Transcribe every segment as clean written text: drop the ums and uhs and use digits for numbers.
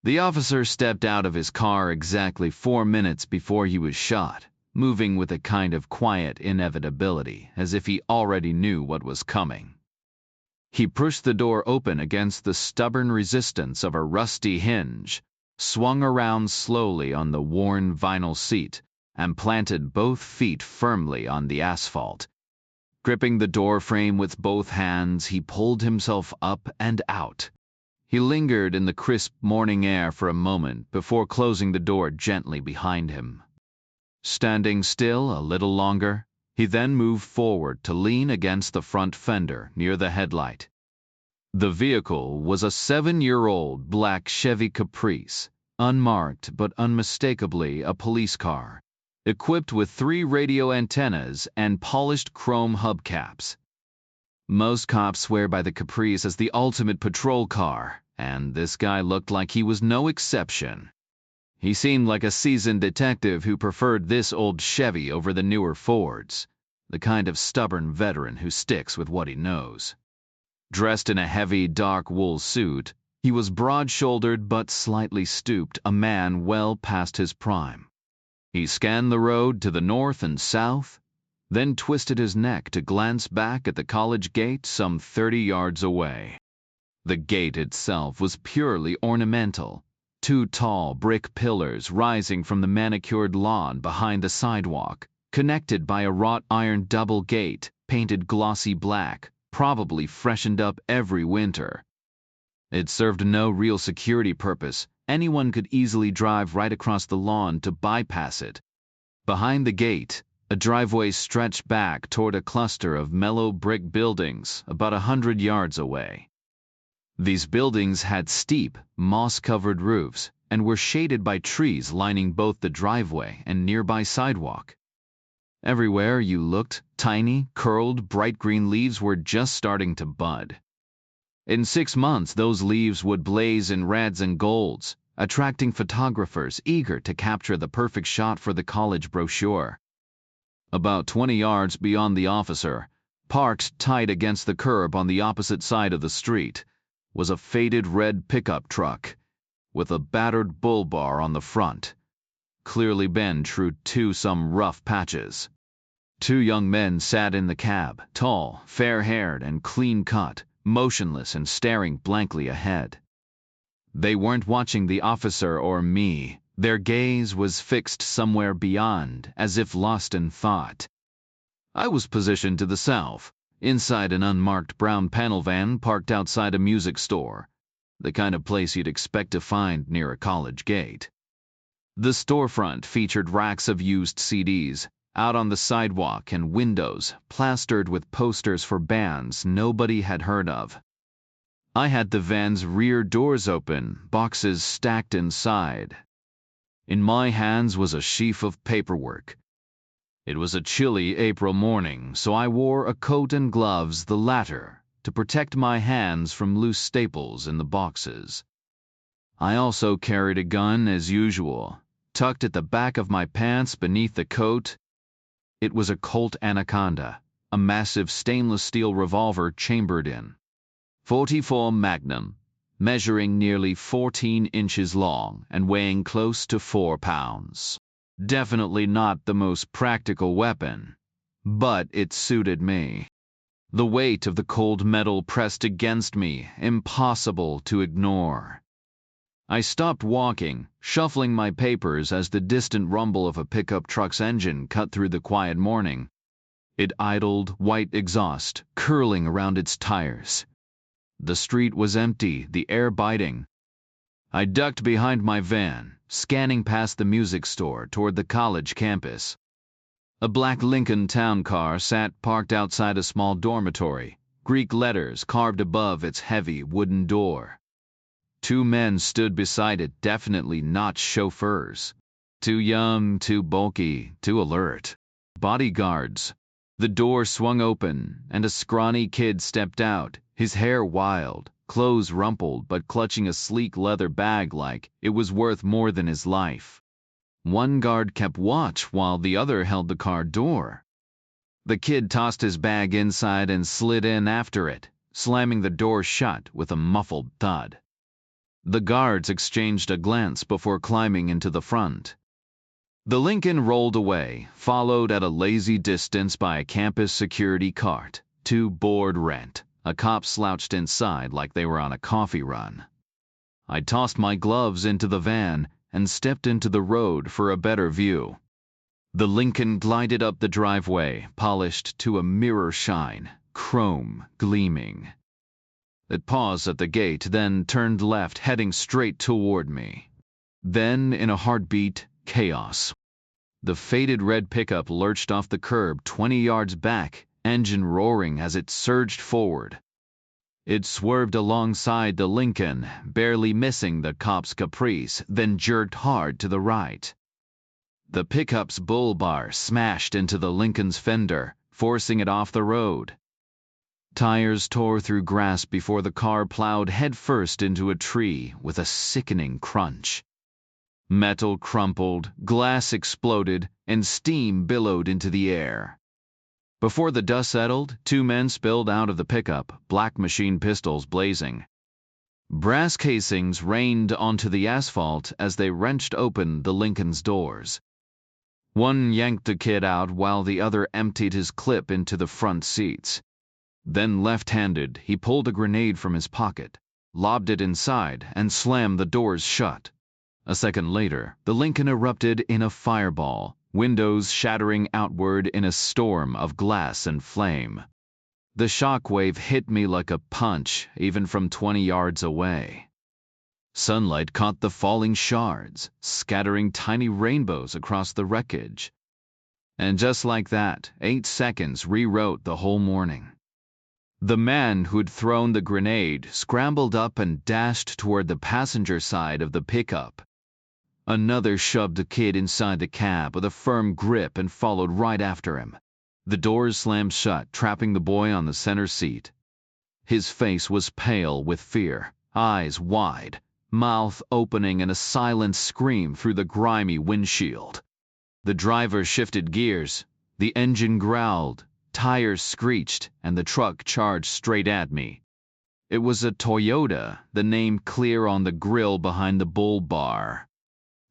The officer stepped out of his car exactly 4 minutes before he was shot, moving with a kind of quiet inevitability, as if he already knew what was coming. He pushed the door open against the stubborn resistance of a rusty hinge, swung around slowly on the worn vinyl seat, and planted both feet firmly on the asphalt. Gripping the door frame with both hands, he pulled himself up and out. He lingered in the crisp morning air for a moment before closing the door gently behind him. Standing still a little longer, he then moved forward to lean against the front fender near the headlight. The vehicle was a 7-year-old black Chevy Caprice, unmarked but unmistakably a police car, equipped with 3 radio antennas and polished chrome hubcaps. Most cops swear by the Caprice as the ultimate patrol car, and this guy looked like he was no exception. He seemed like a seasoned detective who preferred this old Chevy over the newer Fords, the kind of stubborn veteran who sticks with what he knows. Dressed in a heavy, dark wool suit, he was broad-shouldered but slightly stooped, a man well past his prime. He scanned the road to the north and south, then twisted his neck to glance back at the college gate some 30 yards away. The gate itself was purely ornamental, 2 tall brick pillars rising from the manicured lawn behind the sidewalk, connected by a wrought iron double gate painted glossy black, probably freshened up every winter. It served no real security purpose. Anyone could easily drive right across the lawn to bypass it. Behind the gate, a driveway stretched back toward a cluster of mellow brick buildings about 100 yards away. These buildings had steep, moss-covered roofs and were shaded by trees lining both the driveway and nearby sidewalk. Everywhere you looked, tiny, curled, bright green leaves were just starting to bud. In 6 months, those leaves would blaze in reds and golds, attracting photographers eager to capture the perfect shot for the college brochure. About 20 yards beyond the officer, parked tight against the curb on the opposite side of the street, was a faded red pickup truck with a battered bull bar on the front, clearly bent through some rough patches. 2 young men sat in the cab, tall, fair-haired, and clean-cut, motionless and staring blankly ahead. They weren't watching the officer or me. Their gaze was fixed somewhere beyond, as if lost in thought. I was positioned to the south, inside an unmarked brown panel van parked outside a music store, the kind of place you'd expect to find near a college gate. The storefront featured racks of used CDs, out on the sidewalk, and windows plastered with posters for bands nobody had heard of. I had the van's rear doors open, boxes stacked inside. In my hands was a sheaf of paperwork. It was a chilly April morning, so I wore a coat and gloves, the latter to protect my hands from loose staples in the boxes. I also carried a gun as usual, tucked at the back of my pants beneath the coat. It was a Colt Anaconda, a massive stainless steel revolver chambered in .44 Magnum, measuring nearly 14 inches long and weighing close to 4 pounds. Definitely not the most practical weapon, but it suited me. The weight of the cold metal pressed against me, impossible to ignore. I stopped walking, shuffling my papers as the distant rumble of a pickup truck's engine cut through the quiet morning. It idled, white exhaust curling around its tires. The street was empty, the air biting. I ducked behind my van, scanning past the music store toward the college campus. A black Lincoln Town car sat parked outside a small dormitory, Greek letters carved above its heavy wooden door. 2 men stood beside it, definitely not chauffeurs. Too young, too bulky, too alert. Bodyguards. The door swung open, and a scrawny kid stepped out, his hair wild, clothes rumpled but clutching a sleek leather bag like it was worth more than his life. One guard kept watch while the other held the car door. The kid tossed his bag inside and slid in after it, slamming the door shut with a muffled thud. The guards exchanged a glance before climbing into the front. The Lincoln rolled away, followed at a lazy distance by a campus security cart, 2 board rent. A cop slouched inside like they were on a coffee run. I tossed my gloves into the van and stepped into the road for a better view. The Lincoln glided up the driveway, polished to a mirror shine, chrome gleaming. It paused at the gate, then turned left, heading straight toward me. Then, in a heartbeat, chaos. The faded red pickup lurched off the curb 20 yards back, engine roaring as it surged forward. It swerved alongside the Lincoln, barely missing the cop's Caprice, then jerked hard to the right. The pickup's bull bar smashed into the Lincoln's fender, forcing it off the road. Tires tore through grass before the car plowed headfirst into a tree with a sickening crunch. Metal crumpled, glass exploded, and steam billowed into the air. Before the dust settled, 2 men spilled out of the pickup, black machine pistols blazing. Brass casings rained onto the asphalt as they wrenched open the Lincoln's doors. One yanked the kid out while the other emptied his clip into the front seats. Then left-handed, he pulled a grenade from his pocket, lobbed it inside, and slammed the doors shut. A second later, the Lincoln erupted in a fireball, windows shattering outward in a storm of glass and flame. The shockwave hit me like a punch, even from 20 yards away. Sunlight caught the falling shards, scattering tiny rainbows across the wreckage. And just like that, 8 seconds rewrote the whole morning. The man who'd thrown the grenade scrambled up and dashed toward the passenger side of the pickup. Another shoved the kid inside the cab with a firm grip and followed right after him. The doors slammed shut, trapping the boy on the center seat. His face was pale with fear, eyes wide, mouth opening in a silent scream through the grimy windshield. The driver shifted gears. The engine growled, tires screeched, and the truck charged straight at me. It was a Toyota, the name clear on the grill behind the bull bar.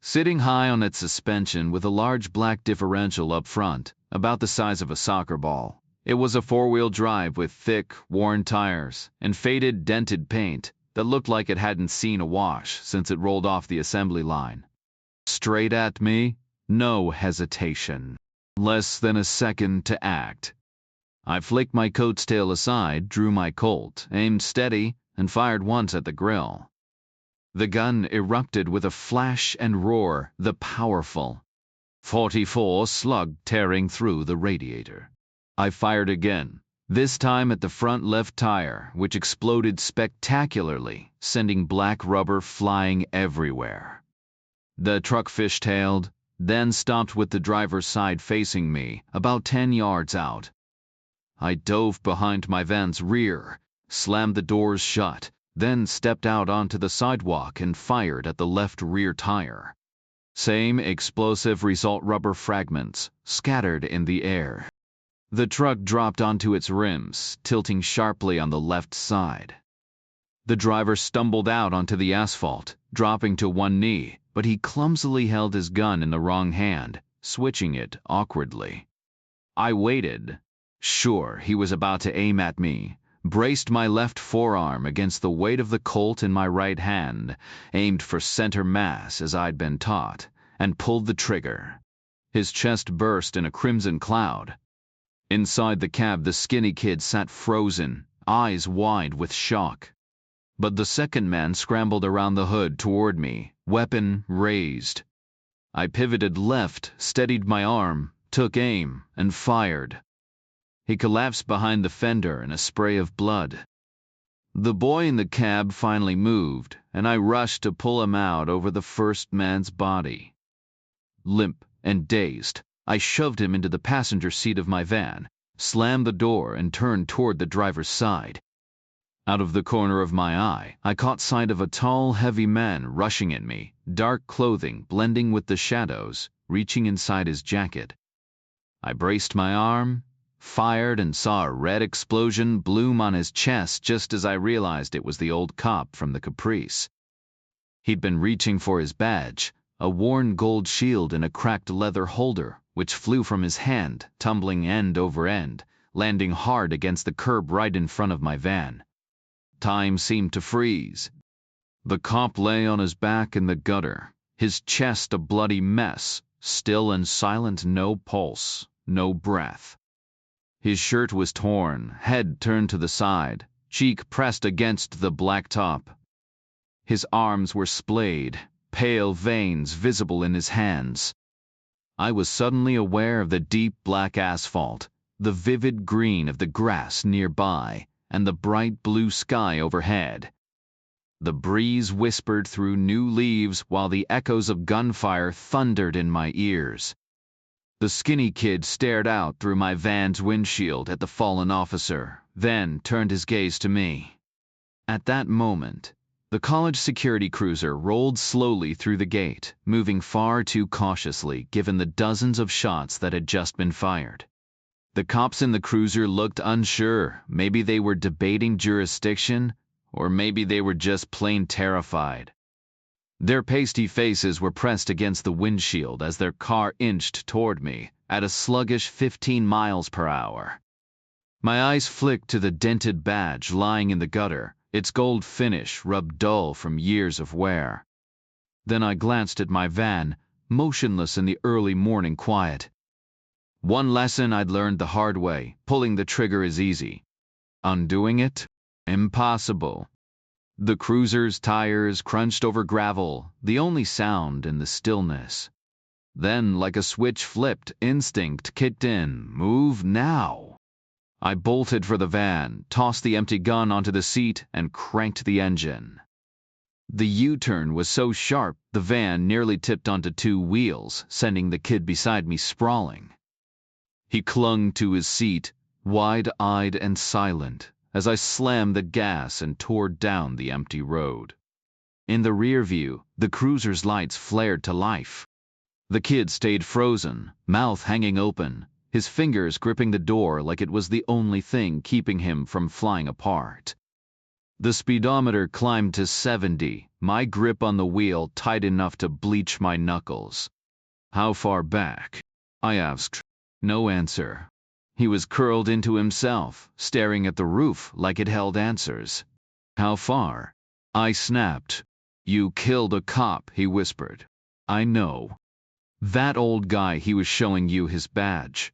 Sitting high on its suspension with a large black differential up front, about the size of a soccer ball, it was a 4-wheel drive with thick, worn tires and faded, dented paint that looked like it hadn't seen a wash since it rolled off the assembly line. Straight at me, no hesitation. Less than a second to act. I flicked my coat's tail aside, drew my Colt, aimed steady, and fired once at the grill. The gun erupted with a flash and roar, the powerful .44 slug tearing through the radiator. I fired again, this time at the front left tire, which exploded spectacularly, sending black rubber flying everywhere. The truck fishtailed, then stopped with the driver's side facing me, about 10 yards out. I dove behind my van's rear, slammed the doors shut, then stepped out onto the sidewalk and fired at the left rear tire. Same explosive result, rubber fragments scattered in the air. The truck dropped onto its rims, tilting sharply on the left side. The driver stumbled out onto the asphalt, dropping to one knee, but he clumsily held his gun in the wrong hand, switching it awkwardly. I waited. Sure, he was about to aim at me. Braced my left forearm against the weight of the Colt in my right hand, aimed for center mass as I'd been taught, and pulled the trigger. His chest burst in a crimson cloud. Inside the cab, the skinny kid sat frozen, eyes wide with shock. But the second man scrambled around the hood toward me, weapon raised. I pivoted left, steadied my arm, took aim, and fired. He collapsed behind the fender in a spray of blood. The boy in the cab finally moved, and I rushed to pull him out over the first man's body. Limp and dazed, I shoved him into the passenger seat of my van, slammed the door, and turned toward the driver's side. Out of the corner of my eye, I caught sight of a tall, heavy man rushing at me, dark clothing blending with the shadows, reaching inside his jacket. I braced my arm, fired, and saw a red explosion bloom on his chest just as I realized it was the old cop from the Caprice. He'd been reaching for his badge, a worn gold shield in a cracked leather holder, which flew from his hand, tumbling end over end, landing hard against the curb right in front of my van. Time seemed to freeze. The cop lay on his back in the gutter, his chest a bloody mess, still and silent, no pulse, no breath. His shirt was torn, head turned to the side, cheek pressed against the black top. His arms were splayed, pale veins visible in his hands. I was suddenly aware of the deep black asphalt, the vivid green of the grass nearby, and the bright blue sky overhead. The breeze whispered through new leaves while the echoes of gunfire thundered in my ears. The skinny kid stared out through my van's windshield at the fallen officer, then turned his gaze to me. At that moment, the college security cruiser rolled slowly through the gate, moving far too cautiously given the dozens of shots that had just been fired. The cops in the cruiser looked unsure. Maybe they were debating jurisdiction, or maybe they were just plain terrified. Their pasty faces were pressed against the windshield as their car inched toward me at a sluggish 15 miles per hour. My eyes flicked to the dented badge lying in the gutter, its gold finish rubbed dull from years of wear. Then I glanced at my van, motionless in the early morning quiet. One lesson I'd learned the hard way: pulling the trigger is easy. Undoing it? Impossible. The cruiser's tires crunched over gravel, the only sound in the stillness. Then, like a switch flipped, instinct kicked in. Move now. I bolted for the van, tossed the empty gun onto the seat, and cranked the engine. The U-turn was so sharp, the van nearly tipped onto two wheels, sending the kid beside me sprawling. He clung to his seat, wide-eyed and silent, as I slammed the gas and tore down the empty road. In the rear view, the cruiser's lights flared to life. The kid stayed frozen, mouth hanging open, his fingers gripping the door like it was the only thing keeping him from flying apart. The speedometer climbed to 70, my grip on the wheel tight enough to bleach my knuckles. "How far back?" I asked. No answer. He was curled into himself, staring at the roof like it held answers. "How far?" I snapped. "You killed a cop," he whispered. "I know. That old guy, he was showing you his badge."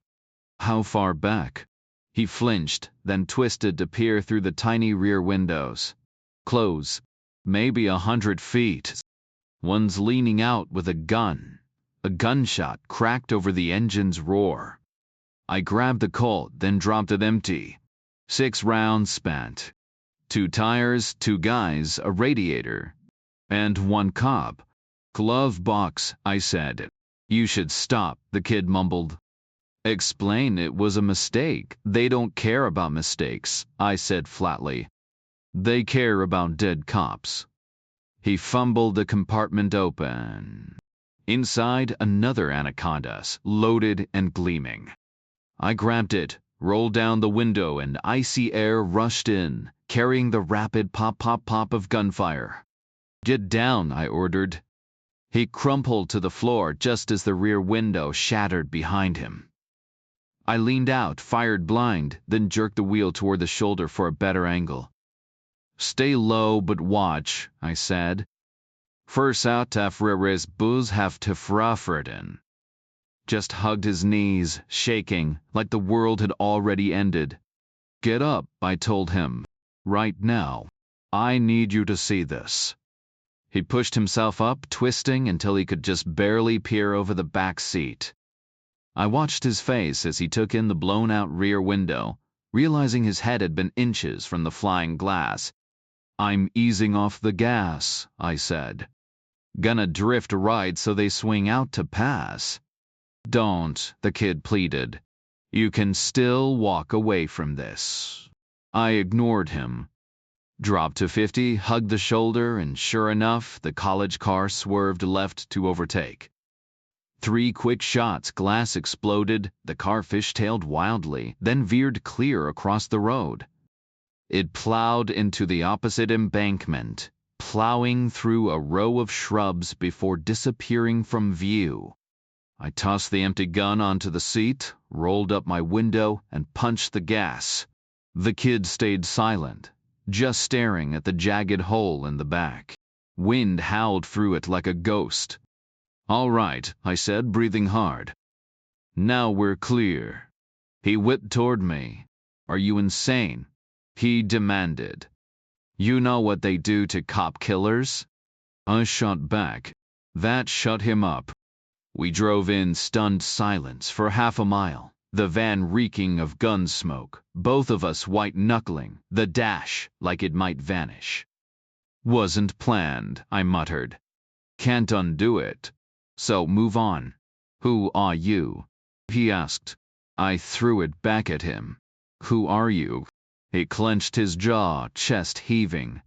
"How far back?" He flinched, then twisted to peer through the tiny rear windows. "Close. Maybe 100 feet. One's leaning out with a gun." A gunshot cracked over the engine's roar. I grabbed the Colt, then dropped it empty. 6 rounds spent. 2 tires, 2 guys, a radiator, and 1 cop. "Glove box," I said. "You should stop," the kid mumbled. "Explain it was a mistake. They don't care about mistakes," I said flatly. "They care about dead cops." He fumbled the compartment open. Inside, another Anacondas, loaded and gleaming. I grabbed it, rolled down the window, and icy air rushed in, carrying the rapid pop-pop-pop of gunfire. "Get down," I ordered. He crumpled to the floor just as the rear window shattered behind him. I leaned out, fired blind, then jerked the wheel toward the shoulder for a better angle. "Stay low, but watch," I said. "First out tafreres buz have tefrafreden." Just hugged his knees, shaking, like the world had already ended. "Get up," I told him. "Right now. I need you to see this." He pushed himself up, twisting until he could just barely peer over the back seat. I watched his face as he took in the blown-out rear window, realizing his head had been inches from the flying glass. "I'm easing off the gas," I said. "Gonna drift right so they swing out to pass." "Don't," the kid pleaded. "You can still walk away from this." I ignored him. Dropped to 50, hugged the shoulder, and sure enough, the college car swerved left to overtake. 3 quick shots, glass exploded, the car fishtailed wildly, then veered clear across the road. It plowed into the opposite embankment, plowing through a row of shrubs before disappearing from view. I tossed the empty gun onto the seat, rolled up my window, and punched the gas. The kid stayed silent, just staring at the jagged hole in the back. Wind howled through it like a ghost. "All right," I said, breathing hard. "Now we're clear." He whipped toward me. "Are you insane?" he demanded. "You know what they do to cop killers?" I shot back. That shut him up. We drove in stunned silence for half a mile, the van reeking of gun smoke, both of us white-knuckling, the dash like it might vanish. "Wasn't planned," I muttered. "Can't undo it. So move on." "Who are you?" he asked. I threw it back at him. "Who are you?" He clenched his jaw, chest heaving.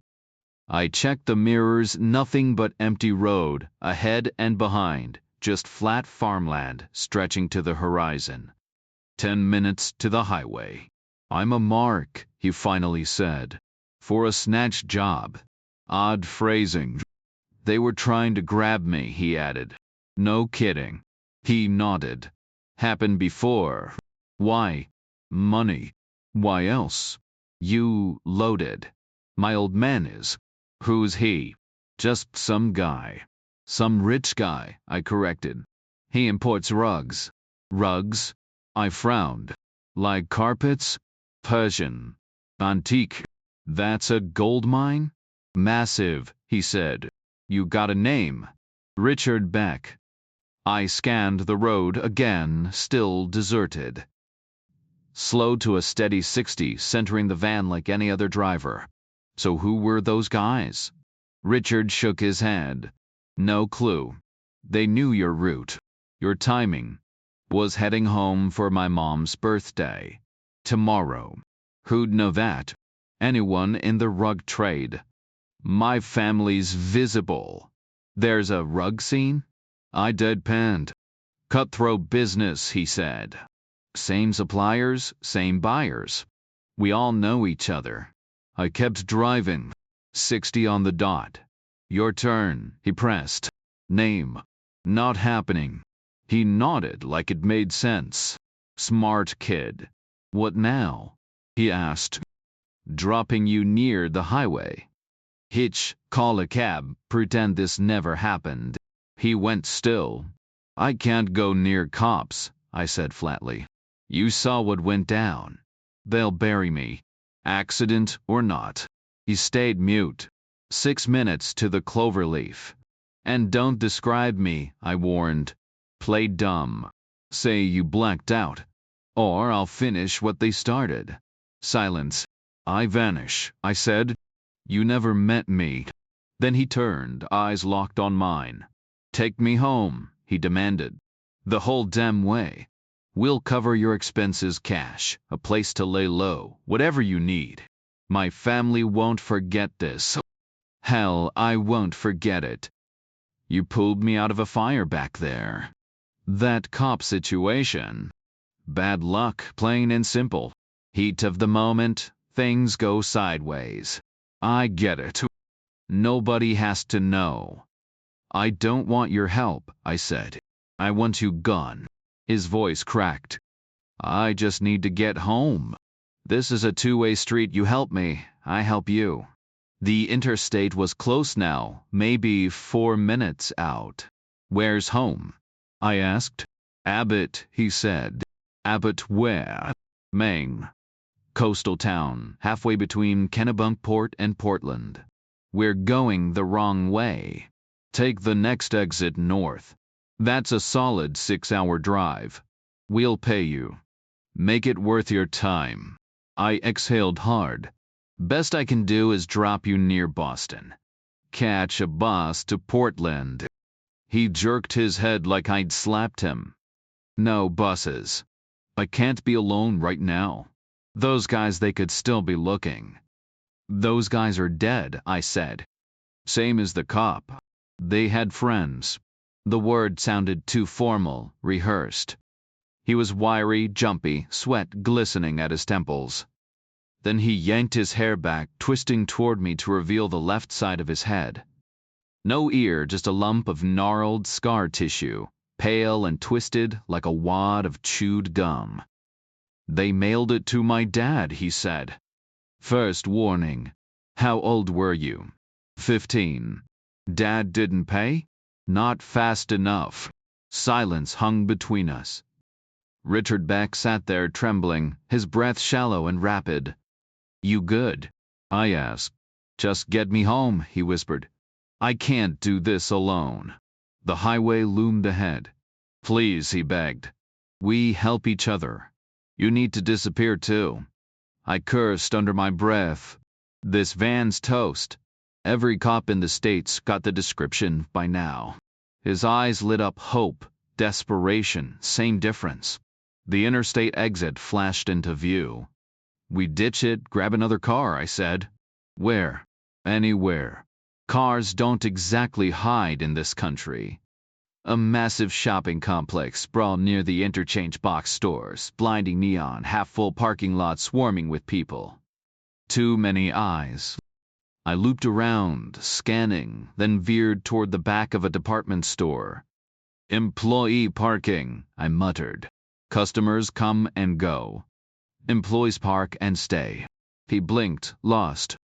I checked the mirrors, nothing but empty road, ahead and behind. Just flat farmland stretching to the horizon. 10 minutes to the highway. "I'm a mark," he finally said. "For a snatch job." Odd phrasing. "They were trying to grab me," he added. "No kidding." He nodded. "Happened before." "Why?" "Money." "Why else?" "You loaded." "My old man is." "Who's he?" "Just some guy." "Some rich guy," I corrected. "He imports rugs." "Rugs?" I frowned. "Like carpets?" "Persian." "Antique." "That's a gold mine?" "Massive," he said. "You got a name?" "Richard Beck." I scanned the road again, still deserted. Slowed to a steady 60, centering the van like any other driver. "So who were those guys?" Richard shook his head. "No clue. They knew your route. Your timing. Was heading home for my mom's birthday. Tomorrow." "Who'd know that?" "Anyone in the rug trade." "My family's visible." "There's a rug scene?" I deadpanned. "Cutthroat business," he said. "Same suppliers, same buyers. We all know each other." I kept driving. 60 on the dot. "Your turn," he pressed. "Name." "Not happening." He nodded like it made sense. "Smart kid." "What now?" he asked. "Dropping you near the highway." "Hitch, call a cab, pretend this never happened." He went still. "I can't go near cops," I said flatly. "You saw what went down. They'll bury me. Accident or not." He stayed mute. 6 minutes to the cloverleaf. "And don't describe me," I warned. "Play dumb. Say you blacked out. Or I'll finish what they started." Silence. "I vanish," I said. "You never met me." Then he turned, eyes locked on mine. "Take me home," he demanded. "The whole damn way. We'll cover your expenses cash, a place to lay low, whatever you need. My family won't forget this." "Hell, I won't forget it. You pulled me out of a fire back there. That cop situation. Bad luck, plain and simple. Heat of the moment, things go sideways. I get it. Nobody has to know." "I don't want your help," I said. "I want you gone." His voice cracked. "I just need to get home. This is a two-way street. You help me, I help you." The interstate was close now, maybe 4 minutes out. "Where's home?" I asked. "Abbott," he said. "Abbott where?" "Maine. Coastal town, halfway between Kennebunkport and Portland." "We're going the wrong way." "Take the next exit north. That's a solid 6-hour drive. We'll pay you. Make it worth your time." I exhaled hard. "Best I can do is drop you near Boston. Catch a bus to Portland." He jerked his head like I'd slapped him. "No buses. I can't be alone right now. Those guys, they could still be looking." "Those guys are dead," I said. "Same as the cop. They had friends." The word sounded too formal, rehearsed. He was wiry, jumpy, sweat glistening at his temples. Then he yanked his hair back, twisting toward me to reveal the left side of his head. No ear, just a lump of gnarled scar tissue, pale and twisted like a wad of chewed gum. "They mailed it to my dad," he said. "First warning. How old were you?" 15. "Dad didn't pay?" "Not fast enough." Silence hung between us. Richard Beck sat there trembling, his breath shallow and rapid. "You good?" I asked. "Just get me home," he whispered. "I can't do this alone." The highway loomed ahead. "Please," he begged. "We help each other. You need to disappear too." I cursed under my breath. This van's toast. Every cop in the States got the description by now. His eyes lit up hope, desperation, same difference. The interstate exit flashed into view. "We ditch it, grab another car," I said. "Where?" "Anywhere. Cars don't exactly hide in this country." A massive shopping complex sprawled near the interchange box stores, blinding neon, half-full parking lot swarming with people. Too many eyes. I looped around, scanning, then veered toward the back of a department store. "Employee parking," I muttered. "Customers come and go. Employees park and stay." He blinked, lost.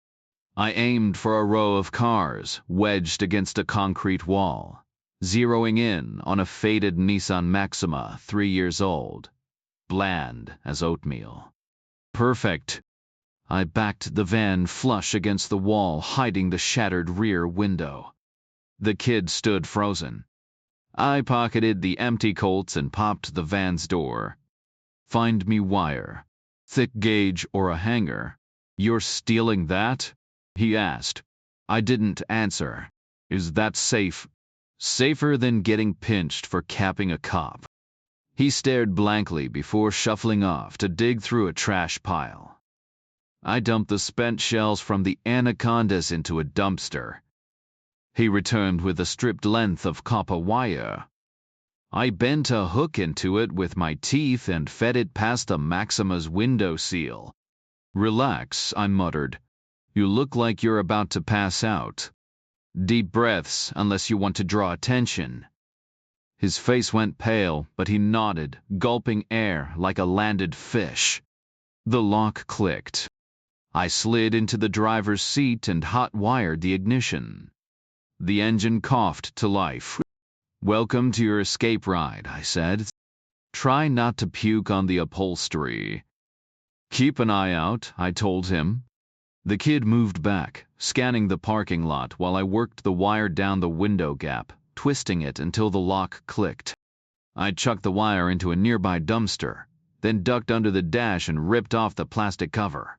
I aimed for a row of cars, wedged against a concrete wall, zeroing in on a faded Nissan Maxima, 3 years old, bland as oatmeal. Perfect. I backed the van flush against the wall, hiding the shattered rear window. The kid stood frozen. I pocketed the empty Colts and popped the van's door. "Find me wire. Thick gauge or a hanger." "You're stealing that?" he asked. I didn't answer. "Is that safe?" "Safer than getting pinched for capping a cop." He stared blankly before shuffling off to dig through a trash pile. I dumped the spent shells from the anacondas into a dumpster. He returned with a stripped length of copper wire. I bent a hook into it with my teeth and fed it past the Maxima's window seal. "Relax," I muttered. "You look like you're about to pass out. Deep breaths, unless you want to draw attention." His face went pale, but he nodded, gulping air like a landed fish. The lock clicked. I slid into the driver's seat and hot-wired the ignition. The engine coughed to life. "Welcome to your escape ride," I said. "Try not to puke on the upholstery." "Keep an eye out," I told him. The kid moved back, scanning the parking lot while I worked the wire down the window gap, twisting it until the lock clicked. I chucked the wire into a nearby dumpster, then ducked under the dash and ripped off the plastic cover.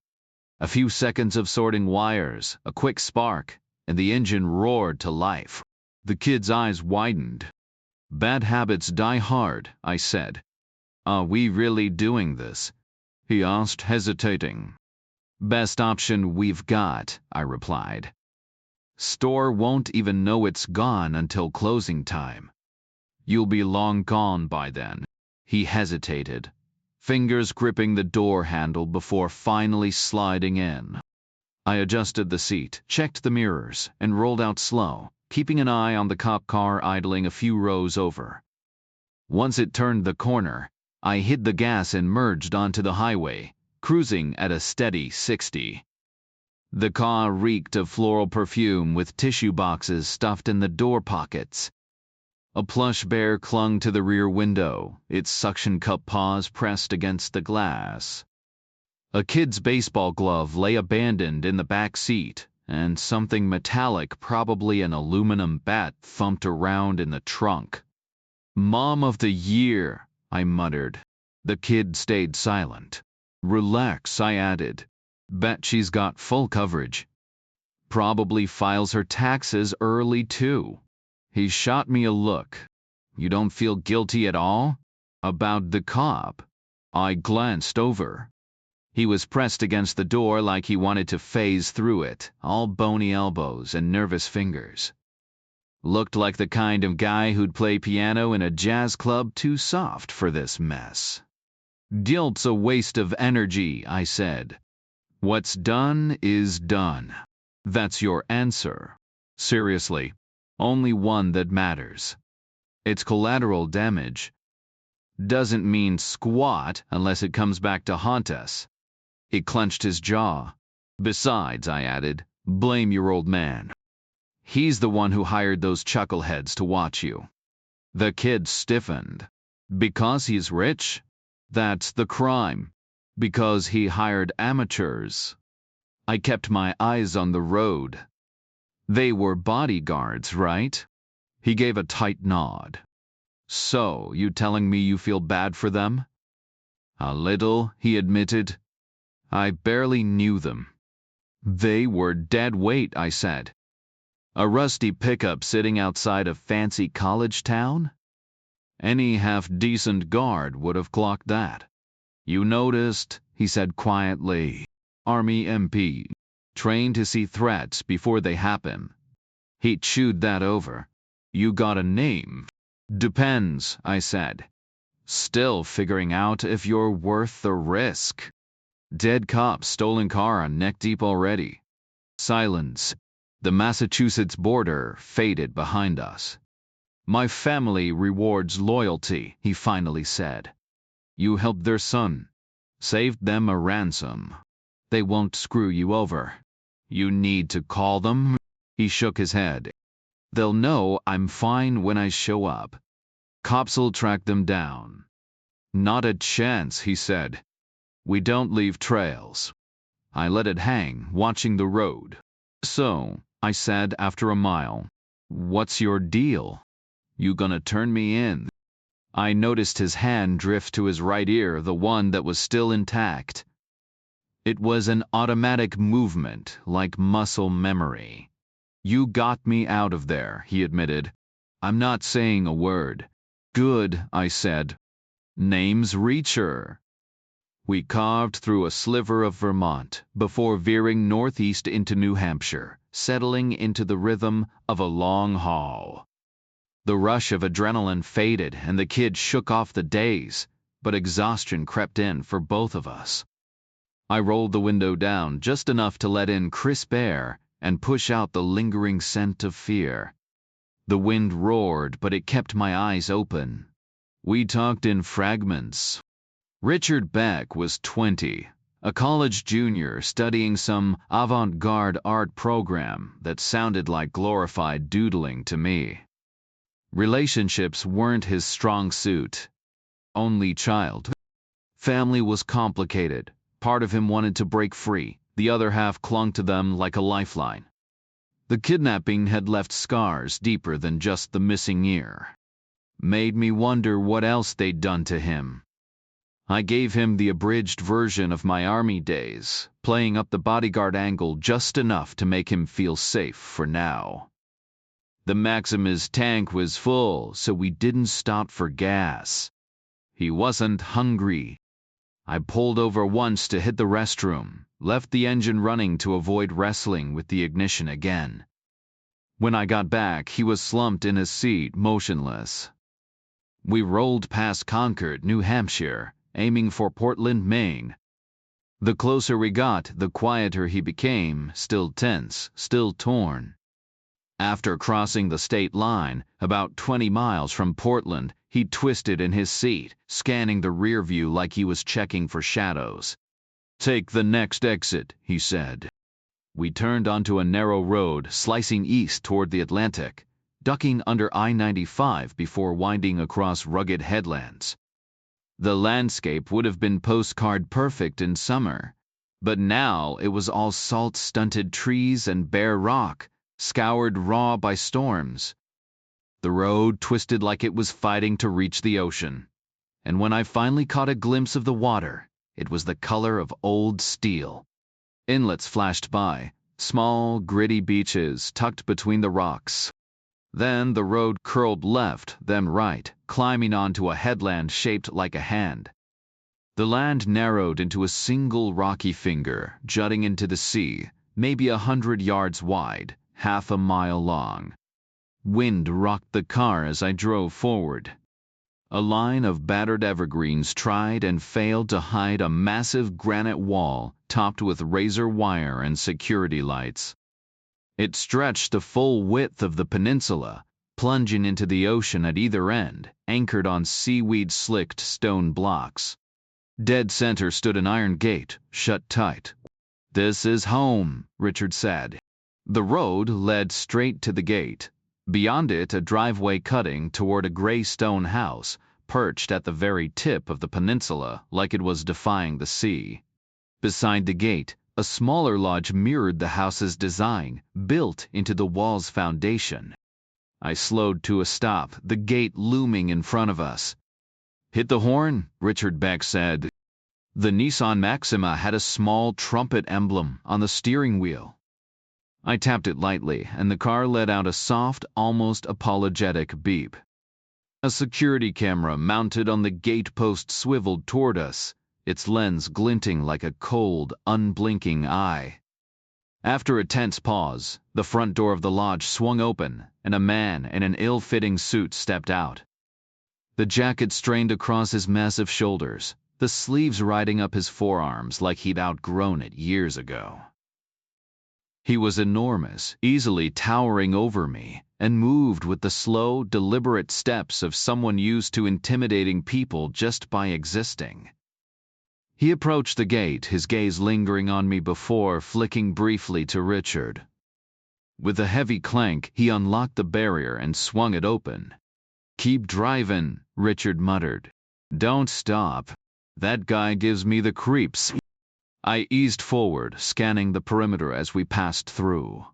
A few seconds of sorting wires, a quick spark, and the engine roared to life. The kid's eyes widened. "Bad habits die hard," I said. "Are we really doing this?" he asked, hesitating. "Best option we've got," I replied. "Store won't even know it's gone until closing time." "You'll be long gone by then." He hesitated, fingers gripping the door handle before finally sliding in. I adjusted the seat, checked the mirrors, and rolled out slow, keeping an eye on the cop car idling a few rows over. Once it turned the corner, I hit the gas and merged onto the highway, cruising at a steady 60. The car reeked of floral perfume with tissue boxes stuffed in the door pockets. A plush bear clung to the rear window, its suction cup paws pressed against the glass. A kid's baseball glove lay abandoned in the back seat, and something metallic, probably an aluminum bat, thumped around in the trunk. "Mom of the year," I muttered. The kid stayed silent. "Relax," I added. "Bet she's got full coverage. Probably files her taxes early too." He shot me a look. "You don't feel guilty at all?" "About the cop?" I glanced over. He was pressed against the door like he wanted to phase through it, all bony elbows and nervous fingers. Looked like the kind of guy who'd play piano in a jazz club too soft for this mess. "Guilt's a waste of energy," I said. What's done is done. That's your answer. Seriously, only one that matters. It's collateral damage. Doesn't mean squat unless it comes back to haunt us. He clenched his jaw. Besides, I added, blame your old man. He's the one who hired those chuckleheads to watch you. The kid stiffened. Because he's rich? That's the crime. Because he hired amateurs. I kept my eyes on the road. They were bodyguards, right? He gave a tight nod. So, you telling me you feel bad for them? A little, he admitted. I barely knew them. They were dead weight, I said. A rusty pickup sitting outside a fancy college town? Any half-decent guard would have clocked that. You noticed, he said quietly. Army MP. Trained to see threats before they happen. He chewed that over. You got a name? Depends, I said. Still figuring out if you're worth the risk. Dead cop, stolen car on neck deep already. Silence. The Massachusetts border faded behind us. My family rewards loyalty, he finally said. You helped their son. Saved them a ransom. They won't screw you over. You need to call them? He shook his head. They'll know I'm fine when I show up. Cops'll track them down. Not a chance, he said. We don't leave trails. I let it hang, watching the road. So, I said after a mile, what's your deal? You gonna turn me in? I noticed his hand drift to his right ear, the one that was still intact. It was an automatic movement, like muscle memory. You got me out of there, he admitted. I'm not saying a word. Good, I said. Name's Reacher. We carved through a sliver of Vermont before veering northeast into New Hampshire, settling into the rhythm of a long haul. The rush of adrenaline faded and the kid shook off the daze, but exhaustion crept in for both of us. I rolled the window down just enough to let in crisp air and push out the lingering scent of fear. The wind roared, but it kept my eyes open. We talked in fragments. Richard Beck was 20, a college junior studying some avant-garde art program that sounded like glorified doodling to me. Relationships weren't his strong suit. Only child. Family was complicated. Part of him wanted to break free. The other half clung to them like a lifeline. The kidnapping had left scars deeper than just the missing ear. Made me wonder what else they'd done to him. I gave him the abridged version of my army days, playing up the bodyguard angle just enough to make him feel safe for now. The Maximus tank was full, so we didn't stop for gas. He wasn't hungry. I pulled over once to hit the restroom, left the engine running to avoid wrestling with the ignition again. When I got back, he was slumped in his seat, motionless. We rolled past Concord, New Hampshire, aiming for Portland, Maine. The closer we got, the quieter he became, still tense, still torn. After crossing the state line, about 20 miles from Portland, he twisted in his seat, scanning the rear view like he was checking for shadows. Take the next exit, he said. We turned onto a narrow road, slicing east toward the Atlantic, ducking under I-95 before winding across rugged headlands. The landscape would have been postcard perfect in summer, but now it was all salt-stunted trees and bare rock, scoured raw by storms. The road twisted like it was fighting to reach the ocean, and when I finally caught a glimpse of the water, it was the color of old steel. Inlets flashed by, small, gritty beaches tucked between the rocks. Then the road curled left, then right, climbing onto a headland shaped like a hand. The land narrowed into a single rocky finger, jutting into the sea, maybe 100 yards wide, half a mile long. Wind rocked the car as I drove forward. A line of battered evergreens tried and failed to hide a massive granite wall topped with razor wire and security lights. It stretched the full width of the peninsula, plunging into the ocean at either end, anchored on seaweed-slicked stone blocks. Dead center stood an iron gate, shut tight. "This is home," Richard said. The road led straight to the gate. Beyond it, a driveway cutting toward a gray stone house, perched at the very tip of the peninsula like it was defying the sea. Beside the gate, a smaller lodge mirrored the house's design, built into the wall's foundation. I slowed to a stop, the gate looming in front of us. "Hit the horn," Richard Beck said. The Nissan Maxima had a small trumpet emblem on the steering wheel. I tapped it lightly, and the car let out a soft, almost apologetic beep. A security camera mounted on the gate post swiveled toward us, its lens glinting like a cold, unblinking eye. After a tense pause, the front door of the lodge swung open, and a man in an ill-fitting suit stepped out. The jacket strained across his massive shoulders, the sleeves riding up his forearms like he'd outgrown it years ago. He was enormous, easily towering over me, and moved with the slow, deliberate steps of someone used to intimidating people just by existing. He approached the gate, his gaze lingering on me before flicking briefly to Richard. With a heavy clank, he unlocked the barrier and swung it open. "Keep driving," Richard muttered. "Don't stop. That guy gives me the creeps." I eased forward, scanning the perimeter as we passed through.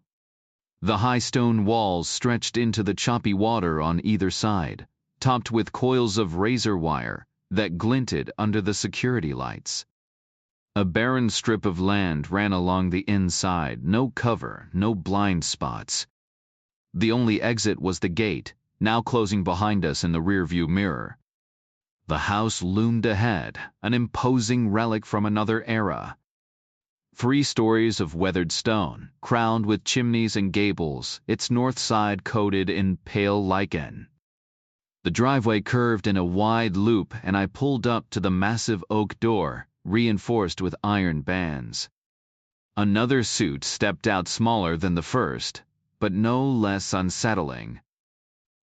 The high stone walls stretched into the choppy water on either side, topped with coils of razor wire that glinted under the security lights. A barren strip of land ran along the inside, no cover, no blind spots. The only exit was the gate, now closing behind us in the rearview mirror. The house loomed ahead, an imposing relic from another era. 3 stories of weathered stone, crowned with chimneys and gables, its north side coated in pale lichen. The driveway curved in a wide loop, and I pulled up to the massive oak door, reinforced with iron bands. Another suit stepped out, smaller than the first, but no less unsettling.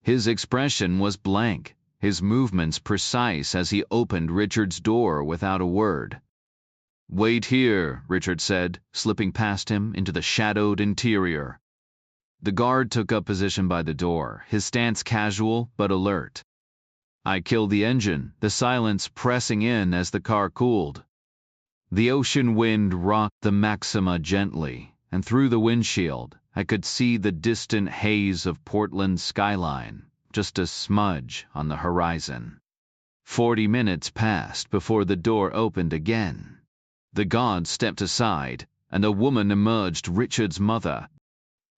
His expression was blank, his movements precise as he opened Richard's door without a word. "Wait here," Richard said, slipping past him into the shadowed interior. The guard took up position by the door, his stance casual but alert. I killed the engine, the silence pressing in as the car cooled. The ocean wind rocked the Maxima gently, and through the windshield, I could see the distant haze of Portland's skyline, just a smudge on the horizon. 40 minutes passed before the door opened again. The guard stepped aside, and a woman emerged, Richard's mother.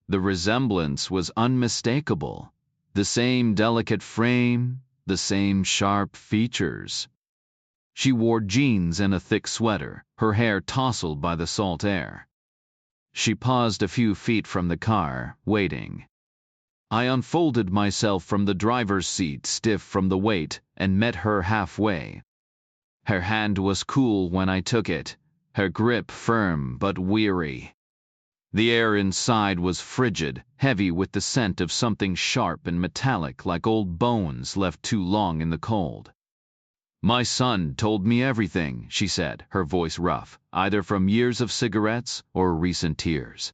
The resemblance was unmistakable. The same delicate frame, the same sharp features. She wore jeans and a thick sweater, her hair tousled by the salt air. She paused a few feet from the car, waiting. I unfolded myself from the driver's seat, stiff from the weight, and met her halfway. Her hand was cool when I took it, her grip firm but weary. The air inside was frigid, heavy with the scent of something sharp and metallic, like old bones left too long in the cold. "My son told me everything," she said, her voice rough, either from years of cigarettes or recent tears.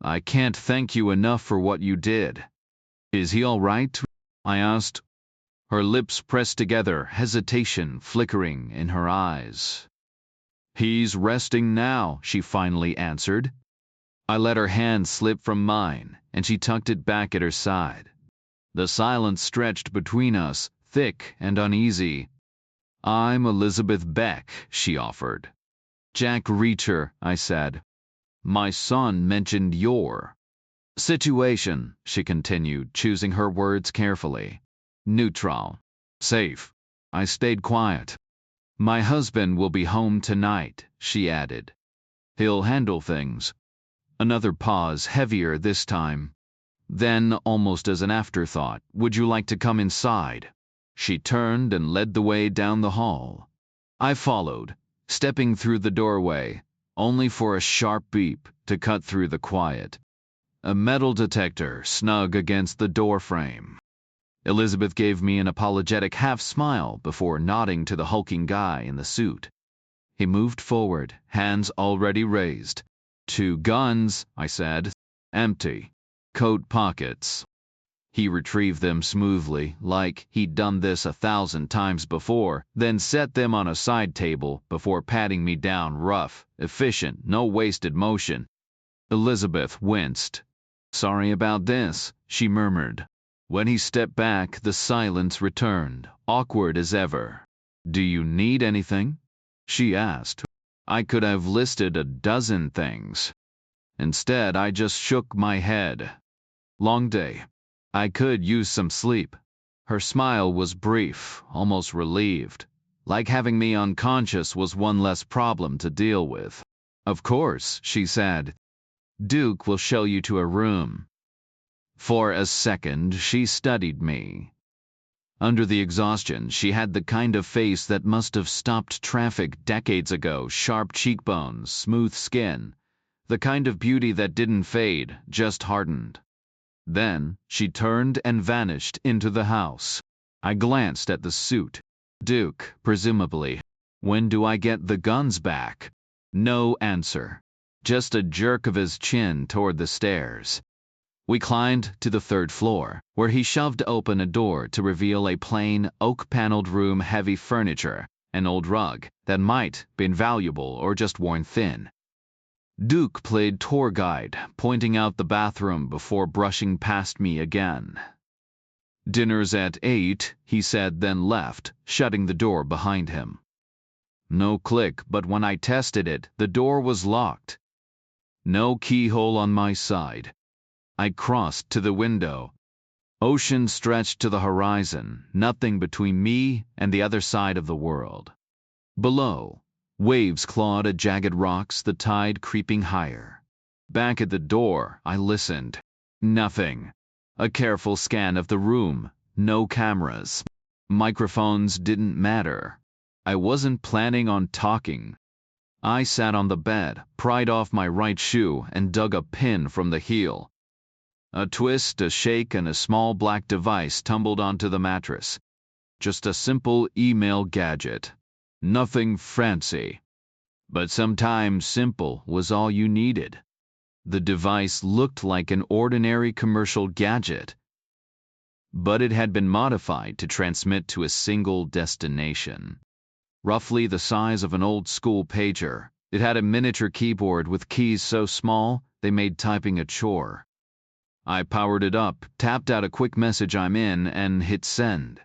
"I can't thank you enough for what you did." "Is he all right?" I asked. Her lips pressed together, hesitation flickering in her eyes. "He's resting now," she finally answered. I let her hand slip from mine, and she tucked it back at her side. The silence stretched between us, thick and uneasy. "I'm Elizabeth Beck," she offered. "Jack Reacher," I said. "My son mentioned your situation," she continued, choosing her words carefully. "Neutral. Safe." I stayed quiet. "My husband will be home tonight," she added. "He'll handle things." Another pause, heavier this time. Then, almost as an afterthought, "Would you like to come inside?" She turned and led the way down the hall. I followed, stepping through the doorway, only for a sharp beep to cut through the quiet. A metal detector snug against the doorframe. Elizabeth gave me an apologetic half-smile before nodding to the hulking guy in the suit. He moved forward, hands already raised. 2 guns, I said. Empty. Coat pockets. He retrieved them smoothly, like he'd done this 1,000 times before, then set them on a side table before patting me down rough, efficient, no wasted motion. Elizabeth winced. "Sorry about this," she murmured. When he stepped back, the silence returned, awkward as ever. "Do you need anything?" she asked. I could have listed a dozen things. Instead, I just shook my head. Long day. I could use some sleep. Her smile was brief, almost relieved, like having me unconscious was one less problem to deal with. "Of course," she said. "Duke will show you to a room." For a second, she studied me. Under the exhaustion, she had the kind of face that must have stopped traffic decades ago, sharp cheekbones, smooth skin, the kind of beauty that didn't fade, just hardened. Then, she turned and vanished into the house. I glanced at the suit. Duke, presumably. "When do I get the guns back?" No answer. Just a jerk of his chin toward the stairs. We climbed to the 3rd floor, where he shoved open a door to reveal a plain, oak-paneled room, heavy furniture, an old rug that might been valuable or just worn thin. Duke played tour guide, pointing out the bathroom before brushing past me again. "Dinner's at 8, he said, then left, shutting the door behind him. No click, but when I tested it, the door was locked. No keyhole on my side. I crossed to the window. Ocean stretched to the horizon, nothing between me and the other side of the world. Below, waves clawed at jagged rocks, the tide creeping higher. Back at the door, I listened. Nothing. A careful scan of the room. No cameras. Microphones didn't matter. I wasn't planning on talking. I sat on the bed, pried off my right shoe, and dug a pin from the heel. A twist, a shake, and a small black device tumbled onto the mattress. Just a simple email gadget. Nothing fancy. But sometimes simple was all you needed. The device looked like an ordinary commercial gadget, but it had been modified to transmit to a single destination. Roughly the size of an old-school pager, it had a miniature keyboard with keys so small they made typing a chore. I powered it up, tapped out a quick message "I'm in," and hit send.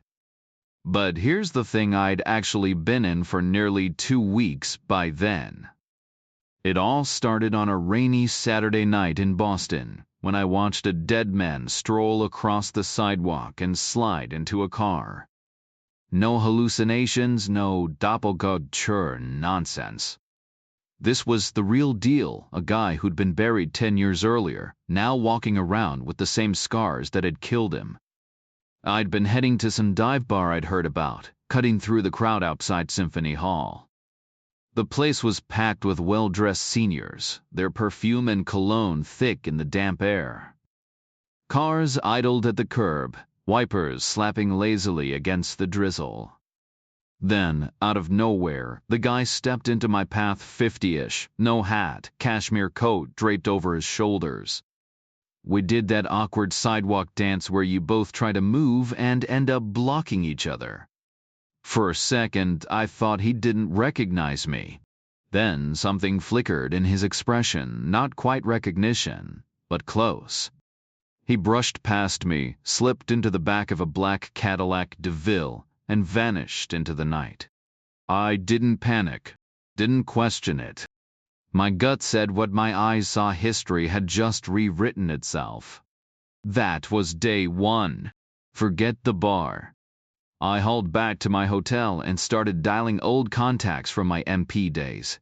But here's the thing: I'd actually been in for nearly 2 weeks by then. It all started on a rainy Saturday night in Boston, when I watched a dead man stroll across the sidewalk and slide into a car. No hallucinations, no doppelganger nonsense. This was the real deal, a guy who'd been buried 10 years earlier, now walking around with the same scars that had killed him. I'd been heading to some dive bar I'd heard about, cutting through the crowd outside Symphony Hall. The place was packed with well-dressed seniors, their perfume and cologne thick in the damp air. Cars idled at the curb, wipers slapping lazily against the drizzle. Then, out of nowhere, the guy stepped into my path, 50-ish, no hat, cashmere coat draped over his shoulders. We did that awkward sidewalk dance where you both try to move and end up blocking each other. For a second, I thought he didn't recognize me. Then something flickered in his expression, not quite recognition, but close. He brushed past me, slipped into the back of a black Cadillac DeVille, and vanished into the night. I didn't panic, didn't question it. My gut said what my eyes saw: history had just rewritten itself. That was day 1. Forget the bar. I hauled back to my hotel and started dialing old contacts from my MP days.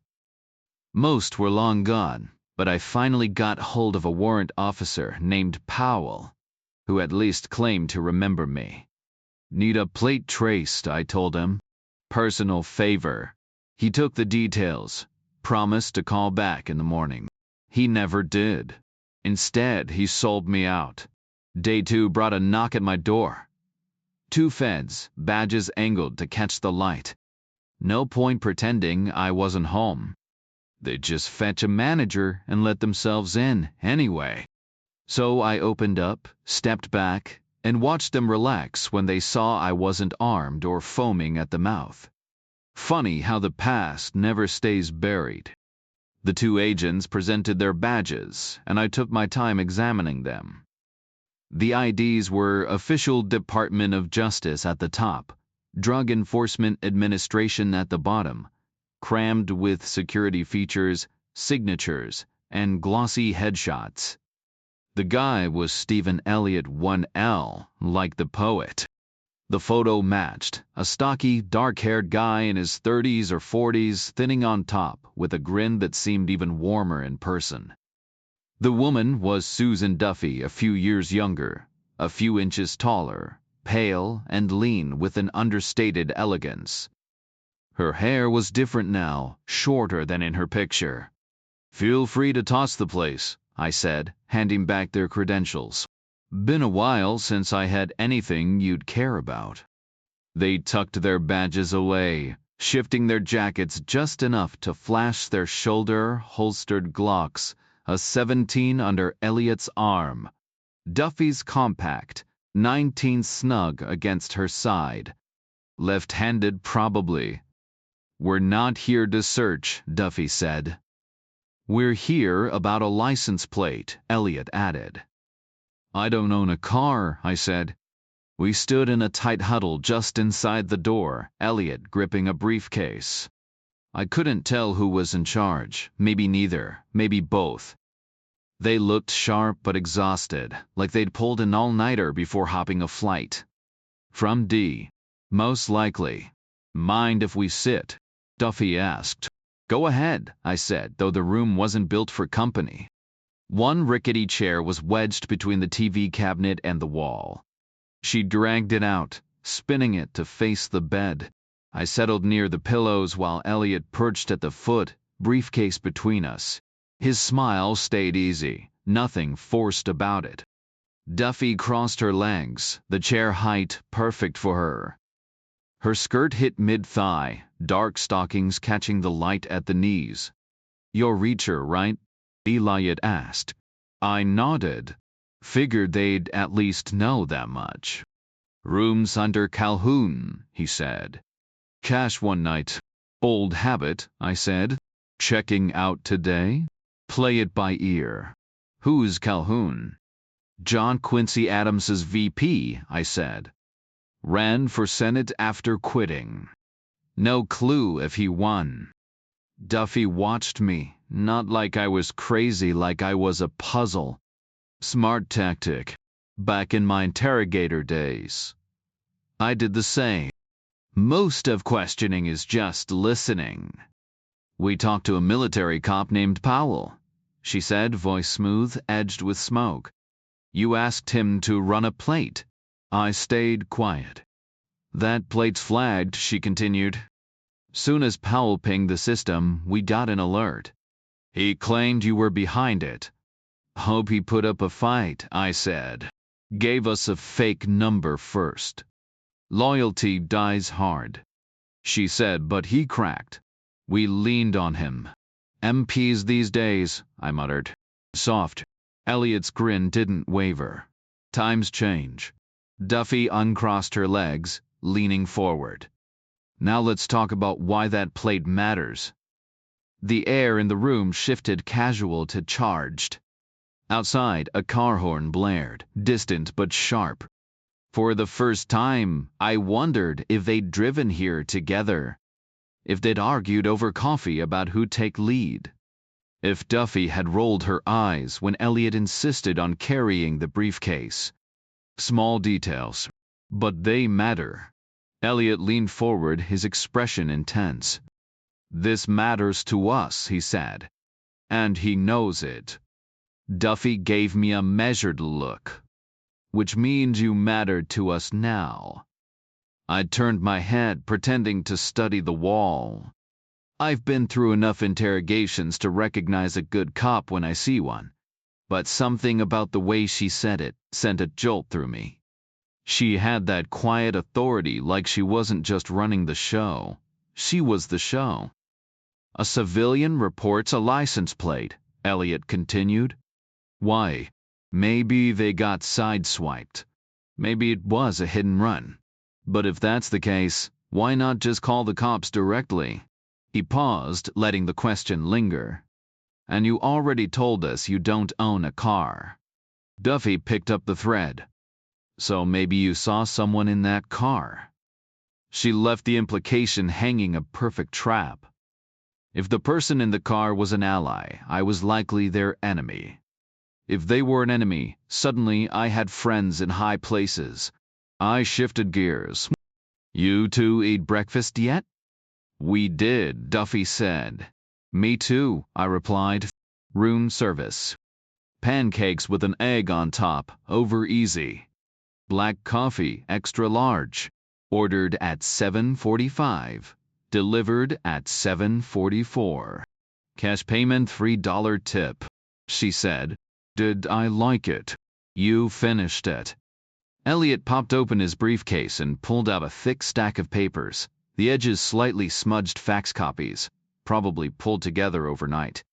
Most were long gone, but I finally got hold of a warrant officer named Powell, who at least claimed to remember me. Need a plate traced, I told him. Personal favor. He took the details, promised to call back in the morning. He never did. Instead, he sold me out. Day 2 brought a knock at my door. 2 feds, badges angled to catch the light. No point pretending I wasn't home. They'd just fetch a manager and let themselves in anyway. So I opened up, stepped back, and watched them relax when they saw I wasn't armed or foaming at the mouth. Funny how the past never stays buried. The 2 agents presented their badges, and I took my time examining them. The IDs were Official Department of Justice at the top, Drug Enforcement Administration at the bottom, crammed with security features, signatures, and glossy headshots. The guy was Stephen Elliott 1L, like the poet. The photo matched, a stocky, dark-haired guy in his 30s or 40s, thinning on top, with a grin that seemed even warmer in person. The woman was Susan Duffy, a few years younger, a few inches taller, pale and lean with an understated elegance. Her hair was different now, shorter than in her picture. Feel free to toss the place, I said, handing back their credentials. Been a while since I had anything you'd care about. They tucked their badges away, shifting their jackets just enough to flash their shoulder-holstered Glocks, a 17 under Elliott's arm. Duffy's compact, 19 snug against her side. Left-handed probably. We're not here to search, Duffy said. We're here about a license plate, Elliott added. I don't own a car, I said. We stood in a tight huddle just inside the door, Elliott gripping a briefcase. I couldn't tell who was in charge, maybe neither, maybe both. They looked sharp but exhausted, like they'd pulled an all-nighter before hopping a flight. From D. Most likely. Mind if we sit? Duffy asked. Go ahead, I said, though the room wasn't built for company. One rickety chair was wedged between the TV cabinet and the wall. She dragged it out, spinning it to face the bed. I settled near the pillows while Elliott perched at the foot, briefcase between us. His smile stayed easy, nothing forced about it. Duffy crossed her legs, the chair height perfect for her. Her skirt hit mid-thigh, dark stockings catching the light at the knees. You're Reacher, right? Elliott asked. I nodded. Figured they'd at least know that much. Rooms under Calhoun, he said. Cash one night. Old habit, I said. Checking out today? Play it by ear. Who's Calhoun? John Quincy Adams's VP, I said. Ran for Senate after quitting. No clue if he won. Duffy watched me, not like I was crazy, like I was a puzzle. Smart tactic. Back in my interrogator days. I did the same. Most of questioning is just listening. We talked to a military cop named Powell, she said, voice smooth, edged with smoke. You asked him to run a plate. I stayed quiet. That plate's flagged, she continued. Soon as Powell pinged the system, we got an alert. He claimed you were behind it. Hope he put up a fight, I said. Gave us a fake number first. Loyalty dies hard, she said, but he cracked. We leaned on him. MPs these days, I muttered. Soft. Elliott's grin didn't waver. Times change. Duffy uncrossed her legs, leaning forward. Now let's talk about why that plate matters. The air in the room shifted casual to charged. Outside, a car horn blared, distant but sharp. For the first time, I wondered if they'd driven here together. If they'd argued over coffee about who'd take lead. If Duffy had rolled her eyes when Elliott insisted on carrying the briefcase. Small details. But they matter. Elliott leaned forward, his expression intense. This matters to us, he said. And he knows it. Duffy gave me a measured look. Which means you mattered to us now. I turned my head, pretending to study the wall. I've been through enough interrogations to recognize a good cop when I see one, but something about the way she said it sent a jolt through me. She had that quiet authority, like she wasn't just running the show. She was the show. A civilian reports a license plate, Elliot continued. Why? Maybe they got sideswiped. Maybe it was a hit and run. But if that's the case, why not just call the cops directly? He paused, letting the question linger. And you already told us you don't own a car. Duffy picked up the thread. So maybe you saw someone in that car. She left the implication hanging, a perfect trap. If the person in the car was an ally, I was likely their enemy. If they were an enemy, suddenly I had friends in high places. I shifted gears. You two eat breakfast yet? We did, Duffy said. Me too, I replied. Room service. Pancakes with an egg on top, over easy. Black coffee, extra large. Ordered at 7:45. Delivered at 7:44. Cash payment $3 tip. She said. Did I like it? You finished it. Elliot popped open his briefcase and pulled out a thick stack of papers, the edges slightly smudged fax copies, probably pulled together overnight.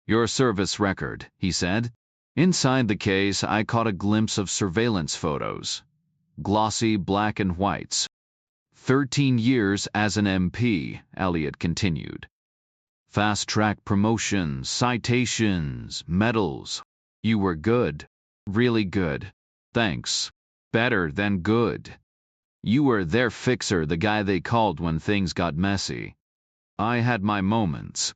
Your service record, he said. Inside the case, I caught a glimpse of surveillance photos. Glossy black and whites. 13 years as an MP, Elliot continued. Fast-track promotions, citations, medals. You were good. Really good. Thanks. Better than good. You were their fixer, the guy they called when things got messy. I had my moments.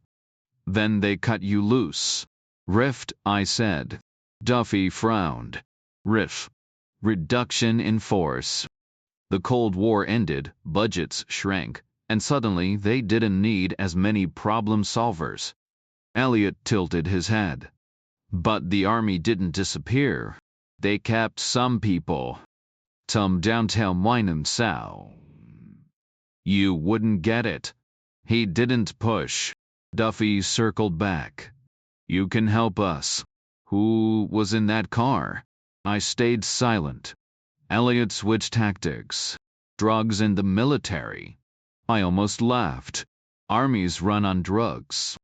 Then they cut you loose. Rift, I said. Duffy frowned. Riff. Reduction in force. The Cold War ended, budgets shrank, and suddenly they didn't need as many problem solvers. Elliot tilted his head. But the army didn't disappear. They kept some people. Some downtown Wyndham Sow. You wouldn't get it. He didn't push. Duffy circled back. You can help us. Who was in that car? I stayed silent. Elliot switched tactics. Drugs and the military. I almost laughed. Armies run on drugs.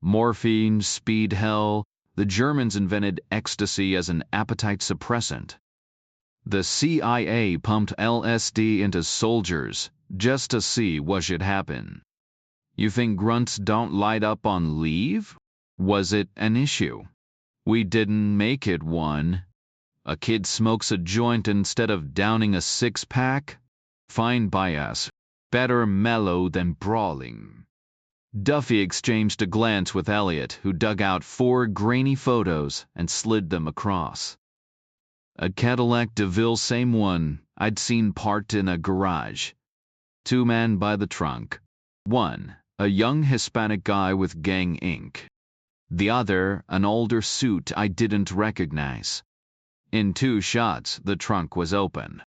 Morphine, speed hell. The Germans invented ecstasy as an appetite suppressant. The CIA pumped LSD into soldiers just to see what should happen. You think grunts don't light up on leave? Was it an issue? We didn't make it one. A kid smokes a joint instead of downing a six-pack? Fine by us. Better mellow than brawling. Duffy exchanged a glance with Elliot, who dug out 4 grainy photos and slid them across. A Cadillac DeVille, same one I'd seen parked in a garage. 2 men by the trunk. One, a young Hispanic guy with gang ink. The other, an older suit I didn't recognize. In 2 shots, the trunk was open.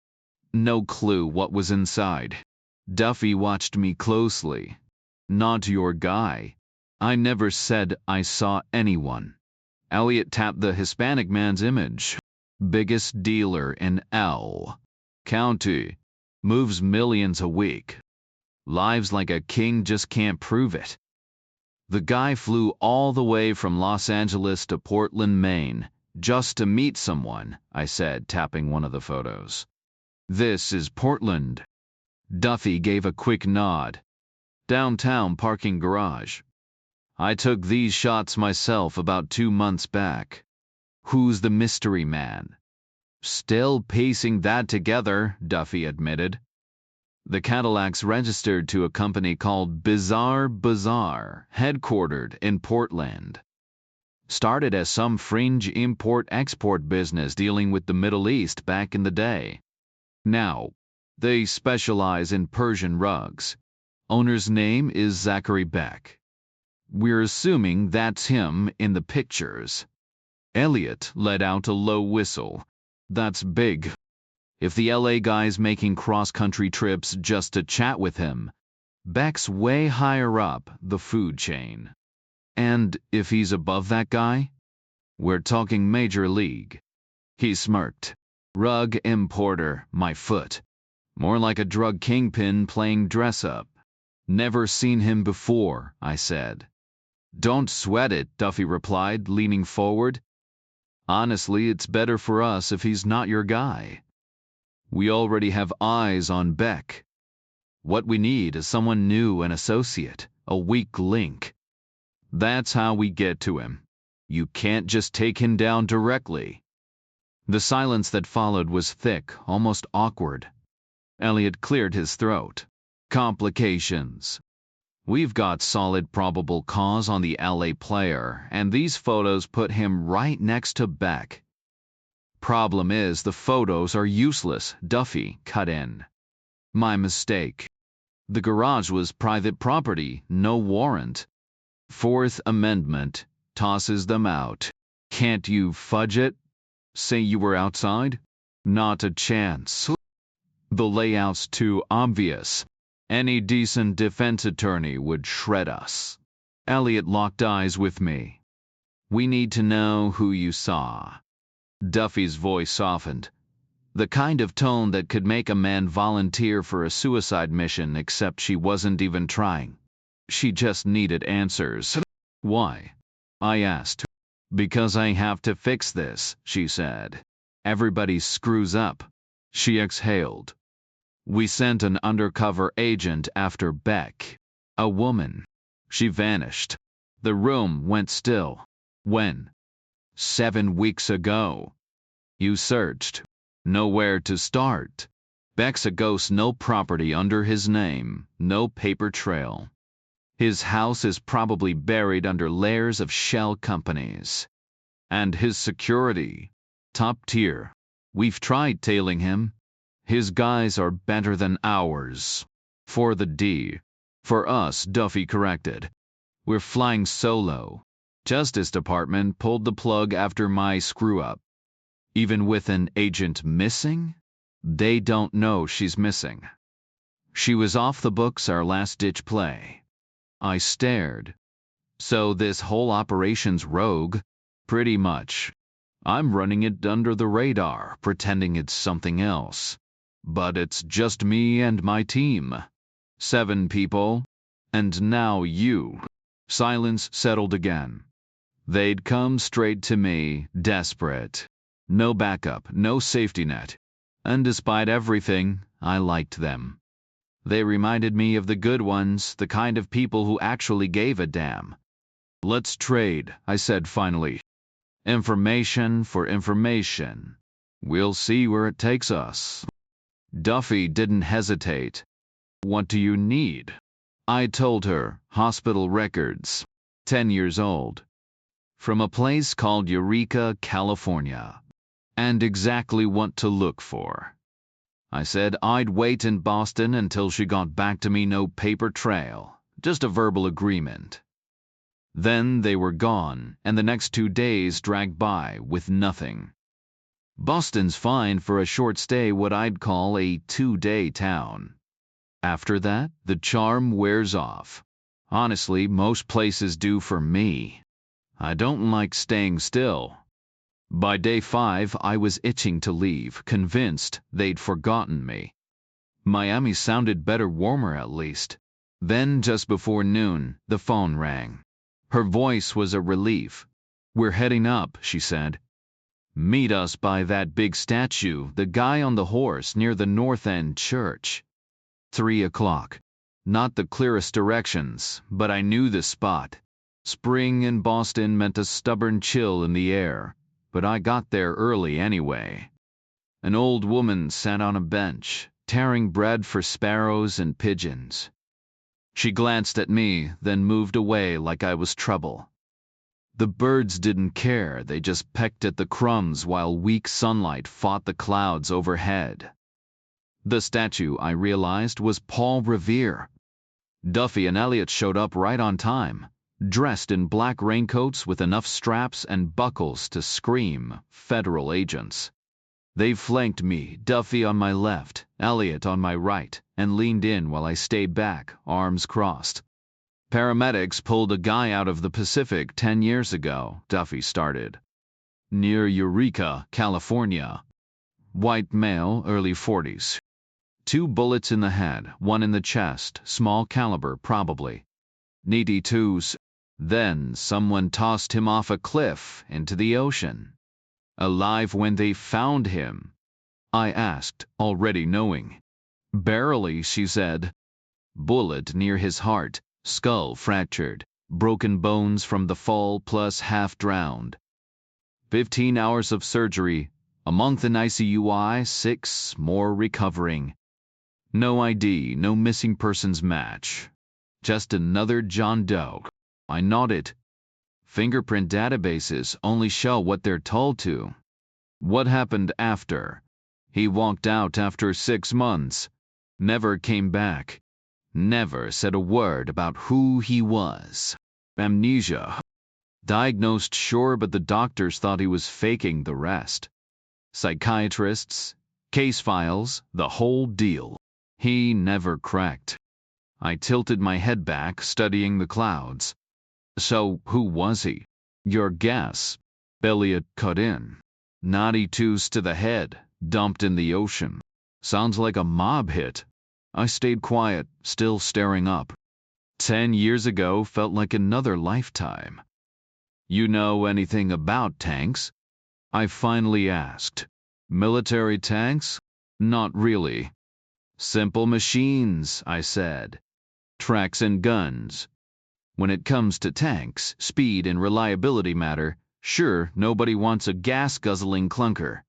No clue what was inside. Duffy watched me closely. Not your guy. I never said I saw anyone. Elliot tapped the Hispanic man's image. Biggest dealer in L. County. Moves millions a week. Lives like a king, just can't prove it. The guy flew all the way from Los Angeles to Portland, Maine, just to meet someone, I said, tapping one of the photos. This is Portland. Duffy gave a quick nod. Downtown parking garage. I took these shots myself about 2 months back. Who's the mystery man? Still piecing that together, Duffy admitted. The Cadillac's registered to a company called Bizarre Bazaar, headquartered in Portland. Started as some fringe import-export business dealing with the Middle East back in the day. Now, they specialize in Persian rugs. Owner's name is Zachary Beck. We're assuming that's him in the pictures. Elliot let out a low whistle. That's big. If the LA guy's making cross-country trips just to chat with him, Beck's way higher up the food chain. And if he's above that guy, we're talking major league. He smirked. Rug importer, my foot. More like a drug kingpin playing dress-up. Never seen him before, I said. Don't sweat it, Duffy replied, leaning forward. Honestly, it's better for us if he's not your guy. We already have eyes on Beck. What we need is someone new, an associate, a weak link. That's how we get to him. You can't just take him down directly. The silence that followed was thick, almost awkward. Elliot cleared his throat. Complications. We've got solid probable cause on the LA player, and these photos put him right next to Beck. Problem is, the photos are useless, Duffy cut in. My mistake. The garage was private property, no warrant. Fourth Amendment tosses them out. Can't you fudge it? Say you were outside? Not a chance. The layout's too obvious. Any decent defense attorney would shred us. Elliot locked eyes with me. We need to know who you saw. Duffy's voice softened. The kind of tone that could make a man volunteer for a suicide mission, except she wasn't even trying. She just needed answers. Why? I asked. Because I have to fix this, she said. Everybody screws up. She exhaled. We sent an undercover agent after Beck. A woman. She vanished. The room went still. When? 7 weeks ago. You searched. Nowhere to start. Beck's a ghost, no property under his name, no paper trail. His house is probably buried under layers of shell companies. And his security, top tier. We've tried tailing him. His guys are better than ours. For the D. For us, Duffy corrected. We're flying solo. Justice Department pulled the plug after my screw-up. Even with an agent missing? They don't know she's missing. She was off the books, our last-ditch play. I stared. So this whole operation's rogue? Pretty much. I'm running it under the radar, pretending it's something else. But it's just me and my team. 7 people. And now you. Silence settled again. They'd come straight to me, desperate. No backup, no safety net. And despite everything, I liked them. They reminded me of the good ones, the kind of people who actually gave a damn. Let's trade, I said finally. Information for information. We'll see where it takes us. Duffy didn't hesitate. What do you need? I told her, hospital records. 10 years old. From a place called Eureka, California. And exactly what to look for. I said I'd wait in Boston until she got back to me, no paper trail, just a verbal agreement. Then they were gone, and the next 2 days dragged by with nothing. Boston's fine for a short stay, what I'd call a 2-day town. After that, the charm wears off. Honestly, most places do for me. I don't like staying still. By day 5, I was itching to leave, convinced they'd forgotten me. Miami sounded better, warmer at least. Then, just before noon, the phone rang. Her voice was a relief. We're heading up, she said. Meet us by that big statue, the guy on the horse near the North End Church. 3 o'clock. Not the clearest directions, but I knew the spot. Spring in Boston meant a stubborn chill in the air. But I got there early anyway. An old woman sat on a bench, tearing bread for sparrows and pigeons. She glanced at me, then moved away like I was trouble. The birds didn't care, they just pecked at the crumbs while weak sunlight fought the clouds overhead. The statue, I realized, was Paul Revere. Duffy and Elliot showed up right on time. Dressed in black raincoats with enough straps and buckles to scream federal agents. They flanked me, Duffy on my left, Elliot on my right, and leaned in while I stayed back, arms crossed. Paramedics pulled a guy out of the Pacific 10 years ago, Duffy started. Near Eureka, California. White male, early 40s. 2 bullets in the head, 1 in the chest, small caliber probably. Needy twos. Then someone tossed him off a cliff into the ocean. Alive when they found him? I asked, already knowing. Barely, she said. Bullet near his heart, skull fractured, broken bones from the fall plus half drowned. 15 hours of surgery, a month in ICU, 6 more recovering. No ID, no missing persons match. Just another John Doe. I nodded. Fingerprint databases only show what they're told to. What happened after? He walked out after 6 months. Never came back. Never said a word about who he was. Amnesia. Diagnosed sure, but the doctors thought he was faking the rest. Psychiatrists, case files, the whole deal. He never cracked. I tilted my head back, studying the clouds. So, who was he? Your guess. Elliot cut in. Naughty twos to the head, dumped in the ocean. Sounds like a mob hit. I stayed quiet, still staring up. 10 years ago felt like another lifetime. You know anything about tanks? I finally asked. Military tanks? Not really. Simple machines, I said. Tracks and guns. When it comes to tanks, speed and reliability matter. Sure, nobody wants a gas-guzzling clunker.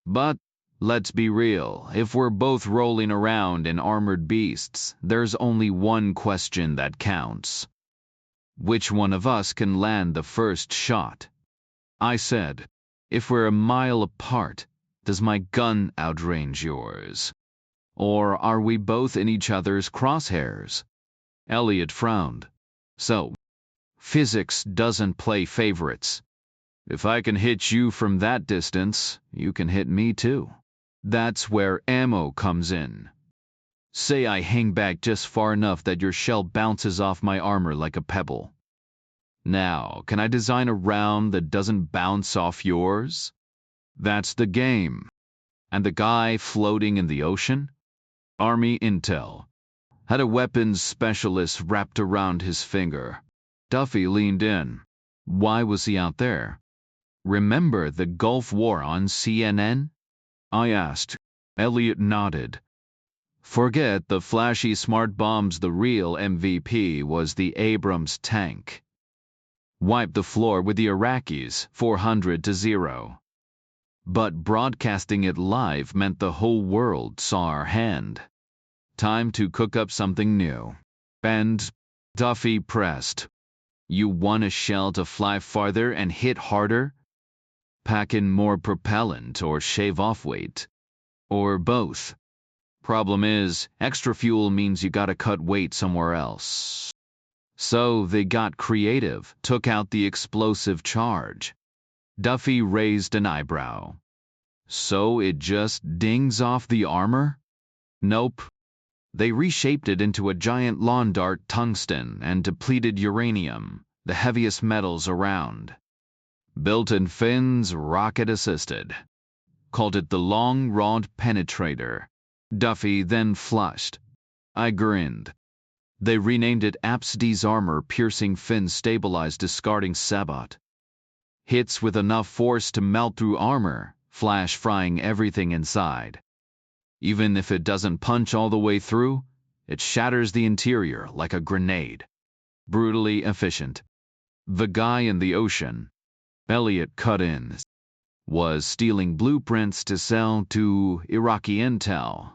But, let's be real, if we're both rolling around in armored beasts, there's only one question that counts. Which one of us can land the first shot? I said, if we're a mile apart, does my gun outrange yours? Or are we both in each other's crosshairs? Elliot frowned. So, physics doesn't play favorites. If I can hit you from that distance, you can hit me too. That's where ammo comes in. Say I hang back just far enough that your shell bounces off my armor like a pebble. Now, can I design a round that doesn't bounce off yours? That's the game. And the guy floating in the ocean? Army intel. Had a weapons specialist wrapped around his finger. Duffy leaned in. Why was he out there? Remember the Gulf War on CNN? I asked. Elliot nodded. Forget the flashy smart bombs. The real MVP was the Abrams tank. Wiped the floor with the Iraqis, 400-0. But broadcasting it live meant the whole world saw our hand. Time to cook up something new. And Duffy pressed. You want a shell to fly farther and hit harder? Pack in more propellant or shave off weight. Or both. Problem is, extra fuel means you gotta cut weight somewhere else. So they got creative, took out the explosive charge. Duffy raised an eyebrow. So it just dings off the armor? Nope. They reshaped it into a giant lawn dart tungsten and depleted uranium, the heaviest metals around. Built-in fins, rocket-assisted. Called it the Long Rod Penetrator. Duffy then flushed. I grinned. They renamed it APS-D's armor-piercing fin stabilized discarding sabot. Hits with enough force to melt through armor, flash frying everything inside. Even if it doesn't punch all the way through, it shatters the interior like a grenade. Brutally efficient. The guy in the ocean, Elliot cut in, was stealing blueprints to sell to Iraqi intel.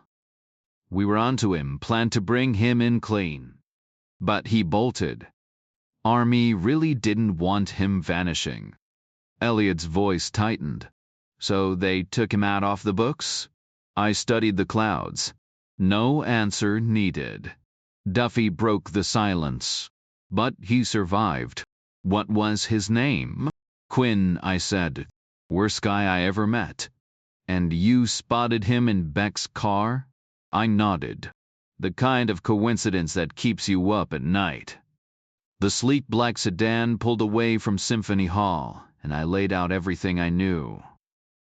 We were onto him, planned to bring him in clean. But he bolted. Army really didn't want him vanishing. Elliot's voice tightened. So they took him out off the books? I studied the clouds. No answer needed. Duffy broke the silence. But he survived. What was his name? Quinn, I said. Worst guy I ever met. And you spotted him in Beck's car? I nodded. The kind of coincidence that keeps you up at night. The sleek black sedan pulled away from Symphony Hall, and I laid out everything I knew.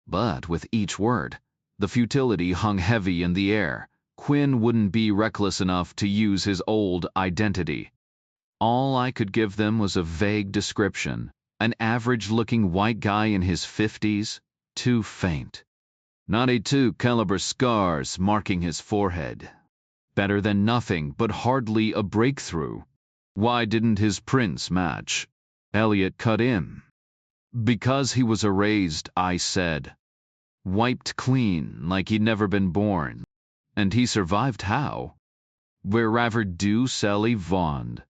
But with each word, the futility hung heavy in the air. Quinn wouldn't be reckless enough to use his old identity. All I could give them was a vague description. An average-looking white guy in his 50s, too faint. .92 caliber scars marking his forehead. Better than nothing, but hardly a breakthrough. Why didn't his prints match? Elliot cut in. Because he was erased, I said. Wiped clean, like he'd never been born. And he survived how? Wherever do Sally Vaughn.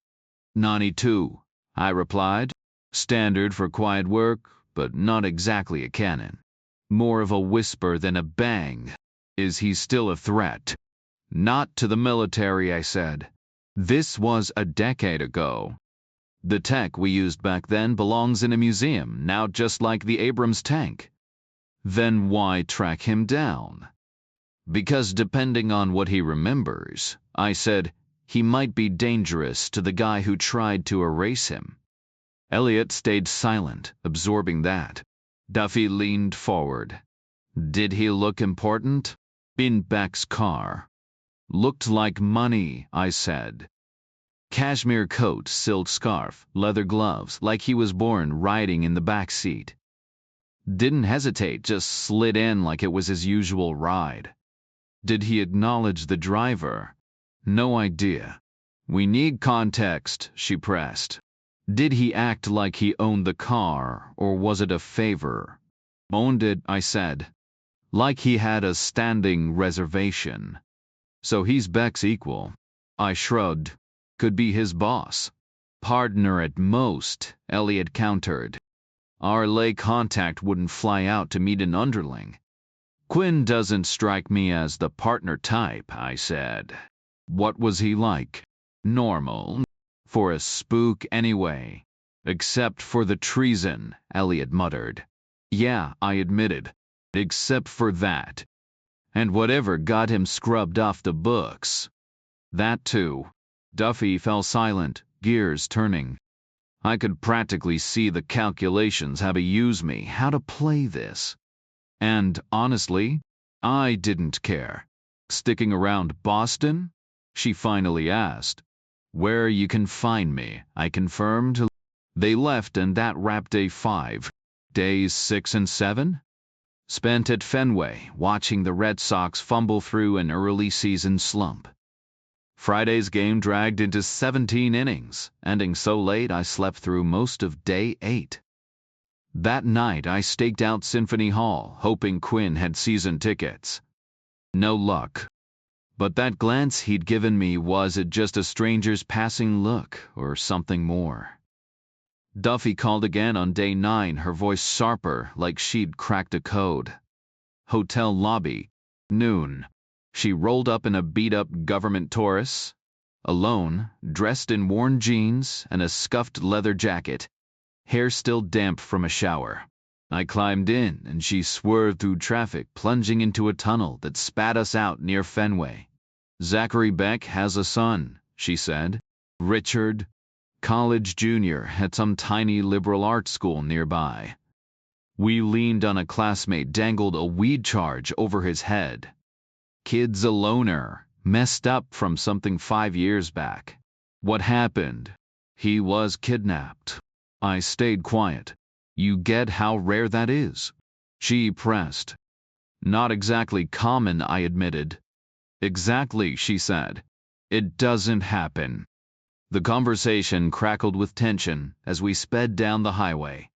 92, I replied. Standard for quiet work, but not exactly a cannon. More of a whisper than a bang. Is he still a threat? Not to the military, I said. This was a decade ago. The tech we used back then belongs in a museum, now just like the Abrams tank. Then why track him down? Because depending on what he remembers, I said, he might be dangerous to the guy who tried to erase him. Elliot stayed silent, absorbing that. Duffy leaned forward. Did he look important? In Beck's car. Looked like money, I said. Cashmere coat, silk scarf, leather gloves, like he was born riding in the back seat. Didn't hesitate, just slid in like it was his usual ride. Did he acknowledge the driver? No idea. We need context, she pressed. Did he act like he owned the car, or was it a favor? Owned it, I said. Like he had a standing reservation. So he's Beck's equal. I shrugged. Could be his boss. Partner at most, Elliot countered. Our lay contact wouldn't fly out to meet an underling. Quinn doesn't strike me as the partner type, I said. What was he like? Normal. For a spook anyway. Except for the treason, Elliot muttered. Yeah, I admitted. Except for that. And whatever got him scrubbed off the books. That too. Duffy fell silent, gears turning. I could practically see the calculations how to use me, how to play this. And, honestly, I didn't care. Sticking around Boston? She finally asked. Where you can find me, I confirmed. They left and that wrapped day 5. Days 6 and 7? Spent at Fenway, watching the Red Sox fumble through an early season slump. Friday's game dragged into 17 innings, ending so late I slept through most of day 8. That night I staked out Symphony Hall, hoping Quinn had season tickets. No luck. But that glance he'd given me, was it just a stranger's passing look, or something more? Duffy called again on day 9, her voice sharper, like she'd cracked a code. Hotel lobby. Noon. She rolled up in a beat-up government Taurus. Alone, dressed in worn jeans and a scuffed leather jacket. Hair still damp from a shower. I climbed in, and she swerved through traffic, plunging into a tunnel that spat us out near Fenway. Zachary Beck has a son, she said. Richard. College junior at some tiny liberal arts school nearby. We leaned on a classmate, dangled a weed charge over his head. Kid's a loner, messed up from something 5 years back. What happened? He was kidnapped. I stayed quiet. You get how rare that is? She pressed. Not exactly common, I admitted. Exactly, she said. It doesn't happen. The conversation crackled with tension as we sped down the highway.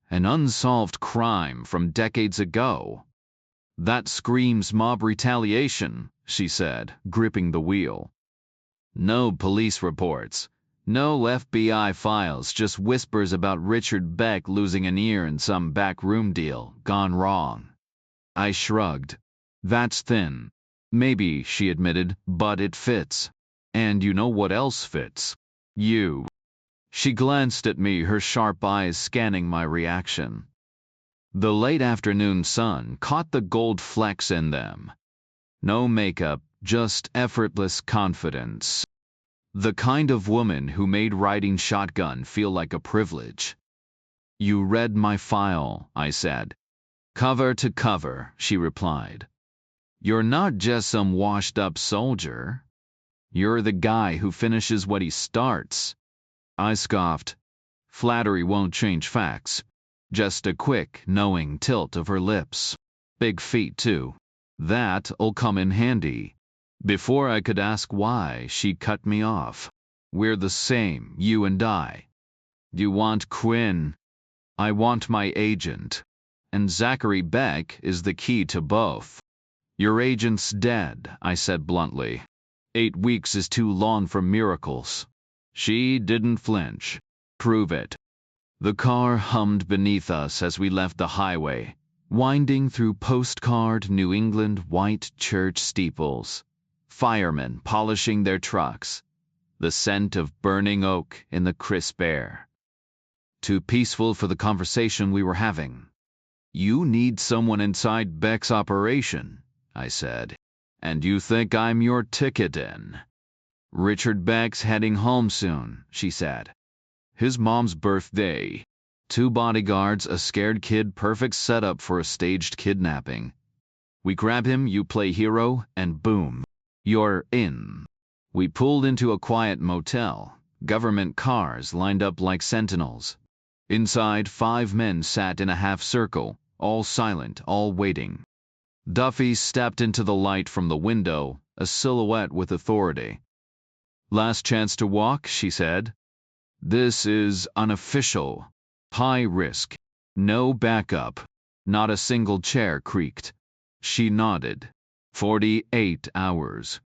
An unsolved crime from decades ago. That screams mob retaliation, she said, gripping the wheel. No police reports. No FBI files, just whispers about Richard Beck losing an ear in some backroom deal gone wrong. I shrugged. That's thin. Maybe, she admitted, but it fits. And you know what else fits? You. She glanced at me, her sharp eyes scanning my reaction. The late afternoon sun caught the gold flecks in them. No makeup, just effortless confidence. The kind of woman who made riding shotgun feel like a privilege. "You read my file," I said. "Cover to cover," she replied. "You're not just some washed-up soldier. You're the guy who finishes what he starts." I scoffed. Flattery won't change facts. Just a quick, knowing tilt of her lips. Big feet, too. That'll come in handy. Before I could ask why, she cut me off. "We're the same, you and I. You want Quinn. I want my agent. And Zachary Beck is the key to both." "Your agent's dead," I said bluntly. 8 weeks is too long for miracles." She didn't flinch. "Prove it." The car hummed beneath us as we left the highway, winding through postcard New England white church steeples, firemen polishing their trucks, the scent of burning oak in the crisp air. Too peaceful for the conversation we were having. "You need someone inside Beck's operation," I said. "And you think I'm your ticket in?" "Richard Beck's heading home soon," she said. "His mom's birthday. 2 bodyguards, a scared kid, perfect setup for a staged kidnapping. We grab him, you play hero, and boom, you're in." We pulled into a quiet motel, government cars lined up like sentinels. Inside, 5 men sat in a half circle, all silent, all waiting. Duffy stepped into the light from the window, a silhouette with authority. "Last chance to walk," she said. "This is unofficial. High risk. No backup." Not a single chair creaked. She nodded. 48 hours.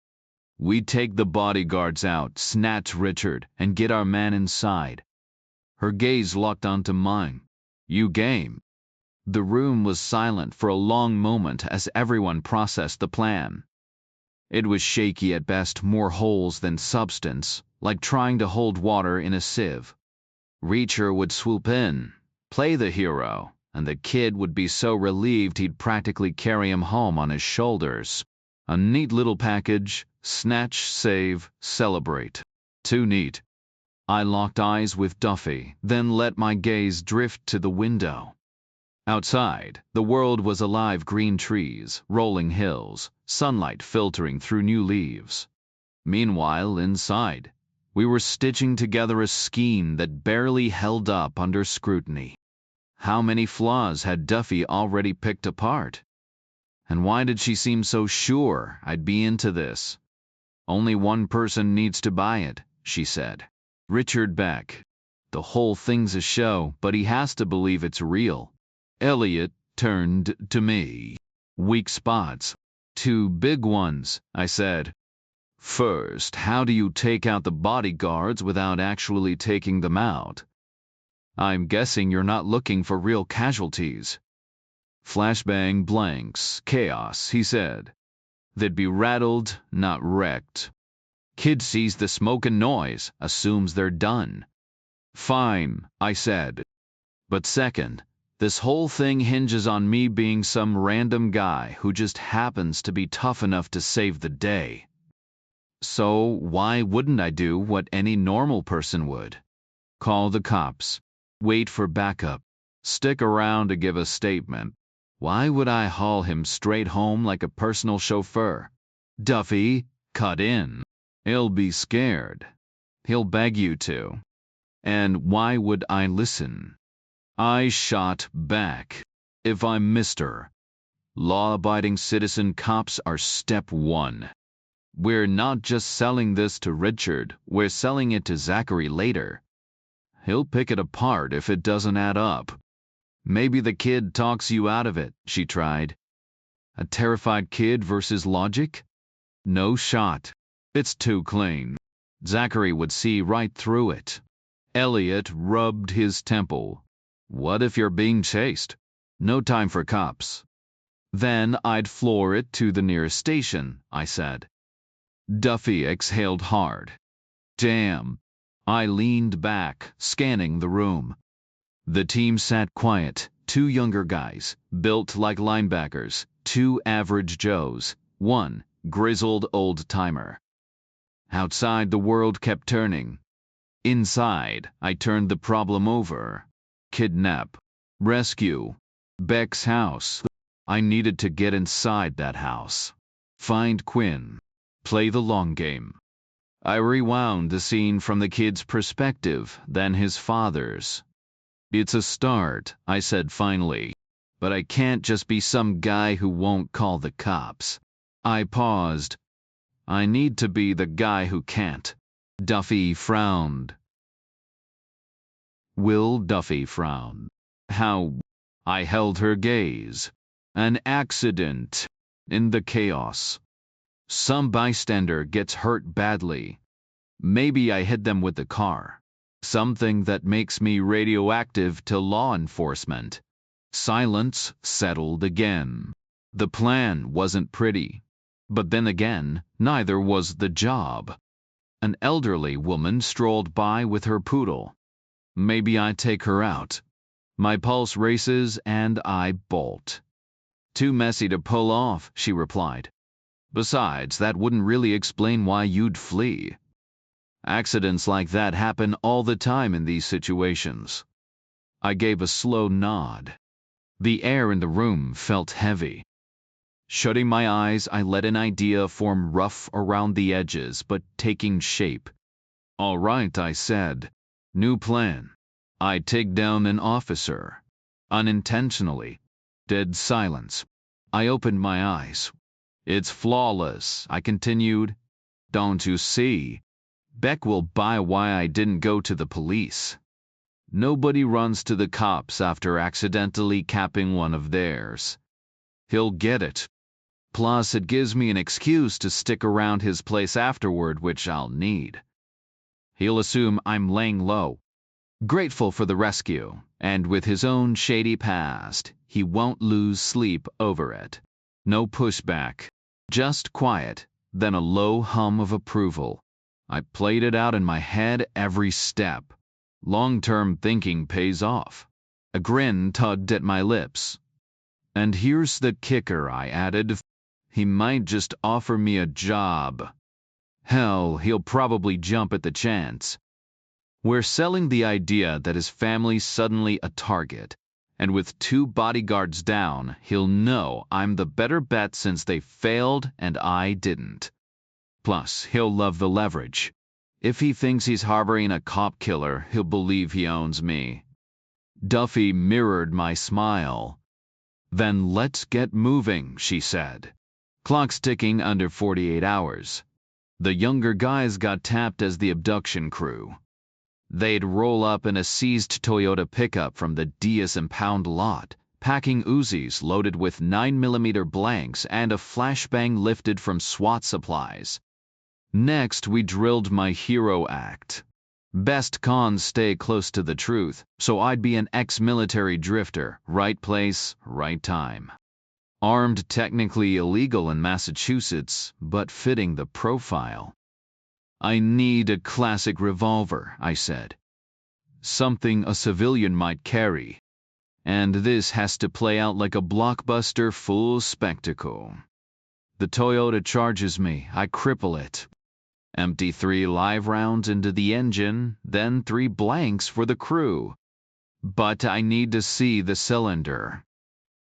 "We'd take the bodyguards out, snatch Richard, and get our man inside." Her gaze locked onto mine. "You game?" The room was silent for a long moment as everyone processed the plan. It was shaky at best, more holes than substance, like trying to hold water in a sieve. Reacher would swoop in, play the hero, and the kid would be so relieved he'd practically carry him home on his shoulders. A neat little package: snatch, save, celebrate. Too neat. I locked eyes with Duffy, then let my gaze drift to the window. Outside, the world was alive: green trees, rolling hills, sunlight filtering through new leaves. Meanwhile, inside, we were stitching together a scheme that barely held up under scrutiny. How many flaws had Duffy already picked apart? And why did she seem so sure I'd be into this? "Only one person needs to buy it," she said. "Richard Beck. The whole thing's a show, but he has to believe it's real." Elliot turned to me. "Weak spots." "2 big ones," I said. "First, how do you take out the bodyguards without actually taking them out? I'm guessing you're not looking for real casualties." "Flashbang blanks, chaos," he said. "They'd be rattled, not wrecked. Kid sees the smoke and noise, assumes they're done." "Fine," I said. "But second, this whole thing hinges on me being some random guy who just happens to be tough enough to save the day. So why wouldn't I do what any normal person would? Call the cops. Wait for backup. Stick around to give a statement. Why would I haul him straight home like a personal chauffeur? Duffy, cut in. He'll be scared. He'll beg you to. And why would I listen?" I shot back. "If I'm Mr. Law-abiding citizen, cops are step 1. We're not just selling this to Richard, we're selling it to Zachary later. He'll pick it apart if it doesn't add up." "Maybe the kid talks you out of it," she tried. "A terrified kid versus logic? No shot. It's too clean. Zachary would see right through it." Elliot rubbed his temple. "What if you're being chased? No time for cops." "Then I'd floor it to the nearest station," I said. Duffy exhaled hard. "Damn." I leaned back, scanning the room. The team sat quiet, 2 younger guys, built like linebackers, 2 average Joes, 1 grizzled old-timer. Outside, the world kept turning. Inside, I turned the problem over. Kidnap. Rescue. Beck's house. I needed to get inside that house. Find Quinn. Play the long game. I rewound the scene from the kid's perspective, then his father's. It's a start, I said finally. But I can't just be some guy who won't call the cops. I paused. I need to be the guy who can't. Duffy frowned. Will Duffy frowned. How? I held her gaze. An accident. In the chaos. Some bystander gets hurt badly. Maybe I hit them with the car. Something that makes me radioactive to law enforcement. Silence settled again. The plan wasn't pretty. But then again, neither was the job. An elderly woman strolled by with her poodle. Maybe I take her out. My pulse races and I bolt. Too messy to pull off, she replied. Besides, that wouldn't really explain why you'd flee. Accidents like that happen all the time in these situations. I gave a slow nod. The air in the room felt heavy. Shutting my eyes, I let an idea form rough around the edges, but taking shape. All right, I said. New plan. I take down an officer. Unintentionally. Dead silence. I opened my eyes. It's flawless, I continued. Don't you see? Beck will buy why I didn't go to the police. Nobody runs to the cops after accidentally capping one of theirs. He'll get it. Plus, it gives me an excuse to stick around his place afterward, which I'll need. He'll assume I'm laying low. Grateful for the rescue, and with his own shady past, he won't lose sleep over it. No pushback. Just quiet, then a low hum of approval. I played it out in my head every step. Long-term thinking pays off. A grin tugged at my lips. And here's the kicker, I added. He might just offer me a job. Hell, he'll probably jump at the chance. We're selling the idea that his family's suddenly a target, and with 2 bodyguards down, he'll know I'm the better bet since they failed and I didn't. Plus, he'll love the leverage. If he thinks he's harboring a cop killer, he'll believe he owns me. Duffy mirrored my smile. Then let's get moving, she said. Clock's ticking under 48 hours. The younger guys got tapped as the abduction crew. They'd roll up in a seized Toyota pickup from the Diaz impound lot, packing Uzis loaded with 9mm blanks and a flashbang lifted from SWAT supplies. Next, we drilled my hero act. Best cons stay close to the truth, so I'd be an ex-military drifter, right place, right time. Armed, technically illegal in Massachusetts, but fitting the profile. I need a classic revolver, I said. Something a civilian might carry. And this has to play out like a blockbuster full spectacle. The Toyota charges me, I cripple it. Empty 3 live rounds into the engine, then 3 blanks for the crew. But I need to see the cylinder.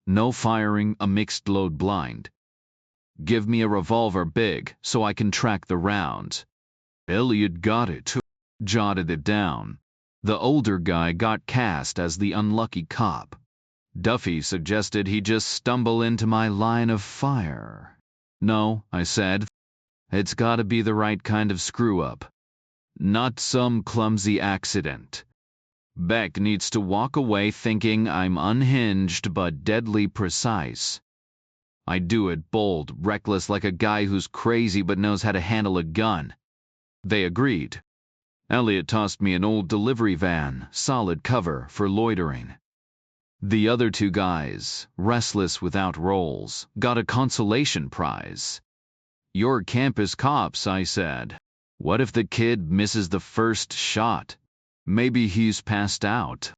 No firing a mixed load blind. Give me a revolver big, so I can track the rounds. Elliot got it. Jotted it down. The older guy got cast as the unlucky cop. Duffy suggested he just stumble into my line of fire. No, I said. It's gotta be the right kind of screw-up. Not some clumsy accident. Beck needs to walk away thinking I'm unhinged but deadly precise. I do it bold, reckless like a guy who's crazy but knows how to handle a gun. They agreed. Elliot tossed me an old delivery van, solid cover for loitering. The other 2 guys, restless without roles, got a consolation prize. You're campus cops, I said. What if the kid misses the first shot? Maybe he's passed out.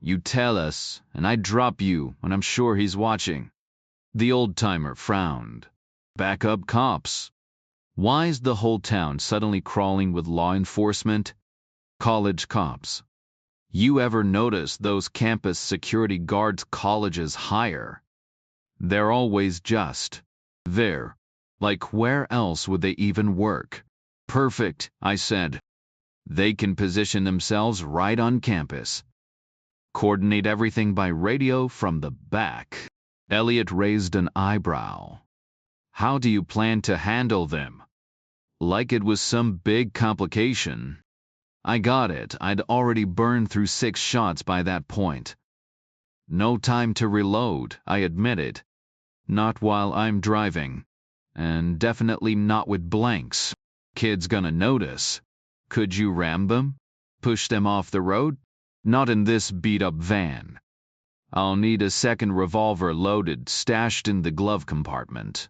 You tell us, and I drop you when I'm sure he's watching." The old-timer frowned. "Backup cops. Why is the whole town suddenly crawling with law enforcement? College cops. You ever notice those campus security guards colleges hire? They're always just there. Like, where else would they even work?" "Perfect," I said. "They can position themselves right on campus. Coordinate everything by radio from the back." Elliot raised an eyebrow. "How do you plan to handle them?" Like it was some big complication. I got it. I'd already burned through 6 shots by that point. "No time to reload," I admitted. "Not while I'm driving. And definitely not with blanks. Kid's gonna notice." "Could you ram them? Push them off the road?" "Not in this beat-up van. I'll need a second revolver loaded, stashed in the glove compartment."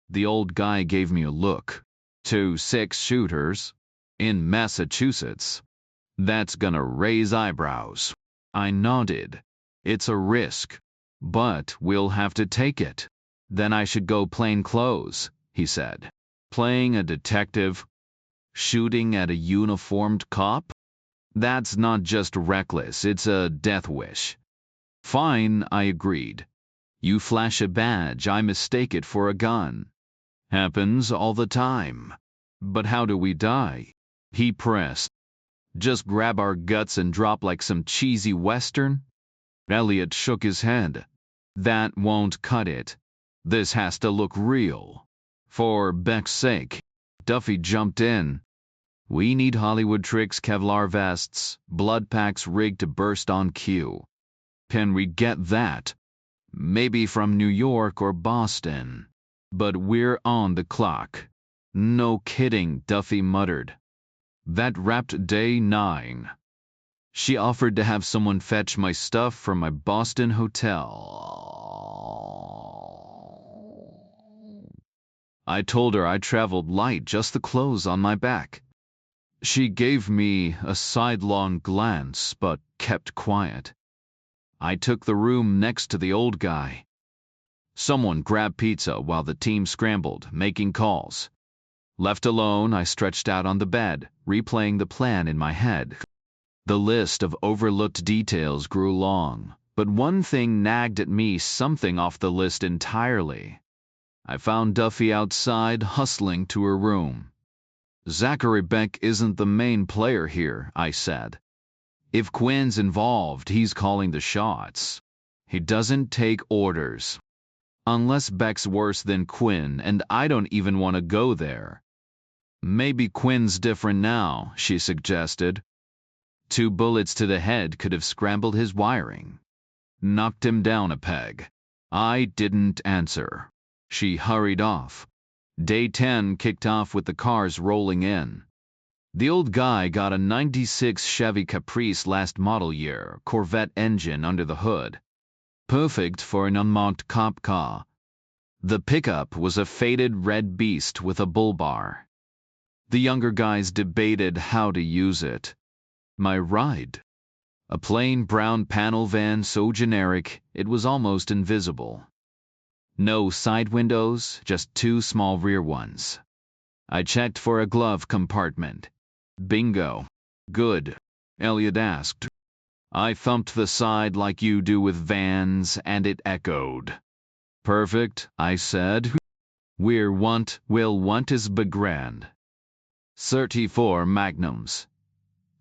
The old guy gave me a look. 2 6-shooters? In Massachusetts? That's gonna raise eyebrows." I nodded. "It's a risk, but we'll have to take it." "Then I should go plain clothes," he said. "Playing a detective? Shooting at a uniformed cop? That's not just reckless, it's a death wish." "Fine," I agreed. "You flash a badge, I mistake it for a gun. Happens all the time." "But how do we die?" he pressed. "Just grab our guts and drop like some cheesy western?" Elliot shook his head. "That won't cut it. This has to look real." "For Beck's sake," Duffy jumped in. "We need Hollywood tricks, Kevlar vests, blood packs rigged to burst on cue." "Can we get that?" "Maybe from New York or Boston. But we're on the clock." "No kidding," Duffy muttered. That wrapped day 9. She offered to have someone fetch my stuff from my Boston hotel. I told her I traveled light, just the clothes on my back. She gave me a sidelong glance, but kept quiet. I took the room next to the old guy. Someone grabbed pizza while the team scrambled, making calls. Left alone, I stretched out on the bed, replaying the plan in my head. The list of overlooked details grew long, but one thing nagged at me, something off the list entirely. I found Duffy outside, hustling to her room. "Zachary Beck isn't the main player here," I said. "If Quinn's involved, he's calling the shots. He doesn't take orders. Unless Beck's worse than Quinn, and I don't even want to go there." "Maybe Quinn's different now," she suggested. 2 bullets to the head could have scrambled his wiring. Knocked him down a peg. I didn't answer. She hurried off. Day 10 kicked off with the cars rolling in. The old guy got a '96 Chevy Caprice last model year, Corvette engine under the hood. Perfect for an unmarked cop car. The pickup was a faded red beast with a bull bar. The younger guys debated how to use it. My ride? A plain brown panel van so generic it was almost invisible. No side windows, just 2 small rear ones. I checked for a glove compartment. Bingo. "Good?" Elliot asked. I thumped the side like you do with vans, and it echoed. "Perfect," I said. We'll want is begrand." 34 magnums.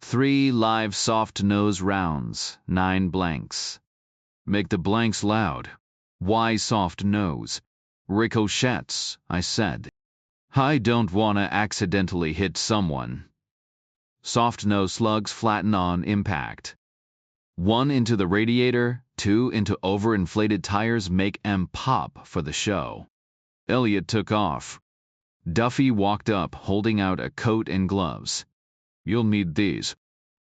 3 live soft nose rounds, 9 blanks. "Make the blanks loud." "Why soft nose?" "Ricochets," I said. "I don't wanna accidentally hit someone." Soft nose slugs flatten on impact. 1 into the radiator, 2 into overinflated tires, make 'em pop for the show. Elliot took off. Duffy walked up, holding out a coat and gloves. "You'll need these."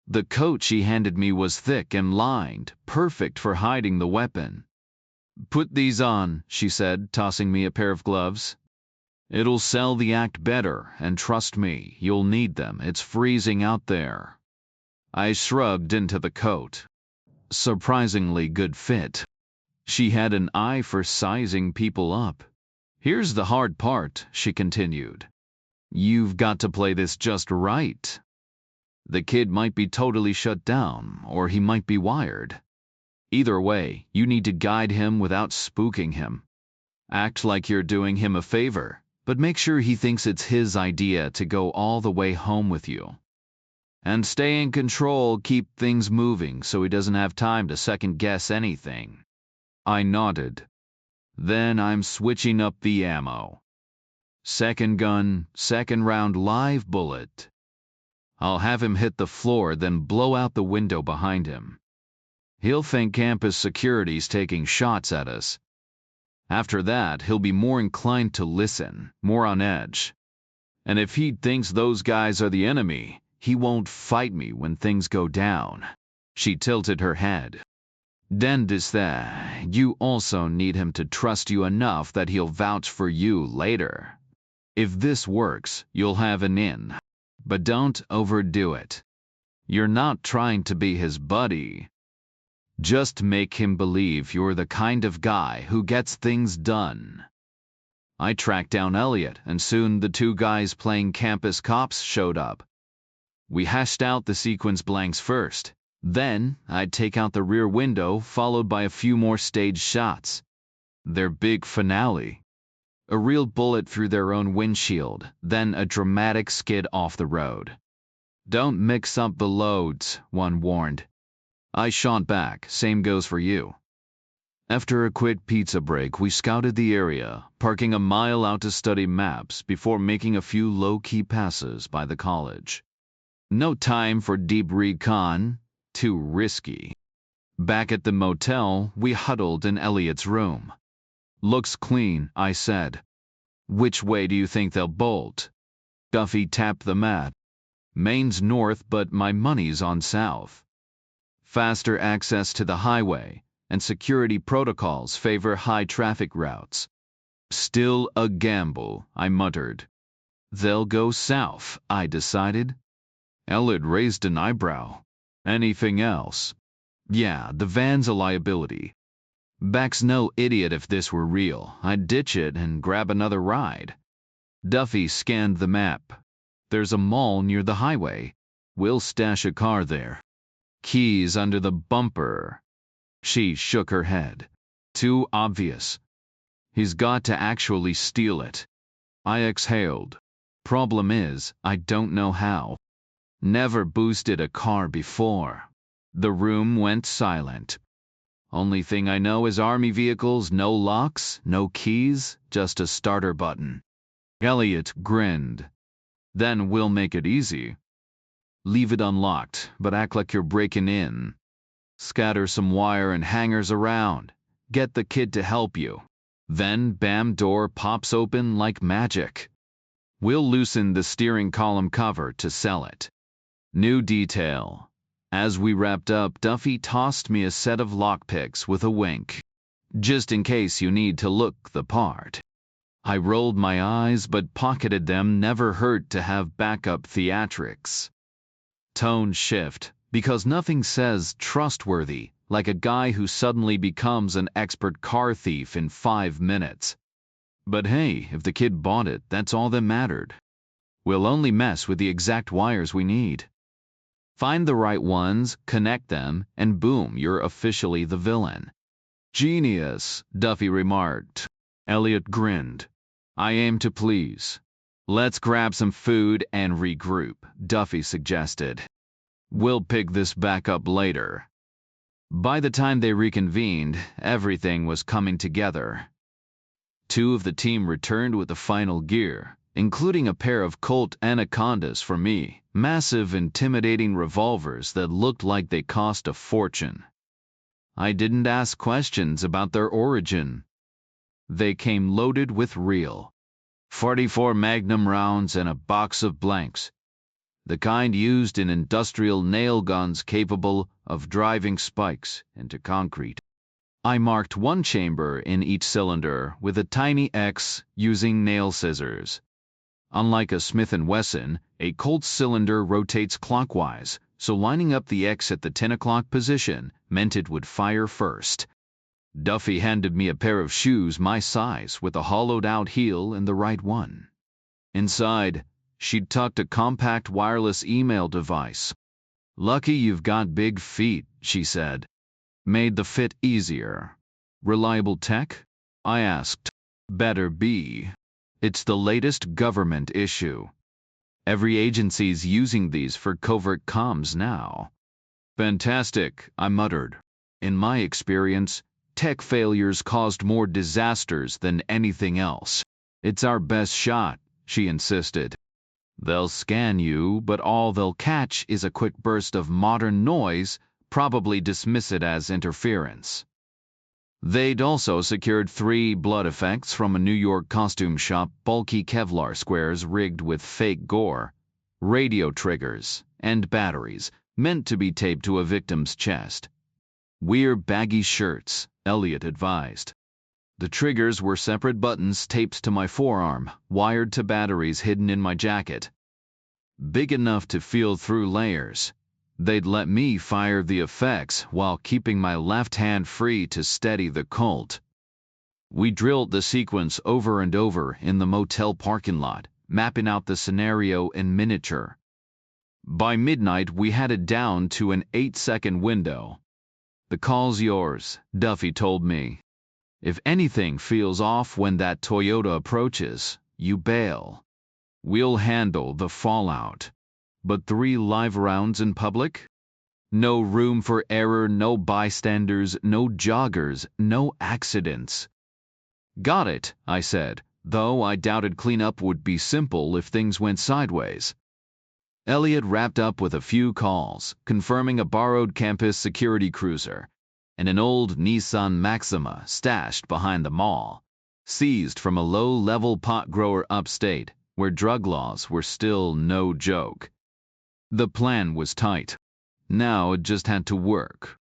The coat she handed me was thick and lined, perfect for hiding the weapon. "Put these on," she said, tossing me a pair of gloves. "It'll sell the act better, and trust me, you'll need them. It's freezing out there." I shrugged into the coat. surprisingly good fit. She had an eye for sizing people up. Here's the hard part, she continued. You've got to play this just right. The kid might be totally shut down, or he might be wired. Either way, you need to guide him without spooking him. Act like you're doing him a favor, but make sure he thinks it's his idea to go all the way home with you. And stay in control, keep things moving so he doesn't have time to second-guess anything. I nodded. Then I'm switching up the ammo. Second gun, second round live bullet. I'll have him hit the floor, then blow out the window behind him. He'll think campus security's taking shots at us. After that, he'll be more inclined to listen, more on edge. And if he thinks those guys are the enemy, he won't fight me when things go down. She tilted her head. Dentiste, you also need him to trust you enough that he'll vouch for you later. If this works, you'll have an in. But don't overdo it. You're not trying to be his buddy. Just make him believe you're the kind of guy who gets things done. I tracked down Elliot, and soon the two guys playing campus cops showed up. We hashed out the sequence blanks first. Then, I'd take out the rear window, followed by a few more staged shots. Their big finale. A real bullet through their own windshield, then a dramatic skid off the road. Don't mix up the loads, one warned. I shot back, same goes for you. After a quick pizza break, we scouted the area, parking a mile out to study maps before making a few low-key passes by the college. No time for deep recon, too risky. Back at the motel, we huddled in Elliot's room. Looks clean, I said. Which way do you think they'll bolt? Duffy tapped the map. Main's north, but my money's on south. Faster access to the highway, and security protocols favor high traffic routes. Still a gamble, I muttered. They'll go south, I decided. Elliot raised an eyebrow. Anything else? Yeah, the van's a liability. Beck's no idiot if this were real. I'd ditch it and grab another ride. Duffy scanned the map. There's a mall near the highway. We'll stash a car there. Keys under the bumper. She shook her head. Too obvious. He's got to actually steal it. I exhaled. Problem is, I don't know how. Never boosted a car before. The room went silent. Only thing I know is army vehicles, no locks, no keys, just a starter button. Elliot grinned. Then we'll make it easy. Leave it unlocked, but act like you're breaking in. Scatter some wire and hangers around. Get the kid to help you. Then bam, door pops open like magic. We'll loosen the steering column cover to sell it. New detail. As we wrapped up, Duffy tossed me a set of lockpicks with a wink. Just in case you need to look the part. I rolled my eyes but pocketed them. Never hurt to have backup theatrics. Tone shift, because nothing says trustworthy like a guy who suddenly becomes an expert car thief in 5 minutes. But hey, if the kid bought it, that's all that mattered. We'll only mess with the exact wires we need. Find the right ones, connect them, and boom, you're officially the villain. Genius, Duffy remarked. Elliot grinned. I aim to please. Let's grab some food and regroup, Duffy suggested. We'll pick this back up later. By the time they reconvened, everything was coming together. 2 of the team returned with the final gear, including a pair of Colt Anacondas for me, massive, intimidating revolvers that looked like they cost a fortune. I didn't ask questions about their origin. They came loaded with real 44 Magnum rounds and a box of blanks, the kind used in industrial nail guns capable of driving spikes into concrete. I marked one chamber in each cylinder with a tiny X using nail scissors. Unlike a Smith & Wesson, a Colt cylinder rotates clockwise, so lining up the X at the 10 o'clock position meant it would fire first. Duffy handed me a pair of shoes my size with a hollowed-out heel and the right one. Inside, she'd tucked a compact wireless email device. "Lucky you've got big feet," she said. "Made the fit easier." "Reliable tech?" I asked. "Better be. It's the latest government issue. Every agency's using these for covert comms now." "Fantastic," I muttered. "In my experience, tech failures caused more disasters than anything else." "It's our best shot," she insisted. "They'll scan you, but all they'll catch is a quick burst of modern noise, probably dismiss it as interference." They'd also secured 3 blood effects from a New York costume shop, bulky Kevlar squares rigged with fake gore, radio triggers, and batteries meant to be taped to a victim's chest. "Wear baggy shirts," Elliot advised. The triggers were separate buttons taped to my forearm, wired to batteries hidden in my jacket. Big enough to feel through layers. They'd let me fire the effects while keeping my left hand free to steady the Colt. We drilled the sequence over and over in the motel parking lot, mapping out the scenario in miniature. By midnight, we had it down to an 8-second window. "The call's yours," Duffy told me. "If anything feels off when that Toyota approaches, you bail. We'll handle the fallout." But 3 live rounds in public? No room for error, no bystanders, no joggers, no accidents. "Got it," I said, though I doubted cleanup would be simple if things went sideways. Elliot wrapped up with a few calls, confirming a borrowed campus security cruiser and an old Nissan Maxima stashed behind the mall, seized from a low-level pot grower upstate, where drug laws were still no joke. The plan was tight. Now it just had to work.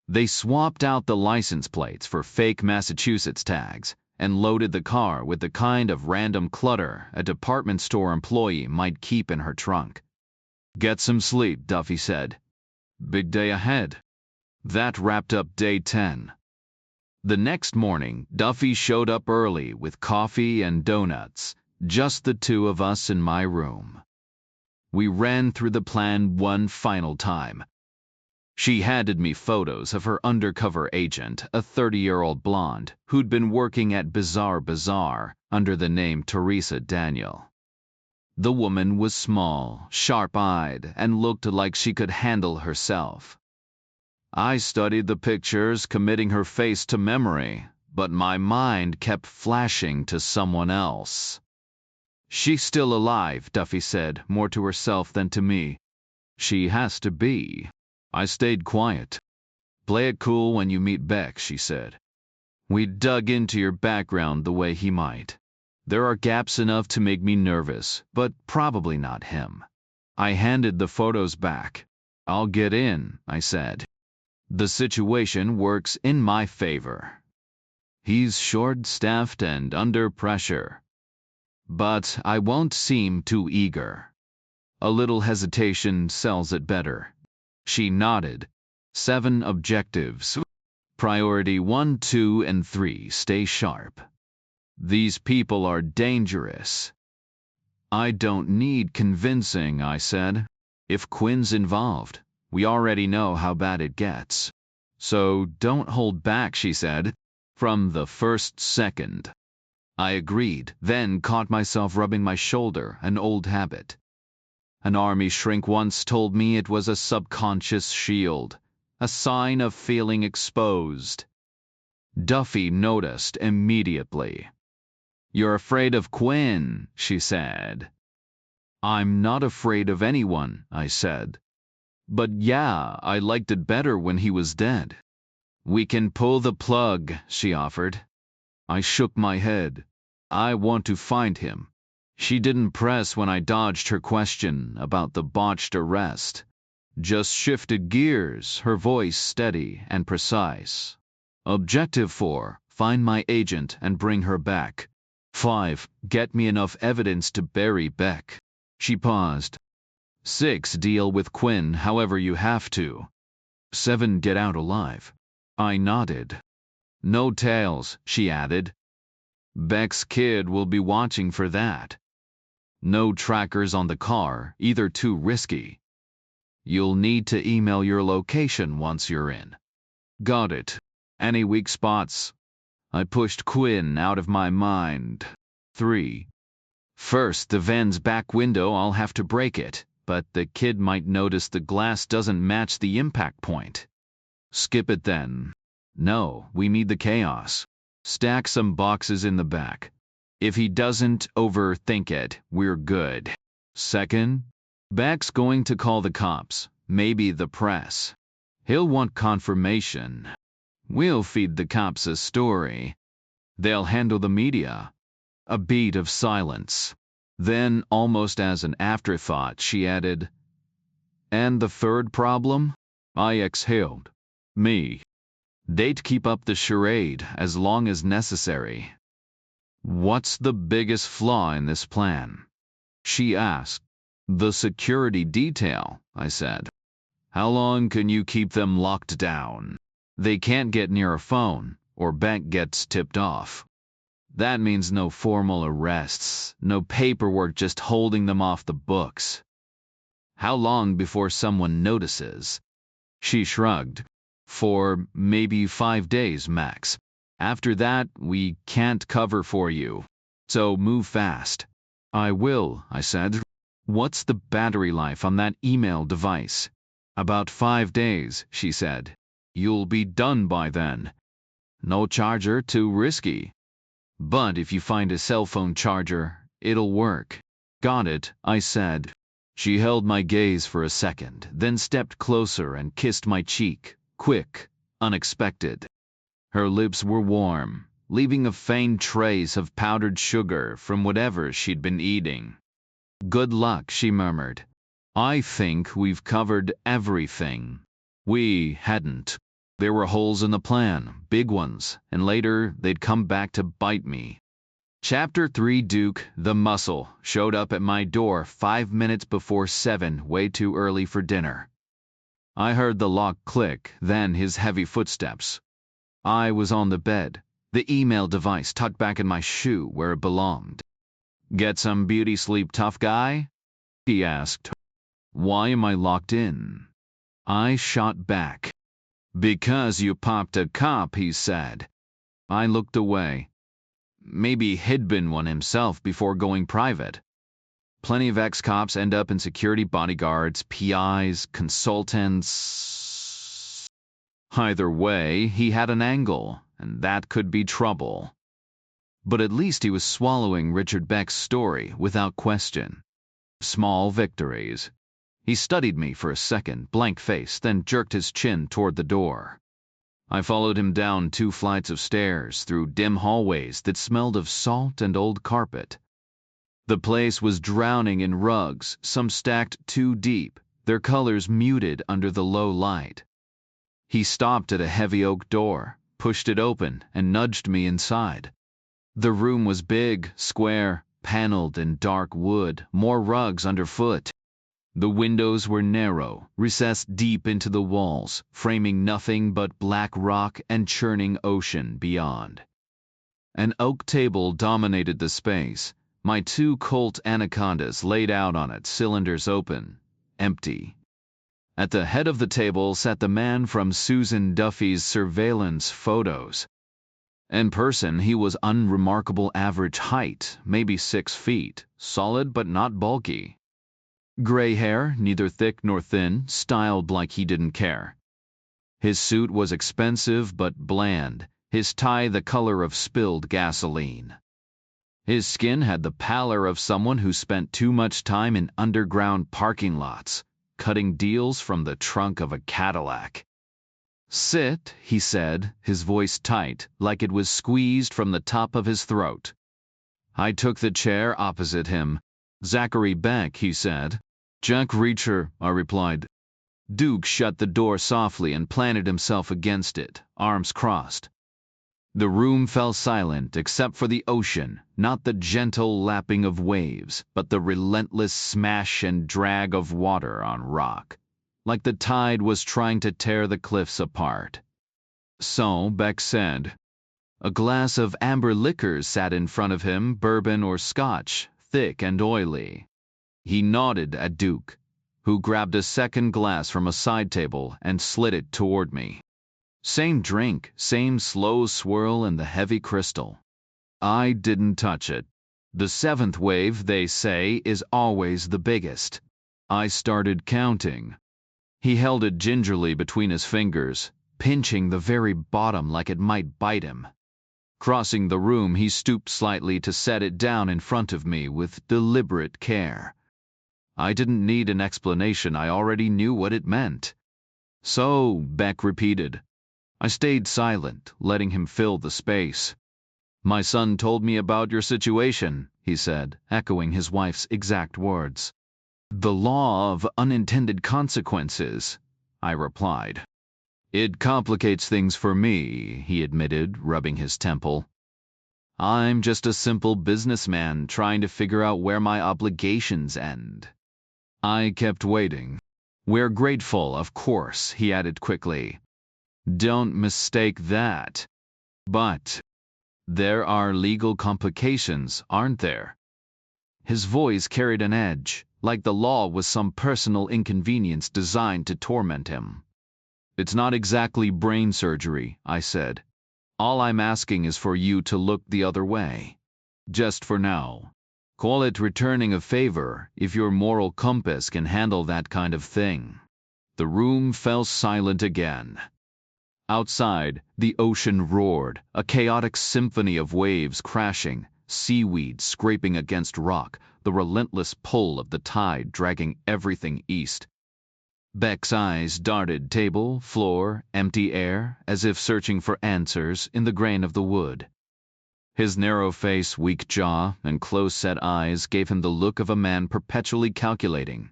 They swapped out the license plates for fake Massachusetts tags and loaded the car with the kind of random clutter a department store employee might keep in her trunk. "Get some sleep," Duffy said. "Big day ahead." That wrapped up day 10. The next morning, Duffy showed up early with coffee and donuts, just the 2 of us in my room. We ran through the plan one final time. She handed me photos of her undercover agent, a 30-year-old blonde who'd been working at Bizarre Bazaar under the name Teresa Daniel. The woman was small, sharp-eyed, and looked like she could handle herself. I studied the pictures, committing her face to memory, but my mind kept flashing to someone else. "She's still alive," Duffy said, more to herself than to me. "She has to be." I stayed quiet. "Play it cool when you meet Beck," she said. "We dug into your background the way he might. There are gaps enough to make me nervous, but probably not him." I handed the photos back. "I'll get in," I said. "The situation works in my favor. He's short-staffed and under pressure. But I won't seem too eager. A little hesitation sells it better." She nodded. 7 objectives. Priority 1, 2, and 3. Stay sharp. These people are dangerous. "I don't need convincing," I said. "If Quinn's involved, we already know how bad it gets. So don't hold back," she said. "From the first second." I agreed, then caught myself rubbing my shoulder, an old habit. An army shrink once told me it was a subconscious shield, a sign of feeling exposed. Duffy noticed immediately. "You're afraid of Quinn," she said. "I'm not afraid of anyone," I said. "But yeah, I liked it better when he was dead." "We can pull the plug," she offered. I shook my head. "I want to find him." She didn't press when I dodged her question about the botched arrest. Just shifted gears, her voice steady and precise. "Objective 4, find my agent and bring her back. 5, get me enough evidence to bury Beck." She paused. 6. Deal with Quinn however you have to. 7. Get out alive. I nodded. No tails, she added. Beck's kid will be watching for that. No trackers on the car, either too risky. You'll need to email your location once you're in. Got it. Any weak spots? I pushed Quinn out of my mind. 3. First, the van's back window, I'll have to break it, but the kid might notice the glass doesn't match the impact point. Skip it then. No, we need the chaos. Stack some boxes in the back. If he doesn't overthink it, we're good. Second, Beck's going to call the cops, maybe the press. He'll want confirmation. We'll feed the cops a story. They'll handle the media. A beat of silence. Then, almost as an afterthought, she added, And the third problem? I exhaled. Me. They'd keep up the charade as long as necessary. What's the biggest flaw in this plan? She asked. The security detail, I said. How long can you keep them locked down? They can't get near a phone, or Beck gets tipped off. That means no formal arrests, no paperwork just holding them off the books. How long before someone notices? She shrugged. For maybe 5 days max. After that, we can't cover for you. So move fast. I will, I said. What's the battery life on that email device? About 5 days, she said. You'll be done by then. No charger, too risky. But if you find a cell phone charger, it'll work. Got it, I said. She held my gaze for a second, then stepped closer and kissed my cheek, quick, unexpected. Her lips were warm, leaving a faint trace of powdered sugar from whatever she'd been eating. Good luck, she murmured. I think we've covered everything. We hadn't. There were holes in the plan, big ones, and later they'd come back to bite me. Chapter 3 Duke, the muscle, showed up at my door 5 minutes before 7, way too early for dinner. I heard the lock click, then his heavy footsteps. I was on the bed, the email device tucked back in my shoe where it belonged. Get some beauty sleep, tough guy? He asked. Why am I locked in? I shot back. Because you popped a cop, he said. I looked away. Maybe he'd been one himself before going private. Plenty of ex-cops end up in security bodyguards, PIs, consultants. Either way, he had an angle, and that could be trouble. But at least he was swallowing Richard Beck's story without question. Small victories. He studied me for a second, blank-faced, then jerked his chin toward the door. I followed him down 2 flights of stairs, through dim hallways that smelled of salt and old carpet. The place was drowning in rugs, some stacked too deep, their colors muted under the low light. He stopped at a heavy oak door, pushed it open, and nudged me inside. The room was big, square, paneled in dark wood, more rugs underfoot. The windows were narrow, recessed deep into the walls, framing nothing but black rock and churning ocean beyond. An oak table dominated the space, my 2 Colt anacondas laid out on it, cylinders open, empty. At the head of the table sat the man from Susan Duffy's surveillance photos. In person, he was unremarkable average height, maybe 6 feet, solid but not bulky. Gray hair, neither thick nor thin, styled like he didn't care. His suit was expensive but bland, his tie the color of spilled gasoline. His skin had the pallor of someone who spent too much time in underground parking lots, cutting deals from the trunk of a Cadillac. Sit, he said, his voice tight, like it was squeezed from the top of his throat. I took the chair opposite him. Zachary Beck, he said. Jack Reacher, I replied. Duke shut the door softly and planted himself against it, arms crossed. The room fell silent except for the ocean, not the gentle lapping of waves, but the relentless smash and drag of water on rock, like the tide was trying to tear the cliffs apart. So Beck said, "A glass of amber liquor sat in front of him, bourbon or scotch, thick and oily." He nodded at Duke, who grabbed a second glass from a side table and slid it toward me. Same drink, same slow swirl in the heavy crystal. I didn't touch it. The seventh wave, they say, is always the biggest. I started counting. He held it gingerly between his fingers, pinching the very bottom like it might bite him. Crossing the room, he stooped slightly to set it down in front of me with deliberate care. I didn't need an explanation, I already knew what it meant. "So," Beck repeated. I stayed silent, letting him fill the space. "My son told me about your situation," he said, echoing his wife's exact words. "The law of unintended consequences," I replied. "It complicates things for me," he admitted, rubbing his temple. "I'm just a simple businessman trying to figure out where my obligations end." I kept waiting. "We're grateful, of course," he added quickly. "Don't mistake that. But there are legal complications, aren't there?" His voice carried an edge, like the law was some personal inconvenience designed to torment him. "It's not exactly brain surgery," I said. "All I'm asking is for you to look the other way. Just for now. Call it returning a favor, if your moral compass can handle that kind of thing." The room fell silent again. Outside, the ocean roared, a chaotic symphony of waves crashing, seaweed scraping against rock, the relentless pull of the tide dragging everything east. Beck's eyes darted table, floor, empty air, as if searching for answers in the grain of the wood. His narrow face, weak jaw, and close-set eyes gave him the look of a man perpetually calculating.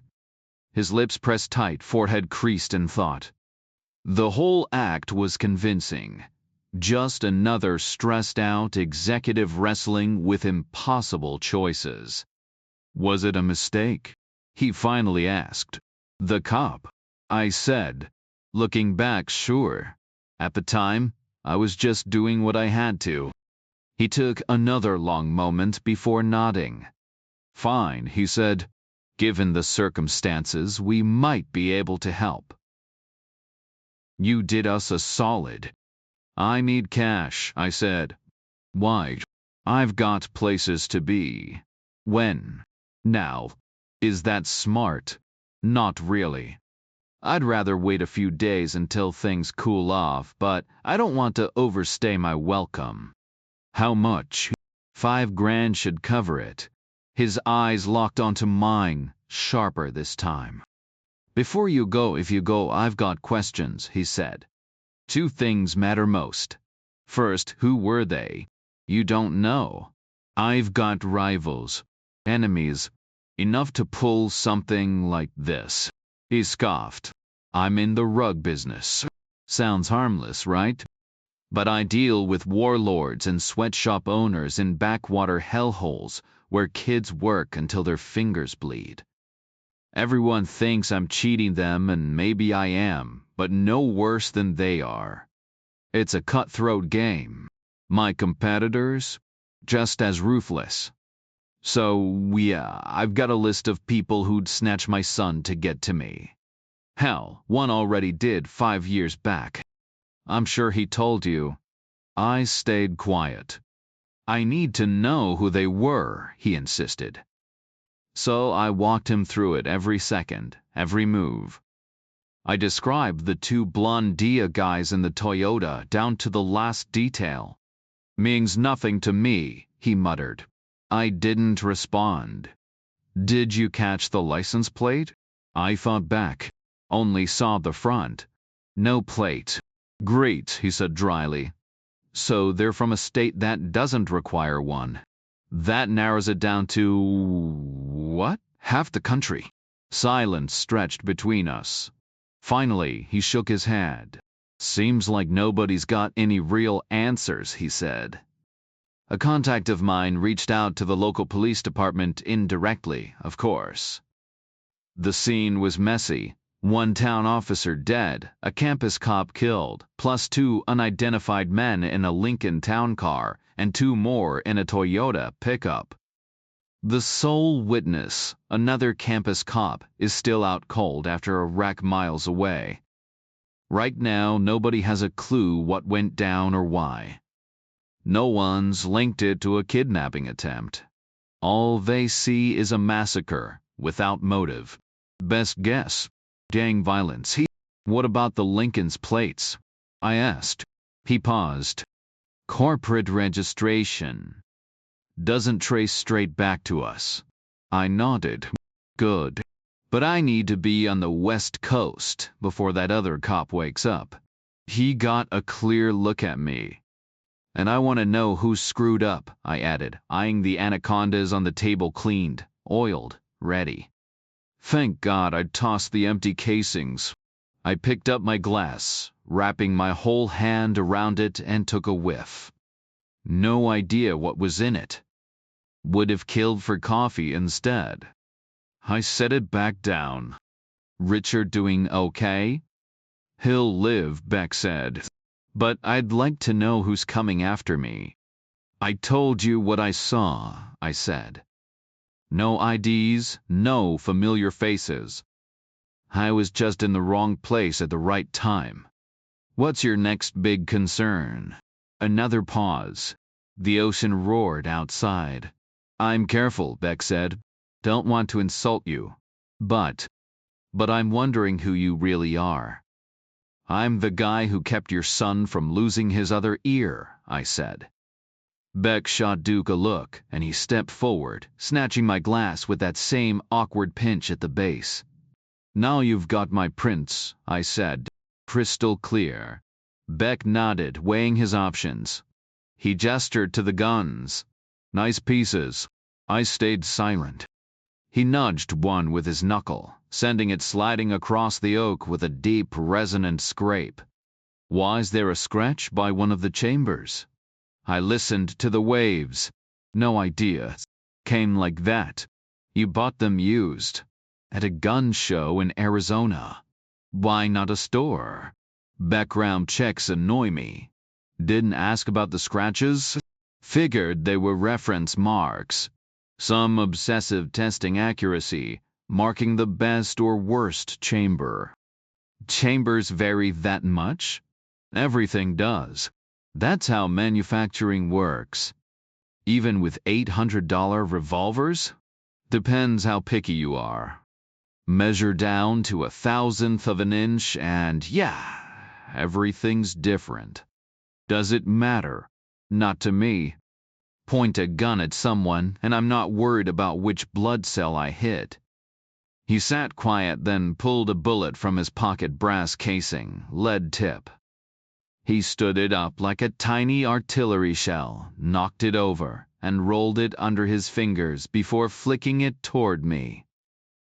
His lips pressed tight, forehead creased in thought. The whole act was convincing. Just another stressed-out executive wrestling with impossible choices. "Was it a mistake?" he finally asked. "The cop?" I said. Looking back, sure. At the time, I was just doing what I had to. He took another long moment before nodding. "Fine," he said. "Given the circumstances, we might be able to help." "You did us a solid." "I need cash," I said. "Why?" "I've got places to be." "When?" "Now." "Is that smart?" "Not really. I'd rather wait a few days until things cool off, but I don't want to overstay my welcome." "How much?" $5,000 should cover it." His eyes locked onto mine, sharper this time. "Before you go, if you go, I've got questions," he said. "Two things matter most. First, who were they?" "You don't know." "I've got rivals. Enemies. Enough to pull something like this." He scoffed. "I'm in the rug business." Sounds harmless, right? But I deal with warlords and sweatshop owners in backwater hellholes where kids work until their fingers bleed. Everyone thinks I'm cheating them, and maybe I am, but no worse than they are. It's a cutthroat game. My competitors? Just as ruthless. So, yeah, I've got a list of people who'd snatch my son to get to me. Hell, one already did 5 years back. I'm sure he told you. I stayed quiet. "I need to know who they were," he insisted. So I walked him through it every second, every move. I described the two Blondia guys in the Toyota down to the last detail. "Means nothing to me," he muttered. I didn't respond. "Did you catch the license plate?" I thought back. Only saw the front. No plate. "Great," he said dryly. "So they're from a state that doesn't require one. That narrows it down to... what? Half the country." Silence stretched between us. Finally, he shook his head. Seems like nobody's got any real answers, he said. A contact of mine reached out to the local police department indirectly, of course. The scene was messy. One town officer dead, a campus cop killed, plus 2 unidentified men in a Lincoln town car, and 2 more in a Toyota pickup. The sole witness, another campus cop, is still out cold after a wreck miles away. Right now, nobody has a clue what went down or why. No one's linked it to a kidnapping attempt. All they see is a massacre, without motive. Best guess, gang violence. What about the Lincoln's plates? I asked. He paused. Corporate registration. Doesn't trace straight back to us. I nodded. Good. But I need to be on the West Coast before that other cop wakes up. He got a clear look at me. And I want to know who screwed up, I added, eyeing the anacondas on the table cleaned, oiled, ready. Thank God I'd tossed the empty casings. I picked up my glass, wrapping my whole hand around it, and took a whiff. No idea what was in it. Would have killed for coffee instead. I set it back down. Richard doing okay? He'll live, Beck said. But I'd like to know who's coming after me. I told you what I saw, I said. No IDs, no familiar faces. I was just in the wrong place at the right time. What's your next big concern? Another pause. The ocean roared outside. I'm careful, Beck said. Don't want to insult you. But I'm wondering who you really are. I'm the guy who kept your son from losing his other ear, I said. Beck shot Duke a look, and he stepped forward, snatching my glass with that same awkward pinch at the base. Now you've got my prints, I said, crystal clear. Beck nodded, weighing his options. He gestured to the guns. Nice pieces. I stayed silent. He nudged one with his knuckle, sending it sliding across the oak with a deep, resonant scrape. Was there a scratch by one of the chambers? I listened to the waves. No idea. Came like that. You bought them used. At a gun show in Arizona. Why not a store? Background checks annoy me. Didn't ask about the scratches? Figured they were reference marks. Some obsessive testing accuracy, marking the best or worst chamber. Chambers vary that much? Everything does. That's how manufacturing works. Even with $800 revolvers? Depends how picky you are. Measure down to 1/1000th of an inch and yeah, everything's different. Does it matter? Not to me. Point a gun at someone, and I'm not worried about which blood cell I hit. He sat quiet, then pulled a bullet from his pocket brass casing, lead tip. He stood it up like a tiny artillery shell, knocked it over, and rolled it under his fingers before flicking it toward me.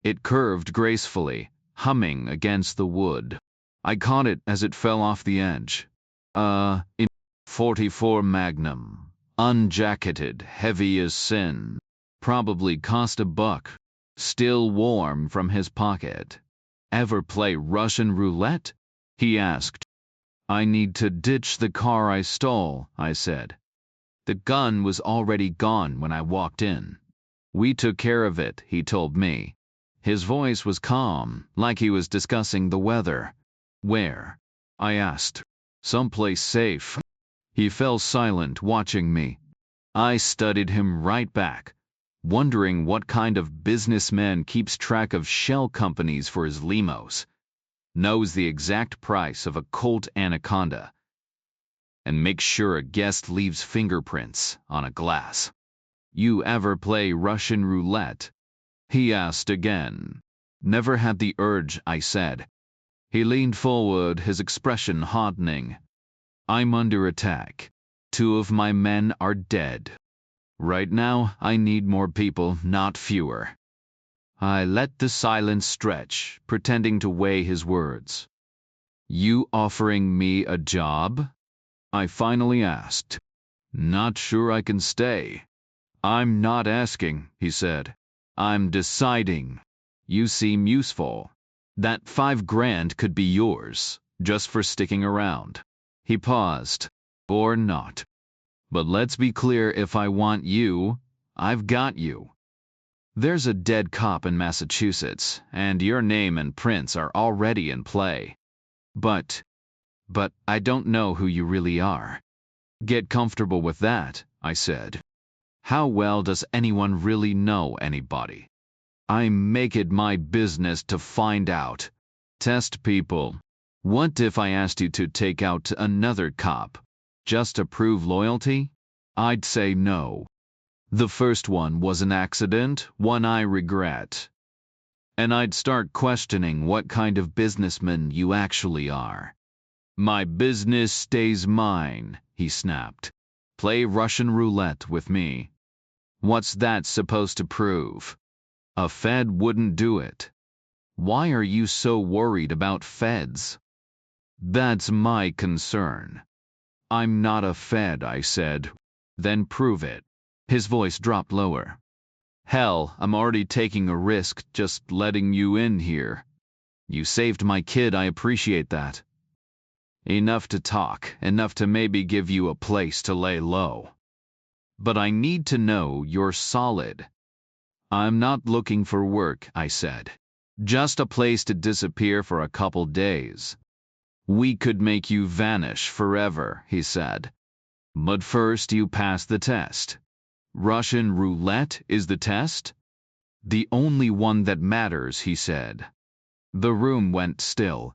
It curved gracefully, humming against the wood. I caught it as it fell off the edge. In 44 Magnum. Unjacketed, heavy as sin. Probably cost $1. Still warm from his pocket. Ever play Russian roulette? He asked. I need to ditch the car I stole, I said. The gun was already gone when I walked in. We took care of it, he told me. His voice was calm, like he was discussing the weather. Where? I asked. Someplace safe. He fell silent, watching me. I studied him right back, wondering what kind of businessman keeps track of shell companies for his limos, knows the exact price of a Colt Anaconda, and makes sure a guest leaves fingerprints on a glass. You ever play Russian roulette? He asked again. Never had the urge, I said. He leaned forward, his expression hardening. I'm under attack. 2 of my men are dead. Right now, I need more people, not fewer. I let the silence stretch, pretending to weigh his words. You offering me a job? I finally asked. Not sure I can stay. I'm not asking, he said. I'm deciding. You seem useful. That $5,000 could be yours, just for sticking around. He paused. Or not. But let's be clear, if I want you, I've got you. There's a dead cop in Massachusetts, and your name and prints are already in play. But I don't know who you really are. Get comfortable with that, I said. How well does anyone really know anybody? I make it my business to find out. Test people. What if I asked you to take out another cop, just to prove loyalty? I'd say no. The first one was an accident, one I regret. And I'd start questioning what kind of businessman you actually are. My business stays mine, he snapped. Play Russian roulette with me. What's that supposed to prove? A Fed wouldn't do it. Why are you so worried about Feds? That's my concern. I'm not a Fed, I said. Then prove it. His voice dropped lower. Hell, I'm already taking a risk just letting you in here. You saved my kid, I appreciate that. Enough to talk, enough to maybe give you a place to lay low. But I need to know you're solid. I'm not looking for work, I said. Just a place to disappear for a couple days. We could make you vanish forever, he said. But first you pass the test. Russian roulette is the test? The only one that matters, he said. The room went still.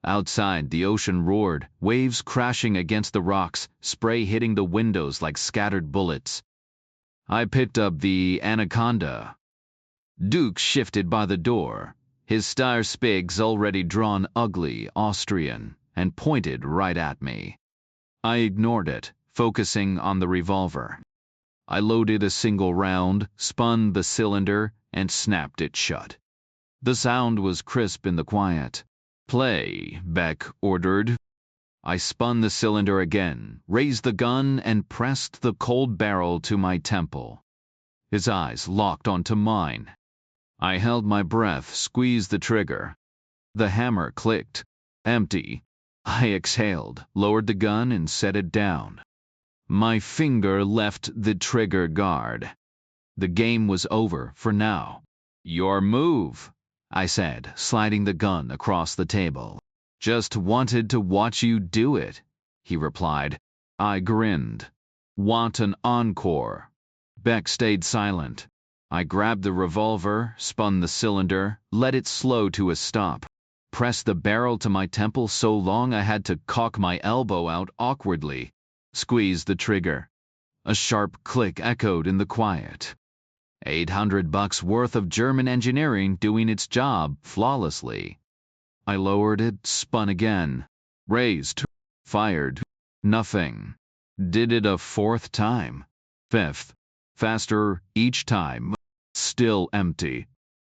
Outside, the ocean roared, waves crashing against the rocks, spray hitting the windows like scattered bullets. I picked up the anaconda. Duke shifted by the door, his star spigs already drawn ugly Austrian, and pointed right at me. I ignored it, focusing on the revolver. I loaded a single round, spun the cylinder, and snapped it shut. The sound was crisp in the quiet. Play, Beck ordered. I spun the cylinder again, raised the gun, and pressed the cold barrel to my temple. His eyes locked onto mine. I held my breath, squeezed the trigger. The hammer clicked. Empty. I exhaled, lowered the gun, and set it down. My finger left the trigger guard. The game was over for now. Your move, I said, sliding the gun across the table. Just wanted to watch you do it, he replied. I grinned. Want an encore? Beck stayed silent. I grabbed the revolver, spun the cylinder, let it slow to a stop. Pressed the barrel to my temple so long I had to cock my elbow out awkwardly. Squeezed the trigger. A sharp click echoed in the quiet. $800 worth of German engineering doing its job flawlessly. I lowered it, spun again. Raised. Fired. Nothing. Did it a fourth time. Fifth. Faster each time. Still empty.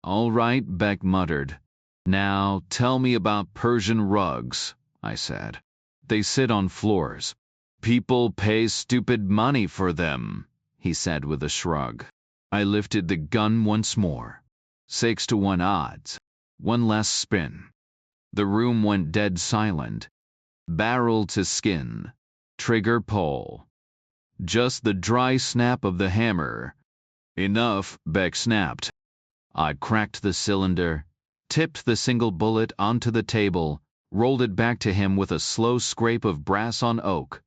All right, Beck muttered. Now tell me about Persian rugs, I said. They sit on floors. People pay stupid money for them, he said with a shrug. I lifted the gun once more. 6-1 odds. One last spin. The room went dead silent. Barrel to skin. Trigger pull. Just the dry snap of the hammer. Enough, Beck snapped. I cracked the cylinder, tipped the single bullet onto the table, rolled it back to him with a slow scrape of brass on oak.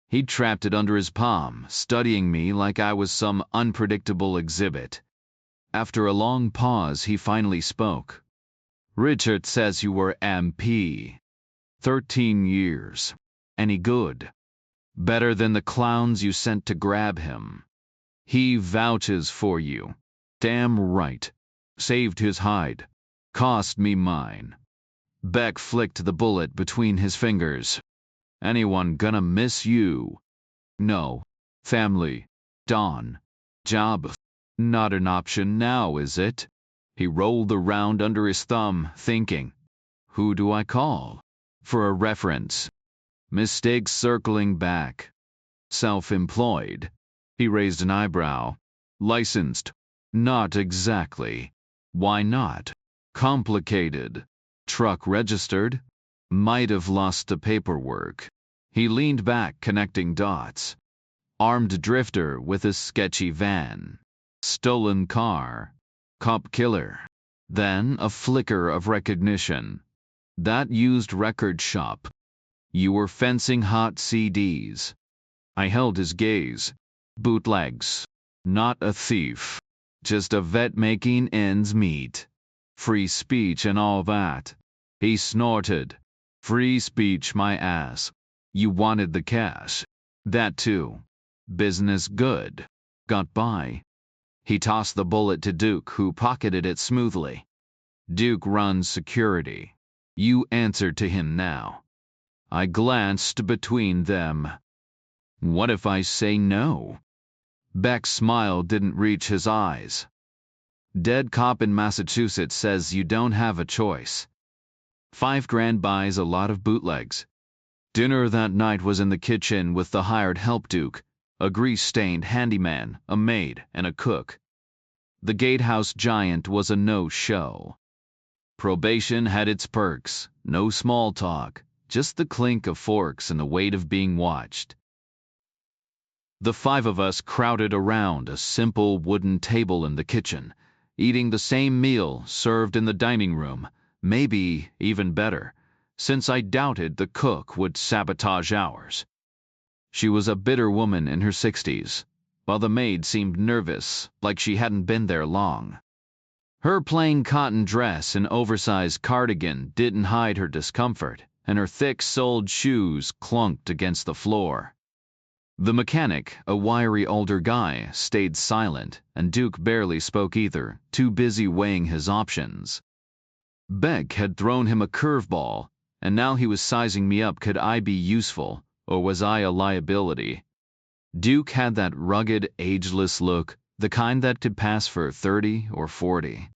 He trapped it under his palm, studying me like I was some unpredictable exhibit. After a long pause, he finally spoke. Richard says you were MP. 13 years. Any good? Better than the clowns you sent to grab him. He vouches for you. Damn right. Saved his hide. Cost me mine. Beck flicked the bullet between his fingers. Anyone gonna miss you? No. Family. Dawn. Job. Not an option now, is it? He rolled the round under his thumb, thinking. Who do I call? For a reference. Mistakes circling back. Self-employed. He raised an eyebrow. Licensed. Not exactly. Why not? Complicated. Truck registered. Might have lost the paperwork. He leaned back, connecting dots. Armed drifter with a sketchy van. Stolen car. Cop killer. Then a flicker of recognition. That used record shop. You were fencing hot CDs. I held his gaze. Bootlegs. Not a thief. Just a vet making ends meet. Free speech and all that. He snorted. Free speech, my ass. You wanted the cash. That too. Business good. Got by. He tossed the bullet to Duke, who pocketed it smoothly. Duke runs security. You answer to him now. I glanced between them. What if I say no? Beck's smile didn't reach his eyes. Dead cop in Massachusetts says you don't have a choice. $5,000 buys a lot of bootlegs. Dinner that night was in the kitchen with the hired help Duke, a grease-stained handyman, a maid, and a cook. The gatehouse giant was a no-show. Probation had its perks, no small talk, just the clink of forks and the weight of being watched. The five of us crowded around a simple wooden table in the kitchen, eating the same meal served in the dining room, maybe even better, since I doubted the cook would sabotage ours. She was a bitter woman in her 60s, while the maid seemed nervous, like she hadn't been there long. Her plain cotton dress and oversized cardigan didn't hide her discomfort, and her thick-soled shoes clunked against the floor. The mechanic, a wiry older guy, stayed silent, and Duke barely spoke either, too busy weighing his options. Beck had thrown him a curveball, and now he was sizing me up. Could I be useful, or was I a liability? Duke had that rugged, ageless look, the kind that could pass for 30 or 40.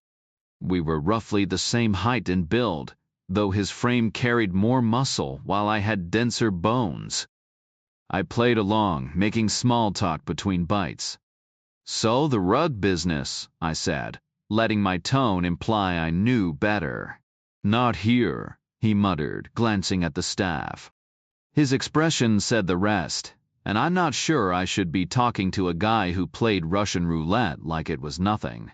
We were roughly the same height and build, though his frame carried more muscle while I had denser bones. I played along, making small talk between bites. So the rug business, I said, letting my tone imply I knew better. Not here, he muttered, glancing at the staff. His expression said the rest, and I'm not sure I should be talking to a guy who played Russian roulette like it was nothing.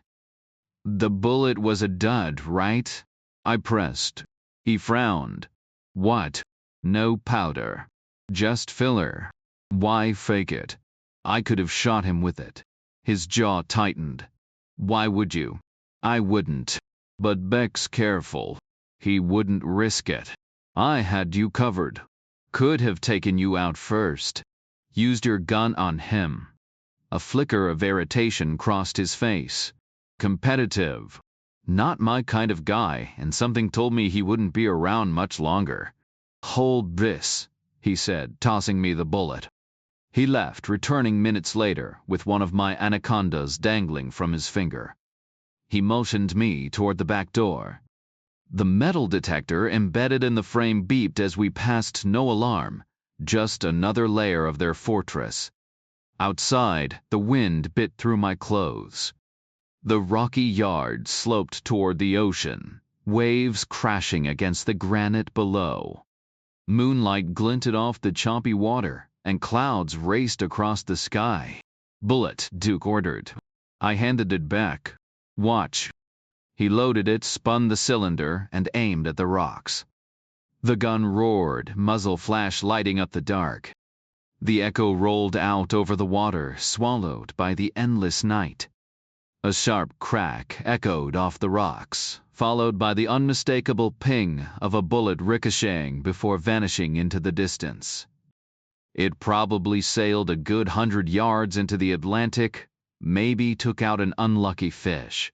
The bullet was a dud, right? I pressed. He frowned. What? No powder. Just filler. Why fake it? I could have shot him with it. His jaw tightened. Why would you? I wouldn't. But Beck's careful. He wouldn't risk it. I had you covered. Could have taken you out first. Used your gun on him. A flicker of irritation crossed his face. Competitive. Not my kind of guy, and something told me he wouldn't be around much longer. Hold this, he said, tossing me the bullet. He left, returning minutes later, with one of my anacondas dangling from his finger. He motioned me toward the back door. The metal detector embedded in the frame beeped as we passed. No alarm, just another layer of their fortress. Outside, the wind bit through my clothes. The rocky yard sloped toward the ocean, waves crashing against the granite below. Moonlight glinted off the choppy water, and clouds raced across the sky. Bullet, Duke ordered. I handed it back. Watch. He loaded it, spun the cylinder, and aimed at the rocks. The gun roared, muzzle flash lighting up the dark. The echo rolled out over the water, swallowed by the endless night. A sharp crack echoed off the rocks, followed by the unmistakable ping of a bullet ricocheting before vanishing into the distance. It probably sailed a good 100 yards into the Atlantic, maybe took out an unlucky fish.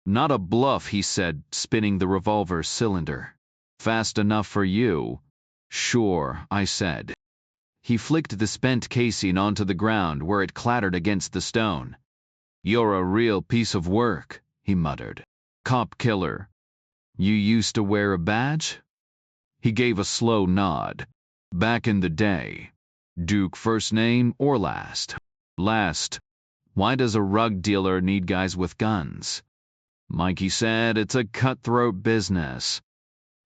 Not a bluff, he said, spinning the revolver cylinder. Fast enough for you? Sure, I said. He flicked the spent casing onto the ground where it clattered against the stone. You're a real piece of work, he muttered. Cop killer. You used to wear a badge? He gave a slow nod. Back in the day. Duke first name or last? Last. Why does a rug dealer need guys with guns? Mikey said it's a cutthroat business.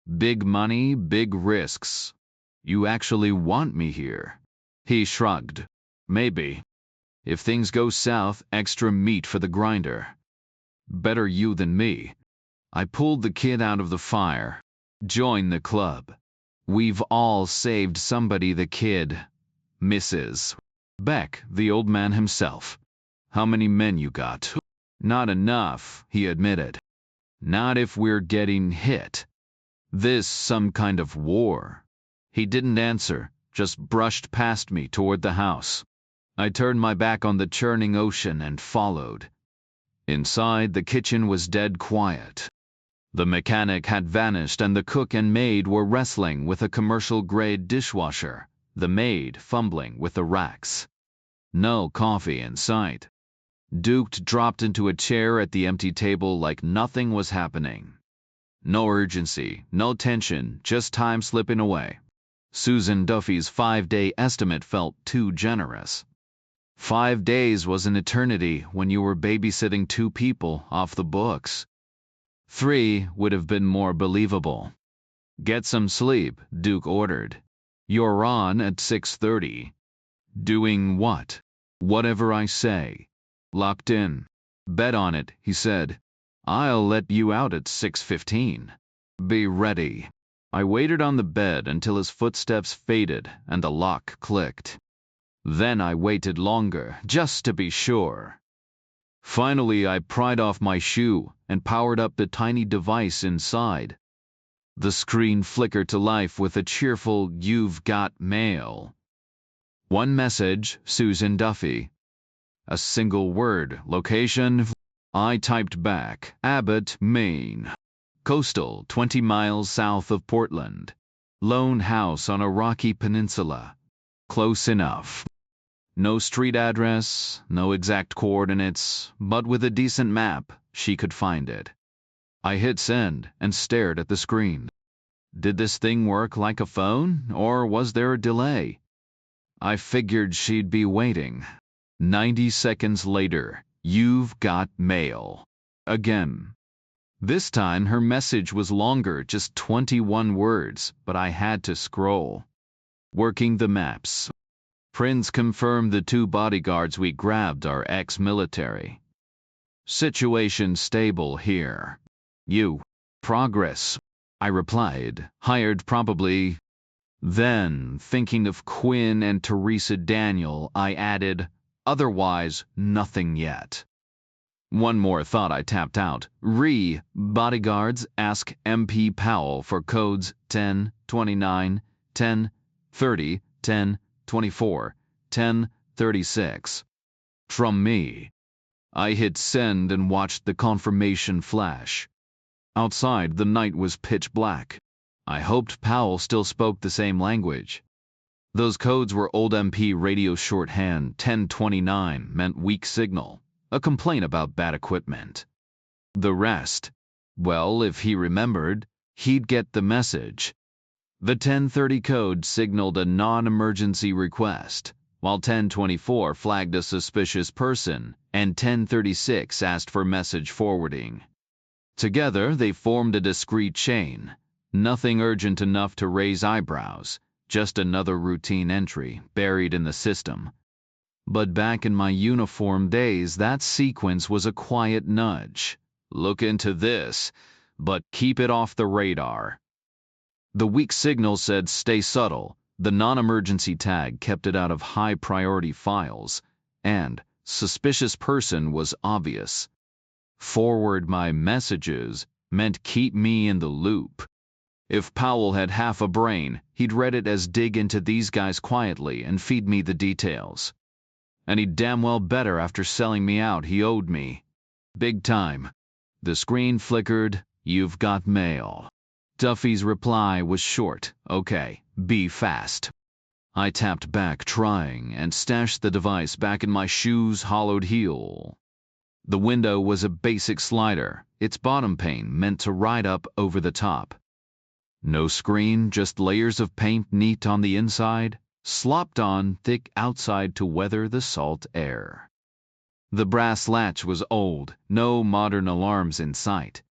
Big money, big risks. You actually want me here? He shrugged. Maybe. If things go south, extra meat for the grinder. Better you than me. I pulled the kid out of the fire. Join the club. We've all saved somebody. The kid. Mrs. Beck, the old man himself. How many men you got? Not enough, he admitted. Not if we're getting hit. This some kind of war? He didn't answer, just brushed past me toward the house. I turned my back on the churning ocean and followed. Inside, the kitchen was dead quiet. The mechanic had vanished and the cook and maid were wrestling with a commercial-grade dishwasher, the maid fumbling with the racks. No coffee in sight. Duke dropped into a chair at the empty table like nothing was happening. No urgency, no tension, just time slipping away. Susan Duffy's 5-day estimate felt too generous. 5 days was an eternity when you were babysitting 2 people off the books. 3 would have been more believable. Get some sleep, Duke ordered. You're on at 6:30. Doing what? Whatever I say. Locked in. Bet on it, he said. I'll let you out at 6:15. Be ready. I waited on the bed until his footsteps faded and the lock clicked. Then I waited longer, just to be sure. Finally, I pried off my shoe and powered up the tiny device inside. The screen flickered to life with a cheerful, "You've got mail." One message, Susan Duffy. A single word, location. I typed back, Abbott, Maine. Coastal, 20 miles south of Portland. Lone house on a rocky peninsula. Close enough. No street address, no exact coordinates, but with a decent map, she could find it. I hit send and stared at the screen. Did this thing work like a phone, or was there a delay? I figured she'd be waiting. 90 seconds later, "You've got mail." Again. This time her message was longer, just 21 words, but I had to scroll. Working the maps. Prince confirmed the 2 bodyguards we grabbed are ex-military. Situation stable here. You. Progress. I replied, hired probably. Then, thinking of Quinn and Teresa Daniel, I added, otherwise, nothing yet. One more thought I tapped out. Bodyguards, ask MP Powell for codes 1029, 1030, 1024, 1036. From me. I hit send and watched the confirmation flash. Outside, the night was pitch black. I hoped Powell still spoke the same language. Those codes were old MP radio shorthand. 1029 meant weak signal, a complaint about bad equipment. The rest, well, if he remembered, he'd get the message. The 1030 code signaled a non-emergency request, while 1024 flagged a suspicious person, and 1036 asked for message forwarding. Together, they formed a discrete chain. Nothing urgent enough to raise eyebrows, just another routine entry buried in the system. But back in my uniform days, that sequence was a quiet nudge. Look into this, but keep it off the radar. The weak signal said stay subtle. The non-emergency tag kept it out of high-priority files, and suspicious person was obvious. Forward my messages meant keep me in the loop. If Powell had half a brain, he'd read it as dig into these guys quietly and feed me the details. And he'd damn well better after selling me out. He owed me. Big time. The screen flickered. You've got mail. Duffy's reply was short. Okay, be fast. I tapped back, trying, and stashed the device back in my shoe's hollowed heel. The window was a basic slider, its bottom pane meant to ride up over the top. No screen, just layers of paint neat on the inside, slopped on thick outside to weather the salt air. The brass latch was old, no modern alarms in sight.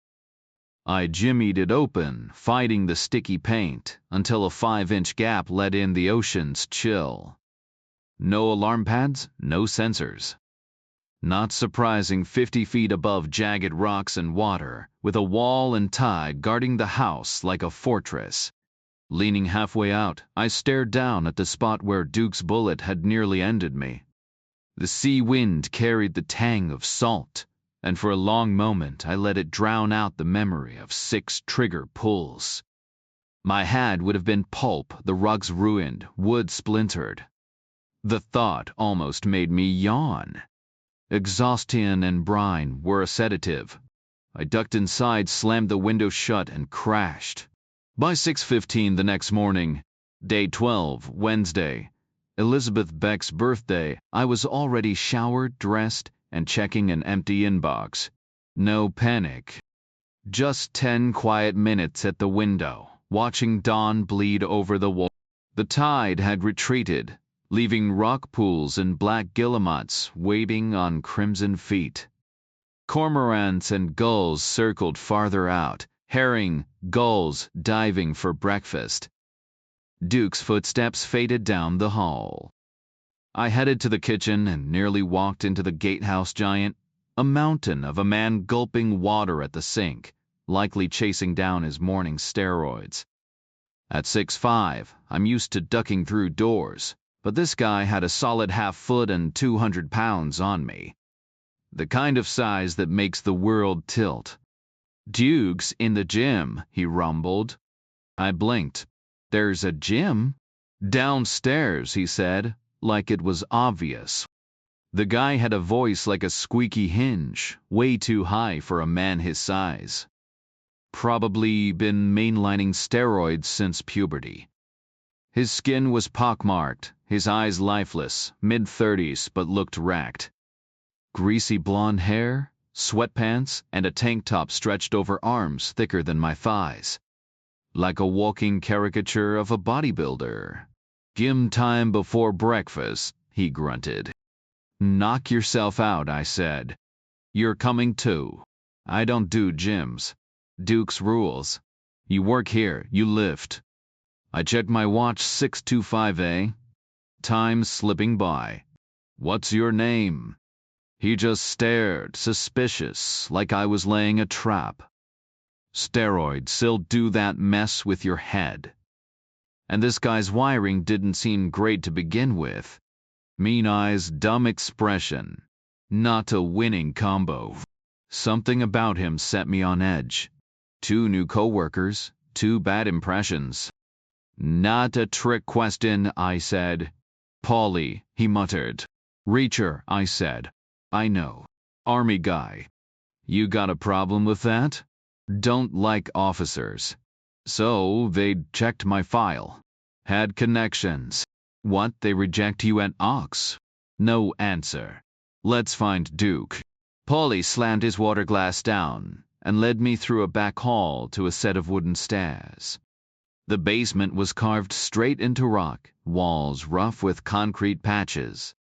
I jimmied it open, fighting the sticky paint, until a 5-inch gap let in the ocean's chill. No alarm pads, no sensors. Not surprising 50 feet above jagged rocks and water, with a wall and tide guarding the house like a fortress. Leaning halfway out, I stared down at the spot where Duke's bullet had nearly ended me. The sea wind carried the tang of salt, and for a long moment I let it drown out the memory of 6 trigger pulls. My head would have been pulp, the rugs ruined, wood splintered. The thought almost made me yawn. Exhaustion and brine were a sedative. I ducked inside, slammed the window shut, and crashed. By 6:15 the next morning, day 12, Wednesday, Elizabeth Beck's birthday, I was already showered, dressed, and checking an empty inbox. No panic. Just 10 quiet minutes at the window, watching dawn bleed over the wall. The tide had retreated, leaving rock pools and black guillemots waiting on crimson feet. Cormorants and gulls circled farther out, herring, gulls diving for breakfast. Duke's footsteps faded down the hall. I headed to the kitchen and nearly walked into the gatehouse giant, a mountain of a man gulping water at the sink, likely chasing down his morning steroids. At 6'5", I'm used to ducking through doors, but this guy had a solid half-foot and 200 pounds on me. The kind of size that makes the world tilt. "Duke's in the gym," he rumbled. I blinked. "There's a gym?" "Downstairs," he said, like it was obvious. The guy had a voice like a squeaky hinge, way too high for a man his size. Probably been mainlining steroids since puberty. His skin was pockmarked, his eyes lifeless, mid-30s but looked wrecked. Greasy blonde hair, sweatpants, and a tank top stretched over arms thicker than my thighs. Like a walking caricature of a bodybuilder. "Gym time before breakfast," he grunted. "Knock yourself out," I said. "You're coming too. I don't do gyms. Duke's rules. You work here, you lift." I checked my watch. 6:25, eh? Time slipping by. "What's your name?" He just stared, suspicious, like I was laying a trap. Steroids still do that mess with your head. And this guy's wiring didn't seem great to begin with. Mean eyes, dumb expression. Not a winning combo. Something about him set me on edge. 2 new coworkers, 2 bad impressions. "Not a trick question," I said. "Paulie," he muttered. "Reacher," I said. "I know. Army guy. You got a problem with that?" "Don't like officers." "So they'd checked my file. Had connections." "What, they reject you at Ox?" No answer. "Let's find Duke." Paulie slammed his water glass down and led me through a back hall to a set of wooden stairs. The basement was carved straight into rock, walls rough with concrete patches.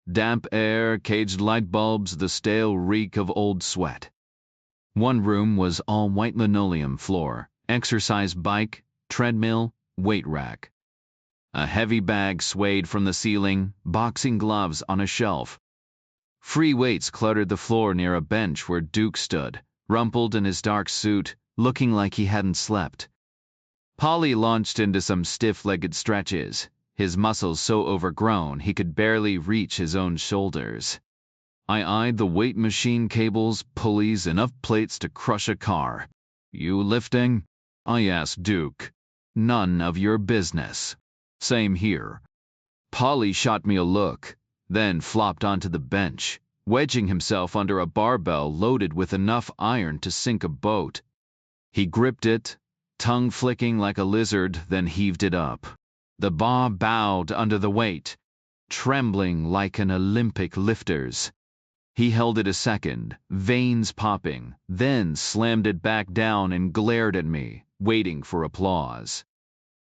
Damp air, caged light bulbs, the stale reek of old sweat. One room was all white linoleum floor, exercise bike, treadmill, weight rack. A heavy bag swayed from the ceiling, boxing gloves on a shelf. Free weights cluttered the floor near a bench where Duke stood, rumpled in his dark suit, looking like he hadn't slept. Polly launched into some stiff-legged stretches, his muscles so overgrown he could barely reach his own shoulders. I eyed the weight machine, cables, pulleys, enough plates to crush a car. "You lifting?" I asked Duke. "None of your business." "Same here." Polly shot me a look, then flopped onto the bench, wedging himself under a barbell loaded with enough iron to sink a boat. He gripped it, tongue flicking like a lizard, then heaved it up. The bar bowed under the weight, trembling like an Olympic lifter's. He held it a second, veins popping, then slammed it back down and glared at me, waiting for applause.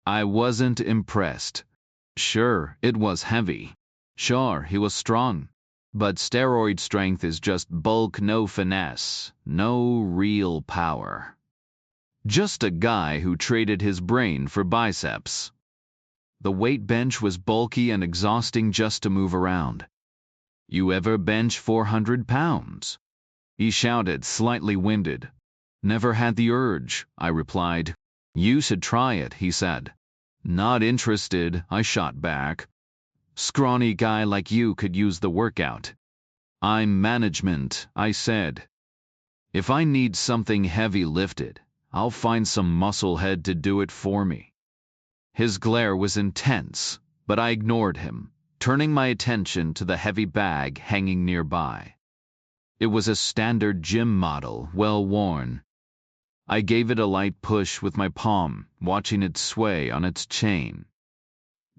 I wasn't impressed. Sure, it was heavy. Sure, he was strong. But steroid strength is just bulk, no finesse, no real power. Just a guy who traded his brain for biceps. The weight bench was bulky and exhausting just to move around. You ever bench 400 pounds? He shouted, slightly winded. Never had the urge, I replied. You should try it, he said. Not interested, I shot back. Scrawny guy like you could use the workout. I'm management, I said. If I need something heavy lifted, I'll find some musclehead to do it for me. His glare was intense, but I ignored him, turning my attention to the heavy bag hanging nearby. It was a standard gym model, well worn. I gave it a light push with my palm, watching it sway on its chain.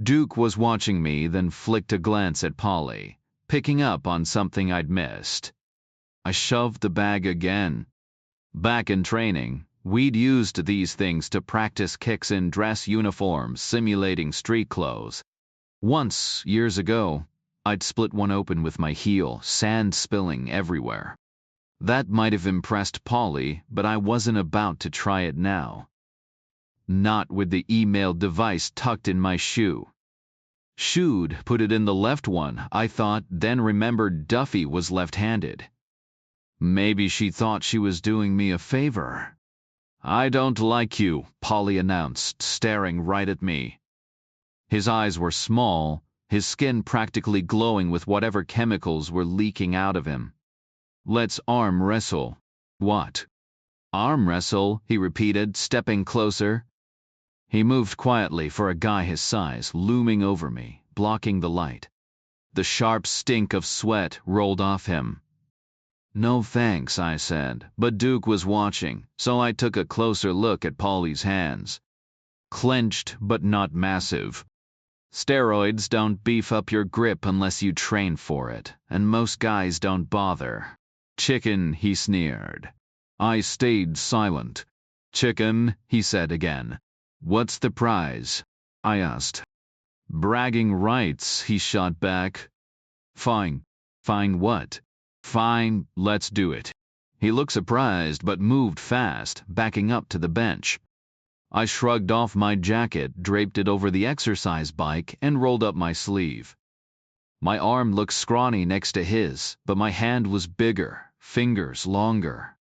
Duke was watching me, then flicked a glance at Polly, picking up on something I'd missed. I shoved the bag again. Back in training, we'd used these things to practice kicks in dress uniforms simulating street clothes. Once, years ago, I'd split one open with my heel, sand spilling everywhere. That might have impressed Polly, but I wasn't about to try it now. Not with the email device tucked in my shoe. Should put it in the left one, I thought, then remembered Duffy was left-handed. Maybe she thought she was doing me a favor. I don't like you, Polly announced, staring right at me. His eyes were small, his skin practically glowing with whatever chemicals were leaking out of him. Let's arm wrestle. What? Arm wrestle, he repeated, stepping closer. He moved quietly for a guy his size, looming over me, blocking the light. The sharp stink of sweat rolled off him. No thanks, I said, but Duke was watching, so I took a closer look at Polly's hands. Clenched but not massive. Steroids don't beef up your grip unless you train for it, and most guys don't bother. Chicken, he sneered. I stayed silent. Chicken, he said again. What's the prize? I asked. Bragging rights, he shot back. Fine. Fine what? Fine, let's do it. He looked surprised but moved fast, backing up to the bench. I shrugged off my jacket, draped it over the exercise bike, and rolled up my sleeve. My arm looked scrawny next to his, but my hand was bigger, fingers longer.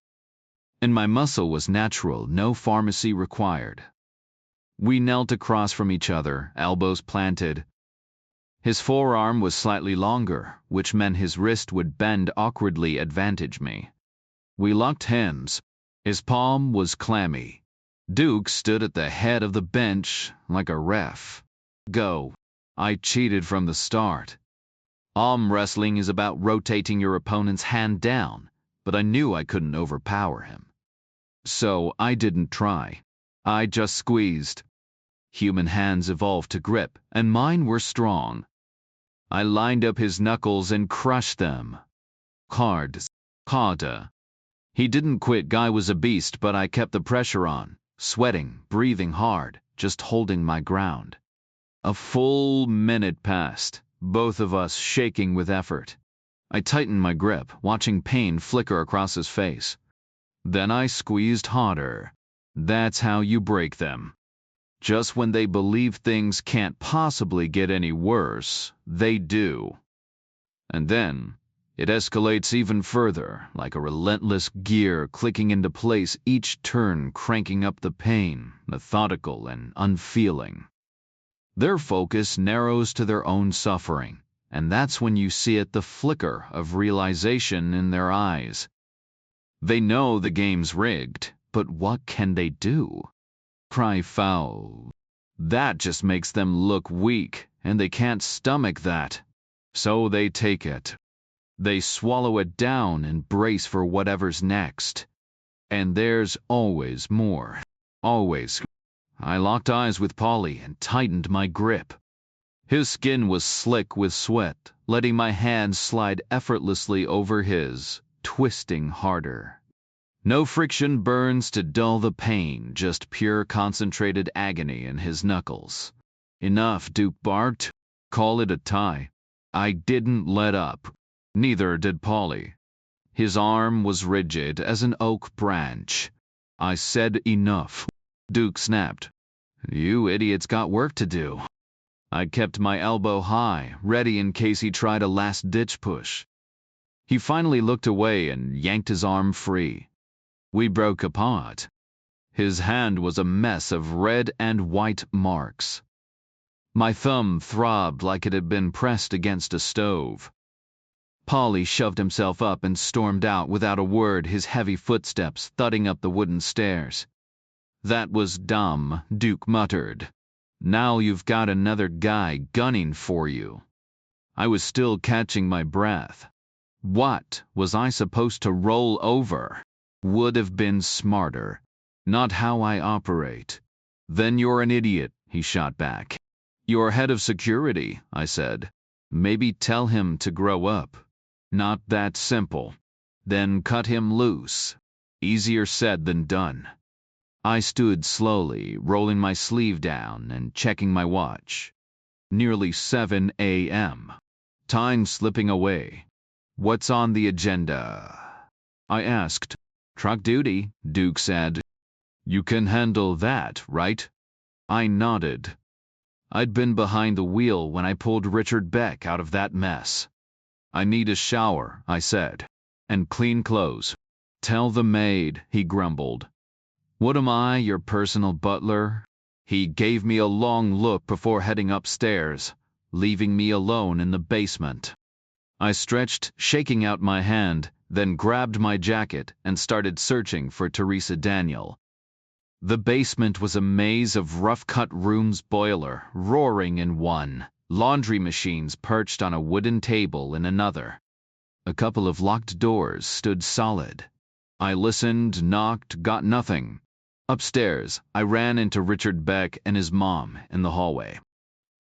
And my muscle was natural, no pharmacy required. We knelt across from each other, elbows planted. His forearm was slightly longer, which meant his wrist would bend awkwardly advantage me. We locked hands. His palm was clammy. Duke stood at the head of the bench like a ref. Go. I cheated from the start. Arm wrestling is about rotating your opponent's hand down, but I knew I couldn't overpower him. So I didn't try. I just squeezed. Human hands evolved to grip, and mine were strong. I lined up his knuckles and crushed them. Hard. Harder. He didn't quit. Guy was a beast, but I kept the pressure on, sweating, breathing hard, just holding my ground. A full minute passed, both of us shaking with effort. I tightened my grip, watching pain flicker across his face. Then I squeezed harder. That's how you break them. Just when they believe things can't possibly get any worse, they do. And then, it escalates even further, like a relentless gear clicking into place, each turn cranking up the pain, methodical and unfeeling. Their focus narrows to their own suffering, and that's when you see it, the flicker of realization in their eyes. They know the game's rigged, but what can they do? Cry foul. That just makes them look weak, and they can't stomach that. So they take it. They swallow it down and brace for whatever's next. And there's always more. Always. I locked eyes with Polly and tightened my grip. His skin was slick with sweat, letting my hand slide effortlessly over his, twisting harder. No friction burns to dull the pain, just pure concentrated agony in his knuckles. Enough, Duke barked. Call it a tie. I didn't let up. Neither did Polly. His arm was rigid as an oak branch. I said enough. Duke snapped. You idiots got work to do. I kept my elbow high, ready in case he tried a last-ditch push. He finally looked away and yanked his arm free. We broke apart. His hand was a mess of red and white marks. My thumb throbbed like it had been pressed against a stove. Polly shoved himself up and stormed out without a word, his heavy footsteps thudding up the wooden stairs. That was dumb, Duke muttered. Now you've got another guy gunning for you. I was still catching my breath. What was I supposed to roll over? Would have been smarter. Not how I operate. Then you're an idiot, he shot back. You're head of security, I said. Maybe tell him to grow up. Not that simple. Then cut him loose. Easier said than done. I stood slowly, rolling my sleeve down and checking my watch. Nearly 7 a.m. Time slipping away. What's on the agenda? I asked. Truck duty, Duke said. You can handle that, right? I nodded. I'd been behind the wheel when I pulled Richard Beck out of that mess. I need a shower, I said. And clean clothes. Tell the maid, he grumbled. What am I, your personal butler? He gave me a long look before heading upstairs, leaving me alone in the basement. I stretched, shaking out my hand, then grabbed my jacket and started searching for Teresa Daniel. The basement was a maze of rough-cut rooms, boiler roaring in one, laundry machines perched on a wooden table in another. A couple of locked doors stood solid. I listened, knocked, got nothing. Upstairs, I ran into Richard Beck and his mom in the hallway.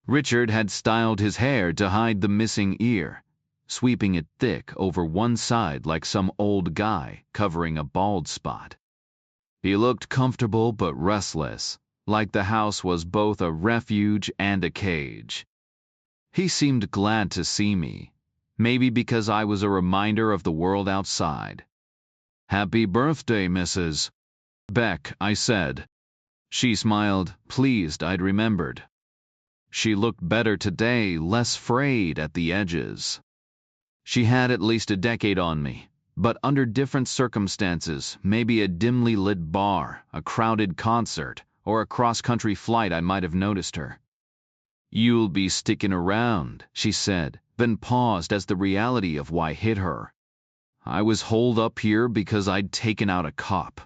Richard had styled his hair to hide the missing ear, sweeping it thick over one side like some old guy covering a bald spot. He looked comfortable but restless, like the house was both a refuge and a cage. He seemed glad to see me, maybe because I was a reminder of the world outside. Happy birthday, Mrs. Beck, I said. She smiled, pleased I'd remembered. She looked better today, less frayed at the edges. She had at least a decade on me, but under different circumstances, maybe a dimly lit bar, a crowded concert, or a cross-country flight, I might have noticed her. You'll be sticking around, she said, then paused as the reality of why hit her. I was holed up here because I'd taken out a cop.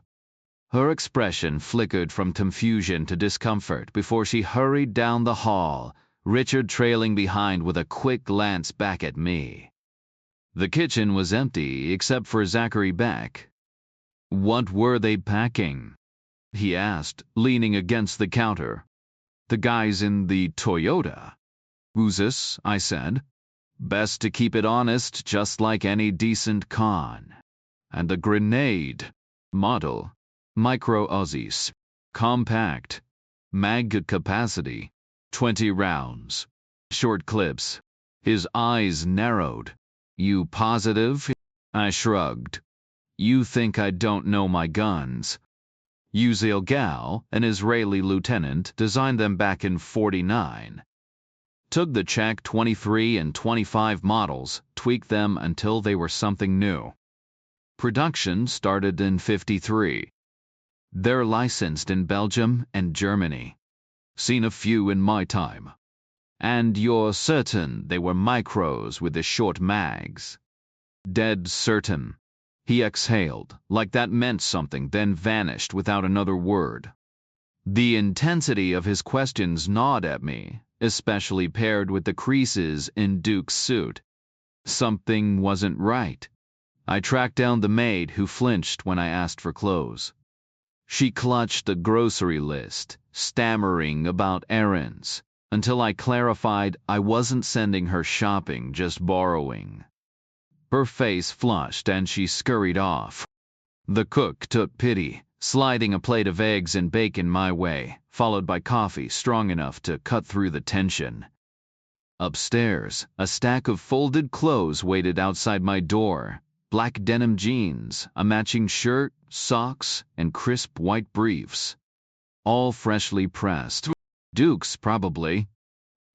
Her expression flickered from confusion to discomfort before she hurried down the hall, Richard trailing behind with a quick glance back at me. The kitchen was empty except for Zachary Beck. What were they packing? He asked, leaning against the counter. The guys in the Toyota. Who's I said. Best to keep it honest, just like any decent con. And a grenade. Model. Micro Uzis. Compact. Mag capacity. 20 rounds. Short clips. His eyes narrowed. You positive? I shrugged. You think I don't know my guns? Uzil Gal, an Israeli lieutenant, designed them back in '49. Took the Czech 23 and 25 models, tweaked them until they were something new. Production started in '53. They're licensed in Belgium and Germany. Seen a few in my time. And you're certain they were micros with the short mags? Dead certain. He exhaled, like that meant something, then vanished without another word. The intensity of his questions gnawed at me, especially paired with the creases in Duke's suit. Something wasn't right. I tracked down the maid who flinched when I asked for clothes. She clutched the grocery list, stammering about errands, until I clarified I wasn't sending her shopping, just borrowing. Her face flushed and she scurried off. The cook took pity, sliding a plate of eggs and bacon my way, followed by coffee strong enough to cut through the tension. Upstairs, a stack of folded clothes waited outside my door. Black denim jeans, a matching shirt, socks, and crisp white briefs. All freshly pressed. Duke's, probably.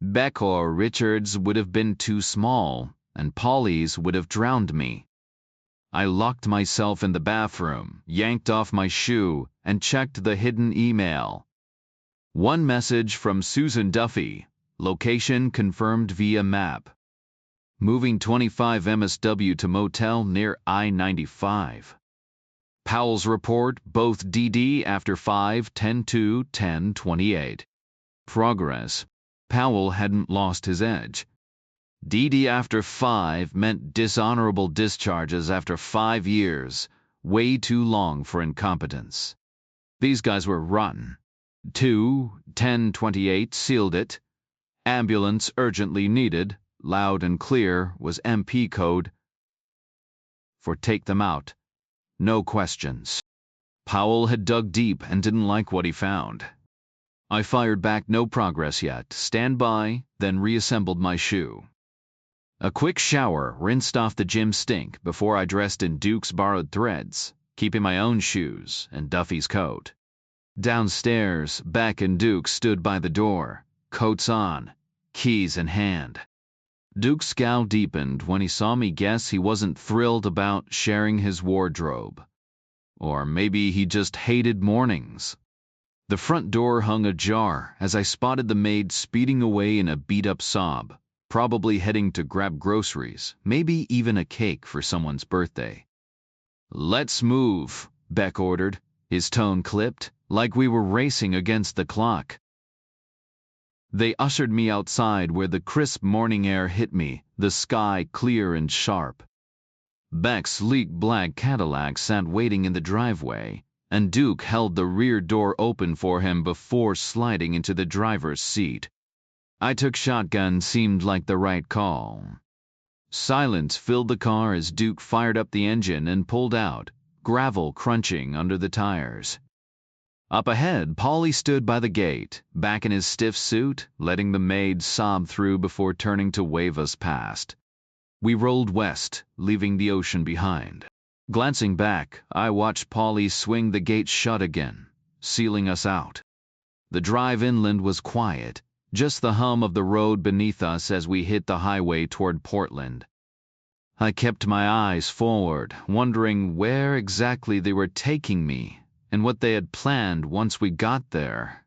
Beck or Richard's would have been too small, and Polly's would have drowned me. I locked myself in the bathroom, yanked off my shoe, and checked the hidden email. One message from Susan Duffy. Location confirmed via map. Moving 25 MSW to motel near I-95. Powell's report, both DD after 5-10-2-10-28. Progress. Powell hadn't lost his edge. DD after 5 meant dishonorable discharges after 5 years, way too long for incompetence. These guys were rotten. 2-10-28 sealed it. Ambulance urgently needed, loud and clear, was MP code for take them out. No questions. Powell had dug deep and didn't like what he found. I fired back no progress yet, stand by, then reassembled my shoe. A quick shower rinsed off the gym stink before I dressed in Duke's borrowed threads, keeping my own shoes and Duffy's coat. Downstairs, Beck and Duke stood by the door, coats on, keys in hand. Duke's scowl deepened when he saw me guess he wasn't thrilled about sharing his wardrobe. Or maybe he just hated mornings. The front door hung ajar as I spotted the maid speeding away in a beat-up sob, probably heading to grab groceries, maybe even a cake for someone's birthday. "Let's move," Beck ordered, his tone clipped, like we were racing against the clock. They ushered me outside where the crisp morning air hit me, the sky clear and sharp. Beck's sleek black Cadillac sat waiting in the driveway, and Duke held the rear door open for him before sliding into the driver's seat. I took shotgun seemed like the right call. Silence filled the car as Duke fired up the engine and pulled out, gravel crunching under the tires. Up ahead, Paulie stood by the gate, back in his stiff suit, letting the maid sob through before turning to wave us past. We rolled west, leaving the ocean behind. Glancing back, I watched Paulie swing the gate shut again, sealing us out. The drive inland was quiet, just the hum of the road beneath us as we hit the highway toward Portland. I kept my eyes forward, wondering where exactly they were taking me and what they had planned once we got there.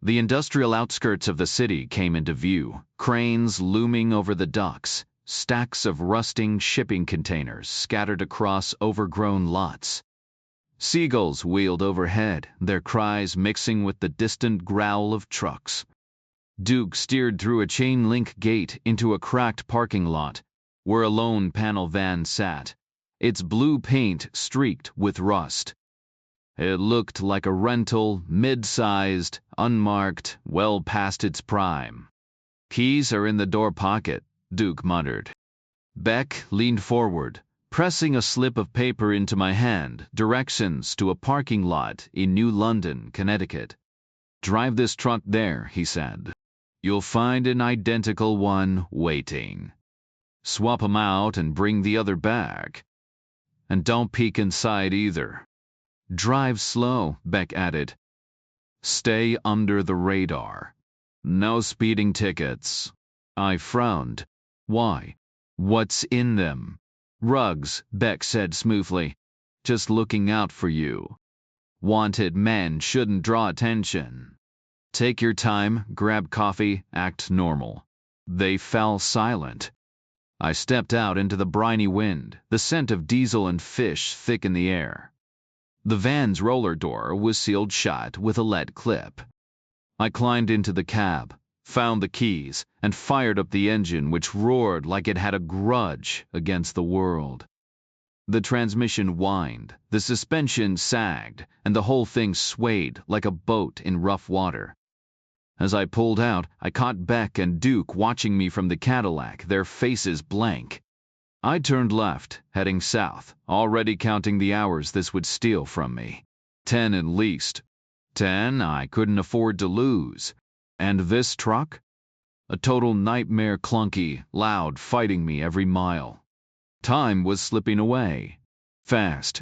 The industrial outskirts of the city came into view, cranes looming over the docks, stacks of rusting shipping containers scattered across overgrown lots. Seagulls wheeled overhead, their cries mixing with the distant growl of trucks. Duke steered through a chain-link gate into a cracked parking lot, where a lone panel van sat, its blue paint streaked with rust. It looked like a rental, mid-sized, unmarked, well past its prime. "Keys are in the door pocket," Duke muttered. Beck leaned forward, pressing a slip of paper into my hand, directions to a parking lot in New London, Connecticut. "Drive this truck there," he said. "You'll find an identical one waiting. Swap 'em out and bring the other back. And don't peek inside either." "Drive slow," Beck added. "Stay under the radar. No speeding tickets." I frowned. "Why? What's in them?" "Rugs," Beck said smoothly. "Just looking out for you. Wanted men shouldn't draw attention. Take your time, grab coffee, act normal." They fell silent. I stepped out into the briny wind, the scent of diesel and fish thick in the air. The van's roller door was sealed shut with a lead clip. I climbed into the cab, found the keys, and fired up the engine, which roared like it had a grudge against the world. The transmission whined, the suspension sagged, and the whole thing swayed like a boat in rough water. As I pulled out, I caught Beck and Duke watching me from the Cadillac, their faces blank. I turned left, heading south, already counting the hours this would steal from me. 10 at least. 10 I couldn't afford to lose. And this truck? A total nightmare, clunky, loud, fighting me every mile. Time was slipping away. Fast.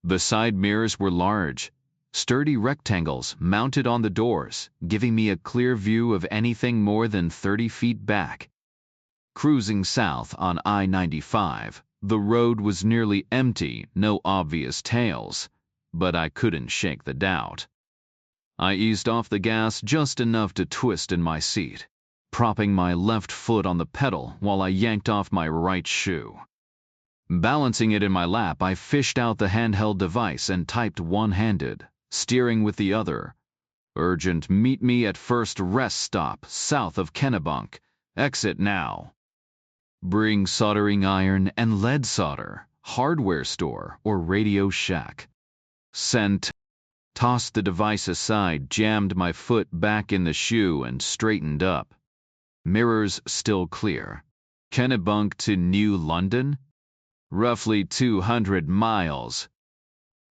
The side mirrors were large, sturdy rectangles mounted on the doors, giving me a clear view of anything more than 30 feet back. Cruising south on I-95, the road was nearly empty, no obvious tails, but I couldn't shake the doubt. I eased off the gas just enough to twist in my seat, propping my left foot on the pedal while I yanked off my right shoe. Balancing it in my lap, I fished out the handheld device and typed one-handed, steering with the other. Urgent, meet me at first rest stop, south of Kennebunk. Exit now. Bring soldering iron and lead solder, hardware store or Radio Shack. Sent. Tossed the device aside, jammed my foot back in the shoe and straightened up. Mirrors still clear. Kennebunk to New London? Roughly 200 miles.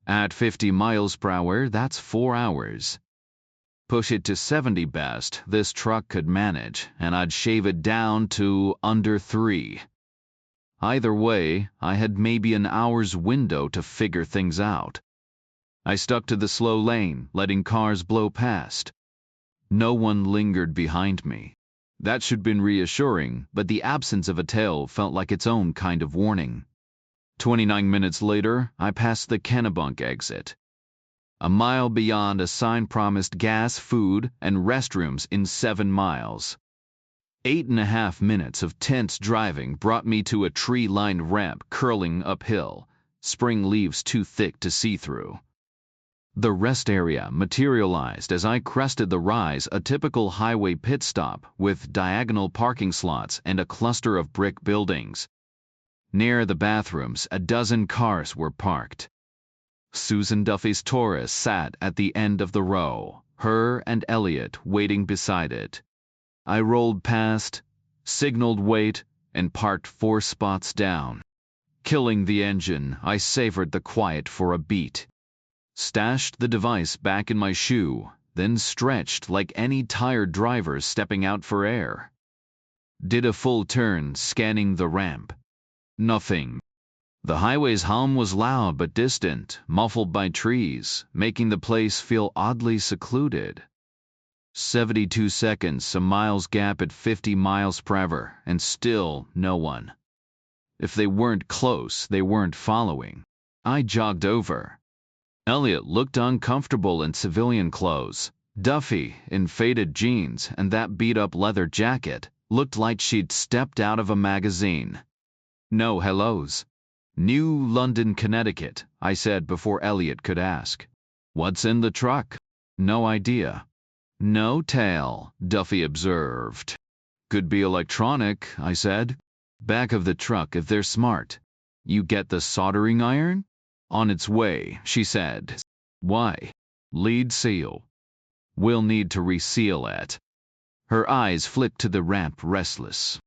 At 50 miles per hour, that's 4 hours. Push it to 70 best, this truck could manage, and I'd shave it down to under 3. Either way, I had maybe an hour's window to figure things out. I stuck to the slow lane, letting cars blow past. No one lingered behind me. That should have been reassuring, but the absence of a tail felt like its own kind of warning. 29 minutes later, I passed the Kennebunk exit. A mile beyond, a sign promised gas, food, and restrooms in 7 miles. 8.5 minutes of tense driving brought me to a tree-lined ramp curling uphill, spring leaves too thick to see through. The rest area materialized as I crested the rise, a typical highway pit stop with diagonal parking slots and a cluster of brick buildings. Near the bathrooms, a dozen cars were parked. Susan Duffy's Taurus sat at the end of the row, her and Elliot waiting beside it. I rolled past, signaled wait, and parked 4 spots down. Killing the engine, I savored the quiet for a beat. Stashed the device back in my shoe, then stretched like any tired driver stepping out for air. Did a full turn, scanning the ramp. Nothing. The highway's hum was loud but distant, muffled by trees, making the place feel oddly secluded. 72 seconds, a mile's gap at 50 miles per hour, and still no one. If they weren't close, they weren't following. I jogged over. Elliot looked uncomfortable in civilian clothes. Duffy, in faded jeans and that beat-up leather jacket, looked like she'd stepped out of a magazine. No hellos. New London, Connecticut, I said before Elliot could ask. What's in the truck? No idea. No tail, Duffy observed. Could be electronic, I said. Back of the truck if they're smart. You get the soldering iron? On its way, she said. Why? Lead seal. We'll need to reseal it. Her eyes flicked to the ramp, restless.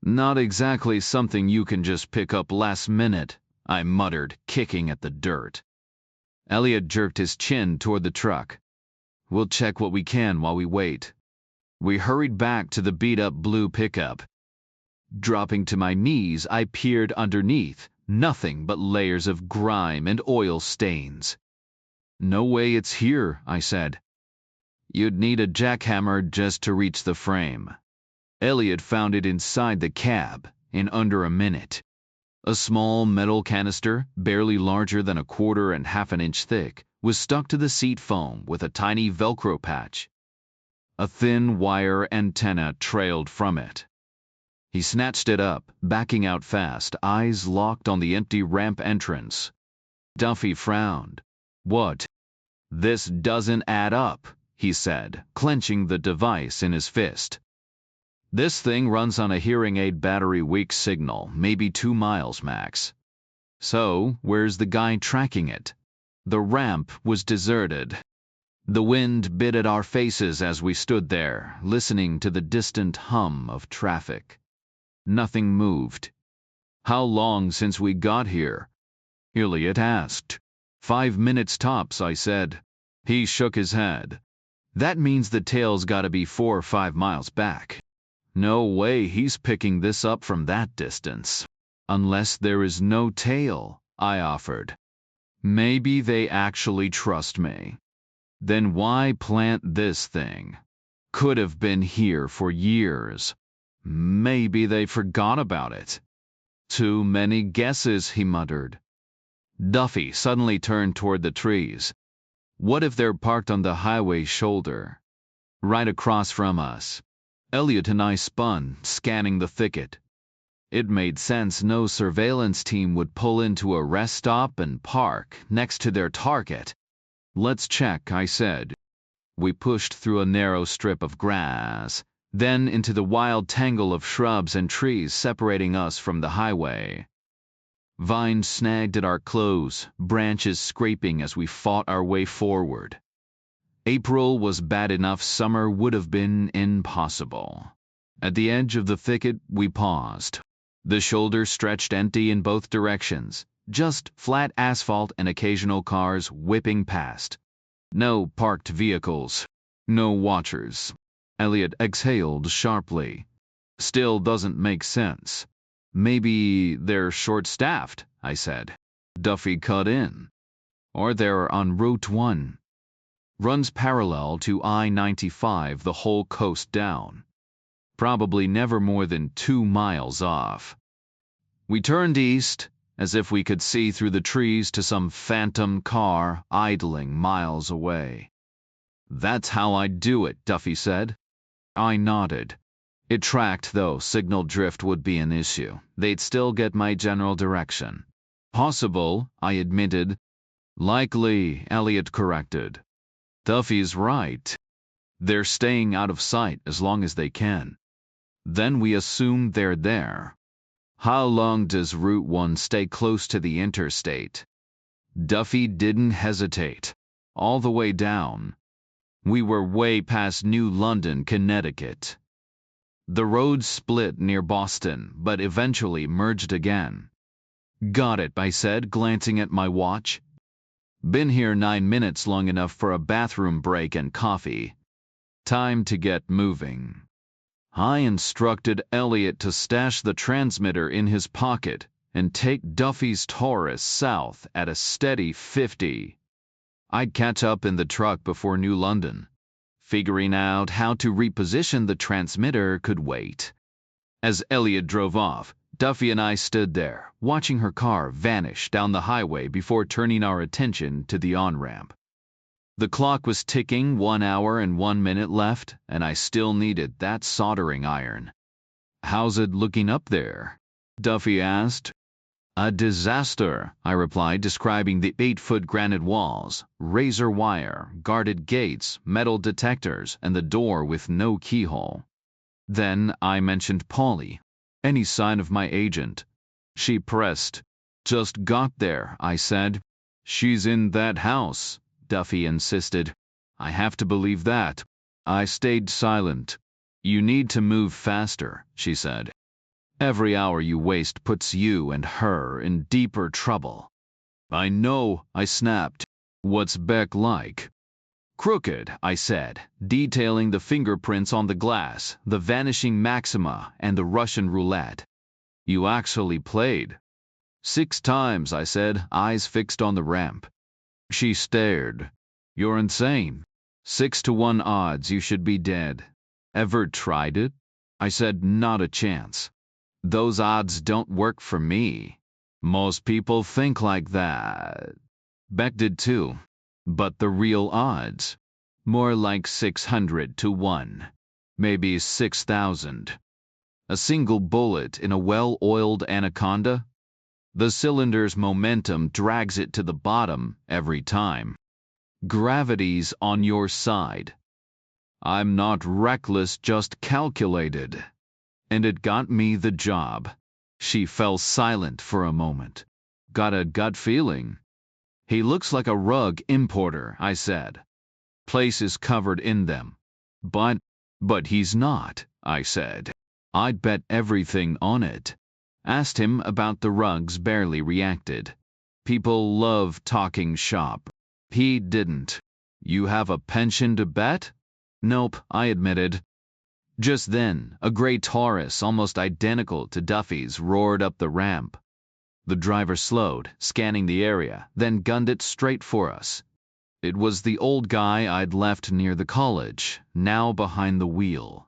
Not exactly something you can just pick up last minute, I muttered, kicking at the dirt. Elliot jerked his chin toward the truck. We'll check what we can while we wait. We hurried back to the beat-up blue pickup. Dropping to my knees, I peered underneath, nothing but layers of grime and oil stains. No way it's here, I said. You'd need a jackhammer just to reach the frame. Elliot found it inside the cab in under a minute. A small metal canister, barely larger than a quarter and half an inch thick, was stuck to the seat foam with a tiny Velcro patch. A thin wire antenna trailed from it. He snatched it up, backing out fast, eyes locked on the empty ramp entrance. Duffy frowned. What? This doesn't add up, he said, clenching the device in his fist. This thing runs on a hearing aid battery weak signal, maybe 2 miles max. So, where's the guy tracking it? The ramp was deserted. The wind bit at our faces as we stood there, listening to the distant hum of traffic. Nothing moved. How long since we got here? Elliot asked. 5 minutes tops, I said. He shook his head. That means the tail's gotta be 4 or 5 miles back. No way he's picking this up from that distance. Unless there is no tail, I offered. Maybe they actually trust me. Then why plant this thing? Could have been here for years. Maybe they forgot about it. Too many guesses, he muttered. Duffy suddenly turned toward the trees. What if they're parked on the highway shoulder? Right across from us. Elliot and I spun, scanning the thicket. It made sense no surveillance team would pull into a rest stop and park next to their target. Let's check, I said. We pushed through a narrow strip of grass, then into the wild tangle of shrubs and trees separating us from the highway. Vines snagged at our clothes, branches scraping as we fought our way forward. April was bad enough, summer would have been impossible. At the edge of the thicket, we paused. The shoulder stretched empty in both directions, just flat asphalt and occasional cars whipping past. No parked vehicles. No watchers. Elliot exhaled sharply. Still doesn't make sense. Maybe they're short-staffed, I said. Duffy cut in. Or they're on Route 1. Runs parallel to I-95 the whole coast down. Probably never more than 2 miles off. We turned east, as if we could see through the trees to some phantom car idling miles away. That's how I'd do it, Duffy said. I nodded. It tracked, though signal drift would be an issue. They'd still get my general direction. Possible, I admitted. Likely, Elliot corrected. Duffy's right. They're staying out of sight as long as they can. Then we assume they're there. How long does Route 1 stay close to the interstate? Duffy didn't hesitate. All the way down. We were way past New London, Connecticut. The roads split near Boston, but eventually merged again. Got it, I said, glancing at my watch. Been here 9 minutes, long enough for a bathroom break and coffee. Time to get moving. I instructed Elliot to stash the transmitter in his pocket and take Duffy's Taurus south at a steady 50. I'd catch up in the truck before New London. Figuring out how to reposition the transmitter could wait. As Elliot drove off, Duffy and I stood there, watching her car vanish down the highway before turning our attention to the on-ramp. The clock was ticking, 1 hour and 1 minute left, and I still needed that soldering iron. How's it looking up there? Duffy asked. A disaster, I replied, describing the 8-foot granite walls, razor wire, guarded gates, metal detectors, and the door with no keyhole. Then I mentioned Polly. Any sign of my agent? She pressed. Just got there, I said. She's in that house, Duffy insisted. I have to believe that. I stayed silent. You need to move faster, she said. Every hour you waste puts you and her in deeper trouble. I know, I snapped. What's Beck like? Crooked, I said, detailing the fingerprints on the glass, the vanishing maxima, and the Russian roulette. You actually played. 6 times, I said, eyes fixed on the ramp. She stared. You're insane. 6 to 1 odds you should be dead. Ever tried it? I said, not a chance. Those odds don't work for me. Most people think like that. Beck did too. But the real odds? More like 600 to 1. Maybe 6,000. A single bullet in a well-oiled anaconda? The cylinder's momentum drags it to the bottom every time. Gravity's on your side. I'm not reckless, just calculated. And it got me the job. She fell silent for a moment. Got a gut feeling. He looks like a rug importer, I said. Place is covered in them. But he's not, I said. I'd bet everything on it. Asked him about the rugs, barely reacted. People love talking shop. He didn't. You have a pension to bet? Nope, I admitted. Just then, a gray Taurus, almost identical to Duffy's, roared up the ramp. The driver slowed, scanning the area, then gunned it straight for us. It was the old guy I'd left near the college, now behind the wheel.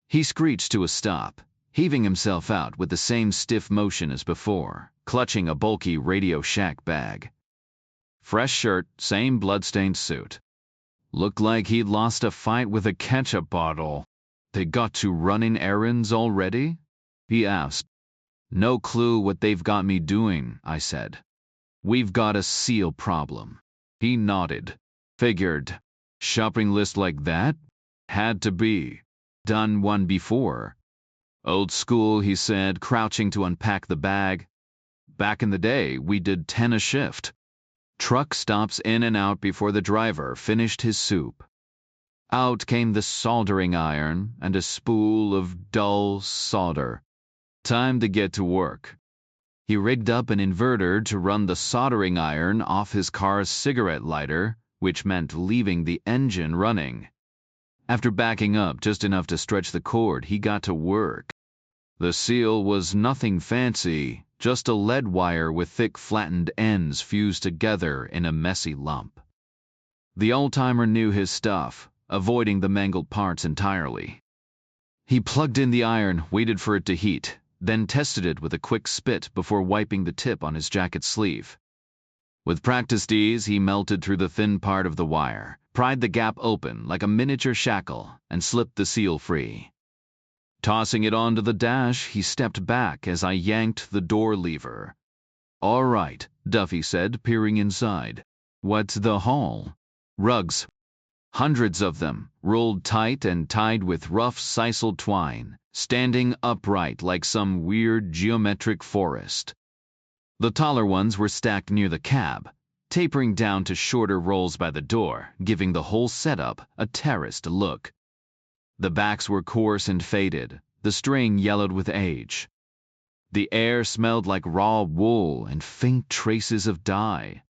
He screeched to a stop, heaving himself out with the same stiff motion as before, clutching a bulky Radio Shack bag. Fresh shirt, same bloodstained suit. Looked like he'd lost a fight with a ketchup bottle. They got to running errands already? He asked. No clue what they've got me doing, I said. We've got a seal problem. He nodded. Figured. Shopping list like that? Had to be. Done one before. Old school, he said, crouching to unpack the bag. Back in the day, we did 10 a shift. Truck stops in and out before the driver finished his soup. Out came the soldering iron and a spool of dull solder. Time to get to work. He rigged up an inverter to run the soldering iron off his car's cigarette lighter, which meant leaving the engine running. After backing up just enough to stretch the cord, he got to work. The seal was nothing fancy, just a lead wire with thick flattened ends fused together in a messy lump. The old-timer knew his stuff, avoiding the mangled parts entirely. He plugged in the iron, waited for it to heat, then tested it with a quick spit before wiping the tip on his jacket sleeve. With practiced ease, he melted through the thin part of the wire, pried the gap open like a miniature shackle, and slipped the seal free. Tossing it onto the dash, he stepped back as I yanked the door lever. All right, Duffy said, peering inside. What's the haul? Rugs. Hundreds of them, rolled tight and tied with rough sisal twine, standing upright like some weird geometric forest. The taller ones were stacked near the cab, tapering down to shorter rolls by the door, giving the whole setup a terraced look. The backs were coarse and faded, the string yellowed with age. The air smelled like raw wool and faint traces of dye.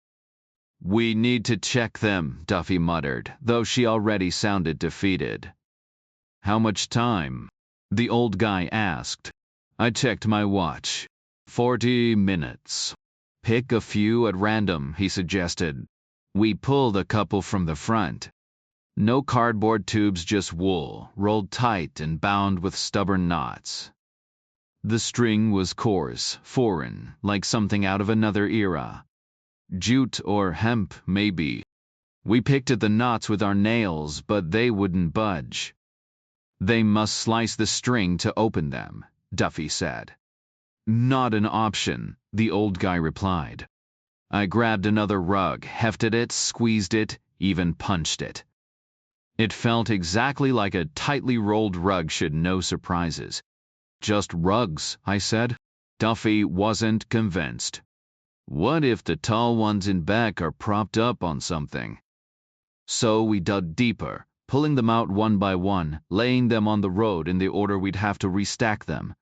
We need to check them, Duffy muttered, though she already sounded defeated. How much time? The old guy asked. I checked my watch. 40 minutes. Pick a few at random, he suggested. We pulled a couple from the front. No cardboard tubes, just wool, rolled tight and bound with stubborn knots. The string was coarse, foreign, like something out of another era. Jute or hemp, maybe. We picked at the knots with our nails, but they wouldn't budge. They must slice the string to open them, Duffy said. Not an option, the old guy replied. I grabbed another rug, hefted it, squeezed it, even punched it. It felt exactly like a tightly rolled rug should, no surprises. Just rugs, I said. Duffy wasn't convinced. What if the tall ones in back are propped up on something? So we dug deeper, pulling them out one by one, laying them on the road in the order we'd have to restack them.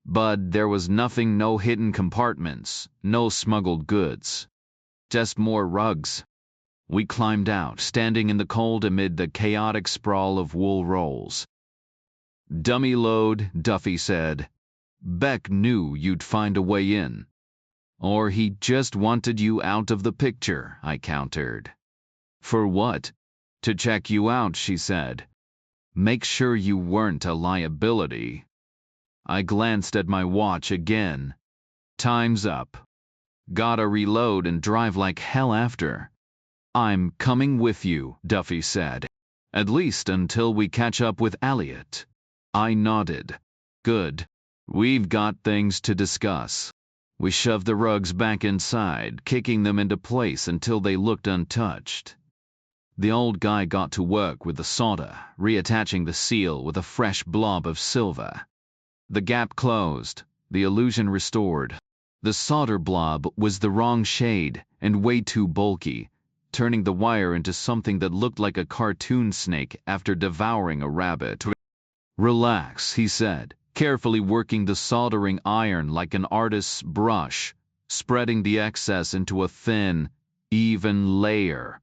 But there was nothing, no hidden compartments, no smuggled goods. Just more rugs. We climbed out, standing in the cold amid the chaotic sprawl of wool rolls. Dummy load, Duffy said. Beck knew you'd find a way in. Or he just wanted you out of the picture, I countered. For what? To check you out, she said. Make sure you weren't a liability. I glanced at my watch again. Time's up. Gotta reload and drive like hell after. I'm coming with you, Duffy said. At least until we catch up with Elliot. I nodded. Good. We've got things to discuss. We shoved the rugs back inside, kicking them into place until they looked untouched. The old guy got to work with the solder, reattaching the seal with a fresh blob of silver. The gap closed, the illusion restored. The solder blob was the wrong shade and way too bulky, turning the wire into something that looked like a cartoon snake after devouring a rabbit. Relax, he said, carefully working the soldering iron like an artist's brush, spreading the excess into a thin, even layer.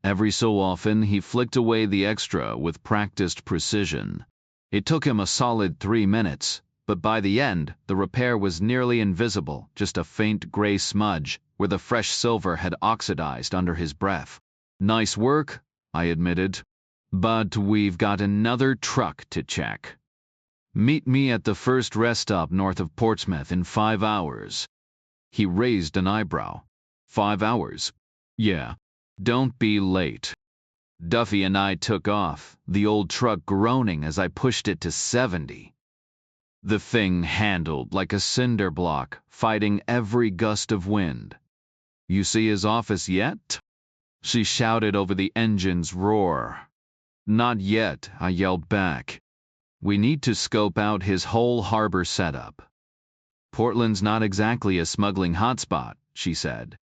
Every so often, he flicked away the extra with practiced precision. It took him a solid 3 minutes, but by the end, the repair was nearly invisible, just a faint gray smudge where the fresh silver had oxidized under his breath. Nice work, I admitted, but we've got another truck to check. Meet me at the first rest stop north of Portsmouth in 5 hours. He raised an eyebrow. 5 hours? Yeah. Don't be late. Duffy and I took off, the old truck groaning as I pushed it to 70. The thing handled like a cinder block, fighting every gust of wind. You see his office yet? She shouted over the engine's roar. Not yet, I yelled back. We need to scope out his whole harbor setup. Portland's not exactly a smuggling hotspot, she said.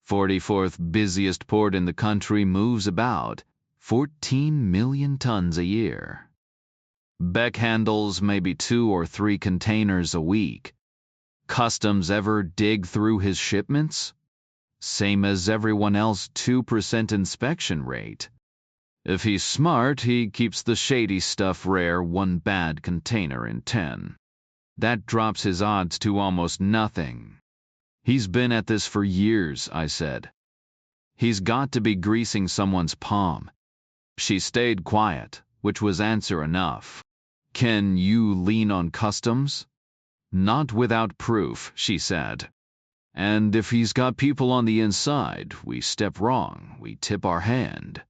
44th busiest port in the country, moves about 14 million tons a year. Beck handles maybe 2 or 3 containers a week. Customs ever dig through his shipments? Same as everyone else, 2% inspection rate. If he's smart, he keeps the shady stuff rare, 1 bad container in 10. That drops his odds to almost nothing. He's been at this for years, I said. He's got to be greasing someone's palm. She stayed quiet, which was answer enough. Can you lean on customs? Not without proof, she said. And if he's got people on the inside, we step wrong, we tip our hand.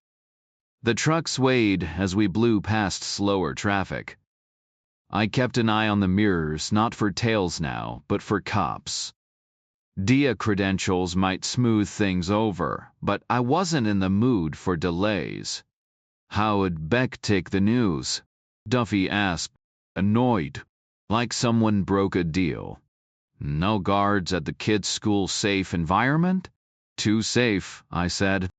The truck swayed as we blew past slower traffic. I kept an eye on the mirrors, not for tails now, but for cops. DIA credentials might smooth things over, but I wasn't in the mood for delays. How would Beck take the news? Duffy asked, annoyed, like someone broke a deal. No guards at the kids' school, safe environment? Too safe, I said.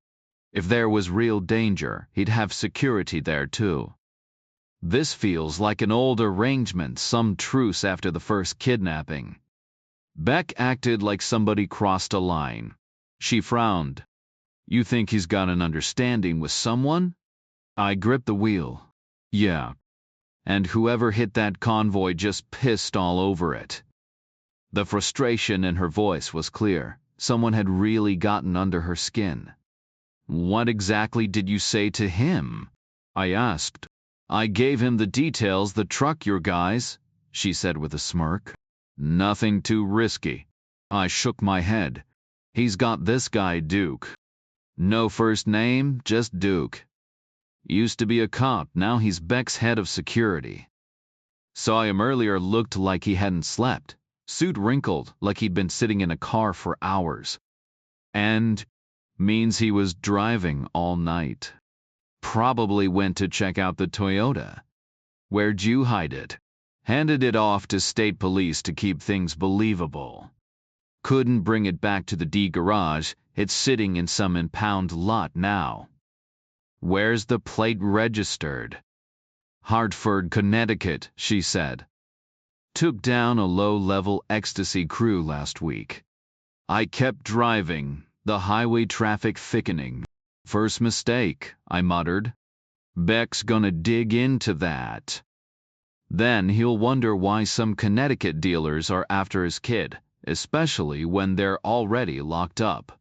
If there was real danger, he'd have security there too. This feels like an old arrangement, some truce after the first kidnapping. Beck acted like somebody crossed a line. She frowned. You think he's got an understanding with someone? I gripped the wheel. Yeah. And whoever hit that convoy just pissed all over it. The frustration in her voice was clear. Someone had really gotten under her skin. What exactly did you say to him? I asked. I gave him the details, the truck, your guys, she said with a smirk. Nothing too risky. I shook my head. He's got this guy Duke. No first name, just Duke. Used to be a cop, now he's Beck's head of security. Saw him earlier, looked like he hadn't slept. Suit wrinkled, like he'd been sitting in a car for hours. And means he was driving all night. Probably went to check out the Toyota. Where'd you hide it? Handed it off to state police to keep things believable. Couldn't bring it back to the D garage, it's sitting in some impound lot now. Where's the plate registered? Hartford, Connecticut, she said. Took down a low-level ecstasy crew last week. I kept driving, the highway traffic thickening. First mistake, I muttered. Beck's gonna dig into that. Then he'll wonder why some Connecticut dealers are after his kid, especially when they're already locked up.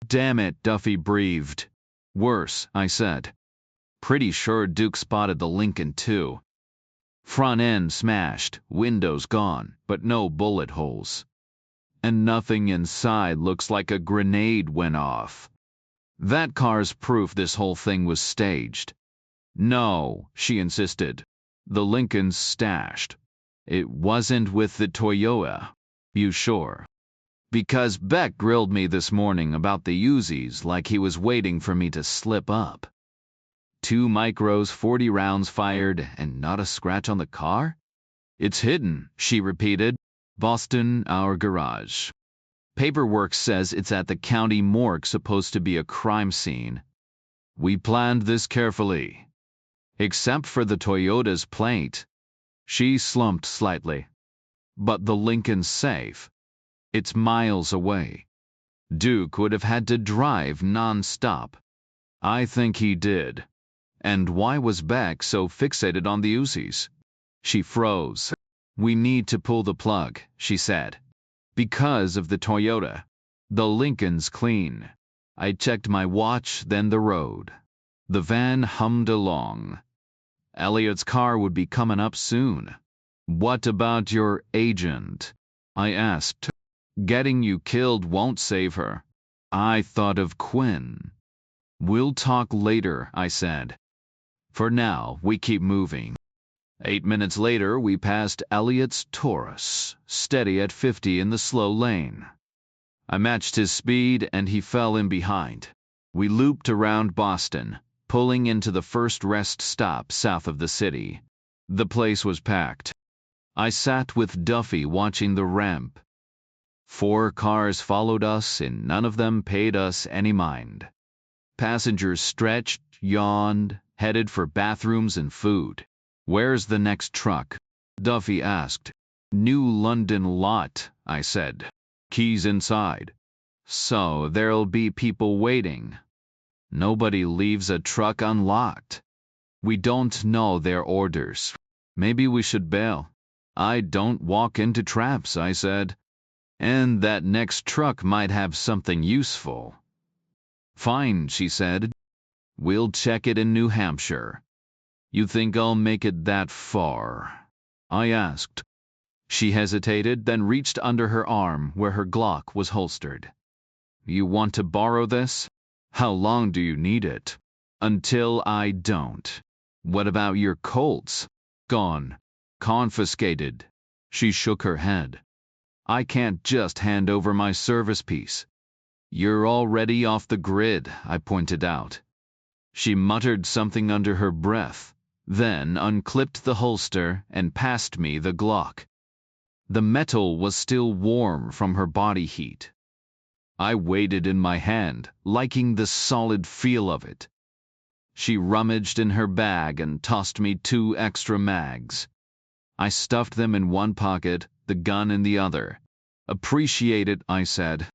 Damn it, Duffy breathed. Worse, I said. Pretty sure Duke spotted the Lincoln too. Front end smashed, windows gone, but no bullet holes. And nothing inside, looks like a grenade went off. That car's proof this whole thing was staged. No, she insisted. The Lincoln's stashed. It wasn't with the Toyota. You sure? Because Beck grilled me this morning about the Uzis like he was waiting for me to slip up. 2 micros, 40 rounds fired, and not a scratch on the car? It's hidden, she repeated. Boston, our garage. Paperwork says it's at the county morgue, supposed to be a crime scene. We planned this carefully. Except for the Toyota's plate. She slumped slightly. But the Lincoln's safe. It's miles away. Duke would have had to drive non-stop. I think he did. And why was Beck so fixated on the Uzis? She froze. We need to pull the plug, she said. Because of the Toyota. The Lincoln's clean. I checked my watch, then the road. The van hummed along. Elliot's car would be coming up soon. What about your agent? I asked. Getting you killed won't save her. I thought of Quinn. We'll talk later, I said. For now, we keep moving. 8 minutes later, we passed Elliot's Taurus, steady at 50 in the slow lane. I matched his speed and he fell in behind. We looped around Boston, pulling into the first rest stop south of the city. The place was packed. I sat with Duffy watching the ramp. 4 cars followed us and none of them paid us any mind. Passengers stretched, yawned, headed for bathrooms and food. Where's the next truck? Duffy asked. New London lot, I said. Keys inside. So there'll be people waiting. Nobody leaves a truck unlocked. We don't know their orders. Maybe we should bail. I don't walk into traps, I said. And that next truck might have something useful. Fine, she said. We'll check it in New Hampshire. You think I'll make it that far? I asked. She hesitated, then reached under her arm where her Glock was holstered. You want to borrow this? How long do you need it? Until I don't. What about your Colts? Gone. Confiscated. She shook her head. I can't just hand over my service piece. You're already off the grid, I pointed out. She muttered something under her breath, then unclipped the holster and passed me the Glock. The metal was still warm from her body heat. I weighed it in my hand, liking the solid feel of it. She rummaged in her bag and tossed me 2 extra mags. I stuffed them in one pocket, the gun in the other. Appreciate it, I said.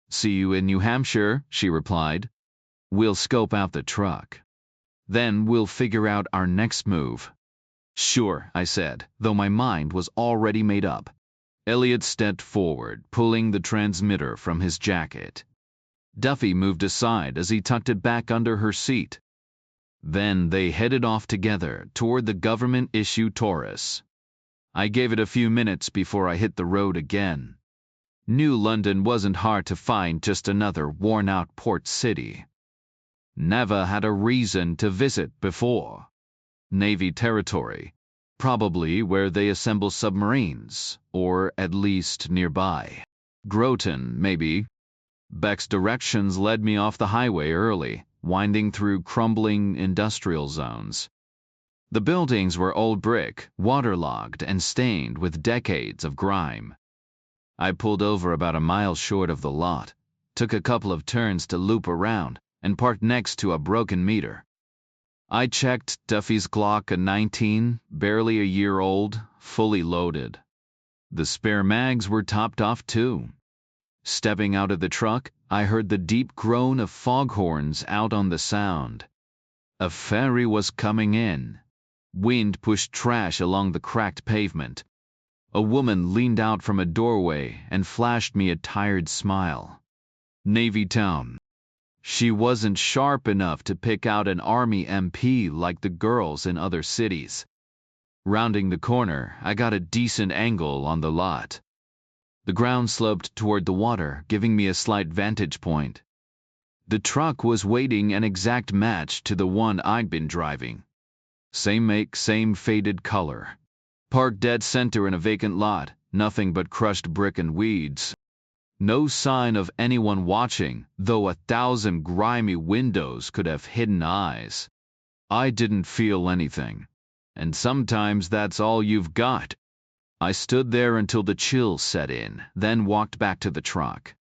See you in New Hampshire, she replied. We'll scope out the truck. Then we'll figure out our next move. Sure, I said, though my mind was already made up. Elliot stepped forward, pulling the transmitter from his jacket. Duffy moved aside as he tucked it back under her seat. Then they headed off together toward the government-issue Taurus. I gave it a few minutes before I hit the road again. New London wasn't hard to find, just another worn-out port city. Never had a reason to visit before. Navy territory, probably where they assemble submarines, or at least nearby. Groton, maybe. Beck's directions led me off the highway early, winding through crumbling industrial zones. The buildings were old brick, waterlogged and stained with decades of grime. I pulled over about a mile short of the lot, took a couple of turns to loop around, and parked next to a broken meter. I checked Duffy's Glock, a 19, barely a year old, fully loaded. The spare mags were topped off too. Stepping out of the truck, I heard the deep groan of foghorns out on the sound. A ferry was coming in. Wind pushed trash along the cracked pavement. A woman leaned out from a doorway and flashed me a tired smile. Navy Town. She wasn't sharp enough to pick out an Army MP like the girls in other cities. Rounding the corner, I got a decent angle on the lot. The ground sloped toward the water, giving me a slight vantage point. The truck was waiting, an exact match to the one I'd been driving. Same make, same faded color. Parked dead center in a vacant lot, nothing but crushed brick and weeds. No sign of anyone watching, though 1,000 grimy windows could have hidden eyes. I didn't feel anything. And sometimes that's all you've got. I stood there until the chill set in, then walked back to the truck.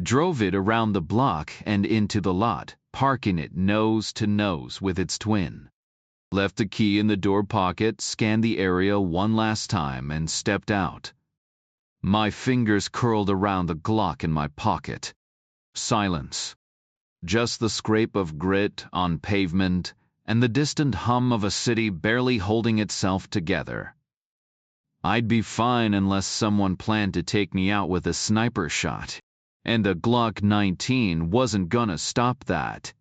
Drove it around the block and into the lot, parking it nose to nose with its twin. left the key in the door pocket, scanned the area one last time, and stepped out. My fingers curled around the Glock in my pocket. Silence. Just the scrape of grit on pavement and the distant hum of a city barely holding itself together. I'd be fine unless someone planned to take me out with a sniper shot, and the Glock 19 wasn't gonna stop that.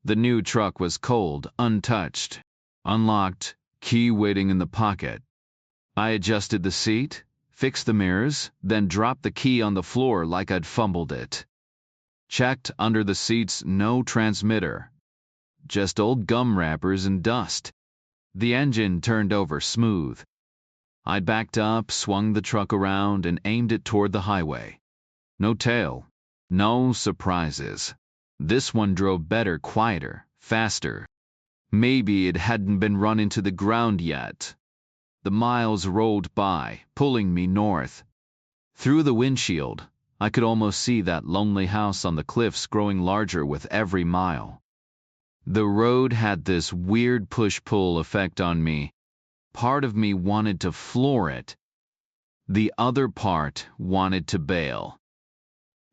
The new truck was cold, untouched, unlocked, key waiting in the pocket. I adjusted the seat, fixed the mirrors, then dropped the key on the floor like I'd fumbled it. Checked under the seats, no transmitter. Just old gum wrappers and dust. The engine turned over smooth. I backed up, swung the truck around, and aimed it toward the highway. No tail. No surprises. This one drove better, quieter, faster. Maybe it hadn't been run into the ground yet. The miles rolled by, pulling me north. Through the windshield, I could almost see that lonely house on the cliffs growing larger with every mile. The road had this weird push-pull effect on me. Part of me wanted to floor it. The other part wanted to bail.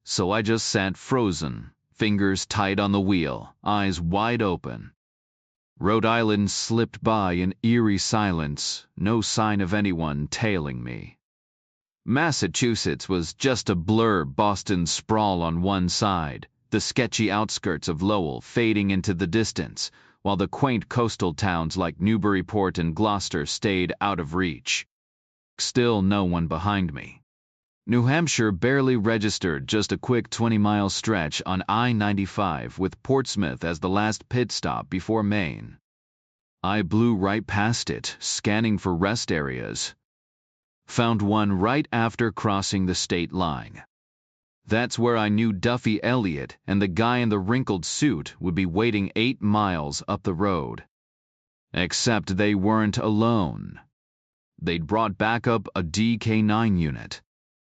So I just sat frozen, fingers tight on the wheel, eyes wide open. Rhode Island slipped by in eerie silence, no sign of anyone tailing me. Massachusetts was just a blur, Boston sprawl on one side, the sketchy outskirts of Lowell fading into the distance, while the quaint coastal towns like Newburyport and Gloucester stayed out of reach. Still no one behind me. New Hampshire barely registered, just a quick 20-mile stretch on I-95 with Portsmouth as the last pit stop before Maine. I blew right past it, scanning for rest areas. Found one right after crossing the state line. That's where I knew Duffy Elliott and the guy in the wrinkled suit would be waiting 8 miles up the road. Except they weren't alone. They'd brought back up a DK9 unit.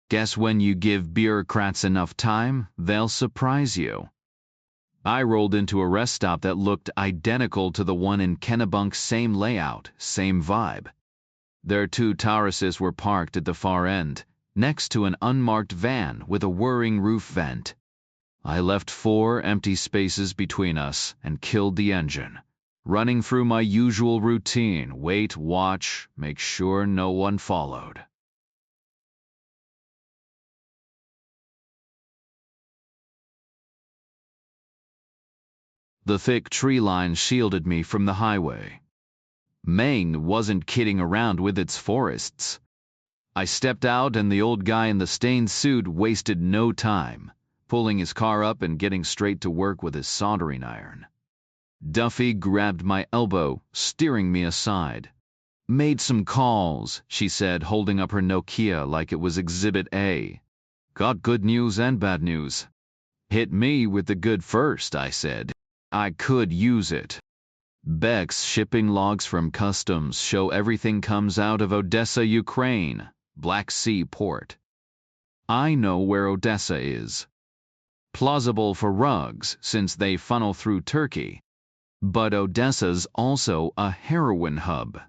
Guess when you give bureaucrats enough time, they'll surprise you. I rolled into a rest stop that looked identical to the one in Kennebunk, same layout, same vibe. Their 2 Tauruses were parked at the far end, next to an unmarked van with a whirring roof vent. I left 4 empty spaces between us and killed the engine, running through my usual routine: wait, watch, make sure no one followed. The thick tree line shielded me from the highway. Maine wasn't kidding around with its forests. I stepped out, and the old guy in the stained suit wasted no time, pulling his car up and getting straight to work with his soldering iron. Duffy grabbed my elbow, steering me aside. "Made some calls," she said, holding up her Nokia like it was Exhibit A. "Got good news and bad news." "Hit me with the good first," I said. I could use it. Beck's shipping logs from customs show everything comes out of Odessa, Ukraine, Black Sea port. I know where Odessa is. Plausible for rugs, since they funnel through Turkey. But Odessa's also a heroin hub.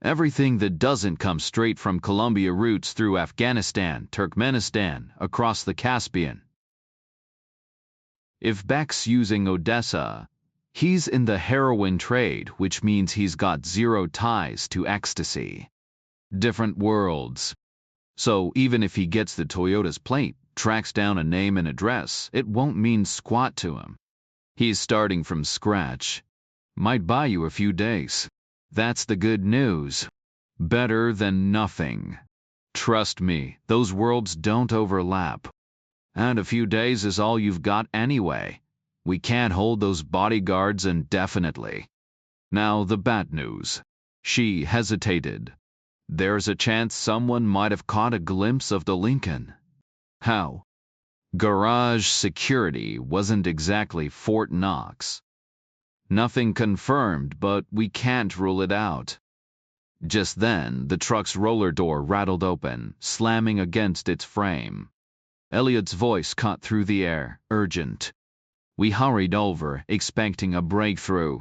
Everything that doesn't come straight from Colombia routes through Afghanistan, Turkmenistan, across the Caspian. If Beck's using Odessa, he's in the heroin trade, which means he's got 0 ties to ecstasy. Different worlds. So even if he gets the Toyota's plate, tracks down a name and address, it won't mean squat to him. He's starting from scratch. Might buy you a few days. That's the good news. Better than nothing. Trust me, those worlds don't overlap. And a few days is all you've got anyway. We can't hold those bodyguards indefinitely. Now the bad news. She hesitated. There's a chance someone might have caught a glimpse of the Lincoln. How? Garage security wasn't exactly Fort Knox. Nothing confirmed, but we can't rule it out. Just then, the truck's roller door rattled open, slamming against its frame. Elliot's voice cut through the air, urgent. We hurried over, expecting a breakthrough.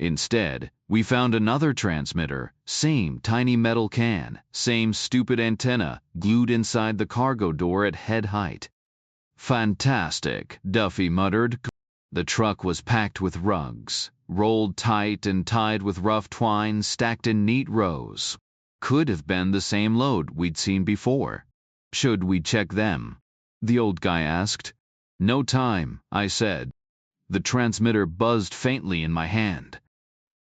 Instead, we found another transmitter, same tiny metal can, same stupid antenna, glued inside the cargo door at head height. Fantastic, Duffy muttered. The truck was packed with rugs, rolled tight and tied with rough twine stacked in neat rows. Could have been the same load we'd seen before. Should we check them? The old guy asked. No time, I said. The transmitter buzzed faintly in my hand.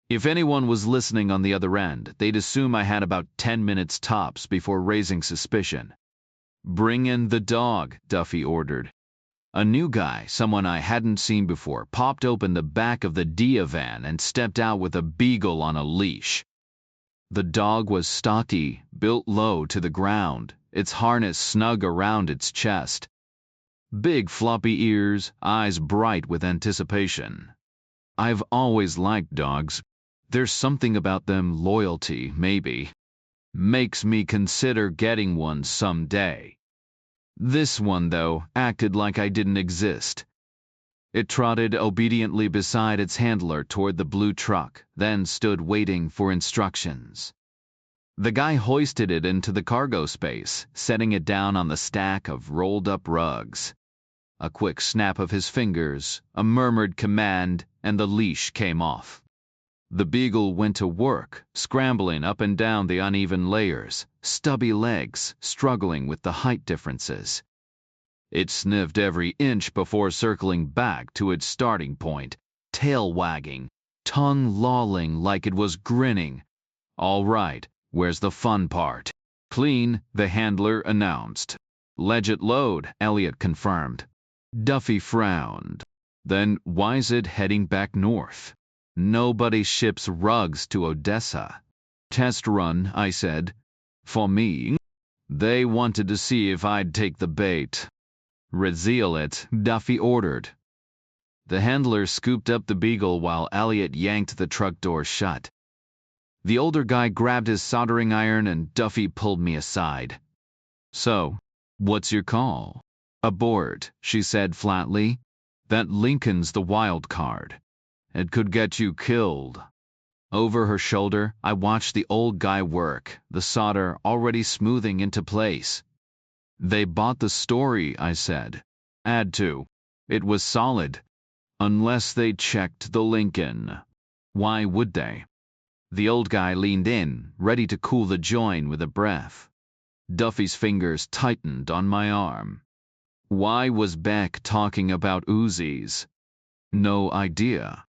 If anyone was listening on the other end, they'd assume I had about 10 minutes tops before raising suspicion. Bring in the dog, Duffy ordered. A new guy, someone I hadn't seen before, popped open the back of the Dia van and stepped out with a beagle on a leash. The dog was stocky, built low to the ground, its harness snug around its chest. Big floppy ears, eyes bright with anticipation. I've always liked dogs. There's something about them, loyalty, maybe. Makes me consider getting one someday. This one, though, acted like I didn't exist. It trotted obediently beside its handler toward the blue truck, then stood waiting for instructions. The guy hoisted it into the cargo space, setting it down on the stack of rolled-up rugs. A quick snap of his fingers, a murmured command, and the leash came off. The beagle went to work, scrambling up and down the uneven layers, stubby legs struggling with the height differences. It sniffed every inch before circling back to its starting point, tail wagging, tongue lolling like it was grinning. All right, where's the fun part? Clean, the handler announced. Legit load, Elliot confirmed. Duffy frowned. Then why's it heading back north? Nobody ships rugs to Odessa. Test run, I said. For me? They wanted to see if I'd take the bait. Reseal it, Duffy ordered. The handler scooped up the beagle while Elliot yanked the truck door shut. The older guy grabbed his soldering iron and Duffy pulled me aside. So, what's your call? Abort, she said flatly. That Lincoln's the wild card. It could get you killed. Over her shoulder, I watched the old guy work, the solder already smoothing into place. They bought the story, I said. Had to. It was solid. Unless they checked the Lincoln. Why would they? The old guy leaned in, ready to cool the joint with a breath. Duffy's fingers tightened on my arm. Why was Beck talking about Uzis? No idea.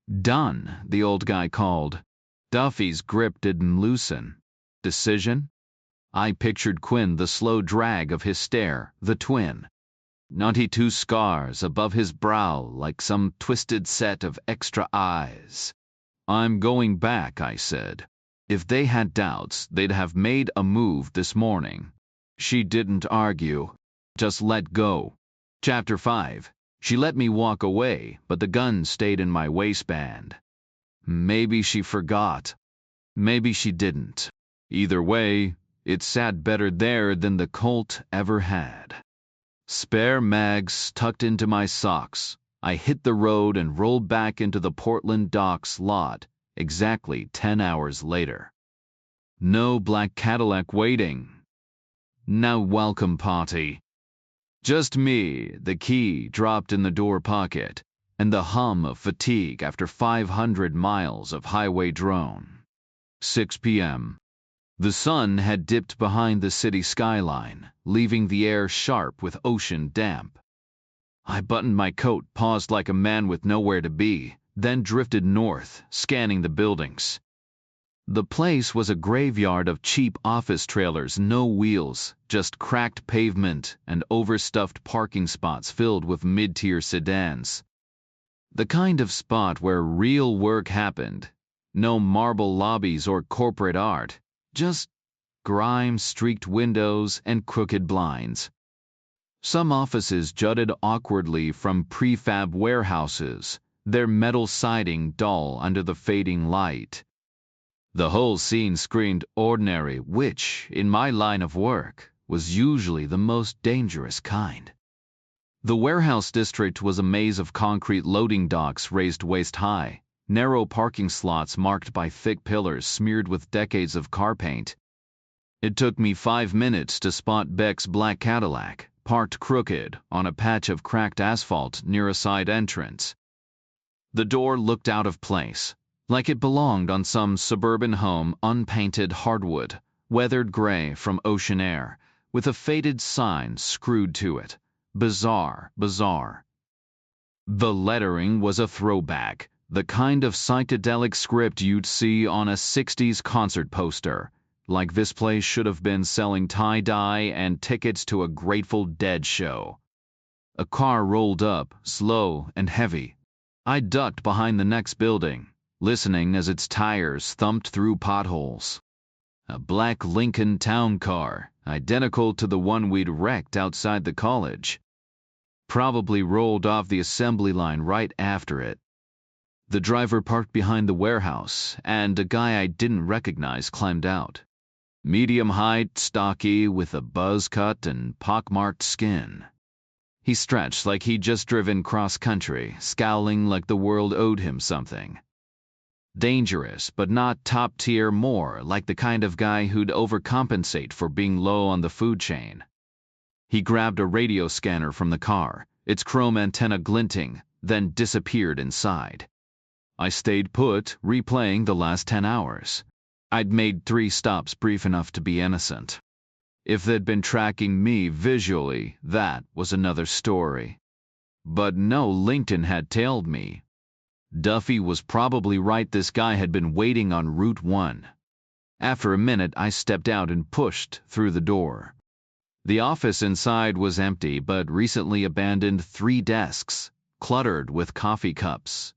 Done, the old guy called. Duffy's grip didn't loosen. Decision? I pictured Quinn, the slow drag of his stare, the twin. 92 scars above his brow like some twisted set of extra eyes. I'm going back, I said. If they had doubts, they'd have made a move this morning. She didn't argue. Just let go. Chapter 5. She let me walk away, but the gun stayed in my waistband. Maybe she forgot. Maybe she didn't. Either way, it sat better there than the Colt ever had. Spare mags tucked into my socks, I hit the road and rolled back into the Portland docks lot exactly 10 hours later. No black Cadillac waiting. No welcome party. Just me, the key dropped in the door pocket, and the hum of fatigue after 500 miles of highway drone. 6 p.m. The sun had dipped behind the city skyline, leaving the air sharp with ocean damp. I buttoned my coat, paused like a man with nowhere to be, then drifted north, scanning the buildings. The place was a graveyard of cheap office trailers, no wheels, just cracked pavement and overstuffed parking spots filled with mid-tier sedans. The kind of spot where real work happened. No marble lobbies or corporate art, just grime-streaked windows and crooked blinds. Some offices jutted awkwardly from prefab warehouses, their metal siding dull under the fading light. The whole scene screamed ordinary, which, in my line of work, was usually the most dangerous kind. The warehouse district was a maze of concrete loading docks raised waist-high, narrow parking slots marked by thick pillars smeared with decades of car paint. It took me 5 minutes to spot Beck's black Cadillac, parked crooked on a patch of cracked asphalt near a side entrance. The door looked out of place, like it belonged on some suburban home, unpainted hardwood, weathered gray from ocean air, with a faded sign screwed to it. Bizarre, bizarre. The lettering was a throwback, the kind of psychedelic script you'd see on a 60s concert poster, like this place should have been selling tie-dye and tickets to a Grateful Dead show. A car rolled up, slow and heavy. I ducked behind the next building, listening as its tires thumped through potholes. A black Lincoln Town car, identical to the one we'd wrecked outside the college. Probably rolled off the assembly line right after it. The driver parked behind the warehouse, and a guy I didn't recognize climbed out. Medium height, stocky, with a buzz cut and pockmarked skin. He stretched like he'd just driven cross-country, scowling like the world owed him something. Dangerous, but not top-tier, more like the kind of guy who'd overcompensate for being low on the food chain. He grabbed a radio scanner from the car, its chrome antenna glinting, then disappeared inside. I stayed put, replaying the last 10 hours. I'd made 3 stops brief enough to be innocent. If they'd been tracking me visually, that was another story. But no, LinkedIn had tailed me. Duffy was probably right, this guy had been waiting on Route 1. After a minute, I stepped out and pushed through the door. The office inside was empty, but recently abandoned. 3 desks, cluttered with coffee cups,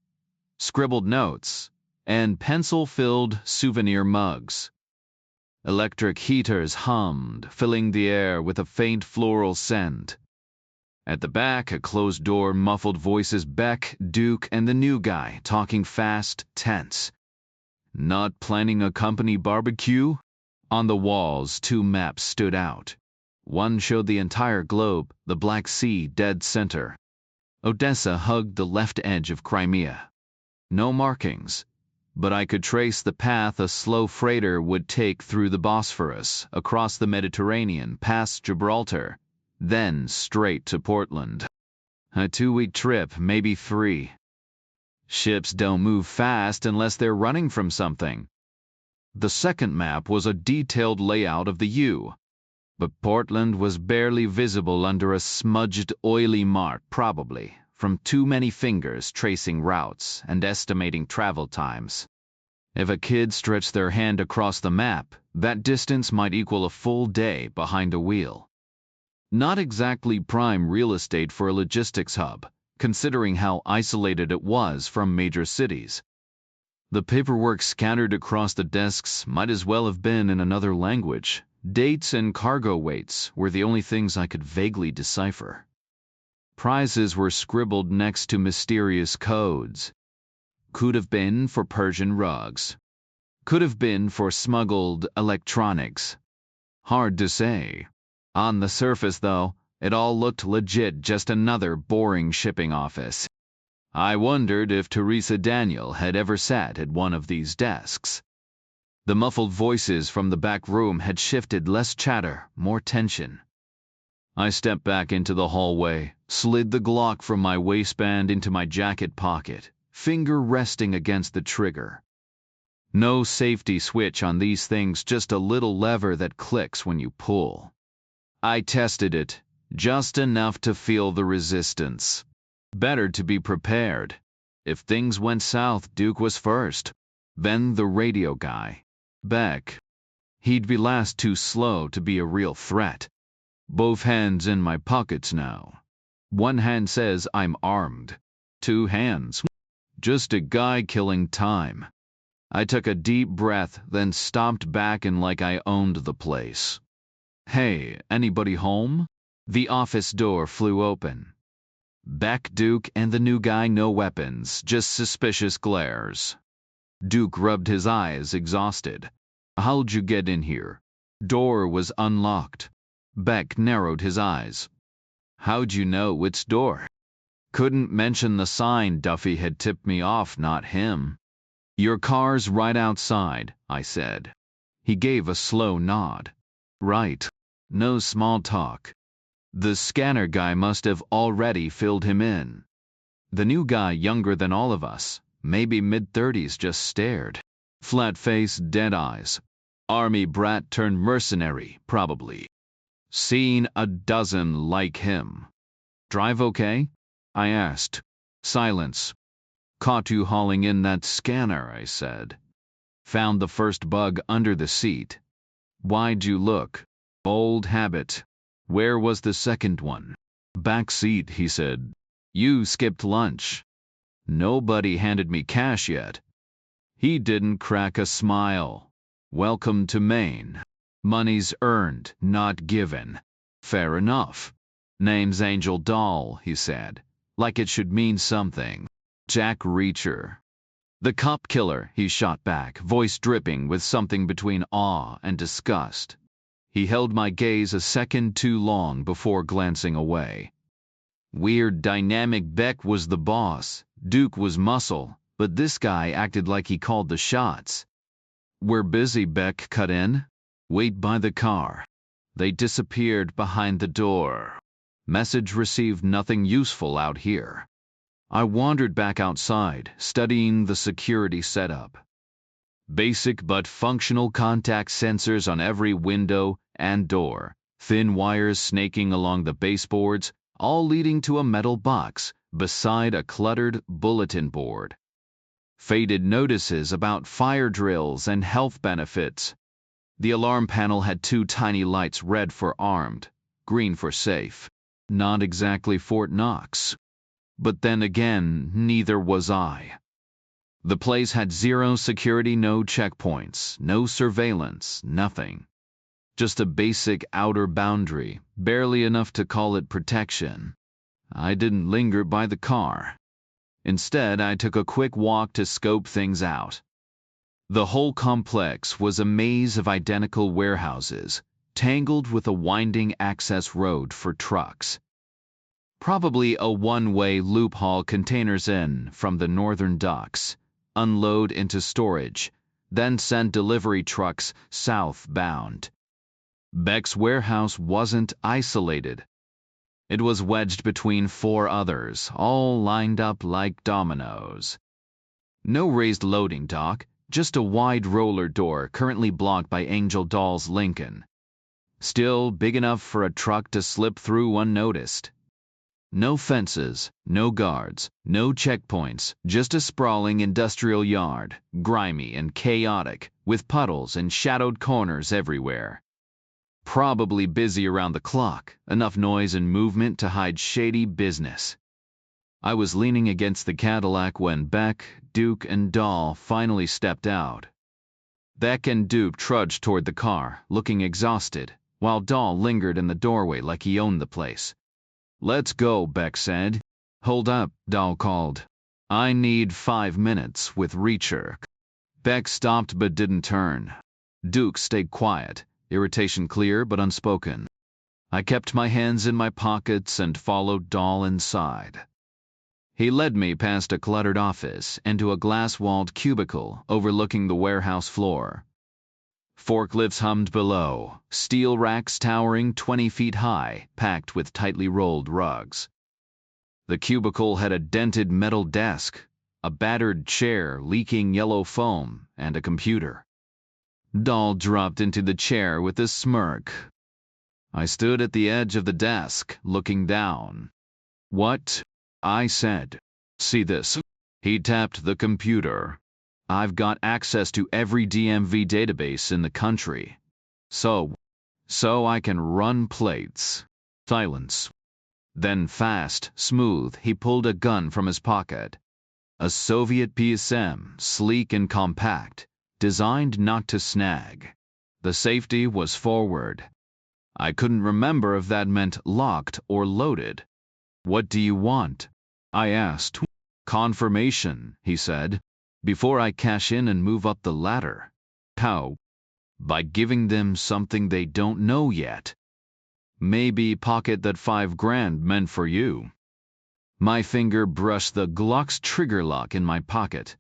scribbled notes, and pencil-filled souvenir mugs. Electric heaters hummed, filling the air with a faint floral scent. At the back, a closed door, muffled voices, Beck, Duke, and the new guy, talking fast, tense. Not planning a company barbecue? On the walls, 2 maps stood out. One showed the entire globe, the Black Sea dead center. Odessa hugged the left edge of Crimea. No markings, but I could trace the path a slow freighter would take through the Bosphorus, across the Mediterranean, past Gibraltar, then straight to Portland. A 2-week trip, maybe 3. Ships don't move fast unless they're running from something. The second map was a detailed layout of the U, but Portland was barely visible under a smudged, oily mark, probably from too many fingers tracing routes and estimating travel times. If a kid stretched their hand across the map, that distance might equal a full day behind a wheel. Not exactly prime real estate for a logistics hub, considering how isolated it was from major cities. The paperwork scattered across the desks might as well have been in another language. Dates and cargo weights were the only things I could vaguely decipher. Prices were scribbled next to mysterious codes. Could have been for Persian rugs. Could have been for smuggled electronics. Hard to say. On the surface, though, it all looked legit, just another boring shipping office. I wondered if Teresa Daniel had ever sat at one of these desks. The muffled voices from the back room had shifted, less chatter, more tension. I stepped back into the hallway, slid the Glock from my waistband into my jacket pocket, finger resting against the trigger. No safety switch on these things, just a little lever that clicks when you pull. I tested it, just enough to feel the resistance. Better to be prepared. If things went south, Duke was first. Then the radio guy. Beck. He'd be last, too slow to be a real threat. Both hands in my pockets now. One hand says I'm armed. 2 hands. Just a guy killing time. I took a deep breath, then stomped back in like I owned the place. Hey, anybody home? The office door flew open. Beck, Duke, and the new guy, no weapons, just suspicious glares. Duke rubbed his eyes, exhausted. How'd you get in here? Door was unlocked. Beck narrowed his eyes. How'd you know which door? Couldn't mention the sign. Duffy had tipped me off, not him. Your car's right outside, I said. He gave a slow nod. Right. No small talk. The scanner guy must have already filled him in. The new guy, younger than all of us, maybe mid-30s, just stared. Flat face, dead eyes. Army brat turned mercenary, probably. Seen a dozen like him. Drive okay? I asked. Silence. Caught you hauling in that scanner, I said. Found the first bug under the seat. Why'd you look? Old habit. Where was the second one? Back seat, he said. You skipped lunch. Nobody handed me cash yet. He didn't crack a smile. Welcome to Maine. Money's earned, not given. Fair enough. Name's Angel Doll, he said, like it should mean something. Jack Reacher. The cop killer, he shot back, voice dripping with something between awe and disgust. He held my gaze a second too long before glancing away. Weird dynamic. Beck was the boss, Duke was muscle, but this guy acted like he called the shots. We're busy, Beck cut in. Wait by the car. They disappeared behind the door. Message received. Nothing useful out here. I wandered back outside, studying the security setup. Basic but functional contact sensors on every window and door, thin wires snaking along the baseboards, all leading to a metal box beside a cluttered bulletin board. Faded notices about fire drills and health benefits. The alarm panel had two tiny lights, red for armed, green for safe. Not exactly Fort Knox. But then again, neither was I. The place had zero security, no checkpoints, no surveillance, nothing. Just a basic outer boundary, barely enough to call it protection. I didn't linger by the car. Instead, I took a quick walk to scope things out. The whole complex was a maze of identical warehouses, tangled with a winding access road for trucks. Probably a one-way loop haul containers in from the northern docks, unload into storage, then send delivery trucks southbound. Beck's warehouse wasn't isolated. It was wedged between four others, all lined up like dominoes. No raised loading dock, just a wide roller door currently blocked by Angel Doll's Lincoln. Still big enough for a truck to slip through unnoticed. No fences, no guards, no checkpoints, just a sprawling industrial yard, grimy and chaotic, with puddles and shadowed corners everywhere. Probably busy around the clock, enough noise and movement to hide shady business. I was leaning against the Cadillac when Beck, Duke, and Doll finally stepped out. Beck and Duke trudged toward the car, looking exhausted, while Doll lingered in the doorway like he owned the place. Let's go, Beck said. Hold up, Doll called. I need 5 minutes with Reacher. Beck stopped but didn't turn. Duke stayed quiet, irritation clear but unspoken. I kept my hands in my pockets and followed Doll inside. He led me past a cluttered office into a glass-walled cubicle overlooking the warehouse floor. Forklifts hummed below, steel racks towering 20 feet high, packed with tightly rolled rugs. The cubicle had a dented metal desk, a battered chair leaking yellow foam, and a computer. Doll dropped into the chair with a smirk. I stood at the edge of the desk, looking down. What? I said. See this? He tapped the computer. I've got access to every DMV database in the country. So I can run plates. Silence. Then fast, smooth, he pulled a gun from his pocket. A Soviet PSM, sleek and compact, designed not to snag. The safety was forward. I couldn't remember if that meant locked or loaded. What do you want? I asked. Confirmation, he said. Before I cash in and move up the ladder. How? By giving them something they don't know yet. Maybe pocket that $5,000 meant for you. My finger brushed the Glock's trigger lock in my pocket.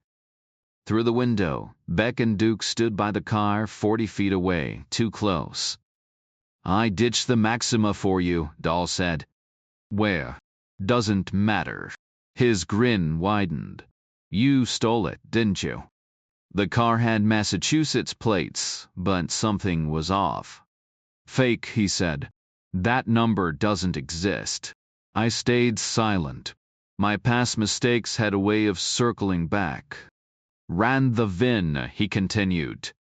Through the window, Beck and Duke stood by the car 40 feet away, too close. I ditched the Maxima for you, Dahl said. Where? Doesn't matter. His grin widened. You stole it, didn't you? The car had Massachusetts plates, but something was off. Fake, he said. That number doesn't exist. I stayed silent. My past mistakes had a way of circling back. Ran the VIN, he continued.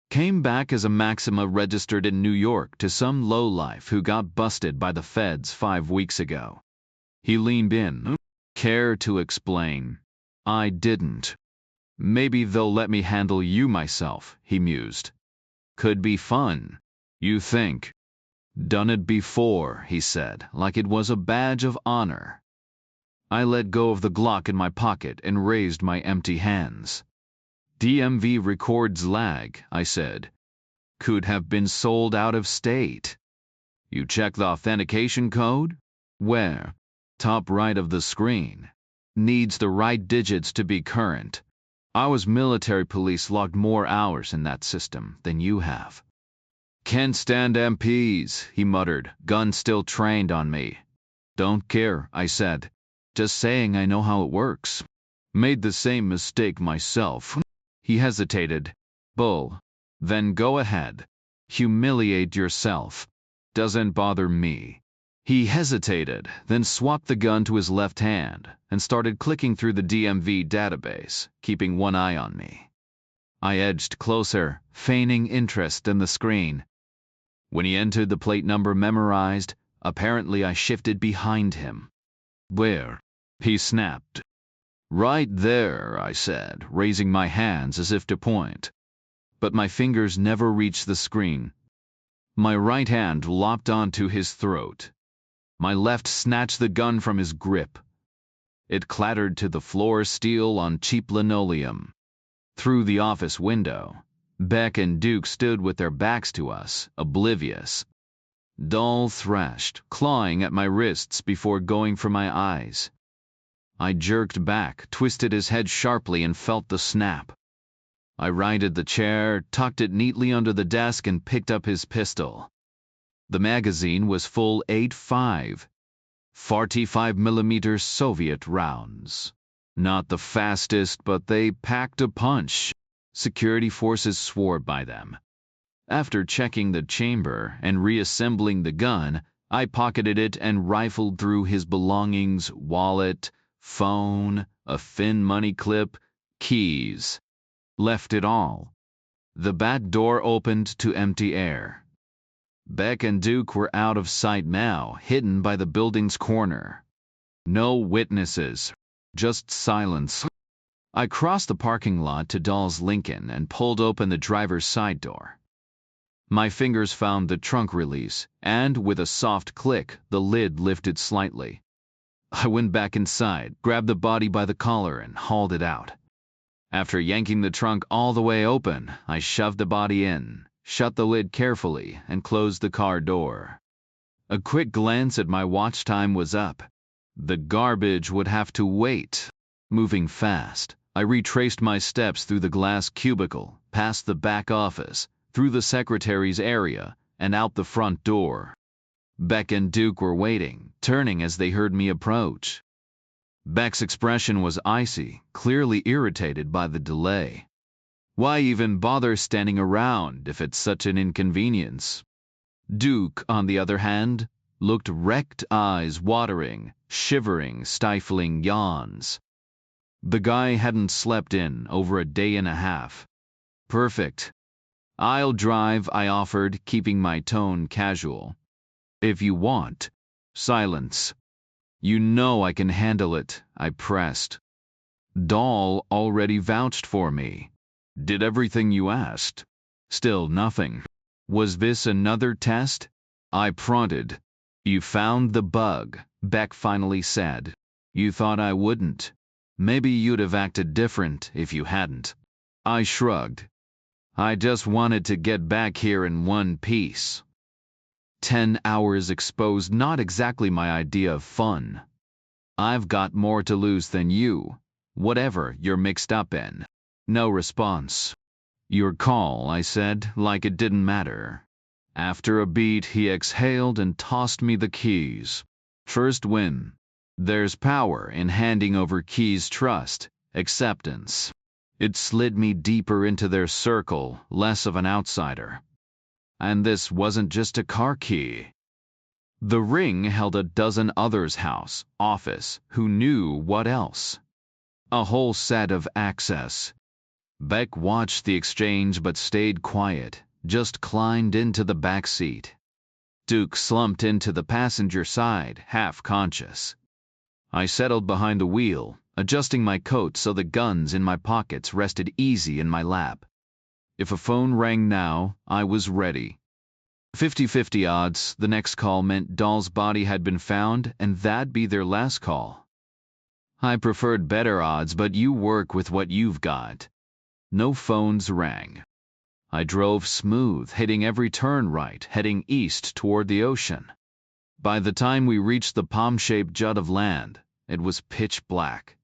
Came back as a Maxima registered in New York to some lowlife who got busted by the feds 5 weeks ago. He leaned in. Care to explain? I didn't. Maybe they'll let me handle you myself, he mused. Could be fun. You think? Done it before, he said, like it was a badge of honor. I let go of the Glock in my pocket and raised my empty hands. DMV records lag, I said. Could have been sold out of state. You check the authentication code? Where? Top right of the screen. Needs the right digits to be current. I was military police logged more hours in that system than you have. Can't stand MPs, he muttered, gun still trained on me. Don't care, I said. Just saying I know how it works. Made the same mistake myself. He hesitated. Bull. Then go ahead. Humiliate yourself. Doesn't bother me. He hesitated, then swapped the gun to his left hand and started clicking through the DMV database, keeping one eye on me. I edged closer, feigning interest in the screen. When he entered the plate number memorized, apparently I shifted behind him. Where? He snapped. Right there, I said, raising my hands as if to point. But my fingers never reached the screen. My right hand lopped onto his throat. My left snatched the gun from his grip. It clattered to the floor steel on cheap linoleum. Through the office window, Beck and Duke stood with their backs to us, oblivious. Dahl thrashed, clawing at my wrists before going for my eyes. I jerked back, twisted his head sharply, and felt the snap. I righted the chair, tucked it neatly under the desk, and picked up his pistol. The magazine was full 8.5, 45mm Soviet rounds. Not the fastest, but they packed a punch. Security forces swore by them. After checking the chamber and reassembling the gun, I pocketed it and rifled through his belongings, wallet, phone, a thin money clip, keys. Left it all. The back door opened to empty air. Beck and Duke were out of sight now, hidden by the building's corner. No witnesses, just silence. I crossed the parking lot to Dahl's Lincoln and pulled open the driver's side door. My fingers found the trunk release, and with a soft click, the lid lifted slightly. I went back inside, grabbed the body by the collar, and hauled it out. After yanking the trunk all the way open, I shoved the body in, shut the lid carefully, and closed the car door. A quick glance at my watch time was up. The garbage would have to wait. Moving fast, I retraced my steps through the glass cubicle, past the back office, through the secretary's area, and out the front door. Beck and Duke were waiting, turning as they heard me approach. Beck's expression was icy, clearly irritated by the delay. Why even bother standing around if it's such an inconvenience? Duke, on the other hand, looked wrecked, eyes watering, shivering, stifling yawns. The guy hadn't slept in over a day and a half. Perfect. I'll drive, I offered, keeping my tone casual. If you want. Silence. You know I can handle it, I pressed. Dahl already vouched for me. Did everything you asked. Still nothing. Was this another test? I prodded. You found the bug, Beck finally said. You thought I wouldn't. Maybe you'd have acted different if you hadn't. I shrugged. I just wanted to get back here in one piece. 10 hours exposed, not exactly my idea of fun. I've got more to lose than you, whatever you're mixed up in. No response. Your call, I said, like it didn't matter. After a beat, he exhaled and tossed me the keys. First win. There's power in handing over keys, trust, acceptance. It slid me deeper into their circle, less of an outsider. And this wasn't just a car key. The ring held a dozen others' house, office, who knew what else. A whole set of access. Beck watched the exchange but stayed quiet, just climbed into the back seat. Duke slumped into the passenger side, half conscious. I settled behind the wheel, adjusting my coat so the guns in my pockets rested easy in my lap. If a phone rang now, I was ready. 50-50 odds, the next call meant Dahl's body had been found, and that'd be their last call. I preferred better odds, but you work with what you've got. No phones rang. I drove smooth, hitting every turn right, heading east toward the ocean. By the time we reached the palm-shaped jut of land, it was pitch black.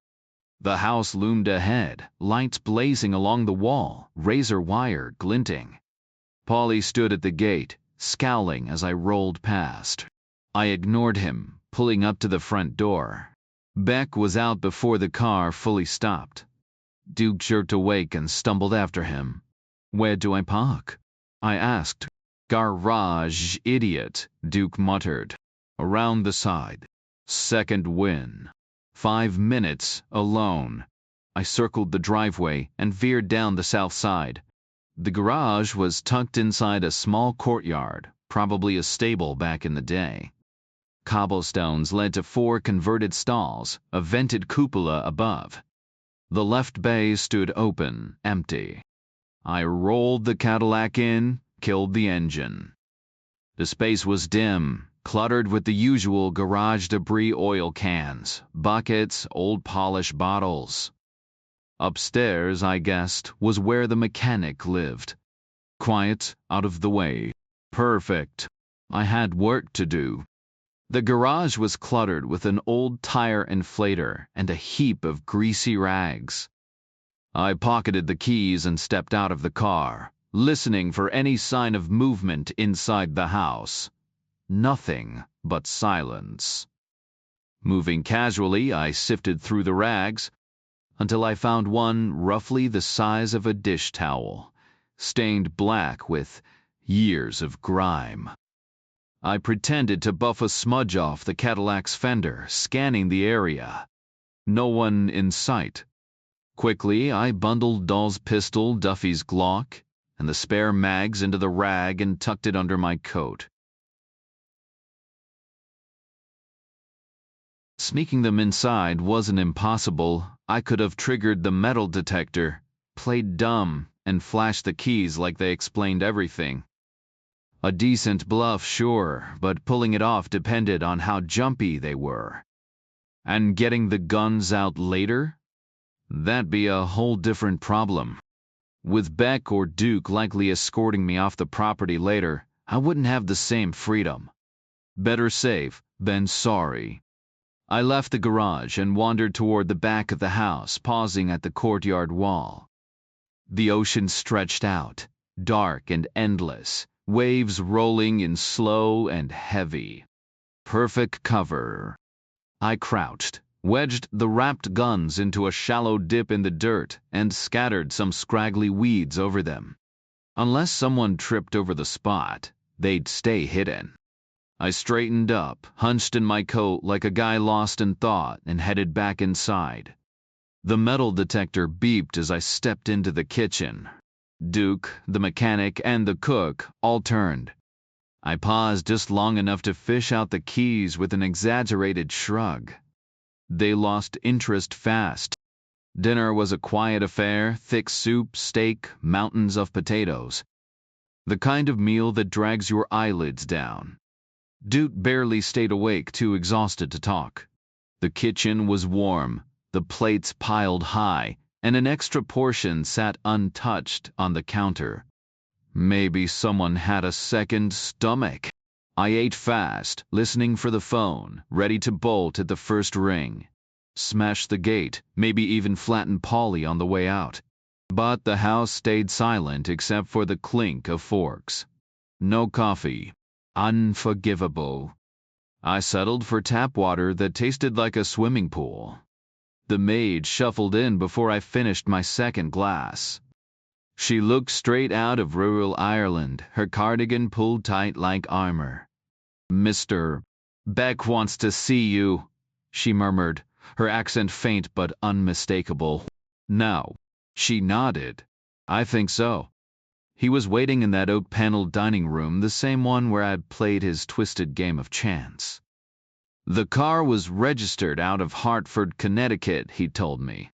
The house loomed ahead, lights blazing along the wall, razor wire glinting. Paulie stood at the gate, scowling as I rolled past. I ignored him, pulling up to the front door. Beck was out before the car fully stopped. Duke jerked awake and stumbled after him. Where do I park? I asked. Garage, idiot, Duke muttered. Around the side. Second win. 5 minutes, alone. I circled the driveway and veered down the south side. The garage was tucked inside a small courtyard, probably a stable back in the day. Cobblestones led to 4 converted stalls, a vented cupola above. The left bay stood open, empty. I rolled the Cadillac in, killed the engine. The space was dim, cluttered with the usual garage debris, oil cans, buckets, old polish bottles. Upstairs, I guessed, was where the mechanic lived. Quiet, out of the way. Perfect. I had work to do. The garage was cluttered with an old tire inflator and a heap of greasy rags. I pocketed the keys and stepped out of the car, listening for any sign of movement inside the house. Nothing but silence. Moving casually, I sifted through the rags until I found one roughly the size of a dish towel, stained black with years of grime. I pretended to buff a smudge off the Cadillac's fender, scanning the area. No one in sight. Quickly, I bundled Dahl's pistol, Duffy's Glock, and the spare mags into the rag and tucked it under my coat. Sneaking them inside wasn't impossible. I could have triggered the metal detector, played dumb, and flashed the keys like they explained everything. A decent bluff, sure, but pulling it off depended on how jumpy they were. And getting the guns out later? That'd be a whole different problem. With Beck or Duke likely escorting me off the property later, I wouldn't have the same freedom. Better safe than sorry. I left the garage and wandered toward the back of the house, pausing at the courtyard wall. The ocean stretched out, dark and endless, waves rolling in slow and heavy. Perfect cover. I crouched, wedged the wrapped guns into a shallow dip in the dirt, and scattered some scraggly weeds over them. Unless someone tripped over the spot, they'd stay hidden. I straightened up, hunched in my coat like a guy lost in thought, and headed back inside. The metal detector beeped as I stepped into the kitchen. Duke, the mechanic, and the cook all turned. I paused just long enough to fish out the keys with an exaggerated shrug. They lost interest fast. Dinner was a quiet affair, thick soup, steak, mountains of potatoes. The kind of meal that drags your eyelids down. Duke barely stayed awake, too exhausted to talk. The kitchen was warm, the plates piled high, and an extra portion sat untouched on the counter. Maybe someone had a second stomach. I ate fast, listening for the phone, ready to bolt at the first ring. Smash the gate, maybe even flatten Paulie on the way out. But the house stayed silent except for the clink of forks. No coffee. Unforgivable. I settled for tap water that tasted like a swimming pool. The maid shuffled in before I finished my second glass. She looked straight out of rural Ireland, her cardigan pulled tight like armor. "Mr. Beck wants to see you," she murmured, her accent faint but unmistakable. "Now." She nodded. "I think so." He was waiting in that oak-paneled dining room, the same one where I'd played his twisted game of chance. The car was registered out of Hartford, Connecticut, he told me.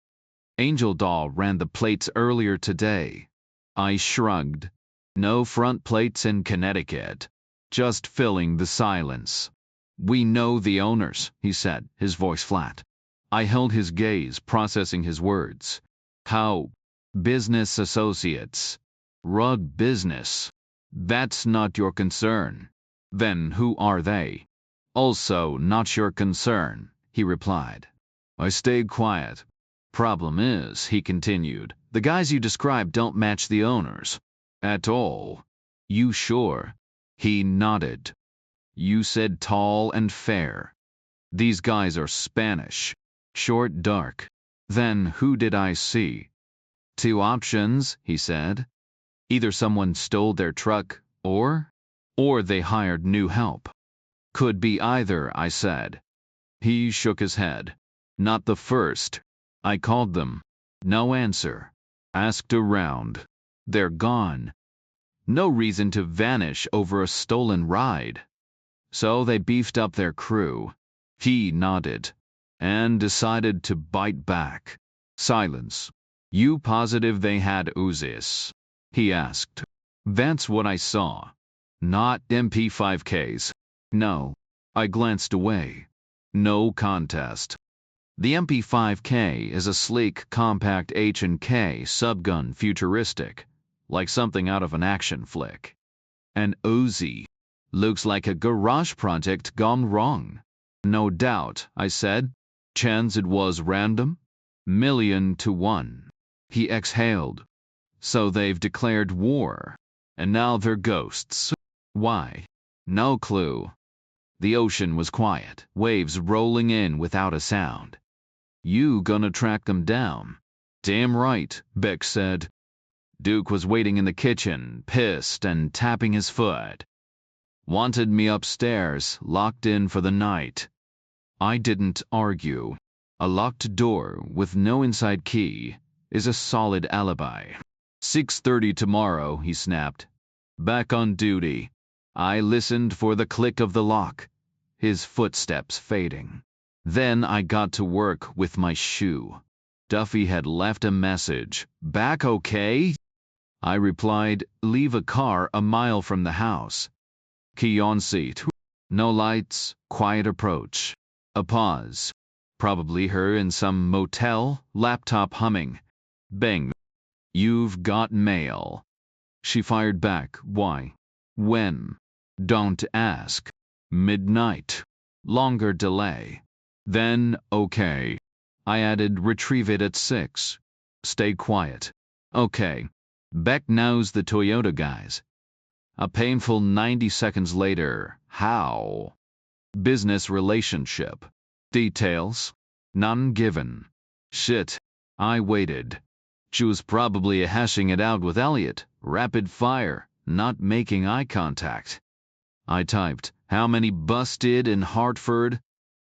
Angel Doll ran the plates earlier today. I shrugged. No front plates in Connecticut. Just filling the silence. "We know the owners," he said, his voice flat. I held his gaze, processing his words. "How? Business associates. Rug business. That's not your concern. Then who are they?" "Also not your concern," he replied. I stayed quiet. "Problem is," he continued, "the guys you described don't match the owners. At all." "You sure?" He nodded. "You said tall and fair. These guys are Spanish. Short, dark. Then who did I see?" "Two options," he said. "Either someone stole their truck, or they hired new help." "Could be either," I said. He shook his head. "Not the first. I called them. No answer. Asked around. They're gone. No reason to vanish over a stolen ride. So they beefed up their crew." He nodded. "And decided to bite back." Silence. "You positive they had Uzis?" he asked. "That's what I saw. Not MP5Ks. No." I glanced away. "No contest. The MP5K is a sleek, compact H&K subgun, futuristic, like something out of an action flick. An Uzi looks like a garage project gone wrong." "No doubt," I said. "Chance it was random?" "1,000,000 to 1." He exhaled. "So they've declared war, and now they're ghosts. Why?" "No clue." The ocean was quiet, waves rolling in without a sound. "You gonna track them down?" "Damn right," Beck said. Duke was waiting in the kitchen, pissed and tapping his foot. "Wanted me upstairs, locked in for the night." I didn't argue. A locked door with no inside key is a solid alibi. "6:30 tomorrow," he snapped. "Back on duty." I listened for the click of the lock, his footsteps fading. Then I got to work with my shoe. Duffy had left a message. "Back okay?" I replied, "Leave a car a mile from the house. Key on seat. No lights, quiet approach." A pause. Probably her in some motel, laptop humming. Bang. "You've got mail." She fired back. "Why? When?" "Don't ask." "Midnight." Longer delay. Then, okay. I added, "Retrieve it at 6. Stay quiet." "Okay." Beck knows the Toyota guys. A painful 90 seconds later. "How?" "Business relationship." "Details?" "None given." "Shit." I waited. She was probably hashing it out with Elliot. Rapid fire, not making eye contact. I typed, "How many busted in Hartford?"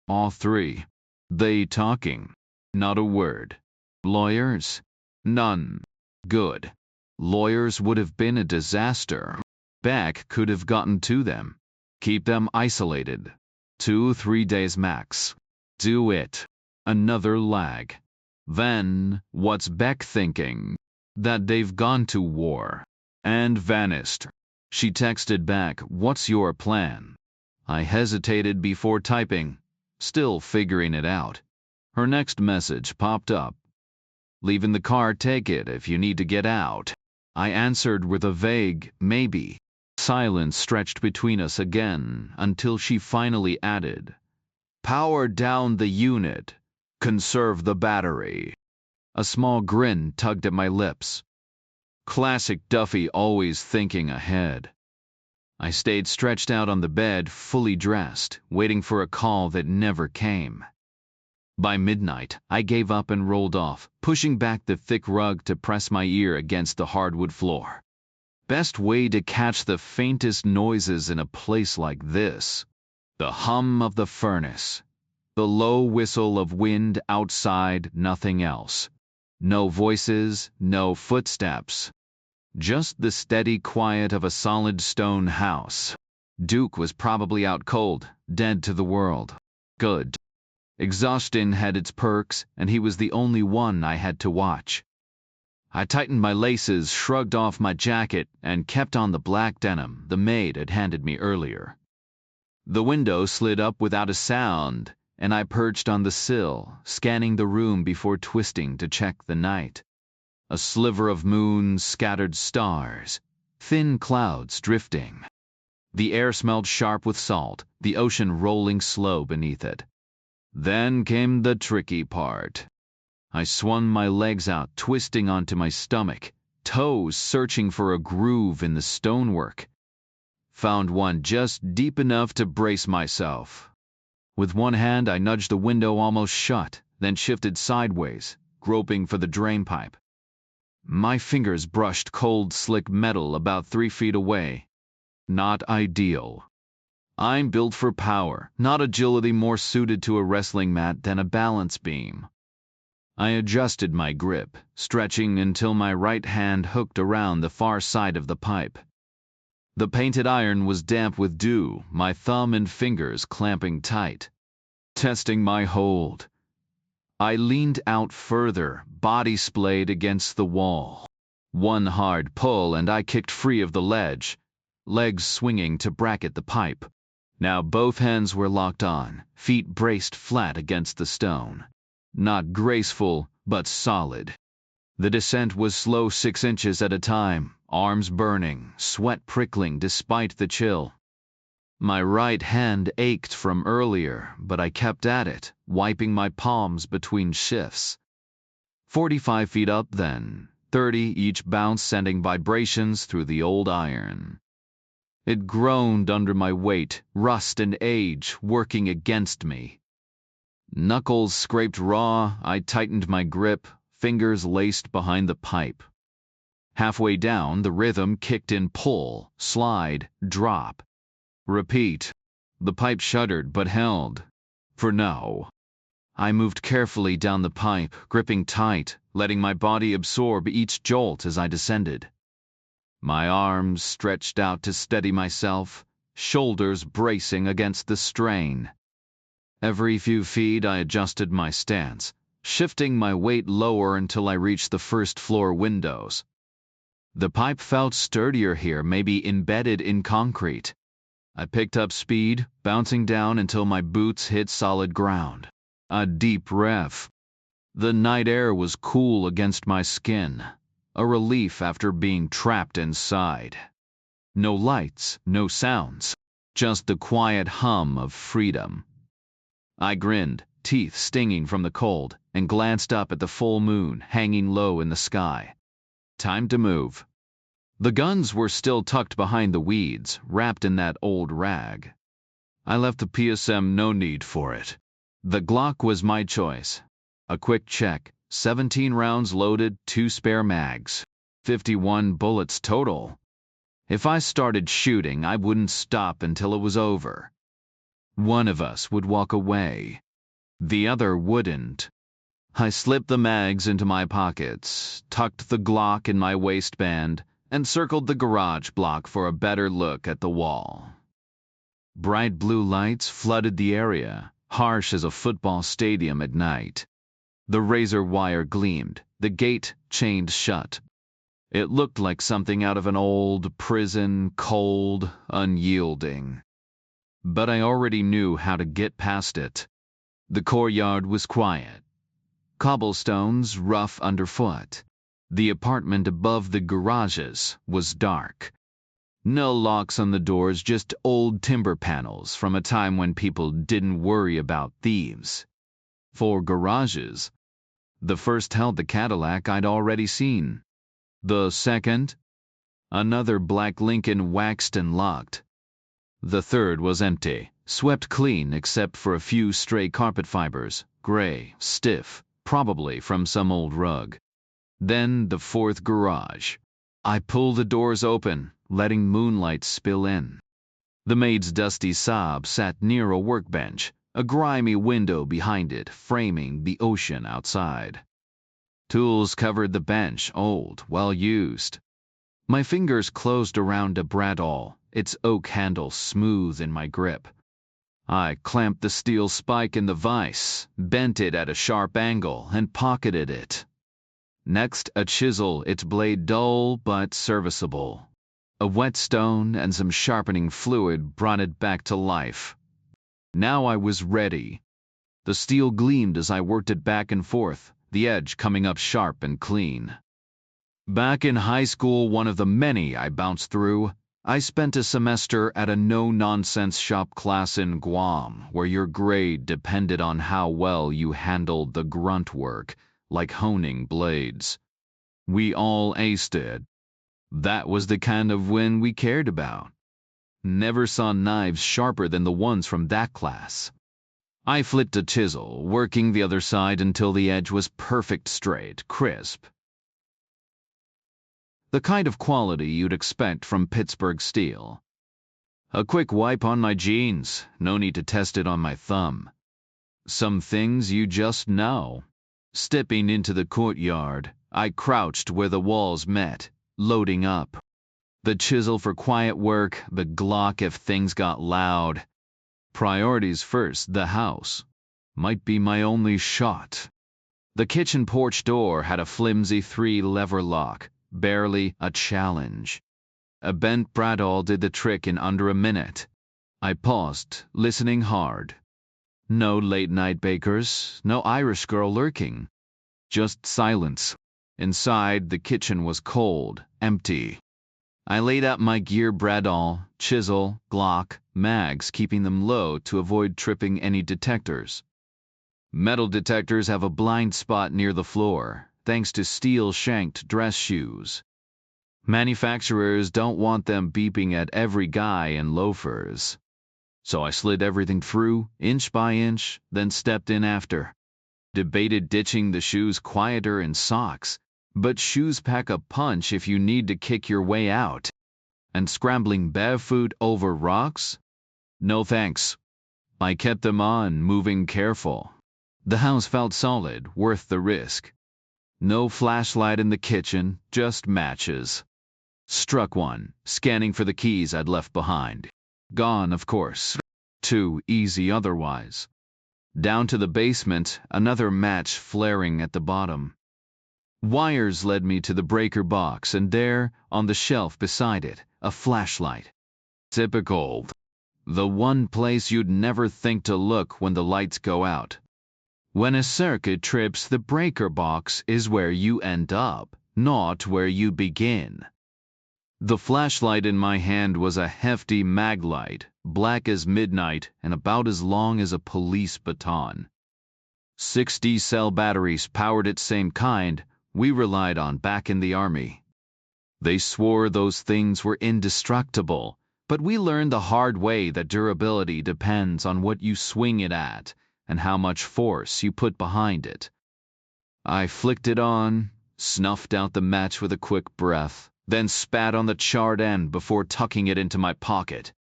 "All 3. "They talking?" "Not a word." "Lawyers?" "None." "Good." Lawyers would have been a disaster. Beck could have gotten to them. Keep them isolated. 2-3 days max. Do it. Another lag. Then, what's Beck thinking? That they've gone to war. And vanished. She texted back, "What's your plan?" I hesitated before typing, still figuring it out. Her next message popped up. "Leave in the car, take it if you need to get out." I answered with a vague, maybe. Silence stretched between us again until she finally added, "Power down the unit. Conserve the battery." A small grin tugged at my lips. Classic Duffy, always thinking ahead. I stayed stretched out on the bed, fully dressed, waiting for a call that never came. By midnight, I gave up and rolled off, pushing back the thick rug to press my ear against the hardwood floor. Best way to catch the faintest noises in a place like this. The hum of the furnace. The low whistle of wind outside, nothing else. No voices, no footsteps. Just the steady quiet of a solid stone house. Duke was probably out cold, dead to the world. Good. Exhaustion had its perks, and he was the only one I had to watch. I tightened my laces, shrugged off my jacket, and kept on the black denim the maid had handed me earlier. The window slid up without a sound, and I perched on the sill, scanning the room before twisting to check the night. A sliver of moon, scattered stars, thin clouds drifting. The air smelled sharp with salt, the ocean rolling slow beneath it. Then came the tricky part. I swung my legs out, twisting onto my stomach, toes searching for a groove in the stonework. Found one just deep enough to brace myself. With one hand, I nudged the window almost shut, then shifted sideways, groping for the drain pipe. My fingers brushed cold, slick metal about 3 feet away. Not ideal. I'm built for power, not agility more suited to a wrestling mat than a balance beam. I adjusted my grip, stretching until my right hand hooked around the far side of the pipe. The painted iron was damp with dew, my thumb and fingers clamping tight. Testing my hold. I leaned out further, body splayed against the wall. One hard pull and I kicked free of the ledge, legs swinging to bracket the pipe. Now both hands were locked on, feet braced flat against the stone. Not graceful, but solid. The descent was slow, 6 inches at a time, arms burning, sweat prickling despite the chill. My right hand ached from earlier, but I kept at it, wiping my palms between shifts. 45 feet up then, 30 each bounce sending vibrations through the old iron. It groaned under my weight, rust and age working against me. Knuckles scraped raw, I tightened my grip, fingers laced behind the pipe. Halfway down, the rhythm kicked in pull, slide, drop. Repeat. The pipe shuddered but held. For now. I moved carefully down the pipe, gripping tight, letting my body absorb each jolt as I descended. My arms stretched out to steady myself, shoulders bracing against the strain. Every few feet I adjusted my stance, shifting my weight lower until I reached the first floor windows. The pipe felt sturdier here, maybe embedded in concrete. I picked up speed, bouncing down until my boots hit solid ground. A deep breath. The night air was cool against my skin, a relief after being trapped inside. No lights, no sounds, just the quiet hum of freedom. I grinned, teeth stinging from the cold, and glanced up at the full moon hanging low in the sky. Time to move. The guns were still tucked behind the weeds, wrapped in that old rag. I left the PSM, no need for it. The Glock was my choice. A quick check, 17 rounds loaded, 2 spare mags. 51 bullets total. If I started shooting, I wouldn't stop until it was over. One of us would walk away. The other wouldn't. I slipped the mags into my pockets, tucked the Glock in my waistband, and circled the garage block for a better look at the wall. Bright blue lights flooded the area, harsh as a football stadium at night. The razor wire gleamed, the gate chained shut. It looked like something out of an old prison, cold, unyielding. But I already knew how to get past it. The courtyard was quiet. Cobblestones rough underfoot. The apartment above the garages was dark. No locks on the doors, just old timber panels from a time when people didn't worry about thieves. 4 garages. The first held the Cadillac I'd already seen. The second, another black Lincoln waxed and locked. The third was empty, swept clean except for a few stray carpet fibers, gray, stiff, probably from some old rug. Then the fourth garage. I pulled the doors open, letting moonlight spill in. The maid's dusty Saab sat near a workbench, a grimy window behind it framing the ocean outside. Tools covered the bench, old, well used. My fingers closed around a bradawl, its oak handle smooth in my grip. I clamped the steel spike in the vise, bent it at a sharp angle, and pocketed it. Next, a chisel, its blade dull but serviceable. A whetstone and some sharpening fluid brought it back to life. Now I was ready. The steel gleamed as I worked it back and forth, the edge coming up sharp and clean. Back in high school, one of the many I bounced through, I spent a semester at a no-nonsense shop class in Guam, where your grade depended on how well you handled the grunt work, like honing blades. We all aced it. That was the kind of win we cared about. Never saw knives sharper than the ones from that class. I flipped a chisel, working the other side until the edge was perfect straight, crisp. The kind of quality you'd expect from Pittsburgh steel. A quick wipe on my jeans, no need to test it on my thumb. Some things you just know. Stepping into the courtyard, I crouched where the walls met, loading up. The chisel for quiet work, the Glock if things got loud. Priorities first, the house. Might be my only shot. The kitchen porch door had a flimsy 3-lever lock, barely a challenge. A bent bradawl did the trick in under a minute. I paused, listening hard. No late-night bakers, no Irish girl lurking. Just silence. Inside, the kitchen was cold, empty. I laid out my gear bradawl, chisel, Glock, mags, keeping them low to avoid tripping any detectors. Metal detectors have a blind spot near the floor, thanks to steel-shanked dress shoes. Manufacturers don't want them beeping at every guy in loafers. So I slid everything through, inch by inch, then stepped in after. Debated ditching the shoes quieter in socks, but shoes pack a punch if you need to kick your way out. And scrambling barefoot over rocks? No thanks. I kept them on, moving careful. The house felt solid, worth the risk. No flashlight in the kitchen, just matches. Struck one, scanning for the keys I'd left behind. Gone, of course. Too easy otherwise. Down to the basement, another match flaring at the bottom. Wires led me to the breaker box, and there, on the shelf beside it, a flashlight. Typical. The one place you'd never think to look when the lights go out. When a circuit trips, the breaker box is where you end up, not where you begin. The flashlight in my hand was a hefty maglite, black as midnight and about as long as a police baton. 60-cell batteries powered its same kind we relied on back in the Army. They swore those things were indestructible, but we learned the hard way that durability depends on what you swing it at and how much force you put behind it. I flicked it on, snuffed out the match with a quick breath, then spat on the charred end before tucking it into my pocket.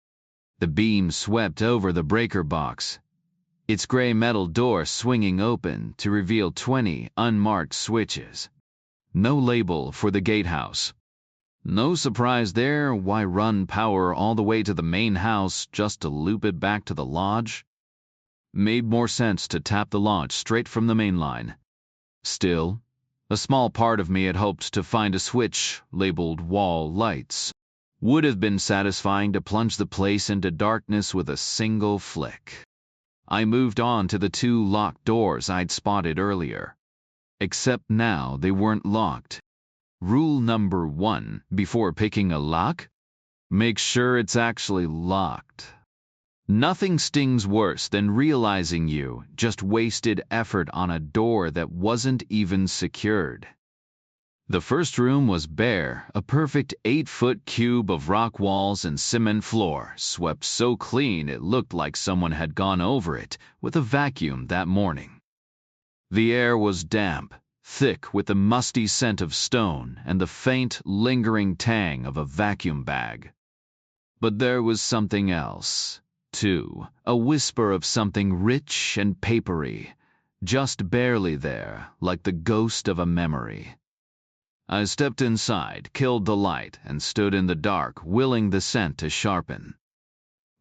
The beam swept over the breaker box, its gray metal door swinging open to reveal 20 unmarked switches. No label for the gatehouse. No surprise there, why run power all the way to the main house just to loop it back to the lodge? Made more sense to tap the lodge straight from the main line. Still, a small part of me had hoped to find a switch labeled wall lights. Would have been satisfying to plunge the place into darkness with a single flick. I moved on to the 2 locked doors I'd spotted earlier. Except now they weren't locked. Rule number 1 before picking a lock? Make sure it's actually locked. Nothing stings worse than realizing you just wasted effort on a door that wasn't even secured. The first room was bare, a perfect 8-foot cube of rock walls and cement floor, swept so clean it looked like someone had gone over it with a vacuum that morning. The air was damp, thick with the musty scent of stone and the faint, lingering tang of a vacuum bag. But there was something else, too, a whisper of something rich and papery, just barely there, like the ghost of a memory. I stepped inside, killed the light, and stood in the dark, willing the scent to sharpen.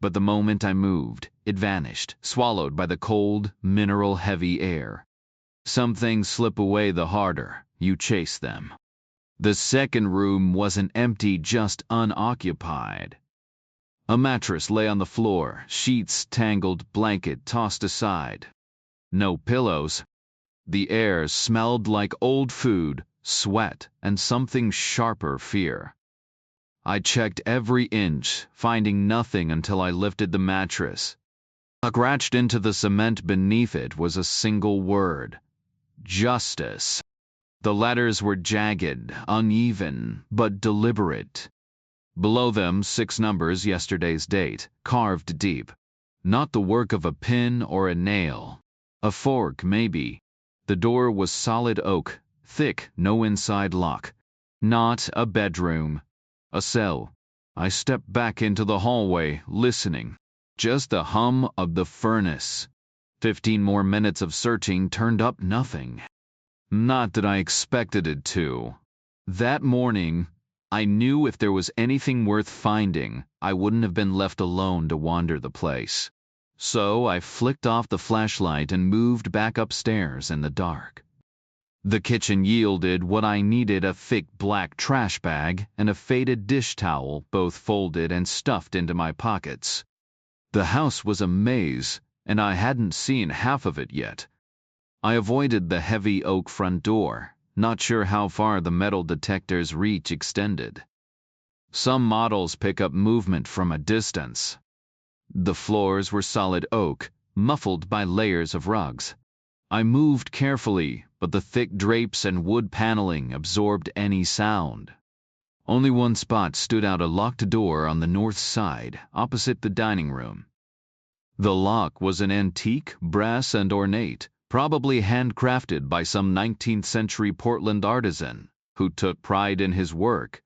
But the moment I moved, it vanished, swallowed by the cold, mineral-heavy air. Some things slip away the harder you chase them. The second room wasn't empty, just unoccupied. A mattress lay on the floor, sheets tangled, blanket tossed aside. No pillows. The air smelled like old food, sweat, and something sharper fear. I checked every inch, finding nothing until I lifted the mattress. Scratched into the cement beneath it was a single word: justice. The letters were jagged, uneven, but deliberate. Below them, 6 numbers, yesterday's date, carved deep. Not the work of a pin or a nail. A fork, maybe. The door was solid oak, thick, no inside lock. Not a bedroom. A cell. I stepped back into the hallway, listening. Just the hum of the furnace. 15 more minutes of searching turned up nothing. Not that I expected it to. That morning, I knew if there was anything worth finding, I wouldn't have been left alone to wander the place. So I flicked off the flashlight and moved back upstairs in the dark. The kitchen yielded what I needed: a thick black trash bag and a faded dish towel, both folded and stuffed into my pockets. The house was a maze, and I hadn't seen half of it yet. I avoided the heavy oak front door, not sure how far the metal detector's reach extended. Some models pick up movement from a distance. The floors were solid oak, muffled by layers of rugs. I moved carefully, but the thick drapes and wood paneling absorbed any sound. Only one spot stood out: a locked door on the north side, opposite the dining room. The lock was an antique, brass and ornate, probably handcrafted by some 19th-century Portland artisan who took pride in his work.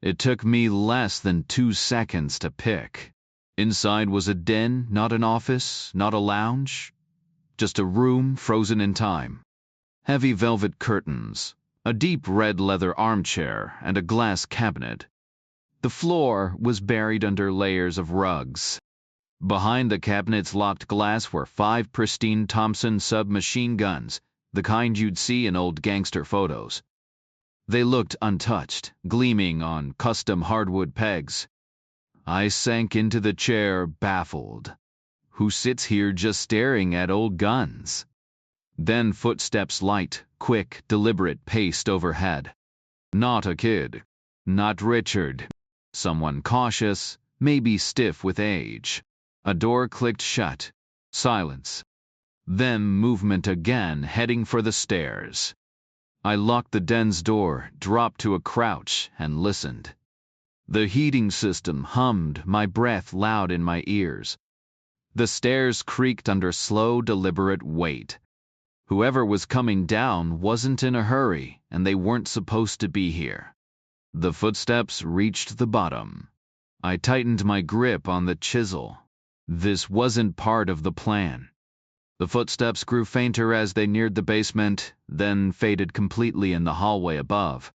It took me less than 2 seconds to pick. Inside was a den, not an office, not a lounge. Just a room frozen in time. Heavy velvet curtains, a deep red leather armchair, and a glass cabinet. The floor was buried under layers of rugs. Behind the cabinet's locked glass were 5 pristine Thompson submachine guns, the kind you'd see in old gangster photos. They looked untouched, gleaming on custom hardwood pegs. I sank into the chair, baffled. Who sits here just staring at old guns? Then footsteps, light, quick, deliberate, paced overhead. Not a kid. Not Richard. Someone cautious, maybe stiff with age. A door clicked shut. Silence. Then movement again, heading for the stairs. I locked the den's door, dropped to a crouch, and listened. The heating system hummed, my breath loud in my ears. The stairs creaked under slow, deliberate weight. Whoever was coming down wasn't in a hurry, and they weren't supposed to be here. The footsteps reached the bottom. I tightened my grip on the chisel. This wasn't part of the plan. The footsteps grew fainter as they neared the basement, then faded completely in the hallway above.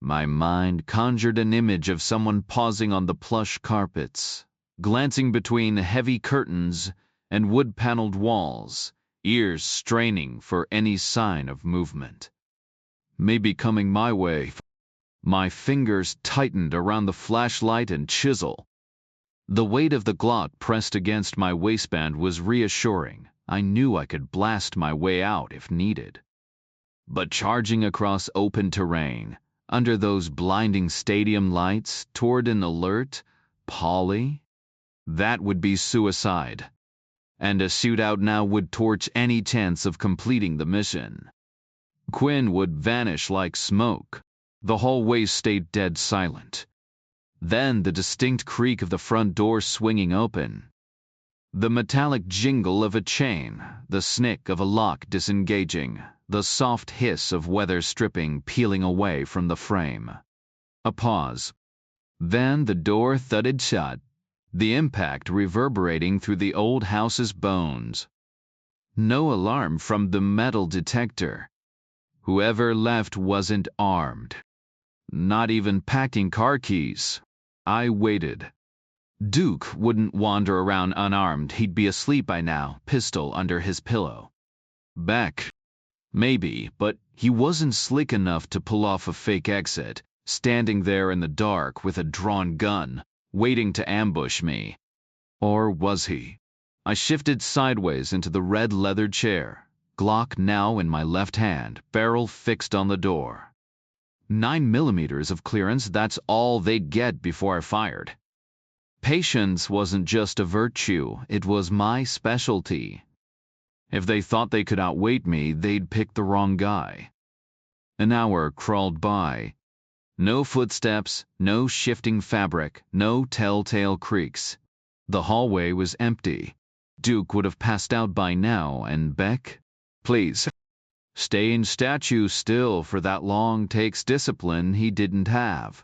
My mind conjured an image of someone pausing on the plush carpets, glancing between heavy curtains and wood-paneled walls, ears straining for any sign of movement. Maybe coming my way. My fingers tightened around the flashlight and chisel. The weight of the Glock pressed against my waistband was reassuring. I knew I could blast my way out if needed. But charging across open terrain, under those blinding stadium lights, toward an alert Polly? That would be suicide. And a shootout now would torch any chance of completing the mission. Quinn would vanish like smoke. The hallway stayed dead silent. Then the distinct creak of the front door swinging open. The metallic jingle of a chain, the snick of a lock disengaging, the soft hiss of weather stripping peeling away from the frame. A pause. Then the door thudded shut, the impact reverberating through the old house's bones. No alarm from the metal detector. Whoever left wasn't armed. Not even packing car keys. I waited. Duke wouldn't wander around unarmed. He'd be asleep by now, pistol under his pillow. Beck. Maybe, but he wasn't slick enough to pull off a fake exit, standing there in the dark with a drawn gun, waiting to ambush me. Or was he? I shifted sideways into the red leather chair, Glock now in my left hand, barrel fixed on the door. 9mm of clearance, that's all they'd get before I fired. Patience wasn't just a virtue, it was my specialty. If they thought they could outwait me, they'd pick the wrong guy. An hour crawled by. No footsteps, no shifting fabric, no telltale creaks. The hallway was empty. Duke would have passed out by now, and Beck? Please. Staying statue still for that long takes discipline he didn't have.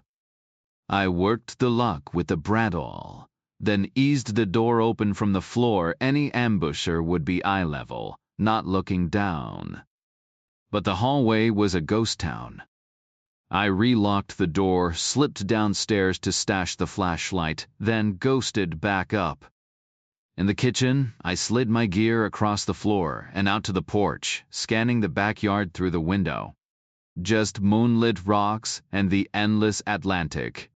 I worked the lock with the bradawl, then eased the door open from the floor. Any ambusher would be eye level, not looking down. But the hallway was a ghost town. I relocked the door, slipped downstairs to stash the flashlight, then ghosted back up. In the kitchen, I slid my gear across the floor and out to the porch, scanning the backyard through the window. Just moonlit rocks and the endless Atlantic.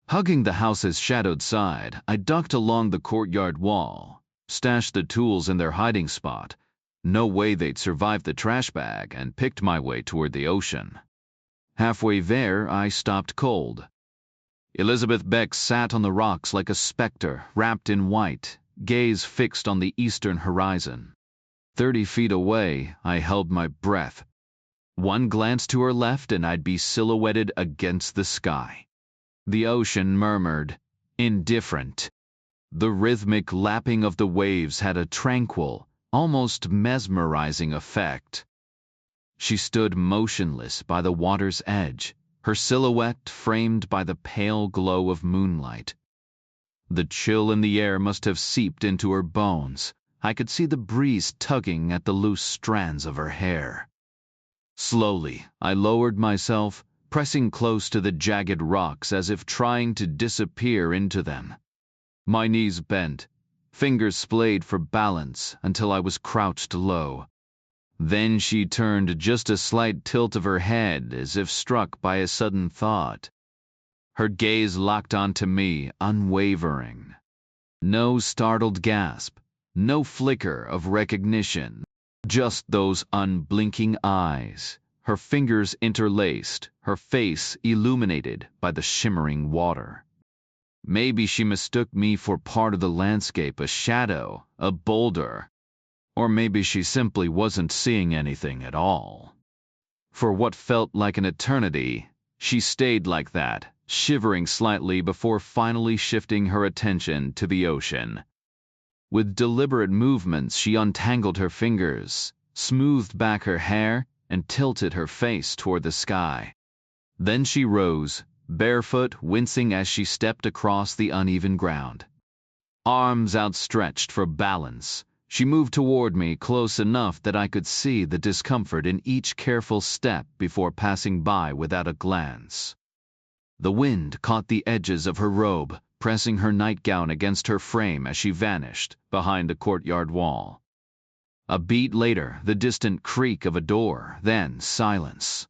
Hugging the house's shadowed side, I ducked along the courtyard wall, stashed the tools in their hiding spot. No way they'd survive the trash bag, and picked my way toward the ocean. Halfway there, I stopped cold. Elizabeth Beck sat on the rocks like a specter, wrapped in white, gaze fixed on the eastern horizon. 30 feet away, I held my breath. One glance to her left and I'd be silhouetted against the sky. The ocean murmured, indifferent. The rhythmic lapping of the waves had a tranquil, almost mesmerizing effect. She stood motionless by the water's edge, her silhouette framed by the pale glow of moonlight. The chill in the air must have seeped into her bones. I could see the breeze tugging at the loose strands of her hair. Slowly, I lowered myself, pressing close to the jagged rocks as if trying to disappear into them. My knees bent, fingers splayed for balance until I was crouched low. Then she turned just a slight tilt of her head as if struck by a sudden thought. Her gaze locked onto me, unwavering. No startled gasp, no flicker of recognition, just those unblinking eyes, her fingers interlaced, her face illuminated by the shimmering water. Maybe she mistook me for part of the landscape, a shadow, a boulder. Or maybe she simply wasn't seeing anything at all. For what felt like an eternity, she stayed like that, shivering slightly before finally shifting her attention to the ocean. With deliberate movements, she untangled her fingers, smoothed back her hair, and tilted her face toward the sky. Then she rose, barefoot, wincing as she stepped across the uneven ground. Arms outstretched for balance, she moved toward me close enough that I could see the discomfort in each careful step before passing by without a glance. The wind caught the edges of her robe, pressing her nightgown against her frame as she vanished behind the courtyard wall. A beat later, the distant creak of a door, then silence.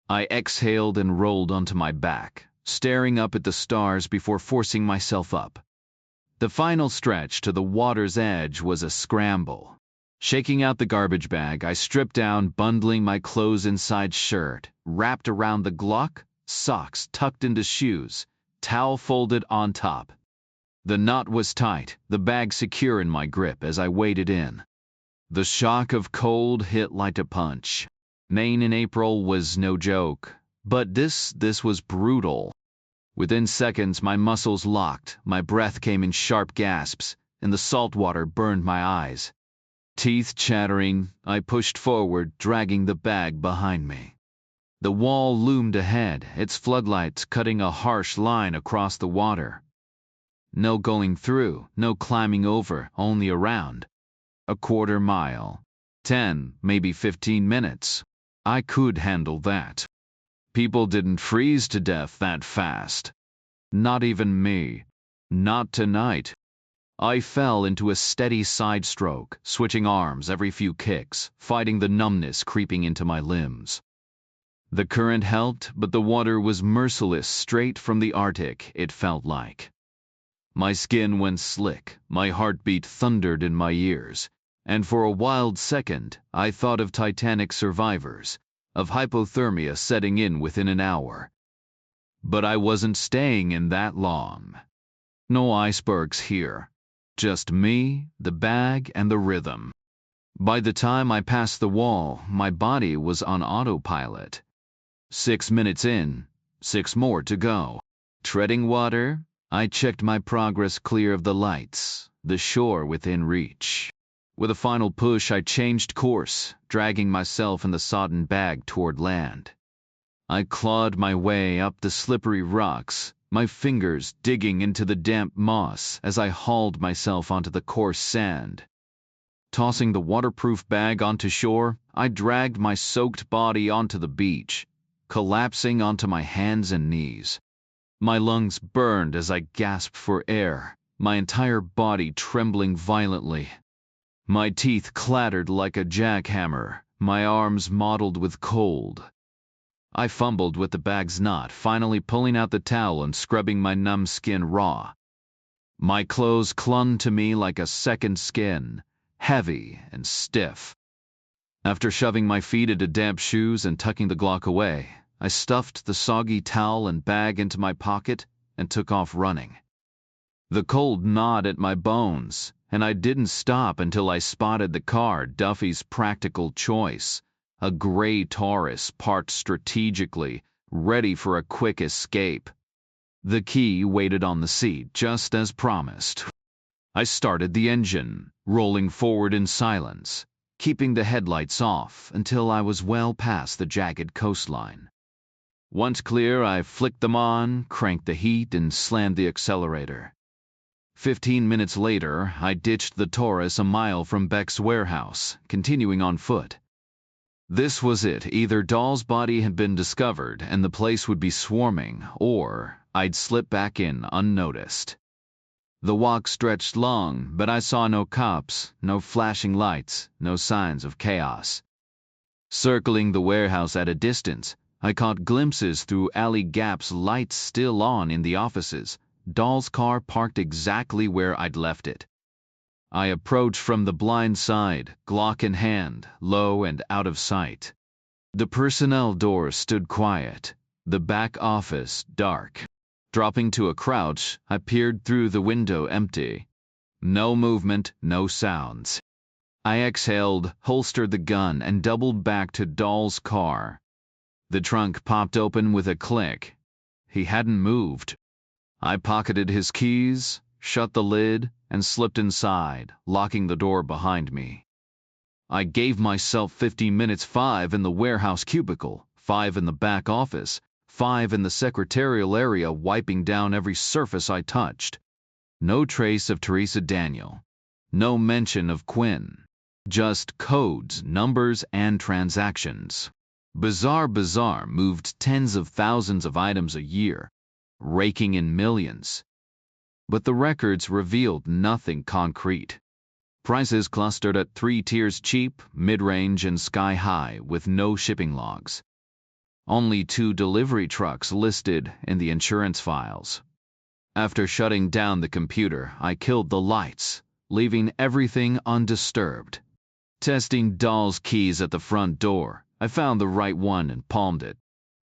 I exhaled and rolled onto my back, staring up at the stars before forcing myself up. The final stretch to the water's edge was a scramble. Shaking out the garbage bag, I stripped down, bundling my clothes inside shirt, wrapped around the Glock, socks tucked into shoes, towel folded on top. The knot was tight, the bag secure in my grip as I waded in. The shock of cold hit like a punch. Maine in April was no joke, but this was brutal. Within seconds, my muscles locked, my breath came in sharp gasps, and the salt water burned my eyes. Teeth chattering, I pushed forward, dragging the bag behind me. The wall loomed ahead, its floodlights cutting a harsh line across the water. No going through, no climbing over, only around. A quarter mile. 10, maybe 15 minutes. I could handle that. People didn't freeze to death that fast. Not even me. Not tonight. I fell into a steady side stroke, switching arms every few kicks, fighting the numbness creeping into my limbs. The current helped, but the water was merciless, straight from the Arctic, it felt like. My skin went slick, my heartbeat thundered in my ears, and for a wild second, I thought of Titanic survivors, of hypothermia setting in within an hour. But I wasn't staying in that long. No icebergs here. Just me, the bag, and the rhythm. By the time I passed the wall, my body was on autopilot. 6 minutes in, 6 more to go. Treading water, I checked my progress clear of the lights, the shore within reach. With a final push, I changed course, dragging myself and the sodden bag toward land. I clawed my way up the slippery rocks, my fingers digging into the damp moss as I hauled myself onto the coarse sand. Tossing the waterproof bag onto shore, I dragged my soaked body onto the beach, collapsing onto my hands and knees. My lungs burned as I gasped for air, my entire body trembling violently. My teeth clattered like a jackhammer, my arms mottled with cold. I fumbled with the bag's knot, finally pulling out the towel and scrubbing my numb skin raw. My clothes clung to me like a second skin, heavy and stiff. After shoving my feet into damp shoes and tucking the Glock away, I stuffed the soggy towel and bag into my pocket and took off running. The cold gnawed at my bones, and I didn't stop until I spotted the car, Duffy's practical choice, a gray Taurus parked strategically, ready for a quick escape. The key waited on the seat, just as promised. I started the engine, rolling forward in silence, keeping the headlights off until I was well past the jagged coastline. Once clear, I flicked them on, cranked the heat, and slammed the accelerator. 15 minutes later, I ditched the Taurus a mile from Beck's warehouse, continuing on foot. This was it. Either Dahl's body had been discovered and the place would be swarming, or I'd slip back in unnoticed. The walk stretched long, but I saw no cops, no flashing lights, no signs of chaos. Circling the warehouse at a distance, I caught glimpses through alley gaps, lights still on in the offices, Dahl's car parked exactly where I'd left it. I approached from the blind side, Glock in hand, low and out of sight. The personnel door stood quiet, the back office dark. Dropping to a crouch, I peered through the window, empty. No movement, no sounds. I exhaled, holstered the gun, and doubled back to Dahl's car. The trunk popped open with a click. He hadn't moved. I pocketed his keys, shut the lid, and slipped inside, locking the door behind me. I gave myself 50 minutes, 5 in the warehouse cubicle, 5 in the back office, 5 in the secretarial area, wiping down every surface I touched. No trace of Teresa Daniel. No mention of Quinn. Just codes, numbers, and transactions. Bazaar moved tens of thousands of items a year, raking in millions. But the records revealed nothing concrete. Prices clustered at 3 tiers: cheap, mid-range, and sky-high, with no shipping logs. Only 2 delivery trucks listed in the insurance files. After shutting down the computer, I killed the lights, leaving everything undisturbed. Testing Dahl's keys at the front door, I found the right one and palmed it.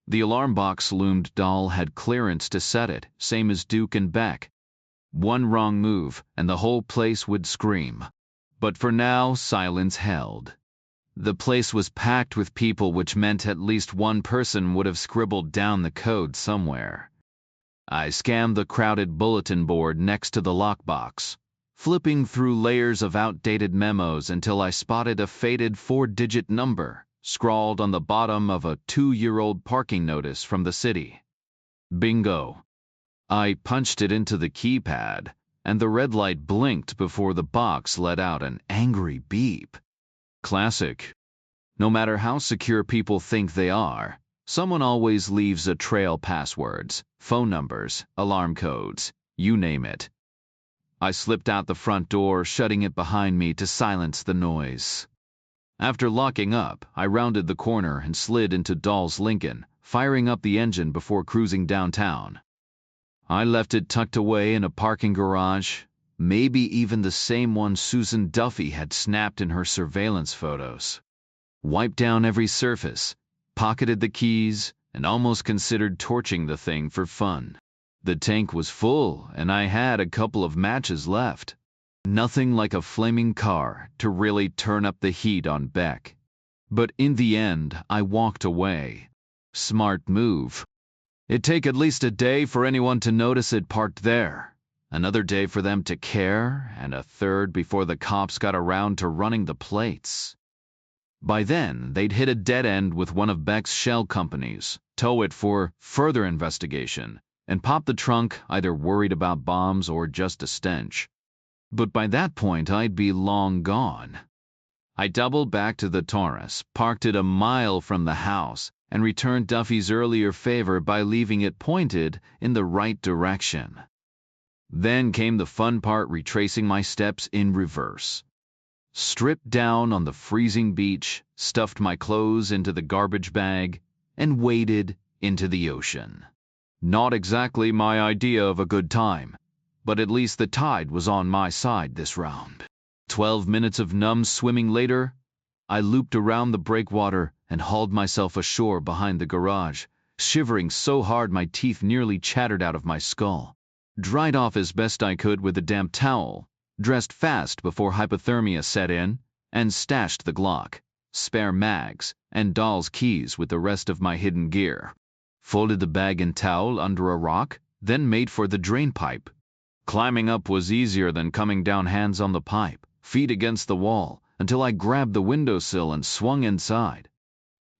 The alarm box loomed. Dahl had clearance to set it, same as Duke and Beck. One wrong move, and the whole place would scream. But for now, silence held. The place was packed with people, which meant at least one person would have scribbled down the code somewhere. I scanned the crowded bulletin board next to the lockbox, flipping through layers of outdated memos until I spotted a faded 4-digit number scrawled on the bottom of a 2-year-old parking notice from the city. Bingo. I punched it into the keypad, and the red light blinked before the box let out an angry beep. Classic. No matter how secure people think they are, someone always leaves a trail: passwords, phone numbers, alarm codes, you name it. I slipped out the front door, shutting it behind me to silence the noise. After locking up, I rounded the corner and slid into Dahl's Lincoln, firing up the engine before cruising downtown. I left it tucked away in a parking garage, maybe even the same one Susan Duffy had snapped in her surveillance photos. Wiped down every surface, pocketed the keys, and almost considered torching the thing for fun. The tank was full, and I had a couple of matches left. Nothing like a flaming car to really turn up the heat on Beck. But in the end, I walked away. Smart move. It'd take at least a day for anyone to notice it parked there, another day for them to care, and a third before the cops got around to running the plates. By then, they'd hit a dead end with one of Beck's shell companies, tow it for further investigation, and pop the trunk, either worried about bombs or just a stench. But by that point, I'd be long gone. I doubled back to the Taurus, parked it a mile from the house, and returned Duffy's earlier favor by leaving it pointed in the right direction. Then came the fun part: retracing my steps in reverse. Stripped down on the freezing beach, stuffed my clothes into the garbage bag, and waded into the ocean. Not exactly my idea of a good time, but at least the tide was on my side this round. 12 minutes of numb swimming later, I looped around the breakwater and hauled myself ashore behind the garage, shivering so hard my teeth nearly chattered out of my skull. Dried off as best I could with a damp towel, dressed fast before hypothermia set in, and stashed the Glock, spare mags, and Dahl's keys with the rest of my hidden gear. Folded the bag and towel under a rock, then made for the drain pipe. Climbing up was easier than coming down, hands on the pipe, feet against the wall, until I grabbed the windowsill and swung inside.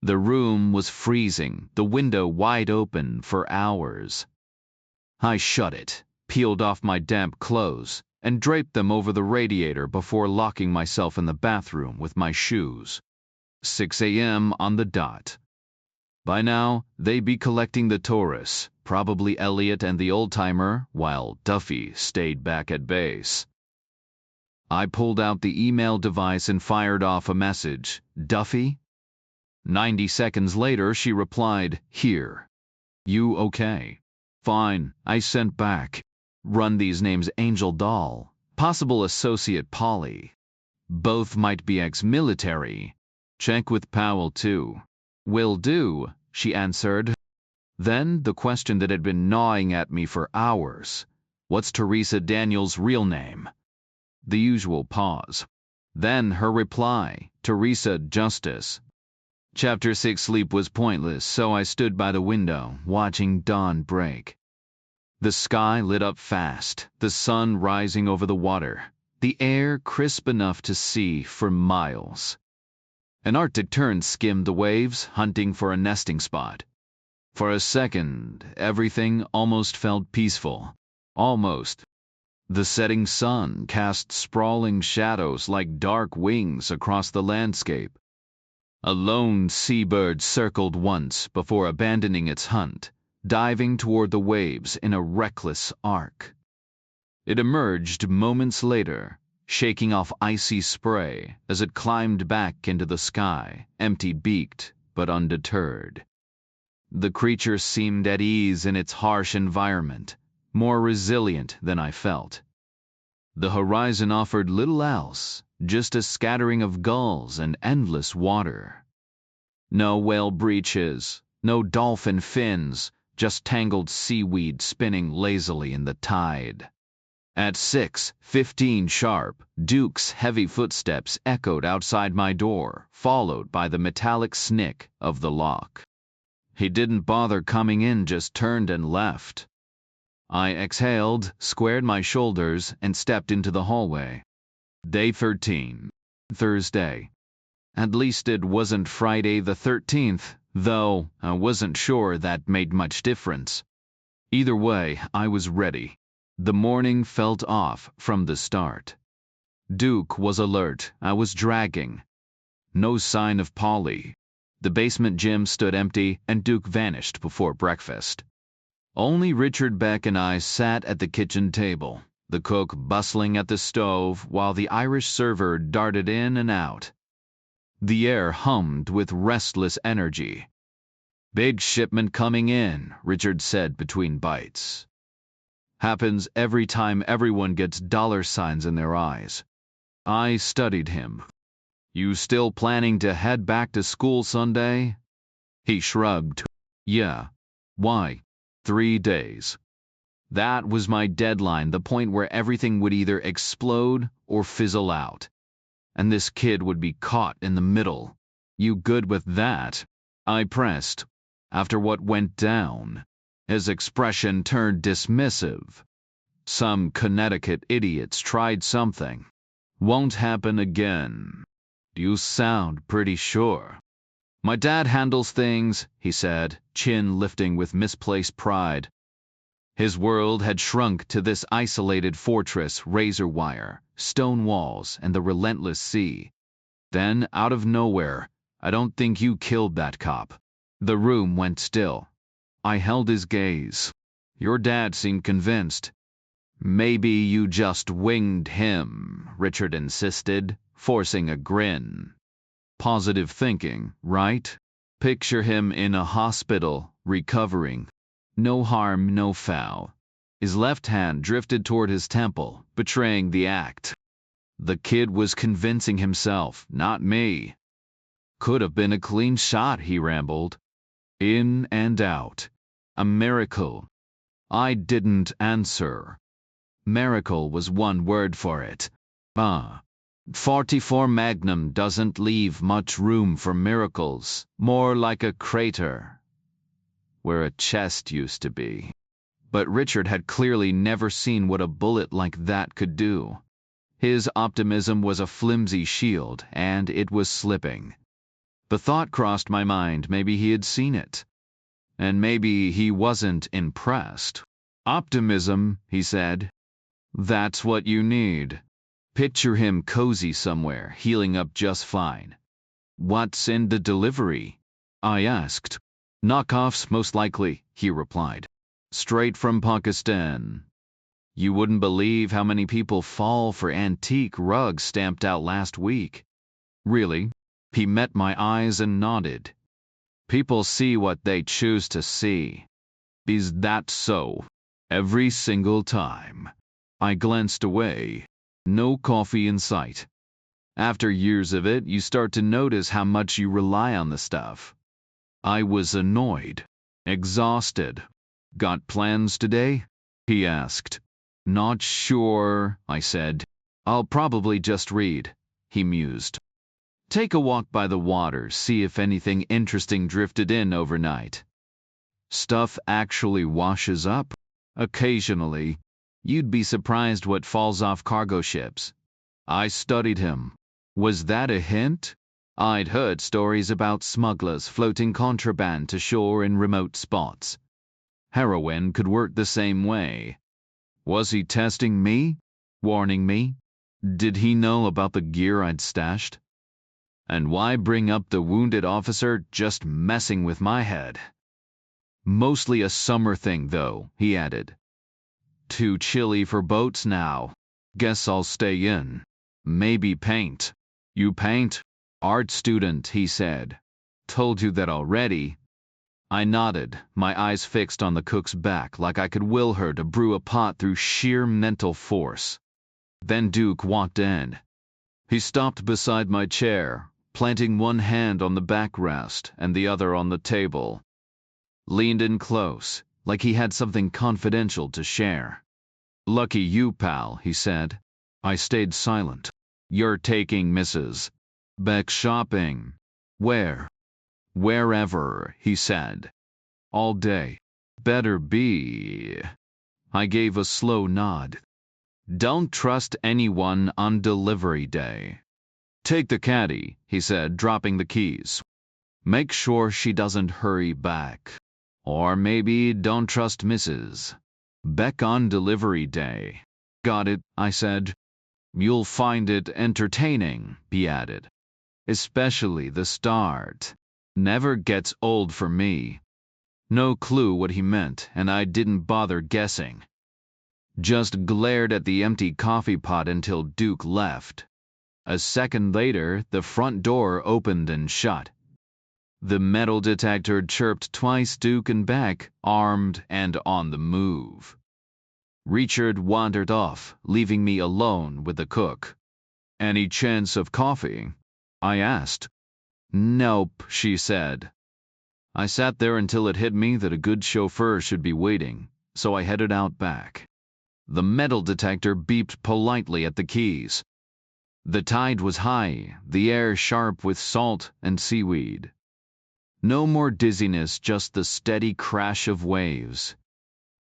The room was freezing, the window wide open for hours. I shut it, peeled off my damp clothes, and draped them over the radiator before locking myself in the bathroom with my shoes. 6 a.m. on the dot. By now, they'd be collecting the Taurus, probably Elliot and the old-timer, while Duffy stayed back at base. I pulled out the email device and fired off a message. Duffy? 90 seconds later, she replied, "Here. You okay?" "Fine," I sent back. Run these names: Angel Dahl, possible associate Polly. Both might be ex-military. Check with Powell, too. "Will do," she answered. Then the question that had been gnawing at me for hours. What's Teresa Daniels' real name? The usual pause. Then her reply, Teresa Justice. Chapter 6. Sleep was pointless, so I stood by the window, watching dawn break. The sky lit up fast, the sun rising over the water, the air crisp enough to see for miles. An Arctic tern skimmed the waves, hunting for a nesting spot. For a second, everything almost felt peaceful. Almost. The setting sun cast sprawling shadows like dark wings across the landscape. A lone seabird circled once before abandoning its hunt, diving toward the waves in a reckless arc. It emerged moments later, shaking off icy spray as it climbed back into the sky, empty-beaked but undeterred. The creature seemed at ease in its harsh environment, more resilient than I felt. The horizon offered little else, just a scattering of gulls and endless water. No whale breaches, no dolphin fins, just tangled seaweed spinning lazily in the tide. At 6:15 sharp, Duke's heavy footsteps echoed outside my door, followed by the metallic snick of the lock. He didn't bother coming in, just turned and left. I exhaled, squared my shoulders, and stepped into the hallway. Day 13. Thursday. At least it wasn't Friday the 13th, though I wasn't sure that made much difference. Either way, I was ready. The morning felt off from the start. Duke was alert. I was dragging. No sign of Polly. The basement gym stood empty, and Duke vanished before breakfast. Only Richard Beck and I sat at the kitchen table, the cook bustling at the stove while the Irish server darted in and out. The air hummed with restless energy. "Big shipment coming in," Richard said between bites. Happens every time everyone gets dollar signs in their eyes. I studied him. "You still planning to head back to school Sunday?" He shrugged. "Yeah. Why?" 3 days. That was my deadline, the point where everything would either explode or fizzle out. And this kid would be caught in the middle. "You good with that?" I pressed. "After what went down?" His expression turned dismissive. "Some Connecticut idiots tried something. Won't happen again." "You sound pretty sure." "My dad handles things," he said, chin lifting with misplaced pride. His world had shrunk to this isolated fortress, razor wire, stone walls, and the relentless sea. Then, out of nowhere, "I don't think you killed that cop." The room went still. I held his gaze. "Your dad seemed convinced." "Maybe you just winged him," Richard insisted, forcing a grin. "Positive thinking, right? Picture him in a hospital, recovering. No harm, no foul." His left hand drifted toward his temple, betraying the act. "The kid was convincing himself, not me." "Could have been a clean shot," he rambled. "In and out. A miracle." I didn't answer. Miracle was one word for it. 44 Magnum doesn't leave much room for miracles, more like a crater where a chest used to be. But Richard had clearly never seen what a bullet like that could do. His optimism was a flimsy shield, and it was slipping. The thought crossed my mind maybe he had seen it. And maybe he wasn't impressed. "Optimism," he said. "That's what you need. Picture him cozy somewhere, healing up just fine." "What's in the delivery?" I asked. "Knockoffs, most likely," he replied. "Straight from Pakistan. You wouldn't believe how many people fall for antique rugs stamped out last week." "Really?" He met my eyes and nodded. "People see what they choose to see." "Is that so?" "Every single time." I glanced away. No coffee in sight. After years of it, you start to notice how much you rely on the stuff. I was annoyed, exhausted. "Got plans today?" he asked. "Not sure," I said. "I'll probably just read," he mused. "Take a walk by the water, see if anything interesting drifted in overnight." "Stuff actually washes up?" "Occasionally. You'd be surprised what falls off cargo ships." I studied him. Was that a hint? I'd heard stories about smugglers floating contraband to shore in remote spots. Heroin could work the same way. Was he testing me? Warning me? Did he know about the gear I'd stashed? And why bring up the wounded officer? Just messing with my head. "Mostly a summer thing, though," he added. "Too chilly for boats now. Guess I'll stay in. Maybe paint." "You paint?" "Art student," he said. "Told you that already." I nodded, my eyes fixed on the cook's back like I could will her to brew a pot through sheer mental force. Then Duke walked in. He stopped beside my chair, planting one hand on the backrest and the other on the table. Leaned in close, like he had something confidential to share. Lucky you, pal, he said. I stayed silent. You're taking Mrs. Beck shopping. Where? Wherever, he said. All day. Better be. I gave a slow nod. Don't trust anyone on delivery day. Take the caddy, he said, dropping the keys. Make sure she doesn't hurry back. Or maybe don't trust Mrs. Beck on delivery day. Got it, I said. You'll find it entertaining, he added. Especially the start. Never gets old for me. No clue what he meant, and I didn't bother guessing. Just glared at the empty coffee pot until Duke left. A second later, the front door opened and shut. The metal detector chirped twice. Duke and Beck, armed and on the move. Richard wandered off, leaving me alone with the cook. Any chance of coffee? I asked. Nope, she said. I sat there until it hit me that a good chauffeur should be waiting, so I headed out back. The metal detector beeped politely at the keys. The tide was high, the air sharp with salt and seaweed. No more dizziness, just the steady crash of waves.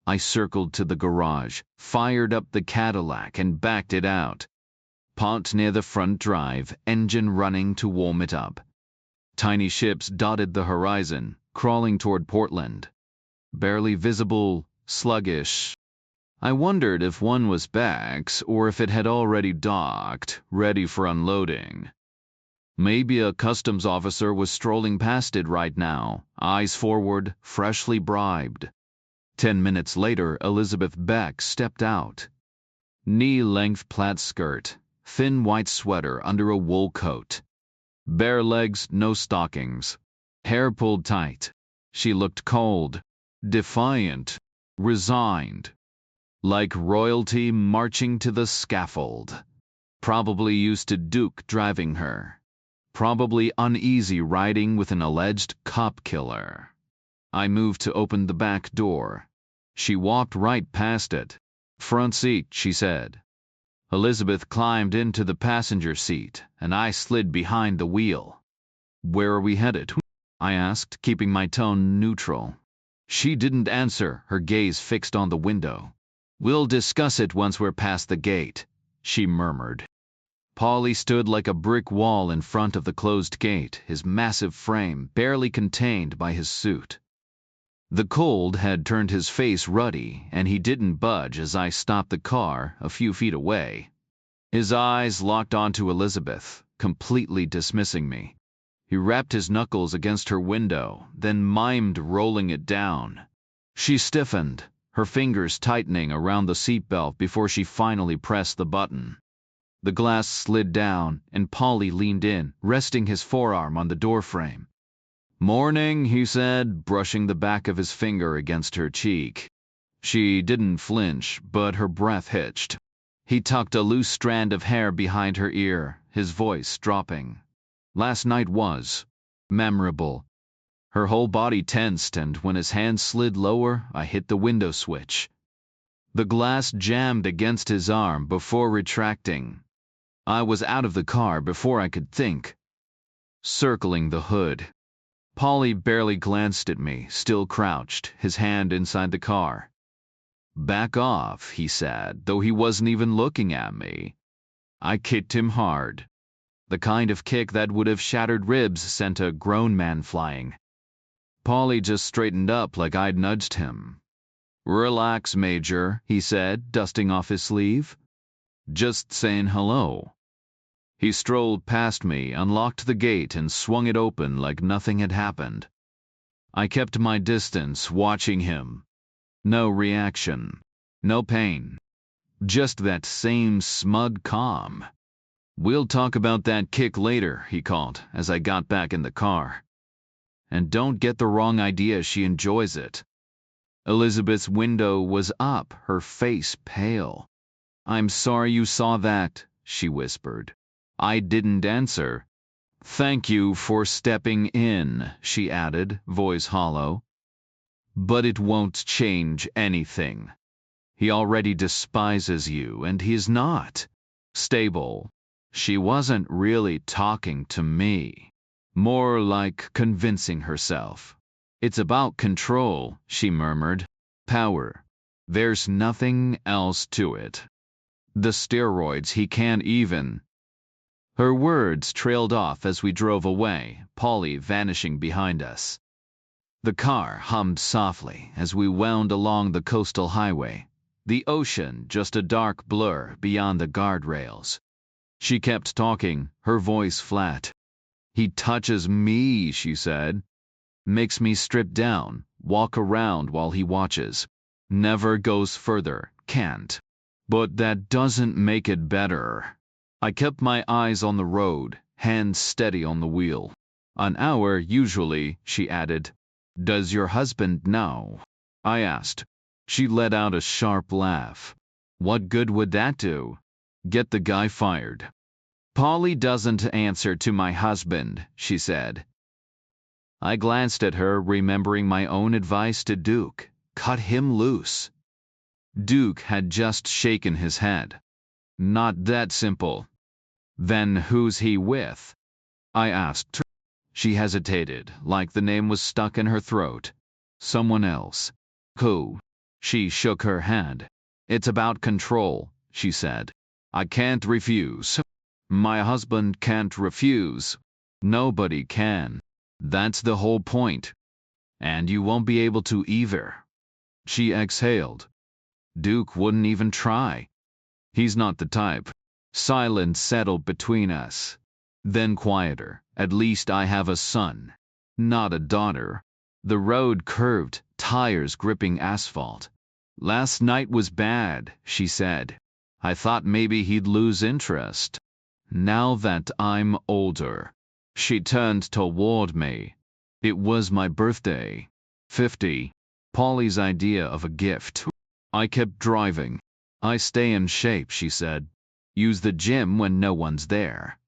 I circled to the garage, fired up the Cadillac and backed it out. Parked near the front drive, engine running to warm it up. Tiny ships dotted the horizon, crawling toward Portland. Barely visible, sluggish. I wondered if one was Beck's or if it had already docked, ready for unloading. Maybe a customs officer was strolling past it right now, eyes forward, freshly bribed. 10 minutes later, Elizabeth Beck stepped out. Knee-length plaid skirt, thin white sweater under a wool coat. Bare legs, no stockings. Hair pulled tight. She looked cold, defiant, resigned. Like royalty marching to the scaffold. Probably used to Duke driving her. Probably uneasy riding with an alleged cop killer. I moved to open the back door. She walked right past it. Front seat, she said. Elizabeth climbed into the passenger seat, and I slid behind the wheel. Where are we headed? I asked, keeping my tone neutral. She didn't answer, her gaze fixed on the window. We'll discuss it once we're past the gate, she murmured. Paulie stood like a brick wall in front of the closed gate, his massive frame barely contained by his suit. The cold had turned his face ruddy, and he didn't budge as I stopped the car a few feet away. His eyes locked onto Elizabeth, completely dismissing me. He rapped his knuckles against her window, then mimed rolling it down. She stiffened, her fingers tightening around the seatbelt before she finally pressed the button. The glass slid down, and Paulie leaned in, resting his forearm on the doorframe. Morning, he said, brushing the back of his finger against her cheek. She didn't flinch, but her breath hitched. He tucked a loose strand of hair behind her ear, his voice dropping. Last night was memorable. Her whole body tensed, and when his hand slid lower, I hit the window switch. The glass jammed against his arm before retracting. I was out of the car before I could think. Circling the hood. Paulie barely glanced at me, still crouched, his hand inside the car. Back off, he said, though he wasn't even looking at me. I kicked him hard. The kind of kick that would have shattered ribs sent a grown man flying. Paulie just straightened up like I'd nudged him. Relax, Major, he said, dusting off his sleeve. Just saying hello. He strolled past me, unlocked the gate, and swung it open like nothing had happened. I kept my distance, watching him. No reaction. No pain. Just that same smug calm. We'll talk about that kick later, he called, as I got back in the car. And don't get the wrong idea, she enjoys it. Elizabeth's window was up, her face pale. I'm sorry you saw that, she whispered. I didn't answer. Thank you for stepping in, she added, voice hollow. But it won't change anything. He already despises you, and he's not stable. She wasn't really talking to me. More like convincing herself. It's about control, she murmured. Power. There's nothing else to it. The steroids he can't even. Her words trailed off as we drove away, Polly vanishing behind us. The car hummed softly as we wound along the coastal highway, the ocean just a dark blur beyond the guardrails. She kept talking, her voice flat. He touches me, she said. Makes me strip down, walk around while he watches. Never goes further, can't. But that doesn't make it better. I kept my eyes on the road, hands steady on the wheel. An hour, usually, she added. Does your husband know? I asked. She let out a sharp laugh. What good would that do? Get the guy fired. Polly doesn't answer to my husband, she said. I glanced at her, remembering my own advice to Duke. Cut him loose. Duke had just shaken his head. Not that simple. Then who's he with? I asked. She hesitated, like the name was stuck in her throat. Someone else. Who? She shook her head. It's about control, she said. I can't refuse. My husband can't refuse. Nobody can. That's the whole point. And you won't be able to either. She exhaled. Duke wouldn't even try. He's not the type. Silence settled between us. Then quieter. At least I have a son, not a daughter. The road curved, tires gripping asphalt. Last night was bad, she said. I thought maybe he'd lose interest. Now that I'm older. She turned toward me. It was my birthday. 50. Polly's idea of a gift. I kept driving. I stay in shape, she said. Use the gym when no one's there.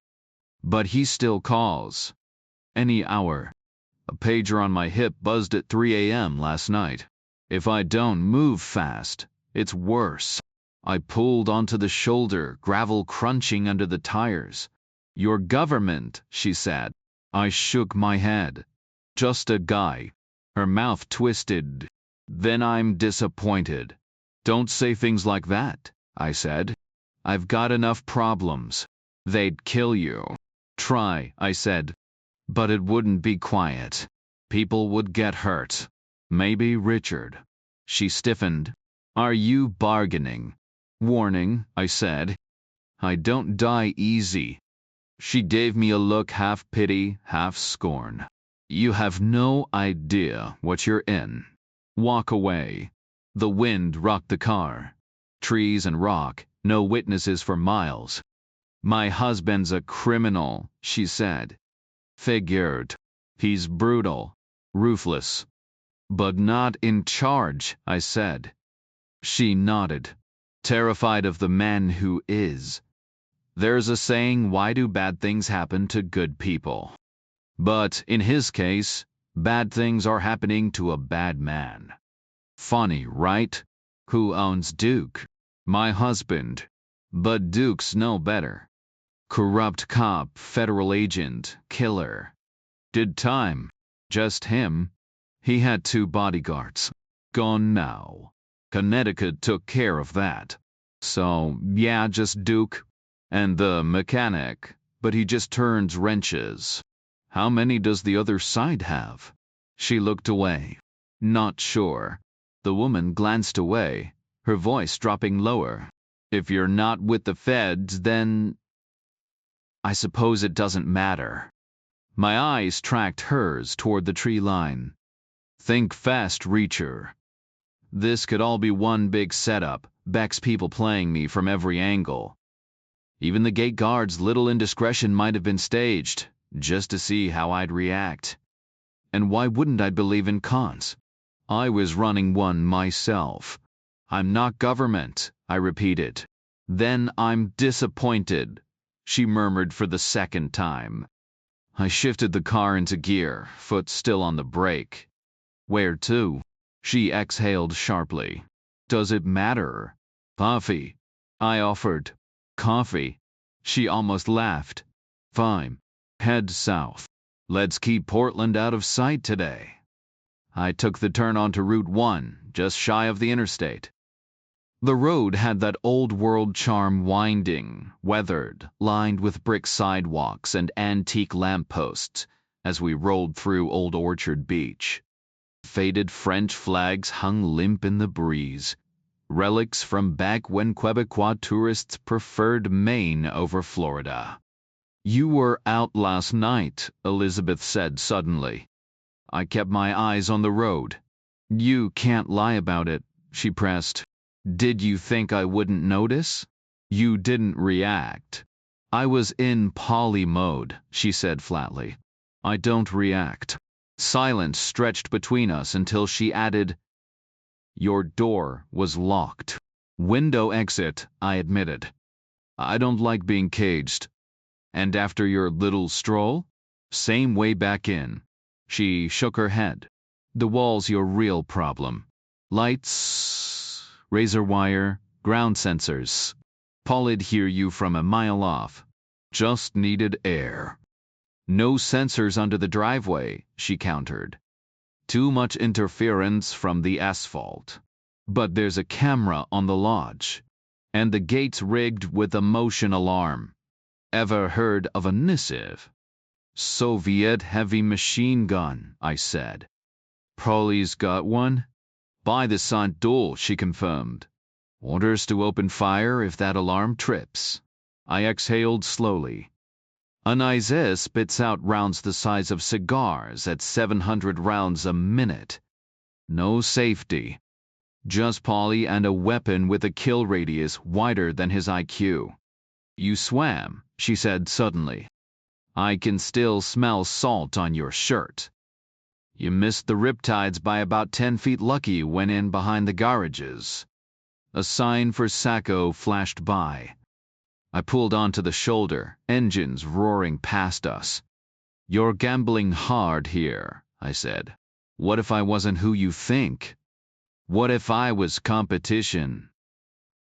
But he still calls. Any hour. A pager on my hip buzzed at 3 a.m. last night. If I don't move fast, it's worse. I pulled onto the shoulder, gravel crunching under the tires. Your government, she said. I shook my head. Just a guy. Her mouth twisted. Then I'm disappointed. Don't say things like that, I said. I've got enough problems. They'd kill you. Try, I said. But it wouldn't be quiet. People would get hurt. Maybe Richard. She stiffened. Are you bargaining? Warning, I said. I don't die easy. She gave me a look half pity, half scorn. You have no idea what you're in. Walk away. The wind rocked the car. Trees and rock, no witnesses for miles. My husband's a criminal, she said. Figured. He's brutal, ruthless. But not in charge, I said. She nodded, terrified of the man who is. There's a saying, why do bad things happen to good people? But in his case, bad things are happening to a bad man. Funny, right? Who owns Duke? My husband. But Duke's no better. Corrupt cop, federal agent, killer. Did time. Just him. He had 2 bodyguards. Gone now. Connecticut took care of that. So, yeah, just Duke. And the mechanic. But he just turns wrenches. How many does the other side have? She looked away. Not sure. The woman glanced away, her voice dropping lower. If you're not with the feds, then... I suppose it doesn't matter. My eyes tracked hers toward the tree line. Think fast, Reacher. This could all be one big setup, Beck's people playing me from every angle. Even the gate guard's little indiscretion might have been staged, just to see how I'd react. And why wouldn't I believe in cons? I was running one myself. I'm not government, I repeated. Then I'm disappointed, she murmured for the second time. I shifted the car into gear, foot still on the brake. Where to? She exhaled sharply. Does it matter? Coffee, I offered. Coffee? She almost laughed. Fine. Head south. Let's keep Portland out of sight today. I took the turn onto Route 1, just shy of the interstate. The road had that old-world charm, winding, weathered, lined with brick sidewalks and antique lampposts as we rolled through Old Orchard Beach. Faded French flags hung limp in the breeze, relics from back when Quebecois tourists preferred Maine over Florida. You were out last night, Elizabeth said suddenly. I kept my eyes on the road. You can't lie about it, she pressed. Did you think I wouldn't notice? You didn't react. I was in Polly mode, she said flatly. I don't react. Silence stretched between us until she added, Your door was locked. Window exit, I admitted. I don't like being caged. And after your little stroll? Same way back in. She shook her head. The wall's your real problem. Lights, razor wire, ground sensors. Paul'd hear you from a mile off. Just needed air. No sensors under the driveway, she countered. Too much interference from the asphalt. But there's a camera on the lodge. And the gate's rigged with a motion alarm. Ever heard of a Nissiv? Soviet heavy machine gun, I said. Polly's got one? By the front door, she confirmed. Orders to open fire if that alarm trips. I exhaled slowly. An IZ spits out rounds the size of cigars at 700 rounds a minute. No safety. Just Polly and a weapon with a kill radius wider than his IQ. You swam, she said suddenly. I can still smell salt on your shirt. You missed the riptides by about 10 feet. Lucky went in behind the garages. A sign for Sacco flashed by. I pulled onto the shoulder, engines roaring past us. You're gambling hard here, I said. What if I wasn't who you think? What if I was competition?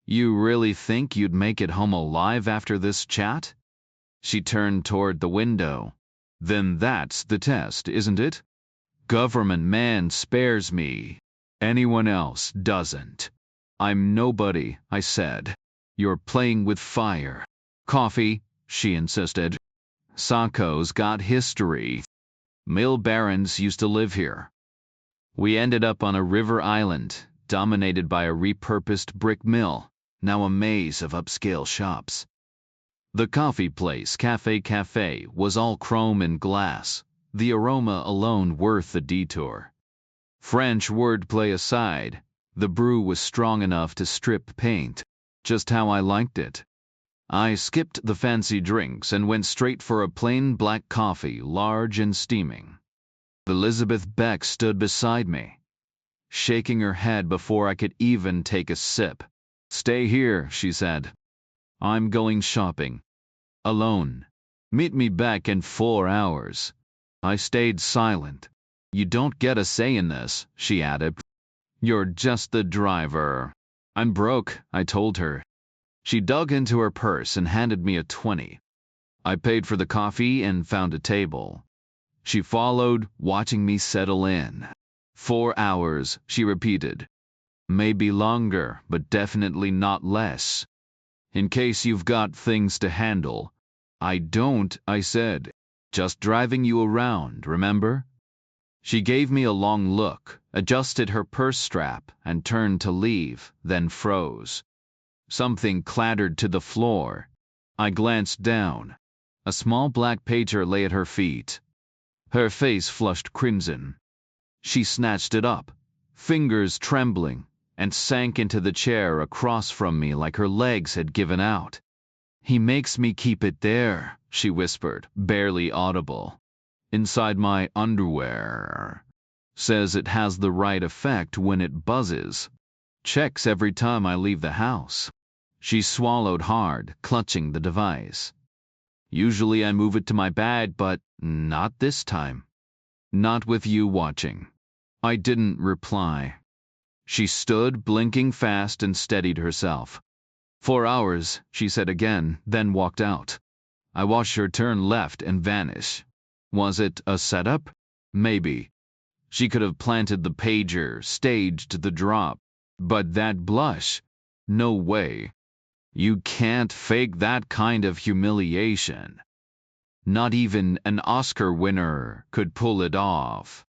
You really think you'd make it home alive after this chat? She turned toward the window. Then that's the test, isn't it? Government man spares me. Anyone else doesn't. I'm nobody, I said. You're playing with fire. Coffee, she insisted. Sacco's got history. Mill barons used to live here. We ended up on a river island, dominated by a repurposed brick mill, now a maze of upscale shops. The coffee place, Cafe, was all chrome and glass, the aroma alone worth the detour. French wordplay aside, the brew was strong enough to strip paint, just how I liked it. I skipped the fancy drinks and went straight for a plain black coffee, large and steaming. Elizabeth Beck stood beside me, shaking her head before I could even take a sip. Stay here, she said. I'm going shopping. Alone. Meet me back in 4 hours. I stayed silent. You don't get a say in this, she added. You're just the driver. I'm broke, I told her. She dug into her purse and handed me a 20. I paid for the coffee and found a table. She followed, watching me settle in. 4 hours, she repeated. Maybe longer, but definitely not less. In case you've got things to handle. I don't, I said. Just driving you around, remember? She gave me a long look, adjusted her purse strap, and turned to leave, then froze. Something clattered to the floor. I glanced down. A small black pager lay at her feet. Her face flushed crimson. She snatched it up, fingers trembling, and sank into the chair across from me like her legs had given out. He makes me keep it there, she whispered, barely audible. Inside my underwear. Says it has the right effect when it buzzes. Checks every time I leave the house. She swallowed hard, clutching the device. Usually I move it to my bag, but not this time. Not with you watching. I didn't reply. She stood, blinking fast, and steadied herself. 4 hours, she said again, then walked out. I watched her turn left and vanish. Was it a setup? Maybe. She could have planted the pager, staged the drop. But that blush? No way. You can't fake that kind of humiliation. Not even an Oscar winner could pull it off.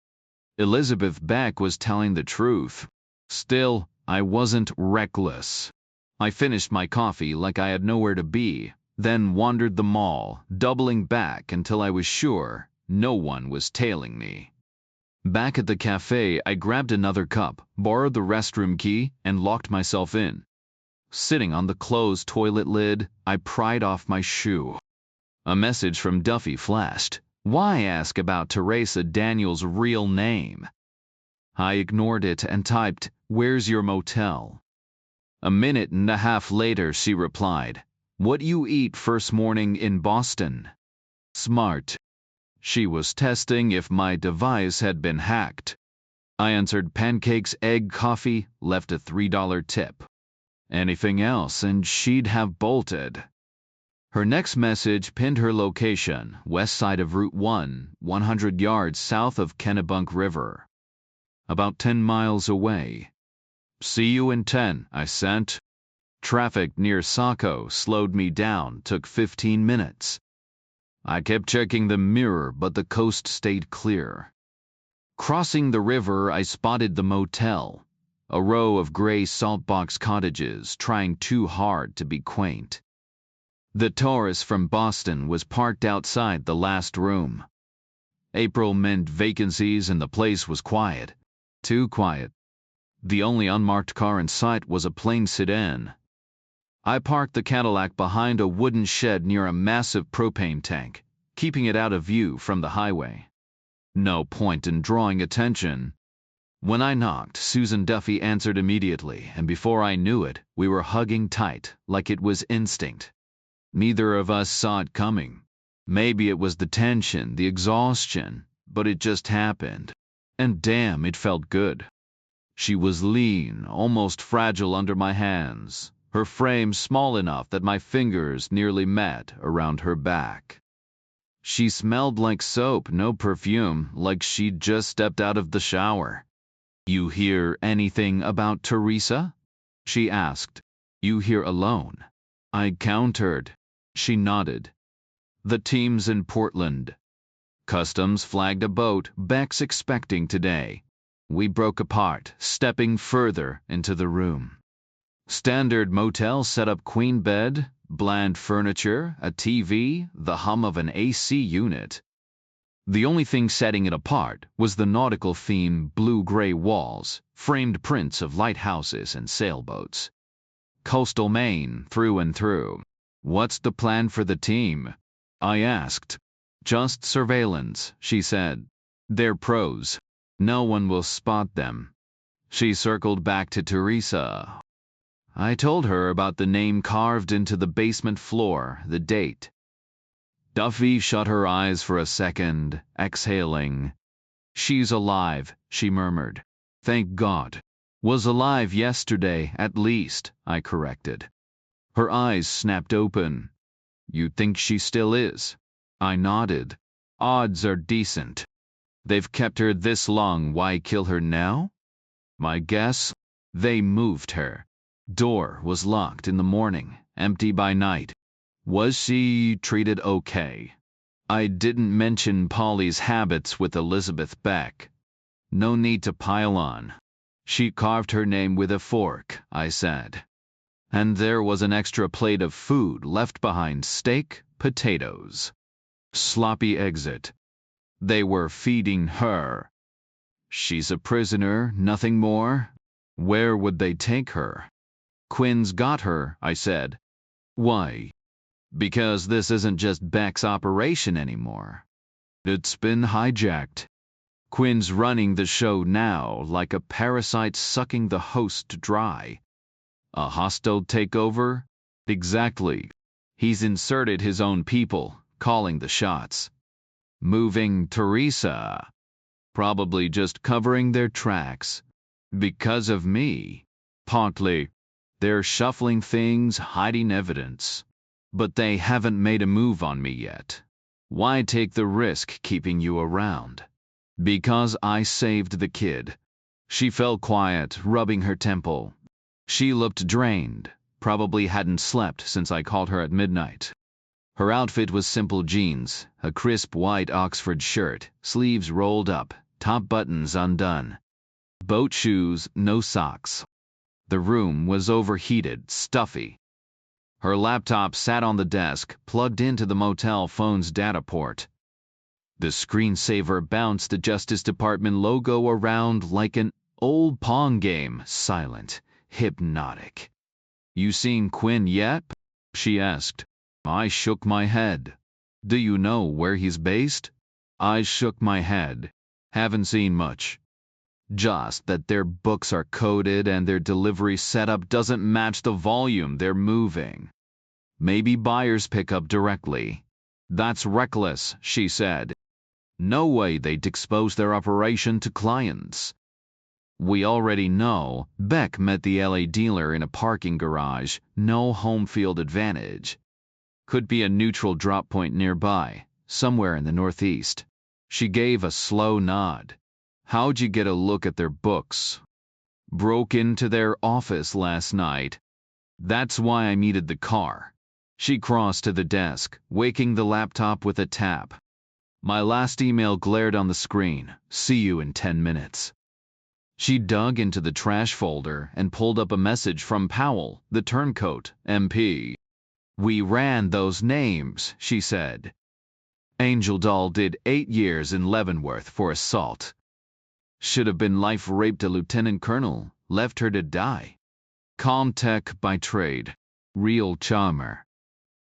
Elizabeth Beck was telling the truth. Still, I wasn't reckless. I finished my coffee like I had nowhere to be, then wandered the mall, doubling back until I was sure no one was tailing me. Back at the cafe, I grabbed another cup, borrowed the restroom key, and locked myself in. Sitting on the closed toilet lid, I pried off my shoe. A message from Duffy flashed. Why ask about Teresa Daniels' real name? I ignored it and typed, "Where's your motel?" A minute and a half later, she replied, "What you eat first morning in Boston?" Smart. She was testing if my device had been hacked. I answered pancakes, egg, coffee, left a $3 tip. Anything else and she'd have bolted. Her next message pinned her location, west side of Route 1, 100 yards south of Kennebunk River. About 10 miles away. "See you in 10, I sent. Traffic near Saco slowed me down, took 15 minutes. I kept checking the mirror, but the coast stayed clear. Crossing the river, I spotted the motel, a row of gray saltbox cottages trying too hard to be quaint. The Taurus from Boston was parked outside the last room. April meant vacancies and the place was quiet. Too quiet. The only unmarked car in sight was a plain sedan. I parked the Cadillac behind a wooden shed near a massive propane tank, keeping it out of view from the highway. No point in drawing attention. When I knocked, Susan Duffy answered immediately, and before I knew it, we were hugging tight, like it was instinct. Neither of us saw it coming. Maybe it was the tension, the exhaustion, but it just happened. And damn, it felt good. She was lean, almost fragile under my hands, her frame small enough that my fingers nearly met around her back. She smelled like soap, no perfume, like she'd just stepped out of the shower. "You hear anything about Teresa?" she asked. "You here alone?" I countered. She nodded. "The team's in Portland. Customs flagged a boat Beck's expecting today." We broke apart, stepping further into the room. Standard motel setup, queen bed, bland furniture, a TV, the hum of an AC unit. The only thing setting it apart was the nautical theme, blue-gray walls, framed prints of lighthouses and sailboats. Coastal Maine through and through. "What's the plan for the team?" I asked. "Just surveillance," she said. "They're pros. No one will spot them." She circled back to Teresa. I told her about the name carved into the basement floor, the date. Duffy shut her eyes for a second, exhaling. "She's alive," she murmured. "Thank God." "Was alive yesterday, at least," I corrected. Her eyes snapped open. "You think she still is?" I nodded. "Odds are decent. They've kept her this long, why kill her now?" My guess? They moved her. Door was locked in the morning, empty by night. Was she treated okay? I didn't mention Polly's habits with Elizabeth Beck. No need to pile on. She carved her name with a fork, I said. And there was an extra plate of food left behind: steak, potatoes. Sloppy exit. They were feeding her. She's a prisoner, nothing more. Where would they take her? "Quinn's got her," I said. "Why?" "Because this isn't just Beck's operation anymore. It's been hijacked. Quinn's running the show now, like a parasite sucking the host dry." "A hostile takeover?" "Exactly. He's inserted his own people, calling the shots. Moving Teresa. Probably just covering their tracks. Because of me. Partly. They're shuffling things, hiding evidence. But they haven't made a move on me yet. Why take the risk keeping you around? Because I saved the kid. She fell quiet, rubbing her temple. She looked drained, probably hadn't slept since I called her at midnight. Her outfit was simple jeans, a crisp white Oxford shirt, sleeves rolled up, top buttons undone. Boat shoes, no socks. The room was overheated, stuffy. Her laptop sat on the desk, plugged into the motel phone's data port. The screensaver bounced the Justice Department logo around like an old Pong game, silent, hypnotic. You seen Quinn yet? She asked. I shook my head. Do you know where he's based? I shook my head. Haven't seen much. Just that their books are coded and their delivery setup doesn't match the volume they're moving. Maybe buyers pick up directly. That's reckless, she said. No way they'd expose their operation to clients. We already know Beck met the LA dealer in a parking garage, no home field advantage. Could be a neutral drop point nearby, somewhere in the Northeast. She gave a slow nod. How'd you get a look at their books? Broke into their office last night. That's why I needed the car. She crossed to the desk, waking the laptop with a tap. My last email glared on the screen. See you in 10 minutes. She dug into the trash folder and pulled up a message from Powell, the turncoat, MP. We ran those names, she said. Angel Doll did 8 years in Leavenworth for assault. Should have been life raped a lieutenant colonel, left her to die. Comtech by trade. Real charmer.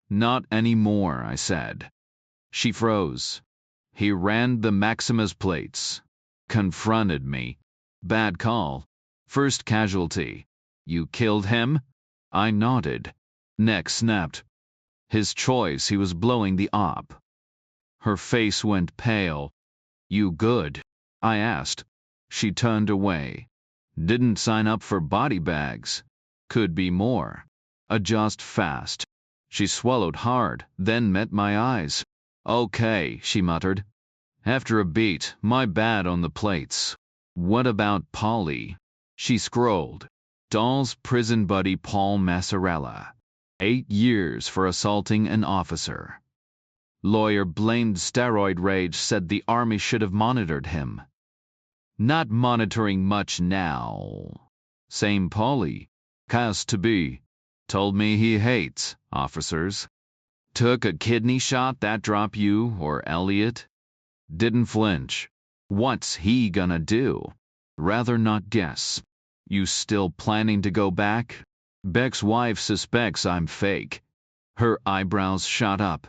Not anymore, I said. She froze. He ran the Maximus plates. Confronted me. Bad call. First casualty. You killed him? I nodded. Neck snapped. His choice, he was blowing the op. Her face went pale. You good? I asked. She turned away. Didn't sign up for body bags. Could be more. Adjust fast. She swallowed hard, then met my eyes. Okay, she muttered. After a beat, my bad on the plates. What about Polly? She scrolled. Doll's prison buddy Paul Massarella. 8 years for assaulting an officer. Lawyer blamed steroid rage, said the army should have monitored him. Not monitoring much now. Same Polly. Has to be. Told me he hates officers. Took a kidney shot that drop you or Elliot? Didn't flinch. What's he gonna do? Rather not guess. You still planning to go back? Beck's wife suspects I'm fake. Her eyebrows shot up.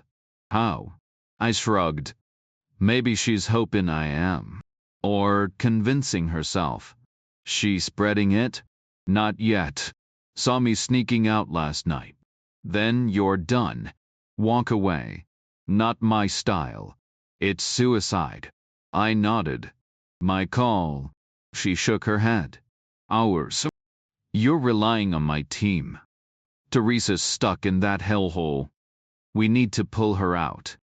How? I shrugged. Maybe she's hoping I am. Or convincing herself. She spreading it? Not yet. Saw me sneaking out last night. Then you're done. Walk away. Not my style. It's suicide. I nodded. My call. She shook her head. Ours. You're relying on my team. Teresa's stuck in that hellhole. We need to pull her out.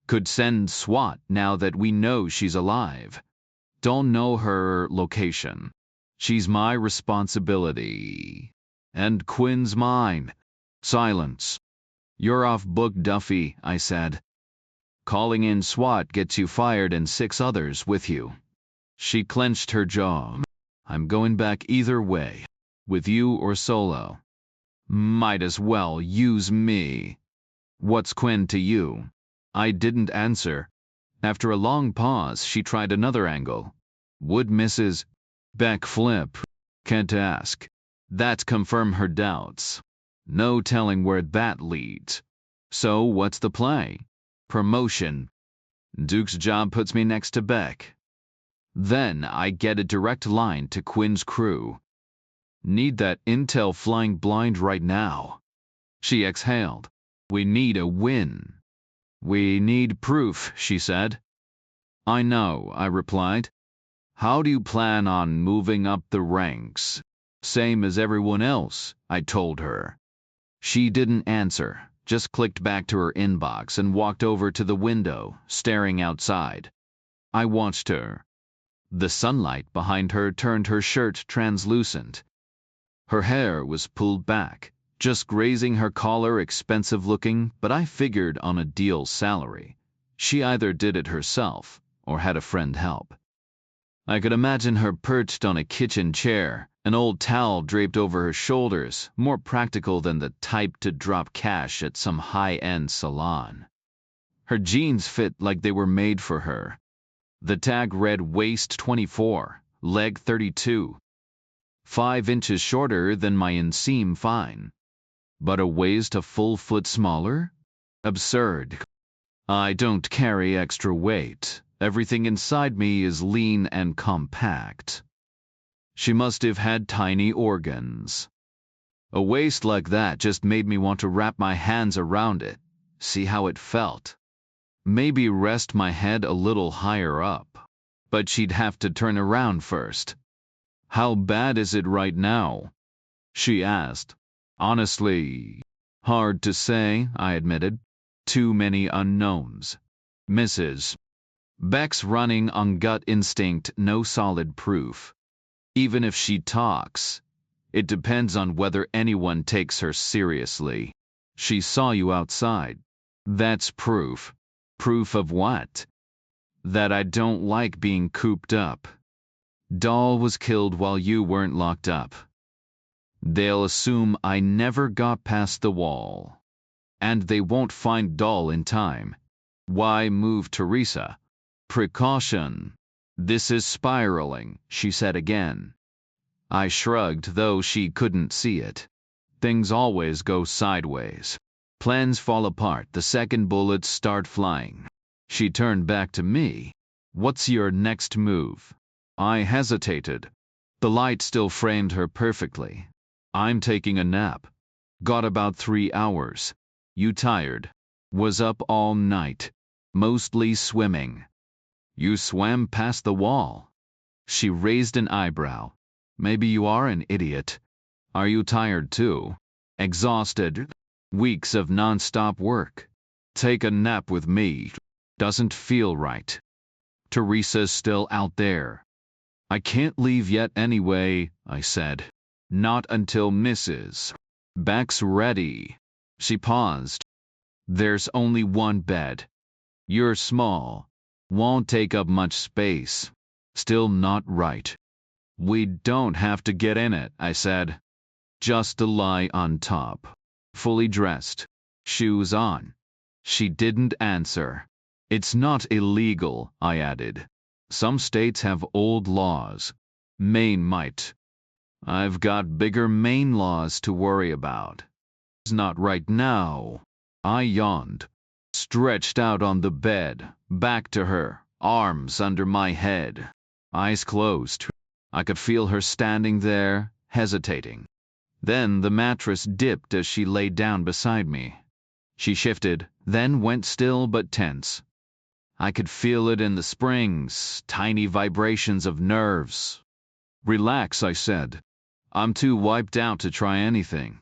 Could send SWAT now that we know she's alive. Don't know her location. She's my responsibility. And Quinn's mine. Silence. You're off book, Duffy, I said. Calling in SWAT gets you fired and 6 others with you. She clenched her jaw. I'm going back either way. With you or solo. Might as well use me. What's Quinn to you? I didn't answer. After a long pause, she tried another angle. Would Mrs. Beck flip? Can't ask. That confirmed her doubts. No telling where that leads. So what's the play? Promotion. Duke's job puts me next to Beck. Then I get a direct line to Quinn's crew. Need that intel flying blind right now. She exhaled. We need a win. We need proof, she said. I know, I replied. How do you plan on moving up the ranks? Same as everyone else, I told her. She didn't answer, just clicked back to her inbox and walked over to the window, staring outside. I watched her. The sunlight behind her turned her shirt translucent. Her hair was pulled back, just grazing her collar, expensive looking, but I figured on a deal salary. She either did it herself or had a friend help. I could imagine her perched on a kitchen chair, an old towel draped over her shoulders, more practical than the type to drop cash at some high-end salon. Her jeans fit like they were made for her. The tag read waist 24, leg 32. 5 inches shorter than my inseam fine. But a waist a full foot smaller? Absurd. I don't carry extra weight. Everything inside me is lean and compact. She must have had tiny organs. A waist like that just made me want to wrap my hands around it, see how it felt. Maybe rest my head a little higher up. But she'd have to turn around first. How bad is it right now? She asked. Honestly, hard to say, I admitted. Too many unknowns. Mrs. Beck's running on gut instinct, no solid proof. Even if she talks, it depends on whether anyone takes her seriously. She saw you outside. That's proof. Proof of what? That I don't like being cooped up. Doll was killed while you weren't locked up. They'll assume I never got past the wall. And they won't find Doll in time. Why move Teresa? Precaution. This is spiraling, she said again. I shrugged, though she couldn't see it. Things always go sideways. Plans fall apart the second bullets start flying. She turned back to me. What's your next move? I hesitated. The light still framed her perfectly. I'm taking a nap. Got about 3 hours. You tired? Was up all night. Mostly swimming. You swam past the wall. She raised an eyebrow. Maybe you are an idiot. Are you tired too? Exhausted? Weeks of non-stop work. Take a nap with me. Doesn't feel right. Teresa's still out there. I can't leave yet anyway, I said. Not until Mrs. Beck's ready. She paused. There's only one bed. You're small. Won't take up much space. Still not right. We don't have to get in it, I said. Just to lie on top. Fully dressed. Shoes on. She didn't answer. It's not illegal, I added. Some states have old laws. Maine might. I've got bigger Maine laws to worry about. Not right now. I yawned. Stretched out on the bed, back to her, arms under my head. Eyes closed. I could feel her standing there, hesitating. Then the mattress dipped as she lay down beside me. She shifted, then went still but tense. I could feel it in the springs, tiny vibrations of nerves. Relax, I said. I'm too wiped out to try anything.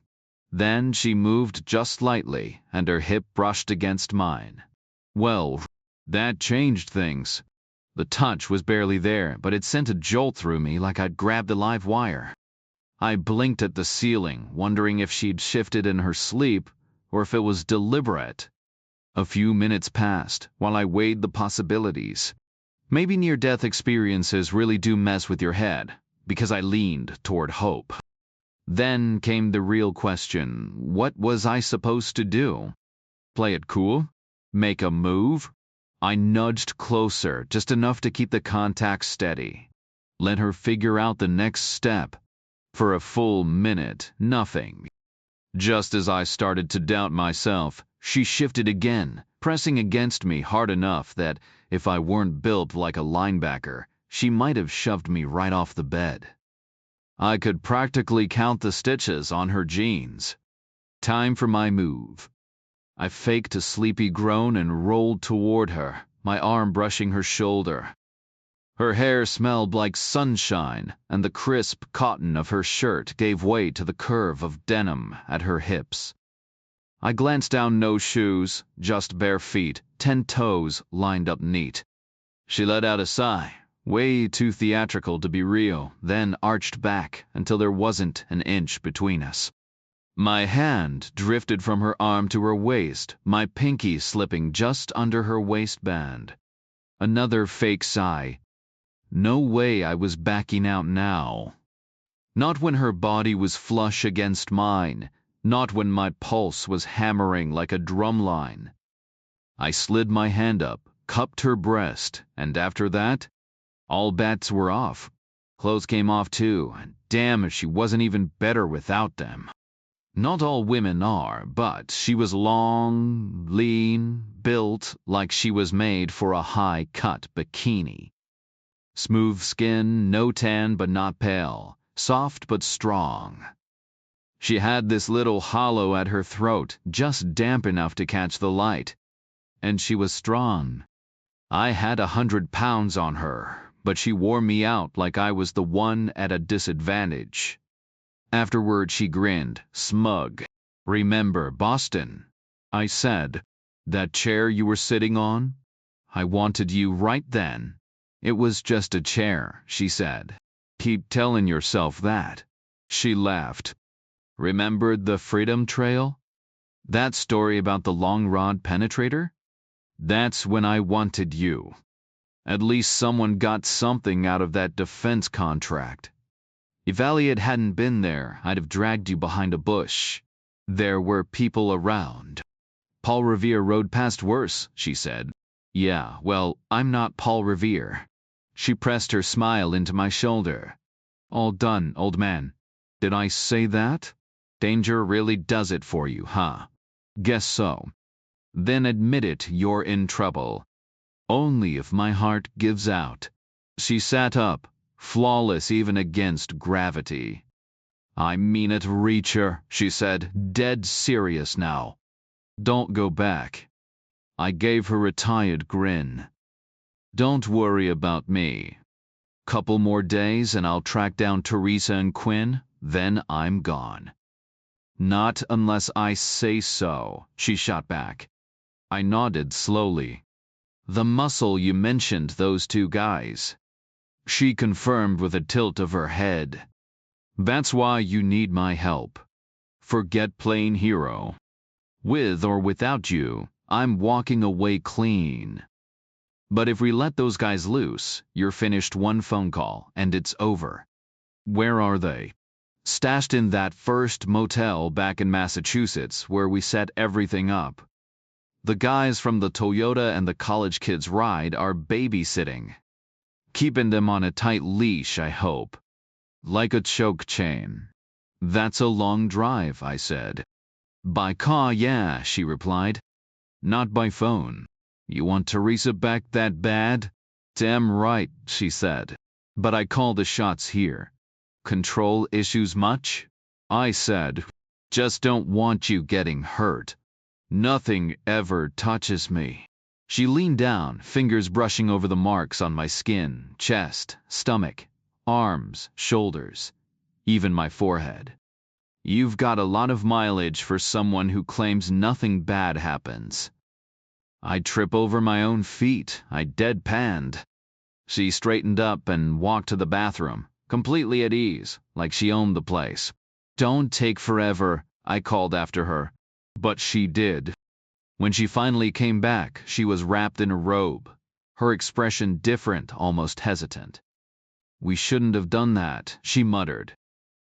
Then she moved just lightly, and her hip brushed against mine. Well, that changed things. The touch was barely there, but it sent a jolt through me like I'd grabbed a live wire. I blinked at the ceiling, wondering if she'd shifted in her sleep, or if it was deliberate. A few minutes passed, while I weighed the possibilities. Maybe near-death experiences really do mess with your head, because I leaned toward hope. Then came the real question: what was I supposed to do? Play it cool? Make a move? I nudged closer, just enough to keep the contact steady. Let her figure out the next step. For a full minute, nothing. Just as I started to doubt myself, she shifted again, pressing against me hard enough that, if I weren't built like a linebacker, she might have shoved me right off the bed. I could practically count the stitches on her jeans. Time for my move. I faked a sleepy groan and rolled toward her, my arm brushing her shoulder. Her hair smelled like sunshine, and the crisp cotton of her shirt gave way to the curve of denim at her hips. I glanced down, no shoes, just bare feet, 10 toes lined up neat. She let out a sigh, way too theatrical to be real, then arched back until there wasn't an inch between us. My hand drifted from her arm to her waist, my pinky slipping just under her waistband. Another fake sigh. No way I was backing out now. Not when her body was flush against mine, not when my pulse was hammering like a drumline. I slid my hand up, cupped her breast, and after that, all bets were off. Clothes came off too, and damn if she wasn't even better without them. Not all women are, but she was long, lean, built like she was made for a high-cut bikini. Smooth skin, no tan but not pale, soft but strong. She had this little hollow at her throat, just damp enough to catch the light. And she was strong. I had 100 pounds on her, but she wore me out like I was the one at a disadvantage. Afterward she grinned, smug. "Remember Boston?" I said. "That chair you were sitting on? I wanted you right then." "It was just a chair," she said. "Keep telling yourself that." She laughed. "Remembered the Freedom Trail? That story about the long rod penetrator? That's when I wanted you. At least someone got something out of that defense contract. If Elliot hadn't been there, I'd have dragged you behind a bush. There were people around." "Paul Revere rode past worse," she said. "Yeah, well, I'm not Paul Revere." She pressed her smile into my shoulder. "All done, old man." "Did I say that? Danger really does it for you, huh?" "Guess so." "Then admit it, you're in trouble." "Only if my heart gives out." She sat up, flawless even against gravity. "I mean it, Reacher," she said, dead serious now. "Don't go back." I gave her a tired grin. "Don't worry about me. Couple more days and I'll track down Teresa and Quinn, then I'm gone." "Not unless I say so," she shot back. I nodded slowly. "The muscle you mentioned, those 2 guys." She confirmed with a tilt of her head. "That's why you need my help. Forget playing hero. With or without you, I'm walking away clean. But if we let those guys loose, you're finished one phone call, and it's over." "Where are they?" "Stashed in that first motel back in Massachusetts where we set everything up. The guys from the Toyota and the college kids ride are babysitting. Keeping them on a tight leash, I hope. Like a choke chain." "That's a long drive," I said. "By car, yeah," she replied. "Not by phone. You want Teresa back that bad?" "Damn right," she said. "But I call the shots here." "Control issues much?" I said. "Just don't want you getting hurt. Nothing ever touches me." She leaned down, fingers brushing over the marks on my skin, chest, stomach, arms, shoulders, even my forehead. "You've got a lot of mileage for someone who claims nothing bad happens." I trip over my own feet, I deadpanned. She straightened up and walked to the bathroom, completely at ease, like she owned the place. "Don't take forever," I called after her. But she did. When she finally came back, she was wrapped in a robe, her expression different, almost hesitant. "We shouldn't have done that," she muttered.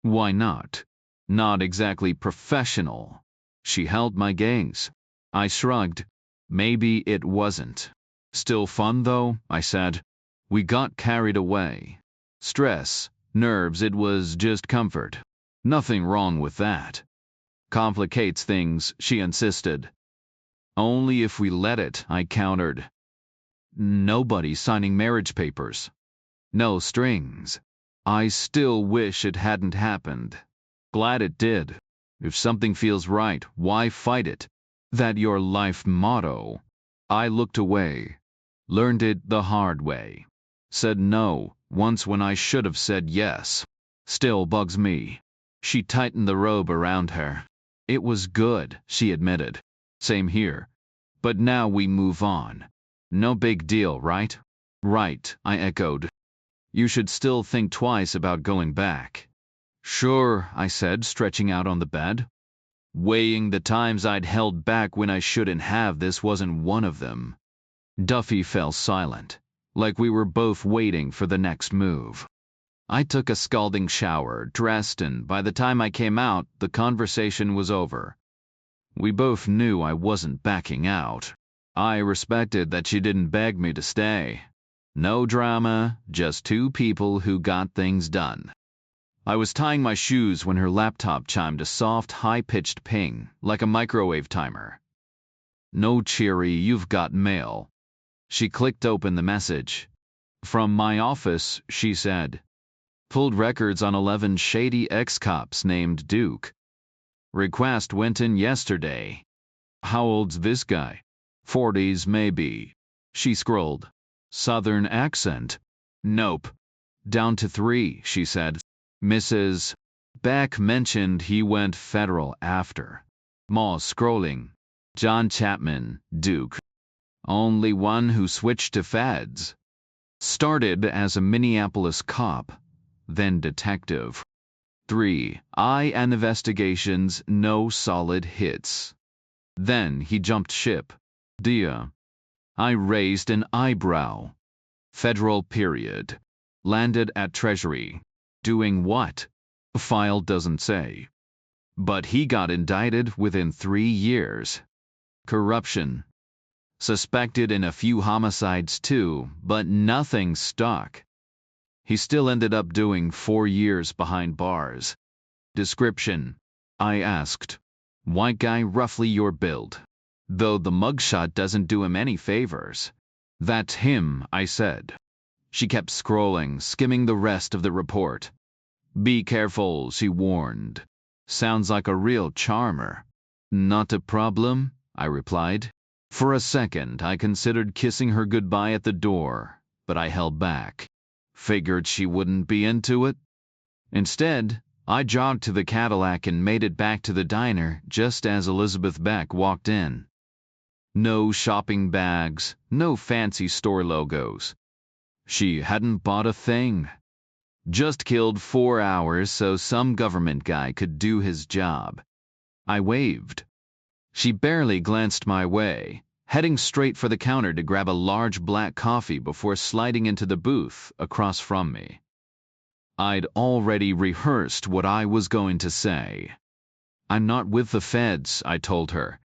"Why not?" "Not exactly professional." She held my gaze. I shrugged. "Maybe it wasn't." "Still fun, though," I said. "We got carried away. Stress, nerves, it was just comfort. Nothing wrong with that." "Complicates things," she insisted. "Only if we let it," I countered. "Nobody signing marriage papers. No strings. I still wish it hadn't happened. Glad it did. If something feels right, why fight it? That your life motto?" I looked away. Learned it the hard way. Said no, once when I should have said yes. Still bugs me. She tightened the robe around her. It was good, she admitted. Same here. But now we move on. No big deal, right? Right, I echoed. You should still think twice about going back. Sure, I said, stretching out on the bed. Weighing the times I'd held back when I shouldn't have, this wasn't one of them. Duffy fell silent, like we were both waiting for the next move. I took a scalding shower, dressed, and by the time I came out, the conversation was over. We both knew I wasn't backing out. I respected that she didn't beg me to stay. No drama, just two people who got things done. I was tying my shoes when her laptop chimed a soft, high-pitched ping, like a microwave timer. No, Cheery, you've got mail. She clicked open the message. From my office, she said. Pulled records on 11 shady ex-cops named Duke. Request went in yesterday. How old's this guy? 40s maybe. She scrolled. Southern accent. Nope. Down to 3, she said. Mrs. Beck mentioned he went federal after. Ma scrolling. John Chapman, Duke. Only one who switched to feds. Started as a Minneapolis cop, then detective. 3. Investigations, no solid hits. Then he jumped ship. Dia. I raised an eyebrow. Federal period. Landed at Treasury. Doing what? File doesn't say. But he got indicted within 3 years. Corruption. Suspected in a few homicides too, but nothing stuck. He still ended up doing 4 years behind bars. Description. I asked. White guy roughly your build. Though the mugshot doesn't do him any favors. That's him, I said. She kept scrolling, skimming the rest of the report. Be careful, she warned. Sounds like a real charmer. Not a problem, I replied. For a second, I considered kissing her goodbye at the door, but I held back. Figured she wouldn't be into it. Instead, I jogged to the Cadillac and made it back to the diner just as Elizabeth Beck walked in. No shopping bags, no fancy store logos. She hadn't bought a thing. Just killed 4 hours so some government guy could do his job. I waved. She barely glanced my way, heading straight for the counter to grab a large black coffee before sliding into the booth across from me. I'd already rehearsed what I was going to say. I'm not with the feds, I told her.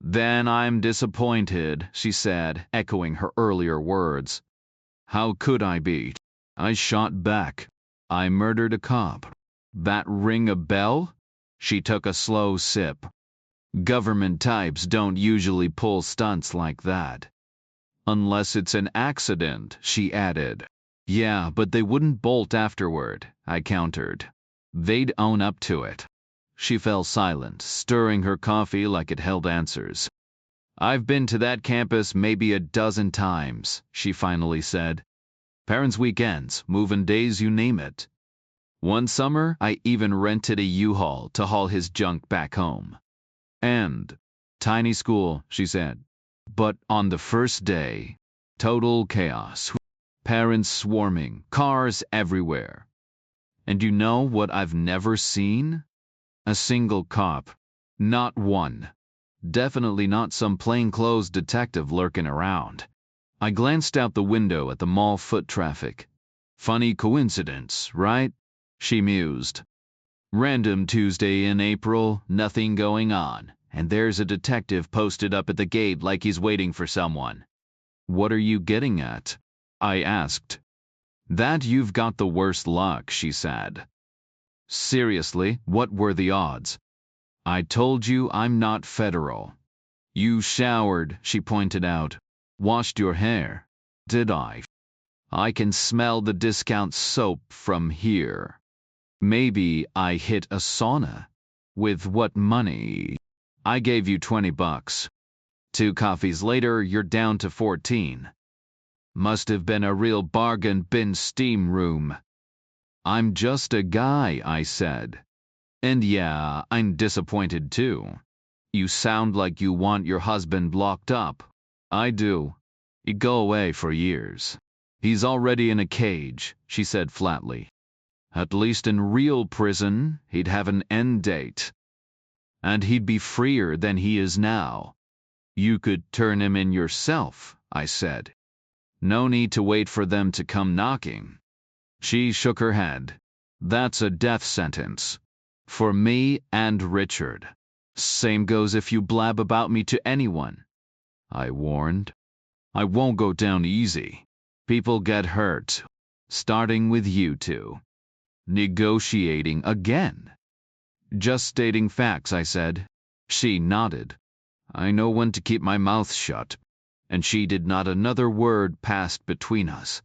Then I'm disappointed, she said, echoing her earlier words. How could I be? I shot back. I murdered a cop. That ring a bell? She took a slow sip. Government types don't usually pull stunts like that. Unless it's an accident, she added. Yeah, but they wouldn't bolt afterward, I countered. They'd own up to it. She fell silent, stirring her coffee like it held answers. I've been to that campus maybe a dozen times, she finally said. Parents' weekends, move-in days, you name it. One summer, I even rented a U-Haul to haul his junk back home. And tiny school, she said. But on the first day, total chaos. Parents swarming, cars everywhere. And you know what I've never seen? A single cop. Not one. Definitely not some plainclothes detective lurking around. I glanced out the window at the mall foot traffic. Funny coincidence, right? She mused. Random Tuesday in April, nothing going on, and there's a detective posted up at the gate like he's waiting for someone. What are you getting at? I asked. That you've got the worst luck, she said. Seriously, what were the odds? I told you I'm not federal. You showered, she pointed out. Washed your hair. Did I? I can smell the discount soap from here. Maybe I hit a sauna. With what money? I gave you $20. 2 coffees later, you're down to 14. Must have been a real bargain bin steam room. I'm just a guy, I said. And yeah, I'm disappointed too. You sound like you want your husband locked up. I do. He'd go away for years. He's already in a cage, she said flatly. At least in real prison, he'd have an end date. And he'd be freer than he is now. You could turn him in yourself, I said. No need to wait for them to come knocking. She shook her head. That's a death sentence. For me and Richard. Same goes if you blab about me to anyone. I warned. I won't go down easy. People get hurt. Starting with you two. Negotiating again. Just stating facts, I said. She nodded. I know when to keep my mouth shut. And she did not another word passed between us.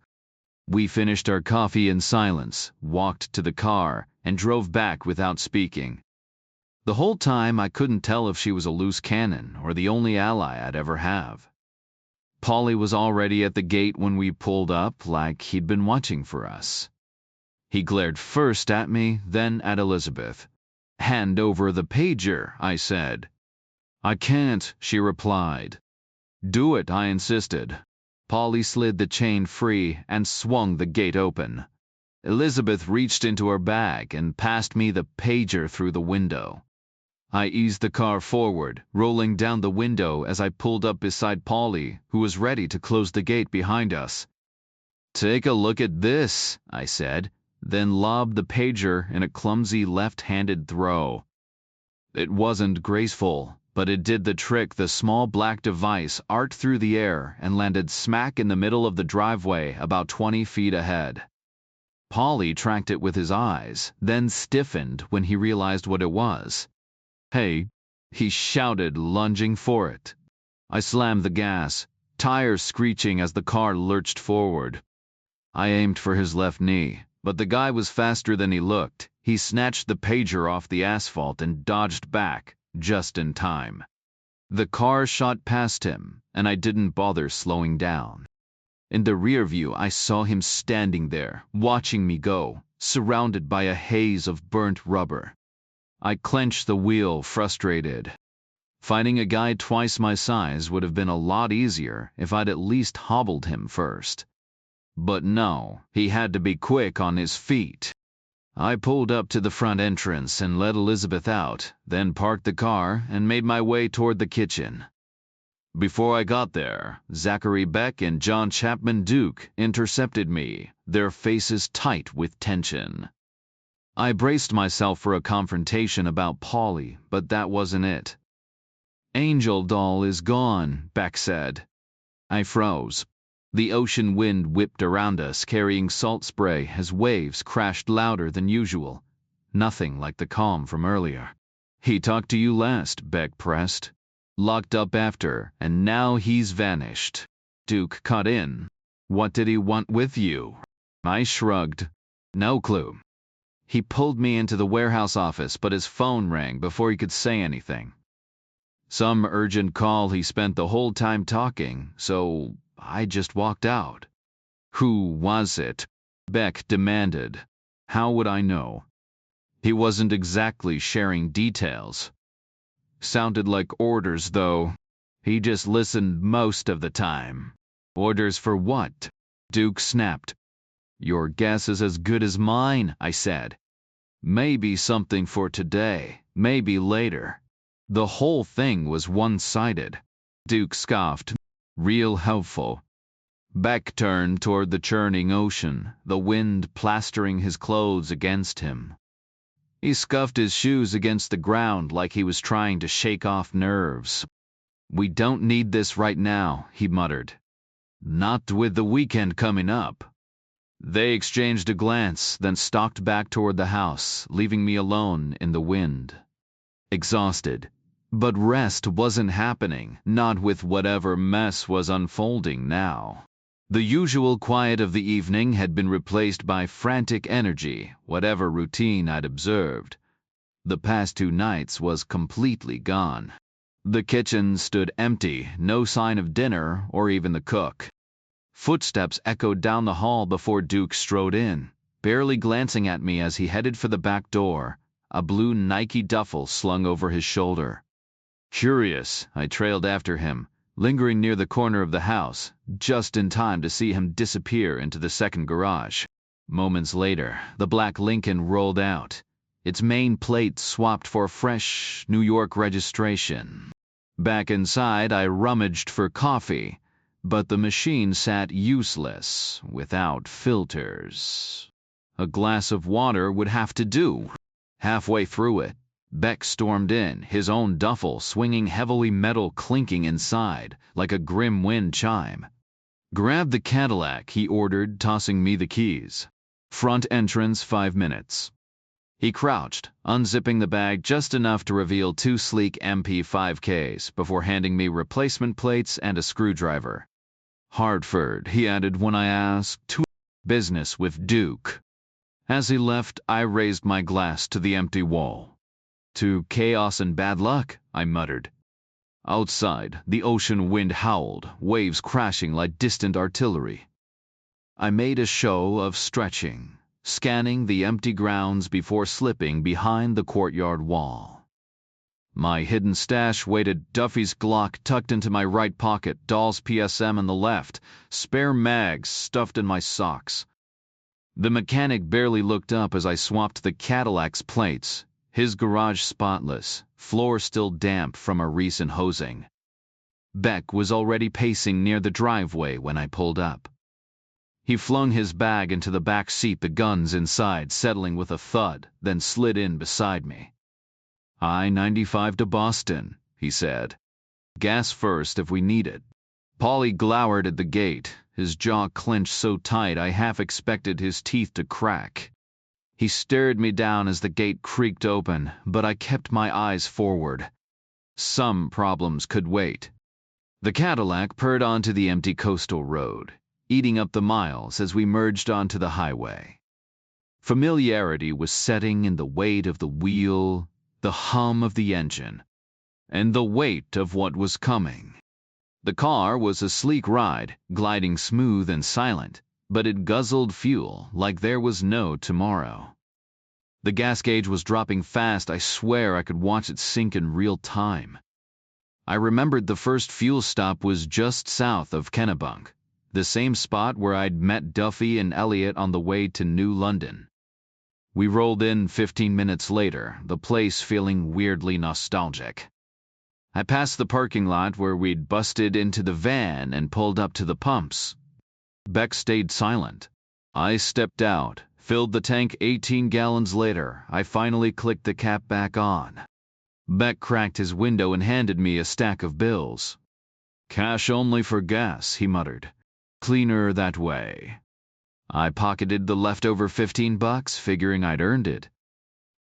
We finished our coffee in silence, walked to the car, and drove back without speaking. The whole time I couldn't tell if she was a loose cannon or the only ally I'd ever have. Paulie was already at the gate when we pulled up, like he'd been watching for us. He glared first at me, then at Elizabeth. Hand over the pager, I said. I can't, she replied. Do it, I insisted. Paulie slid the chain free and swung the gate open. Elizabeth reached into her bag and passed me the pager through the window. I eased the car forward, rolling down the window as I pulled up beside Paulie, who was ready to close the gate behind us. Take a look at this, I said, then lobbed the pager in a clumsy left-handed throw. It wasn't graceful, but it did the trick. The small black device arced through the air and landed smack in the middle of the driveway about 20 feet ahead. Paulie tracked it with his eyes, then stiffened when he realized what it was. Hey, he shouted, lunging for it. I slammed the gas, tires screeching as the car lurched forward. I aimed for his left knee, but the guy was faster than he looked. He snatched the pager off the asphalt and dodged back, just in time. The car shot past him, and I didn't bother slowing down. In the rear view, I saw him standing there, watching me go, surrounded by a haze of burnt rubber. I clenched the wheel, frustrated. Fighting a guy twice my size would have been a lot easier if I'd at least hobbled him first. But no, he had to be quick on his feet. I pulled up to the front entrance and let Elizabeth out, then parked the car and made my way toward the kitchen. Before I got there, Zachary Beck and John Chapman Duke intercepted me, their faces tight with tension. I braced myself for a confrontation about Paulie, but that wasn't it. Angel doll is gone, Beck said. I froze. The ocean wind whipped around us, carrying salt spray as waves crashed louder than usual. Nothing like the calm from earlier. He talked to you last, Beck pressed. Locked up after, and now he's vanished. Duke cut in. What did he want with you? I shrugged. No clue. He pulled me into the warehouse office, but his phone rang before he could say anything. Some urgent call. He spent the whole time talking, so I just walked out. Who was it? Beck demanded. How would I know? He wasn't exactly sharing details. Sounded like orders, though. He just listened most of the time. Orders for what? Duke snapped. Your guess is as good as mine, I said. Maybe something for today, maybe later. The whole thing was one-sided. Duke scoffed. Real helpful. Beck turned toward the churning ocean, the wind plastering his clothes against him. He scuffed his shoes against the ground like he was trying to shake off nerves. We don't need this right now, he muttered. Not with the weekend coming up. They exchanged a glance, then stalked back toward the house, leaving me alone in the wind. Exhausted. But rest wasn't happening, not with whatever mess was unfolding now. The usual quiet of the evening had been replaced by frantic energy, whatever routine I'd observed. The past 2 nights was completely gone. The kitchen stood empty, no sign of dinner or even the cook. Footsteps echoed down the hall before Duke strode in, barely glancing at me as he headed for the back door, a blue Nike duffel slung over his shoulder. Curious, I trailed after him, lingering near the corner of the house, just in time to see him disappear into the second garage. Moments later, the black Lincoln rolled out, its main plate swapped for a fresh New York registration. Back inside, I rummaged for coffee, but the machine sat useless, without filters. A glass of water would have to do. Halfway through it, Beck stormed in, his own duffel swinging heavily, metal clinking inside, like a grim wind chime. "Grab the Cadillac," he ordered, tossing me the keys. "Front entrance 5 minutes." He crouched, unzipping the bag just enough to reveal 2 sleek MP5Ks before handing me replacement plates and a screwdriver. "Hartford," he added when I asked, "to business with Duke." As he left, I raised my glass to the empty wall. "To chaos and bad luck," I muttered. Outside, the ocean wind howled, waves crashing like distant artillery. I made a show of stretching, scanning the empty grounds before slipping behind the courtyard wall. My hidden stash waited, Duffy's Glock tucked into my right pocket, Dahl's PSM in the left, spare mags stuffed in my socks. The mechanic barely looked up as I swapped the Cadillac's plates, his garage spotless, floor still damp from a recent hosing. Beck was already pacing near the driveway when I pulled up. He flung his bag into the back seat, the guns inside settling with a thud, then slid in beside me. "I-95 to Boston," he said. "Gas first if we need it." Paulie glowered at the gate, his jaw clenched so tight I half expected his teeth to crack. He stared me down as the gate creaked open, but I kept my eyes forward. Some problems could wait. The Cadillac purred onto the empty coastal road, eating up the miles as we merged onto the highway. Familiarity was setting in the weight of the wheel, the hum of the engine, and the weight of what was coming. The car was a sleek ride, gliding smooth and silent, but it guzzled fuel like there was no tomorrow. The gas gauge was dropping fast. I swear I could watch it sink in real time. I remembered the first fuel stop was just south of Kennebunk, the same spot where I'd met Duffy and Elliot on the way to New London. We rolled in 15 minutes later, the place feeling weirdly nostalgic. I passed the parking lot where we'd busted into the van and pulled up to the pumps. Beck stayed silent. I stepped out, filled the tank. 18 gallons later, I finally clicked the cap back on. Beck cracked his window and handed me a stack of bills. "Cash only for gas," he muttered. "Cleaner that way." I pocketed the leftover $15, figuring I'd earned it.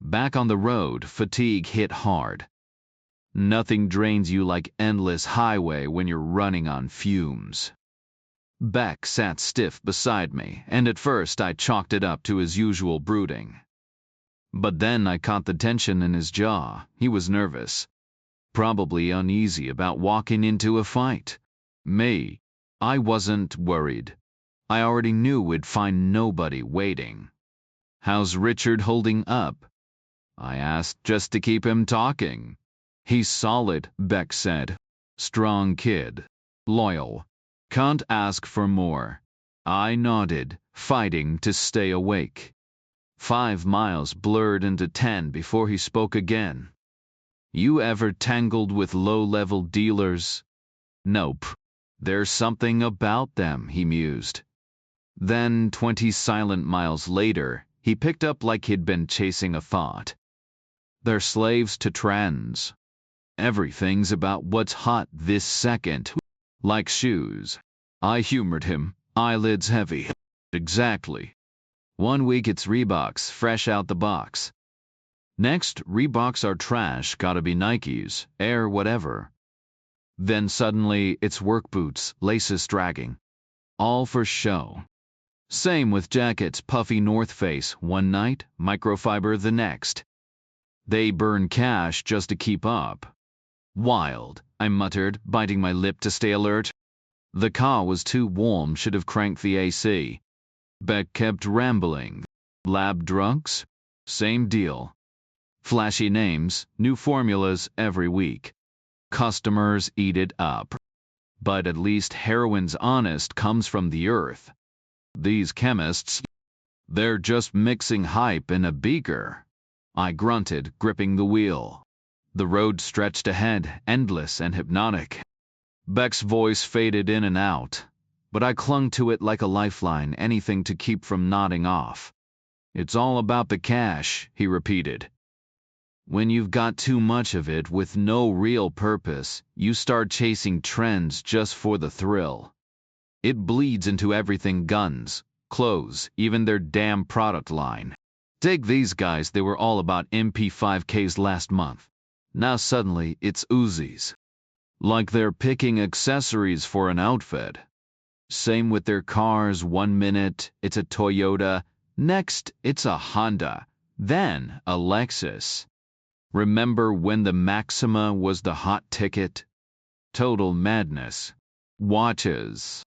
Back on the road, fatigue hit hard. Nothing drains you like endless highway when you're running on fumes. Beck sat stiff beside me, and at first I chalked it up to his usual brooding. But then I caught the tension in his jaw. He was nervous, probably uneasy about walking into a fight. Me, I wasn't worried. I already knew we'd find nobody waiting. "How's Richard holding up?" I asked, just to keep him talking. "He's solid," Beck said. "Strong kid. Loyal. Can't ask for more." I nodded, fighting to stay awake. 5 miles blurred into 10 before he spoke again. "You ever tangled with low-level dealers?" "Nope. There's something about them," he mused. Then 20 silent miles later, he picked up like he'd been chasing a thought. "They're slaves to trends. Everything's about what's hot this second. Like shoes." I humored him, eyelids heavy. "Exactly. 1 week it's Reeboks, fresh out the box. Next, Reeboks are trash, gotta be Nikes, Air whatever. Then suddenly, it's work boots, laces dragging. All for show. Same with jackets, puffy North Face one night, microfiber the next. They burn cash just to keep up." "Wild," I muttered, biting my lip to stay alert. The car was too warm, should have cranked the AC. Beck kept rambling. Lab drugs? Same deal. Flashy names, new formulas every week. Customers eat it up. But at least heroin's honest, comes from the earth. These chemists, they're just mixing hype in a beaker. I grunted, gripping the wheel. The road stretched ahead, endless and hypnotic. Beck's voice faded in and out, but I clung to it like a lifeline, anything to keep from nodding off. It's all about the cash, he repeated. When you've got too much of it with no real purpose, you start chasing trends just for the thrill. It bleeds into everything: guns, clothes, even their damn product line. Dig these guys, they were all about MP5Ks last month. Now suddenly it's Uzis. Like they're picking accessories for an outfit. Same with their cars: 1 minute it's a Toyota, next it's a Honda, then a Lexus. Remember when the Maxima was the hot ticket? Total madness. Watches.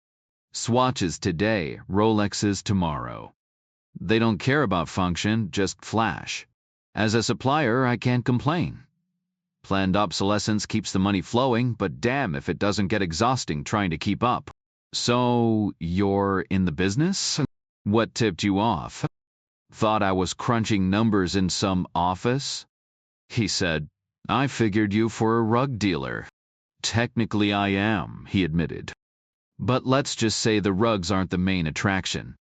Swatches today, Rolexes tomorrow. They don't care about function, just flash. As a supplier, I can't complain. Planned obsolescence keeps the money flowing, but damn if it doesn't get exhausting trying to keep up. So, you're in the business? What tipped you off? Thought I was crunching numbers in some office? He said, I figured you for a rug dealer. Technically I am, he admitted. But let's just say the rugs aren't the main attraction.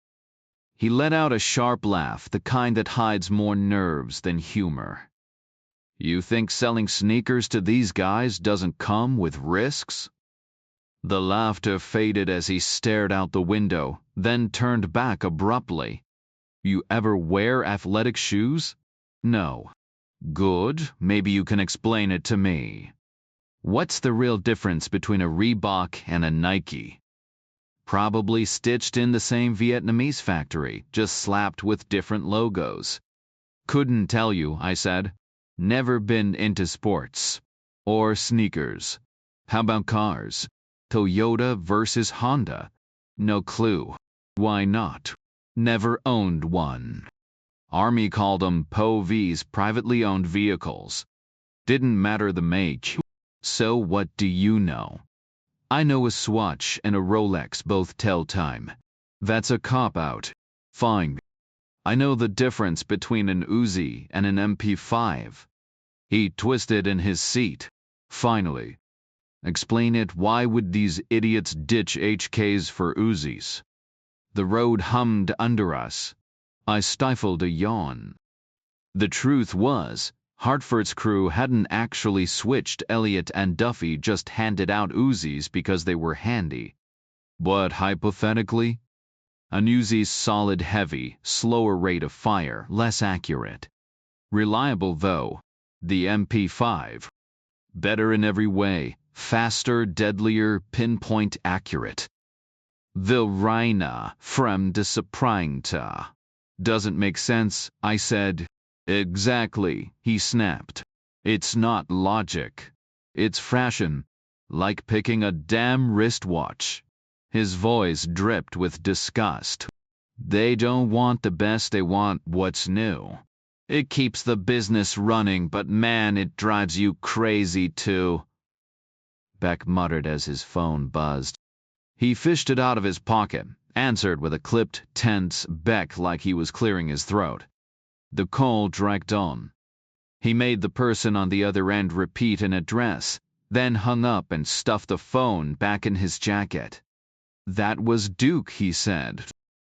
He let out a sharp laugh, the kind that hides more nerves than humor. You think selling sneakers to these guys doesn't come with risks? The laughter faded as he stared out the window, then turned back abruptly. You ever wear athletic shoes? No. Good, maybe you can explain it to me. What's the real difference between a Reebok and a Nike? Probably stitched in the same Vietnamese factory, just slapped with different logos. Couldn't tell you, I said. Never been into sports. Or sneakers. How about cars? Toyota versus Honda? No clue. Why not? Never owned one. Army called them POVs, privately owned vehicles. Didn't matter the make. So what do you know? I know a Swatch and a Rolex both tell time. That's a cop-out. Fine. I know the difference between an Uzi and an MP5. He twisted in his seat. Finally. Explain it. Why would these idiots ditch HKs for Uzis? The road hummed under us. I stifled a yawn. The truth was, Hartford's crew hadn't actually switched. Elliot and Duffy just handed out Uzis because they were handy. But hypothetically, an Uzi's solid, heavy, slower rate of fire, less accurate. Reliable though. The MP5. Better in every way, faster, deadlier, pinpoint accurate. The reine fremde sprengte. Doesn't make sense, I said. Exactly, he snapped. It's not logic. It's fashion. Like picking a damn wristwatch. His voice dripped with disgust. They don't want the best, they want what's new. It keeps the business running, but man, it drives you crazy too. Beck muttered as his phone buzzed. He fished it out of his pocket, answered with a clipped, tense beck like he was clearing his throat. The call dragged on. He made the person on the other end repeat an address, then hung up and stuffed the phone back in his jacket. That was Duke, he said.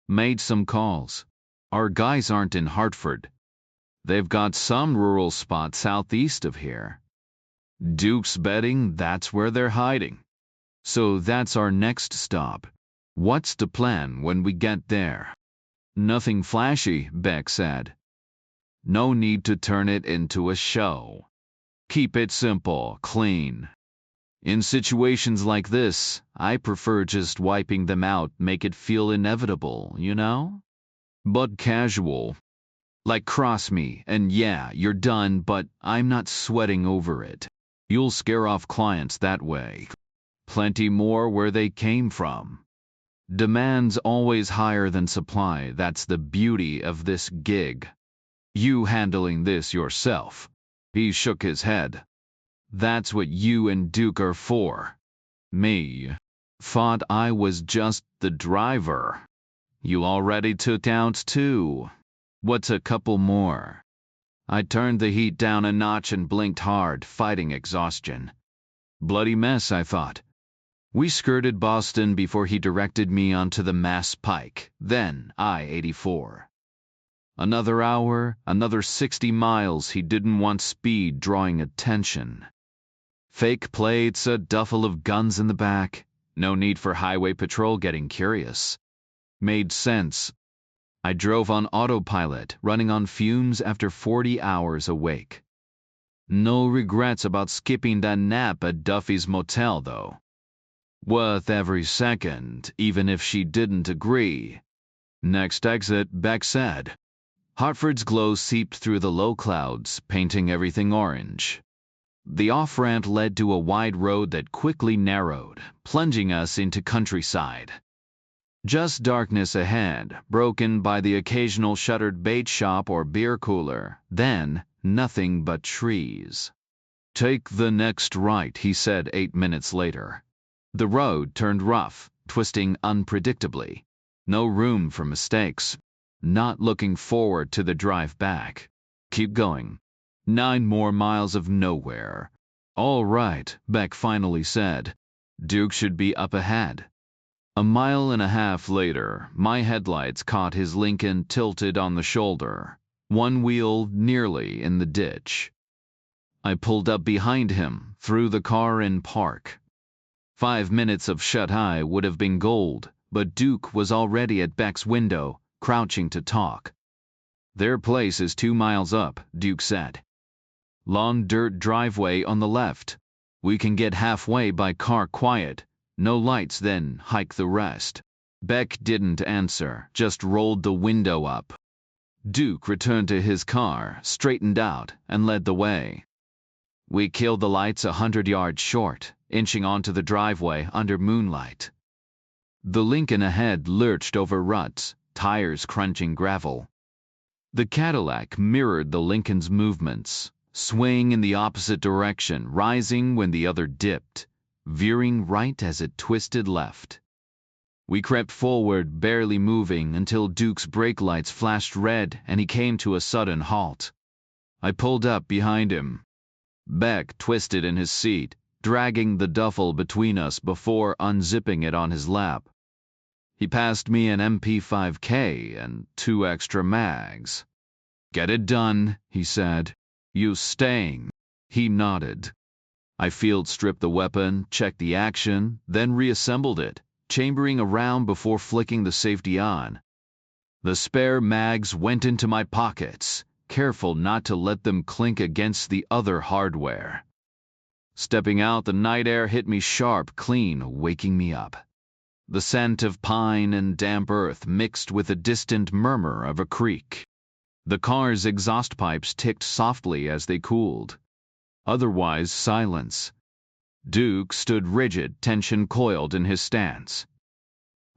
Made some calls. Our guys aren't in Hartford. They've got some rural spot southeast of here. Duke's betting that's where they're hiding. So that's our next stop. What's the plan when we get there? Nothing flashy, Beck said. No need to turn it into a show. Keep it simple, clean. In situations like this, I prefer just wiping them out, make it feel inevitable, you know? But casual. Like cross me, and yeah, you're done, but I'm not sweating over it. You'll scare off clients that way. plenty more where they came from. Demand's always higher than supply, that's the beauty of this gig. You handling this yourself. He shook his head. That's what you and Duke are for. Me. Thought I was just the driver. You already took out 2. What's a couple more? I turned the heat down a notch and blinked hard, fighting exhaustion. Bloody mess, I thought. We skirted Boston before he directed me onto the Mass Pike, then I-84. Another hour, another 60 miles. He didn't want speed drawing attention. Fake plates, a duffel of guns in the back. No need for highway patrol getting curious. Made sense. I drove on autopilot, running on fumes after 40 hours awake. No regrets about skipping that nap at Duffy's motel, though. Worth every second, even if she didn't agree. Next exit, Beck said. Hartford's glow seeped through the low clouds, painting everything orange. The off-ramp led to a wide road that quickly narrowed, plunging us into countryside. Just darkness ahead, broken by the occasional shuttered bait shop or beer cooler, then nothing but trees. Take the next right, he said 8 minutes later. The road turned rough, twisting unpredictably. No room for mistakes. Not looking forward to the drive back. Keep going. 9 more miles of nowhere. All right, Beck finally said. Duke should be up ahead. A mile and a half later, my headlights caught his Lincoln tilted on the shoulder, one wheel nearly in the ditch. I pulled up behind him, threw the car in park. 5 minutes of shut-eye would have been gold, but Duke was already at Beck's window, crouching to talk. Their place is 2 miles up, Duke said. Long dirt driveway on the left. We can get halfway by car quiet. No lights, then hike the rest. Beck didn't answer, just rolled the window up. Duke returned to his car, straightened out, and led the way. We killed the lights 100 yards short, inching onto the driveway under moonlight. The Lincoln ahead lurched over ruts, tires crunching gravel. The Cadillac mirrored the Lincoln's movements, swaying in the opposite direction, rising when the other dipped, veering right as it twisted left. We crept forward, barely moving, until Duke's brake lights flashed red and he came to a sudden halt. I pulled up behind him. Beck twisted in his seat, dragging the duffel between us before unzipping it on his lap. He passed me an MP5K and 2 extra mags. Get it done, he said. You staying? He nodded. I field-stripped the weapon, checked the action, then reassembled it, chambering around before flicking the safety on. The spare mags went into my pockets, careful not to let them clink against the other hardware. Stepping out, the night air hit me sharp, clean, waking me up. The scent of pine and damp earth mixed with the distant murmur of a creek. The car's exhaust pipes ticked softly as they cooled. Otherwise, silence. Duke stood rigid, tension coiled in his stance.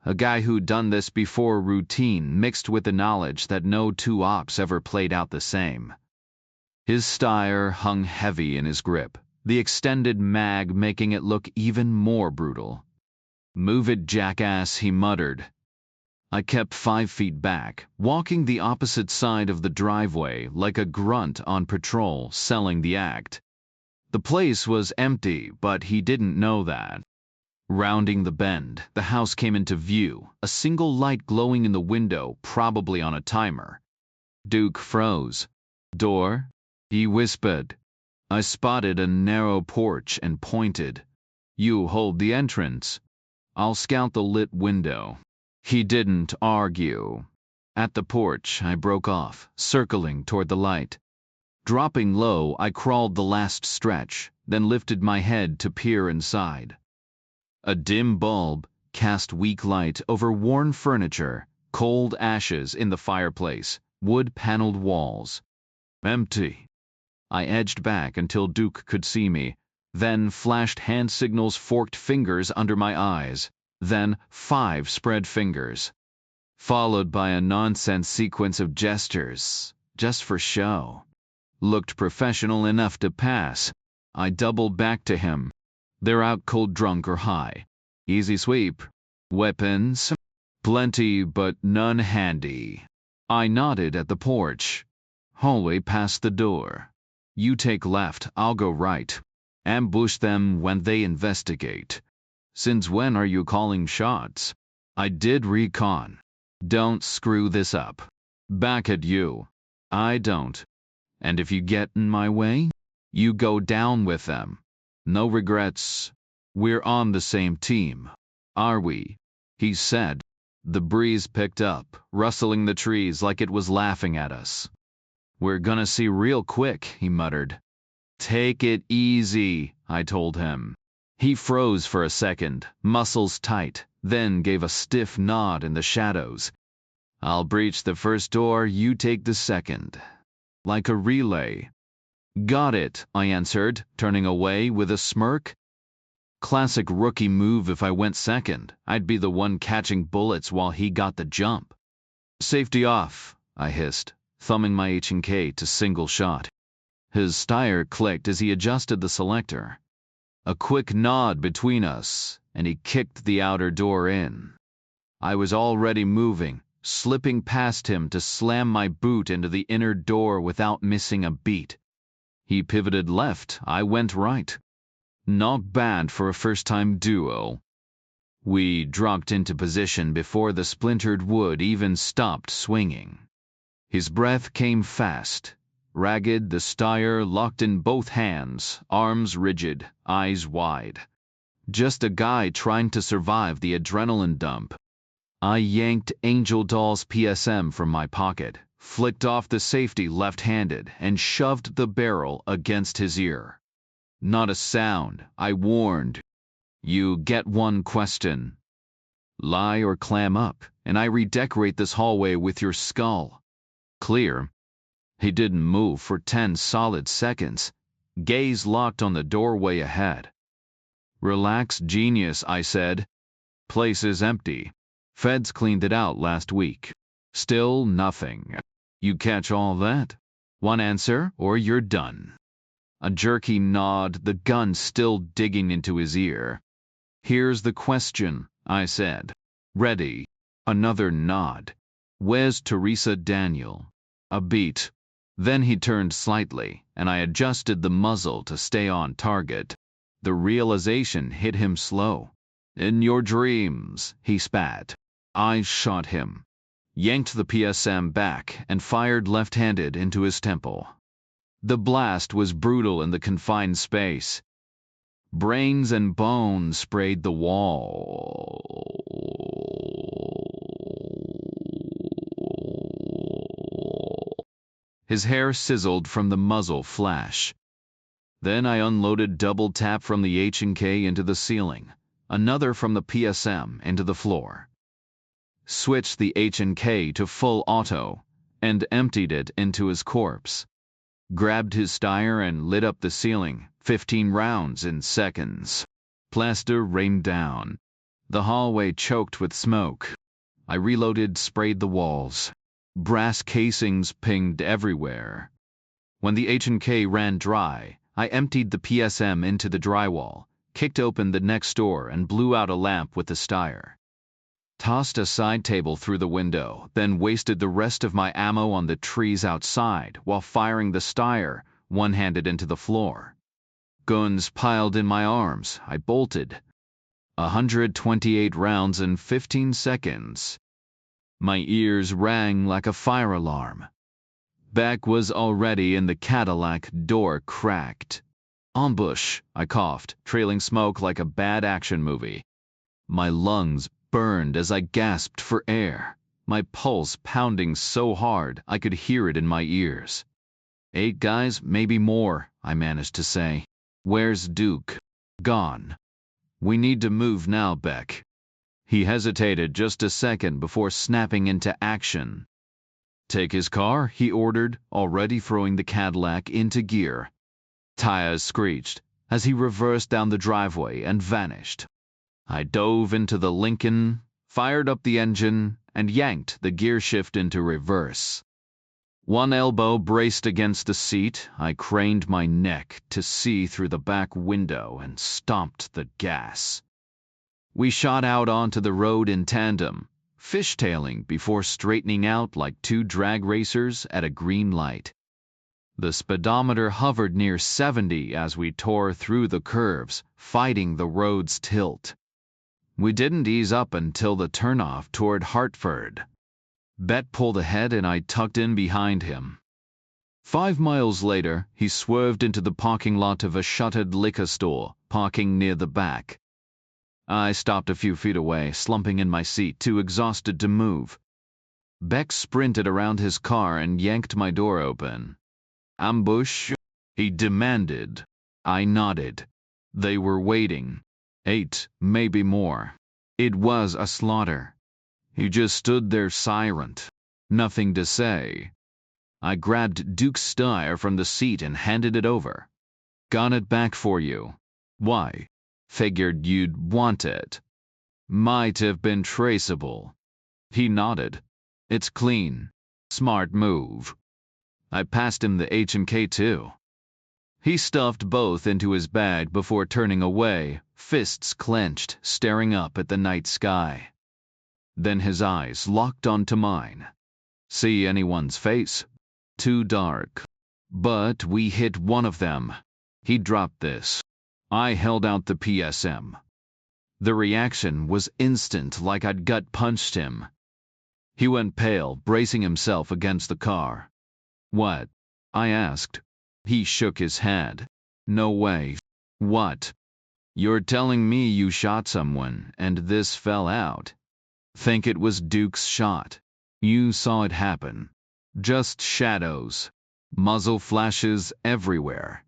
A guy who'd done this before, routine mixed with the knowledge that no 2 ops ever played out the same. His steyr hung heavy in his grip, the extended mag making it look even more brutal. Move it, jackass, he muttered. I kept 5 feet back, walking the opposite side of the driveway like a grunt on patrol, selling the act. The place was empty, but he didn't know that. Rounding the bend, the house came into view, a single light glowing in the window, probably on a timer. Duke froze. Door? He whispered. I spotted a narrow porch and pointed. You hold the entrance. I'll scout the lit window. He didn't argue. At the porch, I broke off, circling toward the light. Dropping low, I crawled the last stretch, then lifted my head to peer inside. A dim bulb cast weak light over worn furniture, cold ashes in the fireplace, wood-paneled walls. Empty. I edged back until Duke could see me, then flashed hand signals, forked fingers under my eyes, then 5 spread fingers, followed by a nonsense sequence of gestures, just for show. Looked professional enough to pass. I doubled back to him. They're out cold, drunk, or high. Easy sweep. Weapons? Plenty, but none handy. I nodded at the porch. Hallway past the door. You take left, I'll go right. Ambush them when they investigate. Since when are you calling shots? I did recon. Don't screw this up. Back at you. I don't. And if you get in my way, you go down with them. No regrets. We're on the same team. Are we? He said. The breeze picked up, rustling the trees like it was laughing at us. We're gonna see real quick, he muttered. Take it easy, I told him. He froze for a second, muscles tight, then gave a stiff nod in the shadows. I'll breach the first door, you take the second. Like a relay. Got it, I answered, turning away with a smirk. Classic rookie move. If I went second, I'd be the one catching bullets while he got the jump. Safety off, I hissed, thumbing my H&K to single shot. His steyr clicked as he adjusted the selector. A quick nod between us, and he kicked the outer door in. I was already moving, slipping past him to slam my boot into the inner door without missing a beat. He pivoted left, I went right. Not bad for a first-time duo. We dropped into position before the splintered wood even stopped swinging. His breath came fast, ragged, the steyr locked in both hands, arms rigid, eyes wide. Just a guy trying to survive the adrenaline dump. I yanked Angel Doll's PSM from my pocket, flicked off the safety left-handed, and shoved the barrel against his ear. Not a sound, I warned. You get one question. Lie or clam up, and I redecorate this hallway with your skull. Clear. He didn't move for 10 solid seconds, gaze locked on the doorway ahead. Relax, genius, I said. Place is empty. Feds cleaned it out last week. Still nothing. You catch all that? One answer, or you're done. A jerky nod, the gun still digging into his ear. Here's the question, I said. Ready. Another nod. Where's Teresa Daniel? A beat. Then he turned slightly, and I adjusted the muzzle to stay on target. The realization hit him slow. In your dreams, he spat. I shot him. Yanked the PSM back and fired left-handed into his temple. The blast was brutal in the confined space. Brains and bones sprayed the wall. His hair sizzled from the muzzle flash. Then I unloaded double tap from the H&K into the ceiling, another from the PSM into the floor. Switched the H&K to full auto and emptied it into his corpse. Grabbed his steyr and lit up the ceiling, 15 rounds in seconds. Plaster rained down. The hallway choked with smoke. I reloaded, sprayed the walls. Brass casings pinged everywhere. When the H&K ran dry, I emptied the PSM into the drywall, kicked open the next door and blew out a lamp with the steyr. Tossed a side table through the window, then wasted the rest of my ammo on the trees outside while firing the steyr, one-handed into the floor. Guns piled in my arms, I bolted. 128 rounds in 15 seconds. My ears rang like a fire alarm. Beck was already in the Cadillac, door cracked. Ambush, I coughed, trailing smoke like a bad action movie. My lungs burned as I gasped for air, my pulse pounding so hard I could hear it in my ears. 8 guys, maybe more, I managed to say. Where's Duke? Gone. We need to move now, Beck. He hesitated just a second before snapping into action. Take his car, he ordered, already throwing the Cadillac into gear. Tires screeched. as he reversed down the driveway and vanished. I dove into the Lincoln, fired up the engine, and yanked the gear shift into reverse. One elbow braced against the seat, I craned my neck to see through the back window and stomped the gas. We shot out onto the road in tandem, fishtailing before straightening out like two drag racers at a green light. The speedometer hovered near 70 as we tore through the curves, fighting the road's tilt. We didn't ease up until the turnoff toward Hartford. Bet pulled ahead and I tucked in behind him. 5 miles later, he swerved into the parking lot of a shuttered liquor store, parking near the back. I stopped a few feet away, slumping in my seat, too exhausted to move. Beck sprinted around his car and yanked my door open. "Ambush?" he demanded. I nodded. They were waiting. 8, maybe more. It was a slaughter. He just stood there silent. Nothing to say. I grabbed Duke's stire from the seat and handed it over. "Got it back for you." "Why?" "Figured you'd want it." "Might have been traceable." He nodded. "It's clean. Smart move." I passed him the H&K too. He stuffed both into his bag before turning away, fists clenched, staring up at the night sky. Then his eyes locked onto mine. "See anyone's face?" "Too dark." "But we hit one of them." He dropped this. I held out the PSM. The reaction was instant, like I'd gut-punched him. He went pale, bracing himself against the car. "What?" I asked. He shook his head. "No way." "What?" "You're telling me you shot someone, and this fell out?" "Think it was Duke's shot." "You saw it happen." "Just shadows. Muzzle flashes everywhere.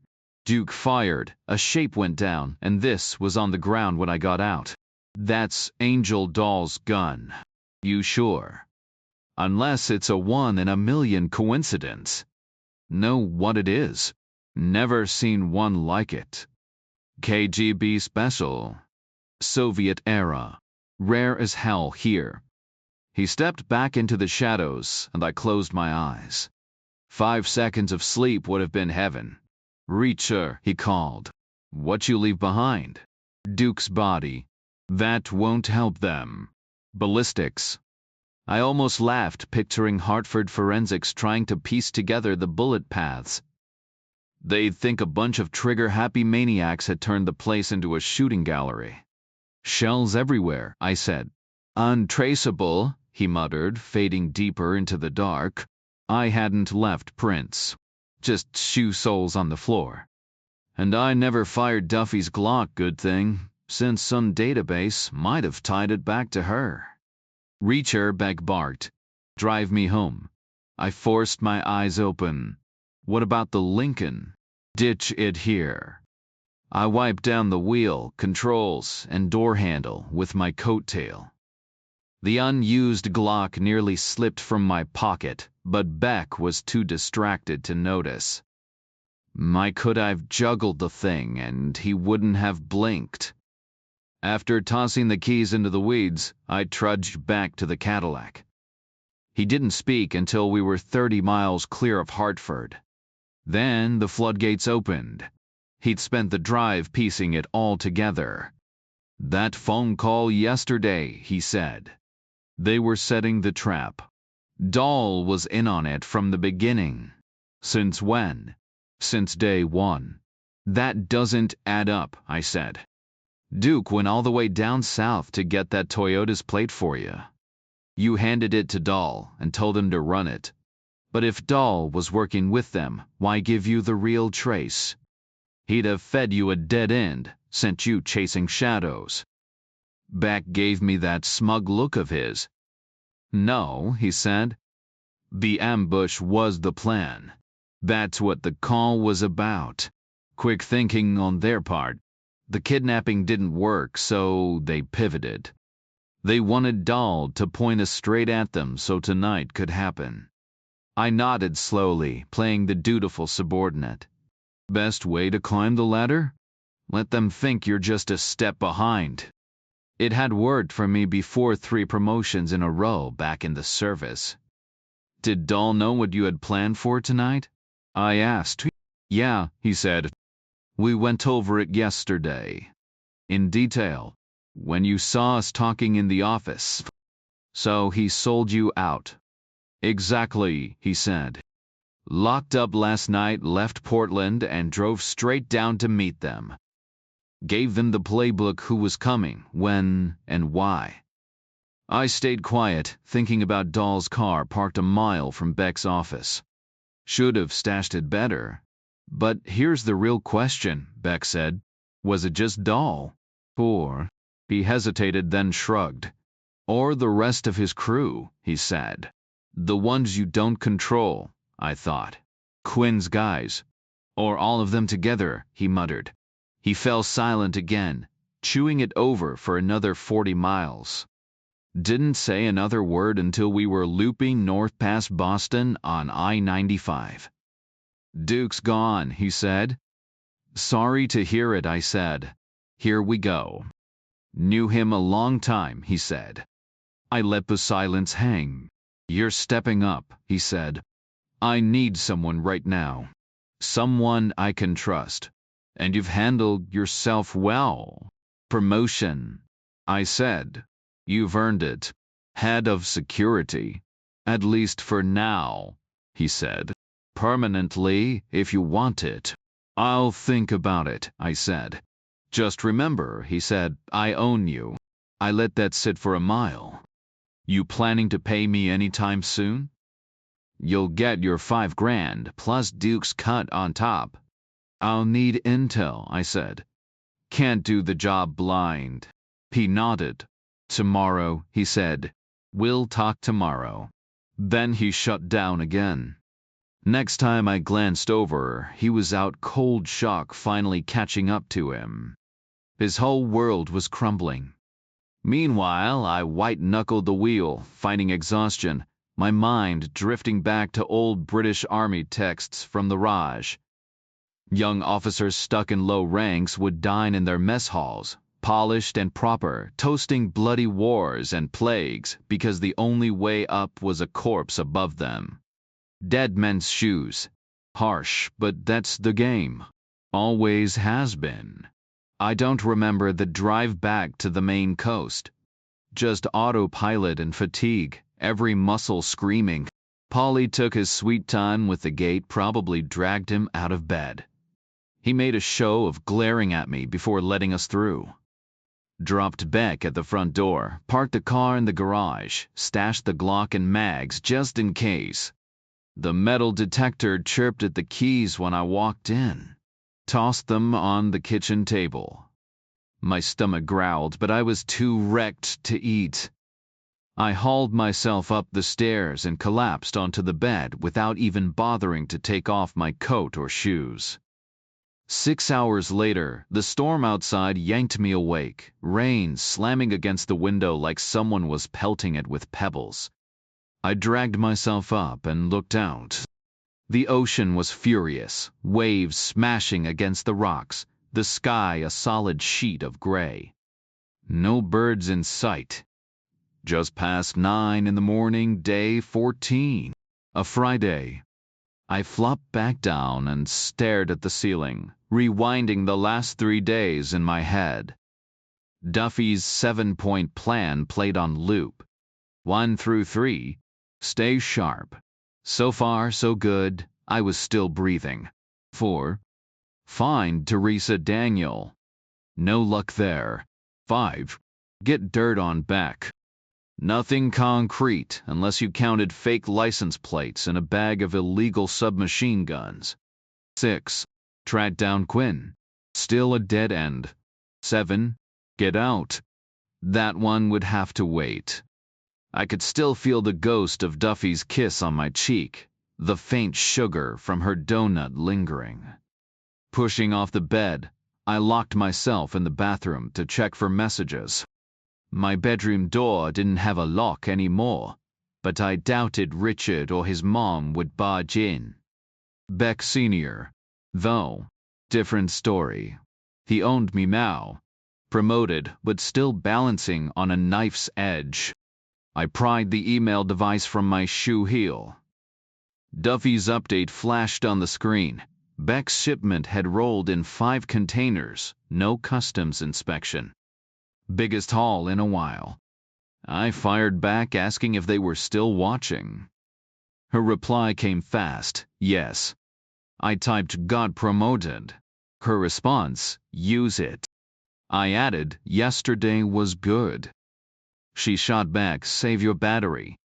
Duke fired, a shape went down, and this was on the ground when I got out." "That's Angel Doll's gun." "You sure?" "Unless it's a 1 in a million coincidence." "Know what it is?" "Never seen one like it." "KGB special." "Soviet era. Rare as hell here." He stepped back into the shadows, and I closed my eyes. 5 seconds of sleep would have been heaven. "Reacher," he called. "What you leave behind?" "Duke's body." "That won't help them." "Ballistics." I almost laughed, picturing Hartford forensics trying to piece together the bullet paths. They'd think a bunch of trigger-happy maniacs had turned the place into a shooting gallery. "Shells everywhere," I said. "Untraceable," he muttered, fading deeper into the dark. I hadn't left prints. Just shoe soles on the floor. "And I never fired Duffy's Glock, good thing, since some database might have tied it back to her." "Reacher," Beck barked. "Drive me home." I forced my eyes open. "What about the Lincoln?" "Ditch it here." I wiped down the wheel, controls, and door handle with my coat tail. The unused Glock nearly slipped from my pocket, but Beck was too distracted to notice. I could have juggled the thing, and he wouldn't have blinked. After tossing the keys into the weeds, I trudged back to the Cadillac. He didn't speak until we were 30 miles clear of Hartford. Then the floodgates opened. He'd spent the drive piecing it all together. "That phone call yesterday," he said. "They were setting the trap. Dahl was in on it from the beginning." "Since when?" "Since day one." "That doesn't add up," I said. "Duke went all the way down south to get that Toyota's plate for you. You handed it to Dahl and told him to run it. But if Dahl was working with them, why give you the real trace? He'd have fed you a dead end, sent you chasing shadows." Beck gave me that smug look of his. "No," he said. "The ambush was the plan. That's what the call was about. Quick thinking on their part. The kidnapping didn't work, so they pivoted. They wanted Dahl to point us straight at them so tonight could happen." I nodded slowly, playing the dutiful subordinate. "Best way to climb the ladder?" Let them think you're just a step behind. It had worked for me before 3 promotions in a row back in the service. Did Dahl know what you had planned for tonight? I asked. Yeah, he said. We went over it yesterday. In detail. When you saw us talking in the office. So he sold you out. Exactly, he said. Locked up last night, left Portland, and drove straight down to meet them. Gave them the playbook, who was coming, when, and why. I stayed quiet, thinking about Dahl's car parked a mile from Beck's office. Should have stashed it better. But here's the real question, Beck said. Was it just Dahl? Or, he hesitated, then shrugged. Or the rest of his crew, he said. The ones you don't control, I thought. Quinn's guys. Or all of them together, he muttered. He fell silent again, chewing it over for another 40 miles. Didn't say another word until we were looping north past Boston on I-95. Duke's gone, he said. Sorry to hear it, I said. Here we go. Knew him a long time, he said. I let the silence hang. You're stepping up, he said. I need someone right now. Someone I can trust. And you've handled yourself well. Promotion, I said. You've earned it. Head of security. At least for now, he said. Permanently, if you want it. I'll think about it, I said. Just remember, he said, I own you. I let that sit for a mile. You planning to pay me anytime soon? You'll get your $5,000 plus Duke's cut on top. I'll need intel, I said. Can't do the job blind. He nodded. Tomorrow, he said. We'll talk tomorrow. Then he shut down again. Next time I glanced over, he was out, cold shock finally catching up to him. His whole world was crumbling. Meanwhile, I white-knuckled the wheel, fighting exhaustion, my mind drifting back to old British Army texts from the Raj. Young officers stuck in low ranks would dine in their mess halls, polished and proper, toasting bloody wars and plagues because the only way up was a corpse above them. Dead men's shoes. Harsh, but that's the game. Always has been. I don't remember the drive back to the Maine coast. Just autopilot and fatigue, every muscle screaming. Polly took his sweet time with the gate, probably dragged him out of bed. He made a show of glaring at me before letting us through. Dropped Beck at the front door, parked the car in the garage, stashed the Glock and mags just in case. The metal detector chirped at the keys when I walked in. Tossed them on the kitchen table. My stomach growled, but I was too wrecked to eat. I hauled myself up the stairs and collapsed onto the bed without even bothering to take off my coat or shoes. 6 hours later, the storm outside yanked me awake, rain slamming against the window like someone was pelting it with pebbles. I dragged myself up and looked out. The ocean was furious, waves smashing against the rocks, the sky a solid sheet of gray. No birds in sight. Just past 9 in the morning, day 14, a Friday. I flopped back down and stared at the ceiling, rewinding the last 3 days in my head. Duffy's 7-point plan played on loop. 1 through 3, stay sharp. So far, so good. I was still breathing. 4, find Teresa Daniel. No luck there. 5, get dirt on Beck. Nothing concrete unless you counted fake license plates and a bag of illegal submachine guns. 6, track down Quinn. Still a dead end. 7, get out. That one would have to wait. I could still feel the ghost of Duffy's kiss on my cheek, the faint sugar from her donut lingering. Pushing off the bed, I locked myself in the bathroom to check for messages. My bedroom door didn't have a lock anymore, but I doubted Richard or his mom would barge in. Beck Sr., though, different story. He owned me now. Promoted, but still balancing on a knife's edge. I pried the email device from my shoe heel. Duffy's update flashed on the screen. Beck's shipment had rolled in 5 containers, no customs inspection. Biggest haul in a while. I fired back asking if they were still watching. Her reply came fast, yes. I typed got promoted. Her response, use it. I added, yesterday was good. She shot back, save your battery.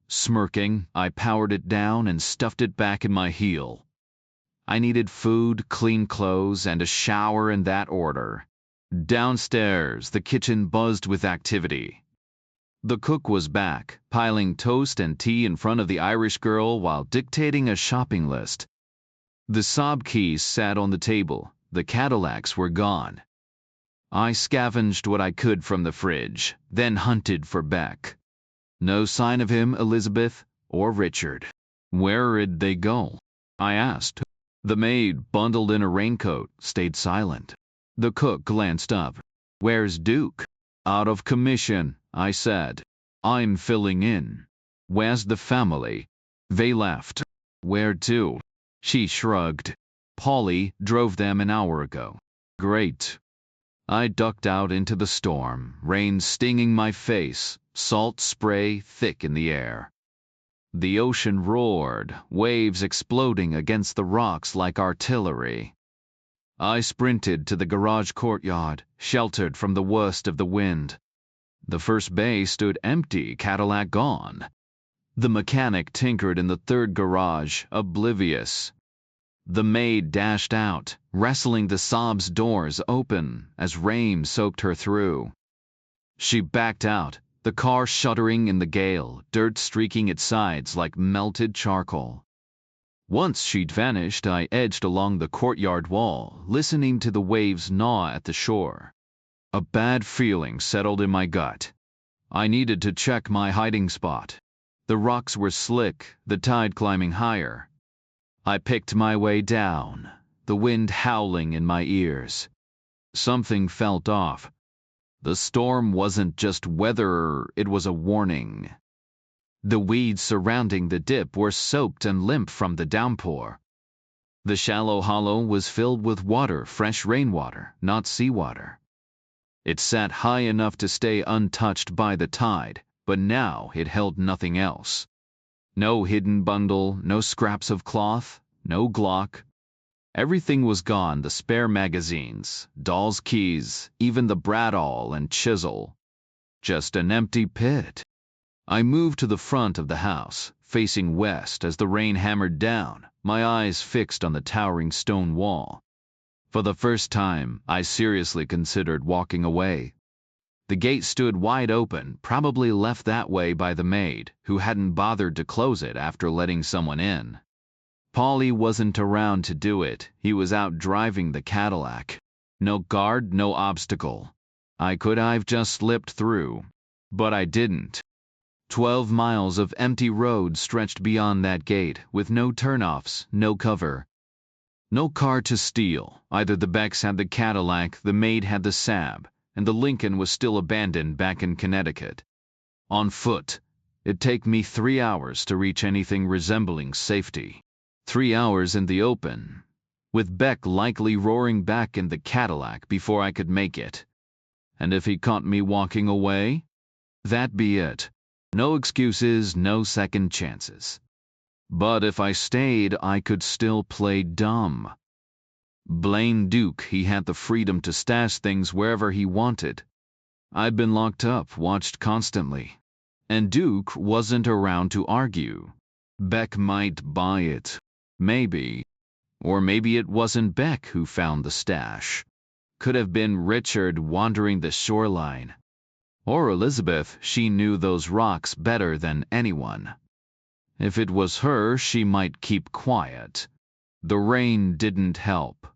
Smirking, I powered it down and stuffed it back in my heel. I needed food, clean clothes, and a shower in that order. Downstairs, the kitchen buzzed with activity. The cook was back, piling toast and tea in front of the Irish girl while dictating a shopping list. The Saab keys sat on the table. The Cadillacs were gone. I scavenged what I could from the fridge, then hunted for Beck. No sign of him, Elizabeth, or Richard. Where'd they go? I asked. The maid, bundled in a raincoat, stayed silent. The cook glanced up. Where's Duke? Out of commission, I said. I'm filling in. Where's the family? They left. Where to? She shrugged. Polly drove them an hour ago. Great. I ducked out into the storm, rain stinging my face, salt spray thick in the air. The ocean roared, waves exploding against the rocks like artillery. I sprinted to the garage courtyard, sheltered from the worst of the wind. The first bay stood empty, Cadillac gone. The mechanic tinkered in the third garage, oblivious. The maid dashed out, wrestling the Saab's doors open as rain soaked her through. She backed out, the car shuddering in the gale, dirt streaking its sides like melted charcoal. Once she'd vanished, I edged along the courtyard wall, listening to the waves gnaw at the shore. A bad feeling settled in my gut. I needed to check my hiding spot. The rocks were slick, the tide climbing higher. I picked my way down, the wind howling in my ears. Something felt off. The storm wasn't just weather, it was a warning. The weeds surrounding the dip were soaked and limp from the downpour. The shallow hollow was filled with water, fresh rainwater, not seawater. It sat high enough to stay untouched by the tide, but now it held nothing else. No hidden bundle, no scraps of cloth, no Glock. Everything was gone, the spare magazines, doll's keys, even the bradawl and chisel. Just an empty pit. I moved to the front of the house, facing west as the rain hammered down, my eyes fixed on the towering stone wall. For the first time, I seriously considered walking away. The gate stood wide open, probably left that way by the maid, who hadn't bothered to close it after letting someone in. Paulie wasn't around to do it. He was out driving the Cadillac. No guard, no obstacle. I could have just slipped through. But I didn't. 12 miles of empty road stretched beyond that gate, with no turnoffs, no cover. No car to steal. Either the Becks had the Cadillac, the maid had the Saab, and the Lincoln was still abandoned back in Connecticut. On foot, it'd take me 3 hours to reach anything resembling safety. 3 hours in the open, with Beck likely roaring back in the Cadillac before I could make it. And if he caught me walking away, that'd be it. No excuses, no second chances. But if I stayed, I could still play dumb. Blame Duke, he had the freedom to stash things wherever he wanted. I'd been locked up, watched constantly. And Duke wasn't around to argue. Beck might buy it. Maybe. Or maybe it wasn't Beck who found the stash. Could have been Richard wandering the shoreline. Or Elizabeth, she knew those rocks better than anyone. If it was her, she might keep quiet. The rain didn't help.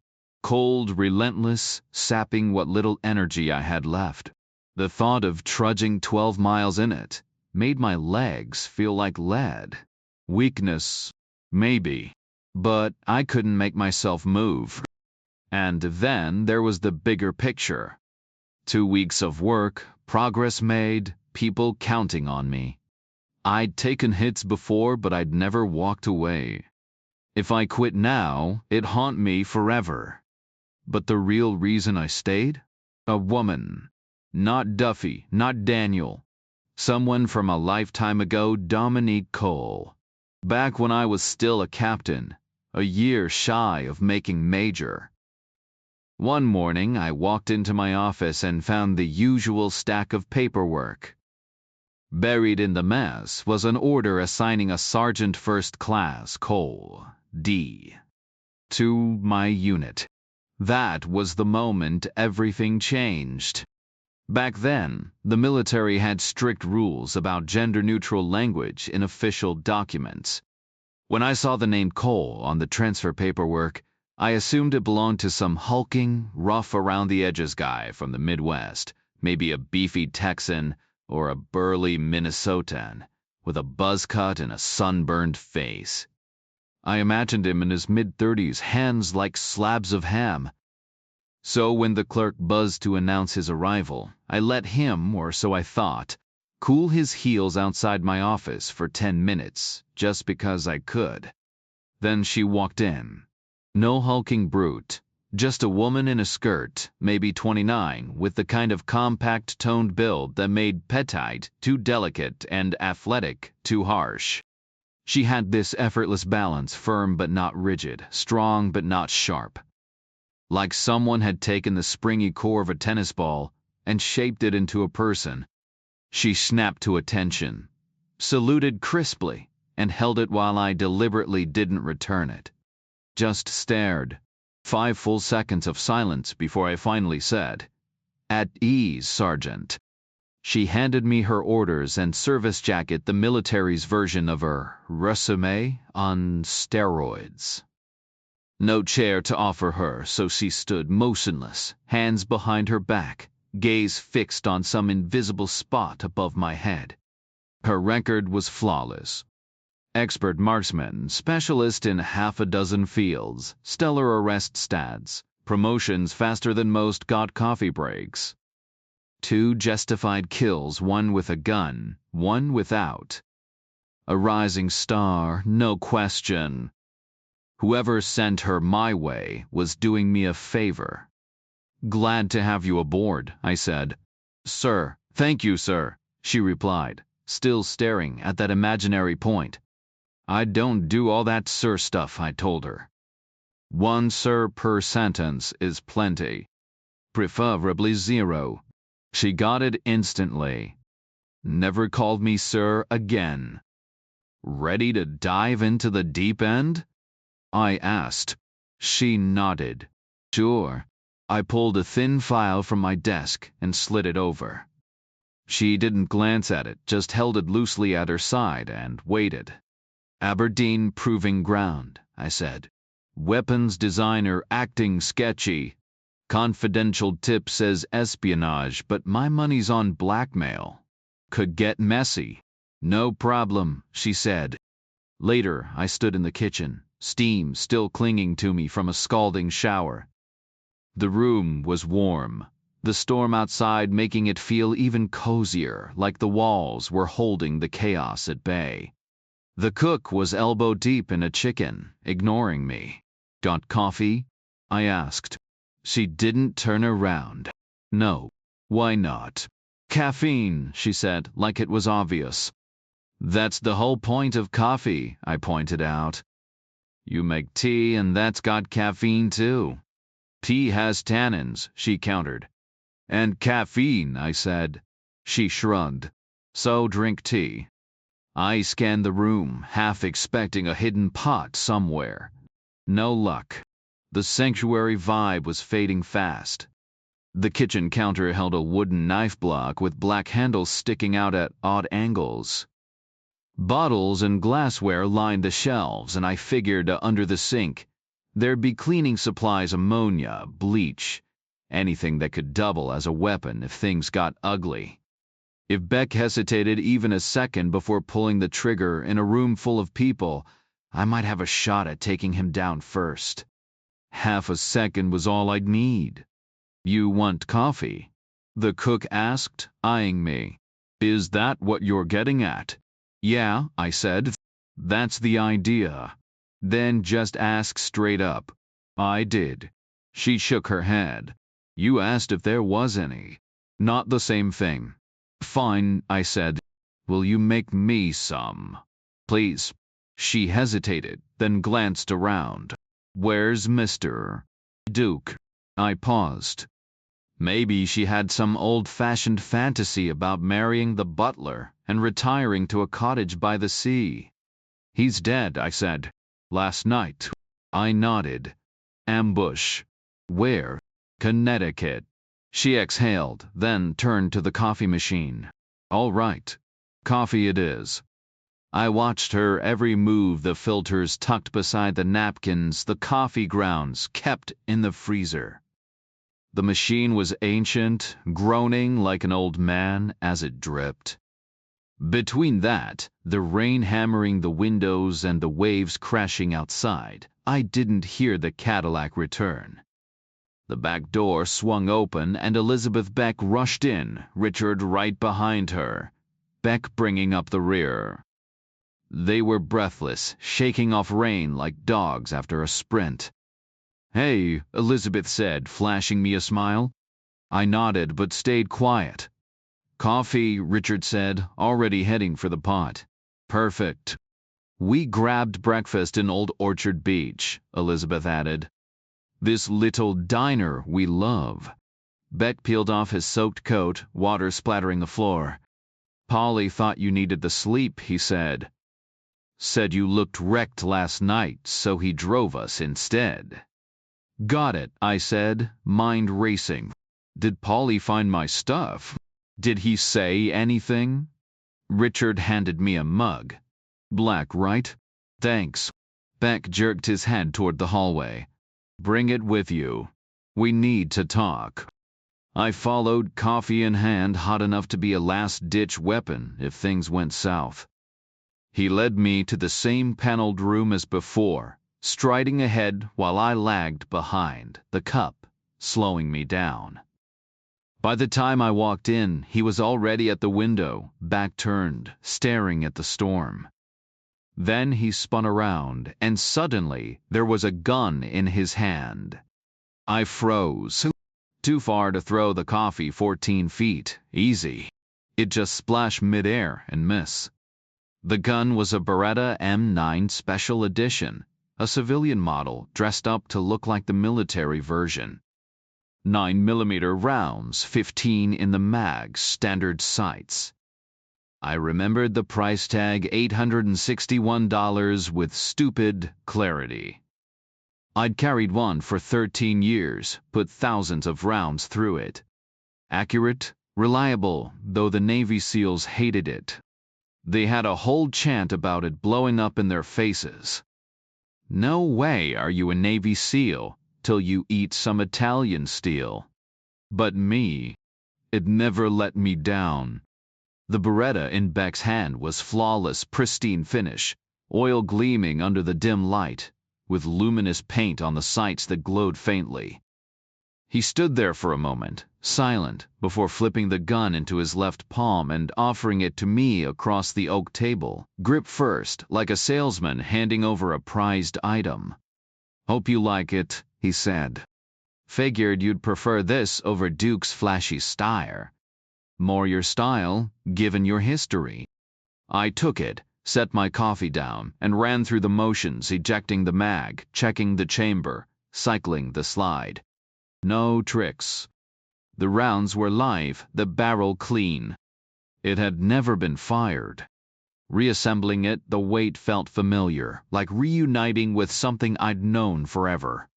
Cold, relentless, sapping what little energy I had left. The thought of trudging 12 miles in it made my legs feel like lead. Weakness, maybe. But I couldn't make myself move. And then there was the bigger picture. 2 weeks of work, progress made, people counting on me. I'd taken hits before, but I'd never walked away. If I quit now, it'd haunt me forever. But the real reason I stayed? A woman. Not Duffy, not Daniel. Someone from a lifetime ago, Dominique Cole. Back when I was still a captain, a year shy of making major. One morning, I walked into my office and found the usual stack of paperwork. Buried in the mess was an order assigning a Sergeant First Class Cole, D, to my unit. That was the moment everything changed. Back then, the military had strict rules about gender-neutral language in official documents. When I saw the name Cole on the transfer paperwork, I assumed it belonged to some hulking, rough-around-the-edges guy from the Midwest, maybe a beefy Texan or a burly Minnesotan, with a buzz cut and a sunburned face. I imagined him in his mid-30s, hands like slabs of ham. So when the clerk buzzed to announce his arrival, I let him, or so I thought, cool his heels outside my office for 10 minutes, just because I could. Then she walked in. No hulking brute, just a woman in a skirt, maybe 29, with the kind of compact toned build that made petite too delicate and athletic too harsh. She had this effortless balance, firm but not rigid, strong but not sharp. Like someone had taken the springy core of a tennis ball and shaped it into a person. She snapped to attention, saluted crisply, and held it while I deliberately didn't return it. Just stared. 5 full seconds of silence before I finally said, "At ease, Sergeant." She handed me her orders and service jacket, the military's version of her resume on steroids. No chair to offer her, so she stood motionless, hands behind her back, gaze fixed on some invisible spot above my head. Her record was flawless. Expert marksman, specialist in half a dozen fields, stellar arrest stats, promotions faster than most got coffee breaks. 2 justified kills, 1 with a gun, 1 without. A rising star, no question. Whoever sent her my way was doing me a favor. "Glad to have you aboard," I said. "Sir, thank you, sir," she replied, still staring at that imaginary point. "I don't do all that sir stuff," I told her. "1 sir per sentence is plenty. Preferably 0. She got it instantly. Never called me sir again. "Ready to dive into the deep end?" I asked. She nodded. "Sure." I pulled a thin file from my desk and slid it over. She didn't glance at it, just held it loosely at her side and waited. "Aberdeen Proving Ground," I said. "Weapons designer acting sketchy. Confidential tip says espionage, but my money's on blackmail. Could get messy." "No problem," she said. Later, I stood in the kitchen, steam still clinging to me from a scalding shower. The room was warm, the storm outside making it feel even cozier, like the walls were holding the chaos at bay. The cook was elbow deep in a chicken, ignoring me. "Got coffee?" I asked. She didn't turn around. "No." "Why not?" "Caffeine," she said, like it was obvious. "That's the whole point of coffee," I pointed out. "You make tea and that's got caffeine too." "Tea has tannins," she countered. "And caffeine," I said. She shrugged. "So drink tea." I scanned the room, half expecting a hidden pot somewhere. No luck. The sanctuary vibe was fading fast. The kitchen counter held a wooden knife block with black handles sticking out at odd angles. Bottles and glassware lined the shelves, and I figured under the sink there'd be cleaning supplies, ammonia, bleach, anything that could double as a weapon if things got ugly. If Beck hesitated even a second before pulling the trigger in a room full of people, I might have a shot at taking him down first. Half a second was all I'd need. You want coffee? The cook asked, eyeing me. Is that what you're getting at? Yeah, I said. That's the idea. Then just ask straight up. I did. She shook her head. You asked if there was any. Not the same thing. Fine, I said. Will you make me some? Please. She hesitated, then glanced around. Where's Mr. Duke? I paused. Maybe she had some old-fashioned fantasy about marrying the butler and retiring to a cottage by the sea. He's dead, I said. Last night. I nodded. Ambush. Where? Connecticut. She exhaled, then turned to the coffee machine. All right. Coffee it is. I watched her every move, the filters tucked beside the napkins, the coffee grounds kept in the freezer. The machine was ancient, groaning like an old man as it dripped. Between that, the rain hammering the windows and the waves crashing outside, I didn't hear the Cadillac return. The back door swung open and Elizabeth Beck rushed in, Richard right behind her, Beck bringing up the rear. They were breathless, shaking off rain like dogs after a sprint. Hey, Elizabeth said, flashing me a smile. I nodded but stayed quiet. Coffee, Richard said, already heading for the pot. Perfect. We grabbed breakfast in Old Orchard Beach, Elizabeth added. This little diner we love. Beck peeled off his soaked coat, water splattering the floor. Polly thought you needed the sleep, he said. Said you looked wrecked last night, so he drove us instead. Got it, I said, mind racing. Did Polly find my stuff? Did he say anything? Richard handed me a mug. Black, right? Thanks. Beck jerked his head toward the hallway. Bring it with you. We need to talk. I followed, coffee in hand, hot enough to be a last-ditch weapon if things went south. He led me to the same paneled room as before, striding ahead while I lagged behind, the cup slowing me down. By the time I walked in, he was already at the window, back turned, staring at the storm. Then he spun around, and suddenly there was a gun in his hand. I froze. Too far to throw the coffee 14 feet, easy. It just splashed midair and miss. The gun was a Beretta M9 Special Edition, a civilian model dressed up to look like the military version. 9mm rounds, 15 in the mag, standard sights. I remembered the price tag, $861, with stupid clarity. I'd carried one for 13 years, put thousands of rounds through it. Accurate, reliable, though the Navy SEALs hated it. They had a whole chant about it blowing up in their faces. No way are you a Navy SEAL till you eat some Italian steel. But me, it never let me down. The Beretta in Beck's hand was flawless, pristine finish, oil gleaming under the dim light, with luminous paint on the sights that glowed faintly. He stood there for a moment, silent, before flipping the gun into his left palm and offering it to me across the oak table, grip first, like a salesman handing over a prized item. Hope you like it, he said. Figured you'd prefer this over Duke's flashy style. More your style, given your history. I took it, set my coffee down, and ran through the motions, ejecting the mag, checking the chamber, cycling the slide. No tricks. The rounds were live, the barrel clean. It had never been fired. Reassembling it, the weight felt familiar, like reuniting with something I'd known forever.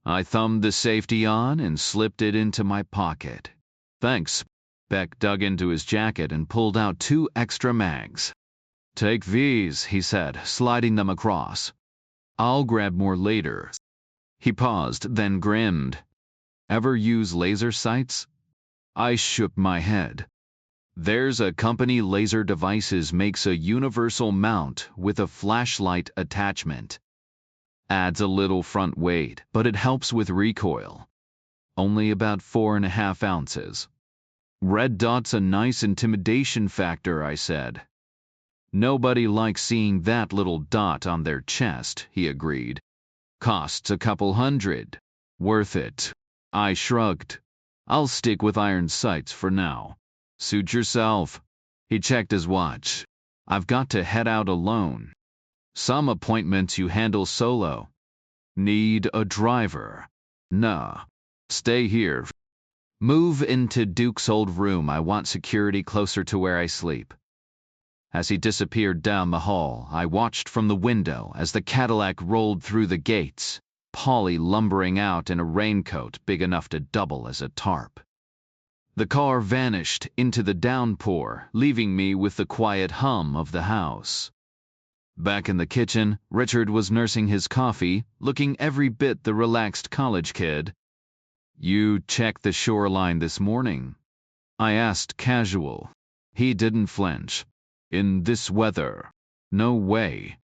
I thumbed the safety on and slipped it into my pocket. Thanks. Beck dug into his jacket and pulled out 2 extra mags. Take these, he said, sliding them across. I'll grab more later. He paused, then grinned. Ever use laser sights? I shook my head. There's a company, Laser Devices, makes a universal mount with a flashlight attachment. Adds a little front weight, but it helps with recoil. Only about 4.5 ounces. Red dot's a nice intimidation factor, I said. Nobody likes seeing that little dot on their chest, he agreed. Costs a couple hundred. Worth it. I shrugged. I'll stick with iron sights for now. Suit yourself. He checked his watch. I've got to head out alone. Some appointments you handle solo. Need a driver. Nah. Stay here. Move into Duke's old room. I want security closer to where I sleep. As he disappeared down the hall, I watched from the window as the Cadillac rolled through the gates, Polly lumbering out in a raincoat big enough to double as a tarp. The car vanished into the downpour, leaving me with the quiet hum of the house. Back in the kitchen, Richard was nursing his coffee, looking every bit the relaxed college kid. You checked the shoreline this morning? I asked casual. He didn't flinch. In this weather? No way.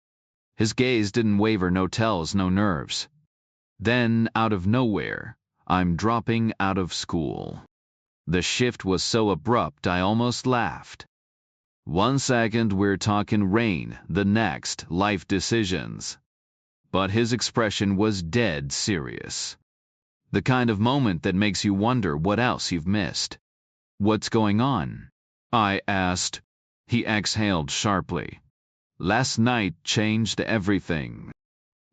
His gaze didn't waver, no tells, no nerves. Then, out of nowhere, I'm dropping out of school. The shift was so abrupt I almost laughed. 1 second we're talking rain, the next life decisions. But his expression was dead serious. The kind of moment that makes you wonder what else you've missed. What's going on? I asked. He exhaled sharply. Last night changed everything.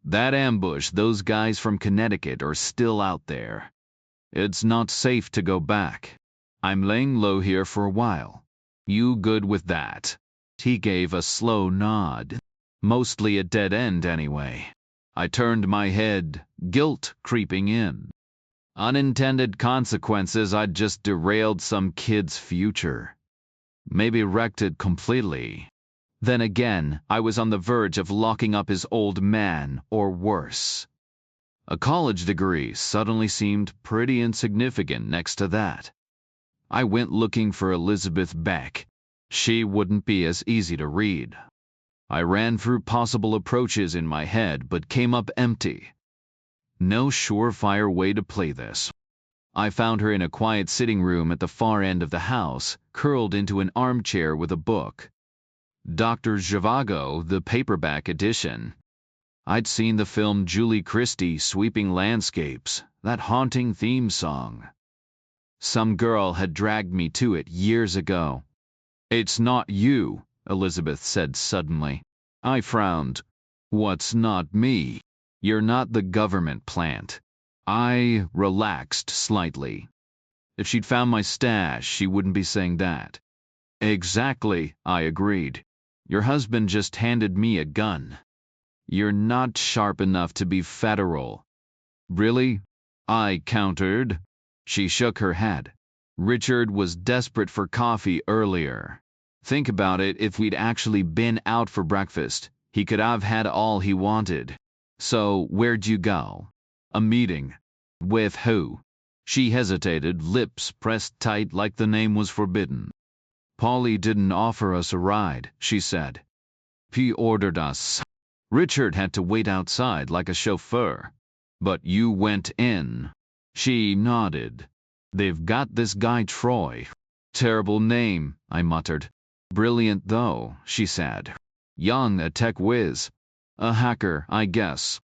That ambush, those guys from Connecticut are still out there. It's not safe to go back. I'm laying low here for a while. You good with that? He gave a slow nod. Mostly a dead end anyway. I turned my head, guilt creeping in. Unintended consequences. I'd just derailed some kid's future. Maybe wrecked it completely. Then again, I was on the verge of locking up his old man, or worse. A college degree suddenly seemed pretty insignificant next to that. I went looking for Elizabeth Beck. She wouldn't be as easy to read. I ran through possible approaches in my head, but came up empty. No surefire way to play this. I found her in a quiet sitting room at the far end of the house, curled into an armchair with a book. Dr. Zhivago, the paperback edition. I'd seen the film Julie Christie, Sweeping Landscapes, that haunting theme song. Some girl had dragged me to it years ago. It's not you, Elizabeth said suddenly. I frowned. What's not me? You're not the government plant. I relaxed slightly. If she'd found my stash, she wouldn't be saying that. Exactly, I agreed. Your husband just handed me a gun. You're not sharp enough to be federal. Really? I countered. She shook her head. Richard was desperate for coffee earlier. Think about it, if we'd actually been out for breakfast, he could have had all he wanted. So, where'd you go? A meeting. With who? She hesitated, lips pressed tight like the name was forbidden. Polly didn't offer us a ride, she said. He ordered us. Richard had to wait outside like a chauffeur. But you went in. She nodded. They've got this guy Troy. Terrible name, I muttered. Brilliant though, she said. Young, a tech whiz. A hacker, I guess.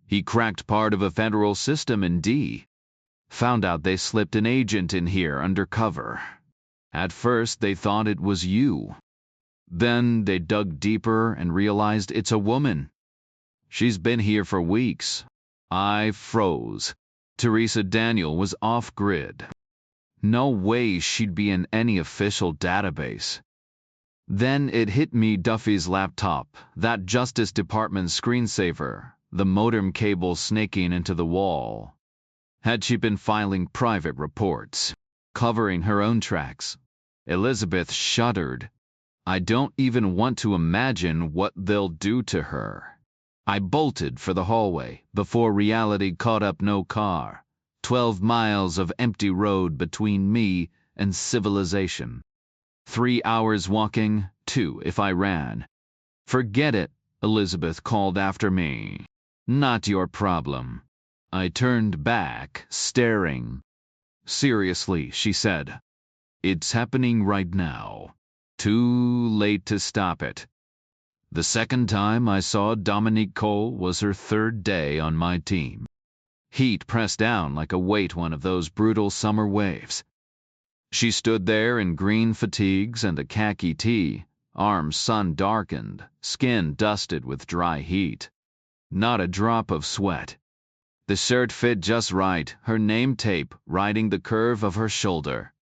He cracked part of a federal system in D. Found out they slipped an agent in here undercover. At first they thought it was you. Then they dug deeper and realized it's a woman. She's been here for weeks. I froze. Teresa Daniel was off-grid. No way she'd be in any official database. Then it hit me, Duffy's laptop, that Justice Department screensaver, the modem cable snaking into the wall. Had she been filing private reports, covering her own tracks? Elizabeth shuddered. I don't even want to imagine what they'll do to her. I bolted for the hallway before reality caught up. No car. 12 miles of empty road between me and civilization. 3 hours walking, 2 if I ran. Forget it, Elizabeth called after me. Not your problem. I turned back, staring. Seriously, she said. It's happening right now. Too late to stop it. The second time I saw Dominique Cole was her third day on my team. Heat pressed down like a weight one of those brutal summer waves. She stood there in green fatigues and a khaki tee, arms sun-darkened, skin dusted with dry heat. Not a drop of sweat. The shirt fit just right, her name tape riding the curve of her shoulder.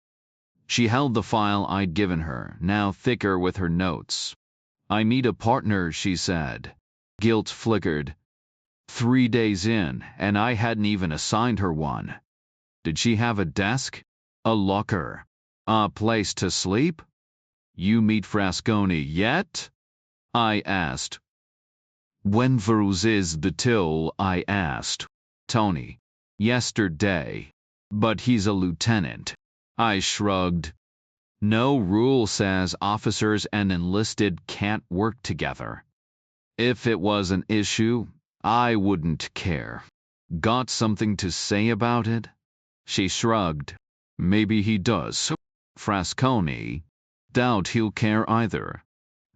She held the file I'd given her, now thicker with her notes. I need a partner, she said. Guilt flickered. 3 days in, and I hadn't even assigned her one. Did she have a desk? A locker? A place to sleep? You meet Frasconi yet? I asked. When is the till? I asked. Tony. Yesterday. But he's a lieutenant. I shrugged. No rule says officers and enlisted can't work together. If it was an issue, I wouldn't care. Got something to say about it? She shrugged. Maybe he does. Frasconi. Doubt he'll care either.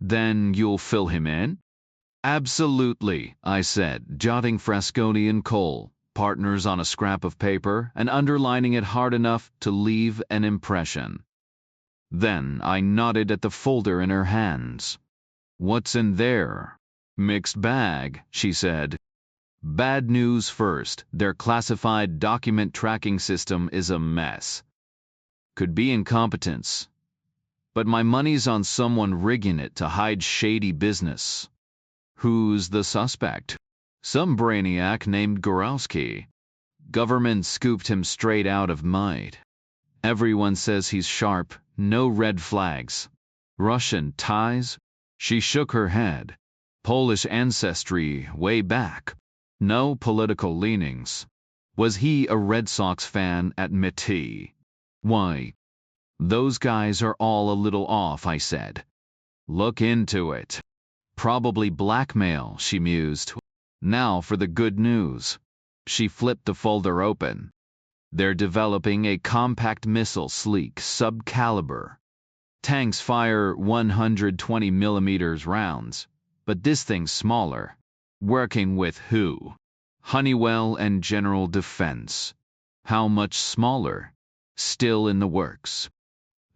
Then you'll fill him in? Absolutely, I said, jotting Frasconi and Cole, partners on a scrap of paper, and underlining it hard enough to leave an impression. Then I nodded at the folder in her hands. What's in there? Mixed bag, she said. Bad news first, their classified document tracking system is a mess. Could be incompetence. But my money's on someone rigging it to hide shady business. Who's the suspect? Some brainiac named Gorowski. Government scooped him straight out of Might. Everyone says he's sharp, no red flags. Russian ties? She shook her head. Polish ancestry way back. No political leanings. Was he a Red Sox fan at Métis? Why? Those guys are all a little off, I said. Look into it. Probably blackmail, she mused. Now for the good news. She flipped the folder open. They're developing a compact missile, sleek, sub-caliber. Tanks fire 120 millimeters rounds, but this thing's smaller. Working with who? Honeywell and General Defense. How much smaller? Still in the works.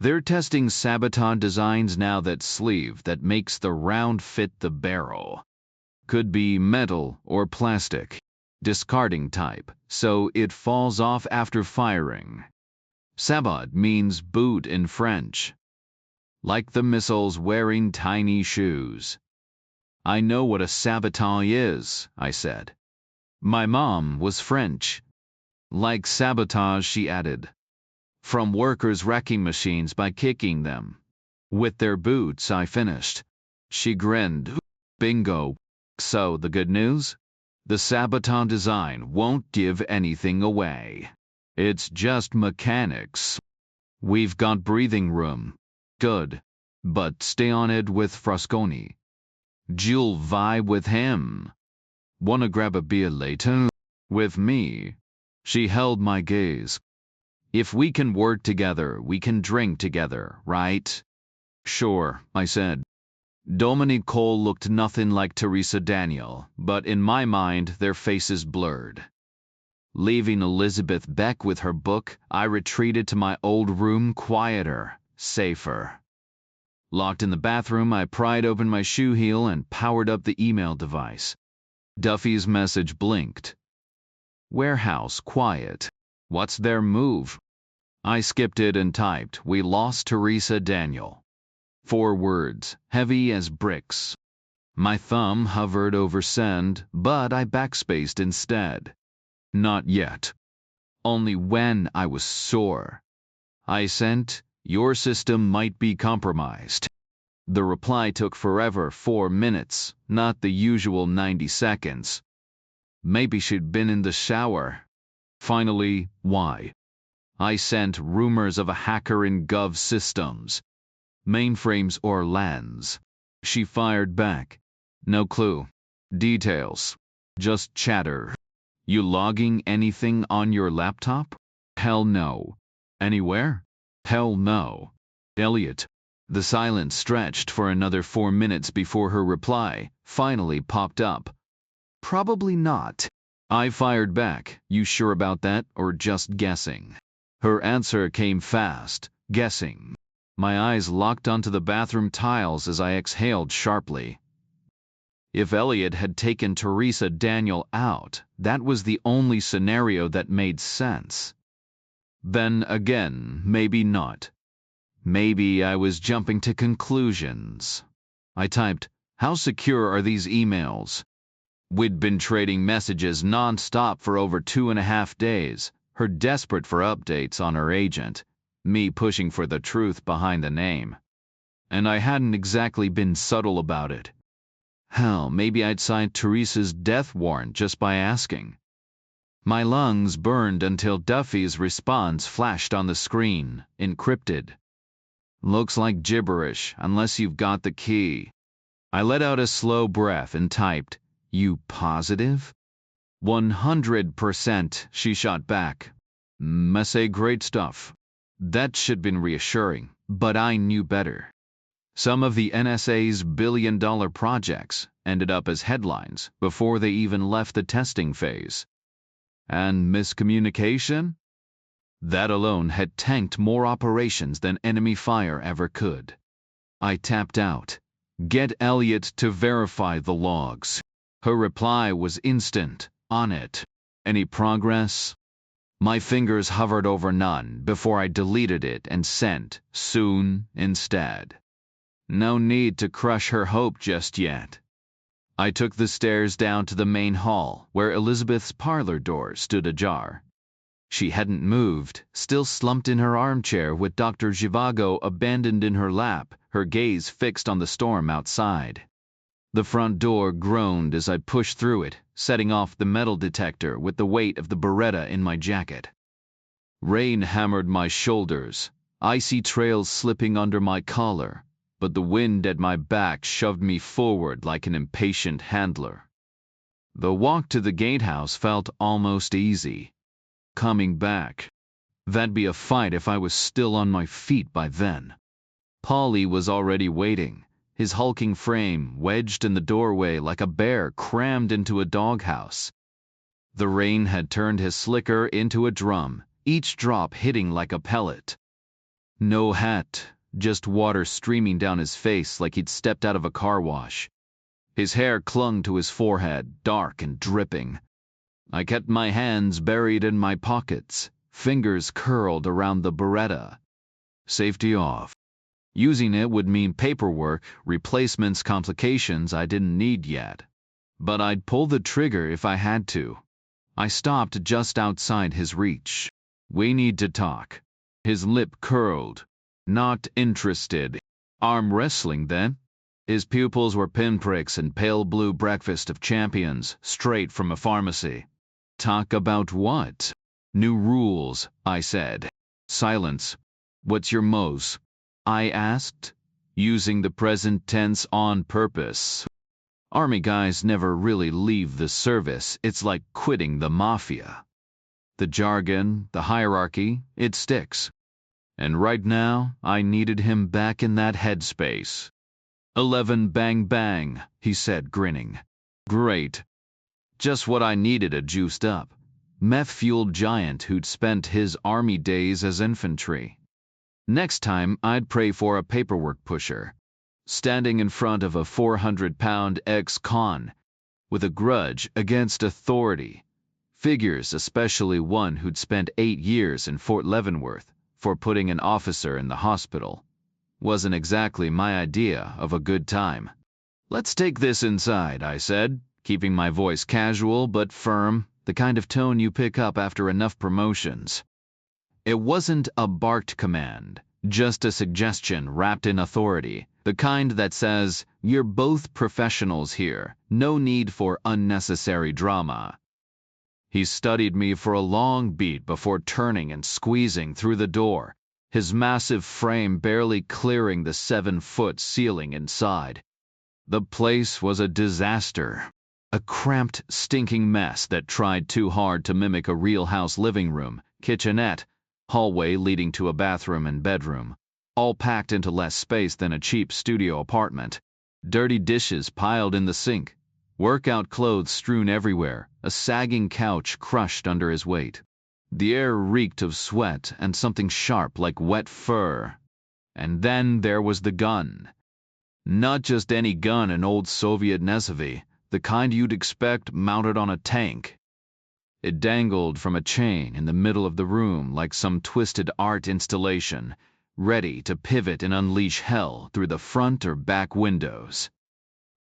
They're testing Sabaton designs now, that sleeve that makes the round fit the barrel. Could be metal or plastic. Discarding type, so it falls off after firing. Sabot means boot in French. Like the missiles wearing tiny shoes. I know what a sabotage is, I said. My mom was French. Like sabotage, she added. From workers wrecking machines by kicking them. With their boots, I finished. She grinned. Bingo. So the good news? The Sabaton design won't give anything away. It's just mechanics. We've got breathing room. Good. But stay on it with Frasconi. You'll vibe with him. Wanna grab a beer later? With me? She held my gaze. If we can work together, we can drink together, right? Sure, I said. Dominique Cole looked nothing like Teresa Daniel, but in my mind their faces blurred. Leaving Elizabeth Beck with her book, I retreated to my old room, quieter, safer. Locked in the bathroom, I pried open my shoe heel and powered up the email device. Duffy's message blinked. Warehouse quiet. What's their move? I skipped it and typed, we lost Teresa Daniel. 4 words, heavy as bricks. My thumb hovered over send, but I backspaced instead. Not yet. Only when I was sore. I sent, your system might be compromised. The reply took forever, 4 minutes, not the usual 90 seconds. Maybe she'd been in the shower. Finally, why? I sent rumors of a hacker in Gov systems. Mainframes or LANs. She fired back. No clue. Details. Just chatter. You logging anything on your laptop? Hell no. Anywhere? Hell no. Elliot. The silence stretched for another 4 minutes before her reply finally popped up. Probably not. I fired back. You sure about that, or just guessing? Her answer came fast. Guessing. My eyes locked onto the bathroom tiles as I exhaled sharply. If Elliot had taken Teresa Daniel out, that was the only scenario that made sense. Then again, maybe not. Maybe I was jumping to conclusions. I typed, "How secure are these emails?" We'd been trading messages non-stop for over 2.5 days, her desperate for updates on her agent, me pushing for the truth behind the name. And I hadn't exactly been subtle about it. Hell, maybe I'd signed Teresa's death warrant just by asking. My lungs burned until Duffy's response flashed on the screen, encrypted. Looks like gibberish, unless you've got the key. I let out a slow breath and typed, "You positive?" 100%, she shot back. Messay great stuff. That should been reassuring, but I knew better. Some of the NSA's billion-dollar projects ended up as headlines before they even left the testing phase. And miscommunication? That alone had tanked more operations than enemy fire ever could. I tapped out. "Get Elliot to verify the logs." Her reply was instant. On it. "Any progress?" My fingers hovered over none before I deleted it and sent "soon" instead. No need to crush her hope just yet. I took the stairs down to the main hall, where Elizabeth's parlor door stood ajar. She hadn't moved, still slumped in her armchair with Dr. Zhivago abandoned in her lap, her gaze fixed on the storm outside. The front door groaned as I pushed through it, setting off the metal detector with the weight of the Beretta in my jacket. Rain hammered my shoulders, icy trails slipping under my collar, but the wind at my back shoved me forward like an impatient handler. The walk to the gatehouse felt almost easy. Coming back. That'd be a fight if I was still on my feet by then. Paulie was already waiting, his hulking frame wedged in the doorway like a bear crammed into a doghouse. The rain had turned his slicker into a drum, each drop hitting like a pellet. No hat, just water streaming down his face like he'd stepped out of a car wash. His hair clung to his forehead, dark and dripping. I kept my hands buried in my pockets, fingers curled around the Beretta. Safety off. Using it would mean paperwork, replacements, complications I didn't need yet. But I'd pull the trigger if I had to. I stopped just outside his reach. "We need to talk." His lip curled. "Not interested." Arm wrestling, then? His pupils were pinpricks and pale blue breakfast of champions, straight from a pharmacy. "Talk about what?" "New rules," I said. Silence. "What's your mos?" I asked, using the present tense on purpose. Army guys never really leave the service. It's like quitting the mafia. The jargon, the hierarchy, it sticks. And right now, I needed him back in that headspace. 11 bang bang, he said, grinning. Great. Just what I needed, a juiced up, meth-fueled giant who'd spent his army days as infantry. Next time, I'd pray for a paperwork pusher, standing in front of a 400-pound ex-con, with a grudge against authority. Figures, especially one who'd spent 8 years in Fort Leavenworth for putting an officer in the hospital. Wasn't exactly my idea of a good time. "Let's take this inside," I said, keeping my voice casual but firm, the kind of tone you pick up after enough promotions. It wasn't a barked command, just a suggestion wrapped in authority, the kind that says, "You're both professionals here, no need for unnecessary drama." He studied me for a long beat before turning and squeezing through the door, his massive frame barely clearing the 7-foot ceiling inside. The place was a disaster. A cramped, stinking mess that tried too hard to mimic a real house living room, kitchenette, hallway leading to a bathroom and bedroom, all packed into less space than a cheap studio apartment. Dirty dishes piled in the sink, workout clothes strewn everywhere, a sagging couch crushed under his weight. The air reeked of sweat and something sharp like wet fur. And then there was the gun. Not just any gun, an old Soviet Nesovy, the kind you'd expect mounted on a tank. It dangled from a chain in the middle of the room like some twisted art installation, ready to pivot and unleash hell through the front or back windows.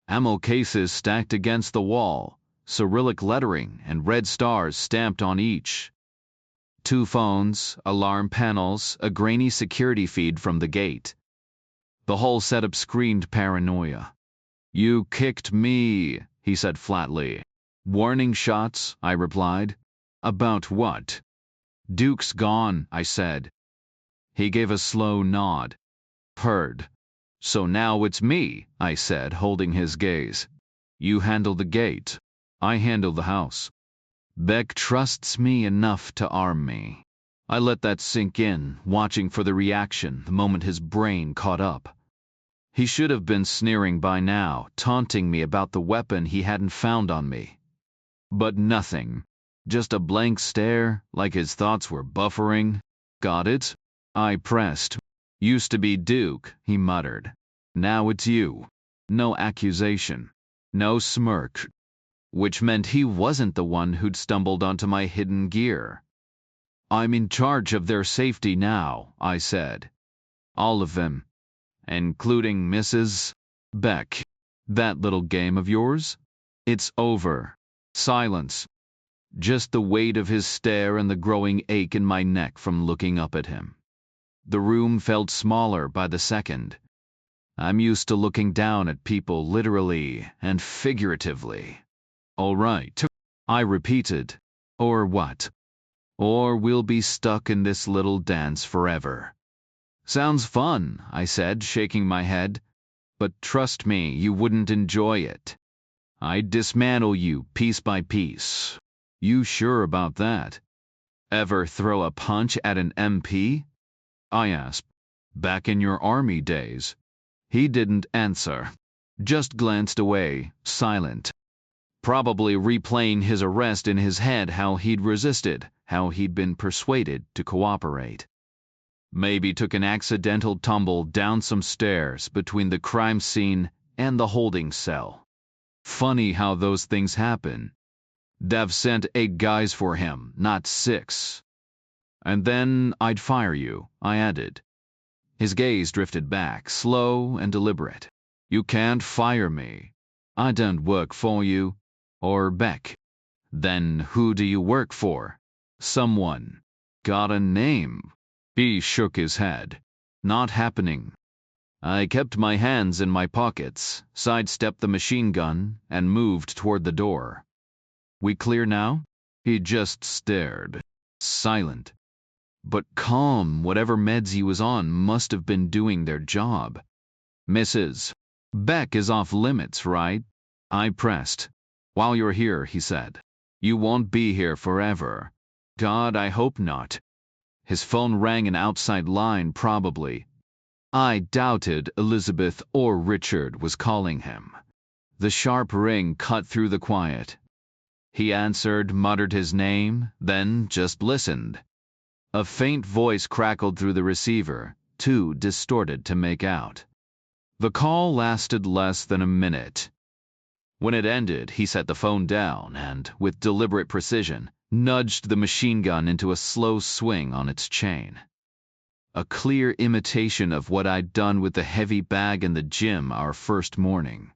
Ammo cases stacked against the wall, Cyrillic lettering and red stars stamped on each. 2 phones, alarm panels, a grainy security feed from the gate. The whole setup screamed paranoia. "You kicked me," he said flatly. "Warning shots," I replied. "About what?" "Duke's gone," I said. He gave a slow nod. "Heard. So now it's me," I said, holding his gaze. "You handle the gate. I handle the house. Beck trusts me enough to arm me." I let that sink in, watching for the reaction the moment his brain caught up. He should have been sneering by now, taunting me about the weapon he hadn't found on me. But nothing. Just a blank stare, like his thoughts were buffering. "Got it?" I pressed. "Used to be Duke," he muttered. "Now it's you." No accusation. No smirk. Which meant he wasn't the one who'd stumbled onto my hidden gear. "I'm in charge of their safety now," I said. "All of them. Including Mrs. Beck. That little game of yours? It's over." Silence. Just the weight of his stare and the growing ache in my neck from looking up at him. The room felt smaller by the second. I'm used to looking down at people literally and figuratively. "All right," I repeated. "Or what?" "Or we'll be stuck in this little dance forever." "Sounds fun," I said, shaking my head. "But trust me, you wouldn't enjoy it. I'd dismantle you piece by piece." "You sure about that?" "Ever throw a punch at an MP?" I asked. "Back in your army days." He didn't answer. Just glanced away, silent. Probably replaying his arrest in his head, how he'd resisted, how he'd been persuaded to cooperate. Maybe took an accidental tumble down some stairs between the crime scene and the holding cell. Funny how those things happen. Dev sent 8 guys for him, not 6. "And then I'd fire you," I added. His gaze drifted back, slow and deliberate. "You can't fire me. I don't work for you. Or Beck." "Then who do you work for?" "Someone." "Got a name?" He shook his head. "Not happening." I kept my hands in my pockets, sidestepped the machine gun, and moved toward the door. "We clear now?" He just stared, silent. But calm. Whatever meds he was on must have been doing their job. "Mrs. Beck is off limits, right?" I pressed. "While you're here," he said. "You won't be here forever." "God, I hope not." His phone rang an outside line, probably. I doubted Elizabeth or Richard was calling him. The sharp ring cut through the quiet. He answered, muttered his name, then just listened. A faint voice crackled through the receiver, too distorted to make out. The call lasted less than a minute. When it ended, he set the phone down and, with deliberate precision, nudged the machine gun into a slow swing on its chain. A clear imitation of what I'd done with the heavy bag in the gym our first morning.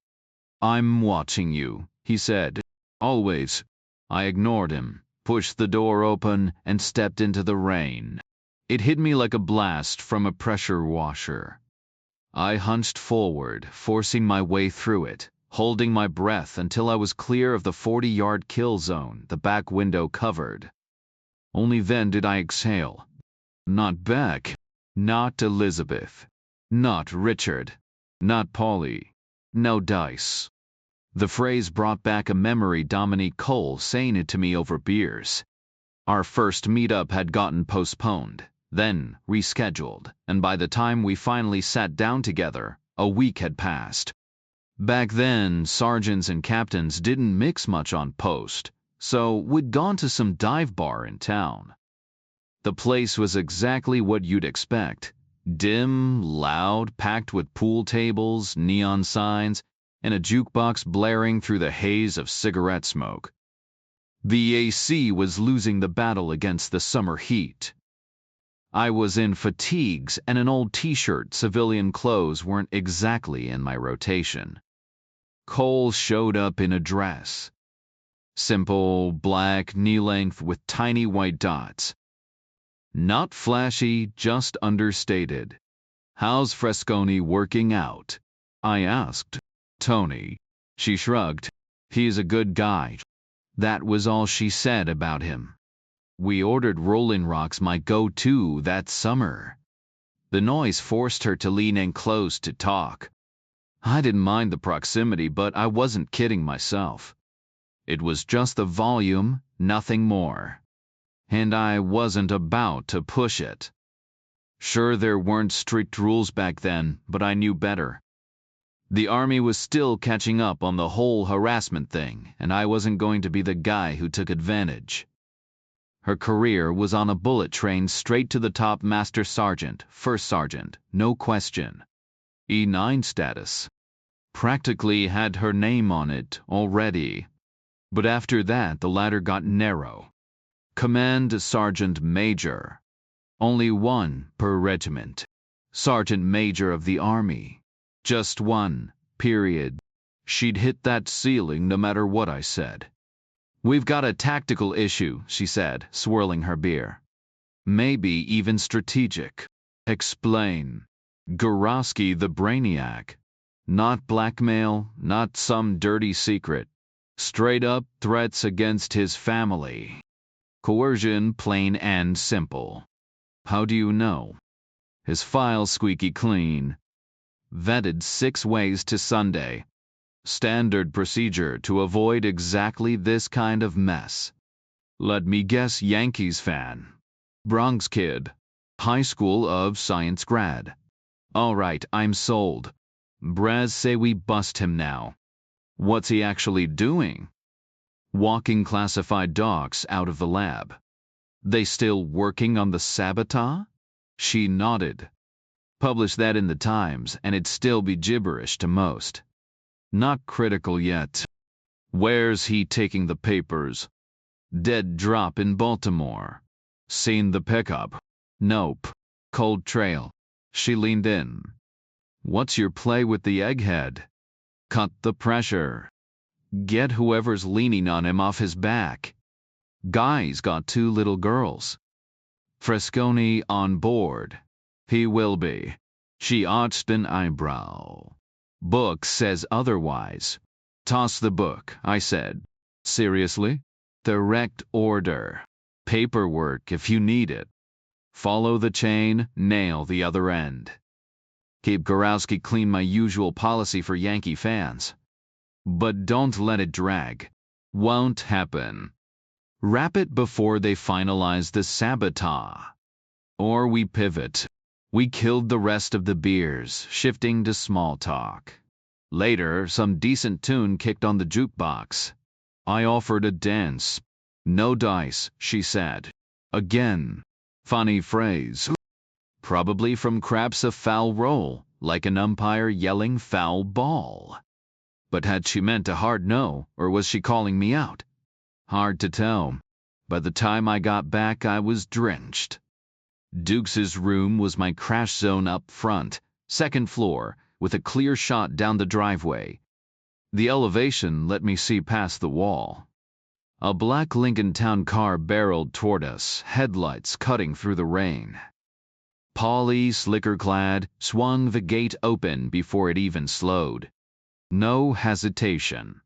"I'm watching you," he said. "Always." I ignored him, pushed the door open, and stepped into the rain. It hit me like a blast from a pressure washer. I hunched forward, forcing my way through it, holding my breath until I was clear of the 40-yard kill zone the back window covered. Only then did I exhale. Not Beck. Not Elizabeth. Not Richard. Not Polly. No dice. The phrase brought back a memory, Dominique Cole saying it to me over beers. Our first meetup had gotten postponed, then rescheduled, and by the time we finally sat down together, a week had passed. Back then, sergeants and captains didn't mix much on post, so we'd gone to some dive bar in town. The place was exactly what you'd expect. Dim, loud, packed with pool tables, neon signs, and a jukebox blaring through the haze of cigarette smoke. The AC was losing the battle against the summer heat. I was in fatigues, and an old t-shirt, civilian clothes weren't exactly in my rotation. Cole showed up in a dress. Simple, black, knee-length with tiny white dots. Not flashy, just understated. "How's Fresconi working out?" I asked. "Tony." She shrugged. "He's a good guy." That was all she said about him. We ordered Rollin' Rocks, my go-to that summer. The noise forced her to lean in close to talk. I didn't mind the proximity, but I wasn't kidding myself. It was just the volume, nothing more. And I wasn't about to push it. Sure, there weren't strict rules back then, but I knew better. The Army was still catching up on the whole harassment thing, and I wasn't going to be the guy who took advantage. Her career was on a bullet train straight to the top, Master Sergeant, First Sergeant, no question. E9 status. Practically had her name on it already. But after that, the ladder got narrow. Command Sergeant Major. Only one per regiment. Sergeant Major of the Army. Just one, period. She'd hit that ceiling no matter what I said. "We've got a tactical issue," she said, swirling her beer. "Maybe even strategic." "Explain." Gorowski the Brainiac. Not blackmail, not some dirty secret. Straight up threats against his family. Coercion, plain and simple. How do you know? His file's squeaky clean. Vetted 6 ways to Sunday. Standard procedure to avoid exactly this kind of mess. Let me guess, Yankees fan. Bronx kid. High School of Science grad. All right, I'm sold. Braz say we bust him now. What's he actually doing? Walking classified docs out of the lab. They still working on the sabotage? She nodded. Publish that in the Times and it'd still be gibberish to most. Not critical yet. Where's he taking the papers? Dead drop in Baltimore. Seen the pickup? Nope. Cold trail. She leaned in. What's your play with the egghead? Cut the pressure. Get whoever's leaning on him off his back. Guy's got 2 little girls. Fresconi on board. He will be. She arched an eyebrow. Book says otherwise. Toss the book, I said. Seriously? Direct order. Paperwork if you need it. Follow the chain, nail the other end. Keep Gorowski clean, my usual policy for Yankee fans. But don't let it drag. Won't happen. Wrap it before they finalize the sabotage. Or we pivot. We killed the rest of the beers, shifting to small talk. Later, some decent tune kicked on the jukebox. I offered a dance. "No dice," she said. Again. Funny phrase. Probably from craps a foul roll, like an umpire yelling foul ball. But had she meant a hard no, or was she calling me out? Hard to tell. By the time I got back, I was drenched. Dukes's room was my crash zone up front, 2nd floor, with a clear shot down the driveway. The elevation let me see past the wall. A black Lincoln Town car barreled toward us, headlights cutting through the rain. Polly, slicker-clad, swung the gate open before it even slowed. No hesitation.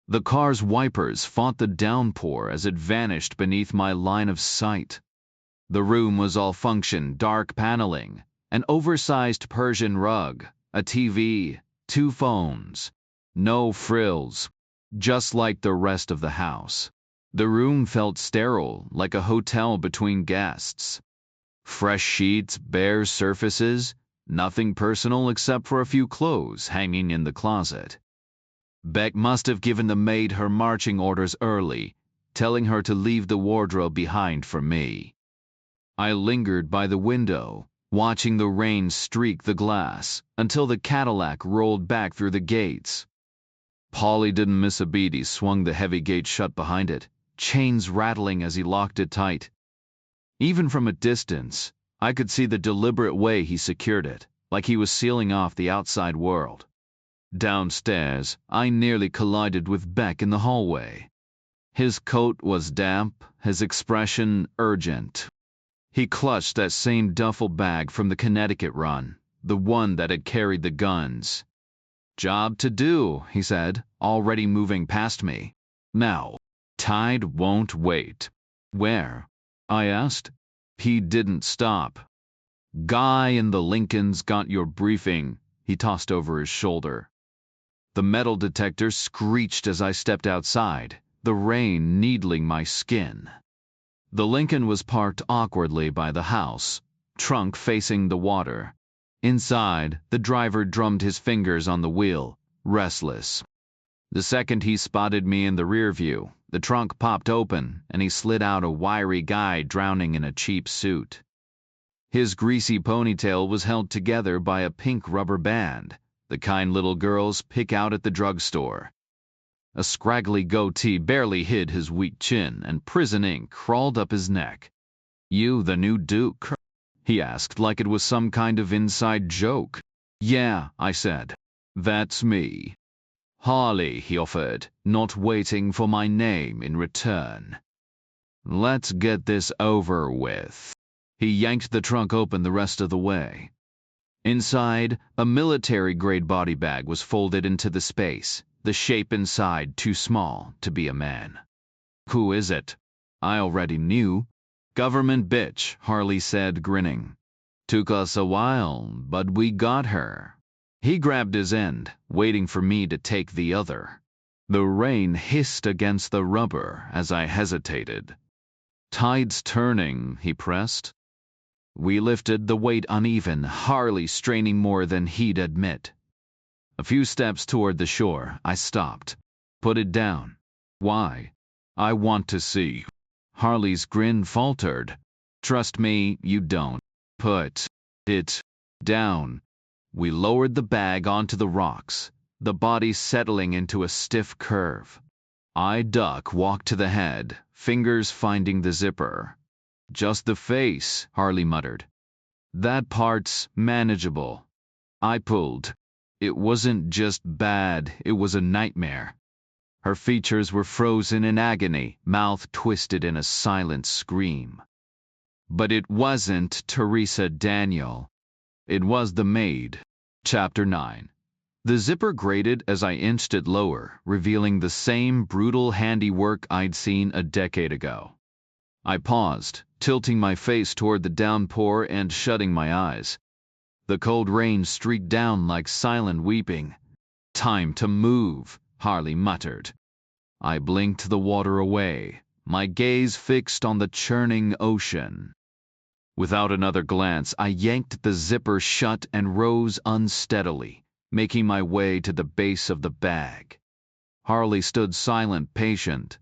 The car's wipers fought the downpour as it vanished beneath my line of sight. The room was all function, dark paneling, an oversized Persian rug, a TV, 2 phones. No frills. Just like the rest of the house. The room felt sterile, like a hotel between guests. Fresh sheets, bare surfaces, nothing personal except for a few clothes hanging in the closet. Beck must have given the maid her marching orders early, telling her to leave the wardrobe behind for me. I lingered by the window, watching the rain streak the glass, until the Cadillac rolled back through the gates. Polly didn't miss a beat. He swung the heavy gate shut behind it, chains rattling as he locked it tight. Even from a distance, I could see the deliberate way he secured it, like he was sealing off the outside world. Downstairs, I nearly collided with Beck in the hallway. His coat was damp, his expression urgent. He clutched that same duffel bag from the Connecticut run, the one that had carried the guns. "Job to do," he said, already moving past me. "Now, tide won't wait." "Where?" I asked. He didn't stop. "Guy in the Lincoln's got your briefing," he tossed over his shoulder. The metal detector screeched as I stepped outside, the rain needling my skin. The Lincoln was parked awkwardly by the house, trunk facing the water. Inside, the driver drummed his fingers on the wheel, restless. The second he spotted me in the rear view, the trunk popped open and he slid out a wiry guy drowning in a cheap suit. His greasy ponytail was held together by a pink rubber band, the kind little girls pick out at the drugstore. A scraggly goatee barely hid his weak chin, and prison ink crawled up his neck. "You the new Duke?" he asked like it was some kind of inside joke. "Yeah," I said. "That's me." "Harley," he offered, not waiting for my name in return. "Let's get this over with." He yanked the trunk open the rest of the way. Inside, a military-grade body bag was folded into the space, the shape inside too small to be a man. "Who is it?" I already knew. "Government bitch," Harley said, grinning. "Took us a while, but we got her." He grabbed his end, waiting for me to take the other. The rain hissed against the rubber as I hesitated. "Tide's turning," he pressed. We lifted, the weight uneven, Harley straining more than he'd admit. A few steps toward the shore, I stopped. "Put it down." "Why?" "I want to see." Harley's grin faltered. "Trust me, you don't. Put it down." We lowered the bag onto the rocks, the body settling into a stiff curve. I walked to the head, fingers finding the zipper. "Just the face," Harley muttered. "That part's manageable." I pulled. It wasn't just bad, it was a nightmare. Her features were frozen in agony, mouth twisted in a silent scream. But it wasn't Teresa Daniel. It was the maid. Chapter 9. The zipper grated as I inched it lower, revealing the same brutal handiwork I'd seen a decade ago. I paused, tilting my face toward the downpour and shutting my eyes. The cold rain streaked down like silent weeping. "Time to move," Harley muttered. I blinked the water away, my gaze fixed on the churning ocean. Without another glance, I yanked the zipper shut and rose unsteadily, making my way to the base of the bag. Harley stood silent, patient.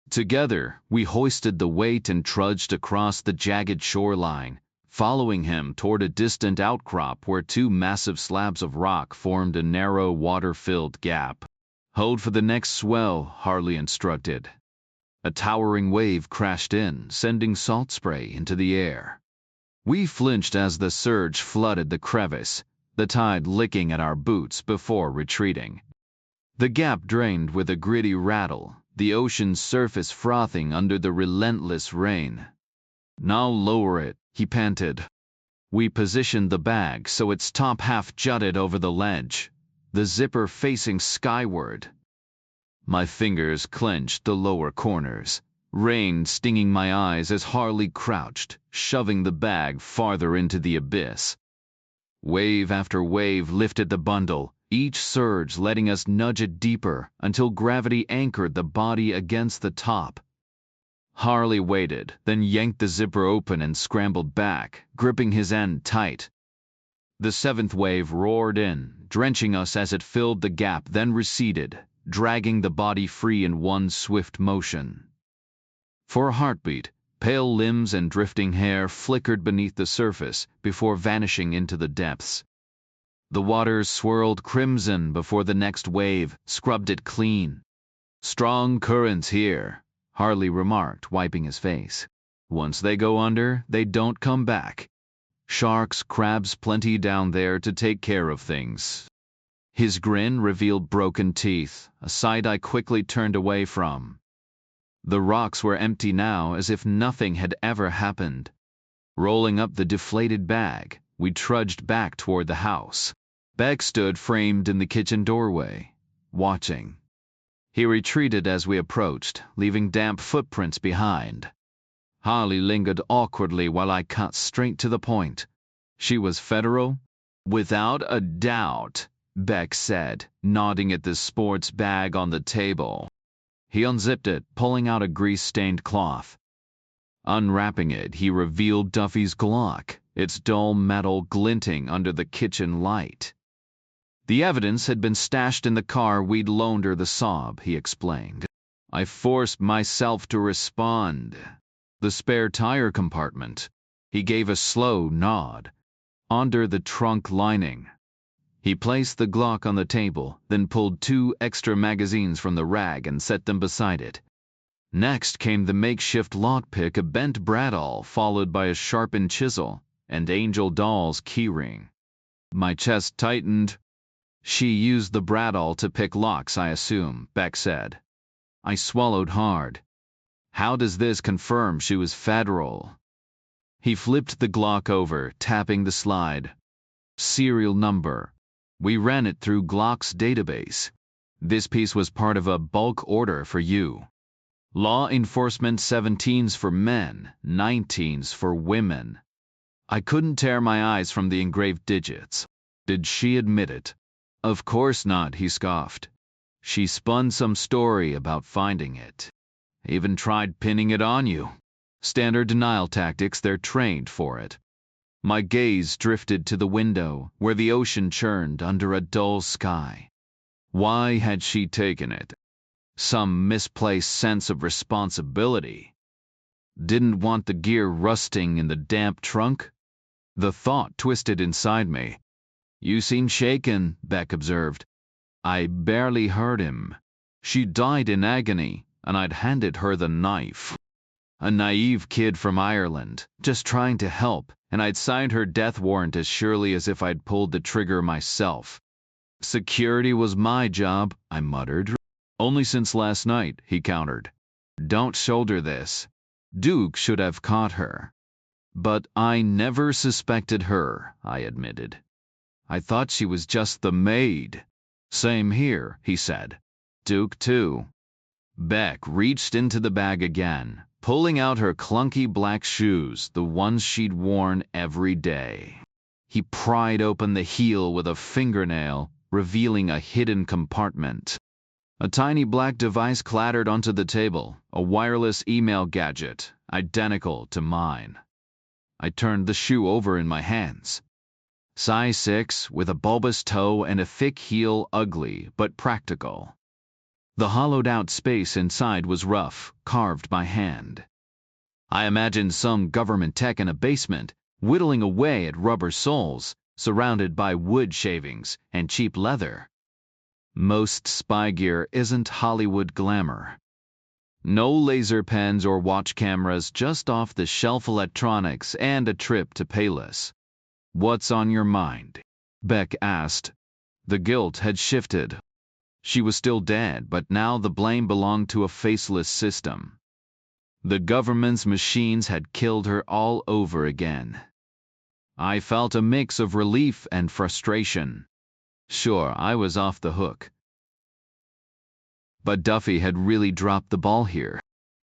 Together, we hoisted the weight and trudged across the jagged shoreline, following him toward a distant outcrop where two massive slabs of rock formed a narrow, water-filled gap. "Hold for the next swell," Harley instructed. A towering wave crashed in, sending salt spray into the air. We flinched as the surge flooded the crevice, the tide licking at our boots before retreating. The gap drained with a gritty rattle, the ocean's surface frothing under the relentless rain. "Now lower it," he panted. We positioned the bag so its top half jutted over the ledge, the zipper facing skyward. My fingers clenched the lower corners, rain stinging my eyes as Harley crouched, shoving the bag farther into the abyss. Wave after wave lifted the bundle, each surge letting us nudge it deeper until gravity anchored the body against the top. Harley waited, then yanked the zipper open and scrambled back, gripping his end tight. The seventh wave roared in, drenching us as it filled the gap, then receded, dragging the body free in one swift motion. For a heartbeat, pale limbs and drifting hair flickered beneath the surface before vanishing into the depths. The waters swirled crimson before the next wave scrubbed it clean. "Strong currents here," Harley remarked, wiping his face. "Once they go under, they don't come back. Sharks, crabs, plenty down there to take care of things." His grin revealed broken teeth, a sight I quickly turned away from. The rocks were empty now, as if nothing had ever happened. Rolling up the deflated bag, we trudged back toward the house. Beck stood framed in the kitchen doorway, watching. He retreated as we approached, leaving damp footprints behind. Harley lingered awkwardly while I cut straight to the point. "She was federal?" "Without a doubt," Beck said, nodding at the sports bag on the table. He unzipped it, pulling out a grease-stained cloth. Unwrapping it, he revealed Duffy's Glock, its dull metal glinting under the kitchen light. "The evidence had been stashed in the car we'd loaned her," the Saab, he explained. I forced myself to respond. "The spare tire compartment." He gave a slow nod. "Under the trunk lining." He placed the Glock on the table, then pulled 2 extra magazines from the rag and set them beside it. Next came the makeshift lockpick, a bent bradawl followed by a sharpened chisel, and Angel Doll's keyring. My chest tightened. "She used the bradawl to pick locks, I assume," Beck said. I swallowed hard. "How does this confirm she was federal?" He flipped the Glock over, tapping the slide. "Serial number. We ran it through Glock's database. This piece was part of a bulk order for you. Law enforcement 17s for men, 19s for women." I couldn't tear my eyes from the engraved digits. "Did she admit it?" "Of course not," he scoffed. "She spun some story about finding it. Even tried pinning it on you. Standard denial tactics, they're trained for it." My gaze drifted to the window, where the ocean churned under a dull sky. Why had she taken it? Some misplaced sense of responsibility. Didn't want the gear rusting in the damp trunk? The thought twisted inside me. "You seem shaken," Beck observed. I barely heard him. "She died in agony, and I'd handed her the knife. A naive kid from Ireland, just trying to help, and I'd signed her death warrant as surely as if I'd pulled the trigger myself." "Security was my job," I muttered. "Only since last night," he countered. "Don't shoulder this. Duke should have caught her." "But I never suspected her," I admitted. "I thought she was just the maid." "Same here," he said. "Duke too." Beck reached into the bag again, pulling out her clunky black shoes, the ones she'd worn every day. He pried open the heel with a fingernail, revealing a hidden compartment. A tiny black device clattered onto the table, a wireless email gadget, identical to mine. I turned the shoe over in my hands. Size 6, with a bulbous toe and a thick heel, ugly but practical. The hollowed-out space inside was rough, carved by hand. I imagined some government tech in a basement, whittling away at rubber soles, surrounded by wood shavings and cheap leather. Most spy gear isn't Hollywood glamour. No laser pens or watch cameras, just off-the-shelf electronics and a trip to Payless. "What's on your mind?" Beck asked. The guilt had shifted. She was still dead, but now the blame belonged to a faceless system. The government's machines had killed her all over again. I felt a mix of relief and frustration. Sure, I was off the hook. But Duffy had really dropped the ball here.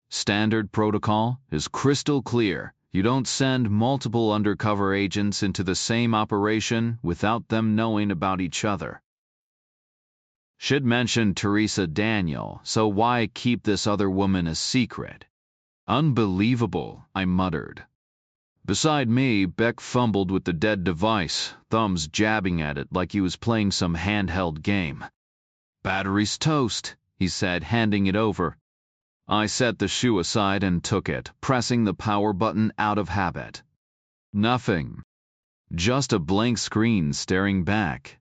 Standard protocol is crystal clear. You don't send multiple undercover agents into the same operation without them knowing about each other. Should mention Teresa Daniel, so why keep this other woman a secret? Unbelievable, I muttered. Beside me, Beck fumbled with the dead device, thumbs jabbing at it like he was playing some handheld game. Battery's toast, he said, handing it over. I set the shoe aside and took it, pressing the power button out of habit. Nothing. Just a blank screen staring back.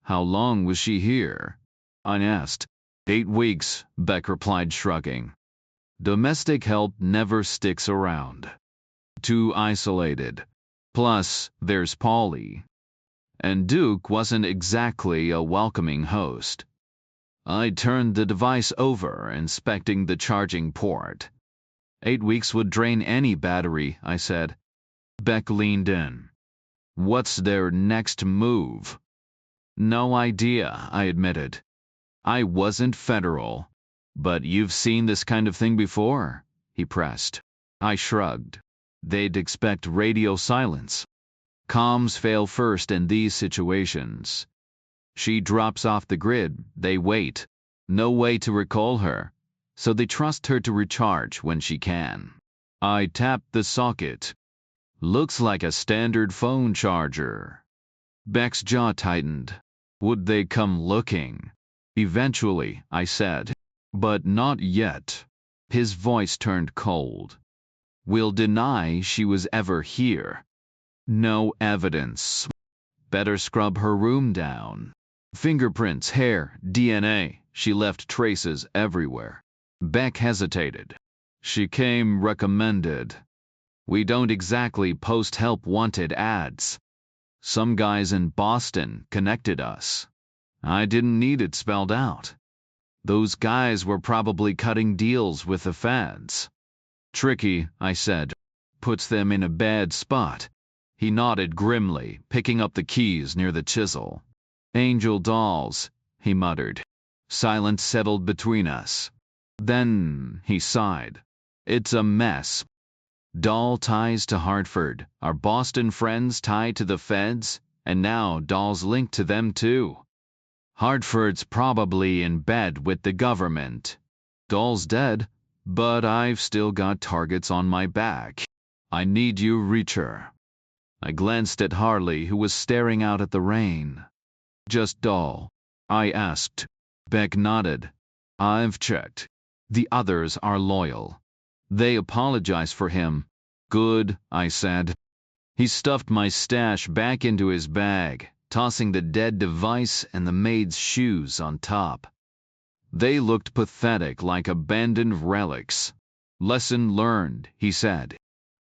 How long was she here? I asked. 8 weeks, Beck replied, shrugging. Domestic help never sticks around. Too isolated. Plus, there's Polly. And Duke wasn't exactly a welcoming host. I turned the device over, inspecting the charging port. 8 weeks would drain any battery, I said. Beck leaned in. What's their next move? No idea, I admitted. I wasn't federal. But you've seen this kind of thing before, he pressed. I shrugged. They'd expect radio silence. Comms fail first in these situations. She drops off the grid, they wait. No way to recall her, so they trust her to recharge when she can. I tapped the socket. Looks like a standard phone charger. Beck's jaw tightened. Would they come looking? Eventually, I said. But not yet. His voice turned cold. We'll deny she was ever here. No evidence. Better scrub her room down. Fingerprints, hair, DNA. She left traces everywhere. Beck hesitated. She came recommended. We don't exactly post help wanted ads. Some guys in Boston connected us. I didn't need it spelled out. Those guys were probably cutting deals with the feds. Tricky, I said. Puts them in a bad spot. He nodded grimly, picking up the keys near the chisel. Angel dolls, he muttered. Silence settled between us. Then he sighed. It's a mess. Doll ties to Hartford, our Boston friends tied to the feds, and now Doll's linked to them too. Hartford's probably in bed with the government. Doll's dead, but I've still got targets on my back. I need you, Reacher. I glanced at Harley, who was staring out at the rain. Just Doll? I asked. Beck nodded. I've checked. The others are loyal. They apologize for him. Good, I said. He stuffed my stash back into his bag, tossing the dead device and the maid's shoes on top. They looked pathetic, like abandoned relics. Lesson learned, he said.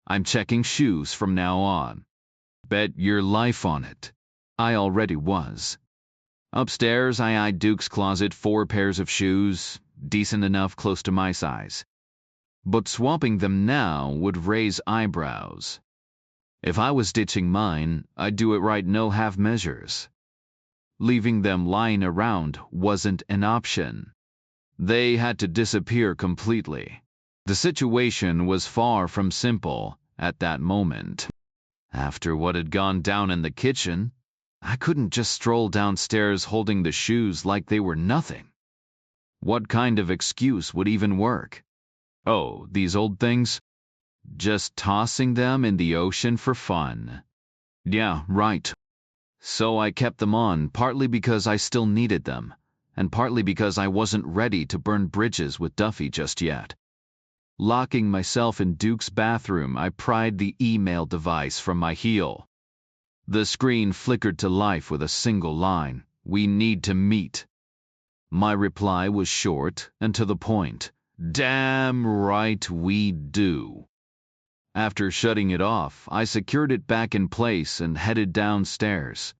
I'm checking shoes from now on. Bet your life on it. I already was. Upstairs, I eyed Duke's closet, 4 pairs of shoes, decent enough, close to my size. But swapping them now would raise eyebrows. If I was ditching mine, I'd do it right, no half measures. Leaving them lying around wasn't an option. They had to disappear completely. The situation was far from simple at that moment. After what had gone down in the kitchen, I couldn't just stroll downstairs holding the shoes like they were nothing. What kind of excuse would even work? Oh, these old things? Just tossing them in the ocean for fun. Yeah, right. So I kept them on, partly because I still needed them, and partly because I wasn't ready to burn bridges with Duffy just yet. Locking myself in Duke's bathroom, I pried the email device from my heel. The screen flickered to life with a single line: "We need to meet." My reply was short and to the point. Damn right we do. After shutting it off, I secured it back in place and headed downstairs.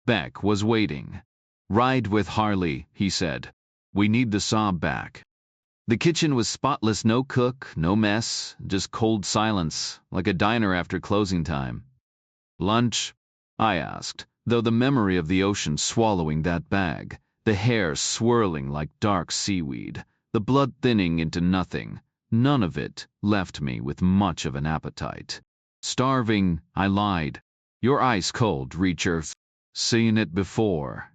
Beck was waiting. Ride with Harley, he said. We need the saw back. The kitchen was spotless, no cook, no mess, just cold silence, like a diner after closing time. Lunch? I asked, though the memory of the ocean swallowing that bag, the hair swirling like dark seaweed, the blood thinning into nothing, none of it left me with much of an appetite. Starving, I lied. You're ice cold, Reacher. Seen it before.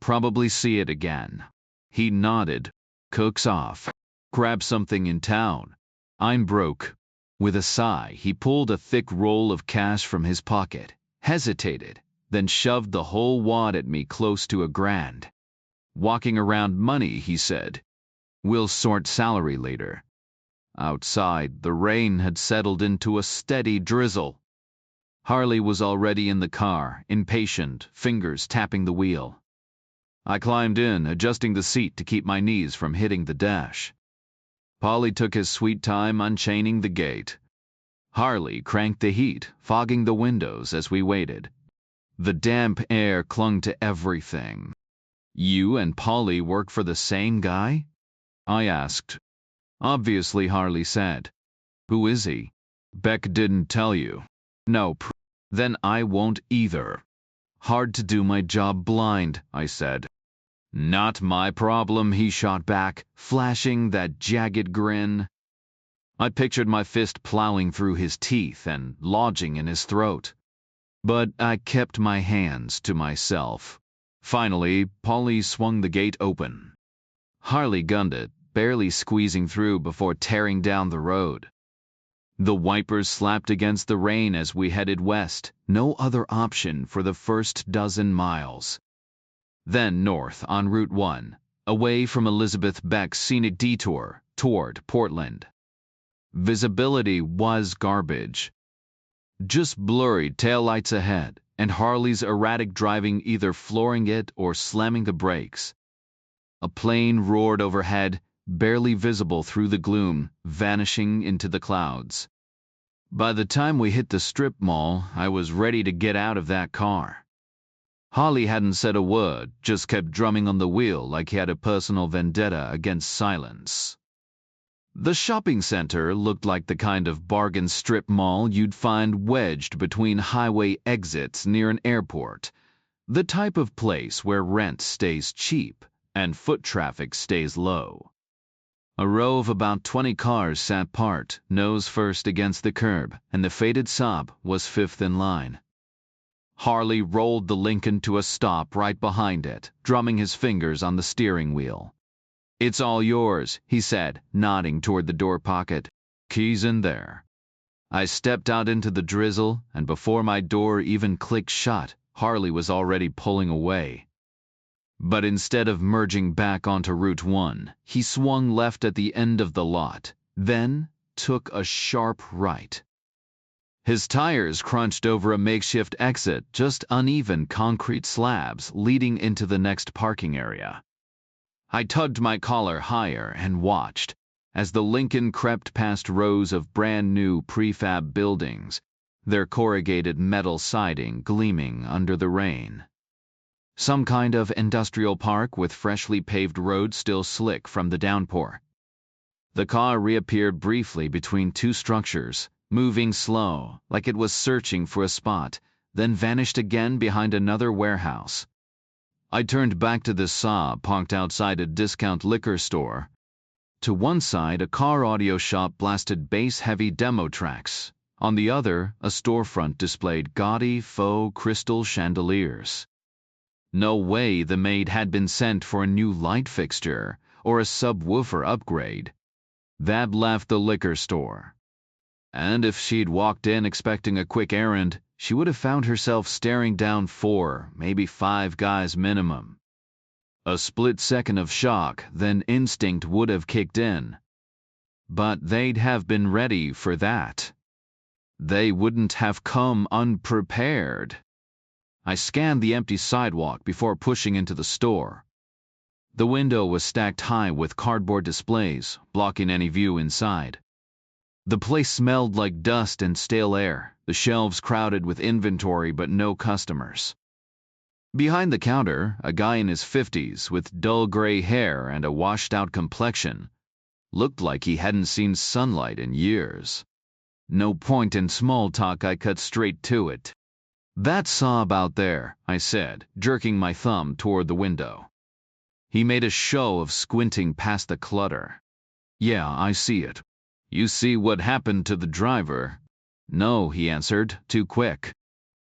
Probably see it again. He nodded. Cook's off. Grab something in town. I'm broke. With a sigh, he pulled a thick roll of cash from his pocket, hesitated, then shoved the whole wad at me close to $1,000. Walking around money, he said. We'll sort salary later. Outside, the rain had settled into a steady drizzle. Harley was already in the car, impatient, fingers tapping the wheel. I climbed in, adjusting the seat to keep my knees from hitting the dash. Polly took his sweet time unchaining the gate. Harley cranked the heat, fogging the windows as we waited. The damp air clung to everything. You and Polly work for the same guy? I asked. Obviously, Harley said. Who is he? Beck didn't tell you. Nope. Then I won't either. Hard to do my job blind, I said. Not my problem, he shot back, flashing that jagged grin. I pictured my fist plowing through his teeth and lodging in his throat. But I kept my hands to myself. Finally, Polly swung the gate open. Harley gunned it, barely squeezing through before tearing down the road. The wipers slapped against the rain as we headed west, no other option for the first dozen miles. Then north on Route 1, away from Elizabeth Beck's scenic detour toward Portland. Visibility was garbage. Just blurry taillights ahead, and Harley's erratic driving either flooring it or slamming the brakes. A plane roared overhead, barely visible through the gloom, vanishing into the clouds. By the time we hit the strip mall, I was ready to get out of that car. Harley hadn't said a word, just kept drumming on the wheel like he had a personal vendetta against silence. The shopping center looked like the kind of bargain strip mall you'd find wedged between highway exits near an airport, the type of place where rent stays cheap and foot traffic stays low. A row of about 20 cars sat parked, nose first against the curb, and the faded Saab was fifth in line. Harley rolled the Lincoln to a stop right behind it, drumming his fingers on the steering wheel. It's all yours, he said, nodding toward the door pocket. Keys in there. I stepped out into the drizzle, and before my door even clicked shut, Harley was already pulling away. But instead of merging back onto Route 1, he swung left at the end of the lot, then took a sharp right. His tires crunched over a makeshift exit, just uneven concrete slabs leading into the next parking area. I tugged my collar higher and watched as the Lincoln crept past rows of brand-new prefab buildings, their corrugated metal siding gleaming under the rain. Some kind of industrial park with freshly paved roads still slick from the downpour. The car reappeared briefly between two structures, moving slow, like it was searching for a spot, then vanished again behind another warehouse. I turned back to the Saab parked outside a discount liquor store. To one side, a car audio shop blasted bass-heavy demo tracks. On the other, a storefront displayed gaudy faux crystal chandeliers. No way the maid had been sent for a new light fixture or a subwoofer upgrade. That left the liquor store. And if she'd walked in expecting a quick errand, she would have found herself staring down 4, maybe 5 guys minimum. A split second of shock, then instinct would have kicked in. But they'd have been ready for that. They wouldn't have come unprepared. I scanned the empty sidewalk before pushing into the store. The window was stacked high with cardboard displays, blocking any view inside. The place smelled like dust and stale air, the shelves crowded with inventory but no customers. Behind the counter, a guy in his 50s with dull gray hair and a washed-out complexion looked like he hadn't seen sunlight in years. No point in small talk, I cut straight to it. That Saab out there, I said, jerking my thumb toward the window. He made a show of squinting past the clutter. Yeah, I see it. You see what happened to the driver? No, he answered, too quick.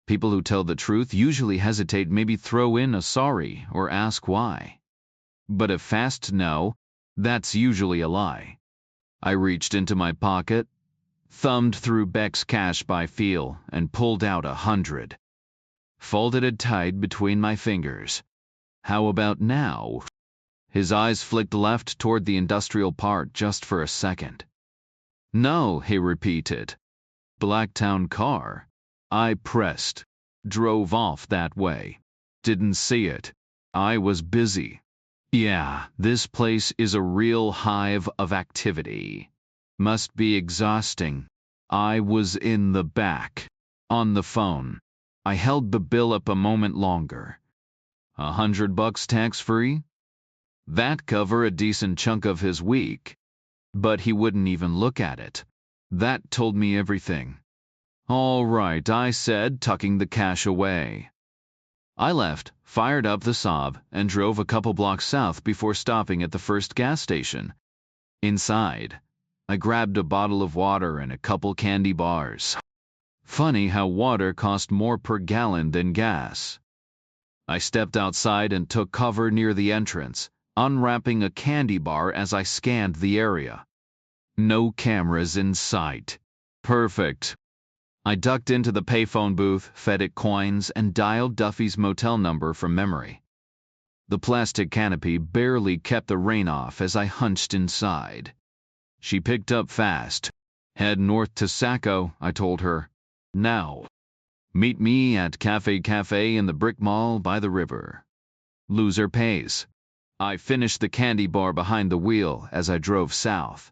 People who tell the truth usually hesitate, maybe throw in a sorry or ask why. But a fast no, that's usually a lie. I reached into my pocket, thumbed through Beck's cash by feel, and pulled out 100. Folded it tight between my fingers. How about now? His eyes flicked left toward the industrial part just for a second. No, he repeated. Blacktown car. I pressed. Drove off that way. Didn't see it. I was busy. Yeah, this place is a real hive of activity. Must be exhausting. I was in the back. On the phone. I held the bill up a moment longer. $100 tax-free? That cover a decent chunk of his week. But he wouldn't even look at it. That told me everything. All right, I said, tucking the cash away. I left, fired up the Saab, and drove a couple blocks south before stopping at the first gas station. Inside, I grabbed a bottle of water and a couple candy bars. Funny how water cost more per gallon than gas. I stepped outside and took cover near the entrance, unwrapping a candy bar as I scanned the area. No cameras in sight. Perfect. I ducked into the payphone booth, fed it coins, and dialed Duffy's motel number from memory. The plastic canopy barely kept the rain off as I hunched inside. She picked up fast. Head north to Saco, I told her. Now. Meet me at Cafe in the Brick Mall by the river. Loser pays. I finished the candy bar behind the wheel as I drove south.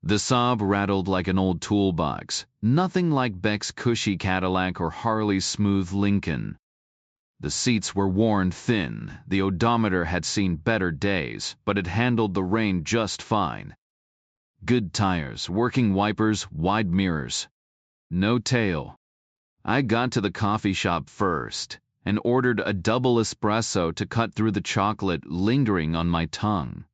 The Saab rattled like an old toolbox, nothing like Beck's cushy Cadillac or Harley's smooth Lincoln. The seats were worn thin, the odometer had seen better days, but it handled the rain just fine. Good tires, working wipers, wide mirrors. No tail. I got to the coffee shop first and ordered a double espresso to cut through the chocolate lingering on my tongue.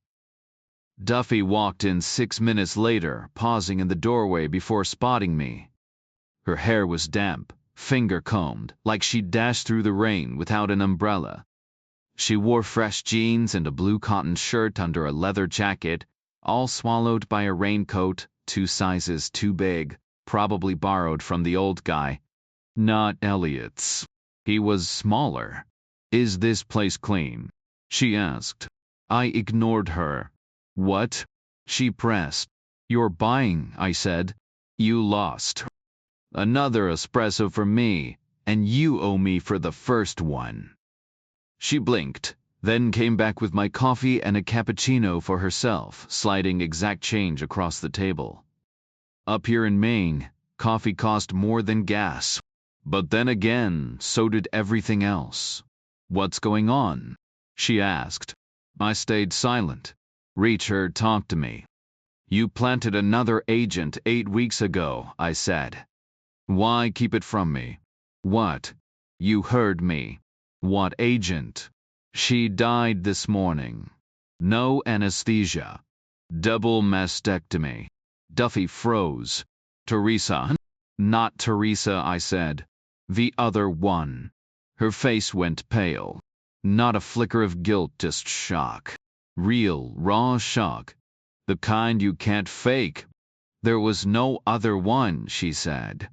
Duffy walked in 6 minutes later, pausing in the doorway before spotting me. Her hair was damp, finger-combed, like she'd dashed through the rain without an umbrella. She wore fresh jeans and a blue cotton shirt under a leather jacket, all swallowed by a raincoat 2 sizes too big, probably borrowed from the old guy. Not Elliot's. He was smaller. Is this place clean? She asked. I ignored her. What? She pressed. You're buying, I said. You lost. Another espresso for me, and you owe me for the first one. She blinked, then came back with my coffee and a cappuccino for herself, sliding exact change across the table. Up here in Maine, coffee cost more than gas. But then again, so did everything else. What's going on? She asked. I stayed silent. Reacher talked to me. You planted another agent 8 weeks ago, I said. Why keep it from me? What? You heard me. What agent? She died this morning. No anesthesia. Double mastectomy. Duffy froze. Teresa? Not Teresa, I said. The other one. Her face went pale. Not a flicker of guilt, just shock. Real, raw shock. The kind you can't fake. There was no other one, she said.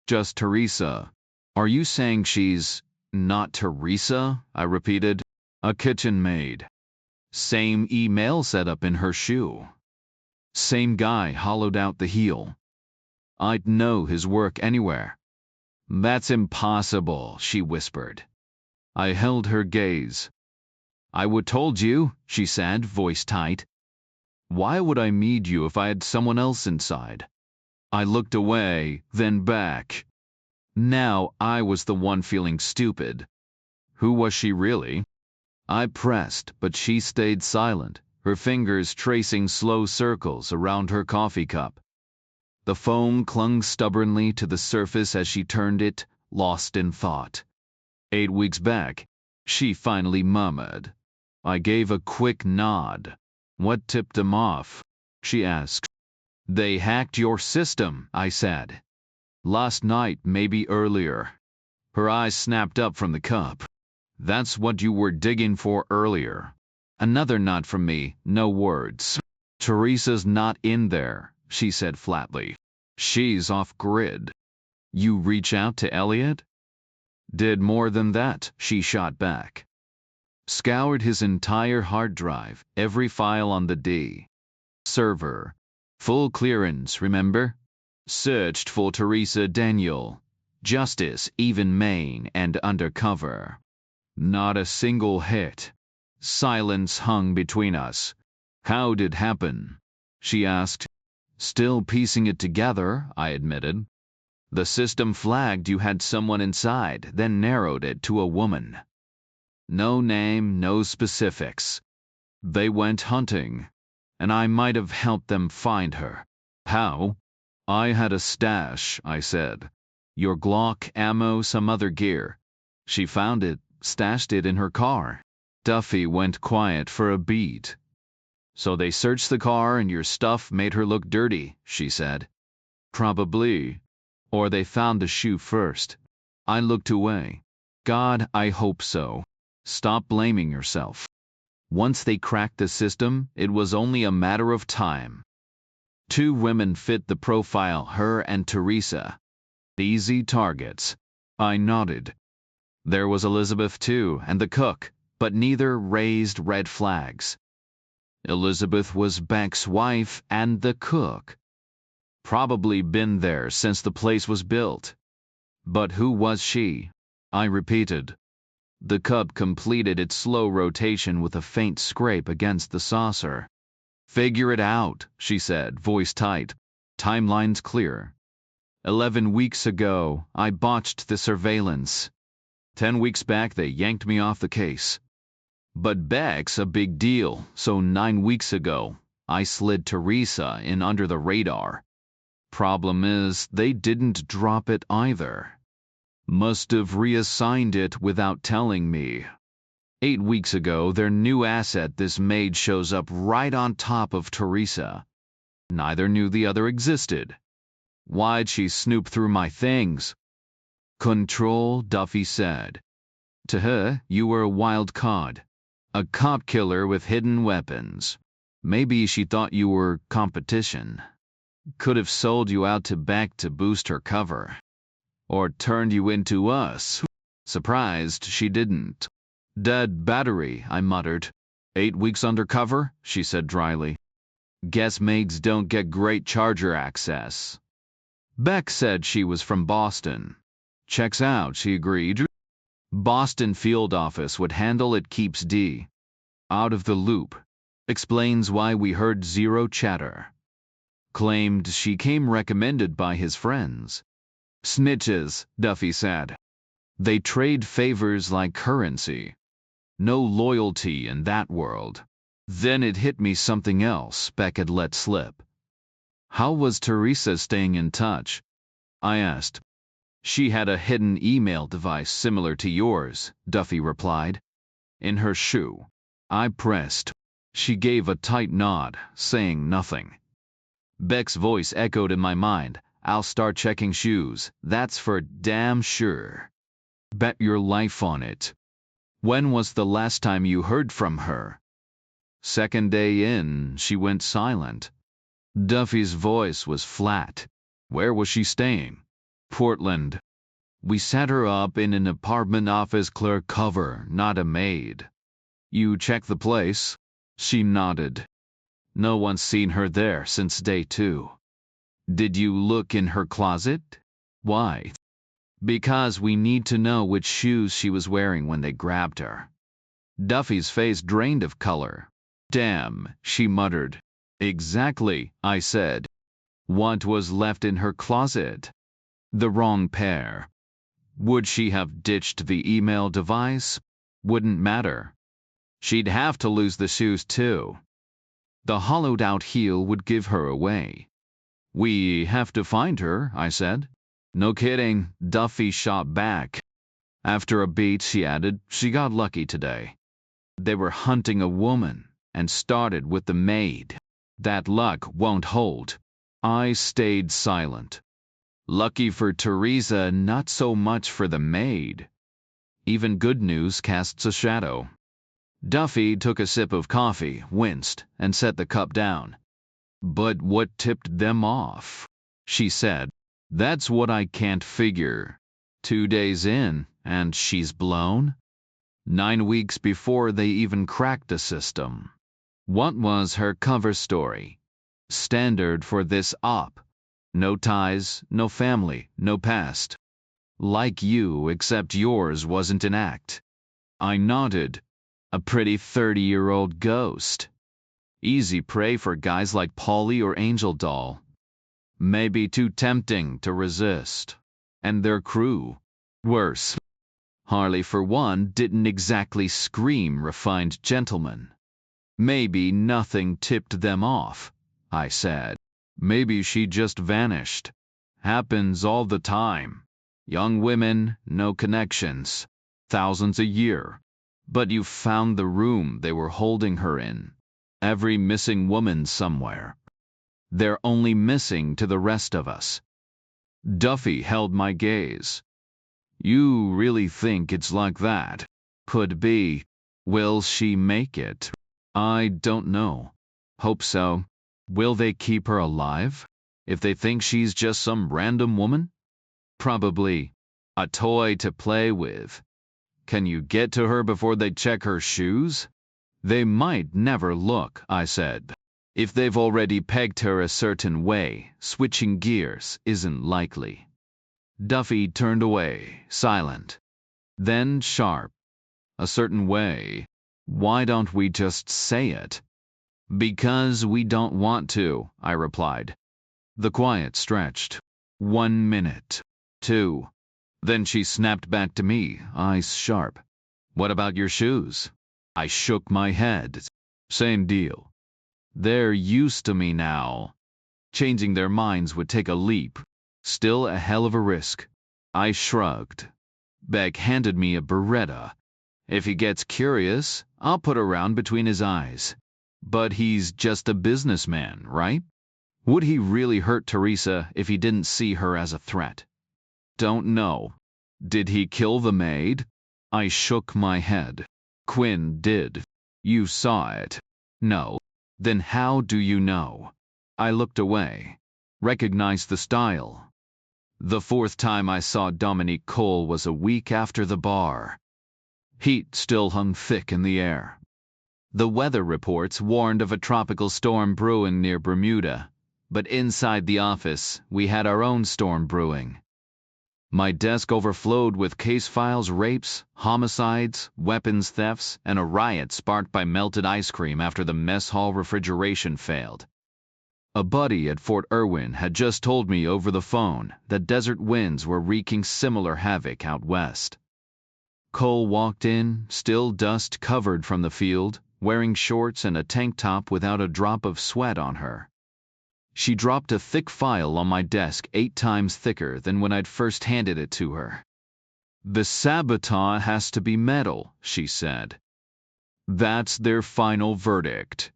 Just Teresa. Are you saying she's not Teresa? I repeated. A kitchen maid. Same email setup in her shoe. Same guy hollowed out the heel. I'd know his work anywhere. That's impossible, she whispered. I held her gaze. I would told you, she said, voice tight. Why would I meet you if I had someone else inside? I looked away, then back. Now I was the one feeling stupid. Who was she really? I pressed, but she stayed silent, her fingers tracing slow circles around her coffee cup. The foam clung stubbornly to the surface as she turned it, lost in thought. 8 weeks back, she finally murmured. I gave a quick nod. What tipped them off? She asked. They hacked your system, I said. Last night, maybe earlier. Her eyes snapped up from the cup. That's what you were digging for earlier. Another nod from me, no words. Teresa's not in there, she said flatly. She's off grid. You reach out to Elliot? Did more than that, she shot back. Scoured his entire hard drive, every file on the D server. Full clearance, remember? Searched for Teresa Daniel, Justice, even Maine, and undercover. Not a single hit. Silence hung between us. How did it happen? She asked. Still piecing it together, I admitted. The system flagged you had someone inside, then narrowed it to a woman. No name, no specifics. They went hunting, and I might have helped them find her. How? I had a stash, I said. Your Glock, ammo, some other gear. She found it, stashed it in her car. Duffy went quiet for a beat. So they searched the car and your stuff made her look dirty, she said. Probably. Or they found the shoe first. I looked away. God, I hope so. Stop blaming yourself. Once they cracked the system, it was only a matter of time. 2 women fit the profile, her and Teresa. Easy targets. I nodded. There was Elizabeth too, and the cook, but neither raised red flags. Elizabeth was Beck's wife and the cook. Probably been there since the place was built. But who was she? I repeated. The cup completed its slow rotation with a faint scrape against the saucer. Figure it out, she said, voice tight. Timeline's clear. 11 weeks ago, I botched the surveillance. 10 weeks back, they yanked me off the case. But Beck's a big deal, so 9 weeks ago, I slid Teresa in under the radar. Problem is, they didn't drop it either. Must have reassigned it without telling me. 8 weeks ago, their new asset, this maid, shows up right on top of Teresa. Neither knew the other existed. Why'd she snoop through my things? Control, Duffy said. To her, you were a wild card. A cop killer with hidden weapons. Maybe she thought you were competition. Could have sold you out to Beck to boost her cover. Or turned you into us. Surprised she didn't. Dead battery, I muttered. 8 weeks undercover, she said dryly. Guess maids don't get great charger access. Beck said she was from Boston. Checks out, she agreed. Boston field office would handle it, keeps D out of the loop. Explains why we heard zero chatter. Claimed she came recommended by his friends. Snitches, Duffy said. They trade favors like currency. No loyalty in that world. Then it hit me something else Beck had let slip. How was Teresa staying in touch? I asked. She had a hidden email device similar to yours, Duffy replied. In her shoe. I pressed. She gave a tight nod, saying nothing. Beck's voice echoed in my mind. I'll start checking shoes, that's for damn sure. Bet your life on it. When was the last time you heard from her? Second day in, she went silent. Duffy's voice was flat. Where was she staying? Portland. We set her up in an apartment office clerk cover, not a maid. You checked the place? She nodded. No one's seen her there since day 2. Did you look in her closet? Why? Because we need to know which shoes she was wearing when they grabbed her. Duffy's face drained of color. Damn, she muttered. Exactly, I said. What was left in her closet? The wrong pair. Would she have ditched the email device? Wouldn't matter. She'd have to lose the shoes too. The hollowed-out heel would give her away. We have to find her, I said. No kidding, Duffy shot back. After a beat, she added, she got lucky today. They were hunting a woman, and started with the maid. That luck won't hold. I stayed silent. Lucky for Teresa, not so much for the maid. Even good news casts a shadow. Duffy took a sip of coffee, winced, and set the cup down. But what tipped them off? She said. That's what I can't figure. 2 days in, and she's blown? 9 weeks before they even cracked the system. What was her cover story? Standard for this op. No ties, no family, no past. Like you, except yours wasn't an act. I nodded. A pretty 30-year-old ghost. Easy prey for guys like Polly or Angel Doll. Maybe too tempting to resist. And their crew. Worse. Harley, for one, didn't exactly scream refined gentleman. Maybe nothing tipped them off, I said. Maybe she just vanished. Happens all the time. Young women, no connections. Thousands a year. But you found the room they were holding her in. Every missing woman somewhere. They're only missing to the rest of us. Duffy held my gaze. You really think it's like that? Could be. Will she make it? I don't know. Hope so. Will they keep her alive? If they think she's just some random woman? Probably. A toy to play with. Can you get to her before they check her shoes? They might never look, I said. If they've already pegged her a certain way, switching gears isn't likely. Duffy turned away, silent. Then sharp. A certain way. Why don't we just say it? Because we don't want to, I replied. The quiet stretched. 1 minute. 2. Then she snapped back to me, eyes sharp. What about your shoes? I shook my head. Same deal. They're used to me now. Changing their minds would take a leap. Still a hell of a risk. I shrugged. Beck handed me a Beretta. If he gets curious, I'll put a round between his eyes. But he's just a businessman, right? Would he really hurt Teresa if he didn't see her as a threat? Don't know. Did he kill the maid? I shook my head. Quinn did. You saw it. No. Then how do you know? I looked away. Recognized the style. The 4th time I saw Dominique Cole was a week after the bar. Heat still hung thick in the air. The weather reports warned of a tropical storm brewing near Bermuda, but inside the office, we had our own storm brewing. My desk overflowed with case files, rapes, homicides, weapons thefts, and a riot sparked by melted ice cream after the mess hall refrigeration failed. A buddy at Fort Irwin had just told me over the phone that desert winds were wreaking similar havoc out west. Cole walked in, still dust-covered from the field, wearing shorts and a tank top without a drop of sweat on her. She dropped a thick file on my desk 8 times thicker than when I'd first handed it to her. The saboteur has to be metal, she said. That's their final verdict.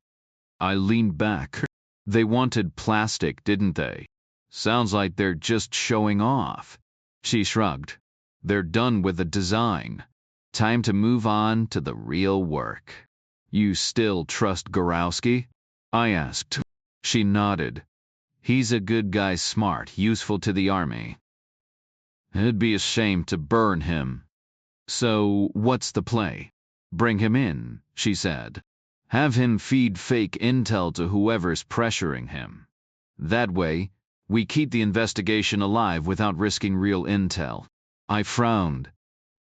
I leaned back. They wanted plastic, didn't they? Sounds like they're just showing off. She shrugged. They're done with the design. Time to move on to the real work. You still trust Gorowski? I asked. She nodded. He's a good guy, smart, useful to the army. It'd be a shame to burn him. So, what's the play? Bring him in, she said. Have him feed fake intel to whoever's pressuring him. That way, we keep the investigation alive without risking real intel. I frowned.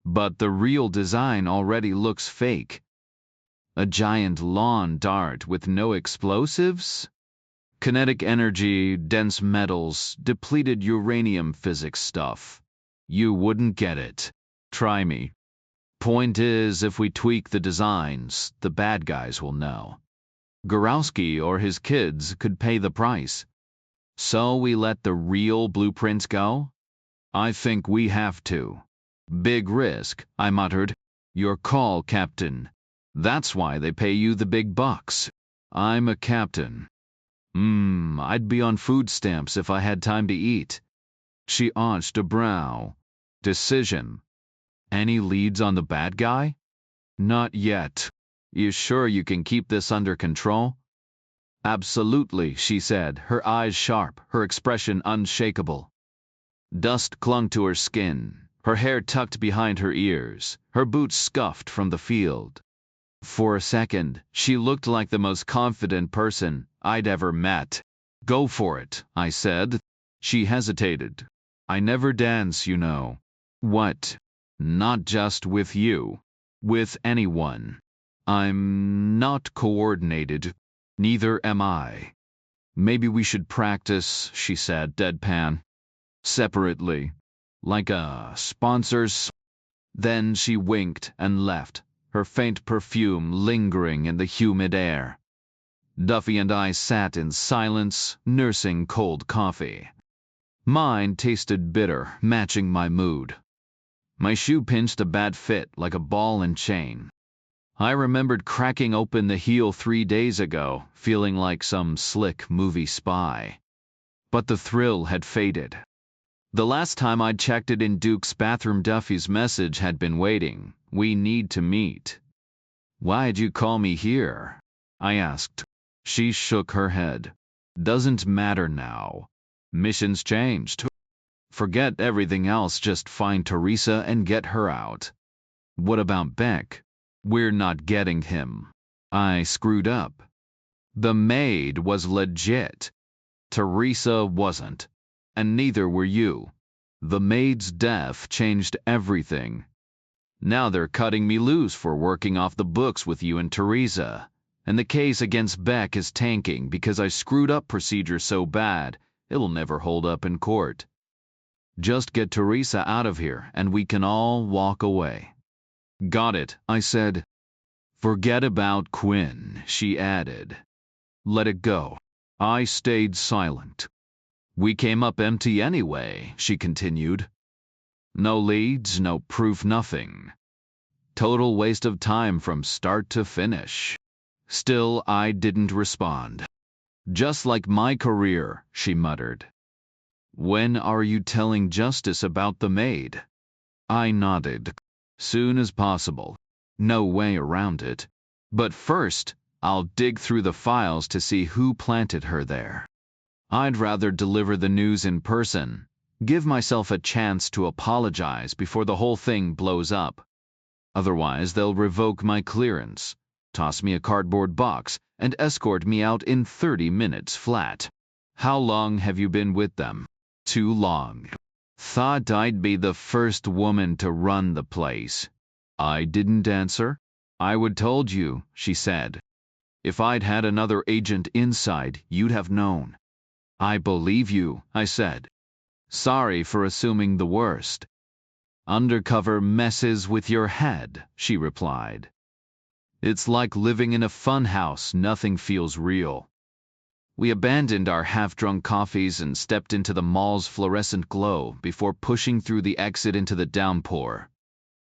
But the real design already looks fake. A giant lawn dart with no explosives? Kinetic energy, dense metals, depleted uranium physics stuff. You wouldn't get it. Try me. Point is, if we tweak the designs, the bad guys will know. Gorowski or his kids could pay the price. So we let the real blueprints go? I think we have to. Big risk, I muttered. Your call, Captain. That's why they pay you the big bucks. I'm a captain. I'd be on food stamps if I had time to eat. She arched a brow. Decision. Any leads on the bad guy? Not yet. You sure you can keep this under control? Absolutely, she said, her eyes sharp, her expression unshakable. Dust clung to her skin, her hair tucked behind her ears, her boots scuffed from the field. For a second, she looked like the most confident person I'd ever met. Go for it, I said. She hesitated. I never dance, you know. What? Not just with you. With anyone. I'm not coordinated. Neither am I. Maybe we should practice, she said, deadpan. Separately. Like sponsors. Then she winked and left, her faint perfume lingering in the humid air. Duffy and I sat in silence, nursing cold coffee. Mine tasted bitter, matching my mood. My shoe pinched a bad fit like a ball and chain. I remembered cracking open the heel 3 days ago, feeling like some slick movie spy. But the thrill had faded. The last time I'd checked it in Duke's bathroom, Duffy's message had been waiting. We need to meet. Why'd you call me here? I asked. She shook her head. Doesn't matter now. Mission's changed. Forget everything else, just find Teresa and get her out. What about Beck? We're not getting him. I screwed up. The maid was legit. Teresa wasn't. And neither were you. The maid's death changed everything. Now they're cutting me loose for working off the books with you and Teresa. And the case against Beck is tanking because I screwed up procedure so bad, it'll never hold up in court. Just get Teresa out of here and we can all walk away. Got it, I said. Forget about Quinn, she added. Let it go. I stayed silent. We came up empty anyway, she continued. No leads, no proof, nothing. Total waste of time from start to finish. Still, I didn't respond. Just like my career, she muttered. When are you telling Justice about the maid? I nodded. Soon as possible. No way around it. But first, I'll dig through the files to see who planted her there. I'd rather deliver the news in person. Give myself a chance to apologize before the whole thing blows up. Otherwise, they'll revoke my clearance, toss me a cardboard box, and escort me out in 30 minutes flat. How long have you been with them? Too long. Thought I'd be the first woman to run the place. I didn't answer. I would told you, she said. If I'd had another agent inside, you'd have known. I believe you, I said. Sorry for assuming the worst. Undercover messes with your head, she replied. It's like living in a funhouse, nothing feels real. We abandoned our half-drunk coffees and stepped into the mall's fluorescent glow before pushing through the exit into the downpour.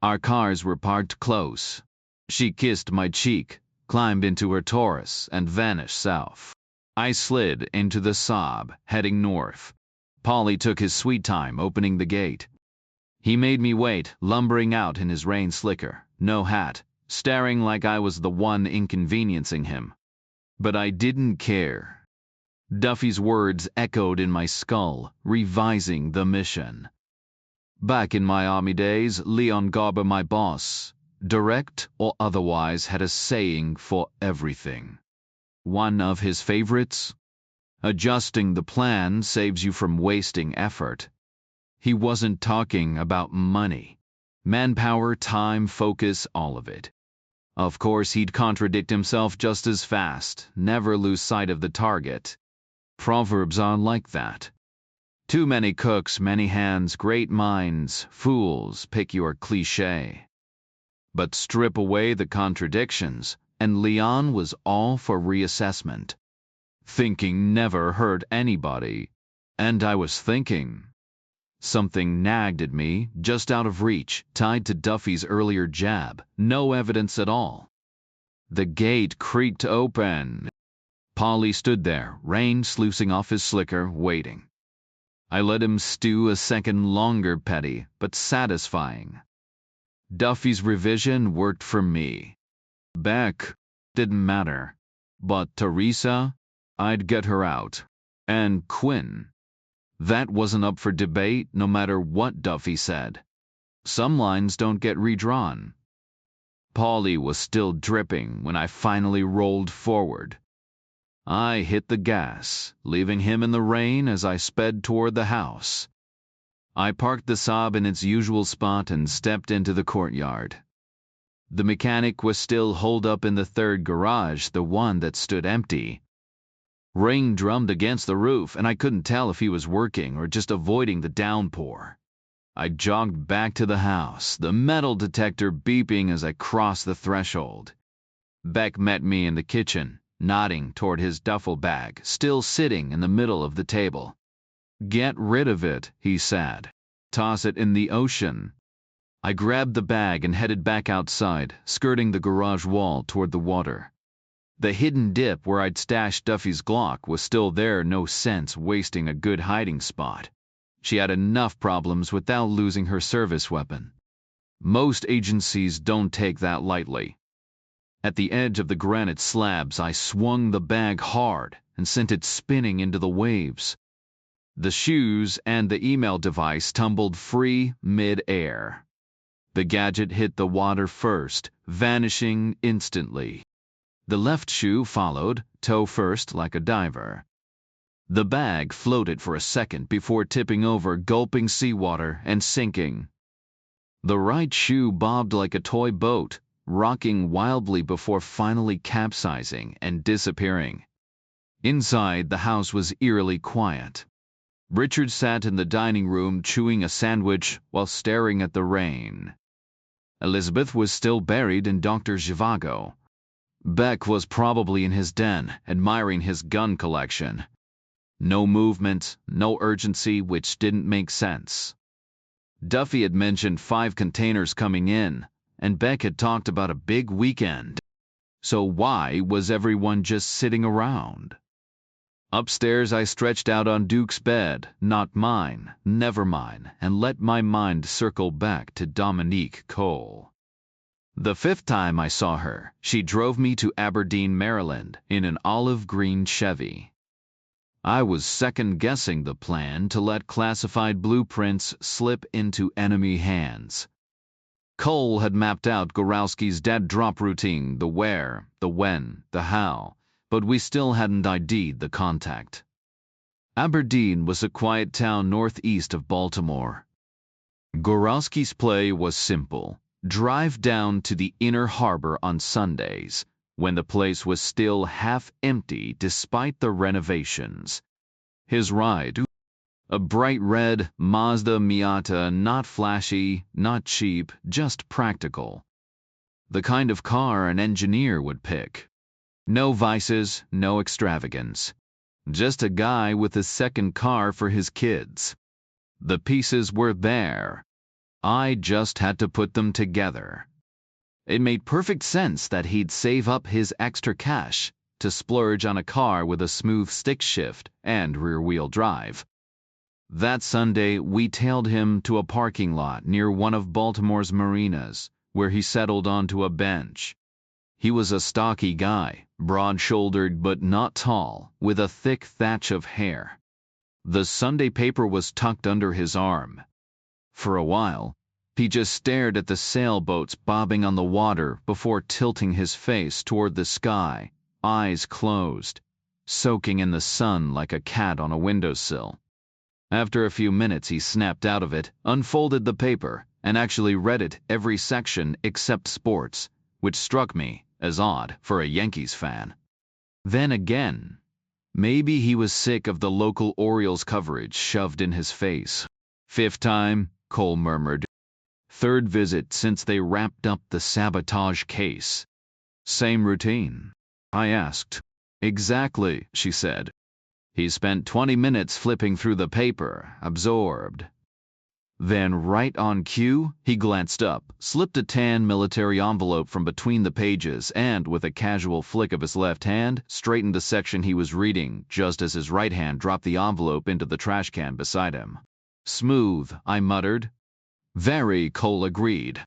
Our cars were parked close. She kissed my cheek, climbed into her Taurus, and vanished south. I slid into the Saab, heading north. Paulie took his sweet time opening the gate. He made me wait, lumbering out in his rain slicker, no hat, staring like I was the one inconveniencing him. But I didn't care. Duffy's words echoed in my skull, revising the mission. Back in my army days, Leon Garber, my boss, direct or otherwise, had a saying for everything. One of his favorites? Adjusting the plan saves you from wasting effort. He wasn't talking about money. Manpower, time, focus, all of it. Of course, he'd contradict himself just as fast, never lose sight of the target. Proverbs are like that. Too many cooks, many hands, great minds, fools, pick your cliché. But strip away the contradictions, and Leon was all for reassessment. Thinking never hurt anybody. And I was thinking. Something nagged at me, just out of reach, tied to Duffy's earlier jab, no evidence at all. The gate creaked open. Paulie stood there, rain sluicing off his slicker, waiting. I let him stew a second longer, petty but satisfying. Duffy's revision worked for me. Beck didn't matter. But Teresa, I'd get her out. And Quinn. That wasn't up for debate no matter what Duffy said. Some lines don't get redrawn. Polly was still dripping when I finally rolled forward. I hit the gas, leaving him in the rain as I sped toward the house. I parked the Saab in its usual spot and stepped into the courtyard. The mechanic was still holed up in the third garage, the one that stood empty. Rain drummed against the roof, and I couldn't tell if he was working or just avoiding the downpour. I jogged back to the house, the metal detector beeping as I crossed the threshold. Beck met me in the kitchen, nodding toward his duffel bag, still sitting in the middle of the table. "Get rid of it," he said. "Toss it in the ocean." I grabbed the bag and headed back outside, skirting the garage wall toward the water. The hidden dip where I'd stashed Duffy's Glock was still there, no sense wasting a good hiding spot. She had enough problems without losing her service weapon. Most agencies don't take that lightly. At the edge of the granite slabs, I swung the bag hard and sent it spinning into the waves. The shoes and the email device tumbled free mid-air. The gadget hit the water first, vanishing instantly. The left shoe followed, toe first like a diver. The bag floated for a second before tipping over, gulping seawater and sinking. The right shoe bobbed like a toy boat, rocking wildly before finally capsizing and disappearing. Inside, the house was eerily quiet. Richard sat in the dining room chewing a sandwich while staring at the rain. Elizabeth was still buried in Dr. Zhivago. Beck was probably in his den, admiring his gun collection. No movement, no urgency, which didn't make sense. Duffy had mentioned 5 containers coming in, and Beck had talked about a big weekend. So why was everyone just sitting around? Upstairs, I stretched out on Duke's bed, not mine, never mine, and let my mind circle back to Dominique Cole. The 5th time I saw her, she drove me to Aberdeen, Maryland, in an olive green Chevy. I was second-guessing the plan to let classified blueprints slip into enemy hands. Cole had mapped out Gorowski's dead drop routine, the where, the when, the how, but we still hadn't ID'd the contact. Aberdeen was a quiet town northeast of Baltimore. Gorowski's play was simple. Drive down to the inner harbor on Sundays, when the place was still half empty despite the renovations. His ride, a bright red Mazda Miata, not flashy, not cheap, just practical. The kind of car an engineer would pick. No vices, no extravagance. Just a guy with a second car for his kids. The pieces were there. I just had to put them together. It made perfect sense that he'd save up his extra cash to splurge on a car with a smooth stick shift and rear-wheel drive. That Sunday, we tailed him to a parking lot near one of Baltimore's marinas, where he settled onto a bench. He was a stocky guy, broad-shouldered but not tall, with a thick thatch of hair. The Sunday paper was tucked under his arm. For a while, he just stared at the sailboats bobbing on the water before tilting his face toward the sky, eyes closed, soaking in the sun like a cat on a windowsill. After a few minutes, he snapped out of it, unfolded the paper, and actually read it every section except sports, which struck me as odd for a Yankees fan. Then again, maybe he was sick of the local Orioles coverage shoved in his face. 5th time, Cole murmured. 3rd visit since they wrapped up the sabotage case. Same routine? I asked. Exactly, she said. He spent 20 minutes flipping through the paper, absorbed. Then, right on cue, he glanced up, slipped a tan military envelope from between the pages, and, with a casual flick of his left hand, straightened the section he was reading, just as his right hand dropped the envelope into the trash can beside him. "Smooth," I muttered. "Very," Cole agreed.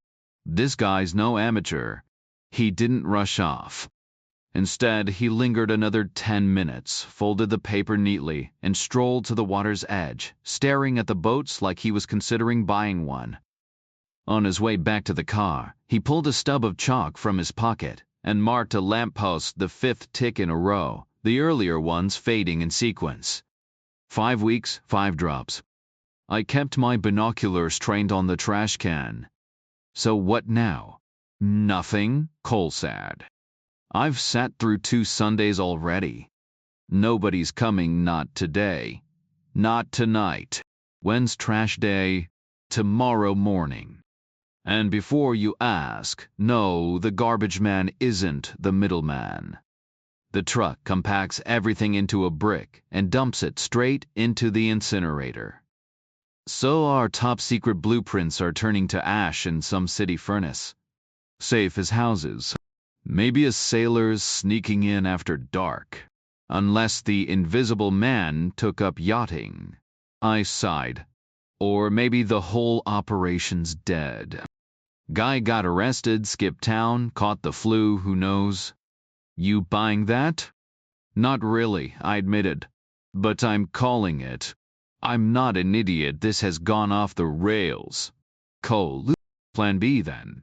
"This guy's no amateur." He didn't rush off. Instead, he lingered another 10 minutes, folded the paper neatly, and strolled to the water's edge, staring at the boats like he was considering buying one. On his way back to the car, he pulled a stub of chalk from his pocket and marked a lamppost the 5th tick in a row, the earlier ones fading in sequence. 5 weeks, 5 drops. I kept my binoculars trained on the trash can. "So what now?" "Nothing," Cole said. "I've sat through 2 Sundays already. Nobody's coming, not today. Not tonight. When's trash day?" "Tomorrow morning. And before you ask, no, the garbage man isn't the middleman. The truck compacts everything into a brick and dumps it straight into the incinerator. So our top-secret blueprints are turning to ash in some city furnace. Safe as houses. Maybe a sailor's sneaking in after dark. Unless the invisible man took up yachting." I sighed. "Or maybe the whole operation's dead. Guy got arrested, skipped town, caught the flu, who knows?" "You buying that?" "Not really," I admitted. "But I'm calling it. I'm not an idiot. This has gone off the rails." "Cole, plan B then.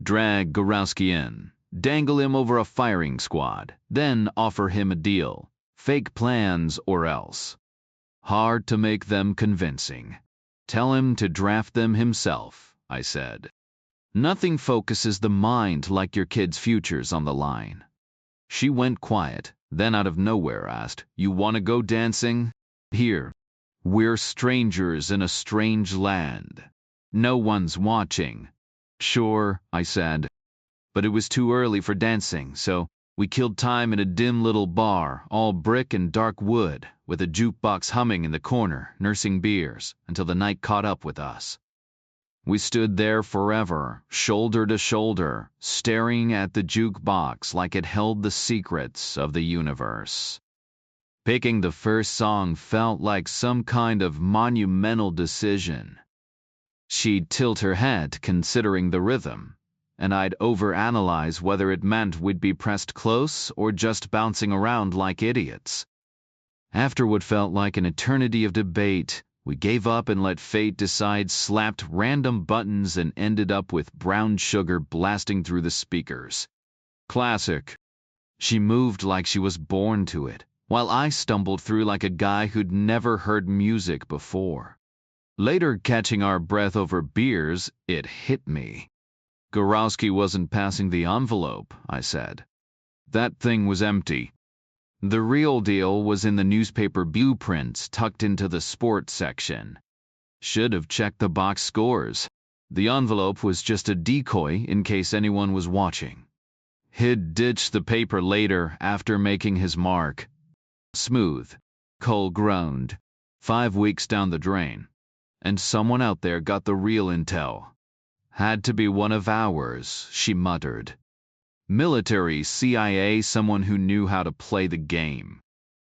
Drag Gorowski in. Dangle him over a firing squad, then offer him a deal. Fake plans or else. Hard to make them convincing. Tell him to draft them himself," I said. "Nothing focuses the mind like your kid's future's on the line." She went quiet, then out of nowhere asked, "You want to go dancing?" "Here. We're strangers in a strange land. No one's watching." "Sure," I said. But it was too early for dancing, so we killed time in a dim little bar, all brick and dark wood, with a jukebox humming in the corner, nursing beers, until the night caught up with us. We stood there forever, shoulder to shoulder, staring at the jukebox like it held the secrets of the universe. Picking the first song felt like some kind of monumental decision. She'd tilt her head considering the rhythm, and I'd overanalyze whether it meant we'd be pressed close or just bouncing around like idiots. After what felt like an eternity of debate, we gave up and let fate decide, slapped random buttons, and ended up with Brown Sugar blasting through the speakers. Classic. She moved like she was born to it, while I stumbled through like a guy who'd never heard music before. Later, catching our breath over beers, it hit me. "Gorowski wasn't passing the envelope," I said. "That thing was empty. The real deal was in the newspaper blueprints tucked into the sports section. Should have checked the box scores. The envelope was just a decoy in case anyone was watching. He'd ditch the paper later after making his mark." "Smooth," Cole groaned. 5 weeks down the drain. And someone out there got the real intel. "Had to be one of ours," she muttered. "Military, CIA, someone who knew how to play the game."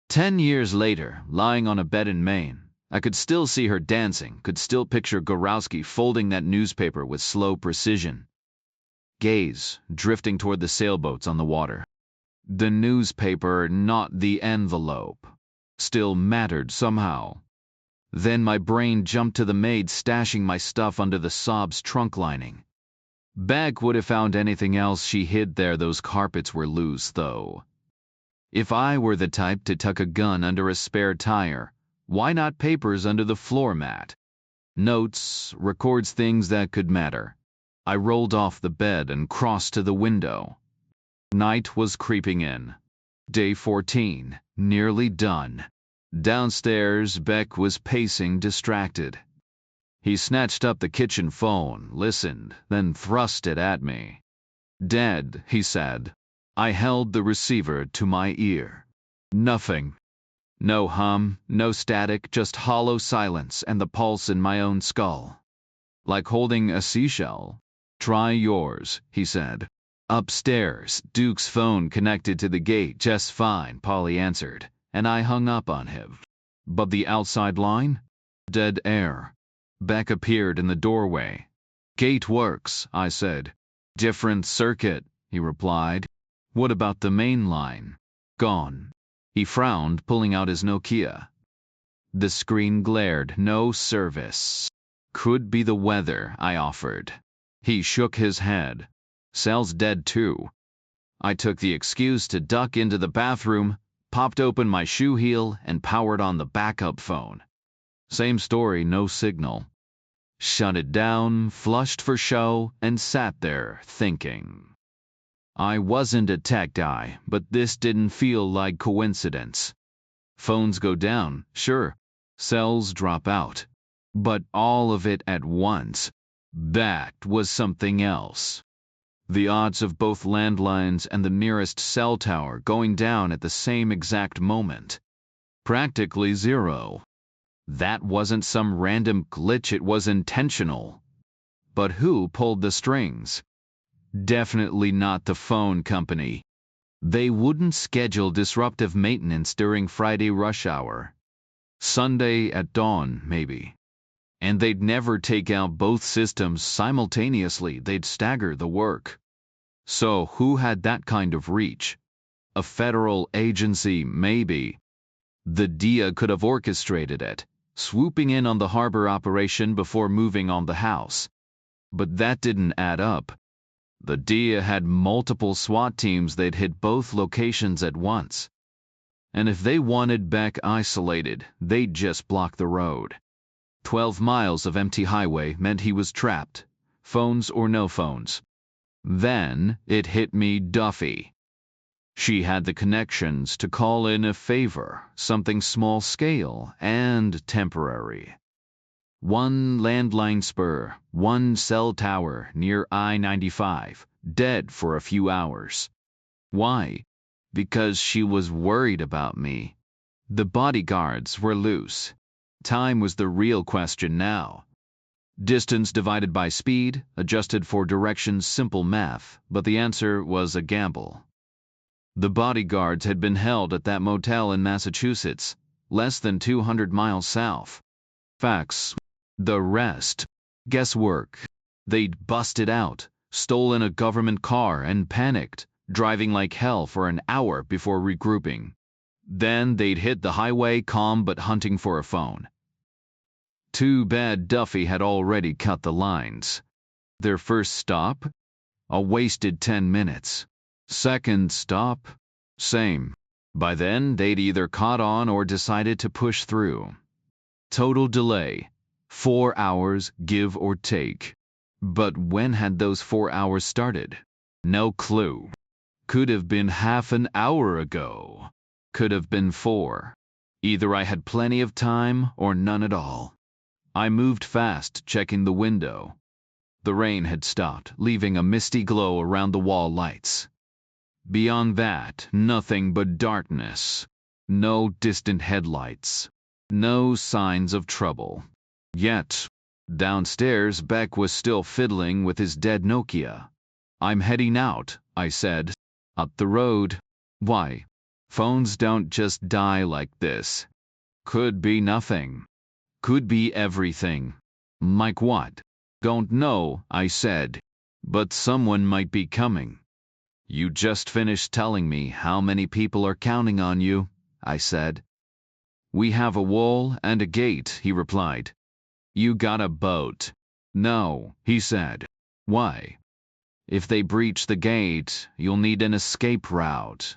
10 years later, lying on a bed in Maine, I could still see her dancing, could still picture Gorowski folding that newspaper with slow precision. Gaze, drifting toward the sailboats on the water. The newspaper, not the envelope, still mattered somehow. Then my brain jumped to the maid stashing my stuff under the Saab's trunk lining. Beck would have found anything else she hid there. Those carpets were loose, though. If I were the type to tuck a gun under a spare tire, why not papers under the floor mat? Notes, records, things that could matter. I rolled off the bed and crossed to the window. Night was creeping in. Day 14, nearly done. Downstairs, Beck was pacing, distracted. He snatched up the kitchen phone, listened, then thrust it at me. "Dead," he said. I held the receiver to my ear. Nothing. No hum, no static, just hollow silence and the pulse in my own skull. like holding a seashell. Try yours, he said. Upstairs, Duke's phone connected to the gate just fine, Polly answered, and I hung up on him. But the outside line? Dead air. Beck appeared in the doorway. Gate works, I said. Different circuit, he replied. What about the main line? Gone. He frowned, pulling out his Nokia. The screen glared, no service. Could be the weather, I offered. He shook his head. Cell's dead too. I took the excuse to duck into the bathroom, popped open my shoe heel, and powered on the backup phone. Same story, no signal. Shut it down, flushed for show, and sat there, thinking. I wasn't a tech guy, but this didn't feel like coincidence. Phones go down, sure. Cells drop out. But all of it at once. That was something else. The odds of both landlines and the nearest cell tower going down at the same exact moment. Practically zero. That wasn't some random glitch, it was intentional. But who pulled the strings? Definitely not the phone company. They wouldn't schedule disruptive maintenance during Friday rush hour. Sunday at dawn, maybe. And they'd never take out both systems simultaneously, they'd stagger the work. So who had that kind of reach? A federal agency, maybe. The DIA could have orchestrated it, swooping in on the harbor operation before moving on the house. But that didn't add up. The DIA had multiple SWAT teams that hit both locations at once. And if they wanted Beck isolated, they'd just block the road. 12 miles of empty highway meant he was trapped, phones or no phones. Then it hit me, Duffy. She had the connections to call in a favor, something small scale and temporary. One landline spur, one cell tower near I-95, dead for a few hours. Why? Because she was worried about me. The bodyguards were loose. Time was the real question now. Distance divided by speed, adjusted for directions, simple math, but the answer was a gamble. The bodyguards had been held at that motel in Massachusetts, less than 200 miles south. Facts. The rest. Guesswork. They'd busted out, stolen a government car and panicked, driving like hell for an hour before regrouping. Then they'd hit the highway calm but hunting for a phone. Too bad Duffy had already cut the lines. Their first stop? A wasted 10 minutes. Second stop? Same. By then, they'd either caught on or decided to push through. Total delay. 4 hours, give or take. But when had those 4 hours started? No clue. Could have been half an hour ago. Could have been 4. Either I had plenty of time or none at all. I moved fast, checking the window. The rain had stopped, leaving a misty glow around the wall lights. Beyond that, nothing but darkness. No distant headlights. No signs of trouble. Yet, downstairs, Beck was still fiddling with his dead Nokia. I'm heading out, I said. Up the road. Why? Phones don't just die like this. Could be nothing. Could be everything. Like what? Don't know, I said. But someone might be coming. You just finished telling me how many people are counting on you, I said. We have a wall and a gate, he replied. You got a boat. No, he said. Why? If they breach the gate, you'll need an escape route.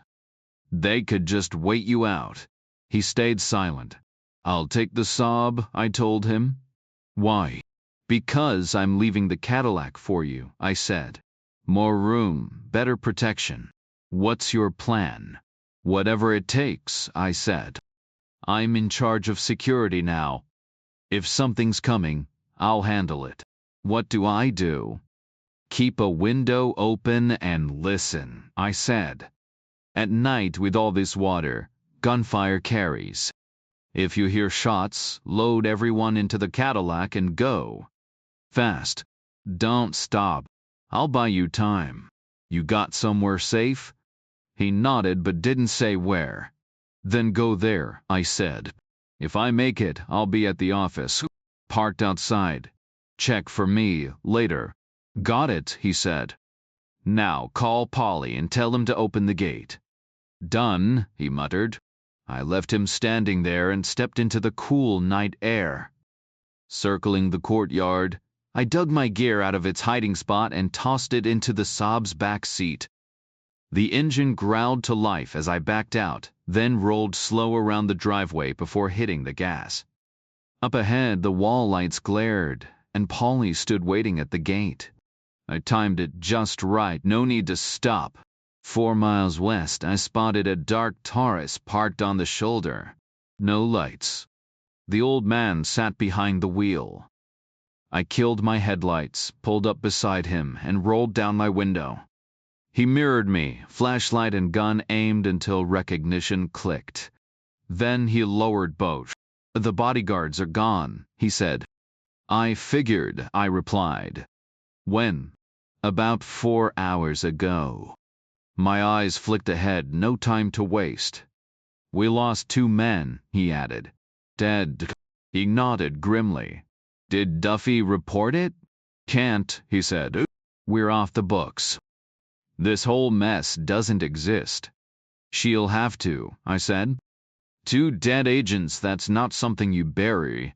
They could just wait you out. He stayed silent. I'll take the Saab, I told him. Why? Because I'm leaving the Cadillac for you, I said. More room, better protection. What's your plan? Whatever it takes, I said. I'm in charge of security now. If something's coming, I'll handle it. What do I do? Keep a window open and listen, I said. At night with all this water, gunfire carries. If you hear shots, load everyone into the Cadillac and go. Fast. Don't stop. I'll buy you time. You got somewhere safe? He nodded but didn't say where. Then go there, I said. If I make it, I'll be at the office. Parked outside. Check for me later. Got it, he said. Now call Polly and tell him to open the gate. Done, he muttered. I left him standing there and stepped into the cool night air. Circling the courtyard, I dug my gear out of its hiding spot and tossed it into the Saab's back seat. The engine growled to life as I backed out, then rolled slow around the driveway before hitting the gas. Up ahead, the wall lights glared, and Polly stood waiting at the gate. I timed it just right, no need to stop. 4 miles west, I spotted a dark Taurus parked on the shoulder. No lights. The old man sat behind the wheel. I killed my headlights, pulled up beside him, and rolled down my window. He mirrored me, flashlight and gun aimed until recognition clicked. Then he lowered both. The bodyguards are gone, he said. I figured, I replied. When? About 4 hours ago. My eyes flicked ahead, no time to waste. We lost 2 men, he added. Dead. He nodded grimly. Did Duffy report it? Can't, he said. We're off the books. This whole mess doesn't exist. She'll have to, I said. 2 dead agents, that's not something you bury.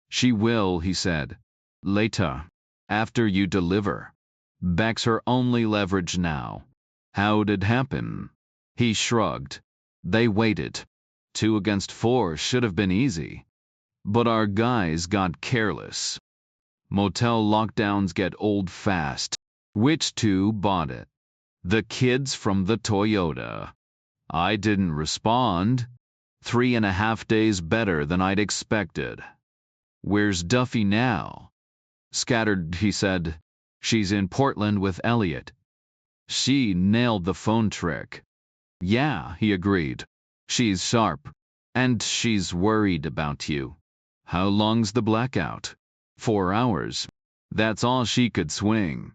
She will, he said. Later. After you deliver. Beck's her only leverage now. How'd it happen? He shrugged. They waited. 2 against 4 should have been easy. But our guys got careless. Motel lockdowns get old fast. Which 2 bought it? The kids from the Toyota. I didn't respond. 3.5 days better than I'd expected. Where's Duffy now? Scattered, he said. She's in Portland with Elliot. She nailed the phone trick. Yeah, he agreed. She's sharp. And she's worried about you. How long's the blackout? 4 hours. That's all she could swing.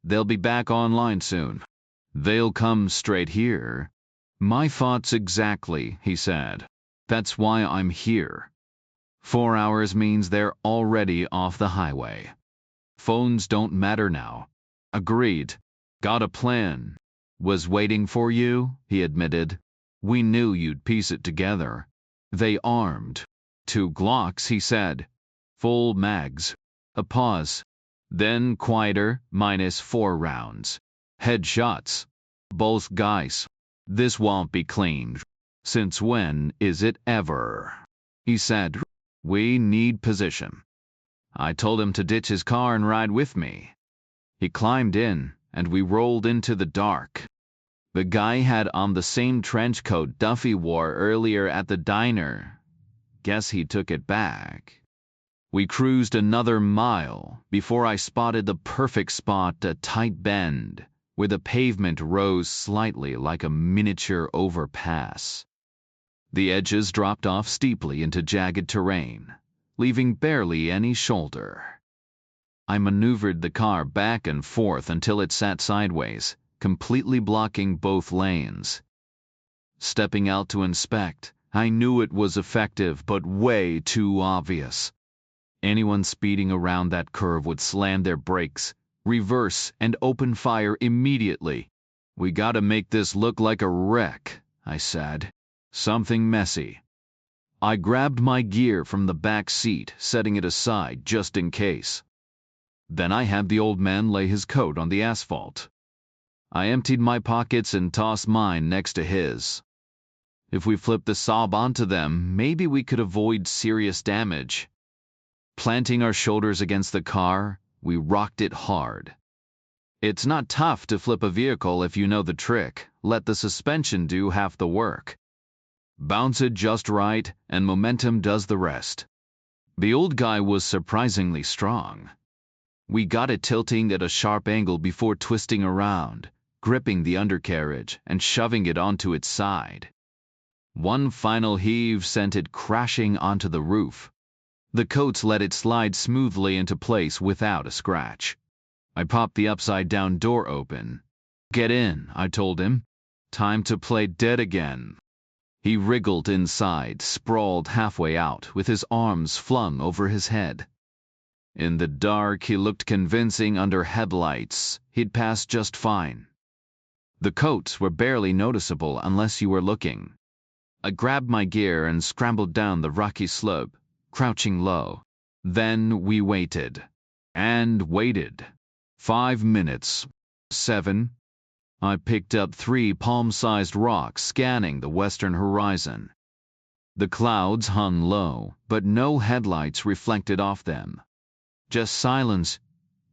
They'll be back online soon. They'll come straight here. My thoughts exactly, he said. That's why I'm here. 4 hours means they're already off the highway. Phones don't matter now. Agreed. Got a plan. Was waiting for you, he admitted. We knew you'd piece it together. They armed. 2 Glocks, he said. Full mags. A pause. Then quieter, -4 rounds. Headshots. Both guys. This won't be clean. Since when is it ever? He said. We need position. I told him to ditch his car and ride with me. He climbed in, and we rolled into the dark. The guy had on the same trench coat Duffy wore earlier at the diner. Guess he took it back. We cruised another mile before I spotted the perfect spot, a tight bend, where the pavement rose slightly like a miniature overpass. The edges dropped off steeply into jagged terrain, leaving barely any shoulder. I maneuvered the car back and forth until it sat sideways, completely blocking both lanes. Stepping out to inspect, I knew it was effective, but way too obvious. Anyone speeding around that curve would slam their brakes, reverse, and open fire immediately. We gotta make this look like a wreck, I said. Something messy. I grabbed my gear from the back seat, setting it aside just in case. Then I had the old man lay his coat on the asphalt. I emptied my pockets and tossed mine next to his. If we flipped the Saab onto them, maybe we could avoid serious damage. Planting our shoulders against the car, we rocked it hard. It's not tough to flip a vehicle if you know the trick. Let the suspension do half the work. Bounce it just right, and momentum does the rest. The old guy was surprisingly strong. We got it tilting at a sharp angle before twisting around, gripping the undercarriage and shoving it onto its side. One final heave sent it crashing onto the roof. The coats let it slide smoothly into place without a scratch. I popped the upside-down door open. "Get in," I told him. "Time to play dead again." He wriggled inside, sprawled halfway out, with his arms flung over his head. In the dark, he looked convincing under headlights. He'd pass just fine. The coats were barely noticeable unless you were looking. I grabbed my gear and scrambled down the rocky slope, crouching low. Then we waited. And waited. 5 minutes. 7. I picked up 3 palm-sized rocks, scanning the western horizon. The clouds hung low, but no headlights reflected off them. Just silence,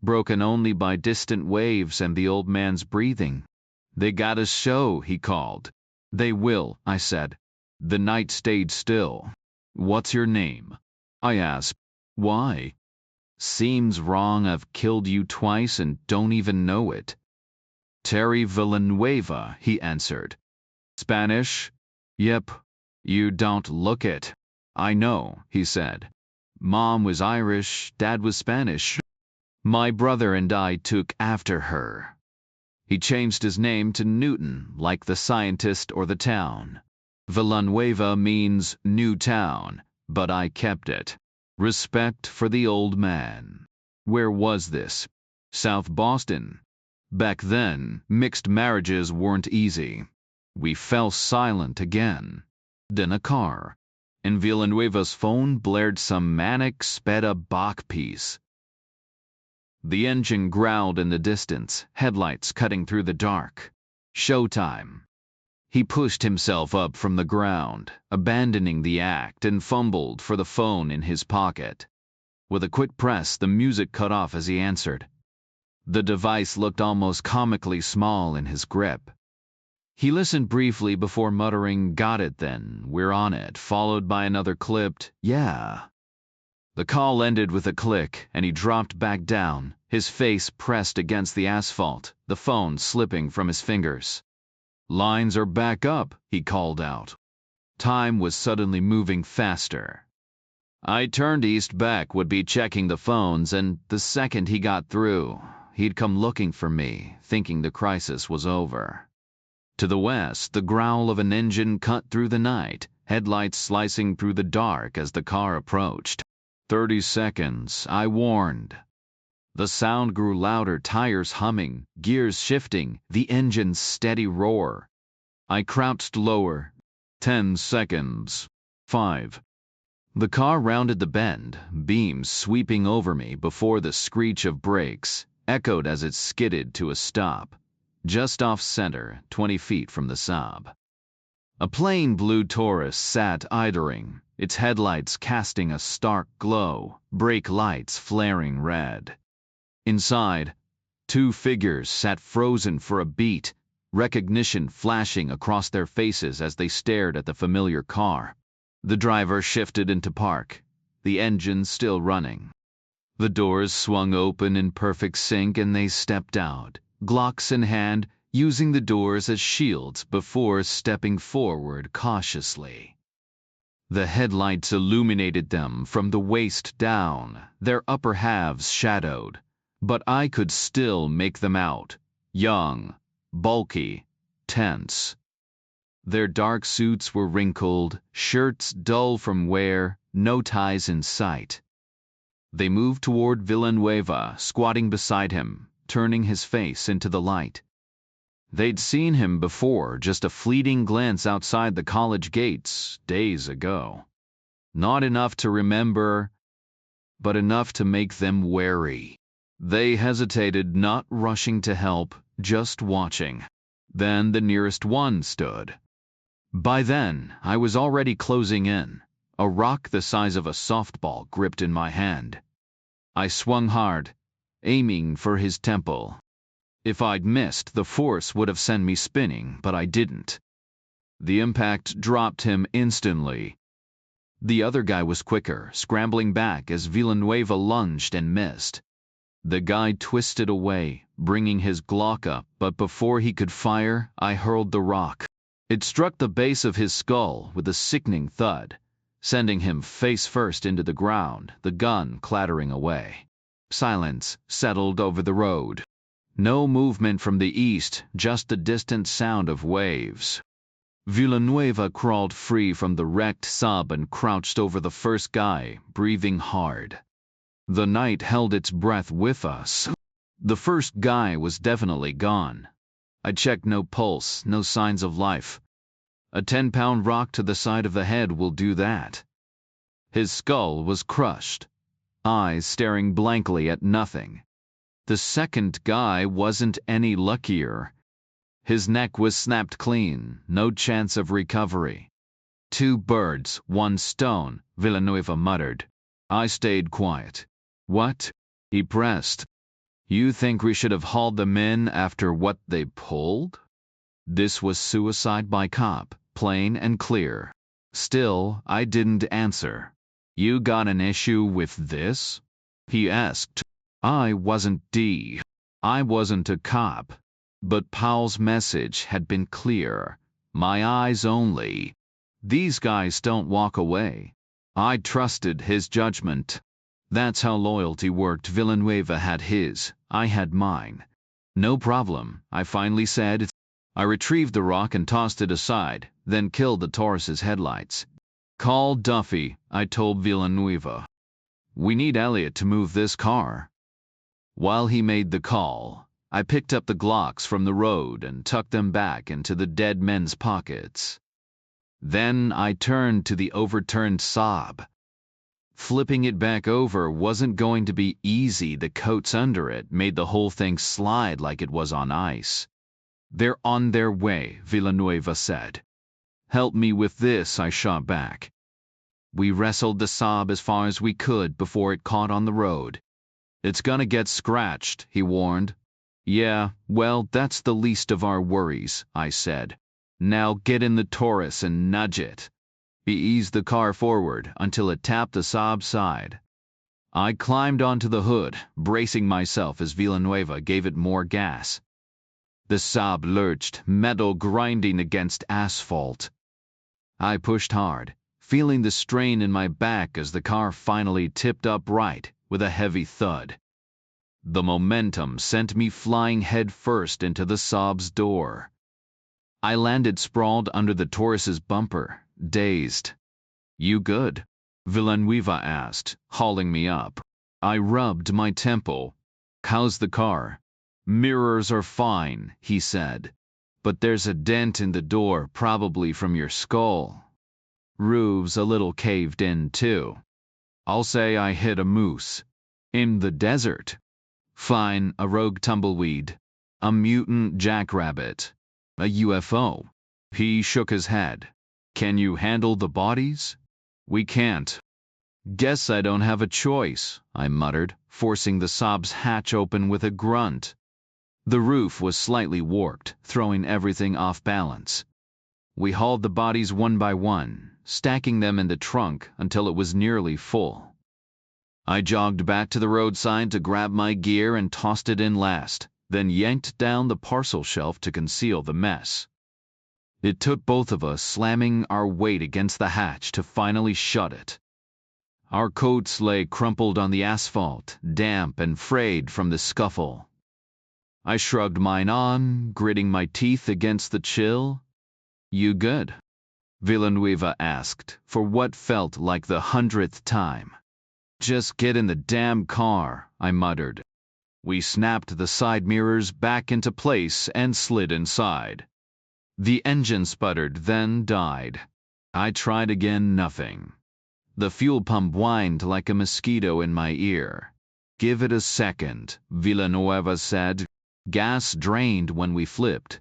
broken only by distant waves and the old man's breathing. "They got a show," he called. "They will," I said. The night stayed still. "What's your name?" I asked. "Why?" "Seems wrong I've killed you twice and don't even know it." "Terry Villanueva," he answered. "Spanish?" "Yep. You don't look it." "I know," he said. "Mom was Irish, Dad was Spanish. My brother and I took after her." He changed his name to Newton, like the scientist or the town. Villanueva means new town, but I kept it. Respect for the old man. Where was this? South Boston. Back then, mixed marriages weren't easy. We fell silent again. Then a car. And Villanueva's phone blared some manic, sped-up Bach piece. The engine growled in the distance, headlights cutting through the dark. Showtime. He pushed himself up from the ground, abandoning the act, and fumbled for the phone in his pocket. With a quick press, the music cut off as he answered. The device looked almost comically small in his grip. He listened briefly before muttering, "Got it then, we're on it," followed by another clipped, "Yeah." The call ended with a click, and he dropped back down, his face pressed against the asphalt, the phone slipping from his fingers. "Lines are back up," he called out. Time was suddenly moving faster. I turned east. Beck would be checking the phones, and the second he got through, he'd come looking for me, thinking the crisis was over. To the west, the growl of an engine cut through the night, headlights slicing through the dark as the car approached. 30 seconds, I warned. The sound grew louder, tires humming, gears shifting, the engine's steady roar. I crouched lower. 10 seconds. 5. The car rounded the bend, beams sweeping over me before the screech of brakes echoed as it skidded to a stop, just off center, 20 feet from the Saab. A plain blue Taurus sat idling, its headlights casting a stark glow, brake lights flaring red. Inside, 2 figures sat frozen for a beat, recognition flashing across their faces as they stared at the familiar car. The driver shifted into park, the engine still running. The doors swung open in perfect sync and they stepped out, Glocks in hand, using the doors as shields before stepping forward cautiously. The headlights illuminated them from the waist down, their upper halves shadowed, but I could still make them out, young, bulky, tense. Their dark suits were wrinkled, shirts dull from wear, no ties in sight. They moved toward Villanueva, squatting beside him, turning his face into the light. They'd seen him before, just a fleeting glance outside the college gates, days ago. Not enough to remember, but enough to make them wary. They hesitated, not rushing to help, just watching. Then the nearest one stood. By then, I was already closing in, a rock the size of a softball gripped in my hand. I swung hard, aiming for his temple. If I'd missed, the force would have sent me spinning, but I didn't. The impact dropped him instantly. The other guy was quicker, scrambling back as Villanueva lunged and missed. The guy twisted away, bringing his Glock up, but before he could fire, I hurled the rock. It struck the base of his skull with a sickening thud, sending him face first into the ground, the gun clattering away. Silence settled over the road. No movement from the east, just the distant sound of waves. Villanueva crawled free from the wrecked sub and crouched over the first guy, breathing hard. The night held its breath with us. The first guy was definitely gone. I checked no pulse, no signs of life. A 10-pound rock to the side of the head will do that. His skull was crushed, eyes staring blankly at nothing. The second guy wasn't any luckier. His neck was snapped clean, no chance of recovery. 2 birds, 1 stone, Villanueva muttered. I stayed quiet. What? He pressed. You think we should have hauled them in after what they pulled? This was suicide by cop, plain and clear. Still, I didn't answer. You got an issue with this? He asked. I wasn't I wasn't a cop. But Powell's message had been clear. My eyes only. These guys don't walk away. I trusted his judgment. That's how loyalty worked. Villanueva had his, I had mine. No problem, I finally said. I retrieved the rock and tossed it aside, then killed the Taurus's headlights. Call Duffy, I told Villanueva. We need Elliot to move this car. While he made the call, I picked up the Glocks from the road and tucked them back into the dead men's pockets. Then I turned to the overturned Saab. Flipping it back over wasn't going to be easy. The coats under it made the whole thing slide like it was on ice. They're on their way, Villanueva said. Help me with this, I shot back. We wrestled the Saab as far as we could before it caught on the road. It's gonna get scratched, he warned. Yeah, well, that's the least of our worries, I said. Now get in the Taurus and nudge it. He eased the car forward until it tapped the Saab side. I climbed onto the hood, bracing myself as Villanueva gave it more gas. The Saab lurched, metal grinding against asphalt. I pushed hard, feeling the strain in my back as the car finally tipped upright with a heavy thud. The momentum sent me flying headfirst into the Saab's door. I landed sprawled under the Taurus's bumper, dazed. You good? Villanueva asked, hauling me up. I rubbed my temple. How's the car? Mirrors are fine, he said. But there's a dent in the door, probably from your skull. Roof's a little caved in, too. I'll say I hit a moose. In the desert. Fine, a rogue tumbleweed. A mutant jackrabbit. A UFO. He shook his head. Can you handle the bodies? We can't. Guess I don't have a choice, I muttered, forcing the Saab's hatch open with a grunt. The roof was slightly warped, throwing everything off balance. We hauled the bodies one by one, stacking them in the trunk until it was nearly full. I jogged back to the roadside to grab my gear and tossed it in last, then yanked down the parcel shelf to conceal the mess. It took both of us slamming our weight against the hatch to finally shut it. Our coats lay crumpled on the asphalt, damp and frayed from the scuffle. I shrugged mine on, gritting my teeth against the chill. You good? Villanueva asked, for what felt like the 100th time. Just get in the damn car, I muttered. We snapped the side mirrors back into place and slid inside. The engine sputtered, then died. I tried again, nothing. The fuel pump whined like a mosquito in my ear. Give it a second, Villanueva said. Gas drained when we flipped.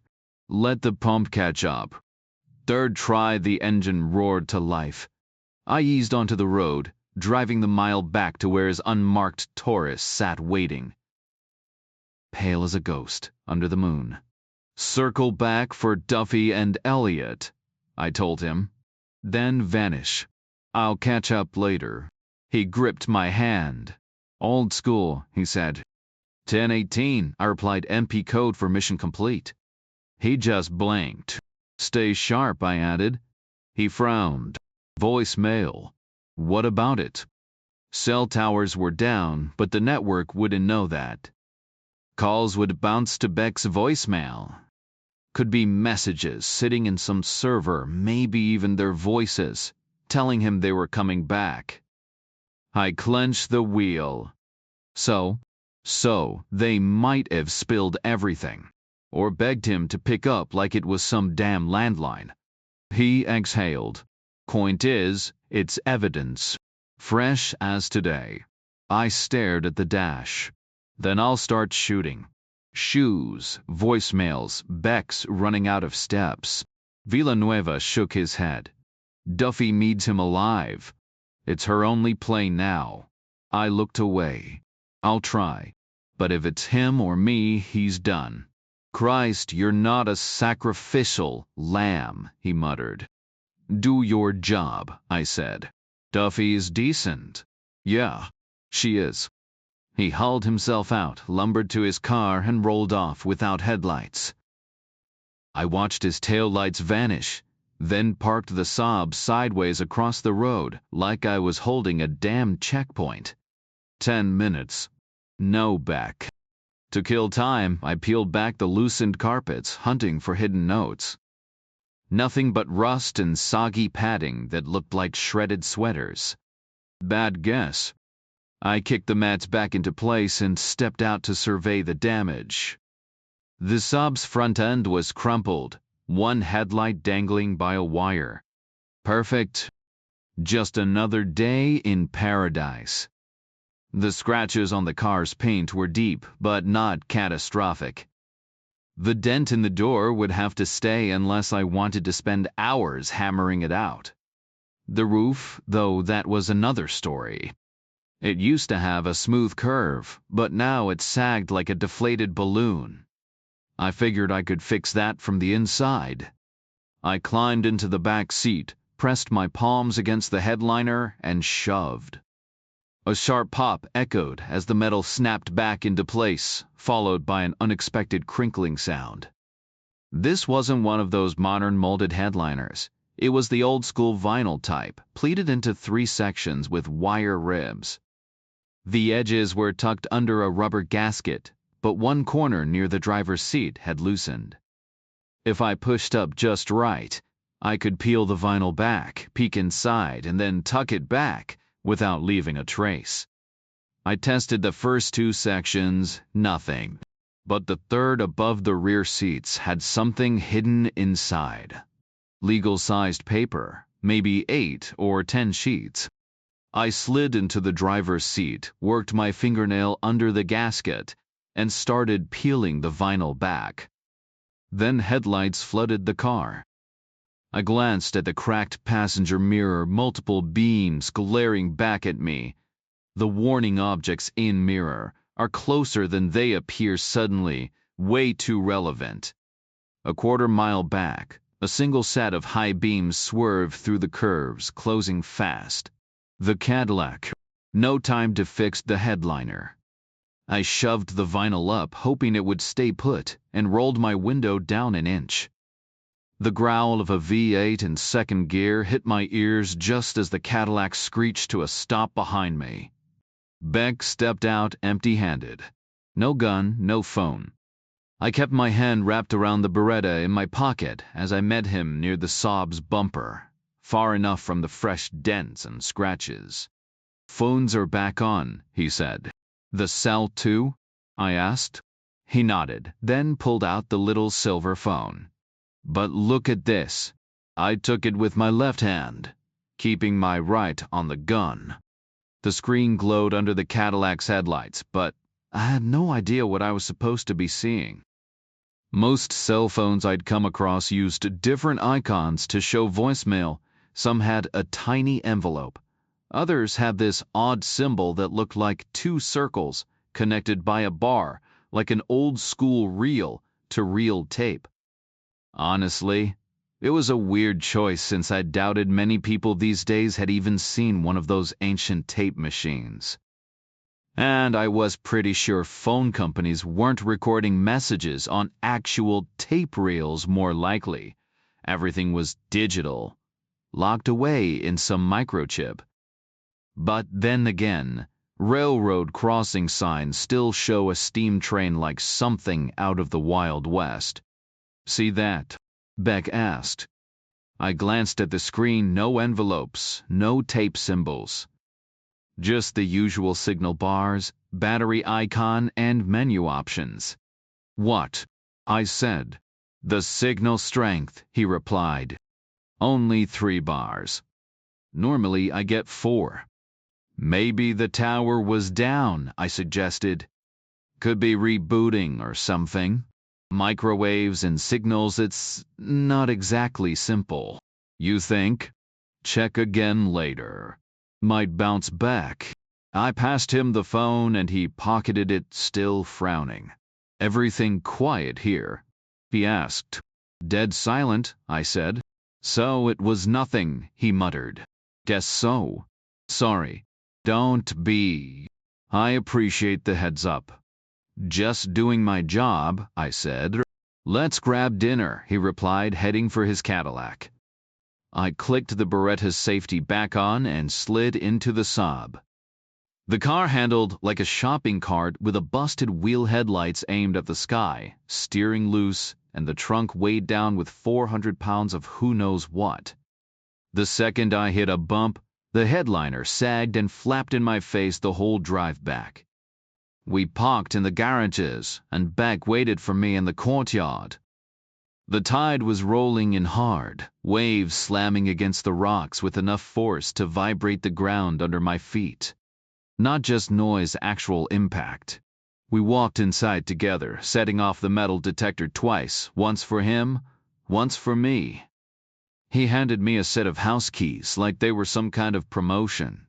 Let the pump catch up. Third try, the engine roared to life. I eased onto the road, driving the mile back to where his unmarked Taurus sat waiting. Pale as a ghost, under the moon. Circle back for Duffy and Elliot, I told him. Then vanish. I'll catch up later. He gripped my hand. Old school, he said. 1018, I replied. MP code for mission complete. He just blinked. Stay sharp, I added. He frowned. Voicemail. What about it? Cell towers were down, but the network wouldn't know that. Calls would bounce to Beck's voicemail. Could be messages sitting in some server, maybe even their voices, telling him they were coming back. I clenched the wheel. So they might have spilled everything, or begged him to pick up like it was some damn landline. He exhaled. Point is, it's evidence. Fresh as today. I stared at the dash. Then I'll start shooting. Shoes, voicemails, Beck's running out of steps. Villanueva shook his head. Duffy needs him alive. It's her only play now. I looked away. I'll try. But if it's him or me, he's done. Christ, you're not a sacrificial lamb, he muttered. Do your job, I said. Duffy's decent. Yeah, she is. He hauled himself out, lumbered to his car, and rolled off without headlights. I watched his taillights vanish, then parked the Saab sideways across the road like I was holding a damn checkpoint. 10 minutes. No Beck. To kill time, I peeled back the loosened carpets, hunting for hidden notes. Nothing but rust and soggy padding that looked like shredded sweaters. Bad guess. I kicked the mats back into place and stepped out to survey the damage. The Saab's front end was crumpled, one headlight dangling by a wire. Perfect. Just another day in paradise. The scratches on the car's paint were deep, but not catastrophic. The dent in the door would have to stay unless I wanted to spend hours hammering it out. The roof, though, that was another story. It used to have a smooth curve, but now it sagged like a deflated balloon. I figured I could fix that from the inside. I climbed into the back seat, pressed my palms against the headliner, and shoved. A sharp pop echoed as the metal snapped back into place, followed by an unexpected crinkling sound. This wasn't one of those modern molded headliners. It was the old-school vinyl type, pleated into 3 sections with wire ribs. The edges were tucked under a rubber gasket, but one corner near the driver's seat had loosened. If I pushed up just right, I could peel the vinyl back, peek inside, and then tuck it back without leaving a trace. I tested the first 2 sections, nothing. But the third above the rear seats had something hidden inside. Legal-sized paper, maybe 8 or 10 sheets. I slid into the driver's seat, worked my fingernail under the gasket, and started peeling the vinyl back. Then headlights flooded the car. I glanced at the cracked passenger mirror, multiple beams glaring back at me. The warning objects in mirror are closer than they appear suddenly, way too relevant. A quarter-mile back, a single set of high beams swerved through the curves, closing fast. The Cadillac. No time to fix the headliner. I shoved the vinyl up, hoping it would stay put, and rolled my window down an inch. The growl of a V8 in second gear hit my ears just as the Cadillac screeched to a stop behind me. Beck stepped out empty-handed. No gun, no phone. I kept my hand wrapped around the Beretta in my pocket as I met him near the Saab's bumper, far enough from the fresh dents and scratches. Phones are back on, he said. The cell too? I asked. He nodded, then pulled out the little silver phone. But look at this. I took it with my left hand, keeping my right on the gun. The screen glowed under the Cadillac's headlights, but I had no idea what I was supposed to be seeing. Most cell phones I'd come across used different icons to show voicemail. Some had a tiny envelope. Others had this odd symbol that looked like 2 circles connected by a bar, like an old-school reel-to-reel tape. Honestly, it was a weird choice since I doubted many people these days had even seen one of those ancient tape machines. And I was pretty sure phone companies weren't recording messages on actual tape reels, more likely. Everything was digital. locked away in some microchip. But then again, railroad crossing signs still show a steam train like something out of the Wild West. "See that?" Beck asked. I glanced at the screen. No envelopes, no tape symbols. Just the usual signal bars, battery icon, and menu options. "What?" I said. "The signal strength," he replied. "Only 3 bars. Normally I get 4. "Maybe the tower was down," I suggested. "Could be rebooting or something. Microwaves and signals, it's not exactly simple." "You think?" "Check again later. Might bounce back." I passed him the phone and he pocketed it, still frowning. "Everything quiet here?" he asked. "Dead silent," I said. "So it was nothing," he muttered. "Guess so. Sorry." "Don't be. I appreciate the heads up." "Just doing my job," I said. "Let's grab dinner," he replied, heading for his Cadillac. I clicked the Beretta's safety back on and slid into the Saab. The car handled like a shopping cart with a busted wheel, headlights aimed at the sky, steering loose, and the trunk weighed down with 400 pounds of who knows what. The second I hit a bump, the headliner sagged and flapped in my face the whole drive back. We parked in the garages, and Beck waited for me in the courtyard. The tide was rolling in hard, waves slamming against the rocks with enough force to vibrate the ground under my feet. Not just noise, actual impact. We walked inside together, setting off the metal detector twice, once for him, once for me. He handed me a set of house keys like they were some kind of promotion.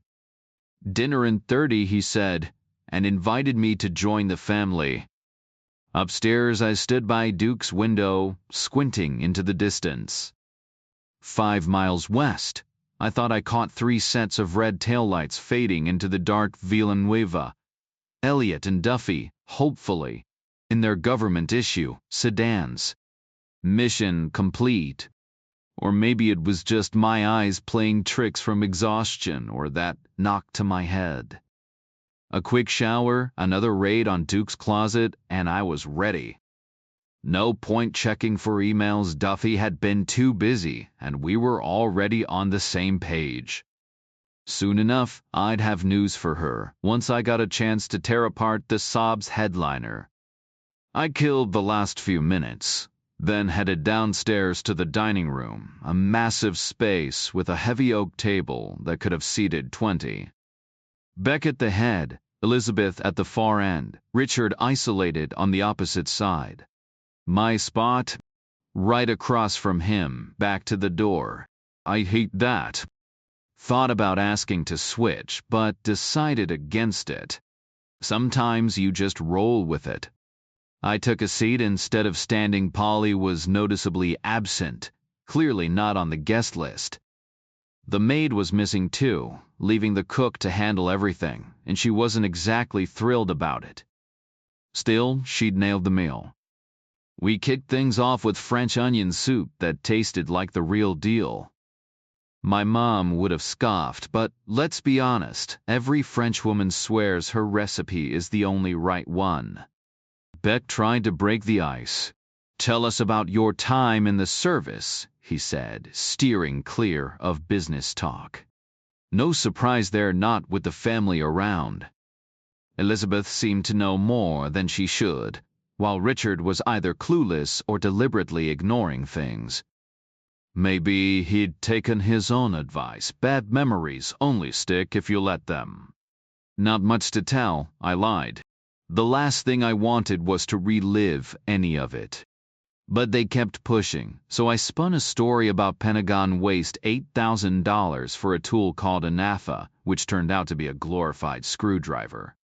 "Dinner in 30, he said, and invited me to join the family. Upstairs, I stood by Duke's window, squinting into the distance. 5 miles west, I thought I caught 3 sets of red taillights fading into the dark Villanueva. Elliot and Duffy, hopefully, in their government issue sedans. Mission complete. Or maybe it was just my eyes playing tricks from exhaustion or that knock to my head. A quick shower, another raid on Duke's closet, and I was ready. No point checking for emails. Duffy had been too busy, and we were already on the same page. Soon enough, I'd have news for her, once I got a chance to tear apart the Saab's headliner. I killed the last few minutes, then headed downstairs to the dining room, a massive space with a heavy oak table that could have seated 20. Beck at the head, Elizabeth at the far end, Richard isolated on the opposite side. My spot? Right across from him, back to the door. I hate that. Thought about asking to switch, but decided against it. Sometimes you just roll with it. I took a seat instead of standing. Polly was noticeably absent, clearly not on the guest list. The maid was missing too, leaving the cook to handle everything, and she wasn't exactly thrilled about it. Still, she'd nailed the meal. We kicked things off with French onion soup that tasted like the real deal. My mom would have scoffed, but let's be honest, every Frenchwoman swears her recipe is the only right one. Beck tried to break the ice. "Tell us about your time in the service," he said, steering clear of business talk. No surprise there, not with the family around. Elizabeth seemed to know more than she should, while Richard was either clueless or deliberately ignoring things. Maybe he'd taken his own advice. Bad memories only stick if you let them. Not much to tell, I lied. The last thing I wanted was to relive any of it. But they kept pushing, so I spun a story about Pentagon waste $8,000 for a tool called a NAFA, which turned out to be a glorified screwdriver.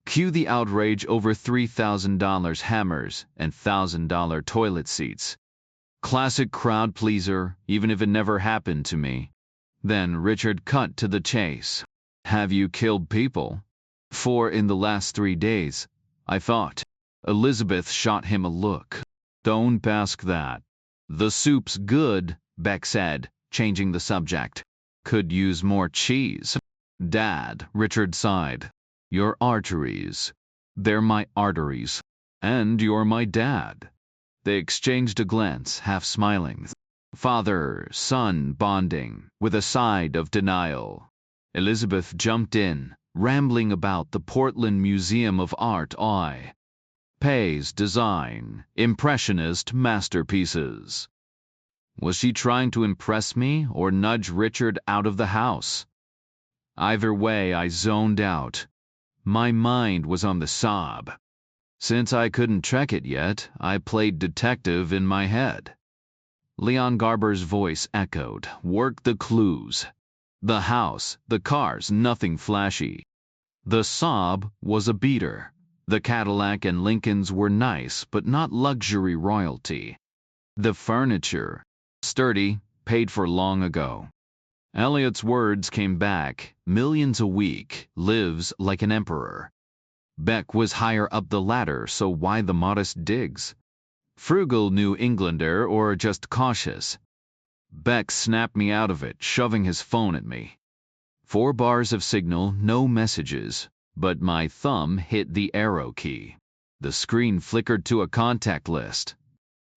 Cue the outrage over $3,000 hammers and $1,000 toilet seats. Classic crowd pleaser, even if it never happened to me. Then Richard cut to the chase. "Have you killed people?" "4 in the last 3 days, I thought." Elizabeth shot him a look. "Don't ask that." "The soup's good," Beck said, changing the subject. Could use more cheese. Dad, Richard sighed. Your arteries. They're my arteries. And you're my dad. They exchanged a glance, half smiling. Father-son bonding, with a side of denial. Elizabeth jumped in, rambling about the Portland Museum of Art. Pay's design, impressionist masterpieces. Was she trying to impress me or nudge Richard out of the house? Either way, I zoned out. My mind was on the sob. Since I couldn't check it yet, I played detective in my head. Leon Garber's voice echoed, work the clues. The house, the cars, nothing flashy. The sob was a beater. The Cadillac and Lincolns were nice, but not luxury royalty. The furniture, sturdy, paid for long ago. Elliot's words came back, millions a week, lives like an emperor. Beck was higher up the ladder, so why the modest digs? Frugal New Englander or just cautious? Beck snapped me out of it, shoving his phone at me. 4 bars of signal, no messages, but my thumb hit the arrow key. The screen flickered to a contact list.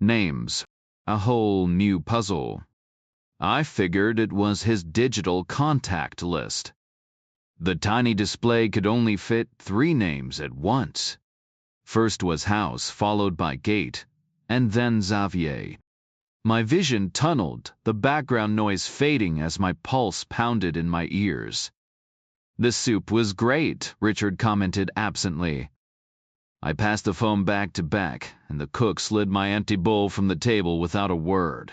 Names. A whole new puzzle. I figured it was his digital contact list. The tiny display could only fit 3 names at once. First was House, followed by Gate, and then Xavier. My vision tunneled, the background noise fading as my pulse pounded in my ears. The soup was great, Richard commented absently. I passed the phone back to Beck, and the cook slid my empty bowl from the table without a word.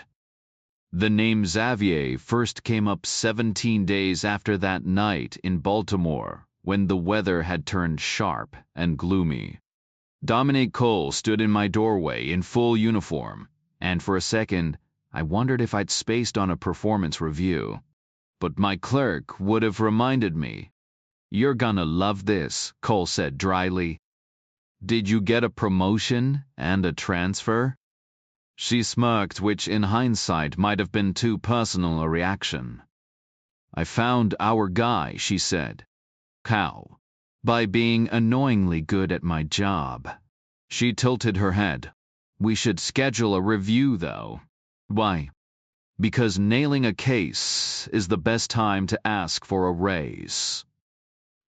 The name Xavier first came up 17 days after that night in Baltimore, when the weather had turned sharp and gloomy. Dominique Cole stood in my doorway in full uniform, and for a second, I wondered if I'd spaced on a performance review. But my clerk would have reminded me. You're gonna love this, Cole said dryly. Did you get a promotion and a transfer? She smirked, which in hindsight might have been too personal a reaction. I found our guy, she said. How? By being annoyingly good at my job. She tilted her head. We should schedule a review, though. Why? Because nailing a case is the best time to ask for a raise.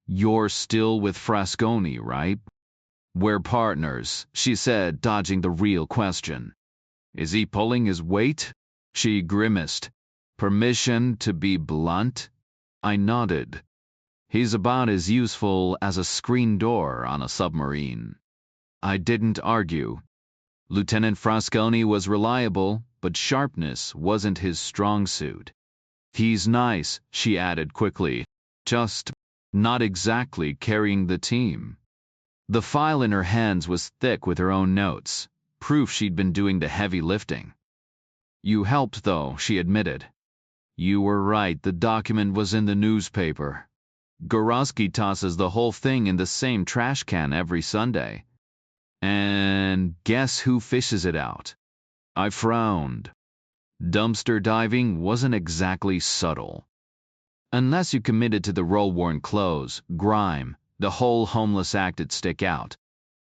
You're still with Frasconi, right? We're partners, she said, dodging the real question. Is he pulling his weight? She grimaced. Permission to be blunt? I nodded. He's about as useful as a screen door on a submarine. I didn't argue. Lieutenant Frasconi was reliable, but sharpness wasn't his strong suit. He's nice, she added quickly. Just not exactly carrying the team. The file in her hands was thick with her own notes, proof she'd been doing the heavy lifting. You helped, though, she admitted. You were right, the document was in the newspaper. Gorosky tosses the whole thing in the same trash can every Sunday. And guess who fishes it out? I frowned. Dumpster diving wasn't exactly subtle. Unless you committed to the role-worn clothes, grime, the whole homeless act'd stick out.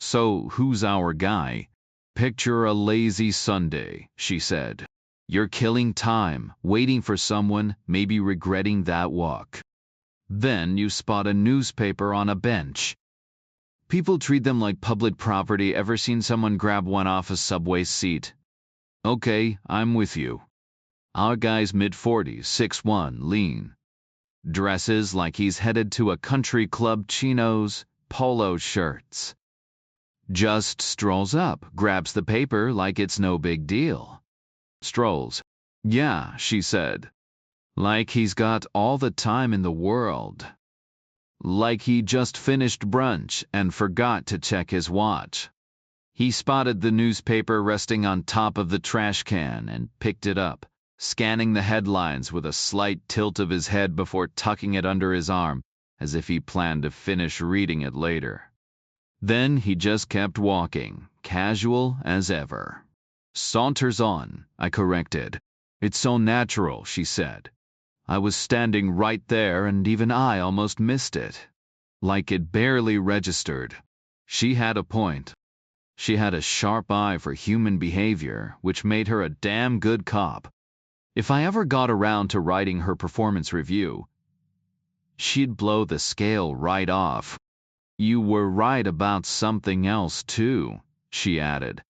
So who's our guy? Picture a lazy Sunday, she said. You're killing time, waiting for someone, maybe regretting that walk. Then you spot a newspaper on a bench. People treat them like public property. Ever seen someone grab one off a subway seat? Okay, I'm with you. Our guy's mid-40s, 6'1", lean. Dresses like he's headed to a country club, chinos, polo shirts. Just strolls up, grabs the paper like it's no big deal. Strolls. Yeah, she said. Like he's got all the time in the world. Like he just finished brunch and forgot to check his watch. He spotted the newspaper resting on top of the trash can and picked it up, scanning the headlines with a slight tilt of his head before tucking it under his arm, as if he planned to finish reading it later. Then he just kept walking, casual as ever. Saunters on, I corrected. It's so natural, she said. I was standing right there and even I almost missed it. Like it barely registered. She had a point. She had a sharp eye for human behavior, which made her a damn good cop. If I ever got around to writing her performance review, she'd blow the scale right off. You were right about something else, too, she added.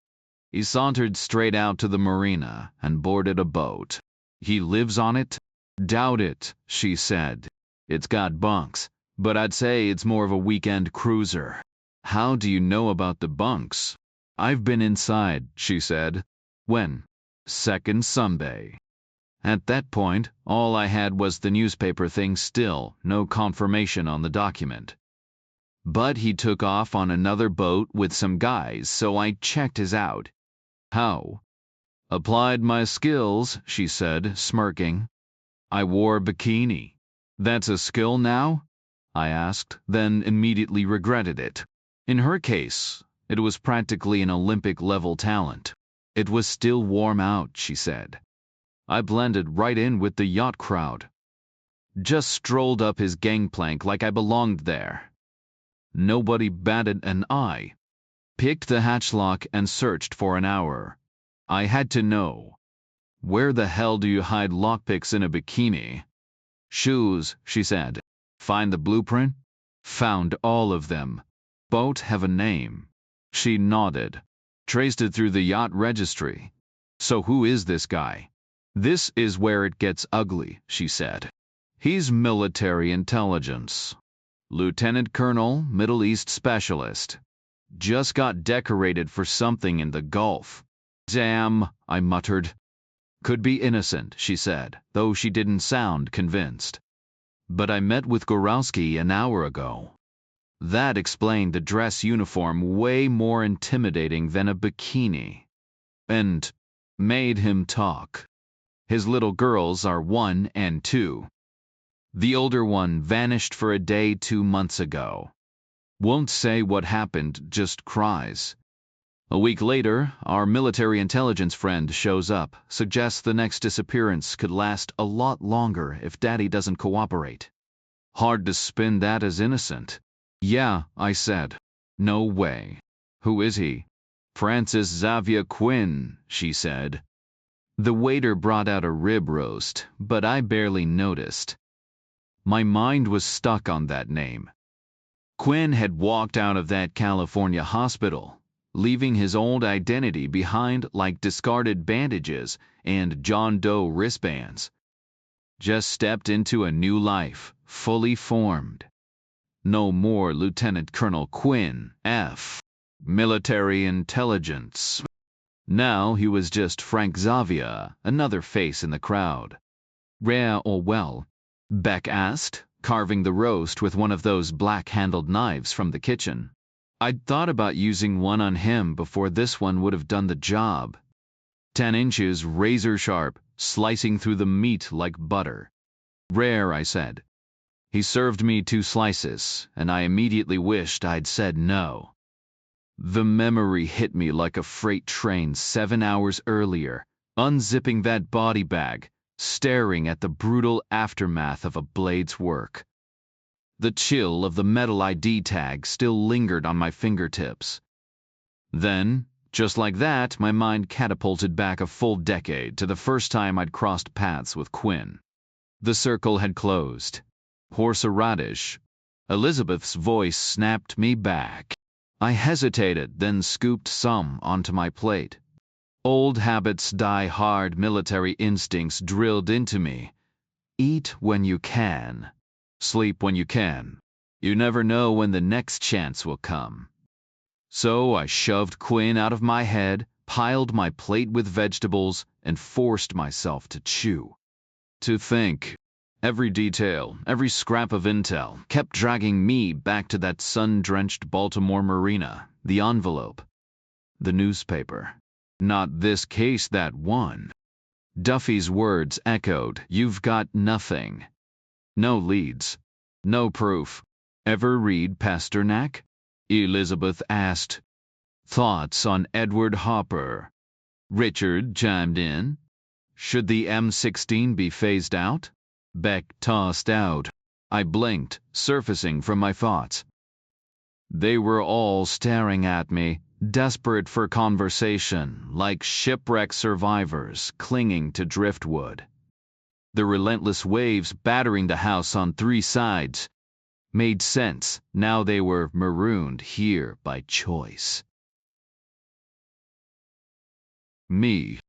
He sauntered straight out to the marina and boarded a boat. He lives on it? Doubt it, she said. It's got bunks, but I'd say it's more of a weekend cruiser. How do you know about the bunks? I've been inside, she said. When? Second Sunday. At that point, all I had was the newspaper thing still, no confirmation on the document. But he took off on another boat with some guys, so I checked his out. How? Applied my skills, she said, smirking. I wore a bikini. That's a skill now? I asked, then immediately regretted it. In her case, it was practically an Olympic-level talent. It was still warm out, she said. I blended right in with the yacht crowd. Just strolled up his gangplank like I belonged there. Nobody batted an eye. Picked the hatchlock and searched for an hour. I had to know. Where the hell do you hide lockpicks in a bikini? Shoes, she said. Find the blueprint? Found all of them. Both have a name. She nodded. Traced it through the yacht registry. So who is this guy? This is where it gets ugly, she said. He's military intelligence. Lieutenant Colonel, Middle East Specialist. Just got decorated for something in the Gulf. Damn, I muttered. Could be innocent, she said, though she didn't sound convinced. But I met with Gorowski an hour ago. That explained the dress uniform way more intimidating than a bikini. And made him talk. His little girls are 1 and 2. The older one vanished for a day 2 months ago. Won't say what happened, just cries. A week later, our military intelligence friend shows up, suggests the next disappearance could last a lot longer if Daddy doesn't cooperate. Hard to spin that as innocent. Yeah, I said. No way. Who is he? Francis Xavier Quinn, she said. The waiter brought out a rib roast, but I barely noticed. My mind was stuck on that name. Quinn had walked out of that California hospital, leaving his old identity behind like discarded bandages and John Doe wristbands. Just stepped into a new life, fully formed. No more Lieutenant Colonel Quinn, F. Military Intelligence. Now he was just Frank Xavier, another face in the crowd. Rare or well? Beck asked, carving the roast with one of those black-handled knives from the kitchen. I'd thought about using one on him before this one would have done the job. 10 inches razor sharp, slicing through the meat like butter. Rare, I said. He served me 2 slices, and I immediately wished I'd said no. The memory hit me like a freight train 7 hours earlier, unzipping that body bag, staring at the brutal aftermath of a blade's work. The chill of the metal ID tag still lingered on my fingertips. Then, just like that, my mind catapulted back a full decade to the first time I'd crossed paths with Quinn. The circle had closed. Horseradish. Elizabeth's voice snapped me back. I hesitated, then scooped some onto my plate. Old habits die hard, military instincts drilled into me. Eat when you can. Sleep when you can. You never know when the next chance will come. So I shoved Quinn out of my head, piled my plate with vegetables, and forced myself to chew. To think. Every detail, every scrap of intel, kept dragging me back to that sun-drenched Baltimore marina, the envelope, the newspaper. Not this case, that one. Duffy's words echoed, "You've got nothing." No leads. No proof. Ever read Pasternak? Elizabeth asked. Thoughts on Edward Hopper? Richard chimed in. Should the M16 be phased out? Beck tossed out. I blinked, surfacing from my thoughts. They were all staring at me, desperate for conversation, like shipwreck survivors clinging to driftwood. The relentless waves battering the house on three sides made sense. Now they were marooned here by choice. Me.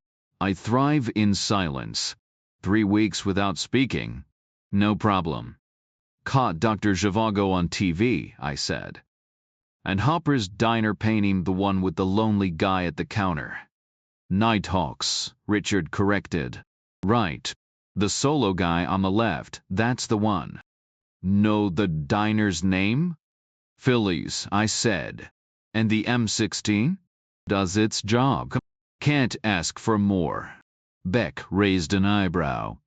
I thrive in silence. 3 weeks without speaking. No problem. Caught Dr. Zhivago on TV, I said. And Hopper's diner painting, the one with the lonely guy at the counter. Nighthawks, Richard corrected. Right. The solo guy on the left, that's the one. Know the diner's name? Phillies, I said. And the M16? Does its job. Can't ask for more. Beck raised an eyebrow.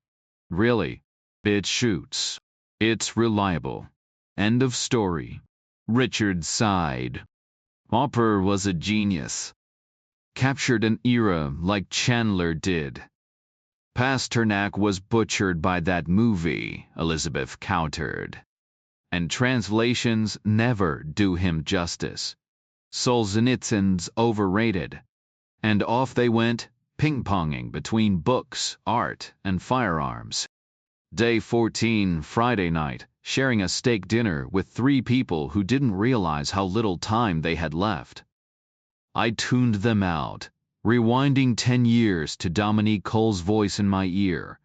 Really? It shoots. It's reliable. End of story. Richard sighed. Hopper was a genius. Captured an era like Chandler did. Pasternak was butchered by that movie, Elizabeth countered. And translations never do him justice. Solzhenitsyn's overrated. And off they went, ping-ponging between books, art, and firearms. Day 14, Friday night, sharing a steak dinner with 3 people who didn't realize how little time they had left. I tuned them out, rewinding 10 years to Dominique Cole's voice in my ear.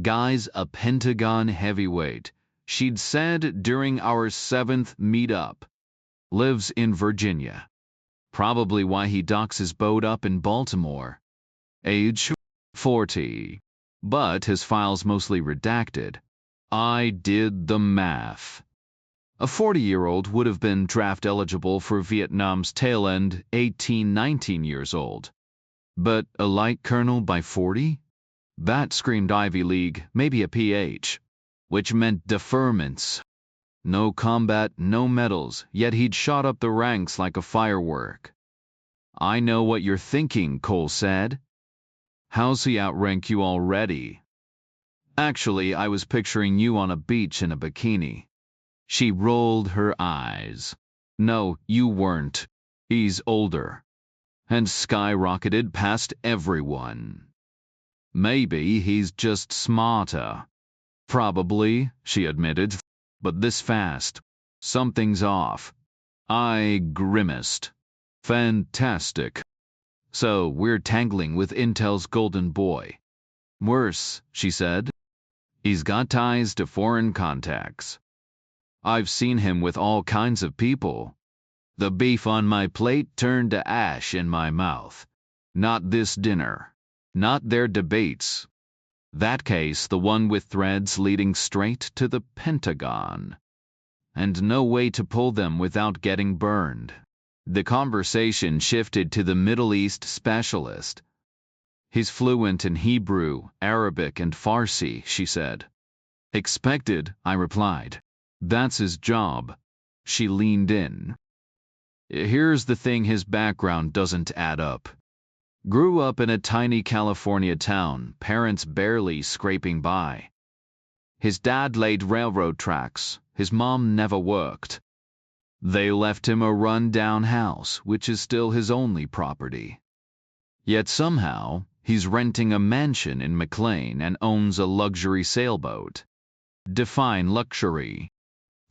Guy's a Pentagon heavyweight, she'd said during our 7th meet-up. Lives in Virginia. Probably why he docks his boat up in Baltimore. Age 40. But his file's mostly redacted. I did the math. A 40-year-old would have been draft eligible for Vietnam's tail end, 18, 19 years old. But a light colonel by 40? That screamed Ivy League, maybe a PH. Which meant deferments. No combat, no medals, yet he'd shot up the ranks like a firework. I know what you're thinking, Cole said. How's he outrank you already? Actually, I was picturing you on a beach in a bikini. She rolled her eyes. No, you weren't. He's older. And skyrocketed past everyone. Maybe he's just smarter. Probably, she admitted. But this fast. Something's off. I grimaced. Fantastic. So we're tangling with Intel's golden boy. Worse, she said. He's got ties to foreign contacts. I've seen him with all kinds of people. The beef on my plate turned to ash in my mouth. Not this dinner. Not their debates. That case, the one with threads leading straight to the Pentagon. And no way to pull them without getting burned. The conversation shifted to the Middle East specialist. He's fluent in Hebrew, Arabic, and Farsi, she said. Expected, I replied. That's his job. She leaned in. Here's the thing, his background doesn't add up. Grew up in a tiny California town, parents barely scraping by. His dad laid railroad tracks, his mom never worked. They left him a run-down house, which is still his only property. Yet somehow, he's renting a mansion in McLean and owns a luxury sailboat. Define luxury.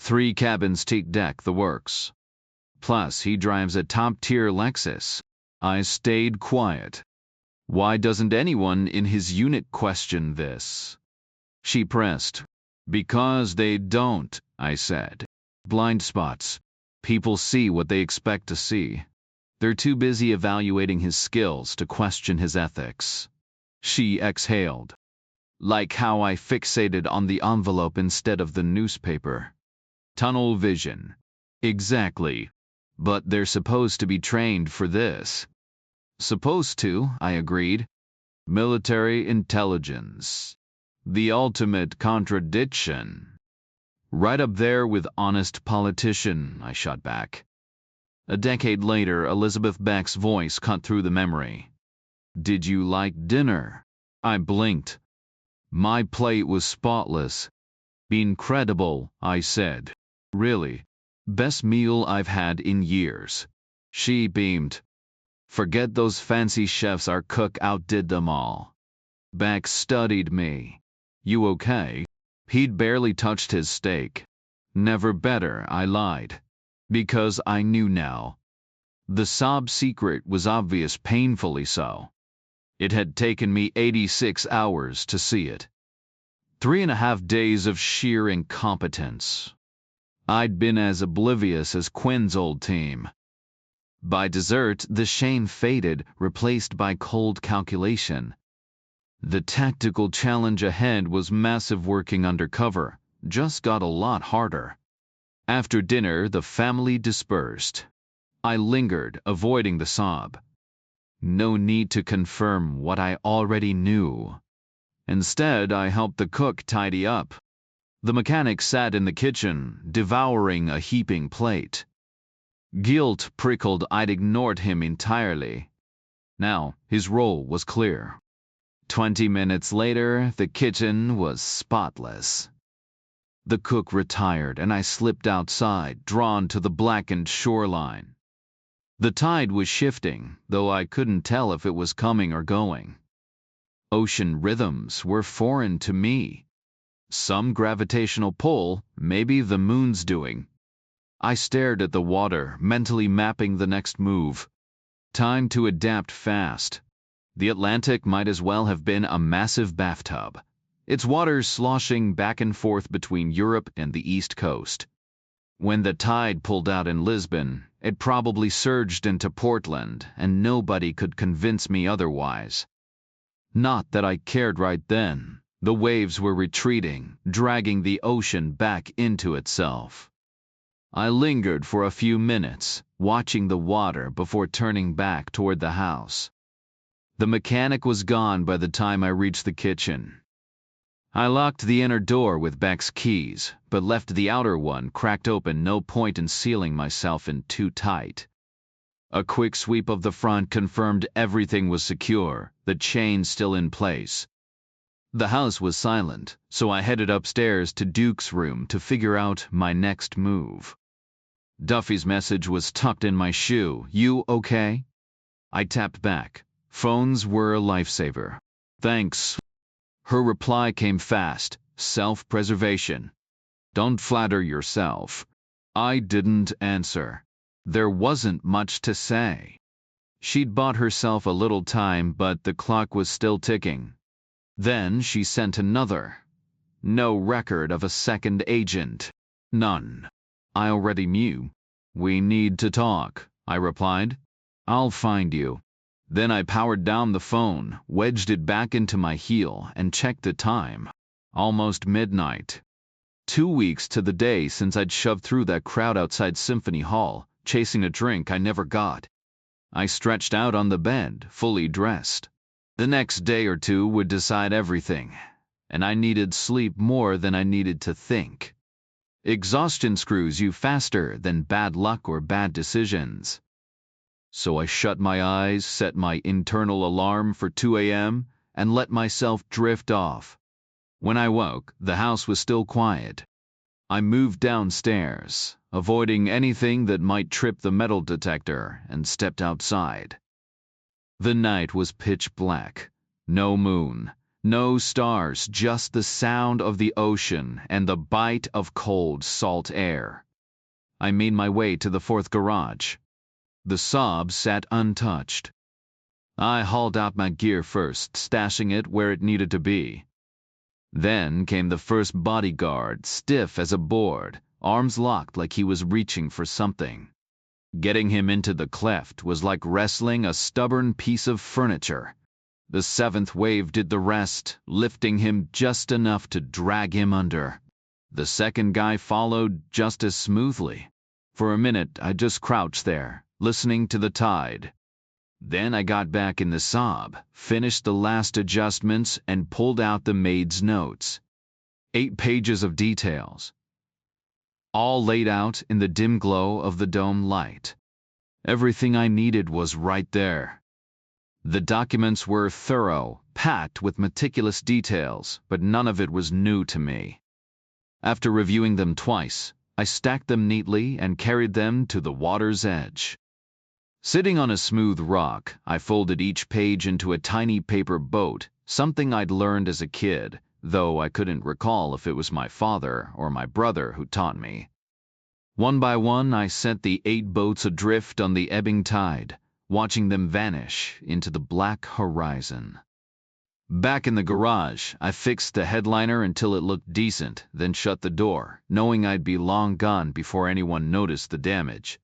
3 cabins, teak deck, the works. Plus, he drives a top-tier Lexus. I stayed quiet. Why doesn't anyone in his unit question this? She pressed. Because they don't, I said. Blind spots. People see what they expect to see. They're too busy evaluating his skills to question his ethics. She exhaled. Like how I fixated on the envelope instead of the newspaper. Tunnel vision. Exactly. But they're supposed to be trained for this. Supposed to, I agreed. Military intelligence. The ultimate contradiction. Right up there with honest politician, I shot back. A decade later, Elizabeth Beck's voice cut through the memory. Did you like dinner? I blinked. My plate was spotless. Incredible, I said. Really. Best meal I've had in years. She beamed. Forget those fancy chefs, our cook outdid them all. Beck studied me. You okay? He'd barely touched his steak. Never better, I lied. Because I knew now. The sob secret was obvious, painfully so. It had taken me 86 hours to see it. 3.5 days of sheer incompetence. I'd been as oblivious as Quinn's old team. By dessert, the shame faded, replaced by cold calculation. The tactical challenge ahead was massive. Working undercover just got a lot harder. After dinner, the family dispersed. I lingered, avoiding the sob. No need to confirm what I already knew. Instead, I helped the cook tidy up. The mechanic sat in the kitchen, devouring a heaping plate. Guilt prickled. I'd ignored him entirely. Now, his role was clear. 20 minutes later, the kitchen was spotless. The cook retired, and I slipped outside, drawn to the blackened shoreline. The tide was shifting, though I couldn't tell if it was coming or going. Ocean rhythms were foreign to me. Some gravitational pull, maybe the moon's doing. I stared at the water, mentally mapping the next move. Time to adapt fast. The Atlantic might as well have been a massive bathtub, its waters sloshing back and forth between Europe and the East Coast. When the tide pulled out in Lisbon, it probably surged into Portland, and nobody could convince me otherwise. Not that I cared right then. The waves were retreating, dragging the ocean back into itself. I lingered for a few minutes, watching the water before turning back toward the house. The mechanic was gone by the time I reached the kitchen. I locked the inner door with Beck's keys, but left the outer one cracked open. No point in sealing myself in too tight. A quick sweep of the front confirmed everything was secure, the chain still in place. The house was silent, so I headed upstairs to Duke's room to figure out my next move. Duffy's message was tucked in my shoe. You okay? I tapped back. Phones were a lifesaver. Thanks. Her reply came fast. Self-preservation. Don't flatter yourself. I didn't answer. There wasn't much to say. She'd bought herself a little time, but the clock was still ticking. Then she sent another. No record of a second agent. None. I already knew. We need to talk, I replied. I'll find you. Then I powered down the phone, wedged it back into my heel, and checked the time. Almost midnight. 2 weeks to the day since I'd shoved through that crowd outside Symphony Hall, chasing a drink I never got. I stretched out on the bed, fully dressed. The next day or two would decide everything, and I needed sleep more than I needed to think. Exhaustion screws you faster than bad luck or bad decisions. So I shut my eyes, set my internal alarm for 2 a.m., and let myself drift off. When I woke, the house was still quiet. I moved downstairs, avoiding anything that might trip the metal detector, and stepped outside. The night was pitch black. No moon, no stars, just the sound of the ocean and the bite of cold, salt air. I made my way to the fourth garage. The Saab sat untouched. I hauled out my gear first, stashing it where it needed to be. Then came the first bodyguard, stiff as a board, arms locked like he was reaching for something. Getting him into the cleft was like wrestling a stubborn piece of furniture. The seventh wave did the rest, lifting him just enough to drag him under. The second guy followed just as smoothly. For a minute, I just crouched there, listening to the tide. Then I got back in the Saab, finished the last adjustments, and pulled out the maid's notes. 8 pages of details, all laid out in the dim glow of the dome light. Everything I needed was right there. The documents were thorough, packed with meticulous details, but none of it was new to me. After reviewing them twice, I stacked them neatly and carried them to the water's edge. Sitting on a smooth rock, I folded each page into a tiny paper boat, something I'd learned as a kid, though I couldn't recall if it was my father or my brother who taught me. One by one, I set the 8 boats adrift on the ebbing tide, watching them vanish into the black horizon. Back in the garage, I fixed the headliner until it looked decent, then shut the door, knowing I'd be long gone before anyone noticed the damage.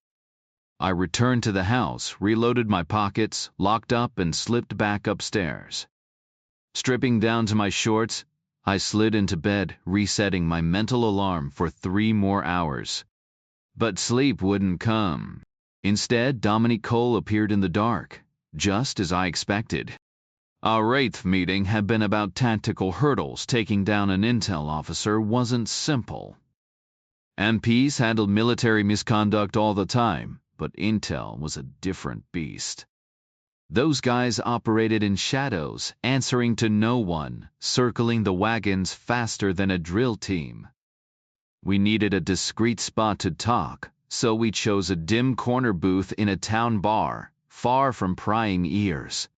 I returned to the house, reloaded my pockets, locked up, and slipped back upstairs. Stripping down to my shorts, I slid into bed, resetting my mental alarm for 3 more hours. But sleep wouldn't come. Instead, Dominique Cole appeared in the dark, just as I expected. Our 8th meeting had been about tactical hurdles. Taking down an intel officer wasn't simple. MPs handled military misconduct all the time, but intel was a different beast. Those guys operated in shadows, answering to no one, circling the wagons faster than a drill team. We needed a discreet spot to talk, so we chose a dim corner booth in a town bar, far from prying ears.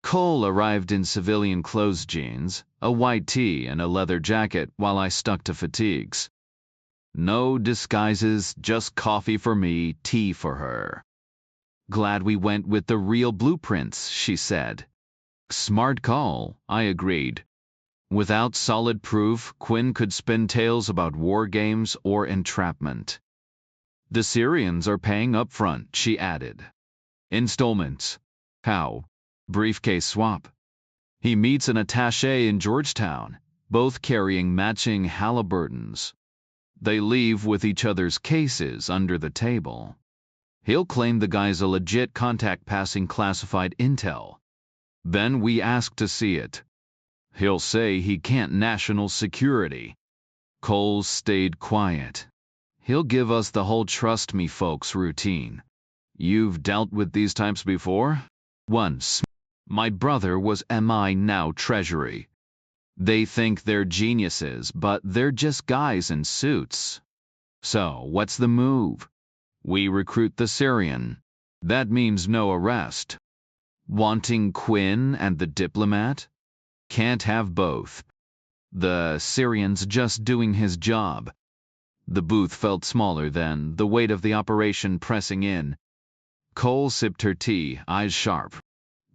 Cole arrived in civilian clothes, jeans, a white tee, and a leather jacket, while I stuck to fatigues. No disguises, just coffee for me, tea for her. Glad we went with the real blueprints, she said. Smart call, I agreed. Without solid proof, Quinn could spin tales about war games or entrapment. The Syrians are paying up front, she added. Installments. How? Briefcase swap. He meets an attaché in Georgetown, both carrying matching Halliburtons. They leave with each other's cases under the table. He'll claim the guy's a legit contact passing classified intel. Then we ask to see it. He'll say he can't national security. Cole stayed quiet. He'll give us the whole trust me folks routine. You've dealt with these types before? Once. My brother was MI, now Treasury. They think they're geniuses, but they're just guys in suits. So, what's the move? We recruit the Syrian. That means no arrest. Wanting Quinn and the diplomat? Can't have both. The Syrian's just doing his job. The booth felt smaller then, the weight of the operation pressing in. Cole sipped her tea, eyes sharp.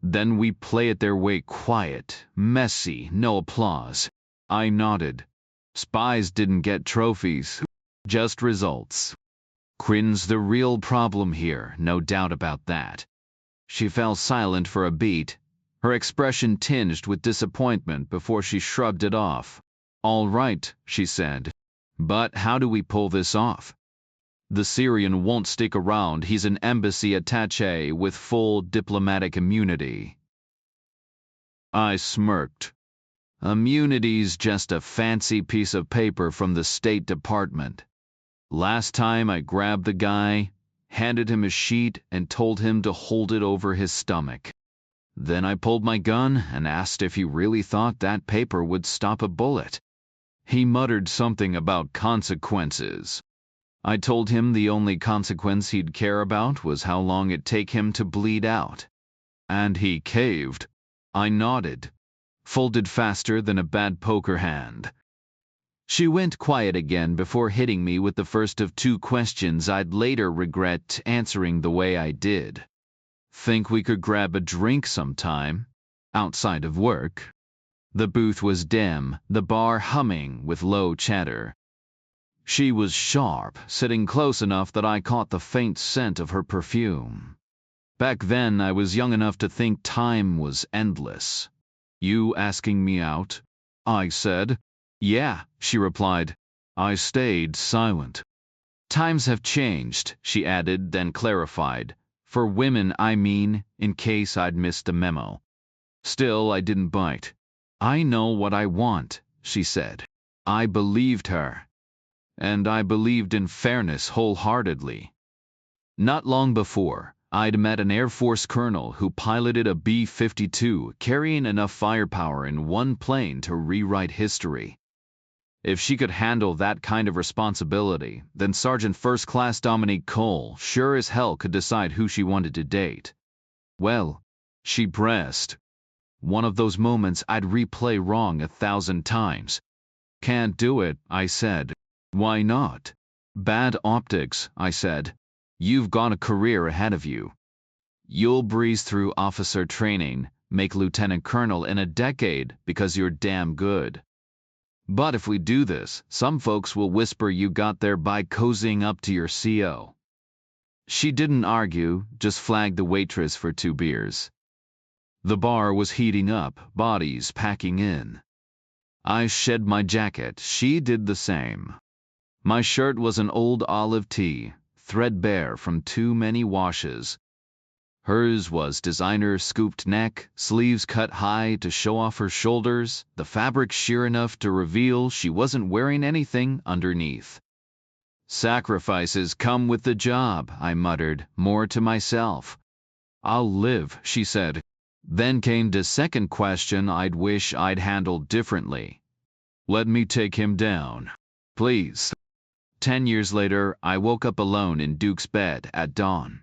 Then we play it their way, quiet, messy, no applause. I nodded. Spies didn't get trophies, just results. Quinn's the real problem here, no doubt about that. She fell silent for a beat, her expression tinged with disappointment before she shrugged it off. All right, she said. But how do we pull this off? The Syrian won't stick around. He's an embassy attaché with full diplomatic immunity. I smirked. Immunity's just a fancy piece of paper from the State Department. Last time I grabbed the guy, handed him a sheet, and told him to hold it over his stomach. Then I pulled my gun and asked if he really thought that paper would stop a bullet. He muttered something about consequences. I told him the only consequence he'd care about was how long it'd take him to bleed out. And he caved. I nodded, folded faster than a bad poker hand. She went quiet again before hitting me with the first of 2 questions I'd later regret answering the way I did. Think we could grab a drink sometime? Outside of work? The booth was dim, the bar humming with low chatter. She was sharp, sitting close enough that I caught the faint scent of her perfume. Back then, I was young enough to think time was endless. You asking me out? I said. Yeah, she replied. I stayed silent. Times have changed, she added, then clarified. For women, I mean, in case I'd missed a memo. Still, I didn't bite. I know what I want, she said. I believed her. And I believed in fairness wholeheartedly. Not long before, I'd met an Air Force colonel who piloted a B-52, carrying enough firepower in one plane to rewrite history. If she could handle that kind of responsibility, then Sergeant First Class Dominique Cole sure as hell could decide who she wanted to date. Well, she pressed. One of those moments I'd replay wrong 1,000 times. Can't do it, I said. Why not? Bad optics, I said. You've got a career ahead of you. You'll breeze through officer training, make lieutenant colonel in a decade because you're damn good. But if we do this, some folks will whisper you got there by cozying up to your CO. She didn't argue, just flagged the waitress for 2 beers. The bar was heating up, bodies packing in. I shed my jacket, she did the same. My shirt was an old olive tee, threadbare from too many washes. Hers was designer scooped neck, sleeves cut high to show off her shoulders, the fabric sheer enough to reveal she wasn't wearing anything underneath. Sacrifices come with the job, I muttered, more to myself. I'll live, she said. Then came the second question I'd wish I'd handled differently. Let me take him down, please. 10 years later, I woke up alone in Duke's bed at dawn.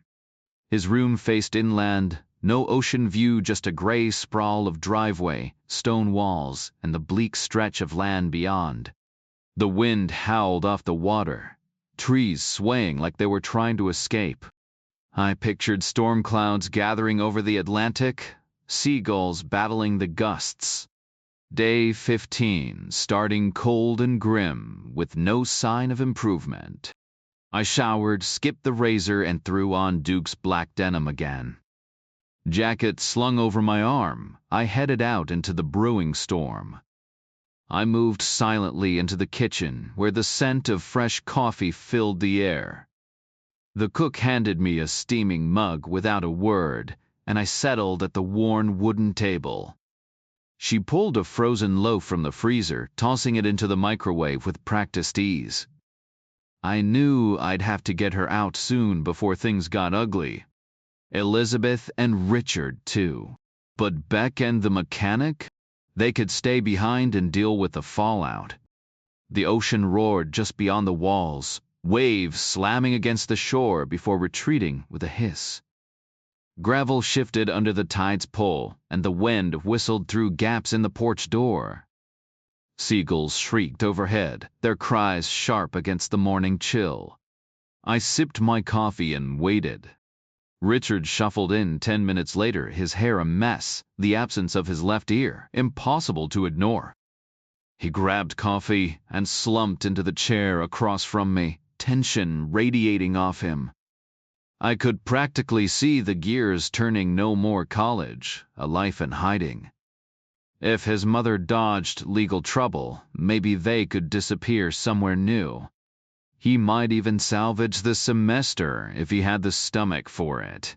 His room faced inland, no ocean view, just a gray sprawl of driveway, stone walls, and the bleak stretch of land beyond. The wind howled off the water, trees swaying like they were trying to escape. I pictured storm clouds gathering over the Atlantic, seagulls battling the gusts. Day 15, starting cold and grim, with no sign of improvement. I showered, skipped the razor, and threw on Duke's black denim again. Jacket slung over my arm, I headed out into the brewing storm. I moved silently into the kitchen, where the scent of fresh coffee filled the air. The cook handed me a steaming mug without a word, and I settled at the worn wooden table. She pulled a frozen loaf from the freezer, tossing it into the microwave with practiced ease. I knew I'd have to get her out soon before things got ugly. Elizabeth and Richard, too. But Beck and the mechanic? They could stay behind and deal with the fallout. The ocean roared just beyond the walls, waves slamming against the shore before retreating with a hiss. Gravel shifted under the tide's pull, and the wind whistled through gaps in the porch door. Seagulls shrieked overhead, their cries sharp against the morning chill. I sipped my coffee and waited. Richard shuffled in 10 minutes later, his hair a mess, the absence of his left ear impossible to ignore. He grabbed coffee and slumped into the chair across from me, tension radiating off him. I could practically see the gears turning. No more college, a life in hiding. If his mother dodged legal trouble, maybe they could disappear somewhere new. He might even salvage the semester if he had the stomach for it.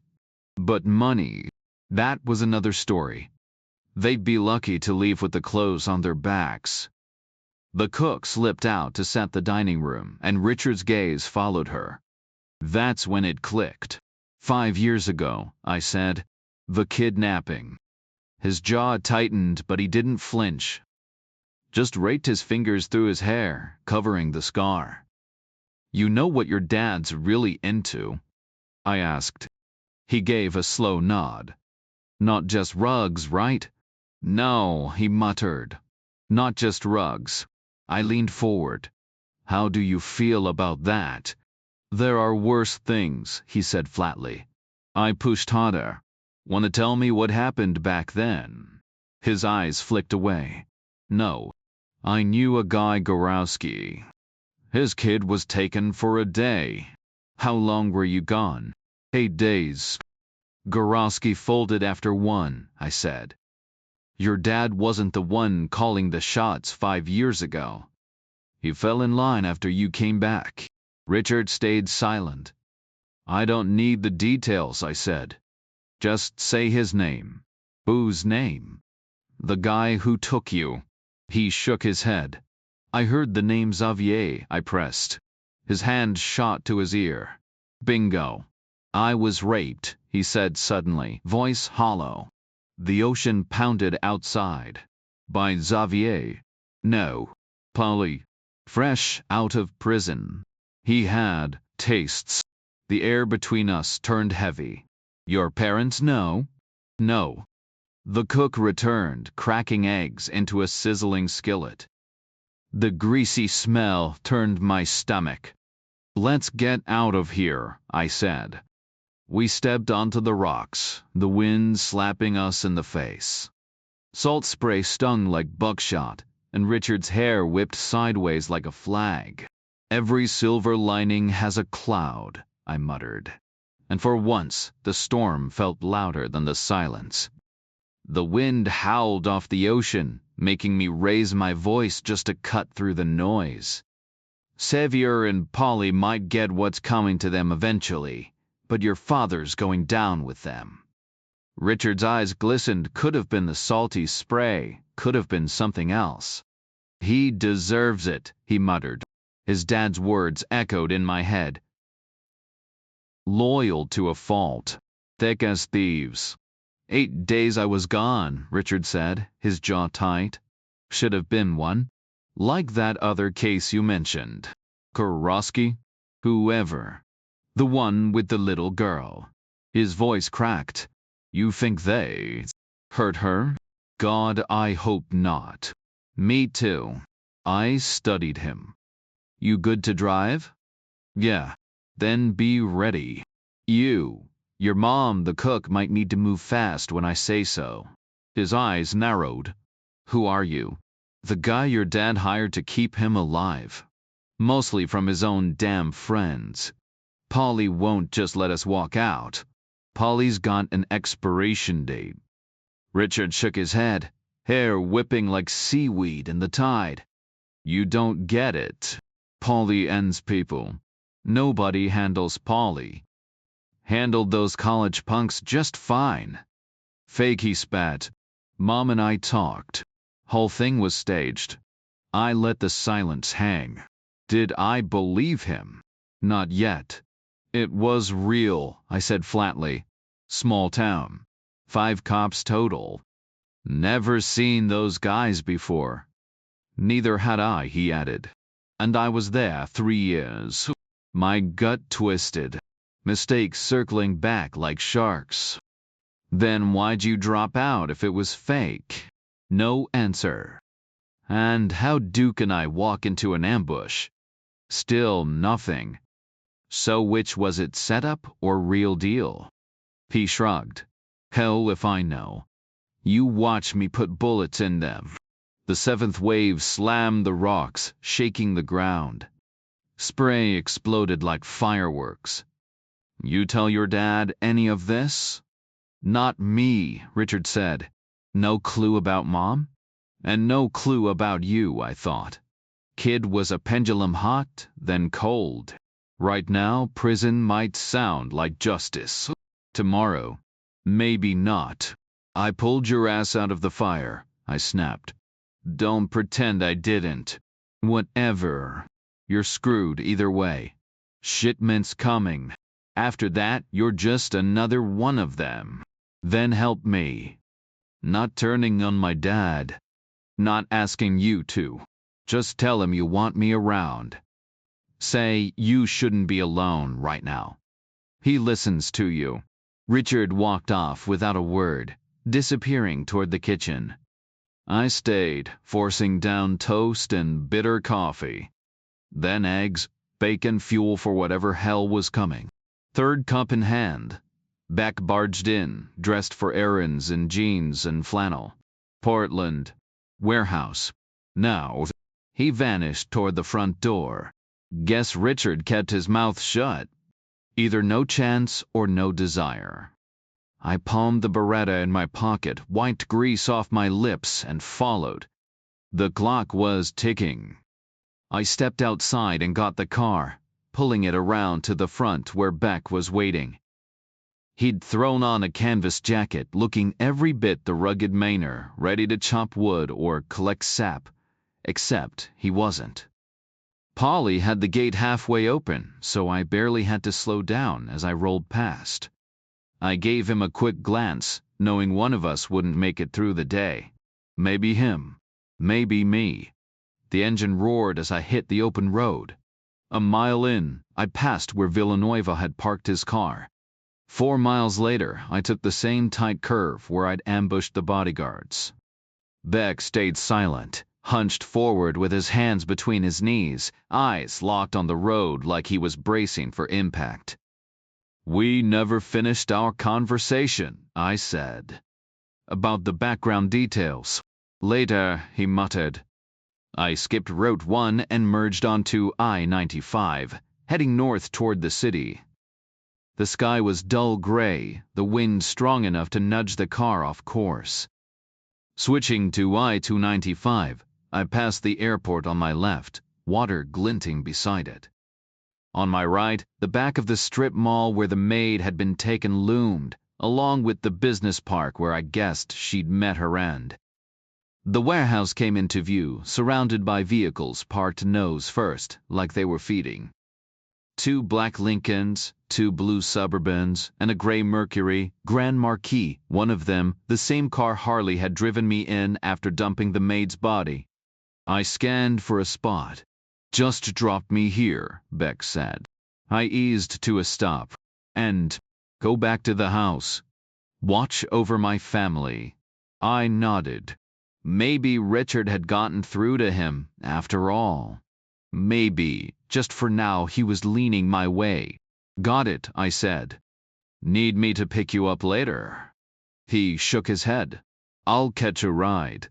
But money, that was another story. They'd be lucky to leave with the clothes on their backs. The cook slipped out to set the dining room, and Richard's gaze followed her. That's when it clicked. 5 years ago, I said. The kidnapping. His jaw tightened, but he didn't flinch. Just raked his fingers through his hair, covering the scar. You know what your dad's really into? I asked. He gave a slow nod. Not just rugs, right? No, he muttered. Not just rugs. I leaned forward. How do you feel about that? There are worse things, he said flatly. I pushed harder. Want to tell me what happened back then? His eyes flicked away. No. I knew a guy Gorowski. His kid was taken for a day. How long were you gone? 8 days. Gorowski folded after 1, I said. Your dad wasn't the one calling the shots 5 years ago. He fell in line after you came back. Richard stayed silent. I don't need the details, I said. Just say his name. Whose name? The guy who took you. He shook his head. I heard the name Xavier, I pressed. His hand shot to his ear. Bingo. I was raped, he said suddenly, voice hollow. The ocean pounded outside. By Xavier. No. Polly. Fresh out of prison. He had tastes. The air between us turned heavy. Your parents know? No. The cook returned, cracking eggs into a sizzling skillet. The greasy smell turned my stomach. Let's get out of here, I said. We stepped onto the rocks, the wind slapping us in the face. Salt spray stung like buckshot, and Richard's hair whipped sideways like a flag. Every silver lining has a cloud, I muttered. And for once, the storm felt louder than the silence. The wind howled off the ocean, making me raise my voice just to cut through the noise. Xavier and Polly might get what's coming to them eventually, but your father's going down with them. Richard's eyes glistened. Could have been the salty spray, could have been something else. He deserves it, he muttered. His dad's words echoed in my head. Loyal to a fault. Thick as thieves. 8 days I was gone, Richard said, his jaw tight. Should have been one. Like that other case you mentioned. Kurosky? Whoever. The one with the little girl. His voice cracked. You think they hurt her? God, I hope not. Me too. I studied him. You good to drive? Yeah. Then be ready. Your mom, the cook, might need to move fast when I say so. His eyes narrowed. Who are you? The guy your dad hired to keep him alive. Mostly from his own damn friends. Polly won't just let us walk out. Polly's got an expiration date. Richard shook his head, hair whipping like seaweed in the tide. You don't get it. Polly ends people. Nobody handles Polly. Handled those college punks just fine. Fake, he spat. Mom and I talked. Whole thing was staged. I let the silence hang. Did I believe him? Not yet. It was real, I said flatly. Small town. 5 cops total. Never seen those guys before. Neither had I, he added. And I was there 3 years. My gut twisted. Mistakes circling back like sharks. Then why'd you drop out if it was fake? No answer. And how'd Duke and I walk into an ambush? Still nothing. So which was it, setup or real deal? He shrugged. Hell if I know. You watch me put bullets in them. The 7th wave slammed the rocks, shaking the ground. Spray exploded like fireworks. You tell your dad any of this? Not me, Richard said. No clue about Mom? And no clue about you, I thought. Kid was a pendulum, hot, then cold. Right now, prison might sound like justice. Tomorrow, maybe not. I pulled your ass out of the fire, I snapped. Don't pretend I didn't. Whatever. You're screwed either way. Shipment's coming. After that, you're just another one of them. Then help me. Not turning on my dad. Not asking you to. Just tell him you want me around. Say you shouldn't be alone right now. He listens to you. Richard walked off without a word, disappearing toward the kitchen. I stayed, forcing down toast and bitter coffee. Then eggs, bacon, fuel for whatever hell was coming. 3rd cup in hand. Beck barged in, dressed for errands in jeans and flannel. Portland. Warehouse. Now. He vanished toward the front door. Guess Richard kept his mouth shut. Either no chance or no desire. I palmed the Beretta in my pocket, wiped grease off my lips, and followed. The clock was ticking. I stepped outside and got the car, pulling it around to the front where Beck was waiting. He'd thrown on a canvas jacket, looking every bit the rugged Mainer, ready to chop wood or collect sap, except he wasn't. Polly had the gate halfway open, so I barely had to slow down as I rolled past. I gave him a quick glance, knowing one of us wouldn't make it through the day. Maybe him. Maybe me. The engine roared as I hit the open road. A mile in, I passed where Villanueva had parked his car. 4 miles later, I took the same tight curve where I'd ambushed the bodyguards. Beck stayed silent, hunched forward with his hands between his knees, eyes locked on the road like he was bracing for impact. "We never finished our conversation," I said. "About the background details." "Later," he muttered. I skipped Route 1 and merged onto I-95, heading north toward the city. The sky was dull gray, the wind strong enough to nudge the car off course. Switching to I-295, I passed the airport on my left, water glinting beside it. On my right, the back of the strip mall where the maid had been taken loomed, along with the business park where I guessed she'd met her end. The warehouse came into view, surrounded by vehicles parked nose first, like they were feeding. 2 black Lincolns, 2 blue Suburbans, and a gray Mercury Grand Marquis, one of them the same car Harley had driven me in after dumping the maid's body. I scanned for a spot. "Just drop me here," Beck said. I eased to a stop. "And go back to the house. Watch over my family." I nodded. Maybe Richard had gotten through to him, after all. Maybe, just for now, he was leaning my way. "Got it," I said. "Need me to pick you up later?" He shook his head. "I'll catch a ride."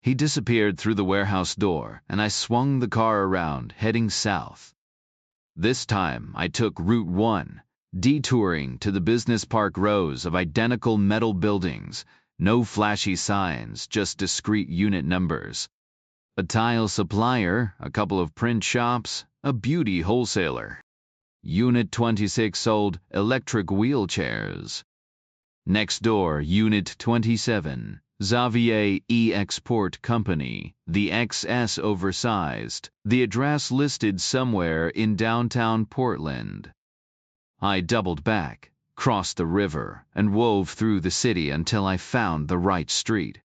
He disappeared through the warehouse door, and I swung the car around, heading south. This time, I took Route 1, detouring to the business park rows of identical metal buildings. No flashy signs, just discrete unit numbers. A tile supplier, a couple of print shops, a beauty wholesaler. Unit 26 sold electric wheelchairs. Next door, Unit 27, Xavier E-Export Company, the XS oversized, the address listed somewhere in downtown Portland. I doubled back, crossed the river, and wove through the city until I found the right street.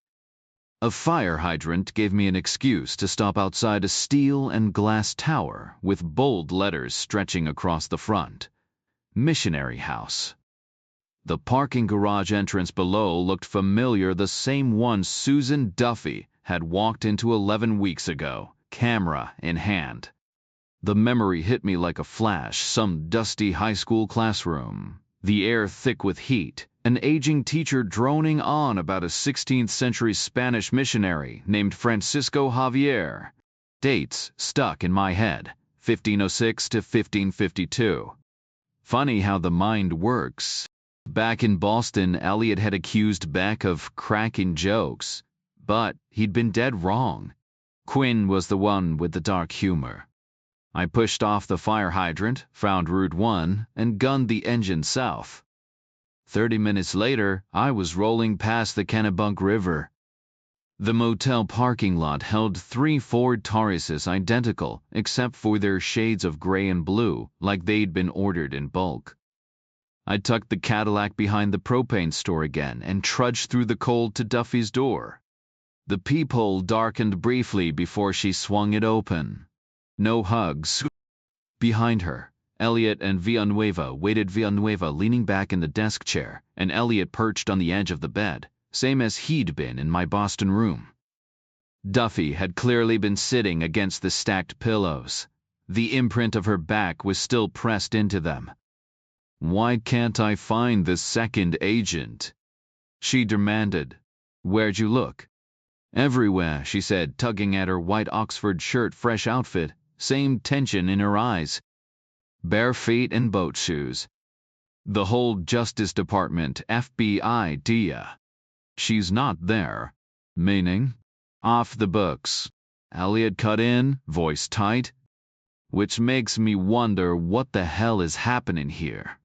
A fire hydrant gave me an excuse to stop outside a steel and glass tower with bold letters stretching across the front. Missionary House. The parking garage entrance below looked familiar, the same one Susan Duffy had walked into 11 weeks ago, camera in hand. The memory hit me like a flash, some dusty high school classroom, the air thick with heat, an aging teacher droning on about a 16th century Spanish missionary named Francisco Javier. Dates stuck in my head, 1506 to 1552. Funny how the mind works. Back in Boston, Elliot had accused Beck of cracking jokes, but he'd been dead wrong. Quinn was the one with the dark humor. I pushed off the fire hydrant, found Route 1, and gunned the engine south. 30 minutes later, I was rolling past the Kennebunk River. The motel parking lot held 3 Ford Tauruses identical, except for their shades of gray and blue, like they'd been ordered in bulk. I tucked the Cadillac behind the propane store again and trudged through the cold to Duffy's door. The peephole darkened briefly before she swung it open. No hugs. Behind her, Elliot and Villanueva waited, Villanueva leaning back in the desk chair, and Elliot perched on the edge of the bed, same as he'd been in my Boston room. Duffy had clearly been sitting against the stacked pillows. The imprint of her back was still pressed into them. "Why can't I find the second agent?" she demanded. "Where'd you look?" "Everywhere," she said, tugging at her white Oxford shirt fresh outfit, same tension in her eyes. Bare feet and boat shoes. "The whole Justice Department, FBI, dia." "She's not there." "Meaning?" "Off the books." Elliot cut in, voice tight. "Which makes me wonder what the hell is happening here."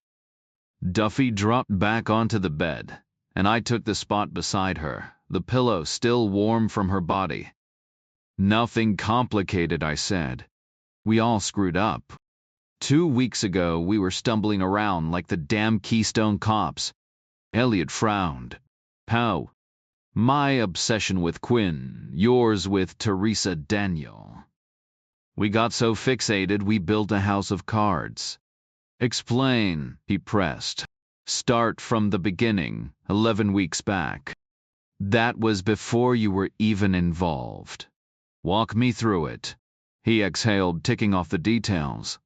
Duffy dropped back onto the bed, and I took the spot beside her, the pillow still warm from her body. "Nothing complicated," I said. "We all screwed up. 2 weeks ago, we were stumbling around like the damn Keystone Cops, Elliot frowned. How? My obsession with Quinn, yours with Teresa Daniel. We got so fixated we built a house of cards. Explain, he pressed. Start from the beginning, 11 weeks back. That was before you were even involved. Walk me through it. He exhaled, ticking off the details.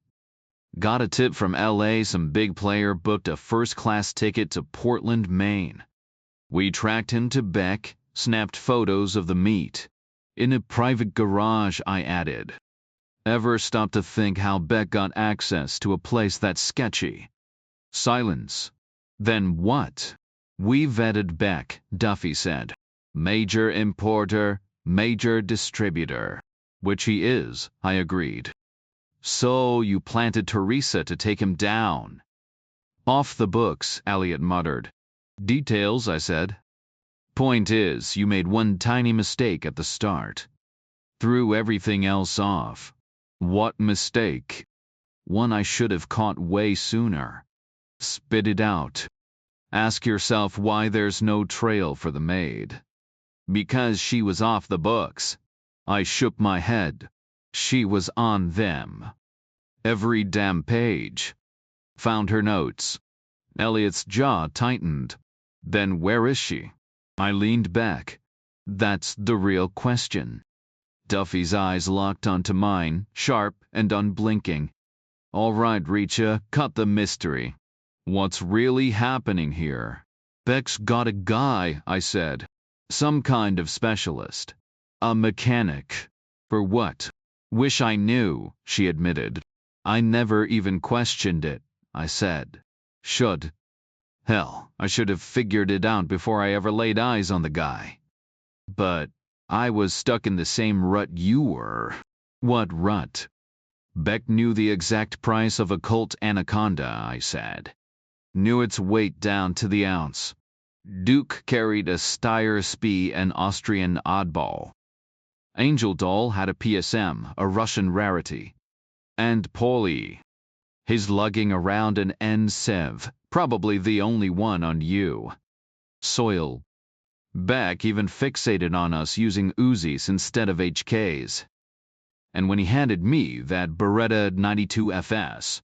Got a tip from LA, some big player booked a first-class ticket to Portland, Maine. We tracked him to Beck, snapped photos of the meet. In a private garage, I added. Ever stop to think how Beck got access to a place that's sketchy? Silence. Then what? We vetted Beck, Duffy said. Major importer, major distributor. Which he is, I agreed. So you planted Teresa to take him down. Off the books, Elliot muttered. Details, I said. Point is, you made one tiny mistake at the start. Threw everything else off. What mistake? One I should have caught way sooner. Spit it out. Ask yourself why there's no trail for the maid. Because she was off the books. I shook my head. She was on them. Every damn page. Found her notes. Elliot's jaw tightened. Then where is she? I leaned back. That's the real question. Duffy's eyes locked onto mine, sharp and unblinking. All right, Richa, cut the mystery. What's really happening here? Beck's got a guy, I said. Some kind of specialist. A mechanic. For what? Wish I knew, she admitted. I never even questioned it, I said. Should. Hell, I should have figured it out before I ever laid eyes on the guy. But I was stuck in the same rut you were. What rut? Beck knew the exact price of a Colt Anaconda, I said. Knew its weight down to the ounce. Duke carried a Steyr Spee, an Austrian oddball. Angel Doll had a PSM, a Russian rarity. And Paulie. He's lugging around an N-Sev, probably the only one on you. Soil. Beck even fixated on us using Uzis instead of HKs. And when he handed me that Beretta 92 FS,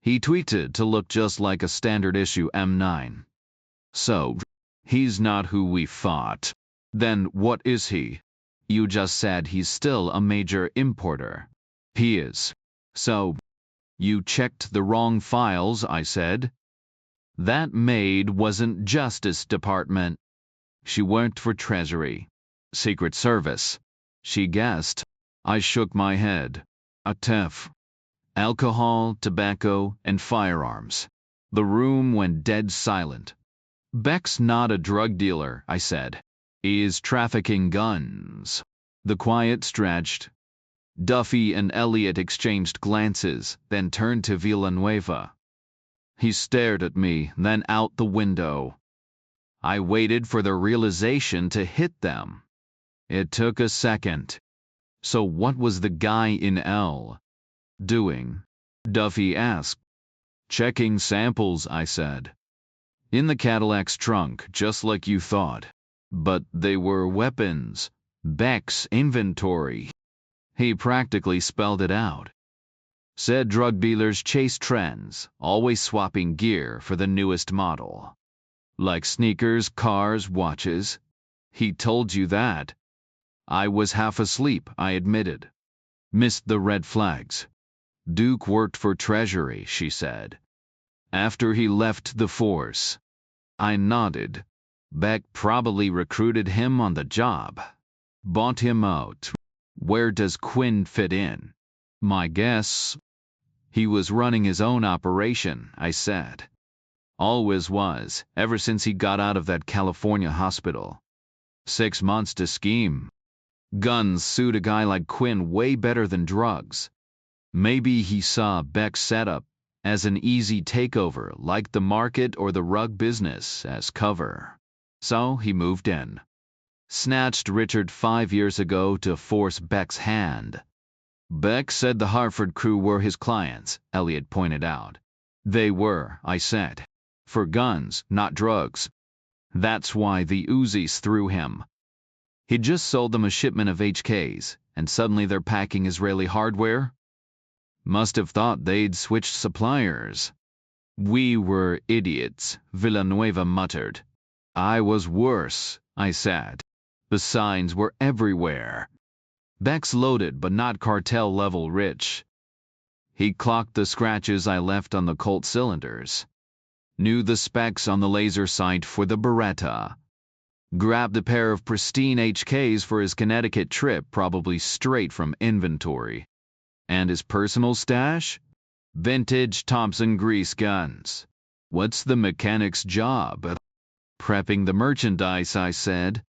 he tweaked to look just like a standard issue M9. So, he's not who we thought. Then what is he? You just said he's still a major importer. He is. So, you checked the wrong files, I said. That maid wasn't Justice Department. She worked for Treasury. Secret Service. She guessed. I shook my head. A TEF. Alcohol, tobacco, and firearms. The room went dead silent. Beck's not a drug dealer, I said. He is trafficking guns. The quiet stretched. Duffy and Elliot exchanged glances, then turned to Villanueva. He stared at me, then out the window. I waited for the realization to hit them. It took a second. So what was the guy in L doing? Duffy asked. Checking samples, I said. In the Cadillac's trunk, just like you thought. But they were weapons. Beck's inventory. He practically spelled it out. Said drug dealers chase trends, always swapping gear for the newest model. Like sneakers, cars, watches. He told you that. I was half asleep, I admitted. Missed the red flags. Duke worked for Treasury, she said. After he left the force. I nodded. Beck probably recruited him on the job. Bought him out. Where does Quinn fit in? My guess. He was running his own operation, I said. Always was, ever since he got out of that California hospital. 6 months to scheme. Guns suit a guy like Quinn way better than drugs. Maybe he saw Beck's setup as an easy takeover, like the market or the rug business, as cover. So he moved in. Snatched Richard 5 years ago to force Beck's hand. Beck said the Hartford crew were his clients, Elliot pointed out. They were, I said. For guns, not drugs. That's why the Uzis threw him. He'd just sold them a shipment of HKs, and suddenly they're packing Israeli hardware? Must have thought they'd switched suppliers. We were idiots, Villanueva muttered. I was worse, I said. The signs were everywhere. Beck's loaded but not cartel-level rich. He clocked the scratches I left on the Colt cylinders. Knew the specs on the laser sight for the Beretta. Grabbed a pair of pristine HKs for his Connecticut trip, probably straight from inventory. And his personal stash? Vintage Thompson grease guns. What's the mechanic's job? Prepping the merchandise, I said.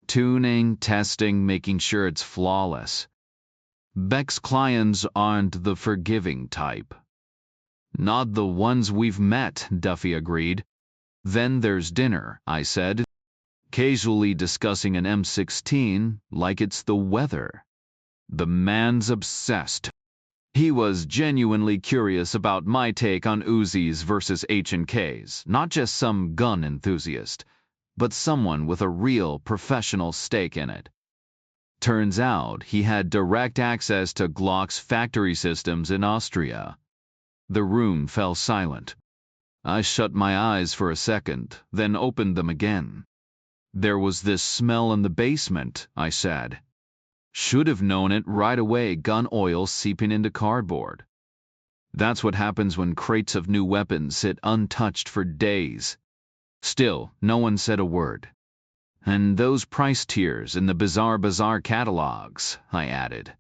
Tuning, testing, making sure it's flawless. Beck's clients aren't the forgiving type. Not the ones we've met, Duffy agreed. Then there's dinner, I said, casually discussing an M16 like it's the weather. The man's obsessed. He was genuinely curious about my take on Uzis versus H&Ks, not just some gun enthusiast, but someone with a real professional stake in it. Turns out he had direct access to Glock's factory systems in Austria. The room fell silent. I shut my eyes for a second, then opened them again. There was this smell in the basement, I said. Should have known it right away, gun oil seeping into cardboard. That's what happens when crates of new weapons sit untouched for days. Still, no one said a word. And those price tiers in the bizarre catalogs, I added.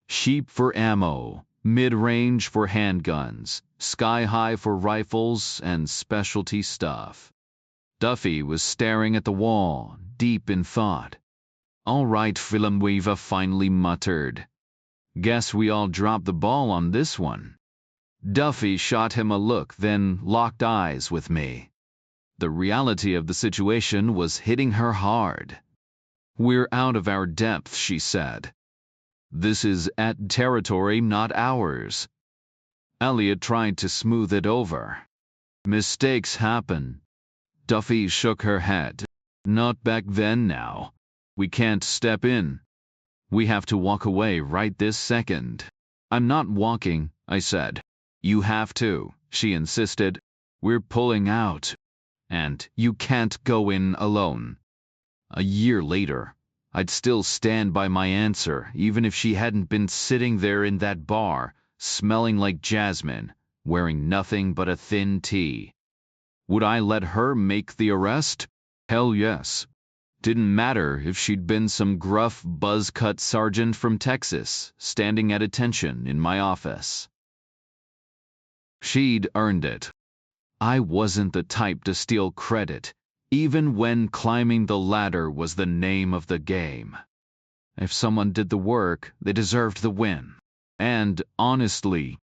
Cheap for ammo, mid-range for handguns, sky-high for rifles, and specialty stuff. Duffy was staring at the wall, deep in thought. All right, Villanueva finally muttered. Guess we all dropped the ball on this one. Duffy shot him a look, then locked eyes with me. The reality of the situation was hitting her hard. We're out of our depth, she said. This is at territory, not ours. Elliot tried to smooth it over. Mistakes happen. Duffy shook her head. Not back then now. We can't step in. We have to walk away right this second. I'm not walking, I said. You have to, she insisted. We're pulling out. And you can't go in alone. A year later, I'd still stand by my answer, even if she hadn't been sitting there in that bar, smelling like jasmine, wearing nothing but a thin tee. Would I let her make the arrest? Hell yes. Didn't matter if she'd been some gruff, buzz-cut sergeant from Texas, standing at attention in my office. She'd earned it. I wasn't the type to steal credit, even when climbing the ladder was the name of the game. If someone did the work, they deserved the win. And, honestly,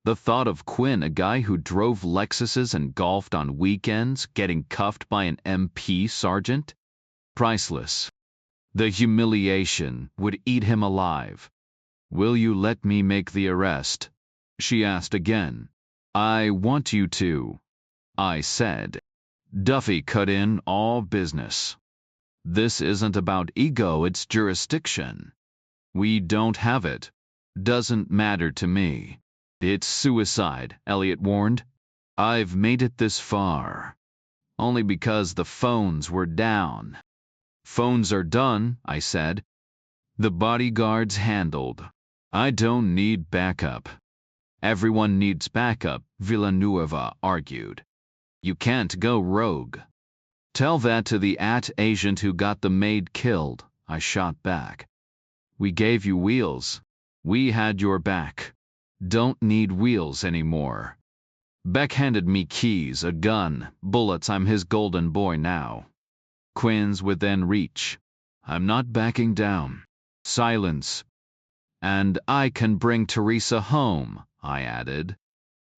the thought of Quinn, a guy who drove Lexuses and golfed on weekends, getting cuffed by an MP sergeant? Priceless. The humiliation would eat him alive. Will you let me make the arrest? She asked again. I want you to, I said. Duffy cut in all business. This isn't about ego, it's jurisdiction. We don't have it. Doesn't matter to me. It's suicide, Elliot warned. I've made it this far. Only because the phones were down. Phones are done, I said. The bodyguards handled. I don't need backup. Everyone needs backup, Villanueva argued. You can't go rogue. Tell that to the agent who got the maid killed, I shot back. We gave you wheels. We had your back. Don't need wheels anymore. Beck handed me keys, a gun, bullets. I'm his golden boy now. Quinn's within reach. I'm not backing down. Silence. And I can bring Teresa home, I added.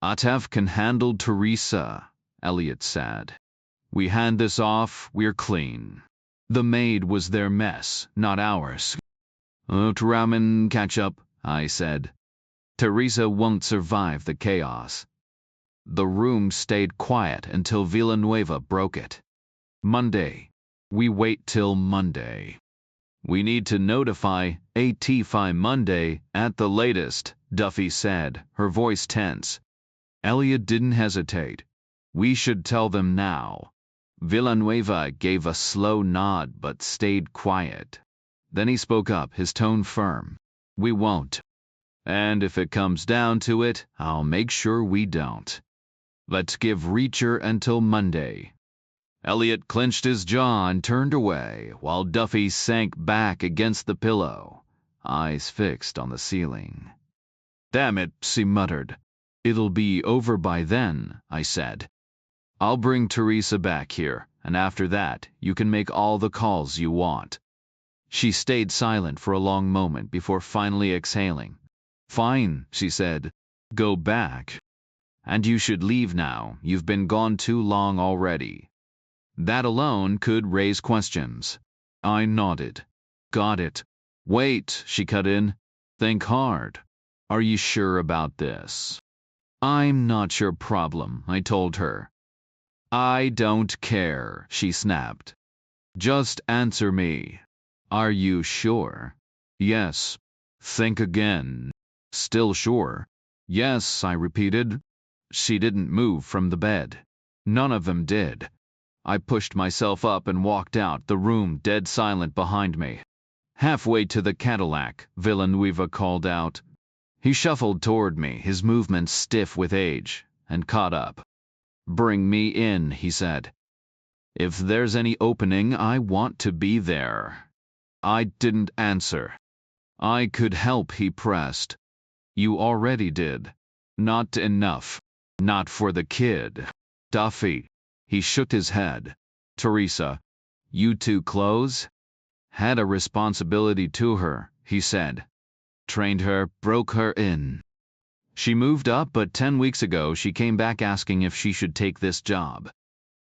Atav can handle Teresa, Elliot said. We hand this off, we're clean. The maid was their mess, not ours. Ramen catch up, I said. Teresa won't survive the chaos. The room stayed quiet until Villanueva broke it. Monday. We wait till Monday. We need to notify AT5 Monday at the latest, Duffy said, her voice tense. Elliot didn't hesitate. We should tell them now. Villanueva gave a slow nod but stayed quiet. Then he spoke up, his tone firm. We won't. And if it comes down to it, I'll make sure we don't. Let's give Reacher until Monday. Elliot clenched his jaw and turned away, while Duffy sank back against the pillow, eyes fixed on the ceiling. Damn it, she muttered. It'll be over by then, I said. I'll bring Teresa back here, and after that, you can make all the calls you want. She stayed silent for a long moment before finally exhaling. Fine, she said. Go back. And you should leave now. You've been gone too long already. That alone could raise questions. I nodded. Got it. Wait, she cut in. Think hard. Are you sure about this? I'm not your problem, I told her. I don't care, she snapped. Just answer me. Are you sure? Yes. Think again. Still sure? Yes, I repeated. She didn't move from the bed. None of them did. I pushed myself up and walked out, the room dead silent behind me. Halfway to the Cadillac, Villanueva called out. He shuffled toward me, his movements stiff with age, and caught up. Bring me in, he said. If there's any opening, I want to be there. I didn't answer. I could help, he pressed. You already did. Not enough. Not for the kid. Duffy. He shook his head. Teresa. You too close? Had a responsibility to her, he said. Trained her, broke her in. She moved up, but 10 weeks ago she came back asking if she should take this job.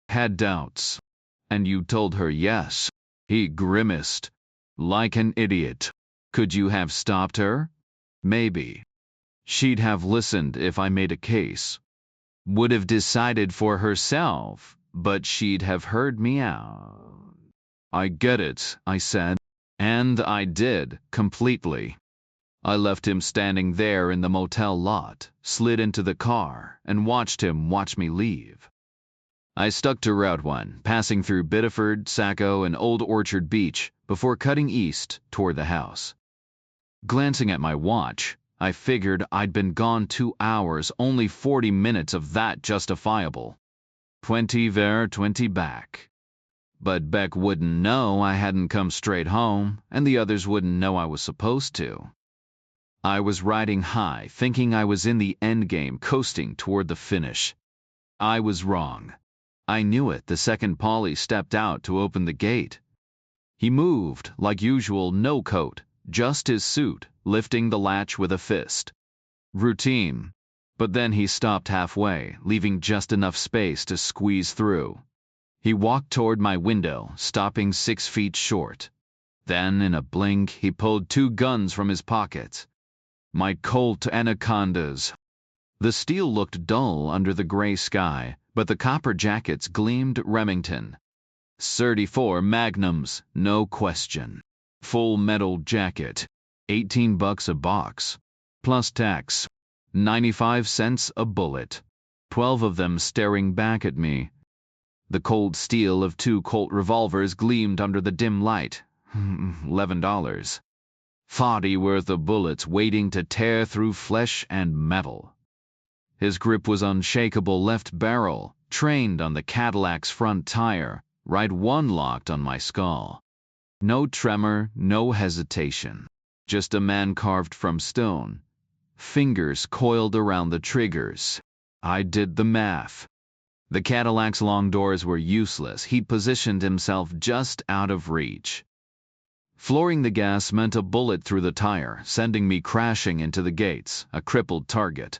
Had doubts. And you told her yes. He grimaced. Like an idiot. Could you have stopped her? Maybe. She'd have listened if I made a case. Would have decided for herself, but she'd have heard me out. I get it, I said. And I did, completely. I left him standing there in the motel lot, slid into the car, and watched him watch me leave. I stuck to Route 1, passing through Biddeford, Saco, and Old Orchard Beach before cutting east toward the house. Glancing at my watch, I figured I'd been gone 2 hours, only 40 minutes of that justifiable. 20 there, 20 back. But Beck wouldn't know I hadn't come straight home, and the others wouldn't know I was supposed to. I was riding high, thinking I was in the endgame, coasting toward the finish. I was wrong. I knew it the second Paulie stepped out to open the gate. He moved, like usual, no coat, just his suit, lifting the latch with a fist. Routine. But then he stopped halfway, leaving just enough space to squeeze through. He walked toward my window, stopping 6 feet short. Then, in a blink, he pulled 2 guns from his pockets. My Colt Anacondas. The steel looked dull under the gray sky, but the copper jackets gleamed Remington. 34 Magnums, no question. Full metal jacket. $18 a box. Plus tax. 95 cents a bullet. 12 of them staring back at me. The cold steel of 2 Colt revolvers gleamed under the dim light. $11. 40 worth of bullets waiting to tear through flesh and metal. His grip was unshakable left barrel, trained on the Cadillac's front tire, right one locked on my skull. No tremor, no hesitation. Just a man carved from stone. Fingers coiled around the triggers. I did the math. The Cadillac's long doors were useless. He'd positioned himself just out of reach. Flooring the gas meant a bullet through the tire, sending me crashing into the gates, a crippled target.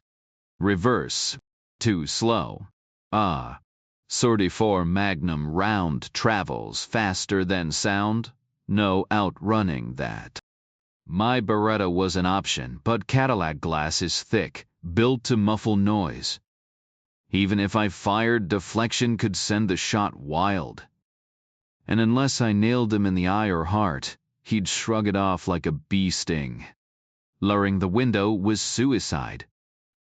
Reverse. Too slow. 34 Magnum round travels faster than sound. No outrunning that. My Beretta was an option, but Cadillac glass is thick, built to muffle noise. Even if I fired, deflection could send the shot wild. And unless I nailed him in the eye or heart, he'd shrug it off like a bee sting. Lowering the window was suicide.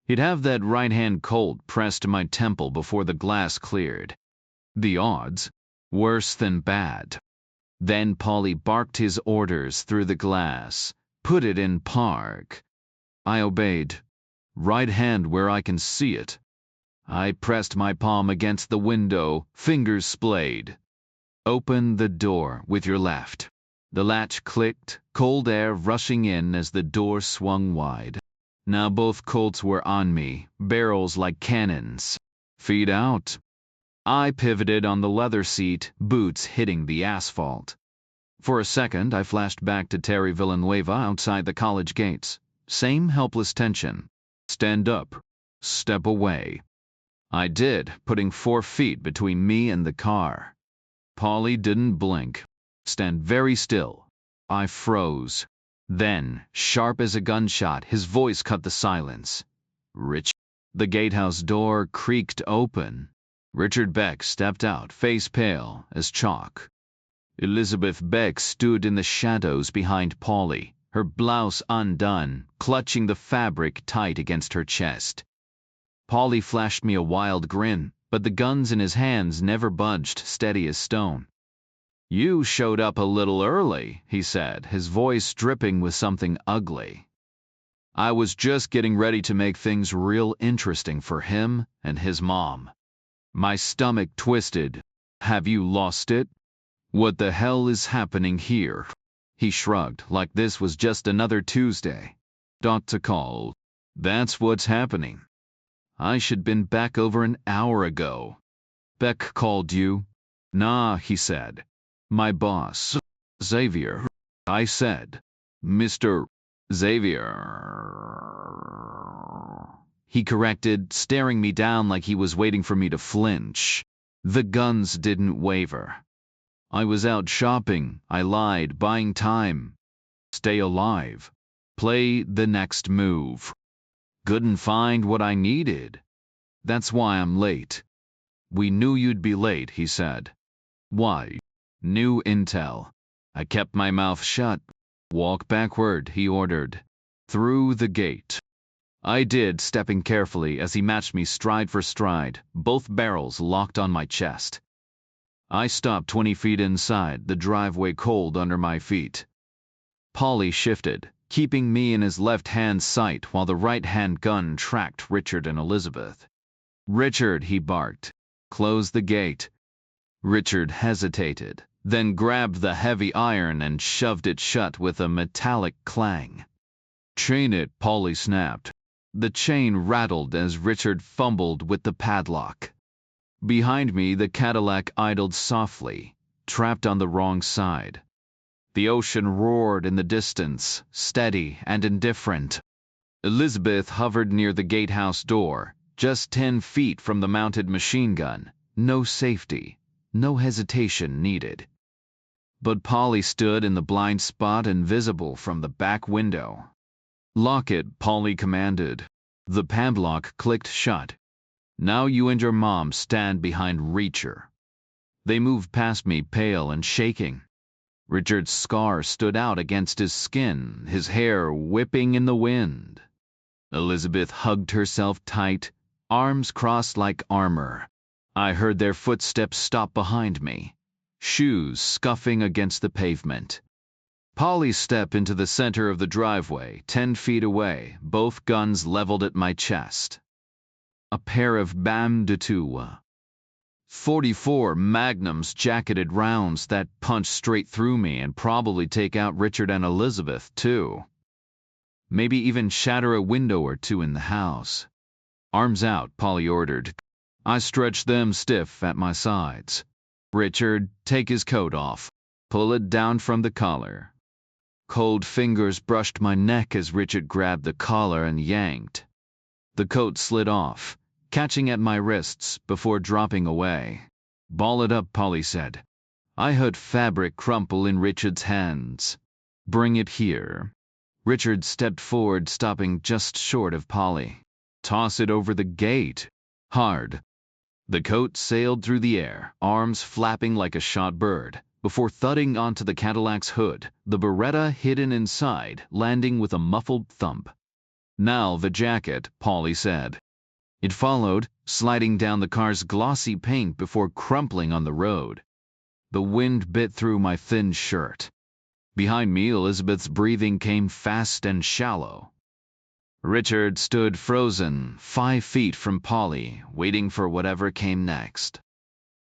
He'd have that right-hand Colt pressed to my temple before the glass cleared. The odds? Worse than bad. Then Polly barked his orders through the glass. Put it in park. I obeyed. Right hand where I can see it. I pressed my palm against the window, fingers splayed. Open the door with your left. The latch clicked, cold air rushing in as the door swung wide. Now both Colts were on me, barrels like cannons. Feet out. I pivoted on the leather seat, boots hitting the asphalt. For a second, I flashed back to Terry Villanueva outside the college gates. Same helpless tension. Stand up. Step away. I did, putting 4 feet between me and the car. Polly didn't blink. Stand very still. I froze. Then, sharp as a gunshot, his voice cut the silence. Rich. The gatehouse door creaked open. Richard Beck stepped out, face pale as chalk. Elizabeth Beck stood in the shadows behind Polly, her blouse undone, clutching the fabric tight against her chest. Polly flashed me a wild grin, but the guns in his hands never budged, steady as stone. You showed up a little early, he said, his voice dripping with something ugly. I was just getting ready to make things real interesting for him and his mom. My stomach twisted. Have you lost it? What the hell is happening here? He shrugged, like this was just another Tuesday. Dr. Call. That's what's happening. I should been back over an hour ago. Beck called you? Nah, he said. My boss, Xavier. I said, Mr. Xavier. He corrected, staring me down like he was waiting for me to flinch. The guns didn't waver. I was out shopping, I lied, buying time. Stay alive. Play the next move. Couldn't find what I needed. That's why I'm late. We knew you'd be late, he said. Why? New intel. I kept my mouth shut. Walk backward, he ordered. Through the gate. I did, stepping carefully as he matched me stride for stride, both barrels locked on my chest. I stopped 20 feet inside, the driveway cold under my feet. Polly shifted, keeping me in his left-hand sight while the right-hand gun tracked Richard and Elizabeth. Richard, he barked. Close the gate. Richard hesitated, then grabbed the heavy iron and shoved it shut with a metallic clang. Chain it, Polly snapped. The chain rattled as Richard fumbled with the padlock. Behind me, the Cadillac idled softly, trapped on the wrong side. The ocean roared in the distance, steady and indifferent. Elizabeth hovered near the gatehouse door, just 10 feet from the mounted machine gun. No safety, no hesitation needed. But Polly stood in the blind spot invisible from the back window. Lock it, Polly commanded. The padlock clicked shut. Now you and your mom stand behind Reacher. They moved past me, pale and shaking. Richard's scar stood out against his skin, his hair whipping in the wind. Elizabeth hugged herself tight, arms crossed like armor. I heard their footsteps stop behind me, shoes scuffing against the pavement. Polly stepped into the center of the driveway, 10 feet away, both guns leveled at my chest. A pair of BAM de 44 Magnums jacketed rounds that punch straight through me and probably take out Richard and Elizabeth, too. Maybe even shatter a window or two in the house. Arms out, Polly ordered. I stretched them stiff at my sides. Richard, take his coat off. Pull it down from the collar. Cold fingers brushed my neck as Richard grabbed the collar and yanked. The coat slid off, catching at my wrists before dropping away. Ball it up, Polly said. I heard fabric crumple in Richard's hands. Bring it here. Richard stepped forward, stopping just short of Polly. Toss it over the gate. Hard. The coat sailed through the air, arms flapping like a shot bird, before thudding onto the Cadillac's hood, the Beretta hidden inside, landing with a muffled thump. "Now the jacket," Polly said. It followed, sliding down the car's glossy paint before crumpling on the road. The wind bit through my thin shirt. Behind me, Elizabeth's breathing came fast and shallow. Richard stood frozen, 5 feet from Polly, waiting for whatever came next.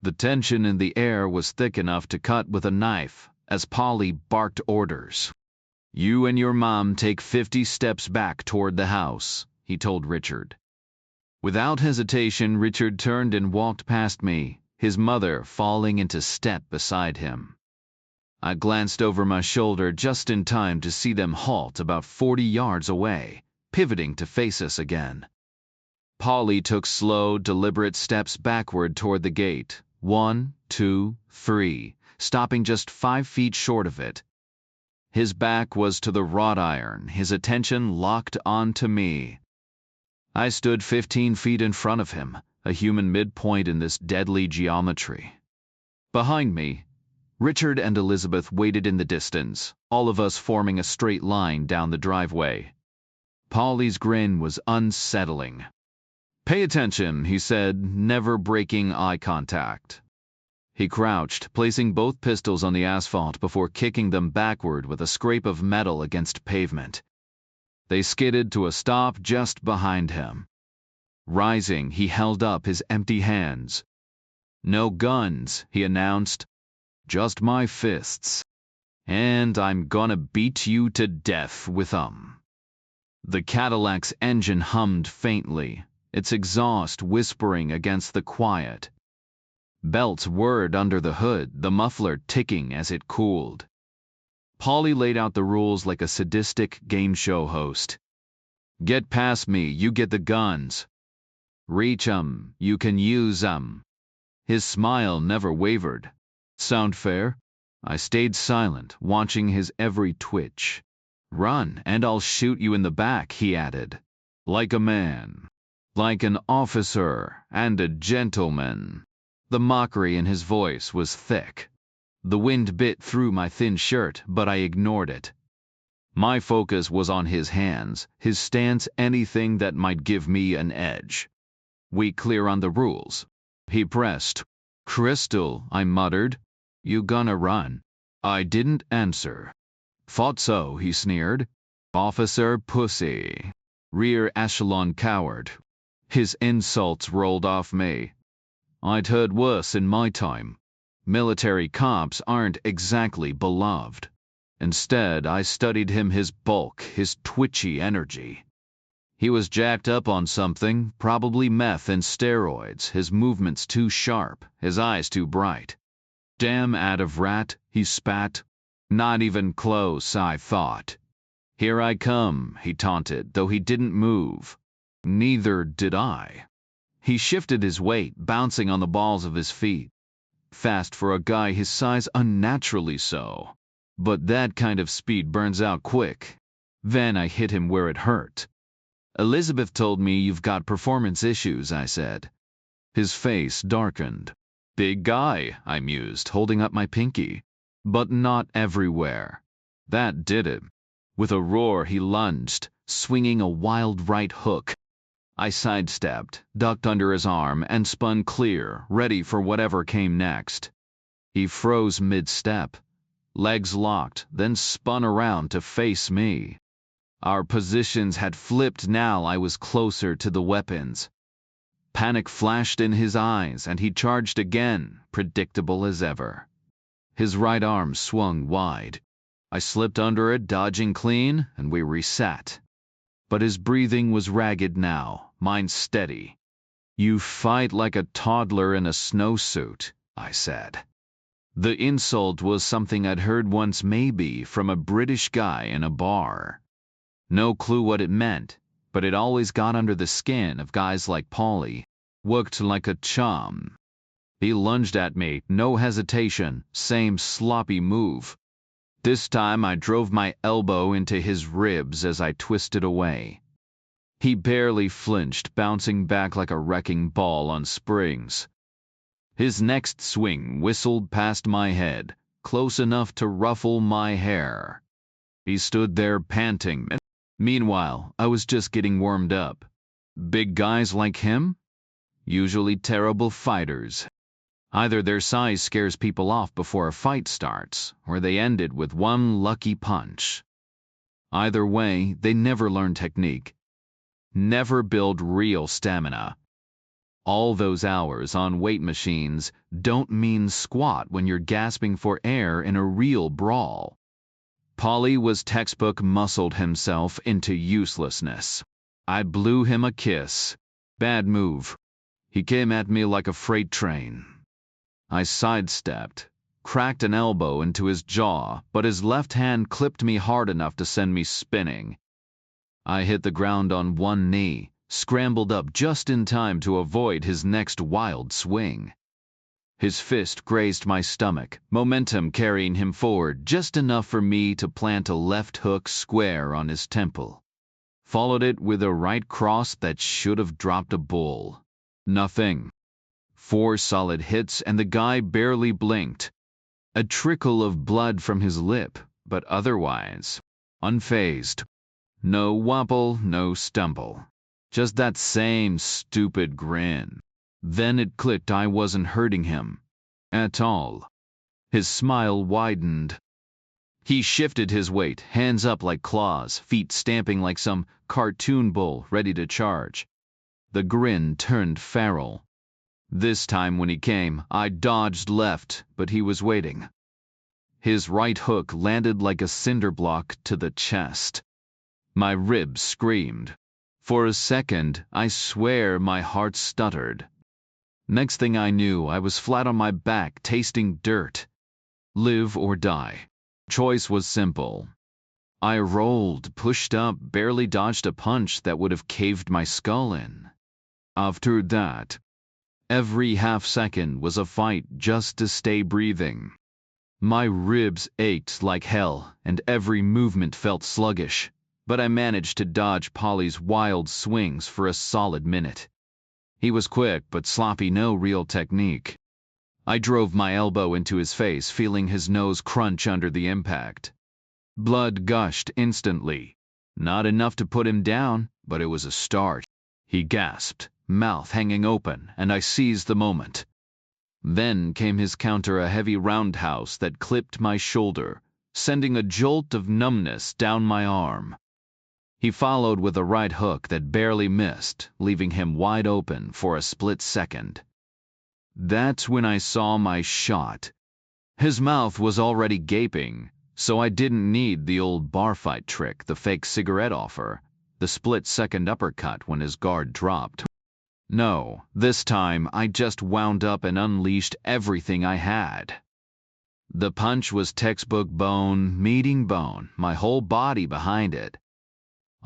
The tension in the air was thick enough to cut with a knife, as Polly barked orders. "You and your mom take 50 steps back toward the house," he told Richard. Without hesitation, Richard turned and walked past me, his mother falling into step beside him. I glanced over my shoulder just in time to see them halt about 40 yards away, pivoting to face us again. Polly took slow, deliberate steps backward toward the gate. 1, 2, 3, stopping just 5 feet short of it. His back was to the wrought iron, his attention locked onto me. I stood 15 feet in front of him, a human midpoint in this deadly geometry. Behind me, Richard and Elizabeth waited in the distance, all of us forming a straight line down the driveway. Polly's grin was unsettling. "Pay attention," he said, never breaking eye contact. He crouched, placing both pistols on the asphalt before kicking them backward with a scrape of metal against pavement. They skidded to a stop just behind him. Rising, he held up his empty hands. "No guns," he announced. "Just my fists. And I'm gonna beat you to death with 'em." The Cadillac's engine hummed faintly, its exhaust whispering against the quiet. Belts whirred under the hood, the muffler ticking as it cooled. Polly laid out the rules like a sadistic game show host. "Get past me, you get the guns. Reach 'em, you can use 'em." His smile never wavered. "Sound fair?" I stayed silent, watching his every twitch. "Run, and I'll shoot you in the back," he added. "Like a man. Like an officer and a gentleman." The mockery in his voice was thick. The wind bit through my thin shirt, but I ignored it. My focus was on his hands, his stance, anything that might give me an edge. "We clear on the rules?" he pressed. "Crystal," I muttered. "You gonna run?" I didn't answer. "Thought so," he sneered. "Officer pussy. Rear echelon coward." His insults rolled off me. I'd heard worse in my time. Military cops aren't exactly beloved. Instead, I studied him, his bulk, his twitchy energy. He was jacked up on something, probably meth and steroids, his movements too sharp, his eyes too bright. "Damn out of rat," he spat. "Not even close, I thought." "Here I come," he taunted, though he didn't move. Neither did I. He shifted his weight, bouncing on the balls of his feet. Fast for a guy his size, unnaturally so. But that kind of speed burns out quick. Then I hit him where it hurt. "Elizabeth told me you've got performance issues," I said. His face darkened. "Big guy," I mused, holding up my pinky. "But not everywhere." That did it. With a roar, he lunged, swinging a wild right hook. I sidestepped, ducked under his arm, and spun clear, ready for whatever came next. He froze mid-step, legs locked, then spun around to face me. Our positions had flipped now. I was closer to the weapons. Panic flashed in his eyes, and he charged again, predictable as ever. His right arm swung wide. I slipped under it, dodging clean, and we reset. But his breathing was ragged now, mine steady. "You fight like a toddler in a snowsuit," I said. The insult was something I'd heard once, maybe, from a British guy in a bar. No clue what it meant, but it always got under the skin of guys like Polly. Worked like a charm. He lunged at me, no hesitation, same sloppy move. This time I drove my elbow into his ribs as I twisted away. He barely flinched, bouncing back like a wrecking ball on springs. His next swing whistled past my head, close enough to ruffle my hair. He stood there panting. Meanwhile, I was just getting warmed up. Big guys like him? Usually terrible fighters. Either their size scares people off before a fight starts, or they end it with one lucky punch. Either way, they never learn technique. Never build real stamina. All those hours on weight machines don't mean squat when you're gasping for air in a real brawl. Paulie was textbook muscled himself into uselessness. I blew him a kiss. Bad move. He came at me like a freight train. I sidestepped, cracked an elbow into his jaw, but his left hand clipped me hard enough to send me spinning. I hit the ground on one knee, scrambled up just in time to avoid his next wild swing. His fist grazed my stomach, momentum carrying him forward just enough for me to plant a left hook square on his temple. Followed it with a right cross that should have dropped a bull. Nothing. 4 solid hits and the guy barely blinked. A trickle of blood from his lip, but otherwise unfazed. No wobble, no stumble. Just that same stupid grin. Then it clicked, I wasn't hurting him. At all. His smile widened. He shifted his weight, hands up like claws, feet stamping like some cartoon bull ready to charge. The grin turned feral. This time when he came, I dodged left, but he was waiting. His right hook landed like a cinder block to the chest. My ribs screamed. For a second, I swear my heart stuttered. Next thing I knew, I was flat on my back, tasting dirt. Live or die. Choice was simple. I rolled, pushed up, barely dodged a punch that would have caved my skull in. After that, every half second was a fight just to stay breathing. My ribs ached like hell, and every movement felt sluggish. But I managed to dodge Paulie's wild swings for a solid minute. He was quick but sloppy, no real technique. I drove my elbow into his face, feeling his nose crunch under the impact. Blood gushed instantly. Not enough to put him down, but it was a start. He gasped, mouth hanging open, and I seized the moment. Then came his counter, a heavy roundhouse that clipped my shoulder, sending a jolt of numbness down my arm. He followed with a right hook that barely missed, leaving him wide open for a split second. That's when I saw my shot. His mouth was already gaping, so I didn't need the old bar fight trick, the fake cigarette offer, the split-second uppercut when his guard dropped. No, this time I just wound up and unleashed everything I had. The punch was textbook bone meeting bone, my whole body behind it.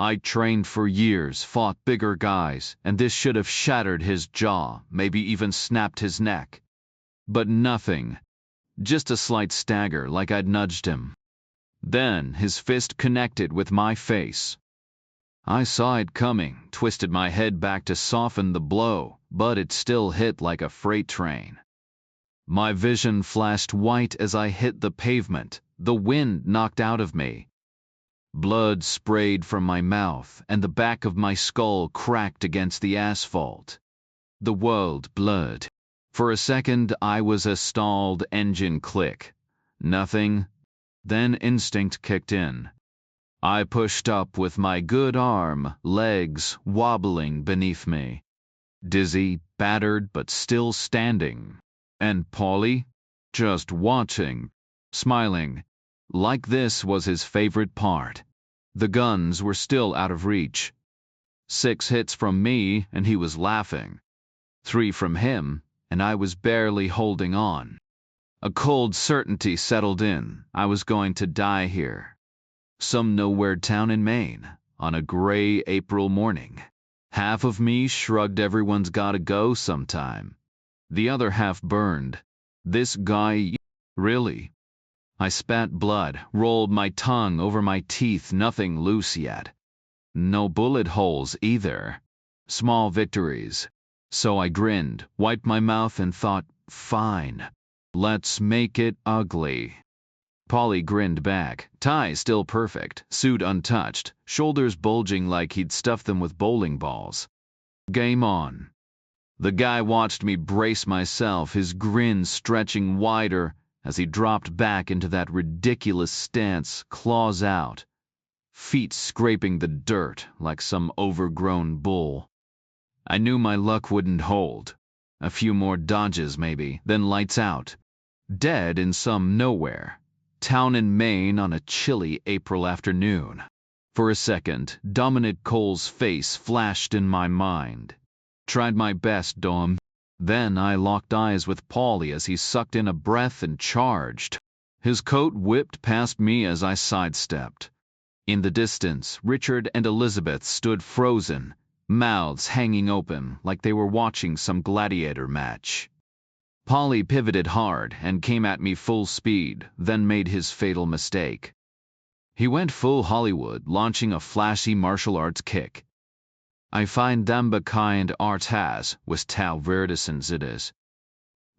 I trained for years, fought bigger guys, and this should have shattered his jaw, maybe even snapped his neck. But nothing. Just a slight stagger like I'd nudged him. Then his fist connected with my face. I saw it coming, twisted my head back to soften the blow, but it still hit like a freight train. My vision flashed white as I hit the pavement, the wind knocked out of me. Blood sprayed from my mouth, and the back of my skull cracked against the asphalt. The world blurred. For a second, I was a stalled engine click. Nothing. Then instinct kicked in. I pushed up with my good arm, legs wobbling beneath me. Dizzy, battered, but still standing. And Paulie? Just watching, smiling. Like this was his favorite part. The guns were still out of reach. 6 hits from me, and he was laughing. 3 from him, and I was barely holding on. A cold certainty settled in. I was going to die here. Some nowhere town in Maine, on a gray April morning. Half of me shrugged, everyone's gotta go sometime. The other half burned. This guy, really? I spat blood, rolled my tongue over my teeth, nothing loose yet. No bullet holes either. Small victories. So I grinned, wiped my mouth, and thought, fine. Let's make it ugly. Paulie grinned back, tie still perfect, suit untouched, shoulders bulging like he'd stuffed them with bowling balls. Game on. The guy watched me brace myself, his grin stretching wider as he dropped back into that ridiculous stance, claws out, feet scraping the dirt like some overgrown bull. I knew my luck wouldn't hold. A few more dodges maybe, then lights out. Dead in some nowhere. Town in Maine on a chilly April afternoon. For a second, Dominic Cole's face flashed in my mind. Tried my best, Dom. Then I locked eyes with Paulie as he sucked in a breath and charged. His coat whipped past me as I sidestepped. In the distance, Richard and Elizabeth stood frozen, mouths hanging open like they were watching some gladiator match. Paulie pivoted hard and came at me full speed, then made his fatal mistake. He went full Hollywood, launching a flashy martial arts kick. I find them kind art has, was Tal Verdeson's it is.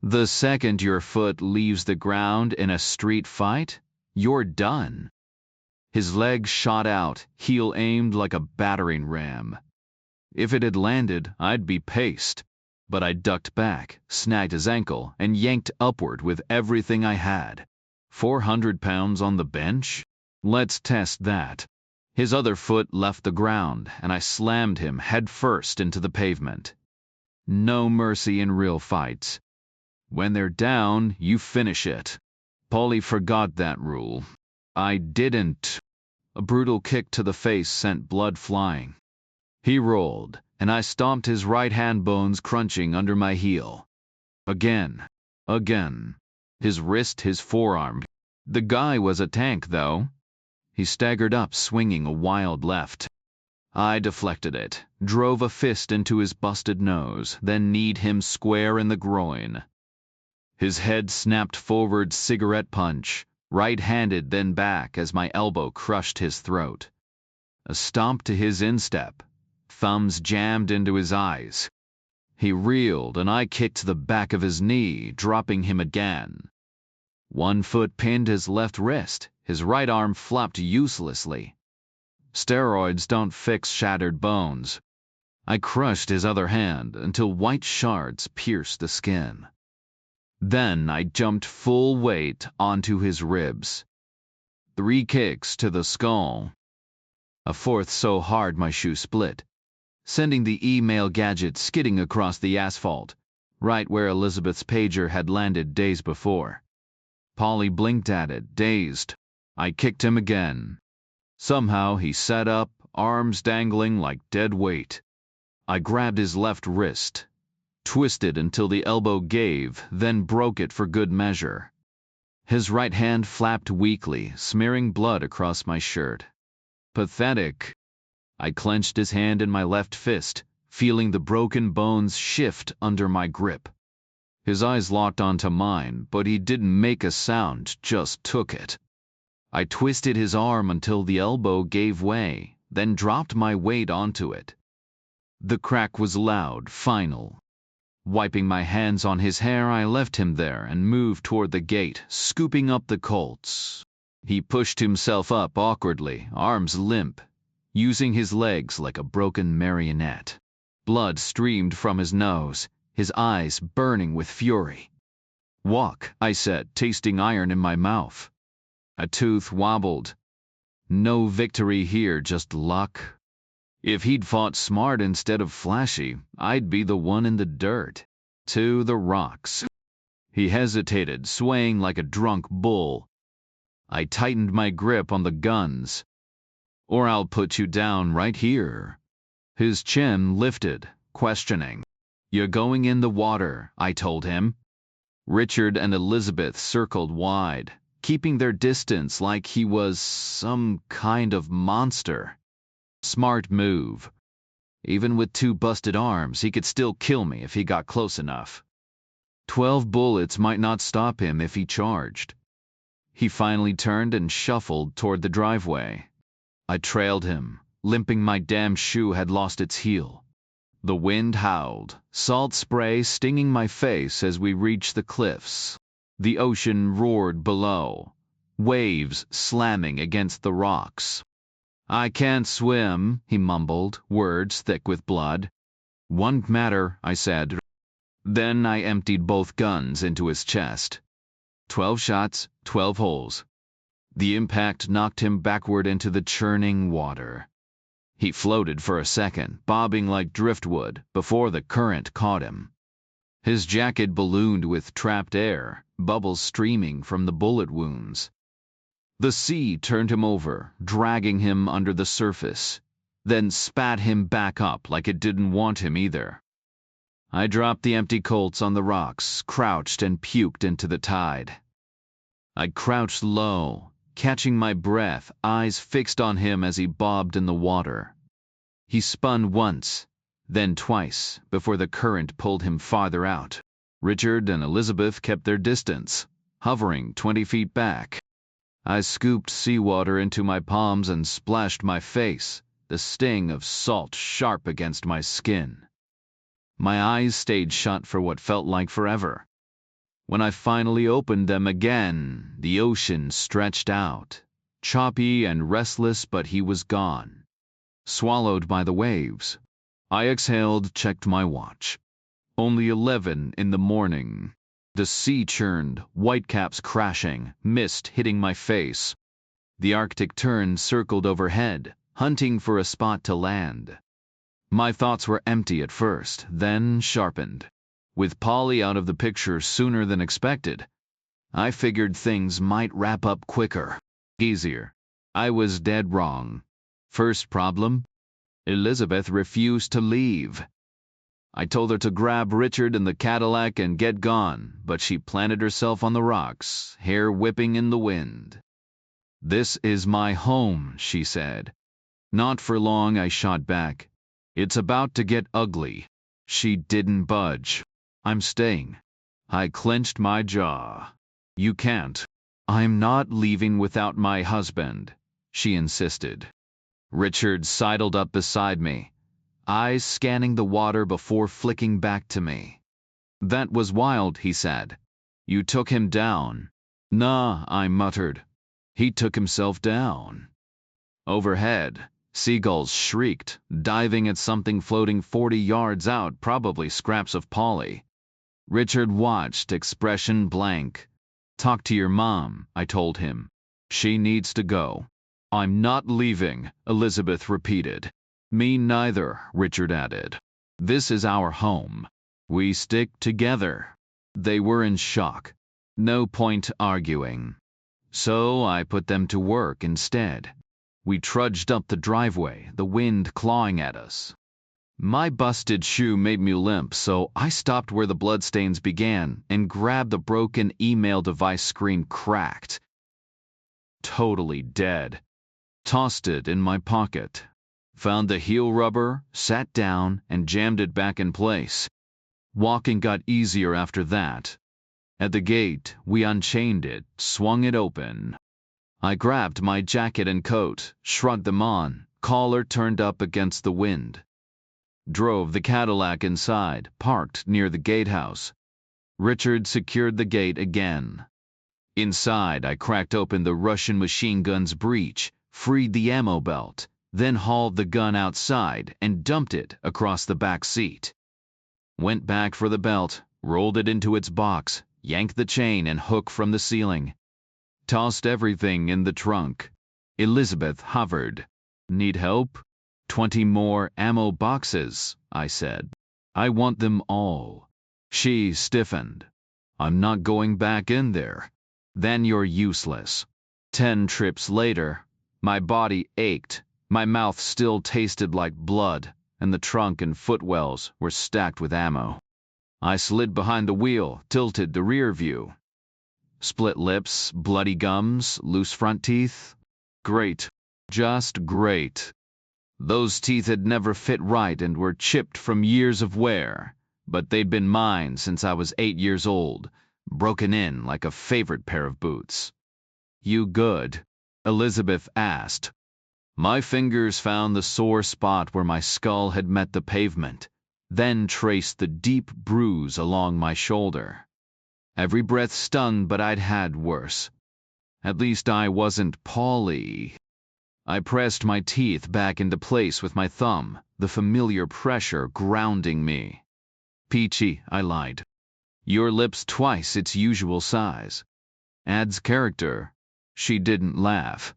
The second your foot leaves the ground in a street fight, you're done. His legs shot out, heel aimed like a battering ram. If it had landed, I'd be paced. But I ducked back, snagged his ankle, and yanked upward with everything I had. 400 pounds on the bench? Let's test that. His other foot left the ground, and I slammed him headfirst into the pavement. No mercy in real fights. When they're down, you finish it. Paulie forgot that rule. I didn't. A brutal kick to the face sent blood flying. He rolled, and I stomped his right hand bones crunching under my heel. Again. His wrist, his forearm. The guy was a tank, though. He staggered up, swinging a wild left. I deflected it, drove a fist into his busted nose, then kneed him square in the groin. His head snapped forward, cigarette punch, right-handed then back as my elbow crushed his throat. A stomp to his instep. Thumbs jammed into his eyes. He reeled, and I kicked the back of his knee, dropping him again. One foot pinned his left wrist. His right arm flopped uselessly. Steroids don't fix shattered bones. I crushed his other hand until white shards pierced the skin. Then I jumped full weight onto his ribs. 3 kicks to the skull. A fourth so hard my shoe split, sending the email gadget skidding across the asphalt, right where Elizabeth's pager had landed days before. Paulie blinked at it, dazed. I kicked him again. Somehow he sat up, arms dangling like dead weight. I grabbed his left wrist, twisted until the elbow gave, then broke it for good measure. His right hand flapped weakly, smearing blood across my shirt. Pathetic. I clenched his hand in my left fist, feeling the broken bones shift under my grip. His eyes locked onto mine, but he didn't make a sound, just took it. I twisted his arm until the elbow gave way, then dropped my weight onto it. The crack was loud, final. Wiping my hands on his hair, I left him there and moved toward the gate, scooping up the Colts. He pushed himself up awkwardly, arms limp, using his legs like a broken marionette. Blood streamed from his nose, his eyes burning with fury. Walk, I said, tasting iron in my mouth. A tooth wobbled. No victory here, just luck. If he'd fought smart instead of flashy, I'd be the one in the dirt. To the rocks. He hesitated, swaying like a drunk bull. I tightened my grip on the guns. Or I'll put you down right here. His chin lifted, questioning. You're going in the water, I told him. Richard and Elizabeth circled wide, keeping their distance like he was some kind of monster. Smart move. Even with 2 busted arms, he could still kill me if he got close enough. 12 bullets might not stop him if he charged. He finally turned and shuffled toward the driveway. I trailed him, limping my damn shoe had lost its heel. The wind howled, salt spray stinging my face as we reached the cliffs. The ocean roared below, waves slamming against the rocks. "I can't swim," he mumbled, words thick with blood. "Won't matter," I said. Then I emptied both guns into his chest. 12 shots, 12 holes. The impact knocked him backward into the churning water. He floated for a second, bobbing like driftwood, before the current caught him. His jacket ballooned with trapped air, bubbles streaming from the bullet wounds. The sea turned him over, dragging him under the surface, then spat him back up like it didn't want him either. I dropped the empty Colts on the rocks, crouched and puked into the tide. I crouched low, catching my breath, eyes fixed on him as he bobbed in the water. He spun once, then twice, before the current pulled him farther out. Richard and Elizabeth kept their distance, hovering 20 feet back. I scooped seawater into my palms and splashed my face, the sting of salt sharp against my skin. My eyes stayed shut for what felt like forever. When I finally opened them again, the ocean stretched out, choppy and restless, but he was gone, swallowed by the waves. I exhaled, checked my watch. Only 11 in the morning. The sea churned, whitecaps crashing, mist hitting my face. The Arctic tern circled overhead, hunting for a spot to land. My thoughts were empty at first, then sharpened. With Polly out of the picture sooner than expected, I figured things might wrap up quicker, easier. I was dead wrong. First problem? Elizabeth refused to leave. I told her to grab Richard in the Cadillac and get gone, but she planted herself on the rocks, hair whipping in the wind. "This is my home," she said. Not for long, I shot back. "It's about to get ugly." She didn't budge. "I'm staying." I clenched my jaw. "You can't." "I'm not leaving without my husband," she insisted. Richard sidled up beside me, eyes scanning the water before flicking back to me. "That was wild," he said. "You took him down." "Nah," I muttered. "He took himself down." Overhead, seagulls shrieked, diving at something floating 40 yards out, probably scraps of Polly. Richard watched, expression blank. "Talk to your mom," I told him. "She needs to go." "I'm not leaving," Elizabeth repeated. "Me neither," Richard added. "This is our home. We stick together." They were in shock. No point arguing. So I put them to work instead. We trudged up the driveway, the wind clawing at us. My busted shoe made me limp, so I stopped where the bloodstains began and grabbed the broken email device screen cracked. Totally dead. Tossed it in my pocket. Found the heel rubber, sat down, and jammed it back in place. Walking got easier after that. At the gate, we unchained it, swung it open. I grabbed my jacket and coat, shrugged them on, collar turned up against the wind. Drove the Cadillac inside, parked near the gatehouse. Richard secured the gate again. Inside, I cracked open the Russian machine gun's breech, freed the ammo belt, then hauled the gun outside and dumped it across the back seat. Went back for the belt, rolled it into its box, yanked the chain and hook from the ceiling. Tossed everything in the trunk. Elizabeth hovered. "Need help?" 20 more ammo boxes, I said. "I want them all." She stiffened. "I'm not going back in there." "Then you're useless." 10 trips later, my body ached, my mouth still tasted like blood, and the trunk and footwells were stacked with ammo. I slid behind the wheel, tilted the rear view. Split lips, bloody gums, loose front teeth. Great. Just great. Those teeth had never fit right and were chipped from years of wear, but they'd been mine since I was 8 years old, broken in like a favorite pair of boots. "You good?" Elizabeth asked. My fingers found the sore spot where my skull had met the pavement, then traced the deep bruise along my shoulder. Every breath stung, but I'd had worse. At least I wasn't Polly. I pressed my teeth back into place with my thumb, the familiar pressure grounding me. Peachy, I lied. Your lips twice its usual size. Adds character. She didn't laugh.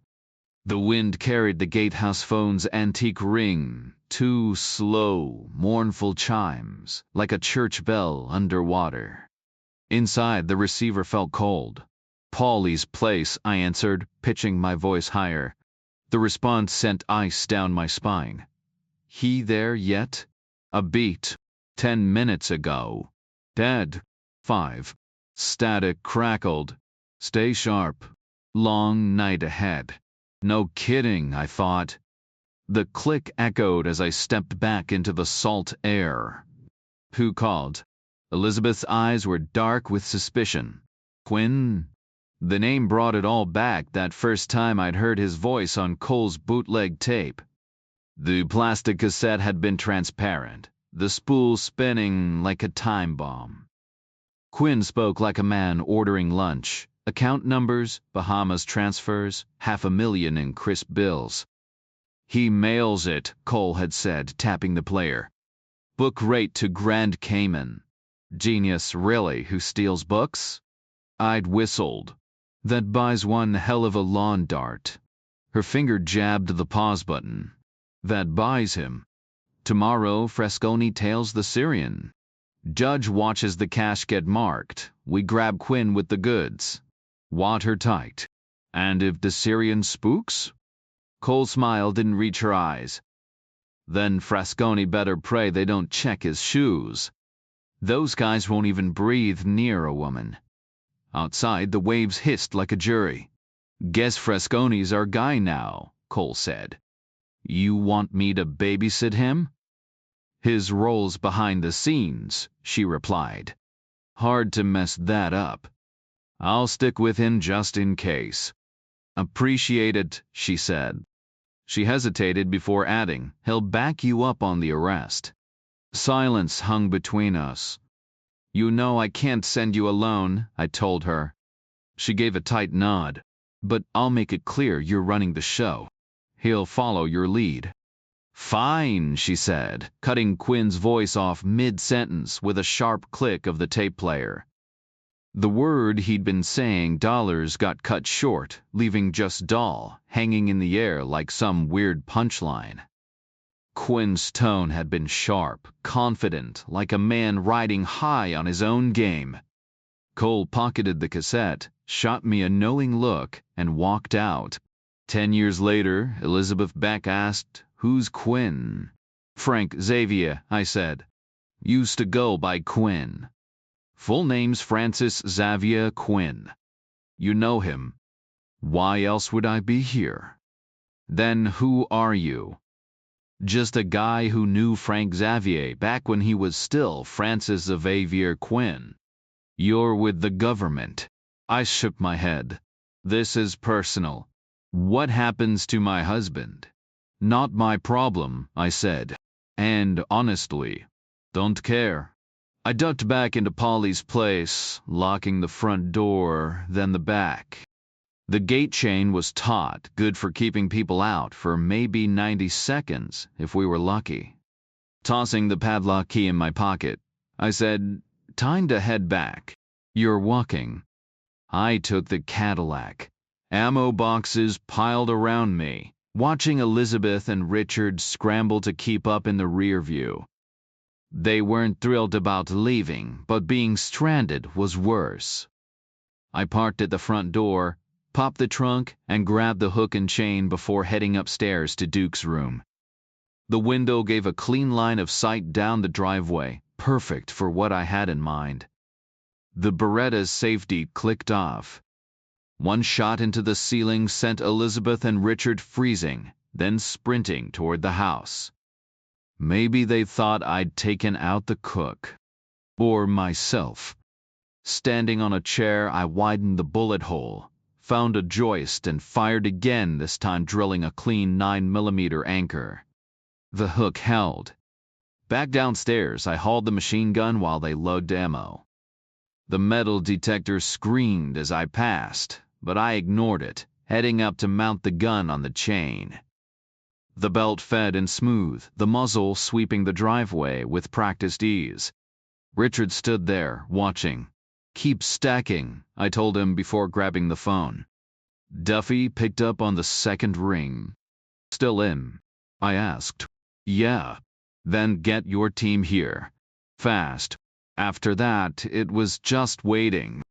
The wind carried the gatehouse phone's antique ring, two slow, mournful chimes, like a church bell underwater. Inside, the receiver felt cold. Polly's place, I answered, pitching my voice higher. The response sent ice down my spine. He there yet? A beat. 10 minutes ago. Dead. 5. Static crackled. Stay sharp. Long night ahead. No kidding, I thought. The click echoed as I stepped back into the salt air. Who called? Elizabeth's eyes were dark with suspicion. Quinn? The name brought it all back that first time I'd heard his voice on Cole's bootleg tape. The plastic cassette had been transparent, the spool spinning like a time bomb. Quinn spoke like a man ordering lunch. Account numbers, Bahamas transfers, $500,000 in crisp bills. He mails it, Cole had said, tapping the player. Book rate to Grand Cayman. Genius, really, who steals books? I'd whistled. That buys one hell of a lawn dart. Her finger jabbed the pause button. That buys him. Tomorrow, Fresconi tails the Syrian. Judge watches the cash get marked. We grab Quinn with the goods. Watertight. And if the Syrian spooks? Cole's smile didn't reach her eyes. Then Fresconi better pray they don't check his shoes. Those guys won't even breathe near a woman. Outside, the waves hissed like a jury. Guess Fresconi's our guy now, Cole said. You want me to babysit him? His role's behind the scenes, she replied. Hard to mess that up. I'll stick with him just in case. Appreciate it, she said. She hesitated before adding, he'll back you up on the arrest. Silence hung between us. You know I can't send you alone, I told her. She gave a tight nod. But I'll make it clear you're running the show. He'll follow your lead. Fine, she said, cutting Quinn's voice off mid-sentence with a sharp click of the tape player. The word he'd been saying, dollars, got cut short, leaving just doll hanging in the air like some weird punchline. Quinn's tone had been sharp, confident, like a man riding high on his own game. Cole pocketed the cassette, shot me a knowing look, and walked out. 10 years later, Elizabeth Beck asked, Who's Quinn? Frank Xavier, I said. Used to go by Quinn. Full name's Francis Xavier Quinn. You know him. Why else would I be here? Then who are you? Just a guy who knew Frank Xavier back when he was still Francis Xavier Quinn. You're with the government. I shook my head. This is personal. What happens to my husband? Not my problem, I said. And honestly, don't care. I ducked back into Polly's place, locking the front door, then the back. The gate chain was taut, good for keeping people out for maybe 90 seconds, if we were lucky. Tossing the padlock key in my pocket, I said, Time to head back. You're walking. I took the Cadillac. Ammo boxes piled around me, watching Elizabeth and Richard scramble to keep up in the rear view. They weren't thrilled about leaving, but being stranded was worse. I parked at the front door, popped the trunk, and grabbed the hook and chain before heading upstairs to Duke's room. The window gave a clean line of sight down the driveway, perfect for what I had in mind. The Beretta's safety clicked off. One shot into the ceiling sent Elizabeth and Richard freezing, then sprinting toward the house. Maybe they thought I'd taken out the cook. Or myself. Standing on a chair, I widened the bullet hole, found a joist and fired again, this time drilling a clean 9mm anchor. The hook held. Back downstairs, I hauled the machine gun while they loaded ammo. The metal detector screamed as I passed, but I ignored it, heading up to mount the gun on the chain. The belt fed and smooth, the muzzle sweeping the driveway with practiced ease. Richard stood there, watching. "Keep stacking," I told him before grabbing the phone. Duffy picked up on the second ring. "Still in?" I asked. "Yeah." "Then get your team here. Fast." After that, it was just waiting.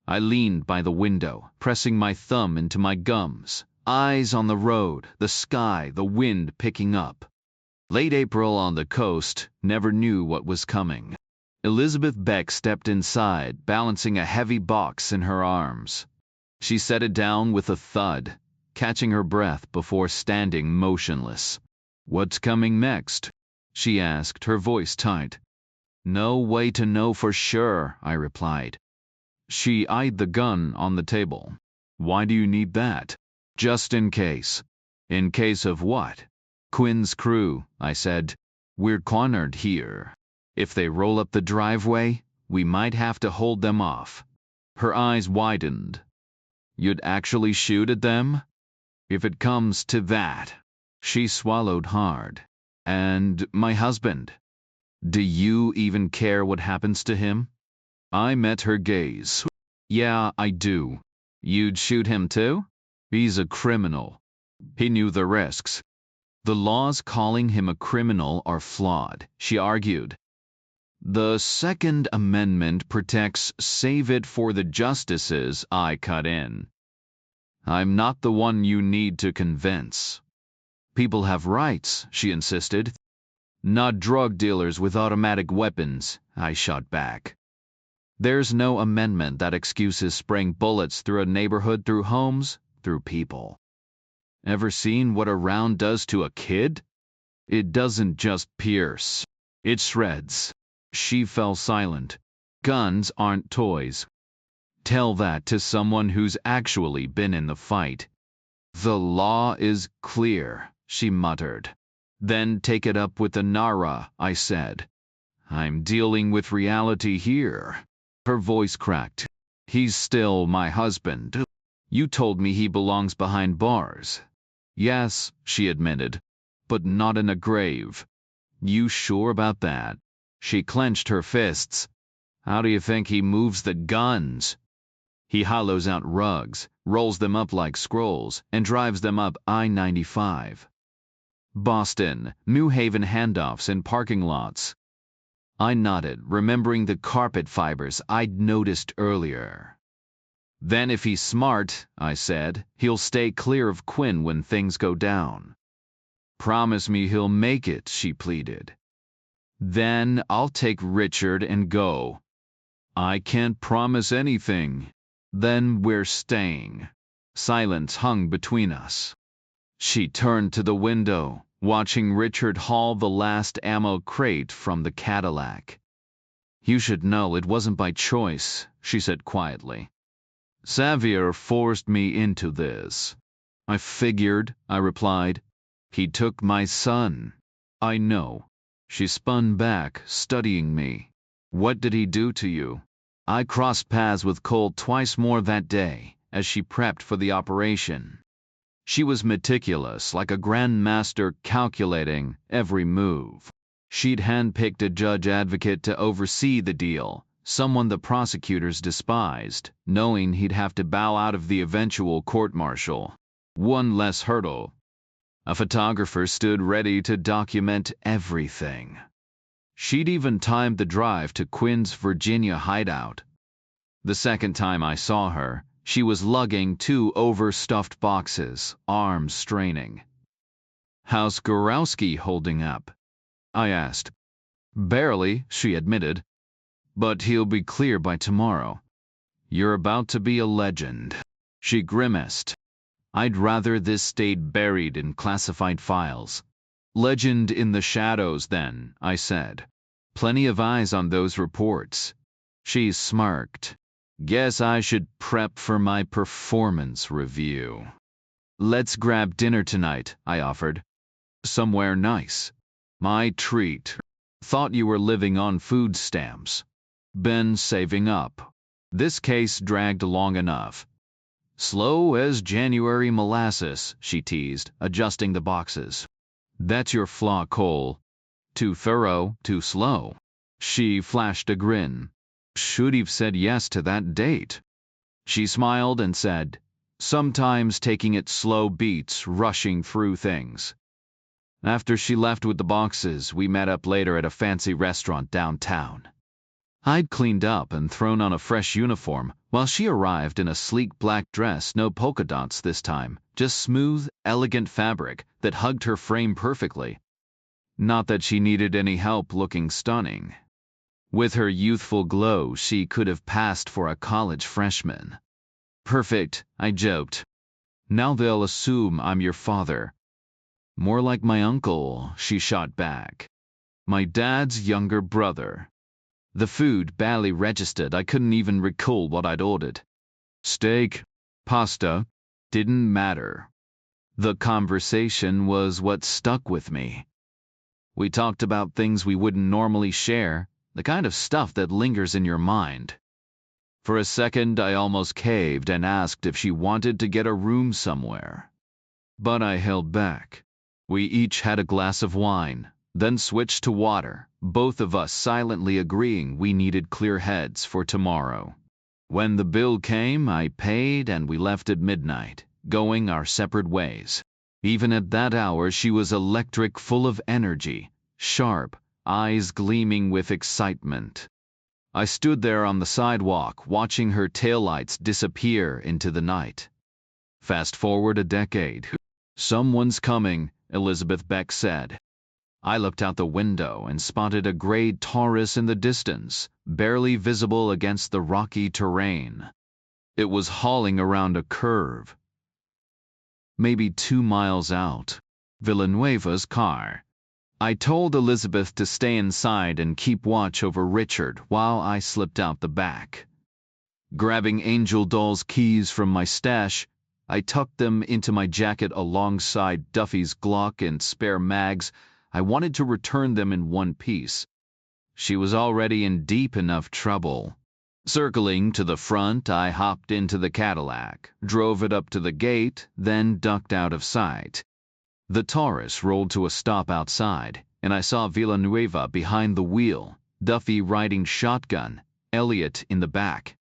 I leaned by the window, pressing my thumb into my gums, eyes on the road, the sky, the wind picking up. Late April on the coast, never knew what was coming. Elizabeth Beck stepped inside, balancing a heavy box in her arms. She set it down with a thud, catching her breath before standing motionless. "What's coming next?" she asked, her voice tight. "No way to know for sure," I replied. She eyed the gun on the table. "Why do you need that?" "Just in case." "In case of what?" "Quinn's crew," I said. "We're cornered here. If they roll up the driveway, we might have to hold them off." Her eyes widened. "You'd actually shoot at them?" "If it comes to that." She swallowed hard. "And my husband? Do you even care what happens to him?" I met her gaze. "Yeah, I do." "You'd shoot him too?" "He's a criminal." He knew the risks. "The laws calling him a criminal are flawed," she argued. "The Second Amendment protects save it for the justices," I cut in. "I'm not the one you need to convince." "People have rights," she insisted. "Not drug dealers with automatic weapons," I shot back. "There's no amendment that excuses spraying bullets through a neighborhood, through homes, through people. Ever seen what a round does to a kid? It doesn't just pierce. It shreds." She fell silent. "Guns aren't toys. Tell that to someone who's actually been in the fight." "The law is clear," she muttered. "Then take it up with the Nara," I said. "I'm dealing with reality here." Her voice cracked. "He's still my husband. You told me he belongs behind bars." "Yes," she admitted, "but not in a grave." "You sure about that?" She clenched her fists. "How do you think he moves the guns?" "He hollows out rugs, rolls them up like scrolls, and drives them up I-95. Boston, New Haven handoffs in parking lots." I nodded, remembering the carpet fibers I'd noticed earlier. "Then if he's smart," I said, "he'll stay clear of Quinn when things go down." "Promise me he'll make it," she pleaded. "Then I'll take Richard and go." "I can't promise anything." "Then we're staying." Silence hung between us. She turned to the window, watching Richard haul the last ammo crate from the Cadillac. "You should know it wasn't by choice," she said quietly. "Xavier forced me into this." "I figured," I replied. "He took my son." "I know." She spun back, studying me. "What did he do to you?" I crossed paths with Cole twice more that day, as she prepped for the operation. She was meticulous, like a grandmaster calculating every move. She'd handpicked a judge advocate to oversee the deal, someone the prosecutors despised, knowing he'd have to bow out of the eventual court-martial. One less hurdle. A photographer stood ready to document everything. She'd even timed the drive to Quinn's Virginia hideout. The second time I saw her, she was lugging 2 overstuffed boxes, arms straining. "How's Gorowski holding up?" I asked. "Barely," she admitted. "But he'll be clear by tomorrow." "You're about to be a legend." She grimaced. "I'd rather this stayed buried in classified files." "Legend in the shadows, then," I said. "Plenty of eyes on those reports." She smirked. Guess I should prep for my performance review. Let's grab dinner tonight, I offered. Somewhere nice. My treat. Thought you were living on food stamps. Been saving up. This case dragged long enough. Slow as January molasses, she teased, adjusting the boxes. That's your flaw, Cole. Too thorough, too slow. She flashed a grin. Should've said yes to that date. She smiled and said, sometimes taking it slow beats rushing through things. After she left with the boxes, we met up later at a fancy restaurant downtown. I'd cleaned up and thrown on a fresh uniform, while she arrived in a sleek black dress, no polka dots this time, just smooth, elegant fabric that hugged her frame perfectly. Not that she needed any help looking stunning. With her youthful glow, she could have passed for a college freshman. Perfect, I joked. Now they'll assume I'm your father. More like my uncle, she shot back. My dad's younger brother. The food barely registered. I couldn't even recall what I'd ordered. Steak, pasta, didn't matter. The conversation was what stuck with me. We talked about things we wouldn't normally share, the kind of stuff that lingers in your mind. For a second, I almost caved and asked if she wanted to get a room somewhere. But I held back. We each had a glass of wine, then switched to water, both of us silently agreeing we needed clear heads for tomorrow. When the bill came, I paid and we left at midnight, going our separate ways. Even at that hour, she was electric, full of energy, sharp, eyes gleaming with excitement. I stood there on the sidewalk, watching her taillights disappear into the night. Fast forward a decade. Someone's coming, Elizabeth Beck said. I looked out the window and spotted a gray Taurus in the distance, barely visible against the rocky terrain. It was hauling around a curve. Maybe 2 miles out. Villanueva's car. I told Elizabeth to stay inside and keep watch over Richard while I slipped out the back. Grabbing Angel Doll's keys from my stash, I tucked them into my jacket alongside Duffy's Glock and spare mags. I wanted to return them in one piece. She was already in deep enough trouble. Circling to the front, I hopped into the Cadillac, drove it up to the gate, then ducked out of sight. The Taurus rolled to a stop outside, and I saw Villanueva behind the wheel, Duffy riding shotgun, Elliot in the back.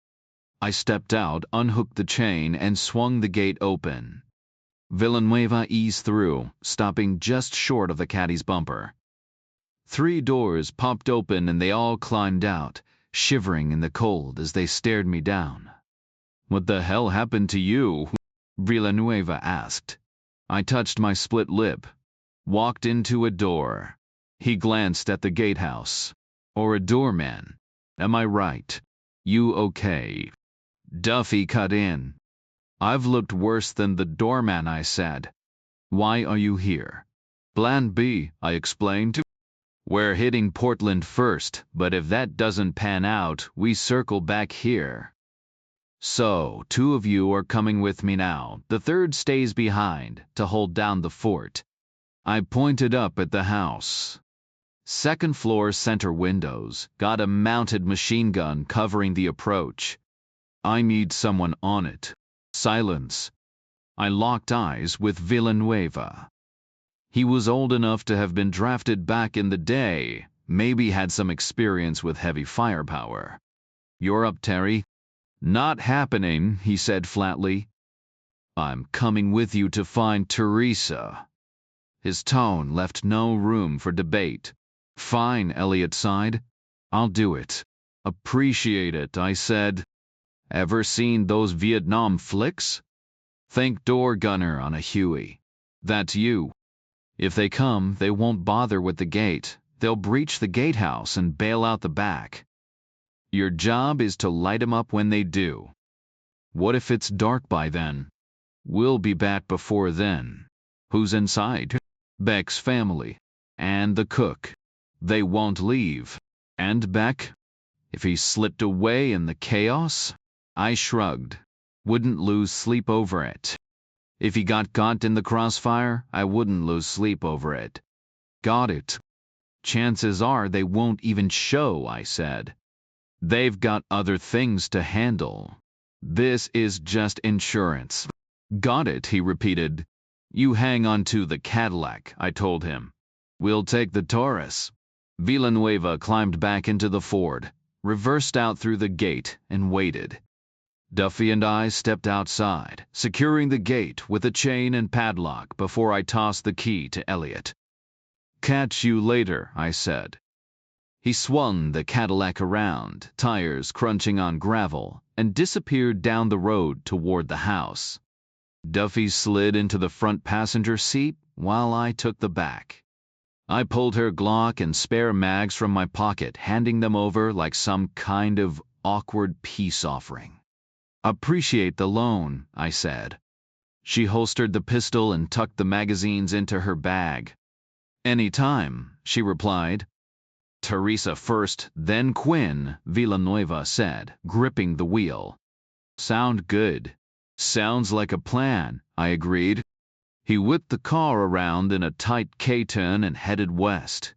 I stepped out, unhooked the chain, and swung the gate open. Villanueva eased through, stopping just short of the caddy's bumper. 3 doors popped open and they all climbed out, shivering in the cold as they stared me down. What the hell happened to you? Villanueva asked. I touched my split lip. Walked into a door. He glanced at the gatehouse. Or a doorman. Am I right? You okay? Duffy cut in. I've looked worse than the doorman, I said. Why are you here? Plan B, I explained. We're hitting Portland first, but if that doesn't pan out, we circle back here. So, 2 of you are coming with me now. The third stays behind to hold down the fort. I pointed up at the house. 2nd floor center windows, got a mounted machine gun covering the approach. I need someone on it. Silence. I locked eyes with Villanueva. He was old enough to have been drafted back in the day, maybe had some experience with heavy firepower. You're up, Terry. Not happening, he said flatly. I'm coming with you to find Teresa. His tone left no room for debate. Fine, Elliot sighed. I'll do it. Appreciate it, I said. Ever seen those Vietnam flicks? Think door gunner on a Huey. That's you. If they come, they won't bother with the gate. They'll breach the gatehouse and bail out the back. Your job is to light 'em up when they do. What if it's dark by then? We'll be back before then. Who's inside? Beck's family. And the cook. They won't leave. And Beck? If he slipped away in the chaos? I shrugged. Wouldn't lose sleep over it. If he got caught in the crossfire, I wouldn't lose sleep over it. Got it. Chances are they won't even show, I said. They've got other things to handle. This is just insurance. Got it, he repeated. You hang on to the Cadillac, I told him. We'll take the Taurus. Villanueva climbed back into the Ford, reversed out through the gate, and waited. Duffy and I stepped outside, securing the gate with a chain and padlock before I tossed the key to Elliot. Catch you later, I said. He swung the Cadillac around, tires crunching on gravel, and disappeared down the road toward the house. Duffy slid into the front passenger seat while I took the back. I pulled her Glock and spare mags from my pocket, handing them over like some kind of awkward peace offering. Appreciate the loan, I said. She holstered the pistol and tucked the magazines into her bag. Anytime, she replied. Teresa first, then Quinn, Villanueva said, gripping the wheel. Sound good. Sounds like a plan, I agreed. He whipped the car around in a tight K-turn and headed west.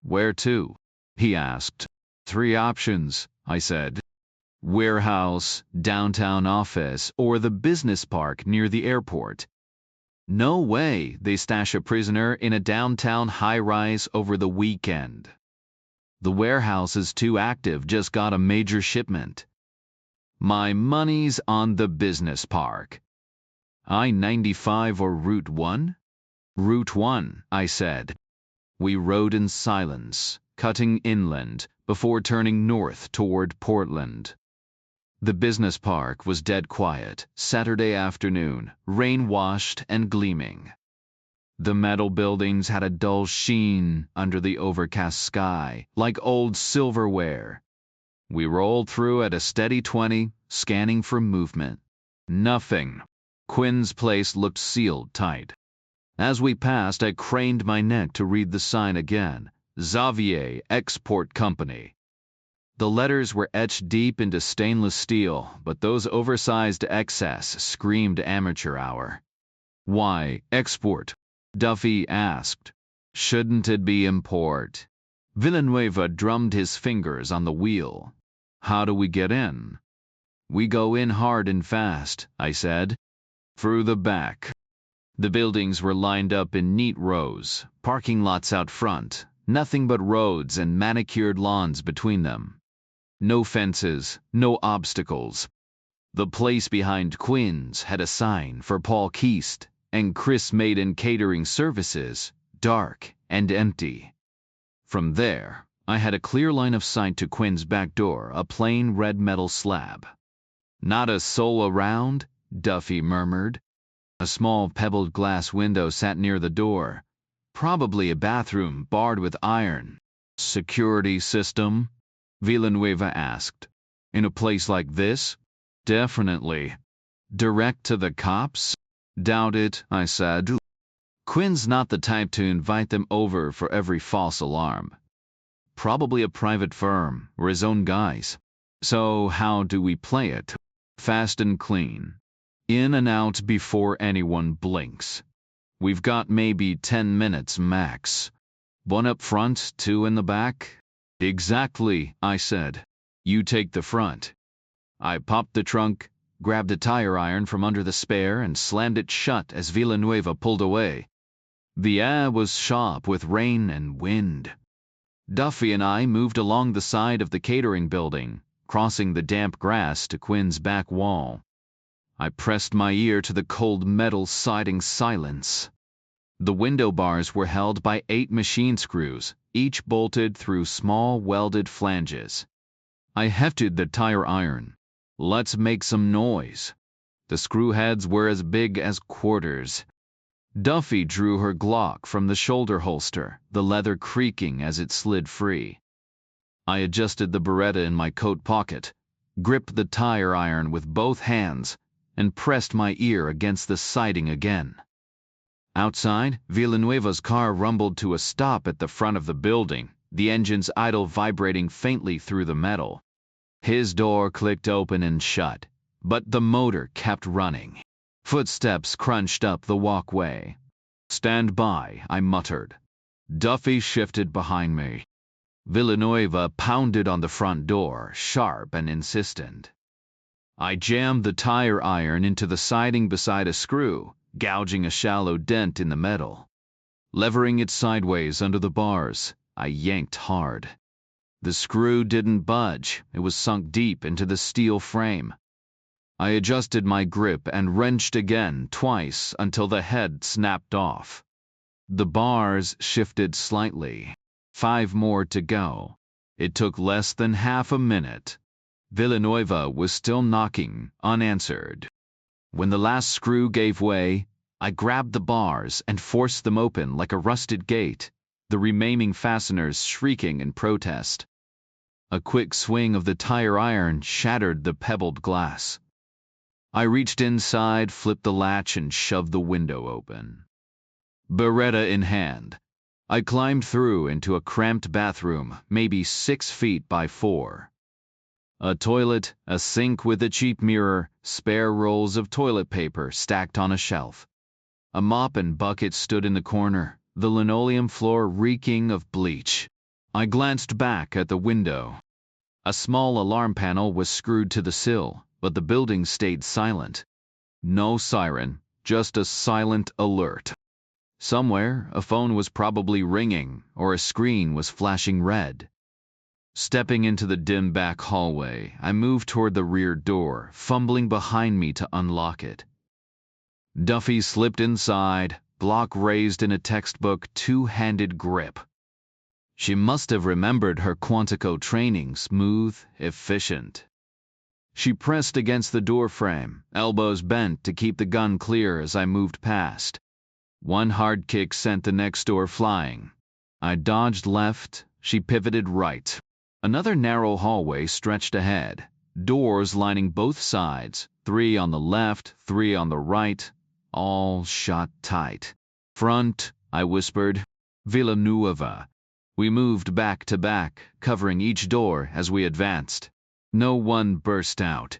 Where to? He asked. 3 options, I said. Warehouse, downtown office, or the business park near the airport. No way they stash a prisoner in a downtown high-rise over the weekend. The warehouse is too active, just got a major shipment. My money's on the business park. I-95 or Route 1? Route 1, I said. We rode in silence, cutting inland, before turning north toward Portland. The business park was dead quiet, Saturday afternoon, rain-washed and gleaming. The metal buildings had a dull sheen under the overcast sky, like old silverware. We rolled through at a steady 20, scanning for movement. Nothing. Quinn's place looked sealed tight. As we passed, I craned my neck to read the sign again. Xavier Export Company. The letters were etched deep into stainless steel, but those oversized excess screamed amateur hour. Why export? Duffy asked. Shouldn't it be import? Villanueva drummed his fingers on the wheel. How do we get in? We go in hard and fast, I said. Through the back. The buildings were lined up in neat rows, parking lots out front, nothing but roads and manicured lawns between them. No fences, no obstacles. The place behind Quinn's had a sign for Paul Keast and Chris Maiden Catering Services, dark and empty. From there, I had a clear line of sight to Quinn's back door, a plain red metal slab. Not a soul around, Duffy murmured. A small pebbled glass window sat near the door. Probably a bathroom barred with iron. Security system? Villanueva asked. In a place like this? Definitely. Direct to the cops? Doubt it, I said. Quinn's not the type to invite them over for every false alarm. Probably a private firm, or his own guys. So how do we play it? Fast and clean. In and out before anyone blinks. We've got maybe 10 minutes max. 1 up front, 2 in the back? Exactly, I said. You take the front. I popped the trunk, grabbed a tire iron from under the spare, and slammed it shut as Villanueva pulled away. The air was sharp with rain and wind. Duffy and I moved along the side of the catering building, crossing the damp grass to Quinn's back wall. I pressed my ear to the cold metal siding silence. The window bars were held by 8 machine screws, each bolted through small welded flanges. I hefted the tire iron. Let's make some noise. The screw heads were as big as quarters. Duffy drew her Glock from the shoulder holster, the leather creaking as it slid free. I adjusted the Beretta in my coat pocket, gripped the tire iron with both hands, and pressed my ear against the siding again. Outside, Villanueva's car rumbled to a stop at the front of the building, the engine's idle vibrating faintly through the metal. His door clicked open and shut, but the motor kept running. Footsteps crunched up the walkway. "Stand by," I muttered. Duffy shifted behind me. Villanueva pounded on the front door, sharp and insistent. I jammed the tire iron into the siding beside a screw, gouging a shallow dent in the metal. Levering it sideways under the bars, I yanked hard. The screw didn't budge. It was sunk deep into the steel frame. I adjusted my grip and wrenched again, twice, until the head snapped off. The bars shifted slightly. 5 more to go. It took less than half a minute. Villanueva was still knocking, unanswered. When the last screw gave way, I grabbed the bars and forced them open like a rusted gate, the remaining fasteners shrieking in protest. A quick swing of the tire iron shattered the pebbled glass. I reached inside, flipped the latch, and shoved the window open. Beretta in hand, I climbed through into a cramped bathroom, maybe 6 feet by 4. A toilet, a sink with a cheap mirror, spare rolls of toilet paper stacked on a shelf. A mop and bucket stood in the corner, the linoleum floor reeking of bleach. I glanced back at the window. A small alarm panel was screwed to the sill, but the building stayed silent. No siren, just a silent alert. Somewhere, a phone was probably ringing, or a screen was flashing red. Stepping into the dim back hallway, I moved toward the rear door, fumbling behind me to unlock it. Duffy slipped inside, block raised in a textbook two-handed grip. She must have remembered her Quantico training, smooth, efficient. She pressed against the door frame, elbows bent to keep the gun clear as I moved past. One hard kick sent the next door flying. I dodged left, she pivoted right. Another narrow hallway stretched ahead, doors lining both sides, 3 on the left, 3 on the right, all shut tight. "Front," I whispered. "Villanueva." We moved back to back, covering each door as we advanced. No one burst out.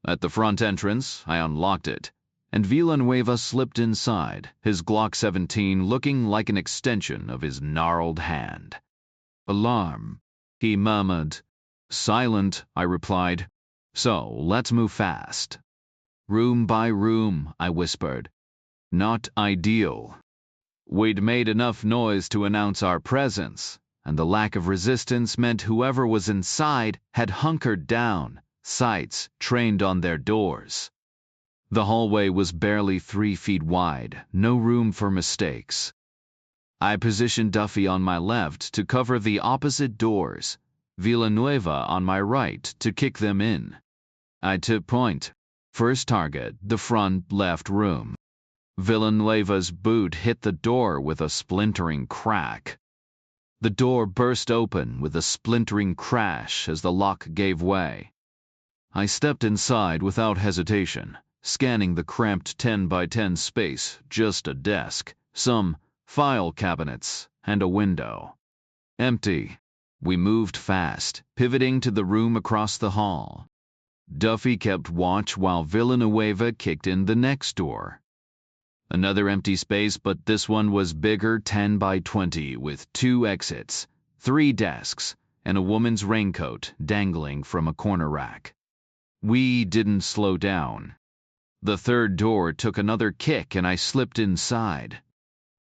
At the front entrance, I unlocked it, and Villanueva slipped inside, his Glock 17 looking like an extension of his gnarled hand. "Alarm," he murmured. "Silent," I replied. "So, let's move fast." "Room by room," I whispered. "Not ideal." We'd made enough noise to announce our presence, and the lack of resistance meant whoever was inside had hunkered down, sights trained on their doors. The hallway was barely 3 feet wide, no room for mistakes. I positioned Duffy on my left to cover the opposite doors, Villanueva on my right to kick them in. I took point. First target, the front left room. Villanueva's boot hit the door with a splintering crack. The door burst open with a splintering crash as the lock gave way. I stepped inside without hesitation, scanning the cramped 10 by 10 space, just a desk, some file cabinets, and a window. Empty. We moved fast, pivoting to the room across the hall. Duffy kept watch while Villanueva kicked in the next door. Another empty space, but this one was bigger, 10 by 20, with 2 exits, 3 desks, and a woman's raincoat dangling from a corner rack. We didn't slow down. The third door took another kick and I slipped inside.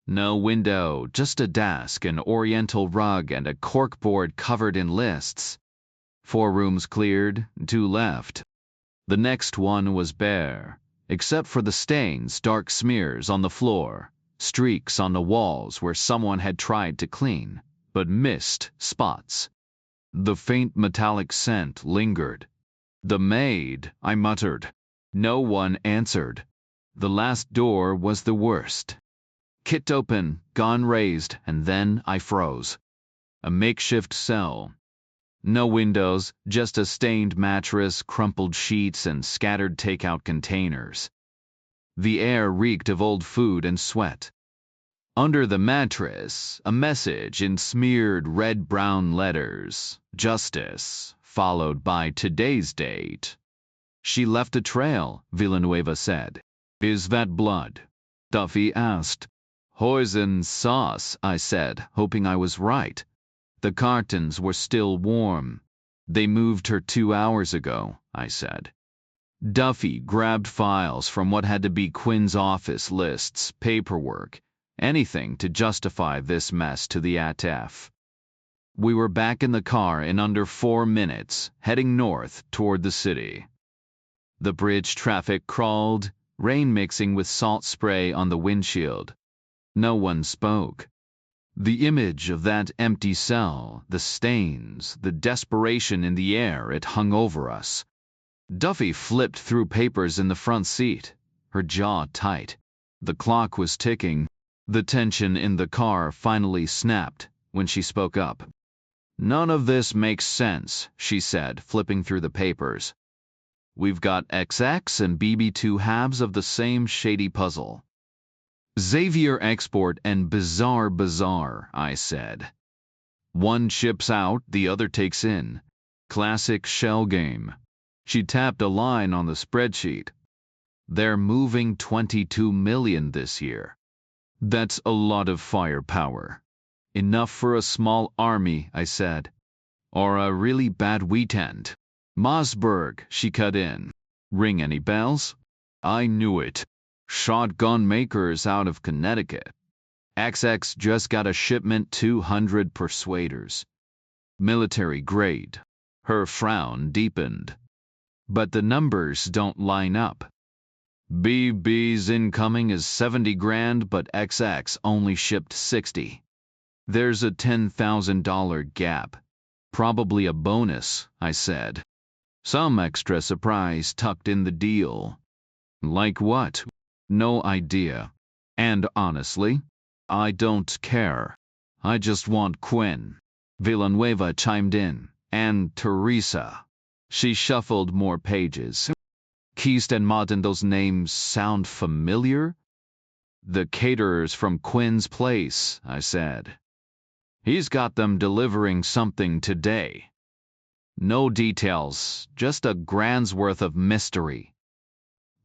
No window, just a desk, an oriental rug, and a corkboard covered in lists. 4 rooms cleared, 2 left. The next one was bare, except for the stains, dark smears on the floor, streaks on the walls where someone had tried to clean, but missed spots. The faint metallic scent lingered. "The maid," I muttered. No one answered. The last door was the worst. Kicked open, gun raised, and then I froze. A makeshift cell. No windows, just a stained mattress, crumpled sheets, and scattered takeout containers. The air reeked of old food and sweat. Under the mattress, a message in smeared red-brown letters. Justice, followed by today's date. She left a trail, Villanueva said. Is that blood? Duffy asked. Poison sauce, I said, hoping I was right. The cartons were still warm. They moved her 2 hours ago, I said. Duffy grabbed files from what had to be Quinn's office, lists, paperwork, anything to justify this mess to the ATF. We were back in the car in under 4 minutes, heading north toward the city. The bridge traffic crawled, rain mixing with salt spray on the windshield. No one spoke. The image of that empty cell, the stains, the desperation in the air, it hung over us. Duffy flipped through papers in the front seat, her jaw tight. The clock was ticking. The tension in the car finally snapped when she spoke up. None of this makes sense, she said, flipping through the papers. We've got XX and BB2 halves of the same shady puzzle. Xavier Export and Bizarre, I said. One ships out, the other takes in. Classic shell game. She tapped a line on the spreadsheet. They're moving 22 million this year. That's a lot of firepower. Enough for a small army, I said. Or a really bad weekend. Mossberg, she cut in. Ring any bells? I knew it. Shotgun makers out of Connecticut. XX just got a shipment 200 Persuaders. Military grade. Her frown deepened. But the numbers don't line up. BB's incoming is 70 grand, but XX only shipped 60. There's a $10,000 gap. Probably a bonus, I said. Some extra surprise tucked in the deal. Like what? No idea. And honestly, I don't care. I just want Quinn. Villanueva chimed in. And Teresa. She shuffled more pages. Keast and Martin, those names sound familiar? The caterers from Quinn's place, I said. He's got them delivering something today. No details, just a grand's worth of mystery.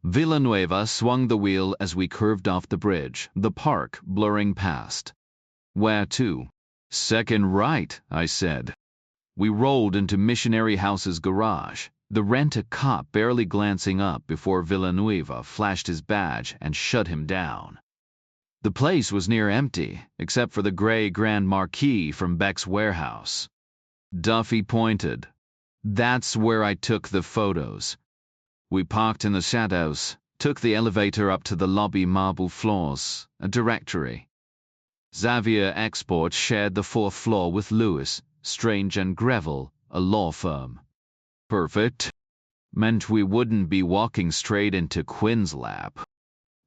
Villanueva swung the wheel as we curved off the bridge, the park blurring past. Where to? Second right, I said. We rolled into Missionary House's garage, the rent-a-cop barely glancing up before Villanueva flashed his badge and shut him down. The place was near empty, except for the gray Grand Marquis from Beck's warehouse. Duffy pointed. That's where I took the photos. We parked in the shadows, took the elevator up to the lobby marble floors, a directory. Xavier Export shared the 4th floor with Lewis, Strange and Greville, a law firm. Perfect. Meant we wouldn't be walking straight into Quinn's lap.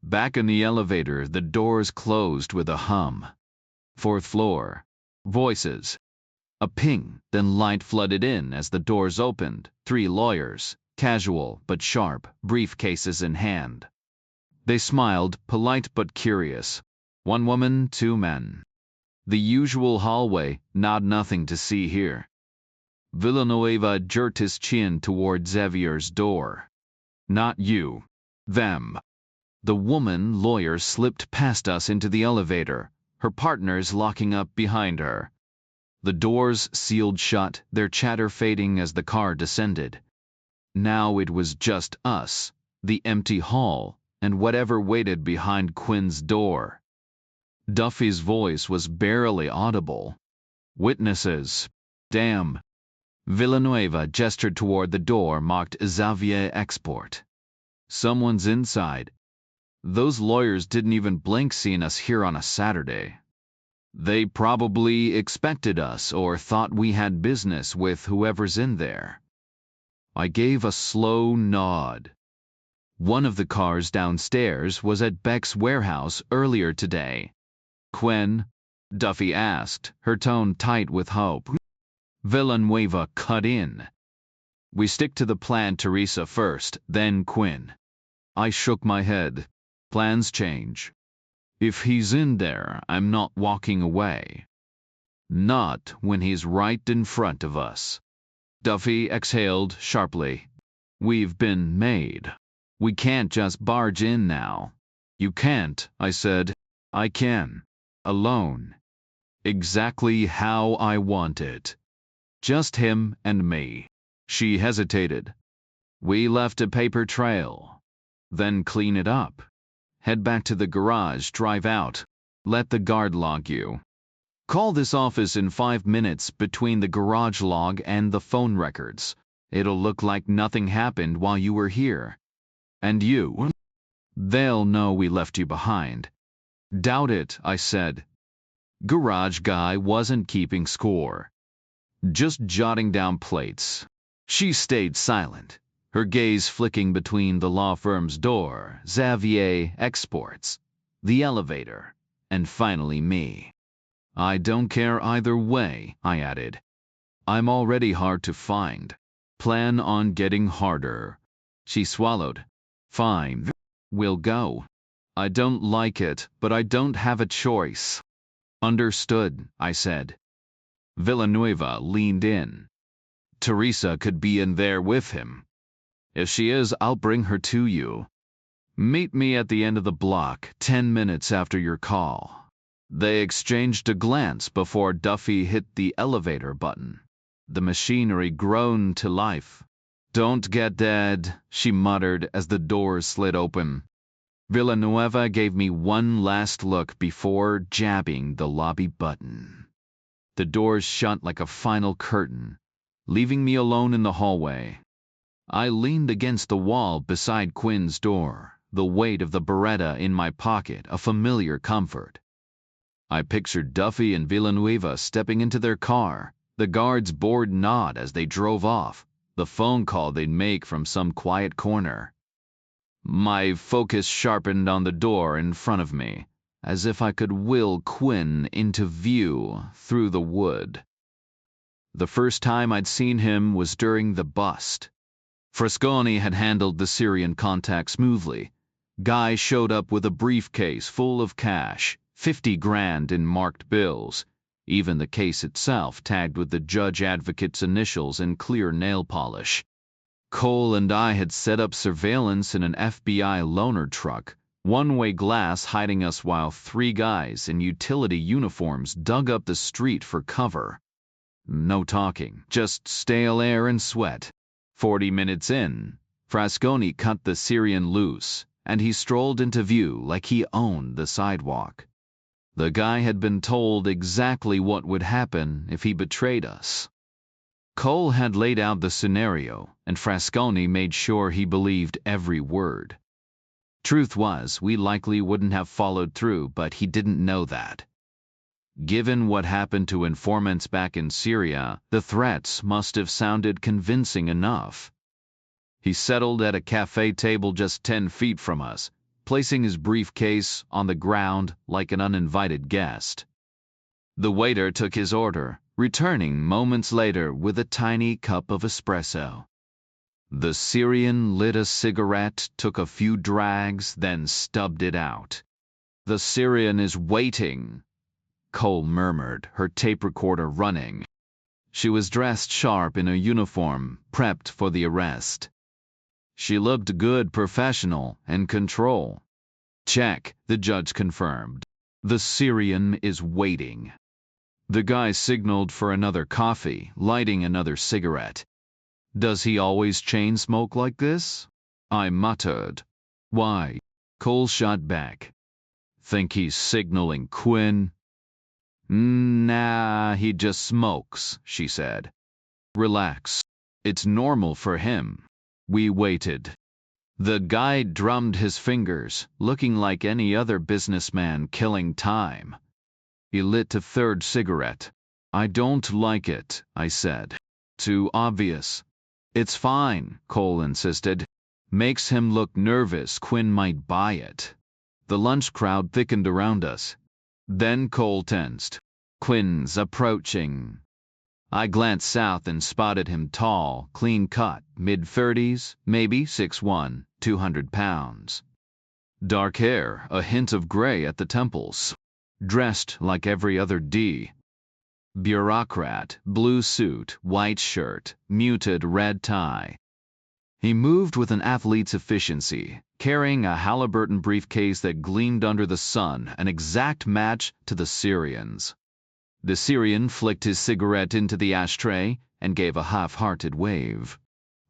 Back in the elevator, the doors closed with a hum. 4th floor. Voices. A ping, then light flooded in as the doors opened. 3 lawyers, casual but sharp, briefcases in hand. They smiled, polite but curious. 1 woman, 2 men. The usual hallway, not nothing to see here. Villanueva jerked his chin toward Xavier's door. Not you. Them. The woman lawyer slipped past us into the elevator, her partners locking up behind her. The doors sealed shut, their chatter fading as the car descended. Now it was just us, the empty hall, and whatever waited behind Quinn's door. Duffy's voice was barely audible. Witnesses. Damn. Villanueva gestured toward the door marked Xavier Export. Someone's inside. Those lawyers didn't even blink seeing us here on a Saturday. They probably expected us or thought we had business with whoever's in there. I gave a slow nod. One of the cars downstairs was at Beck's warehouse earlier today. Quinn? Duffy asked, her tone tight with hope. Villanueva cut in. We stick to the plan, Teresa first, then Quinn. I shook my head. Plans change. If he's in there, I'm not walking away. Not when he's right in front of us. Duffy exhaled sharply. We've been made. We can't just barge in now. You can't, I said. I can. Alone. Exactly how I want it. Just him and me. She hesitated. We left a paper trail. Then clean it up. Head back to the garage, drive out. Let the guard log you. Call this office in 5 minutes between the garage log and the phone records. It'll look like nothing happened while you were here. And you? They'll know we left you behind. Doubt it, I said. Garage guy wasn't keeping score. Just jotting down plates. She stayed silent, her gaze flicking between the law firm's door, Xavier Exports, the elevator, and finally me. I don't care either way, I added. I'm already hard to find. Plan on getting harder. She swallowed. Fine. We'll go. I don't like it, but I don't have a choice. Understood, I said. Villanueva leaned in. Teresa could be in there with him. If she is, I'll bring her to you. Meet me at the end of the block 10 minutes after your call. They exchanged a glance before Duffy hit the elevator button. The machinery groaned to life. Don't get dead, she muttered as the doors slid open. Villanueva gave me one last look before jabbing the lobby button. The doors shut like a final curtain, leaving me alone in the hallway. I leaned against the wall beside Quinn's door, the weight of the Beretta in my pocket a familiar comfort. I pictured Duffy and Villanueva stepping into their car, the guard's bored nod as they drove off, the phone call they'd make from some quiet corner. My focus sharpened on the door in front of me, as if I could will Quinn into view through the wood. The first time I'd seen him was during the bust. Frasconi had handled the Syrian contact smoothly. Guy showed up with a briefcase full of cash, 50 grand in marked bills, even the case itself tagged with the judge advocate's initials in clear nail polish. Cole and I had set up surveillance in an FBI loaner truck, one-way glass hiding us while 3 guys in utility uniforms dug up the street for cover. No talking, just stale air and sweat. 40 minutes in, Frasconi cut the Syrian loose, and he strolled into view like he owned the sidewalk. The guy had been told exactly what would happen if he betrayed us. Cole had laid out the scenario, and Frasconi made sure he believed every word. Truth was, we likely wouldn't have followed through, but he didn't know that. Given what happened to informants back in Syria, the threats must have sounded convincing enough. He settled at a cafe table just 10 feet from us, placing his briefcase on the ground like an uninvited guest. The waiter took his order, returning moments later with a tiny cup of espresso. The Syrian lit a cigarette, took a few drags, then stubbed it out. "The Syrian is waiting," Cole murmured, her tape recorder running. She was dressed sharp in a uniform, prepped for the arrest. She looked good, professional, and control. "Check," the judge confirmed. "The Syrian is waiting." The guy signaled for another coffee, lighting another cigarette. "Does he always chain smoke like this?" I muttered. "Why?" Cole shot back. "Think he's signaling Quinn?" "Nah, he just smokes," she said. "Relax. It's normal for him." We waited. The guy drummed his fingers, looking like any other businessman killing time. He lit a third cigarette. "I don't like it," I said. "Too obvious." "It's fine," Cole insisted. "Makes him look nervous. Quinn might buy it." The lunch crowd thickened around us. Then Cole tensed. "Quinn's approaching." I glanced south and spotted him tall, clean-cut, mid-30s, maybe 6'1", 200 pounds. Dark hair, a hint of gray at the temples. Dressed like every other D. Bureaucrat, blue suit, white shirt, muted red tie. He moved with an athlete's efficiency, carrying a Halliburton briefcase that gleamed under the sun, an exact match to the Syrian's. The Syrian flicked his cigarette into the ashtray and gave a half-hearted wave.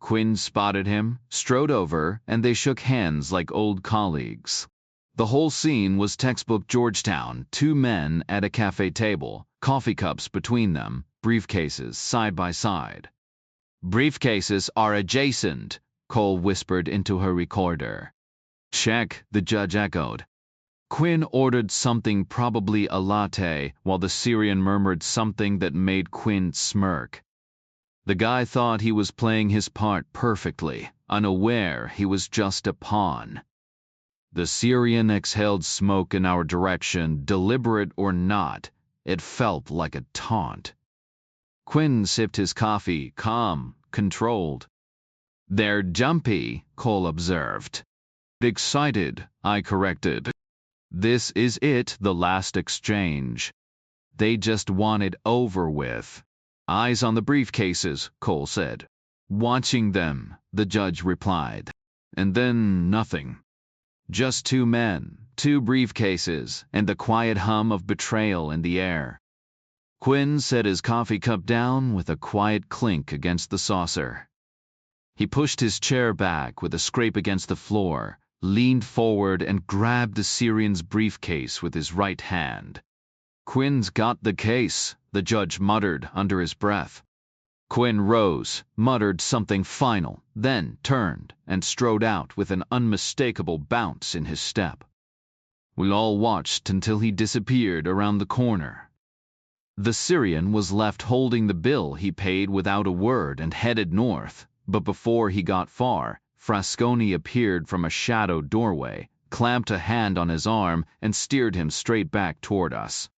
Quinn spotted him, strode over, and they shook hands like old colleagues. The whole scene was textbook Georgetown, two men at a cafe table, coffee cups between them, briefcases side by side. "Briefcases are adjacent," Cole whispered into her recorder. "Check," the judge echoed. Quinn ordered something, probably a latte, while the Syrian murmured something that made Quinn smirk. The guy thought he was playing his part perfectly, unaware he was just a pawn. The Syrian exhaled smoke in our direction, deliberate or not. It felt like a taunt. Quinn sipped his coffee, calm, controlled. "They're jumpy," Cole observed. "Excited," I corrected. "This is it, the last exchange. They just want it over with." "Eyes on the briefcases," Cole said. "Watching them," the judge replied. And then nothing. Just two men, two briefcases, and the quiet hum of betrayal in the air. Quinn set his coffee cup down with a quiet clink against the saucer. He pushed his chair back with a scrape against the floor, leaned forward and grabbed the Syrian's briefcase with his right hand. "Quinn's got the case," the judge muttered under his breath. Quinn rose, muttered something final, then turned and strode out with an unmistakable bounce in his step. We all watched until he disappeared around the corner. The Syrian was left holding the bill he paid without a word and headed north, but before he got far, Frasconi appeared from a shadowed doorway, clamped a hand on his arm, and steered him straight back toward us.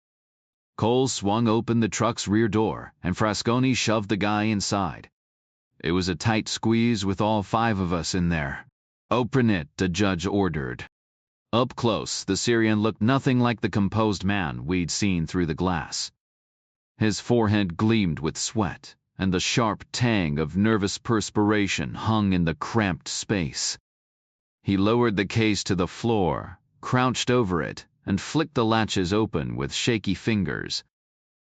Cole swung open the truck's rear door, and Frasconi shoved the guy inside. It was a tight squeeze with all five of us in there. "Open it," the judge ordered. Up close, the Syrian looked nothing like the composed man we'd seen through the glass. His forehead gleamed with sweat, and the sharp tang of nervous perspiration hung in the cramped space. He lowered the case to the floor, crouched over it, and flicked the latches open with shaky fingers.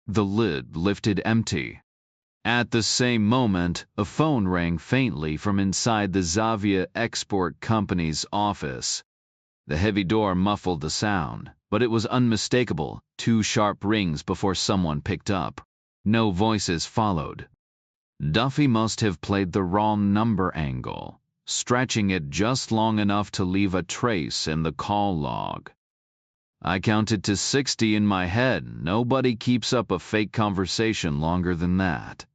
The lid lifted empty. At the same moment, a phone rang faintly from inside the Zavia Export Company's office. The heavy door muffled the sound, but it was unmistakable, 2 sharp rings before someone picked up. No voices followed. Duffy must have played the wrong number angle, stretching it just long enough to leave a trace in the call log. I counted to 60 in my head. Nobody keeps up a fake conversation longer than that.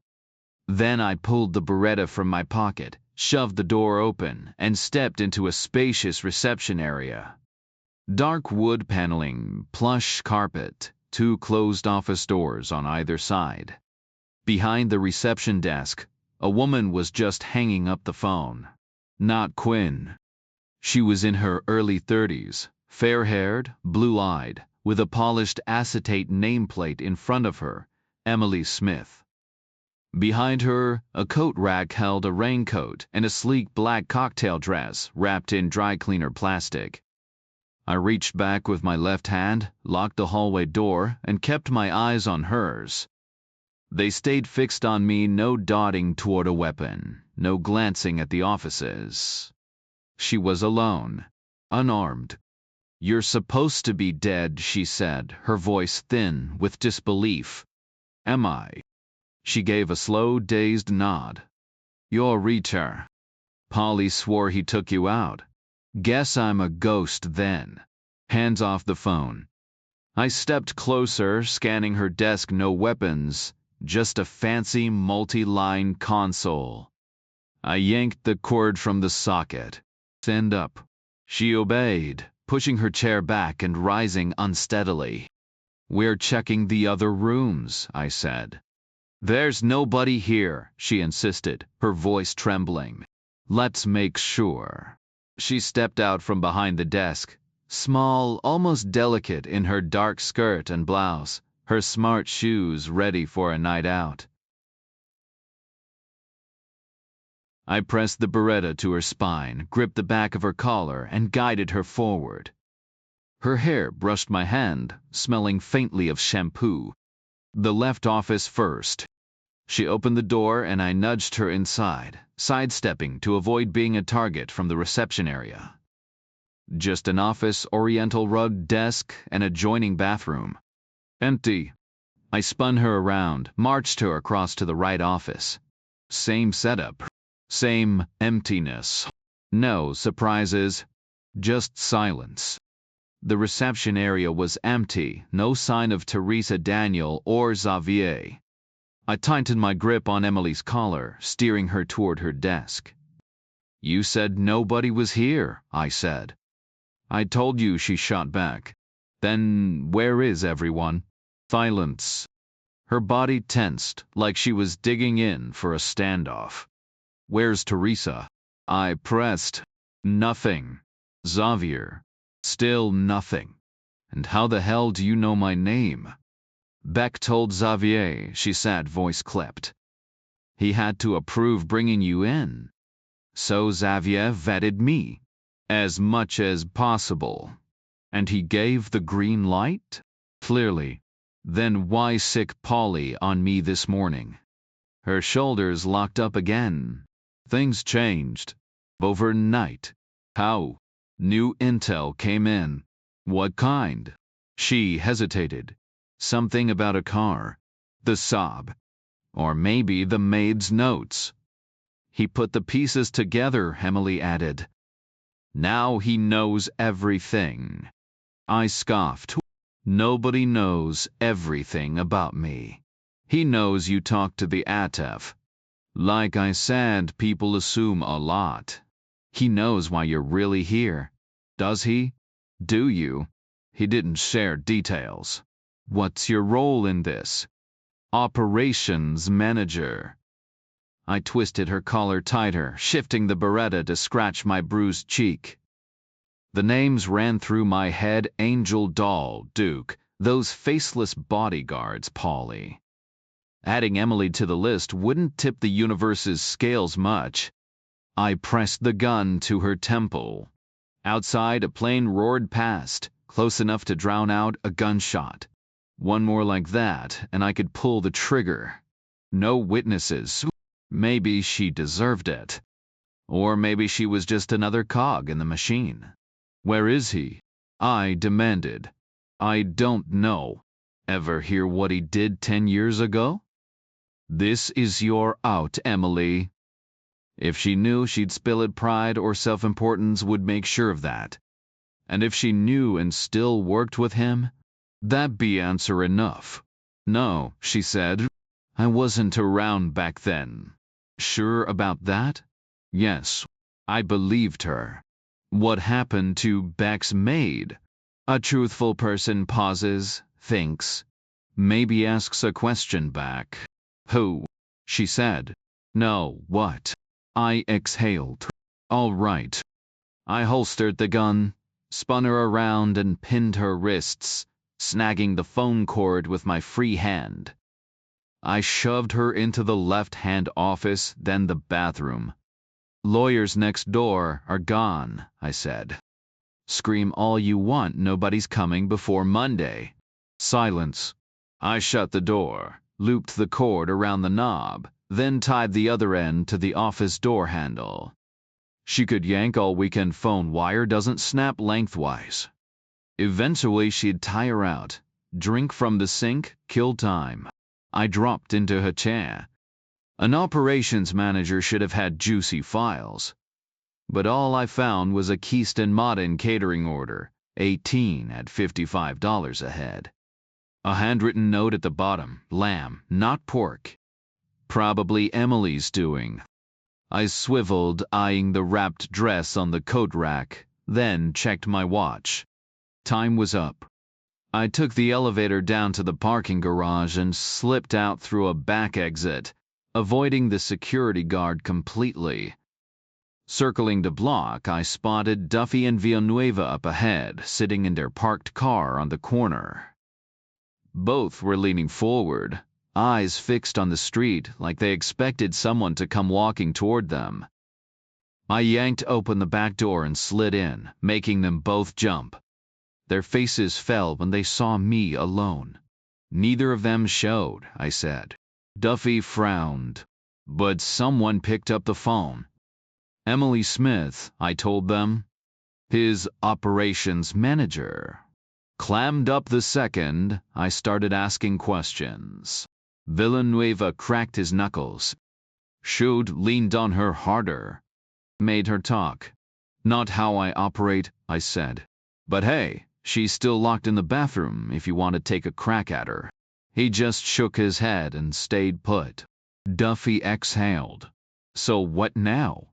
Then I pulled the Beretta from my pocket, shoved the door open, and stepped into a spacious reception area. Dark wood paneling, plush carpet, 2 closed office doors on either side. Behind the reception desk, a woman was just hanging up the phone. Not Quinn. She was in her early 30s, fair-haired, blue-eyed, with a polished acetate nameplate in front of her, Emily Smith. Behind her, a coat rack held a raincoat and a sleek black cocktail dress wrapped in dry cleaner plastic. I reached back with my left hand, locked the hallway door, and kept my eyes on hers. They stayed fixed on me, no dodging toward a weapon, no glancing at the offices. She was alone, unarmed. "You're supposed to be dead," she said, her voice thin with disbelief. "Am I?" She gave a slow, dazed nod. "You're Reacher. Polly swore he took you out. Guess I'm a ghost then." Hands off the phone. I stepped closer, scanning her desk. No weapons, just a fancy multi-line console. I yanked the cord from the socket. "Stand up." She obeyed, pushing her chair back and rising unsteadily. "We're checking the other rooms," I said. "There's nobody here," she insisted, her voice trembling. "Let's make sure." She stepped out from behind the desk, small, almost delicate in her dark skirt and blouse, her smart shoes ready for a night out. I pressed the beretta to her spine, gripped the back of her collar, and guided her forward. Her hair brushed my hand, smelling faintly of shampoo. The left office first. She opened the door and I nudged her inside, sidestepping to avoid being a target from the reception area. Just an office, oriental rug desk, and adjoining bathroom. Empty. I spun her around, marched her across to the right office. Same setup. Same emptiness. No surprises. Just silence. The reception area was empty, no sign of Teresa Daniel or Xavier. I tightened my grip on Emily's collar, steering her toward her desk. You said nobody was here, I said. I told you, she shot back. Then where is everyone? Silence. Her body tensed, like she was digging in for a standoff. Where's Teresa? I pressed. Nothing. Xavier. Still nothing. And how the hell do you know my name? Beck told Xavier, she said, voice clipped. He had to approve bringing you in. So Xavier vetted me. As much as possible. And he gave the green light? Clearly. Then why sick Polly on me this morning? Her shoulders locked up again. Things changed. Overnight. How? New intel came in. What kind? She hesitated. Something about a car. The sob. Or maybe the maid's notes. He put the pieces together, Emily added. Now he knows everything. I scoffed. Nobody knows everything about me. He knows you talked to the ATF. Like I said, people assume a lot. He knows why you're really here. Does he? Do you? He didn't share details. What's your role in this? Operations manager. I twisted her collar tighter, shifting the beretta to scratch my bruised cheek. The names ran through my head: Angel, Doll, Duke, those faceless bodyguards, Polly. Adding Emily to the list wouldn't tip the universe's scales much. I pressed the gun to her temple. Outside, a plane roared past, close enough to drown out a gunshot. One more like that, and I could pull the trigger. No witnesses. Maybe she deserved it. Or maybe she was just another cog in the machine. Where is he? I demanded. I don't know. Ever hear what he did 10 years ago? This is your out, Emily. If she knew she'd spill it, pride or self-importance would make sure of that. And if she knew and still worked with him, that'd be answer enough. No, she said. I wasn't around back then. Sure about that? Yes. I believed her. What happened to Beck's maid? A truthful person pauses, thinks, maybe asks a question back. Who? She said. No, what? I exhaled. All right. I holstered the gun, spun her around and pinned her wrists, snagging the phone cord with my free hand. I shoved her into the left-hand office, then the bathroom. Lawyers next door are gone, I said. Scream all you want, nobody's coming before Monday. Silence. I shut the door, looped the cord around the knob, then tied the other end to the office door handle. She could yank all weekend, phone wire doesn't snap lengthwise. Eventually she'd tire out, drink from the sink, kill time. I dropped into her chair. An operations manager should have had juicy files. But all I found was a Keystone Modern catering order, 18 at $55 a head. A handwritten note at the bottom: lamb, not pork. Probably Emily's doing. I swiveled, eyeing the wrapped dress on the coat rack, then checked my watch. Time was up. I took the elevator down to the parking garage and slipped out through a back exit, avoiding the security guard completely. Circling the block, I spotted Duffy and Villanueva up ahead, sitting in their parked car on the corner. Both were leaning forward, eyes fixed on the street like they expected someone to come walking toward them. I yanked open the back door and slid in, making them both jump. Their faces fell when they saw me alone. "Neither of them showed," I said. Duffy frowned. "But someone picked up the phone." "Emily Smith," I told them. "His operations manager." Clammed up the second, I started asking questions. Villanueva cracked his knuckles. Should leaned on her harder. Made her talk. "Not how I operate," I said. "But hey, she's still locked in the bathroom if you want to take a crack at her." He just shook his head and stayed put. Duffy exhaled. "So what now?"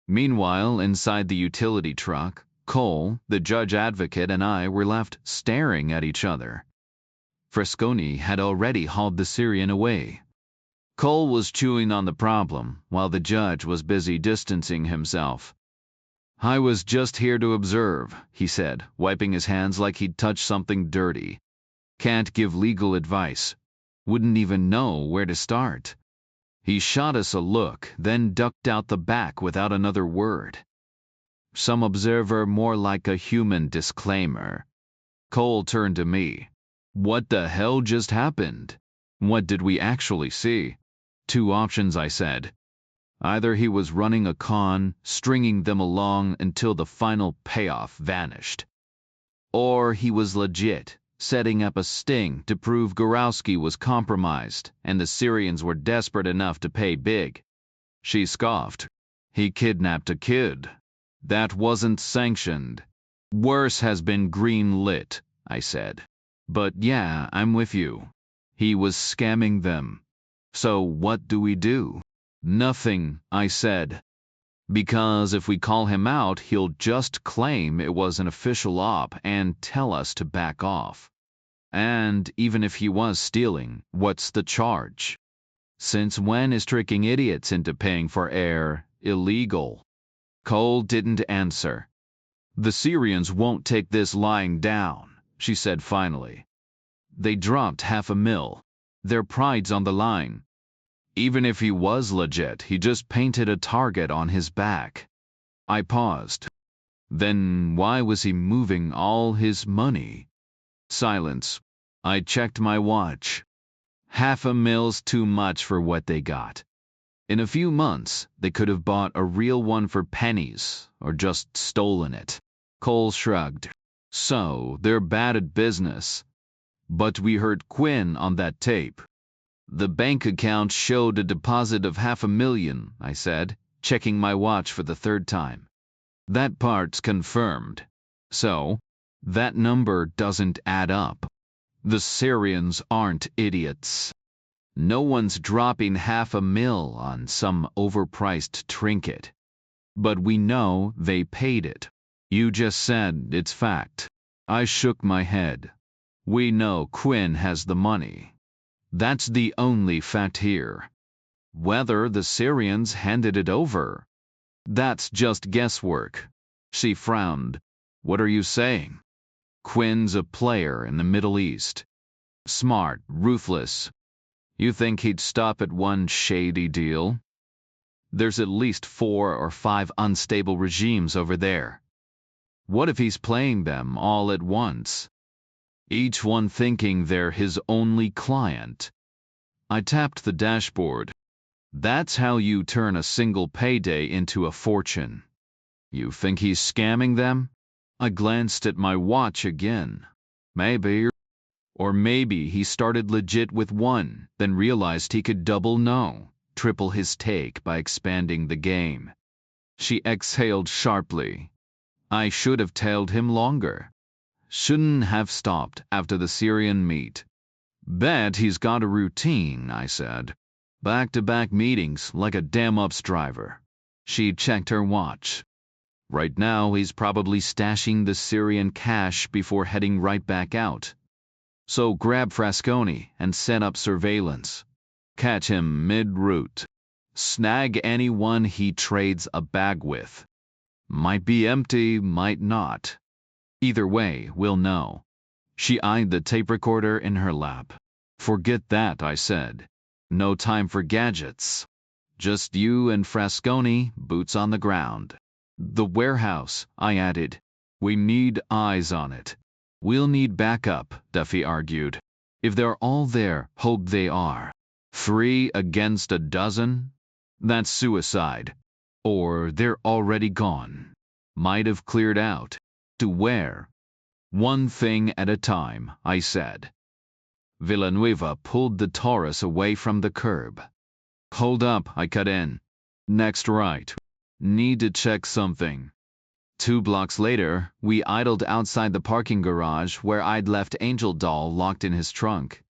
Meanwhile, inside the utility truck, Cole, the judge advocate, and I were left staring at each other. Frasconi had already hauled the Syrian away. Cole was chewing on the problem, while the judge was busy distancing himself. "I was just here to observe," he said, wiping his hands like he'd touched something dirty. "Can't give legal advice. Wouldn't even know where to start." He shot us a look, then ducked out the back without another word. Some observer more like a human disclaimer. Cole turned to me. "What the hell just happened? What did we actually see?" "Two options," I said. "Either he was running a con, stringing them along until the final payoff vanished. Or he was legit, setting up a sting to prove Gorowski was compromised and the Syrians were desperate enough to pay big." She scoffed. "He kidnapped a kid. That wasn't sanctioned." "Worse has been green-lit," I said. "But yeah, I'm with you. He was scamming them. So what do we do?" "Nothing," I said. "Because if we call him out, he'll just claim it was an official op and tell us to back off. And even if he was stealing, what's the charge? Since when is tricking idiots into paying for air illegal?" Cole didn't answer. "The Syrians won't take this lying down," she said finally. "They dropped $500,000. Their pride's on the line. Even if he was legit, he just painted a target on his back." I paused. "Then why was he moving all his money?" Silence. I checked my watch. $500,000's too much for what they got. In a few months, they could have bought a real one for pennies, or just stolen it. Cole shrugged. "So, they're bad at business. But we heard Quinn on that tape." "The bank account showed a deposit of $500,000, I said, checking my watch for the third time. "That part's confirmed. So, that number doesn't add up. The Syrians aren't idiots. No one's dropping $500,000 on some overpriced trinket. But we know they paid it." "You just said it's fact." I shook my head. "We know Quinn has the money. That's the only fact here. Whether the Syrians handed it over, that's just guesswork." She frowned. "What are you saying?" "Quinn's a player in the Middle East. Smart, ruthless. You think he'd stop at one shady deal? There's at least 4 or 5 unstable regimes over there. What if he's playing them all at once? Each one thinking they're his only client." I tapped the dashboard. "That's how you turn a single payday into a fortune." "You think he's scamming them?" I glanced at my watch again. "Maybe. Or maybe he started legit with one, then realized he could triple his take by expanding the game." She exhaled sharply. "I should have tailed him longer. Shouldn't have stopped after the Syrian meet." "Bet he's got a routine," I said. "Back-to-back meetings like a damn ups driver." She checked her watch. "Right now he's probably stashing the Syrian cash before heading right back out. So grab Frasconi and set up surveillance. Catch him mid-route. Snag anyone he trades a bag with. Might be empty, might not. Either way, we'll know." She eyed the tape recorder in her lap. Forget that, I said. No time for gadgets. Just you and Frasconi, boots on the ground. The warehouse, I added. We need eyes on it. We'll need backup, Duffy argued. If they're all there, hope they are. 3 against a dozen? That's suicide. Or they're already gone. Might have cleared out. To where? One thing at a time, I said. Villanueva pulled the Taurus away from the curb. Hold up, I cut in. Next right. Need to check something. 2 blocks later, we idled outside the parking garage where I'd left Angel Doll locked in his trunk.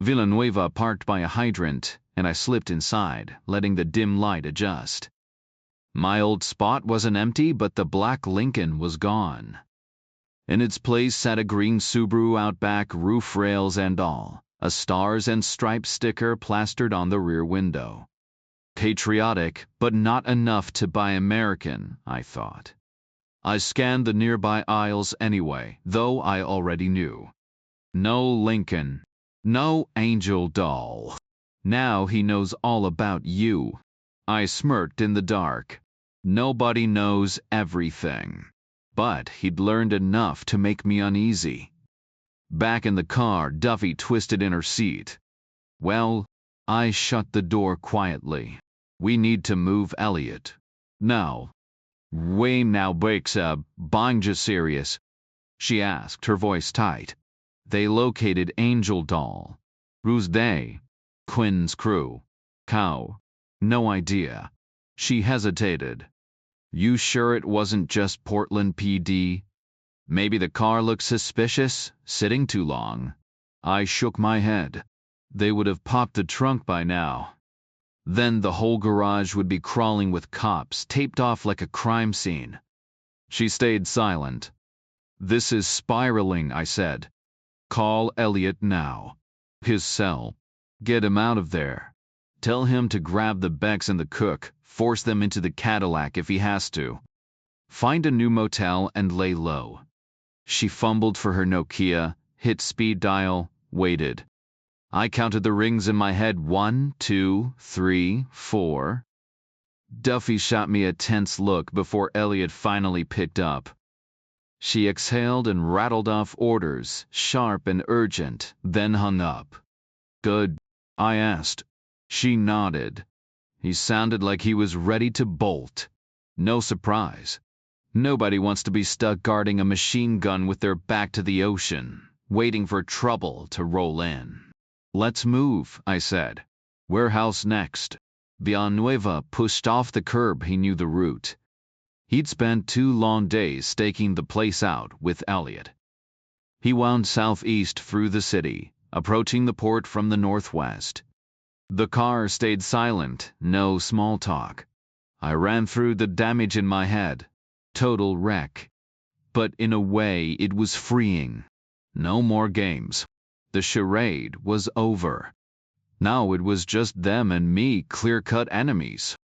Villanueva parked by a hydrant, and I slipped inside, letting the dim light adjust. My old spot wasn't empty, but the black Lincoln was gone. In its place sat a green Subaru Outback, roof rails and all, a stars and stripes sticker plastered on the rear window. Patriotic, but not enough to buy American, I thought. I scanned the nearby aisles anyway, though I already knew. No Lincoln. No Angel Doll. Now he knows all about you. I smirked in the dark. Nobody knows everything. But he'd learned enough to make me uneasy. Back in the car, Duffy twisted in her seat. Well, I shut the door quietly. We need to move Elliot. Now. Wayne now breaks buying you serious? She asked, her voice tight. They located Angel Doll. Who's they? Quinn's crew. Cow. No idea. She hesitated. You sure it wasn't just Portland PD? Maybe the car looked suspicious, sitting too long. I shook my head. They would have popped the trunk by now. Then the whole garage would be crawling with cops, taped off like a crime scene. She stayed silent. This is spiraling, I said. Call Elliot now. His cell. Get him out of there. Tell him to grab the Becks and the cook, force them into the Cadillac if he has to. Find a new motel and lay low. She fumbled for her Nokia, hit speed dial, waited. I counted the rings in my head. 1, 2, 3, 4. Duffy shot me a tense look before Elliot finally picked up. She exhaled and rattled off orders, sharp and urgent, then hung up. Good? I asked. She nodded. He sounded like he was ready to bolt. No surprise. Nobody wants to be stuck guarding a machine gun with their back to the ocean, waiting for trouble to roll in. Let's move, I said. Warehouse next. Villanueva pushed off the curb. He knew the route. He'd spent 2 long days staking the place out with Elliot. He wound southeast through the city, approaching the port from the northwest. The car stayed silent, no small talk. I ran through the damage in my head. Total wreck. But in a way, it was freeing. No more games. The charade was over. Now it was just them and me, clear-cut enemies.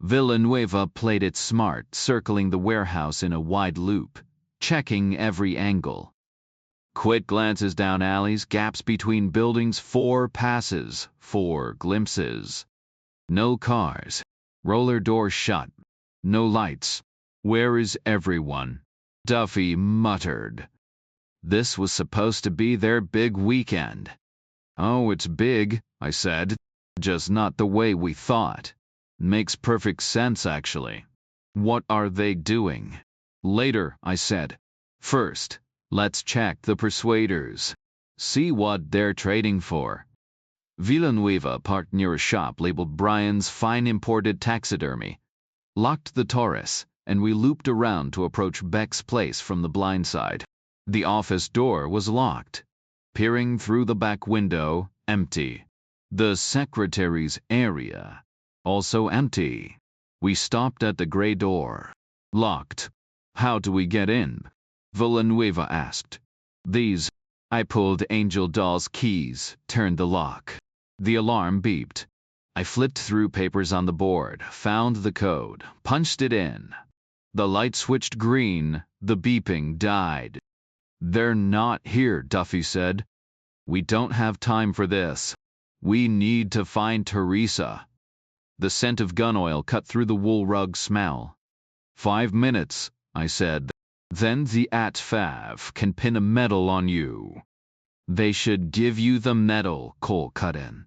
Villanueva played it smart, circling the warehouse in a wide loop, checking every angle. Quick glances down alleys, gaps between buildings, 4 passes, 4 glimpses. No cars. Roller doors shut. No lights. Where is everyone? Duffy muttered. This was supposed to be their big weekend. Oh, it's big, I said. Just not the way we thought. Makes perfect sense, actually. What are they doing? Later, I said. First, let's check the Persuaders. See what they're trading for. Villanueva parked near a shop labeled Brian's Fine Imported Taxidermy. Locked the Taurus, and we looped around to approach Beck's place from the blind side. The office door was locked. Peering through the back window, empty. The secretary's area, also empty. We stopped at the gray door. Locked. How do we get in? Villanueva asked. These. I pulled Angel Doll's keys, turned the lock. The alarm beeped. I flipped through papers on the board, found the code, punched it in. The light switched green, the beeping died. They're not here, Duffy said. We don't have time for this. We need to find Teresa. The scent of gun oil cut through the wool rug smell. 5 minutes, I said. Then the ATFAV can pin a medal on you. They should give you the medal, Cole cut in.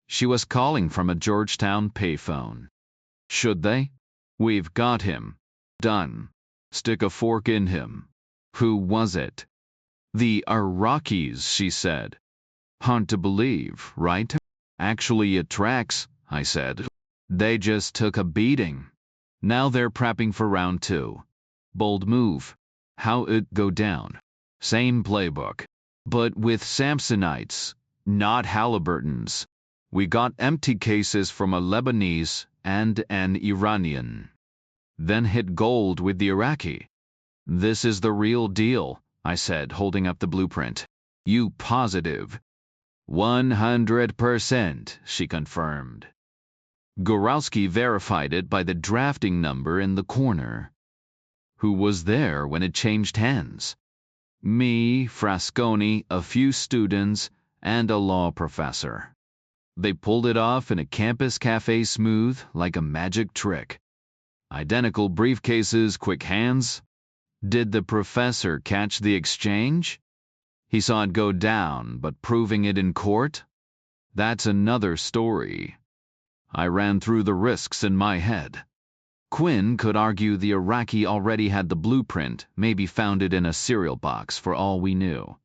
She was calling from a Georgetown payphone. Should they? We've got him. Done. Stick a fork in him. Who was it? The Iraqis, she said. Hard to believe, right? Actually, it tracks, I said. They just took a beating. Now they're prepping for round 2. Bold move. How it go down? Same playbook. But with Samsonites, not Halliburtons. We got empty cases from a Lebanese and an Iranian. Then hit gold with the Iraqi. This is the real deal, I said, holding up the blueprint. You positive? 100%, she confirmed. Gorowski verified it by the drafting number in the corner. Who was there when it changed hands? Me, Frasconi, a few students, and a law professor. They pulled it off in a campus cafe smooth, like a magic trick. Identical briefcases, quick hands. Did the professor catch the exchange? He saw it go down, but proving it in court? That's another story. I ran through the risks in my head. Quinn could argue the Iraqi already had the blueprint, maybe found it in a cereal box for all we knew.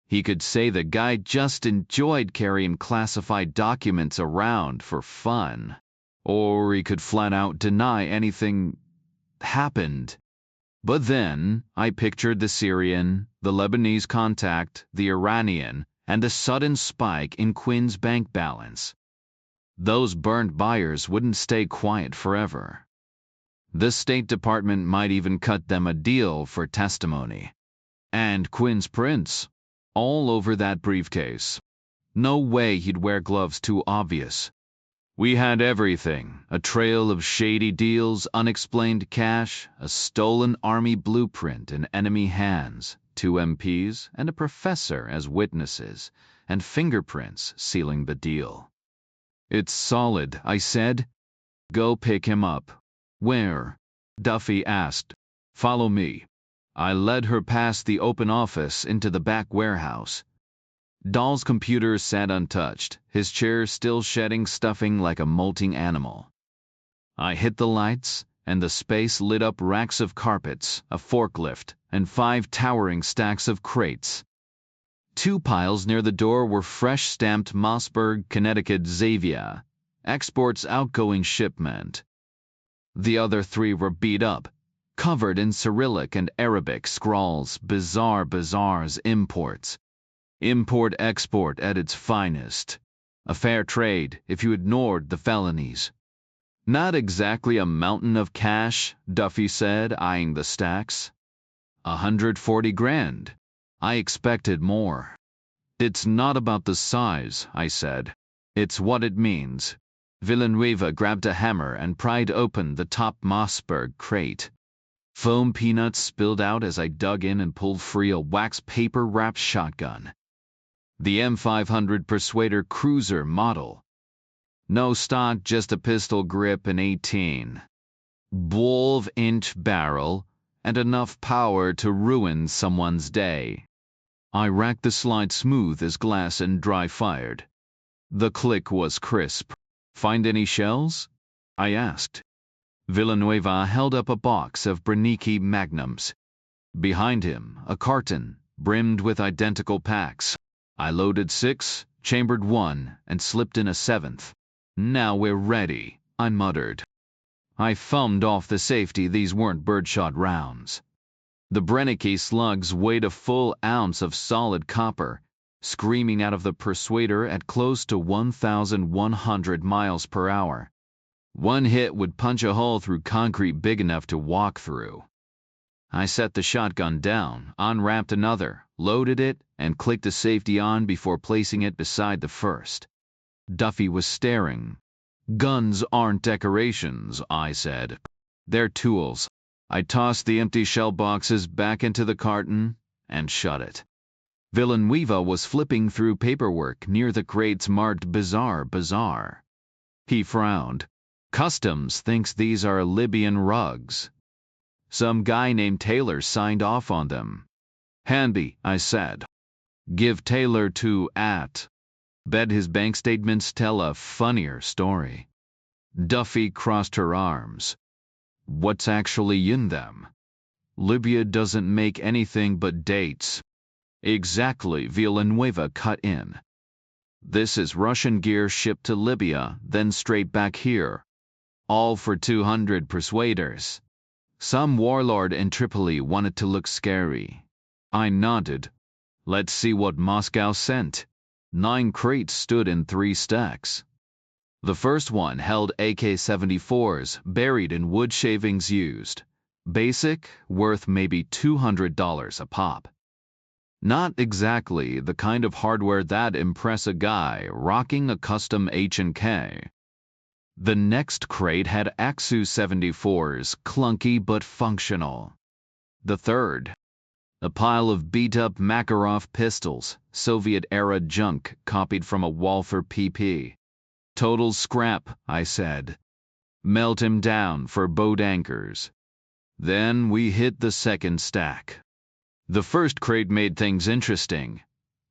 He could say the guy just enjoyed carrying classified documents around for fun. Or he could flat out deny anything happened. But then I pictured the Syrian, the Lebanese contact, the Iranian, and a sudden spike in Quinn's bank balance. Those burnt buyers wouldn't stay quiet forever. The State Department might even cut them a deal for testimony. And Quinn's prints, all over that briefcase. No way he'd wear gloves too obvious. We had everything, a trail of shady deals, unexplained cash, a stolen army blueprint in enemy hands, 2 MPs, and a professor as witnesses, and fingerprints sealing the deal. It's solid, I said. Go pick him up. Where? Duffy asked. Follow me. I led her past the open office into the back warehouse. Dahl's computer sat untouched, his chair still shedding stuffing like a molting animal. I hit the lights, and the space lit up racks of carpets, a forklift, and 5 towering stacks of crates. 2 piles near the door were fresh stamped Mossberg, Connecticut Xavier, exports outgoing shipment. The other 3 were beat up, covered in Cyrillic and Arabic scrawls, bizarre bazaars, imports. Import-export at its finest. A fair trade if you ignored the felonies. Not exactly a mountain of cash, Duffy said, eyeing the stacks. 140 grand. I expected more. It's not about the size, I said. It's what it means. Villanueva grabbed a hammer and pried open the top Mossberg crate. Foam peanuts spilled out as I dug in and pulled free a wax paper-wrapped shotgun. The M500 Persuader cruiser model. No stock, just a pistol grip and 18. 12-inch barrel, and enough power to ruin someone's day. I racked the slide smooth as glass and dry-fired. The click was crisp. Find any shells? I asked. Villanueva held up a box of Branicki Magnums. Behind him, a carton, brimmed with identical packs. I loaded 6, chambered 1, and slipped in a 7th. Now we're ready, I muttered. I thumbed off the safety. These weren't birdshot rounds. The Branicki slugs weighed a full ounce of solid copper, screaming out of the Persuader at close to 1,100 miles per hour. One hit would punch a hole through concrete big enough to walk through. I set the shotgun down, unwrapped another, loaded it, and clicked the safety on before placing it beside the first. Duffy was staring. Guns aren't decorations, I said. They're tools. I tossed the empty shell boxes back into the carton and shut it. Villanueva was flipping through paperwork near the crates marked Bizarre. He frowned. Customs thinks these are Libyan rugs. Some guy named Taylor signed off on them. Handy, I said. Give Taylor to at. Bet his bank statements tell a funnier story. Duffy crossed her arms. What's actually in them? Libya doesn't make anything but dates. Exactly, Villanueva cut in. This is Russian gear shipped to Libya, then straight back here. All for 200 Persuaders. Some warlord in Tripoli wanted to look scary. I nodded. Let's see what Moscow sent. 9 crates stood in 3 stacks. The first one held AK-74s buried in wood shavings used. Basic, worth maybe $200 a pop. Not exactly the kind of hardware that'd impress a guy rocking a custom H&K. The next crate had Axu 74s, clunky but functional. The third, a pile of beat-up Makarov pistols, Soviet-era junk copied from a Walther PP. Total scrap, I said. Melt him down for boat anchors. Then we hit the second stack. The first crate made things interesting.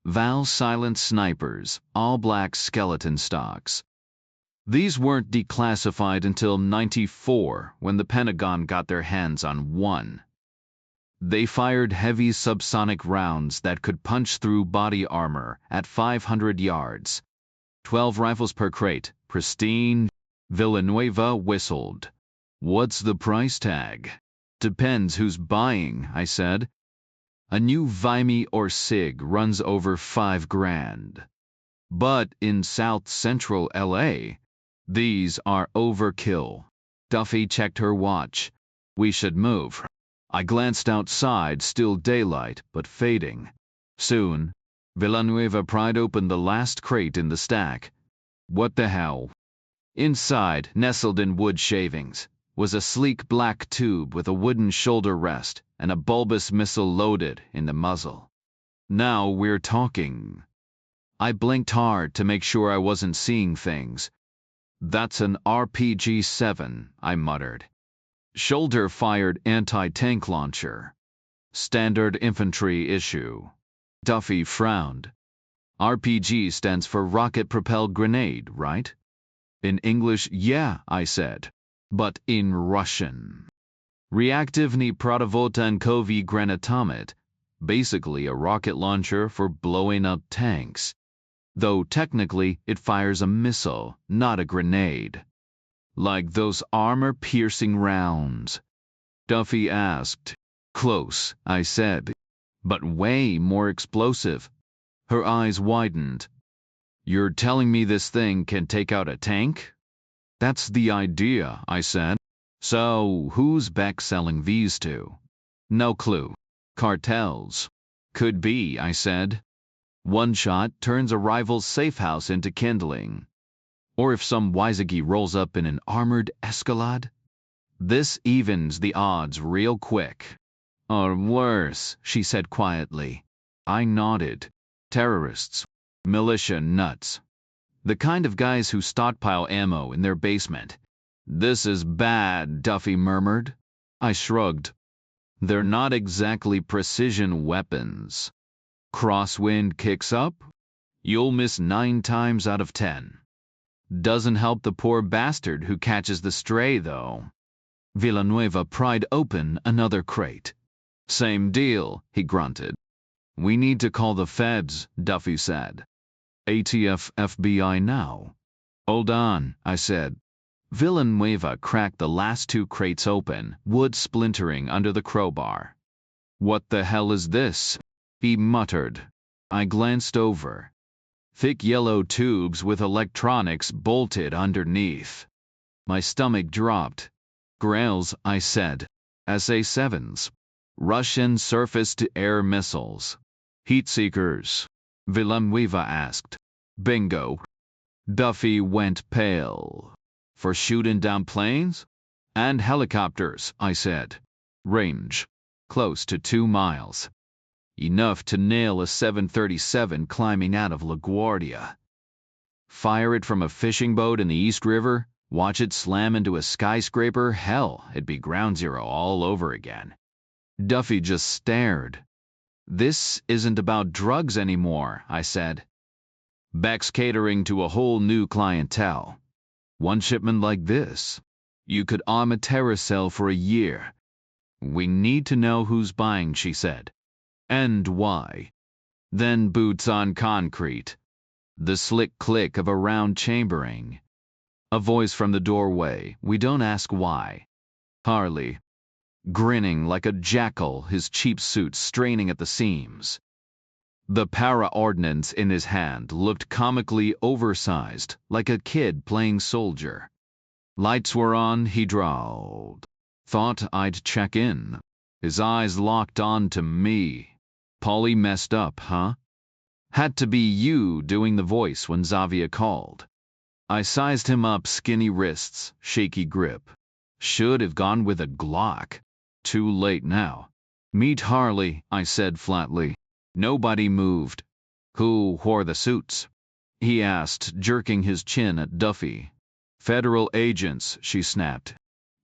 Val Silent snipers, all black skeleton stocks. These weren't declassified until '94, when the Pentagon got their hands on one. They fired heavy subsonic rounds that could punch through body armor at 500 yards. 12 rifles per crate, pristine. Villanueva whistled. What's the price tag? Depends who's buying, I said. A new Vimy or Sig runs over $5,000. But in South Central LA, these are overkill. Duffy checked her watch. We should move. I glanced outside, still daylight, but fading. Soon, Villanueva pried open the last crate in the stack. What the hell? Inside, nestled in wood shavings, was a sleek black tube with a wooden shoulder rest and a bulbous missile loaded in the muzzle. Now we're talking. I blinked hard to make sure I wasn't seeing things. That's an RPG-7, I muttered. Shoulder-fired anti-tank launcher. Standard infantry issue. Duffy frowned. RPG stands for rocket-propelled grenade, right? In English, yeah, I said. But in Russian. Reaktivny protovotankovy granatomet. Basically a rocket launcher for blowing up tanks. Though technically it fires a missile, not a grenade. Like those armor-piercing rounds. Duffy asked. Close, I said. But way more explosive. Her eyes widened. You're telling me this thing can take out a tank? That's the idea, I said. So, who's selling these to? No clue. Cartels. Could be, I said. One shot turns a rival's safe house into kindling. Or if some Wysoggy rolls up in an armored Escalade. This evens the odds real quick. Or worse, she said quietly. I nodded. Terrorists. Militia nuts. The kind of guys who stockpile ammo in their basement. This is bad, Duffy murmured. I shrugged. They're not exactly precision weapons. Crosswind kicks up? You'll miss 9 times out of 10. Doesn't help the poor bastard who catches the stray, though. Villanueva pried open another crate. Same deal, he grunted. We need to call the feds, Duffy said. ATF FBI now. Hold on, I said. Villanueva cracked the last 2 crates open, wood splintering under the crowbar. What the hell is this? He muttered. I glanced over. Thick yellow tubes with electronics bolted underneath. My stomach dropped. Grails, I said. SA-7s. Russian surface-to-air missiles. Heat seekers. Villanueva asked. Bingo. Duffy went pale. For shooting down planes? And helicopters, I said. Range. Close to 2 miles. Enough to nail a 737 climbing out of LaGuardia. Fire it from a fishing boat in the East River, watch it slam into a skyscraper, hell, it'd be ground zero all over again. Duffy just stared. This isn't about drugs anymore, I said. Beck's catering to a whole new clientele. One shipment like this, you could arm a terror cell for a year. We need to know who's buying, she said. And why. Then boots on concrete. The slick click of a round chambering. A voice from the doorway. We don't ask why. Harley. Grinning like a jackal, his cheap suit straining at the seams. The para-ordnance in his hand looked comically oversized, like a kid playing soldier. Lights were on, he drawled. Thought I'd check in. His eyes locked on to me. Polly messed up, huh? Had to be you doing the voice when Xavier called. I sized him up, skinny wrists, shaky grip. Should have gone with a Glock. Too late now. Meet Harley, I said flatly. Nobody moved. Who wore the suits? He asked, jerking his chin at Duffy. Federal agents, she snapped.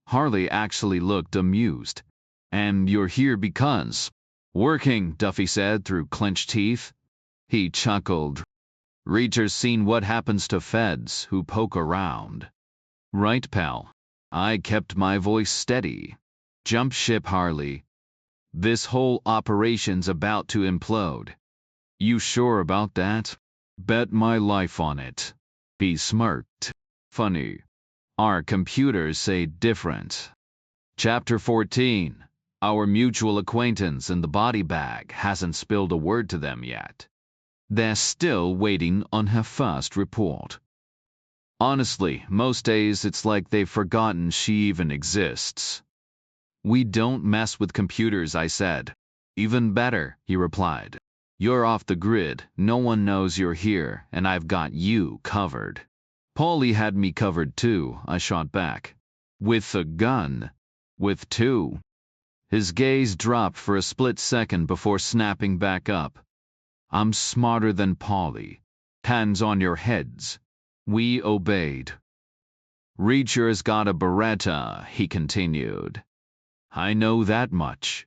Harley actually looked amused. And you're here because... Working, Duffy said through clenched teeth. He chuckled. Reacher's seen what happens to feds who poke around. Right, pal. I kept my voice steady. Jump ship, Harley. This whole operation's about to implode. You sure about that? Bet my life on it. He smirked. Funny. Our computers say different. Chapter 14. Our mutual acquaintance in the body bag hasn't spilled a word to them yet. They're still waiting on her first report. Honestly, most days it's like they've forgotten she even exists. We don't mess with computers, I said. Even better, he replied. You're off the grid, no one knows you're here, and I've got you covered. Paulie had me covered too, I shot back. With a gun. With two. His gaze dropped for a split second before snapping back up. I'm smarter than Paulie. Hands on your heads. We obeyed. Reacher's got a Beretta, he continued. I know that much.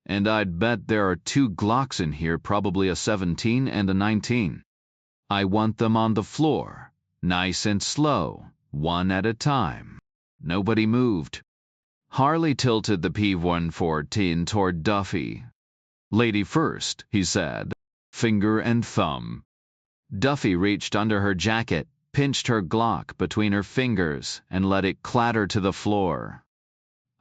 And I'd bet there are 2 Glocks in here, probably a 17 and a 19. I want them on the floor, nice and slow, one at a time. Nobody moved. Harley tilted the P-114 toward Duffy. Lady first, he said. Finger and thumb. Duffy reached under her jacket, pinched her Glock between her fingers, and let it clatter to the floor.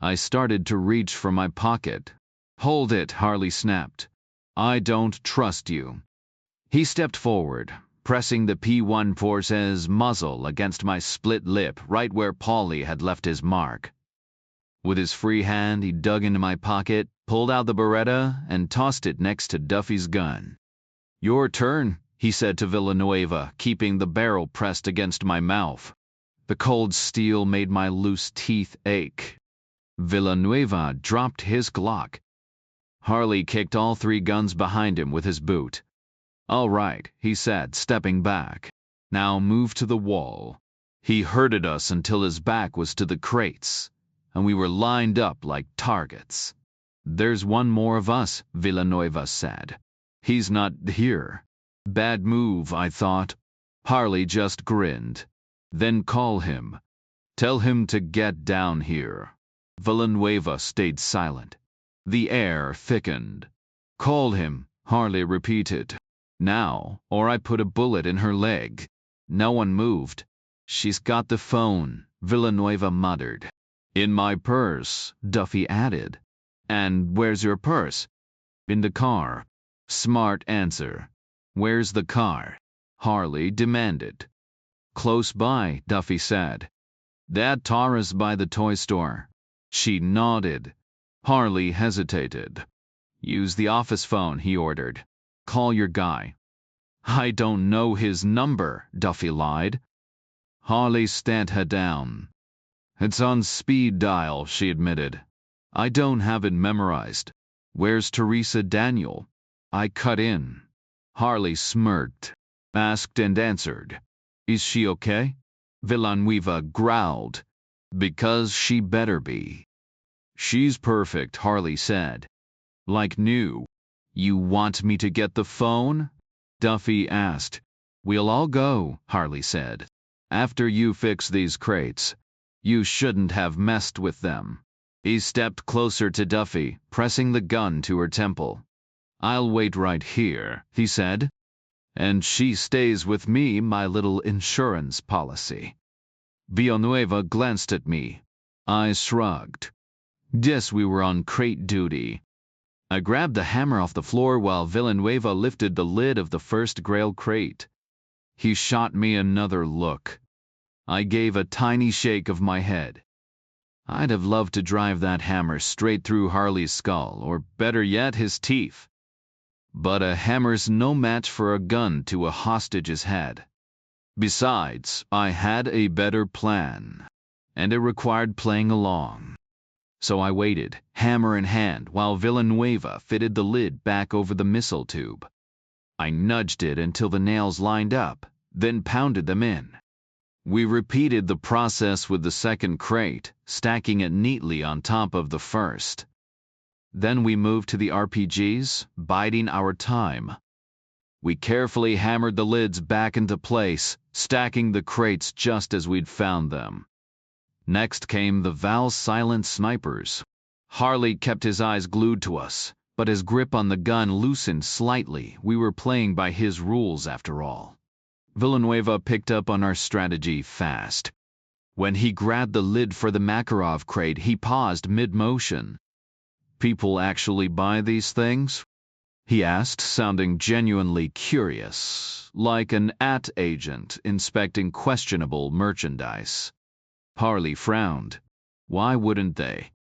I started to reach for my pocket. Hold it, Harley snapped. I don't trust you. He stepped forward, pressing the P-114's muzzle against my split lip right where Paulie had left his mark. With his free hand, he dug into my pocket, pulled out the Beretta, and tossed it next to Duffy's gun. Your turn, he said to Villanueva, keeping the barrel pressed against my mouth. The cold steel made my loose teeth ache. Villanueva dropped his Glock. Harley kicked all 3 guns behind him with his boot. All right, he said, stepping back. Now move to the wall. He herded us until his back was to the crates, and we were lined up like targets. There's one more of us, Villanueva said. He's not here. Bad move, I thought. Harley just grinned. Then call him. Tell him to get down here. Villanueva stayed silent. The air thickened. Call him, Harley repeated. Now, or I put a bullet in her leg. No one moved. She's got the phone, Villanueva muttered. In my purse, Duffy added. And where's your purse? In the car. Smart answer. Where's the car? Harley demanded. Close by, Duffy said. That Tara's by the toy store. She nodded. Harley hesitated. Use the office phone, he ordered. Call your guy. I don't know his number, Duffy lied. Harley stared her down. It's on speed dial, she admitted. I don't have it memorized. Where's Teresa Daniel? I cut in. Harley smirked, asked and answered. Is she okay? Villanueva growled. Because she better be. She's perfect, Harley said. Like new. You want me to get the phone? Duffy asked. We'll all go, Harley said. After you fix these crates. You shouldn't have messed with them. He stepped closer to Duffy, pressing the gun to her temple. I'll wait right here, he said. And she stays with me, my little insurance policy. Villanueva glanced at me. I shrugged. Guess we were on crate duty. I grabbed the hammer off the floor while Villanueva lifted the lid of the first Grail crate. He shot me another look. I gave a tiny shake of my head. I'd have loved to drive that hammer straight through Harley's skull, or better yet, his teeth. But a hammer's no match for a gun to a hostage's head. Besides, I had a better plan, and it required playing along. So I waited, hammer in hand, while Villanueva fitted the lid back over the missile tube. I nudged it until the nails lined up, then pounded them in. We repeated the process with the second crate, stacking it neatly on top of the first. Then we moved to the RPGs, biding our time. We carefully hammered the lids back into place, stacking the crates just as we'd found them. Next came the Val-silent snipers. Harley kept his eyes glued to us, but his grip on the gun loosened slightly. We were playing by his rules after all. Villanueva picked up on our strategy fast. When he grabbed the lid for the Makarov crate, he paused mid-motion. People actually buy these things? He asked, sounding genuinely curious, like an ad agent inspecting questionable merchandise. Harley frowned. Why wouldn't they?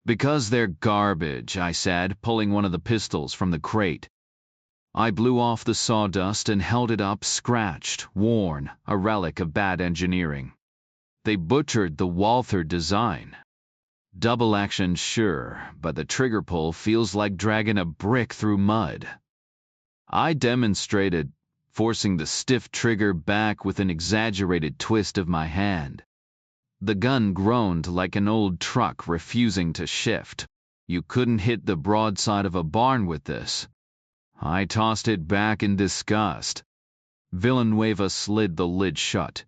Because they're garbage, I said, pulling one of the pistols from the crate. I blew off the sawdust and held it up, scratched, worn, a relic of bad engineering. They butchered the Walther design. Double action, sure, but the trigger pull feels like dragging a brick through mud. I demonstrated, forcing the stiff trigger back with an exaggerated twist of my hand. The gun groaned like an old truck refusing to shift. You couldn't hit the broadside of a barn with this. I tossed it back in disgust. Villanueva slid the lid shut.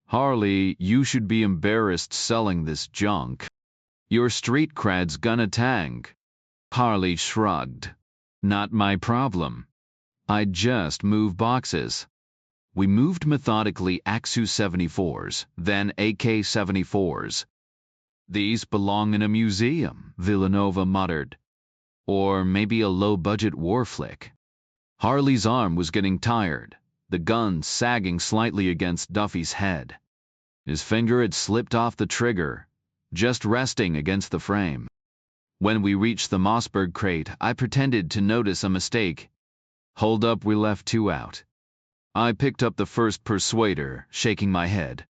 Harley, you should be embarrassed selling this junk. Your street cred's gonna tank. Harley shrugged. Not my problem. I just move boxes. We moved methodically AXU 74s, then AK 74s. These belong in a museum, Villanueva muttered. Or maybe a low-budget war flick. Harley's arm was getting tired, the gun sagging slightly against Duffy's head. His finger had slipped off the trigger, just resting against the frame. When we reached the Mossberg crate, I pretended to notice a mistake. Hold up, we left two out. I picked up the first Persuader, shaking my head.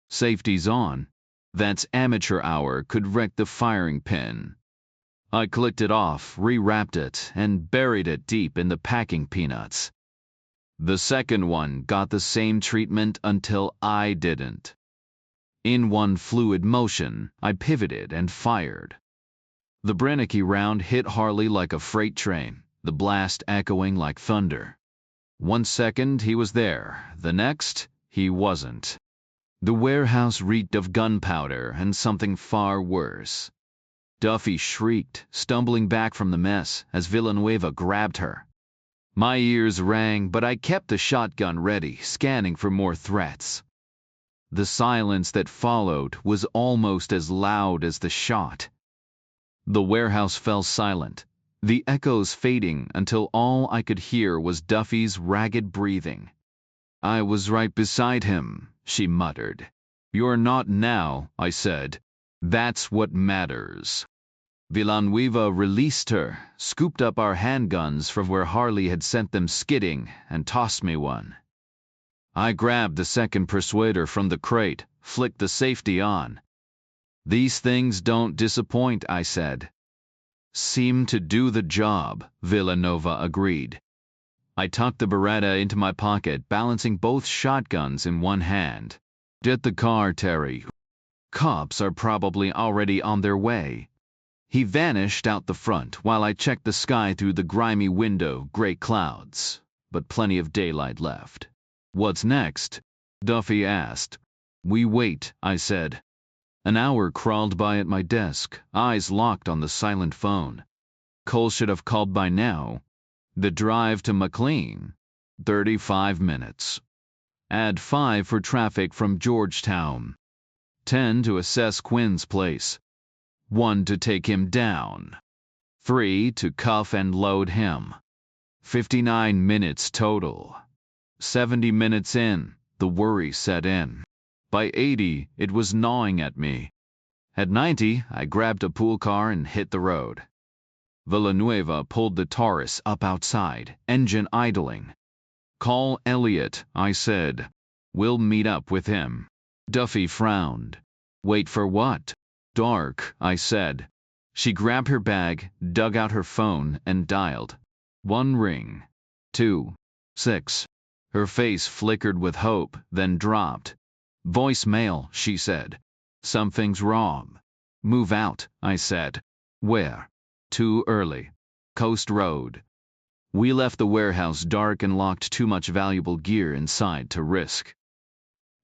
Safety's on. That's amateur hour, could wreck the firing pin. I clicked it off, rewrapped it, and buried it deep in the packing peanuts. The second one got the same treatment until I didn't. In one fluid motion, I pivoted and fired. The Brennicky round hit Harley like a freight train, the blast echoing like thunder. 1 second he was there, the next he wasn't. The warehouse reeked of gunpowder and something far worse. Duffy shrieked, stumbling back from the mess as Villanueva grabbed her. My ears rang, but I kept the shotgun ready, scanning for more threats. The silence that followed was almost as loud as the shot. The warehouse fell silent, the echoes fading until all I could hear was Duffy's ragged breathing. I was right beside him, she muttered. You're not now, I said. That's what matters. Villanueva released her, scooped up our handguns from where Harley had sent them skidding, and tossed me one. I grabbed the second Persuader from the crate, flicked the safety on. These things don't disappoint, I said. Seemed to do the job, Villanova agreed. I tucked the Beretta into my pocket, balancing both shotguns in one hand. Get the car, Terry. Cops are probably already on their way. He vanished out the front while I checked the sky through the grimy window, gray clouds, but plenty of daylight left. What's next? Duffy asked. We wait, I said. An hour crawled by at my desk, eyes locked on the silent phone. Cole should have called by now. The drive to McLean, 35 minutes. Add 5 for traffic from Georgetown. 10 to assess Quinn's place. 1 to take him down. 3 to cuff and load him. 59 minutes total. 70 minutes in, the worry set in. By 80, it was gnawing at me. At 90, I grabbed a pool car and hit the road. Villanueva pulled the Taurus up outside, engine idling. Call Elliot, I said. We'll meet up with him. Duffy frowned. Wait for what? Dark, I said. She grabbed her bag, dug out her phone, and dialed. 1 ring. 2. 6. Her face flickered with hope, then dropped. Voicemail, she said. Something's wrong. Move out, I said. Where? Too early. Coast Road. We left the warehouse dark and locked too much valuable gear inside to risk.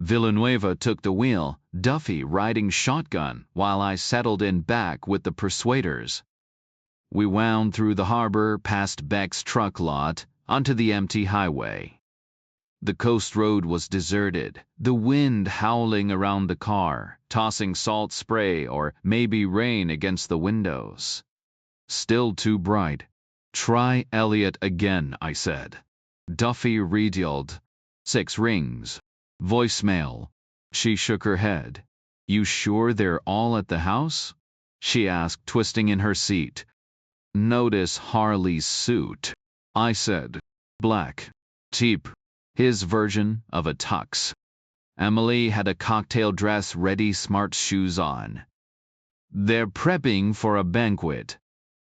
Villanueva took the wheel, Duffy riding shotgun, while I settled in back with the Persuaders. We wound through the harbor, past Beck's truck lot, onto the empty highway. The coast road was deserted, the wind howling around the car, tossing salt spray or maybe rain against the windows. Still too bright. Try Elliot again, I said. Duffy redialed. 6 rings. Voicemail. She shook her head. You sure they're all at the house? She asked, twisting in her seat. Notice Harley's suit, I said. Black. Cheap. His version of a tux. Emily had a cocktail dress ready, smart shoes on. They're prepping for a banquet.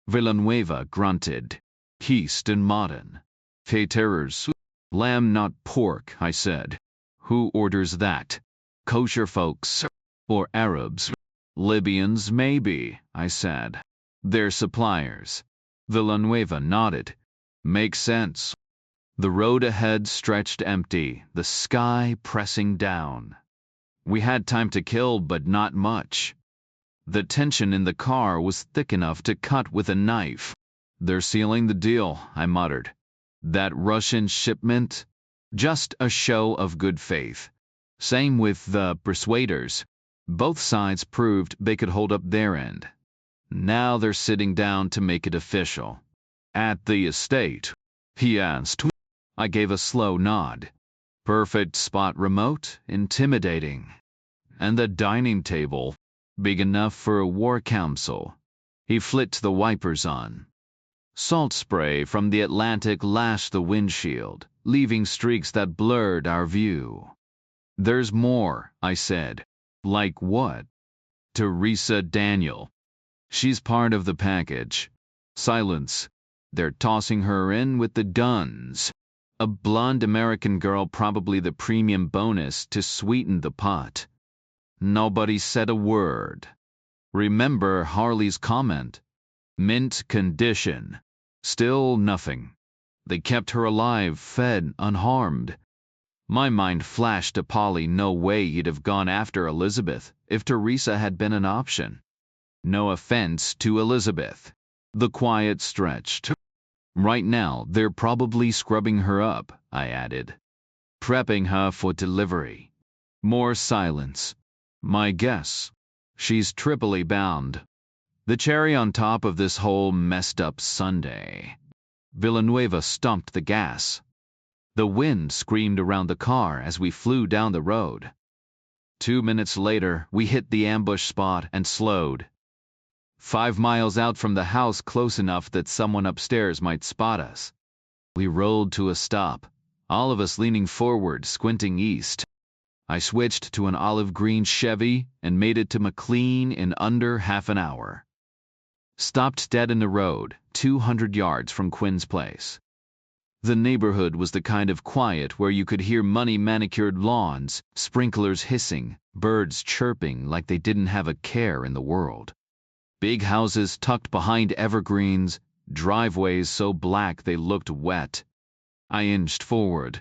Villanueva grunted. East and modern. Caterers. Lamb, not pork, I said. Who orders that? Kosher folks. Or Arabs. Libyans, maybe, I said. They're suppliers. Villanueva nodded. Makes sense. The road ahead stretched empty, the sky pressing down. We had time to kill, but not much. The tension in the car was thick enough to cut with a knife. They're sealing the deal, I muttered. That Russian shipment? Just a show of good faith. Same with the Persuaders. Both sides proved they could hold up their end. Now they're sitting down to make it official. At the estate? He asked. I gave a slow nod. Perfect spot, remote, intimidating. And the dining table, big enough for a war council. He flicked the wipers on. Salt spray from the Atlantic lashed the windshield, leaving streaks that blurred our view. There's more, I said. Like what? Teresa Daniel. She's part of the package. Silence. They're tossing her in with the Duns. A blonde American girl, probably the premium bonus to sweeten the pot. Nobody said a word. Remember Harley's comment? Mint condition. Still nothing. They kept her alive, fed, unharmed. My mind flashed to Polly. No way he'd have gone after Elizabeth if Teresa had been an option. No offense to Elizabeth. The quiet stretched. Right now, they're probably scrubbing her up, I added. Prepping her for delivery. More silence. My guess. She's triply bound. The cherry on top of this whole messed up Sunday. Villanueva stomped the gas. The wind screamed around the car as we flew down the road. 2 minutes later, we hit the ambush spot and slowed. 5 miles out from the house, close enough that someone upstairs might spot us. We rolled to a stop, all of us leaning forward, squinting east. I switched to an olive green Chevy and made it to McLean in under half an hour. stopped dead in the road, 200 yards from Quinn's place. The neighborhood was the kind of quiet where you could hear money-manicured lawns, sprinklers hissing, birds chirping like they didn't have a care in the world. Big houses tucked behind evergreens, driveways so black they looked wet. I inched forward.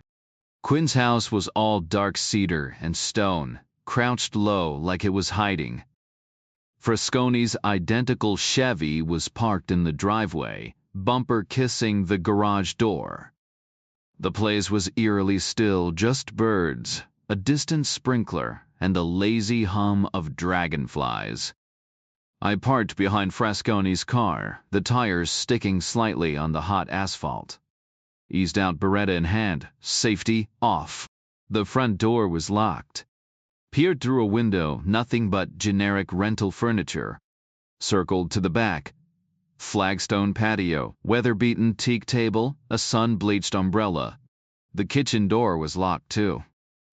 Quinn's house was all dark cedar and stone, crouched low like it was hiding. Frasconi's identical Chevy was parked in the driveway, bumper kissing the garage door. The place was eerily still, just birds, a distant sprinkler, and a lazy hum of dragonflies. I parked behind Frasconi's car, the tires sticking slightly on the hot asphalt. Eased out, Beretta in hand, safety off. The front door was locked. Peered through a window, nothing but generic rental furniture. Circled to the back. Flagstone patio, weather-beaten teak table, a sun-bleached umbrella. The kitchen door was locked too.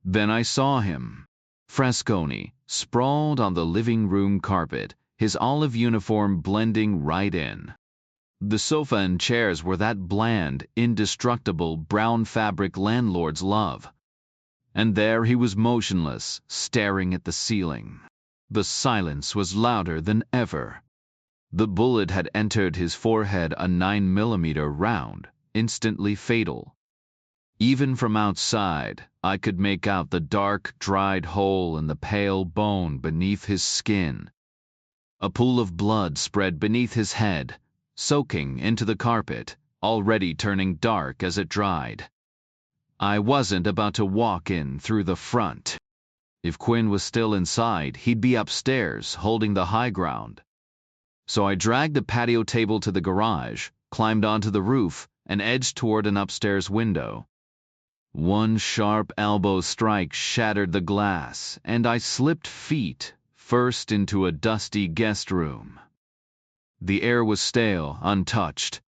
Then I saw him. Frasconi, sprawled on the living room carpet, his olive uniform blending right in. The sofa and chairs were that bland, indestructible brown fabric landlords love. And there he was motionless, staring at the ceiling. The silence was louder than ever. The bullet had entered his forehead, a 9mm round, instantly fatal. Even from outside, I could make out the dark, dried hole in the pale bone beneath his skin. A pool of blood spread beneath his head, soaking into the carpet, already turning dark as it dried. I wasn't about to walk in through the front. If Quinn was still inside, he'd be upstairs, holding the high ground. So I dragged the patio table to the garage, climbed onto the roof, and edged toward an upstairs window. One sharp elbow strike shattered the glass, and I slipped feet first into a dusty guest room. The air was stale, untouched.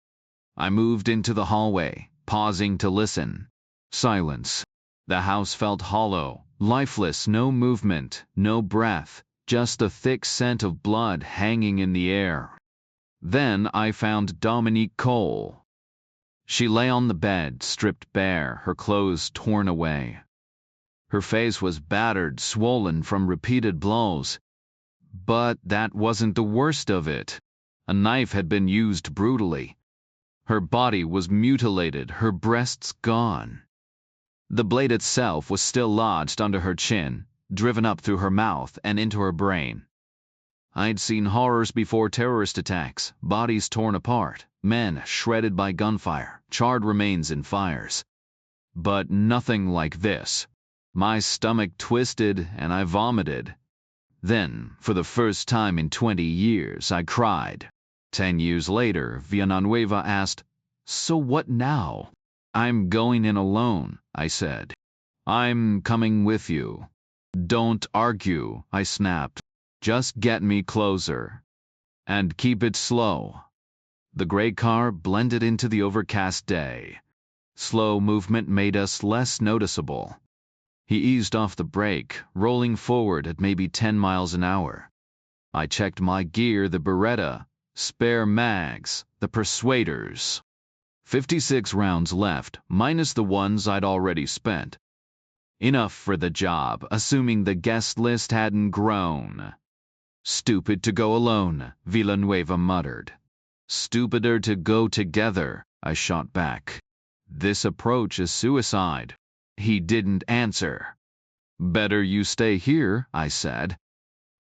I moved into the hallway, pausing to listen. Silence. The house felt hollow, lifeless, no movement, no breath, just a thick scent of blood hanging in the air. Then I found Dominique Cole. She lay on the bed, stripped bare, her clothes torn away. Her face was battered, swollen from repeated blows. But that wasn't the worst of it. A knife had been used brutally. Her body was mutilated, her breasts gone. The blade itself was still lodged under her chin, driven up through her mouth and into her brain. I'd seen horrors before: terrorist attacks, bodies torn apart, men shredded by gunfire, charred remains in fires. But nothing like this. My stomach twisted and I vomited. Then, for the first time in 20 years, I cried. 10 years later, Villanueva asked, "So what now?" "I'm going in alone," I said. "I'm coming with you." "Don't argue," I snapped. "Just get me closer. And keep it slow." The gray car blended into the overcast day. Slow movement made us less noticeable. He eased off the brake, rolling forward at maybe 10 miles an hour. I checked my gear, the Beretta, spare mags, the Persuaders. 56 rounds left, minus the ones I'd already spent. Enough for the job, assuming the guest list hadn't grown. "Stupid to go alone," Villanueva muttered. "Stupider to go together," I shot back. "This approach is suicide." He didn't answer. "Better you stay here," I said.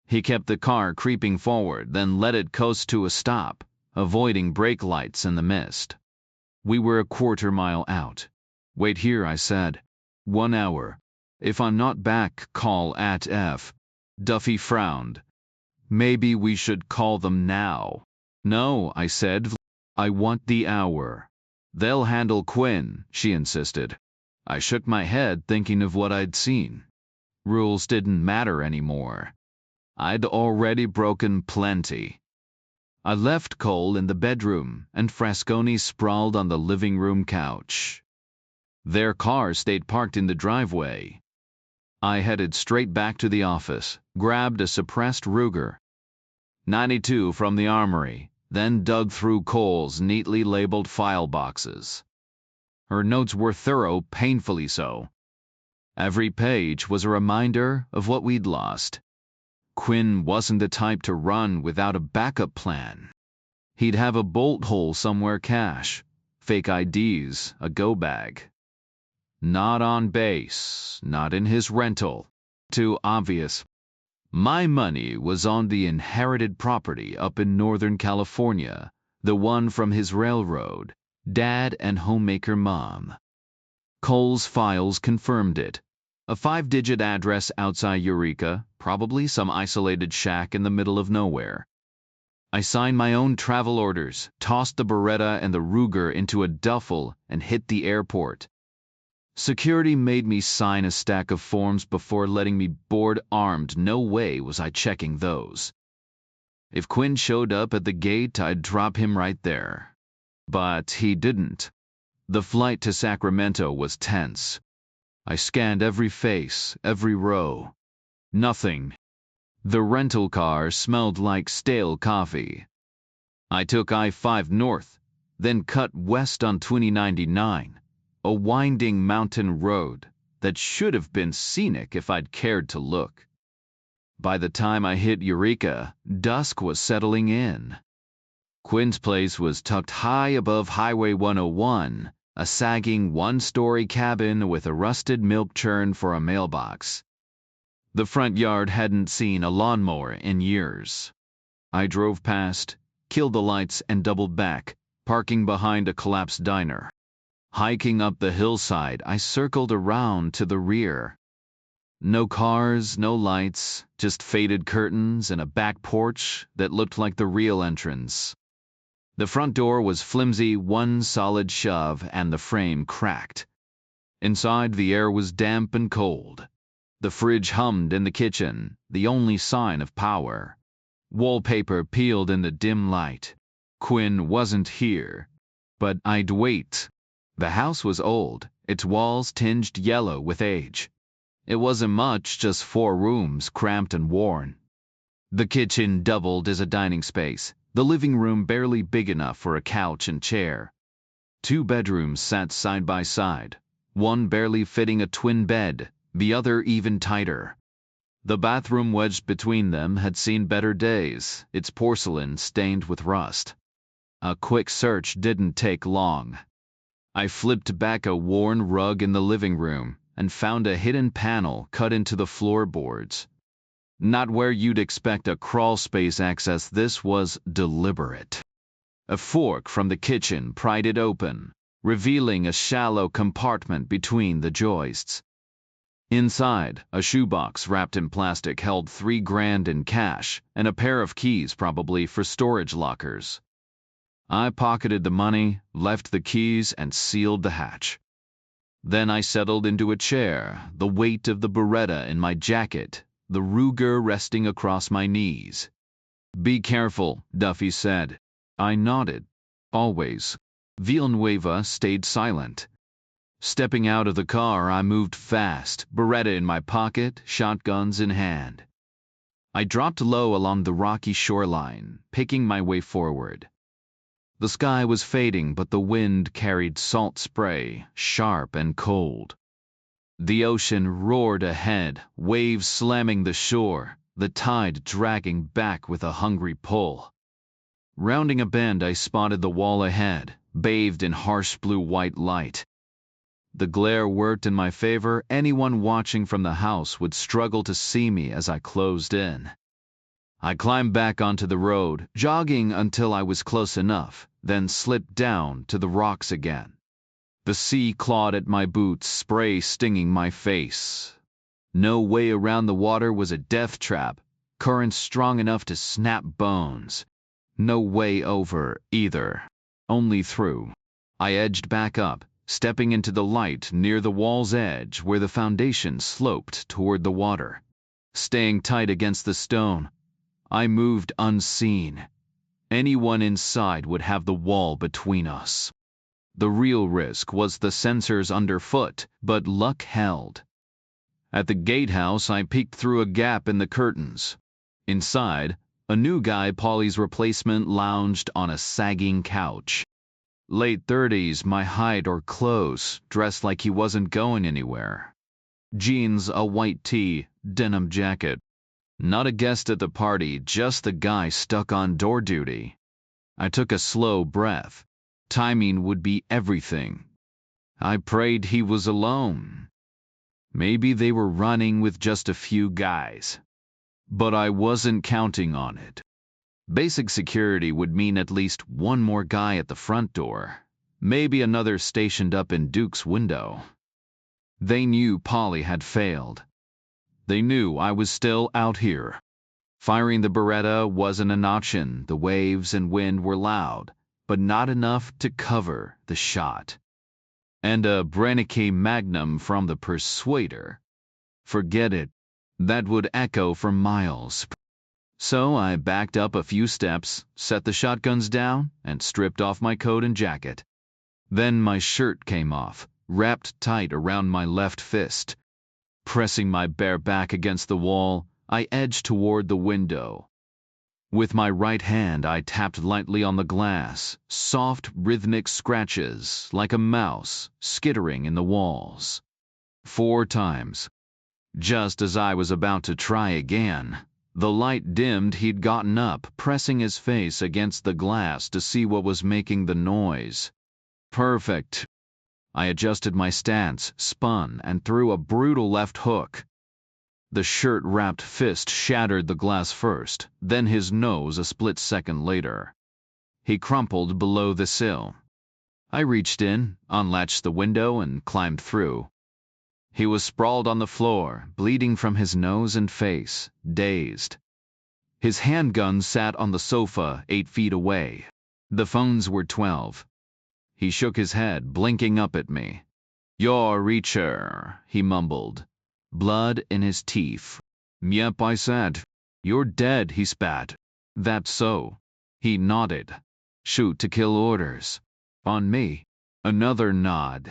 He kept the car creeping forward, then let it coast to a stop, avoiding brake lights in the mist. We were a quarter-mile out. "Wait here," I said. 1 hour. If I'm not back, call at F. Duffy frowned. "Maybe we should call them now." "No," I said. "I want the hour." "They'll handle Quinn," she insisted. I shook my head, thinking of what I'd seen. Rules didn't matter anymore. I'd already broken plenty. I left Cole in the bedroom, and Frasconi sprawled on the living room couch. Their car stayed parked in the driveway. I headed straight back to the office, grabbed a suppressed Ruger. 92 from the armory. then dug through Cole's neatly labeled file boxes. Her notes were thorough, painfully so. Every page was a reminder of what we'd lost. Quinn wasn't the type to run without a backup plan. He'd have a bolt hole somewhere cash, fake IDs, a go bag. Not on base, not in his rental. Too obvious. My money was on the inherited property up in Northern California, the one from his railroad, Dad and homemaker Mom. Cole's files confirmed it. A 5-digit address outside Eureka, probably some isolated shack in the middle of nowhere. I signed my own travel orders, tossed the Beretta and the Ruger into a duffel, and hit the airport. Security made me sign a stack of forms before letting me board armed. No way was I checking those. If Quinn showed up at the gate, I'd drop him right there. But he didn't. The flight to Sacramento was tense. I scanned every face, every row. Nothing. The rental car smelled like stale coffee. I took I-5 north, then cut west on 2099, a winding mountain road that should have been scenic if I'd cared to look. By the time I hit Eureka, dusk was settling in. Quinn's place was tucked high above Highway 101, a sagging one-story cabin with a rusted milk churn for a mailbox. The front yard hadn't seen a lawnmower in years. I drove past, killed the lights, and doubled back, parking behind a collapsed diner. Hiking up the hillside, I circled around to the rear. No cars, no lights, just faded curtains and a back porch that looked like the real entrance. The front door was flimsy, one solid shove, and the frame cracked. Inside, the air was damp and cold. The fridge hummed in the kitchen, the only sign of power. Wallpaper peeled in the dim light. Quinn wasn't here. But I'd wait. The house was old, its walls tinged yellow with age. It wasn't much, just 4 rooms, cramped and worn. The kitchen doubled as a dining space, the living room barely big enough for a couch and chair. 2 bedrooms sat side by side, one barely fitting a twin bed, the other even tighter. The bathroom wedged between them had seen better days, its porcelain stained with rust. A quick search didn't take long. I flipped back a worn rug in the living room and found a hidden panel cut into the floorboards. Not where you'd expect a crawl space access, this was deliberate. A fork from the kitchen pried it open, revealing a shallow compartment between the joists. Inside, a shoebox wrapped in plastic held $3,000 in cash and a pair of keys, probably for storage lockers. I pocketed the money, left the keys, and sealed the hatch. Then I settled into a chair, the weight of the Beretta in my jacket, the Ruger resting across my knees. "Be careful," Duffy said. I nodded. Always. Villanueva stayed silent. Stepping out of the car, I moved fast, Beretta in my pocket, shotguns in hand. I dropped low along the rocky shoreline, picking my way forward. The sky was fading, but the wind carried salt spray, sharp and cold. The ocean roared ahead, waves slamming the shore, the tide dragging back with a hungry pull. Rounding a bend, I spotted the wall ahead, bathed in harsh blue-white light. The glare worked in my favor. Anyone watching from the house would struggle to see me as I closed in. I climbed back onto the road, jogging until I was close enough, then slipped down to the rocks again. The sea clawed at my boots, spray stinging my face. No way around the water was a death trap, currents strong enough to snap bones. No way over, either. Only through. I edged back up, stepping into the light near the wall's edge where the foundation sloped toward the water. Staying tight against the stone, I moved unseen. Anyone inside would have the wall between us. The real risk was the sensors underfoot, but luck held. At the gatehouse, I peeked through a gap in the curtains. Inside, A new guy, Polly's replacement, lounged on a sagging couch. Late 30s, my height or close, dressed like he wasn't going anywhere. Jeans, a white tee, denim jacket. Not a guest at the party, just the guy stuck on door duty. I took a slow breath. Timing would be everything. I prayed he was alone. Maybe they were running with just a few guys. But I wasn't counting on it. Basic security would mean at least one more guy at the front door. Maybe another stationed up in Duke's window. They knew Polly had failed. They knew I was still out here. Firing the Beretta wasn't an option. The waves and wind were loud, but not enough to cover the shot. And a Brennecke Magnum from the Persuader. Forget it. That would echo for miles. So I backed up a few steps, set the shotguns down, and stripped off my coat and jacket. Then my shirt came off, wrapped tight around my left fist. Pressing my bare back against the wall, I edged toward the window. With my right hand, I tapped lightly on the glass, soft, rhythmic scratches, like a mouse, skittering in the walls. 4 times. Just as I was about to try again, the light dimmed. He'd gotten up, pressing his face against the glass to see what was making the noise. Perfect. I adjusted my stance, spun, and threw a brutal left hook. The shirt-wrapped fist shattered the glass first, then his nose a split second later. He crumpled below the sill. I reached in, unlatched the window, and climbed through. He was sprawled on the floor, bleeding from his nose and face, dazed. His handgun sat on the sofa 8 feet away. The phones were 12. He shook his head, blinking up at me. "You're Reacher," he mumbled. Blood in his teeth. "Yep," I said. "You're dead," he spat. "That's so." He nodded. "Shoot to kill orders." "On me." Another nod.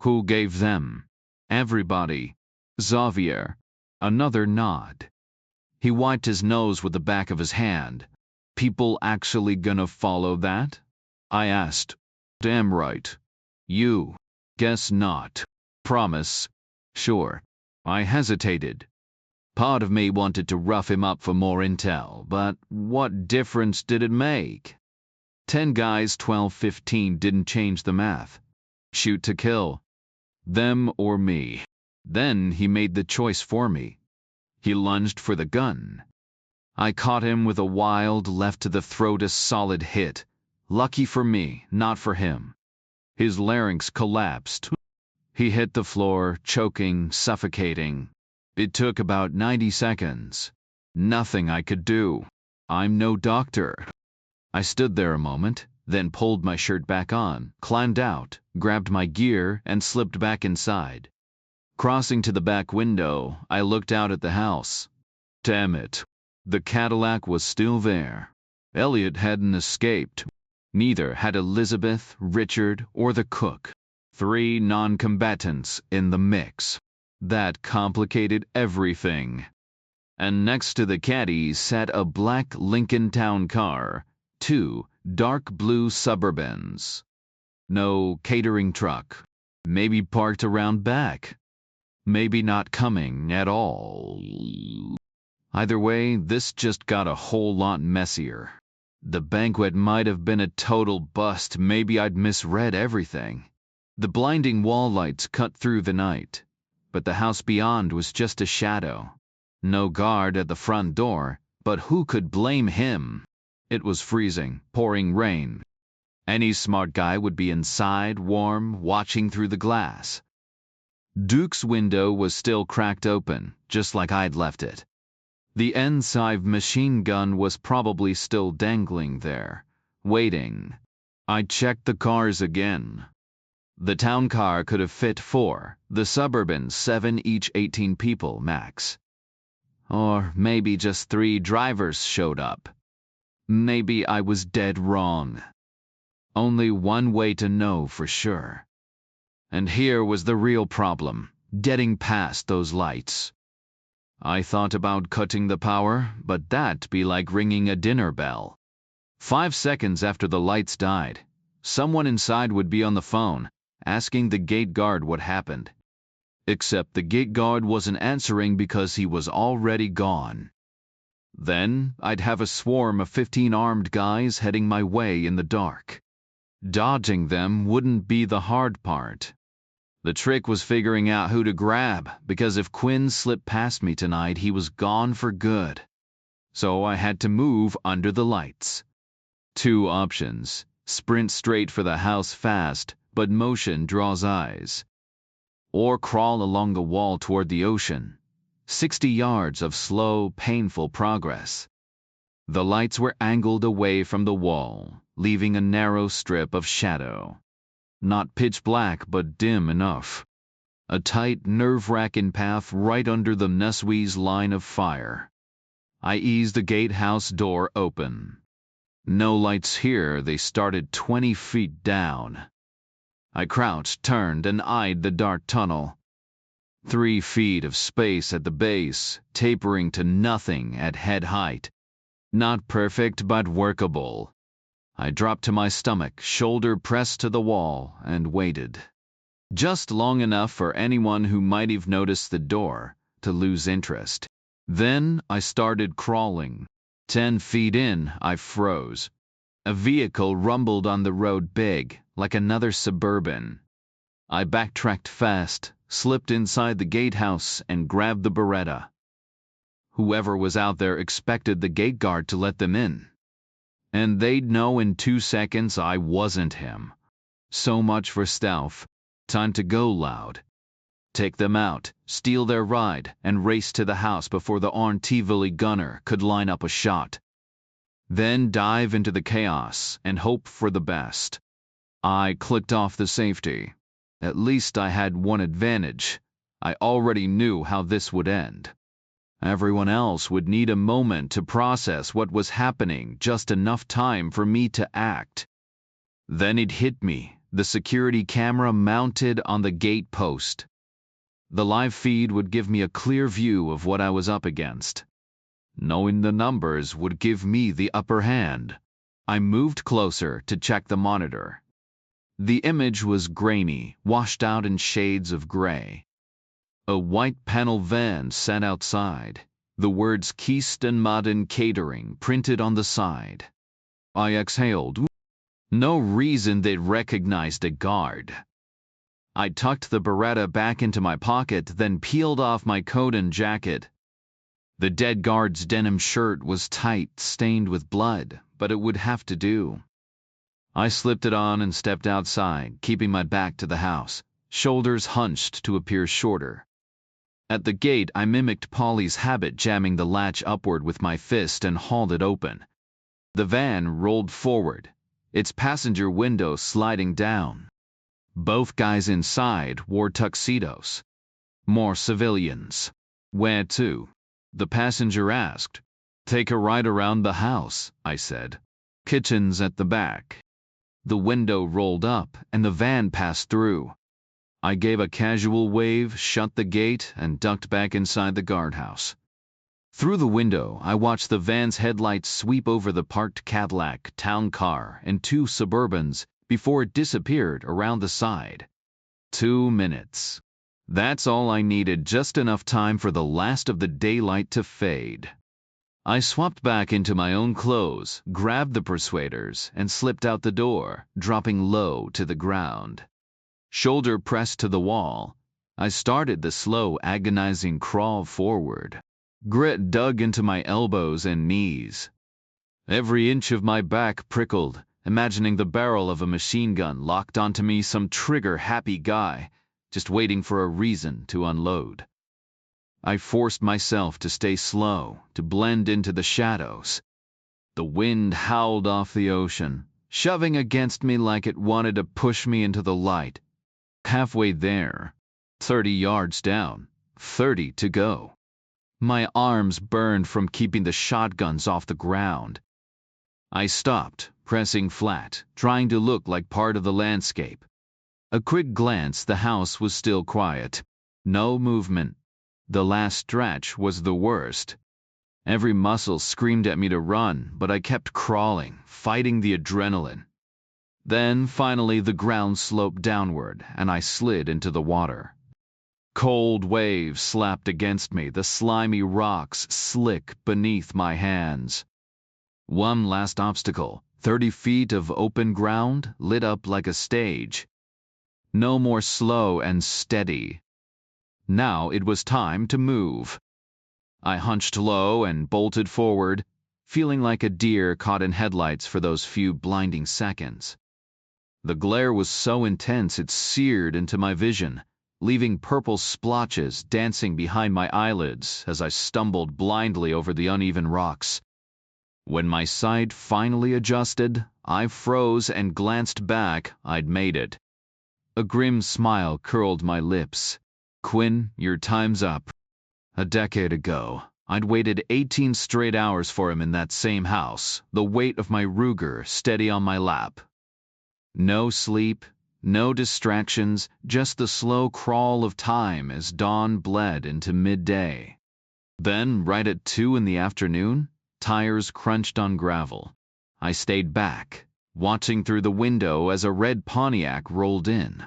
"Who gave them?" "Everybody." "Xavier." Another nod. He wiped his nose with the back of his hand. "People actually gonna follow that?" I asked. "Damn right." "You?" "Guess not." "Promise?" "Sure." I hesitated. Part of me wanted to rough him up for more intel, but what difference did it make? 10 guys, 12-15 didn't change the math. Shoot to kill. Them or me. Then he made the choice for me. He lunged for the gun. I caught him with a wild left to the throat, a solid hit. Lucky for me, not for him. His larynx collapsed. He hit the floor, choking, suffocating. It took about 90 seconds. Nothing I could do. I'm no doctor. I stood there a moment, then pulled my shirt back on, climbed out, grabbed my gear, and slipped back inside. Crossing to the back window, I looked out at the house. Damn it. The Cadillac was still there. Elliot hadn't escaped. Neither had Elizabeth, Richard, or the cook. 3 non-combatants in the mix. That complicated everything. And next to the caddy sat a black Lincoln Town car, 2 dark blue Suburbans. No catering truck. Maybe parked around back. Maybe not coming at all. Either way, this just got a whole lot messier. The banquet might have been a total bust. Maybe I'd misread everything. The blinding wall lights cut through the night, but the house beyond was just a shadow. No guard at the front door, but who could blame him? It was freezing, pouring rain. Any smart guy would be inside, warm, watching through the glass. Duke's window was still cracked open, just like I'd left it. The N-5 machine gun was probably still dangling there, waiting. I checked the cars again. The town car could have fit 4, the Suburban 7, each 18 people max. Or maybe just 3 drivers showed up. Maybe I was dead wrong. Only one way to know for sure. And here was the real problem, getting past those lights. I thought about cutting the power, but that'd be like ringing a dinner bell. 5 seconds after the lights died, someone inside would be on the phone, asking the gate guard what happened. Except the gate guard wasn't answering because he was already gone. Then I'd have a swarm of 15 armed guys heading my way in the dark. Dodging them wouldn't be the hard part. The trick was figuring out who to grab, because if Quinn slipped past me tonight, he was gone for good. So I had to move under the lights. 2 options: sprint straight for the house fast, but motion draws eyes. Or crawl along the wall toward the ocean. 60 yards of slow, painful progress. The lights were angled away from the wall, leaving a narrow strip of shadow. Not pitch black, but dim enough. A tight, nerve-wracking path right under the Neswee's line of fire. I eased the gatehouse door open. No lights here, they started 20 feet down. I crouched, turned, and eyed the dark tunnel. 3 feet of space at the base, tapering to nothing at head height. Not perfect, but workable. I dropped to my stomach, shoulder pressed to the wall, and waited. Just long enough for anyone who might have noticed the door to lose interest. Then I started crawling. 10 feet in, I froze. A vehicle rumbled on the road big, like another Suburban. I backtracked fast, slipped inside the gatehouse, and grabbed the Beretta. Whoever was out there expected the gate guard to let them in. And they'd know in 2 seconds I wasn't him. So much for stealth. Time to go loud. Take them out, steal their ride, and race to the house before the Arntivoli gunner could line up a shot. Then dive into the chaos and hope for the best. I clicked off the safety. At least I had one advantage. I already knew how this would end. Everyone else would need a moment to process what was happening, just enough time for me to act. Then it hit me, the security camera mounted on the gate post. The live feed would give me a clear view of what I was up against. Knowing the numbers would give me the upper hand. I moved closer to check the monitor. The image was grainy, washed out in shades of gray. A white panel van sat outside, the words Keystone Modern Catering printed on the side. I exhaled. No reason they'd recognized a guard. I tucked the Beretta back into my pocket, then peeled off my coat and jacket. The dead guard's denim shirt was tight, stained with blood, but it would have to do. I slipped it on and stepped outside, keeping my back to the house, shoulders hunched to appear shorter. At the gate, I mimicked Polly's habit, jamming the latch upward with my fist and hauled it open. The van rolled forward, its passenger window sliding down. Both guys inside wore tuxedos. More civilians. Where to? The passenger asked. Take a ride around the house, I said. Kitchen's at the back. The window rolled up, and the van passed through. I gave a casual wave, shut the gate, and ducked back inside the guardhouse. Through the window, I watched the van's headlights sweep over the parked Cadillac, town car, and 2 Suburbans before it disappeared around the side. 2 minutes. That's all I needed, just enough time for the last of the daylight to fade. I swapped back into my own clothes, grabbed the Persuaders, and slipped out the door, dropping low to the ground. Shoulder pressed to the wall, I started the slow, agonizing crawl forward. Grit dug into my elbows and knees. Every inch of my back prickled, imagining the barrel of a machine gun locked onto me, some trigger-happy guy, just waiting for a reason to unload. I forced myself to stay slow, to blend into the shadows. The wind howled off the ocean, shoving against me like it wanted to push me into the light. Halfway there, 30 yards down, 30 to go. My arms burned from keeping the shotguns off the ground. I stopped, pressing flat, trying to look like part of the landscape. A quick glance, the house was still quiet. No movement. The last stretch was the worst. Every muscle screamed at me to run, but I kept crawling, fighting the adrenaline. Then, finally, the ground sloped downward, and I slid into the water. Cold waves slapped against me, the slimy rocks slick beneath my hands. One last obstacle, 30 feet of open ground, lit up like a stage. No more slow and steady. Now it was time to move. I hunched low and bolted forward, feeling like a deer caught in headlights for those few blinding seconds. The glare was so intense it seared into my vision, leaving purple splotches dancing behind my eyelids as I stumbled blindly over the uneven rocks. When my sight finally adjusted, I froze and glanced back. I'd made it. A grim smile curled my lips. "Quinn, your time's up." A decade ago, I'd waited 18 straight hours for him in that same house, the weight of my Ruger steady on my lap. No sleep, no distractions, just the slow crawl of time as dawn bled into midday. Then, right at 2 in the afternoon, tires crunched on gravel. I stayed back, watching through the window as a red Pontiac rolled in.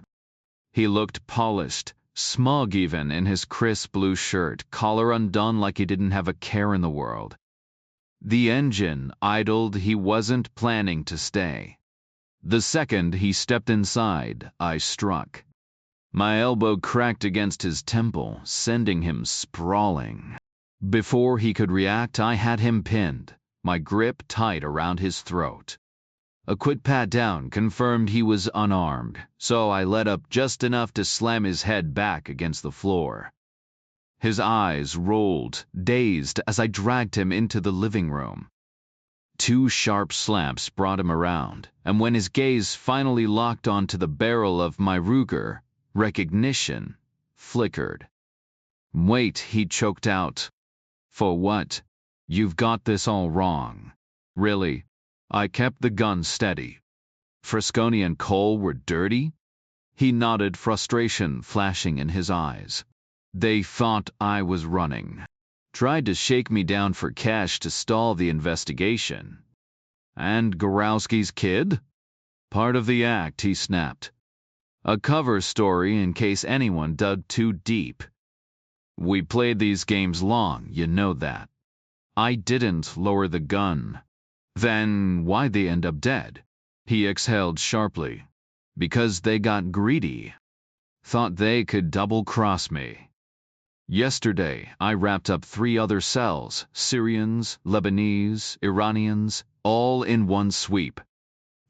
He looked polished, smug even in his crisp blue shirt, collar undone like he didn't have a care in the world. The engine idled. He wasn't planning to stay. The second he stepped inside, I struck. My elbow cracked against his temple, sending him sprawling. Before he could react, I had him pinned, my grip tight around his throat. A quick pat down confirmed he was unarmed, so I let up just enough to slam his head back against the floor. His eyes rolled, dazed, as I dragged him into the living room. 2 sharp slaps brought him around, and when his gaze finally locked onto the barrel of my Ruger, recognition flickered. "Wait," he choked out. "For what? You've got this all wrong." "Really?" I kept the gun steady. "Frasconi and Cole were dirty?" He nodded, frustration flashing in his eyes. "They thought I was running. Tried to shake me down for cash to stall the investigation." "And Gorowski's kid?" "Part of the act," he snapped. "A cover story in case anyone dug too deep. We played these games long, you know that." I didn't lower the gun. "Then why'd they end up dead?" He exhaled sharply. "Because they got greedy. Thought they could double-cross me. Yesterday, I wrapped up 3 other cells, Syrians, Lebanese, Iranians, all in one sweep.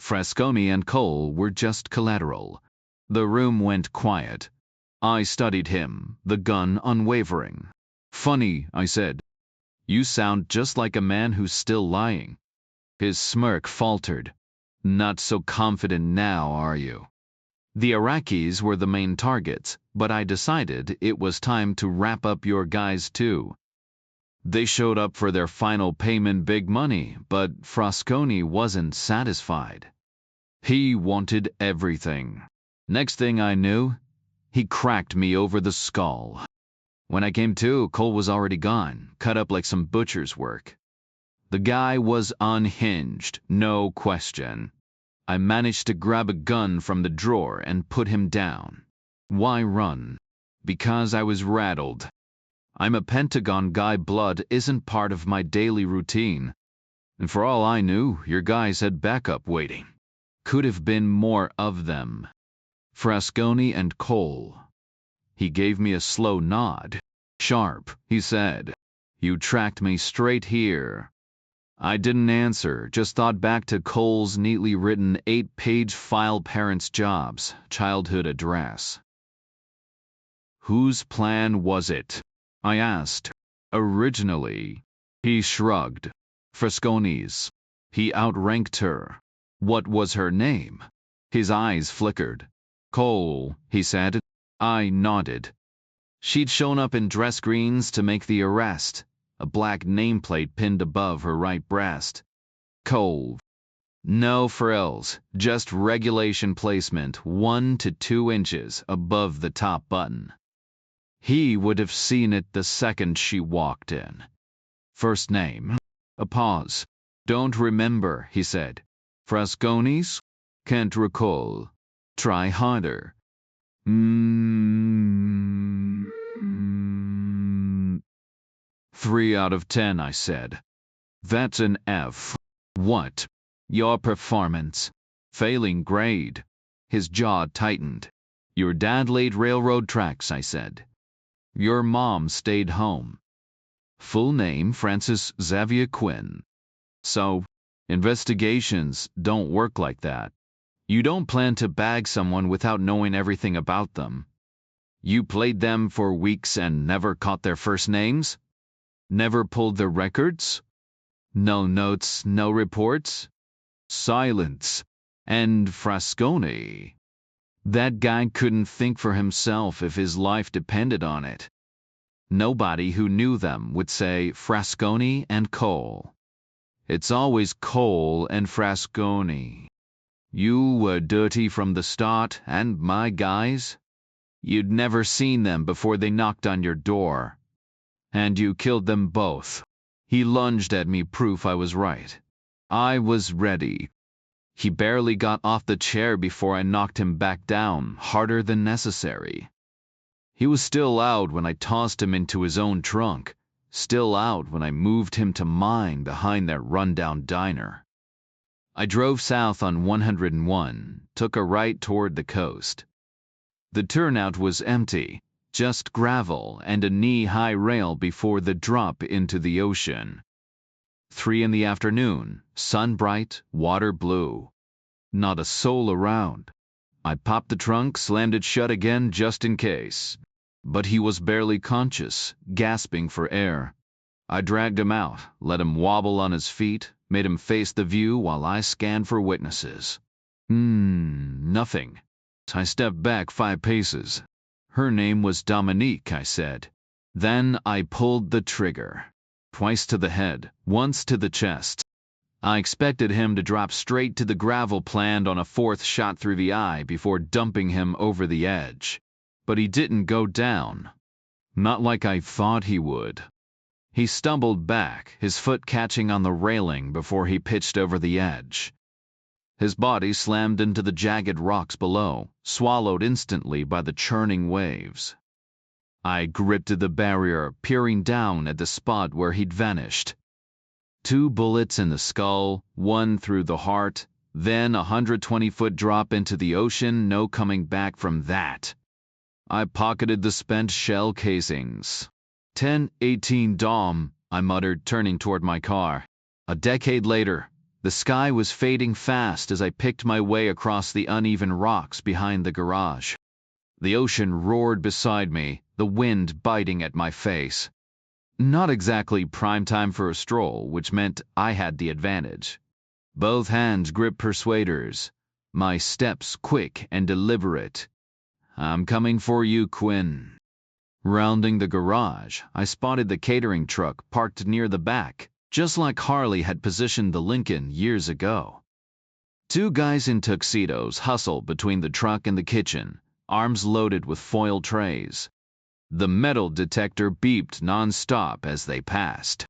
Frasconi and Cole were just collateral." The room went quiet. I studied him, the gun unwavering. "Funny," I said. "You sound just like a man who's still lying." His smirk faltered. "Not so confident now, are you?" The Iraqis were the main targets, but I decided it was time to wrap up your guys too. They showed up for their final payment, big money, but Frasconi wasn't satisfied. He wanted everything. Next thing I knew, he cracked me over the skull. When I came to, Cole was already gone, cut up like some butcher's work. The guy was unhinged, no question. I managed to grab a gun from the drawer and put him down. Why run? Because I was rattled. I'm a Pentagon guy. Blood isn't part of my daily routine. And for all I knew, your guys had backup waiting. Could have been more of them. Frasconi and Cole." He gave me a slow nod. "Sharp," he said. "You tracked me straight here." I didn't answer, just thought back to Cole's neatly written 8-page file, parents' jobs, childhood address. "Whose plan was it?" I asked. "Originally." He shrugged. "Frasconi's. He outranked her." "What was her name?" His eyes flickered. "Cole," he said. I nodded. She'd shown up in dress greens to make the arrest, a black nameplate pinned above her right breast. "Cole." No frills, just regulation placement 1 to 2 inches above the top button. He would have seen it the second she walked in. First name. A pause. Don't remember, he said. Frasconis? Can't recall. Try harder. 3 out of 10, I said. That's an F. What? Your performance. Failing grade. His jaw tightened. Your dad laid railroad tracks, I said. Your mom stayed home. Full name Francis Xavier Quinn. So, investigations don't work like that. You don't plan to bag someone without knowing everything about them. You played them for weeks and never caught their first names? Never pulled their records? No notes, no reports? Silence. And Frasconi. That guy couldn't think for himself if his life depended on it. Nobody who knew them would say Frasconi and Cole. It's always Cole and Frasconi. You were dirty from the start, and my guys? You'd never seen them before they knocked on your door. And you killed them both. He lunged at me, proof I was right. I was ready. He barely got off the chair before I knocked him back down, harder than necessary. He was still out when I tossed him into his own trunk, still out when I moved him to mine behind that rundown diner. I drove south on 101, took a right toward the coast. The turnout was empty, just gravel and a knee-high rail before the drop into the ocean. 3 in the afternoon, sun bright, water blue. Not a soul around. I popped the trunk, slammed it shut again just in case. But he was barely conscious, gasping for air. I dragged him out, let him wobble on his feet, made him face the view while I scanned for witnesses. Nothing. I stepped back 5 paces. Her name was Dominique, I said. Then I pulled the trigger. Twice to the head, once to the chest. I expected him to drop straight to the gravel, planned on a 4th shot through the eye before dumping him over the edge. But he didn't go down. Not like I thought he would. He stumbled back, his foot catching on the railing before he pitched over the edge. His body slammed into the jagged rocks below, swallowed instantly by the churning waves. I gripped the barrier, peering down at the spot where he'd vanished. 2 bullets in the skull, 1 through the heart, then a 120-foot drop into the ocean, no coming back from that. I pocketed the spent shell casings. 10-18 Dom, I muttered, turning toward my car. A decade later, the sky was fading fast as I picked my way across the uneven rocks behind the garage. The ocean roared beside me, the wind biting at my face. Not exactly prime time for a stroll, which meant I had the advantage. Both hands gripped persuaders, my steps quick and deliberate. I'm coming for you, Quinn. Rounding the garage, I spotted the catering truck parked near the back, just like Harley had positioned the Lincoln years ago. 2 guys in tuxedos hustled between the truck and the kitchen, arms loaded with foil trays. The metal detector beeped non-stop as they passed.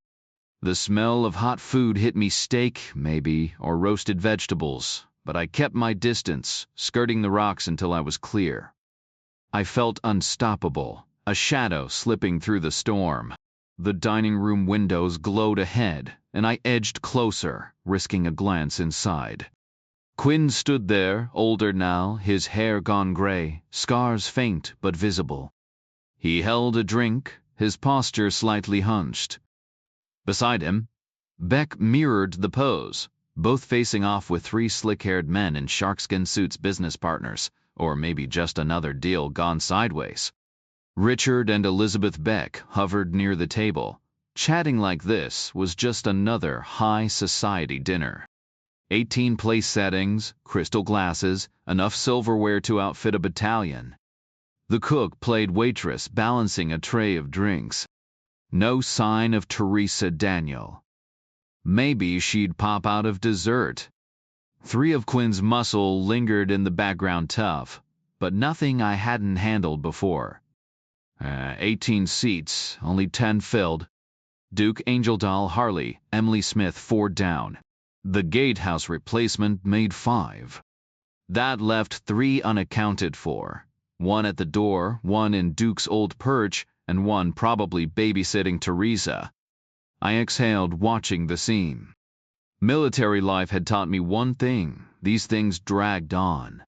The smell of hot food hit me, steak, maybe, or roasted vegetables, but I kept my distance, skirting the rocks until I was clear. I felt unstoppable, a shadow slipping through the storm. The dining room windows glowed ahead, and I edged closer, risking a glance inside. Quinn stood there, older now, his hair gone gray, scars faint but visible. He held a drink, his posture slightly hunched. Beside him, Beck mirrored the pose, both facing off with 3 slick-haired men in sharkskin suits, business partners, or maybe just another deal gone sideways. Richard and Elizabeth Beck hovered near the table. Chatting like this was just another high society dinner. 18 place settings, crystal glasses, enough silverware to outfit a battalion. The cook played waitress, balancing a tray of drinks. No sign of Teresa Daniel. Maybe she'd pop out of dessert. 3 of Quinn's muscle lingered in the background, tough, but nothing I hadn't handled before. 18 seats, only 10 filled. Duke, Angel Doll, Harley, Emily Smith, 4 down. The gatehouse replacement made 5. That left 3 unaccounted for. 1 at the door, 1 in Duke's old perch, and 1 probably babysitting Teresa. I exhaled, watching the scene. Military life had taught me one thing: these things dragged on.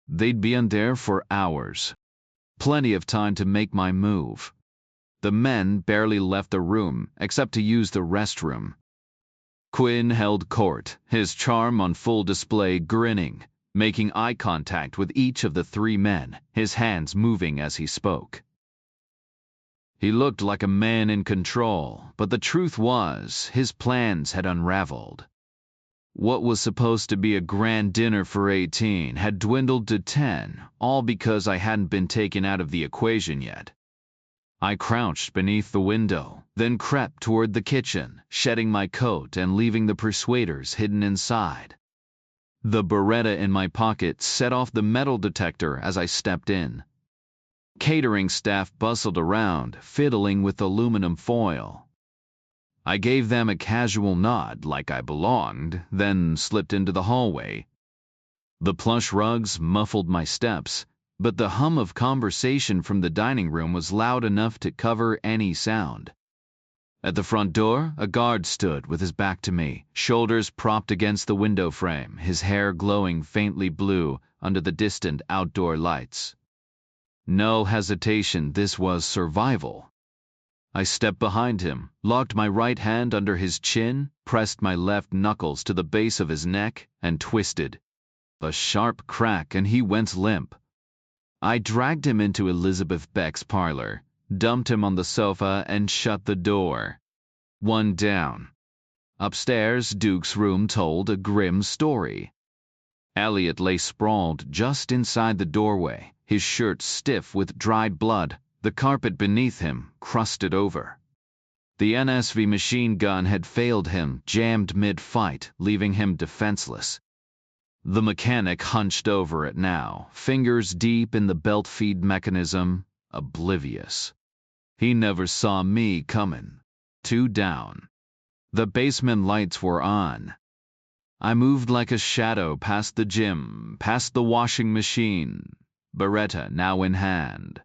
They'd be in there for hours. Plenty of time to make my move. The men barely left the room, except to use the restroom. Quinn held court, his charm on full display, grinning, making eye contact with each of the 3 men, his hands moving as he spoke. He looked like a man in control, but the truth was, his plans had unraveled. What was supposed to be a grand dinner for 18 had dwindled to 10, all because I hadn't been taken out of the equation yet. I crouched beneath the window, then crept toward the kitchen, shedding my coat and leaving the persuaders hidden inside. The Beretta in my pocket set off the metal detector as I stepped in. Catering staff bustled around, fiddling with aluminum foil. I gave them a casual nod like I belonged, then slipped into the hallway. The plush rugs muffled my steps, but the hum of conversation from the dining room was loud enough to cover any sound. At the front door, a guard stood with his back to me, shoulders propped against the window frame, his hair glowing faintly blue under the distant outdoor lights. No hesitation, this was survival. I stepped behind him, locked my right hand under his chin, pressed my left knuckles to the base of his neck, and twisted. A sharp crack and he went limp. I dragged him into Elizabeth Beck's parlor, dumped him on the sofa, and shut the door. 1 down. Upstairs, Duke's room told a grim story. Elliot lay sprawled just inside the doorway, his shirt stiff with dried blood, the carpet beneath him crusted over. The NSV machine gun had failed him, jammed mid-fight, leaving him defenseless. The mechanic hunched over it now, fingers deep in the belt feed mechanism, oblivious. He never saw me coming. 2 down. The basement lights were on. I moved like a shadow past the gym, past the washing machine, Beretta now in hand.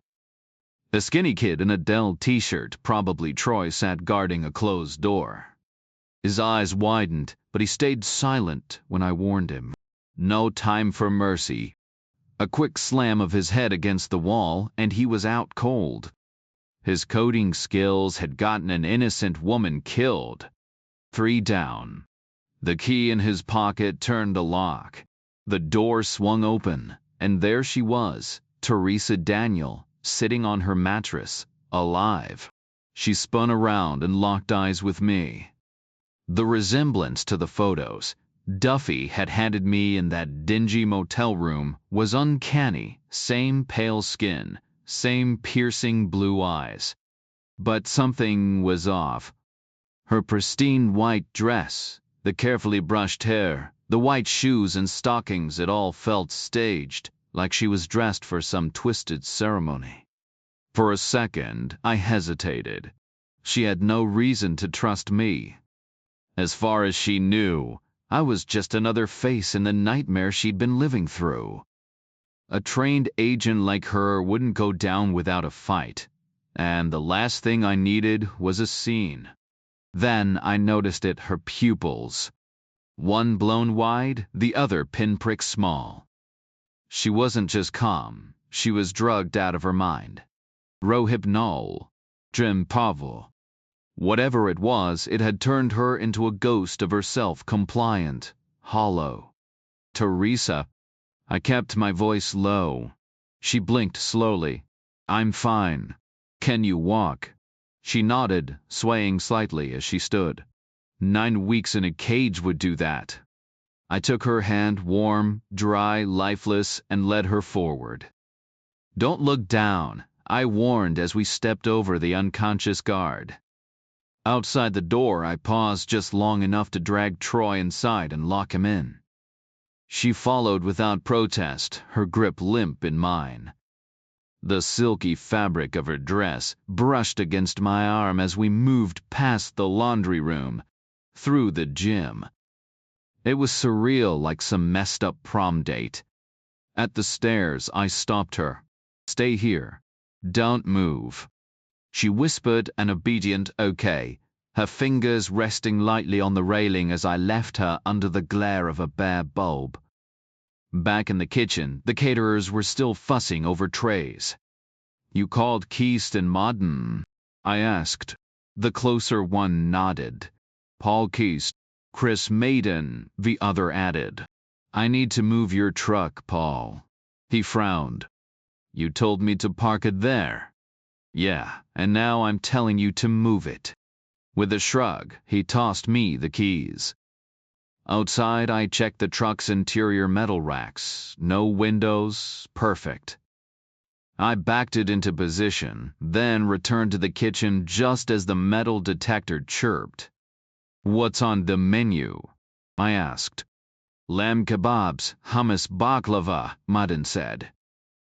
A skinny kid in a Dell t-shirt, probably Troy, sat guarding a closed door. His eyes widened, but he stayed silent when I warned him. No time for mercy. A quick slam of his head against the wall, and he was out cold. His coding skills had gotten an innocent woman killed. 3 down. The key in his pocket turned the lock. The door swung open, and there she was, Teresa Daniel, sitting on her mattress, alive. She spun around and locked eyes with me. The resemblance to the photos Duffy had handed me in that dingy motel room was uncanny, same pale skin, same piercing blue eyes. But something was off. Her pristine white dress, the carefully brushed hair, the white shoes and stockings, it all felt staged, like she was dressed for some twisted ceremony. For a second, I hesitated. She had no reason to trust me. As far as she knew, I was just another face in the nightmare she'd been living through. A trained agent like her wouldn't go down without a fight, and the last thing I needed was a scene. Then I noticed it, her pupils. One blown wide, the other pinprick small. She wasn't just calm, she was drugged out of her mind. Rohypnol, Drimpavo. Whatever it was, it had turned her into a ghost of herself, compliant, hollow. Teresa. I kept my voice low. She blinked slowly. I'm fine. Can you walk? She nodded, swaying slightly as she stood. 9 weeks in a cage would do that. I took her hand, warm, dry, lifeless, and led her forward. Don't look down, I warned as we stepped over the unconscious guard. Outside the door, I paused just long enough to drag Troy inside and lock him in. She followed without protest, her grip limp in mine. The silky fabric of her dress brushed against my arm as we moved past the laundry room, through the gym. It was surreal, like some messed up prom date. At the stairs, I stopped her. "Stay here. Don't move." She whispered an obedient okay, her fingers resting lightly on the railing as I left her under the glare of a bare bulb. Back in the kitchen, the caterers were still fussing over trays. "You called Keast and Modden?" I asked. The closer one nodded. "Paul Keast, Chris Maiden," the other added. "I need to move your truck, Paul." He frowned. "You told me to park it there." "Yeah, and now I'm telling you to move it." With a shrug, he tossed me the keys. Outside, I checked the truck's interior metal racks. No windows, perfect. I backed it into position, then returned to the kitchen just as the metal detector chirped. "What's on the menu?" I asked. "Lamb kebabs, hummus baklava," Madden said.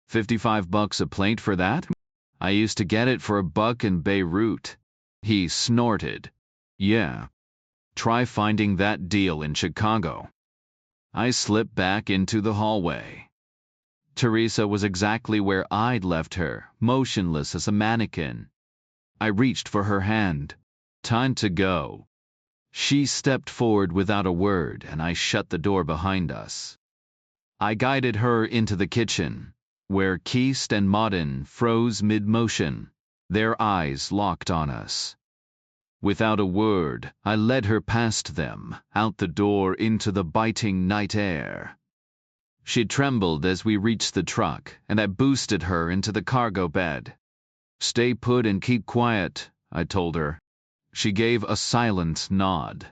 $55 a plate for that? I used to get it for $1 in Beirut." He snorted. "Yeah. Try finding that deal in Chicago." I slipped back into the hallway. Teresa was exactly where I'd left her, motionless as a mannequin. I reached for her hand. "Time to go." She stepped forward without a word, and I shut the door behind us. I guided her into the kitchen, where Keast and Modden froze mid-motion, their eyes locked on us. Without a word, I led her past them, out the door into the biting night air. She trembled as we reached the truck, and I boosted her into the cargo bed. "Stay put and keep quiet," I told her. She gave a silent nod.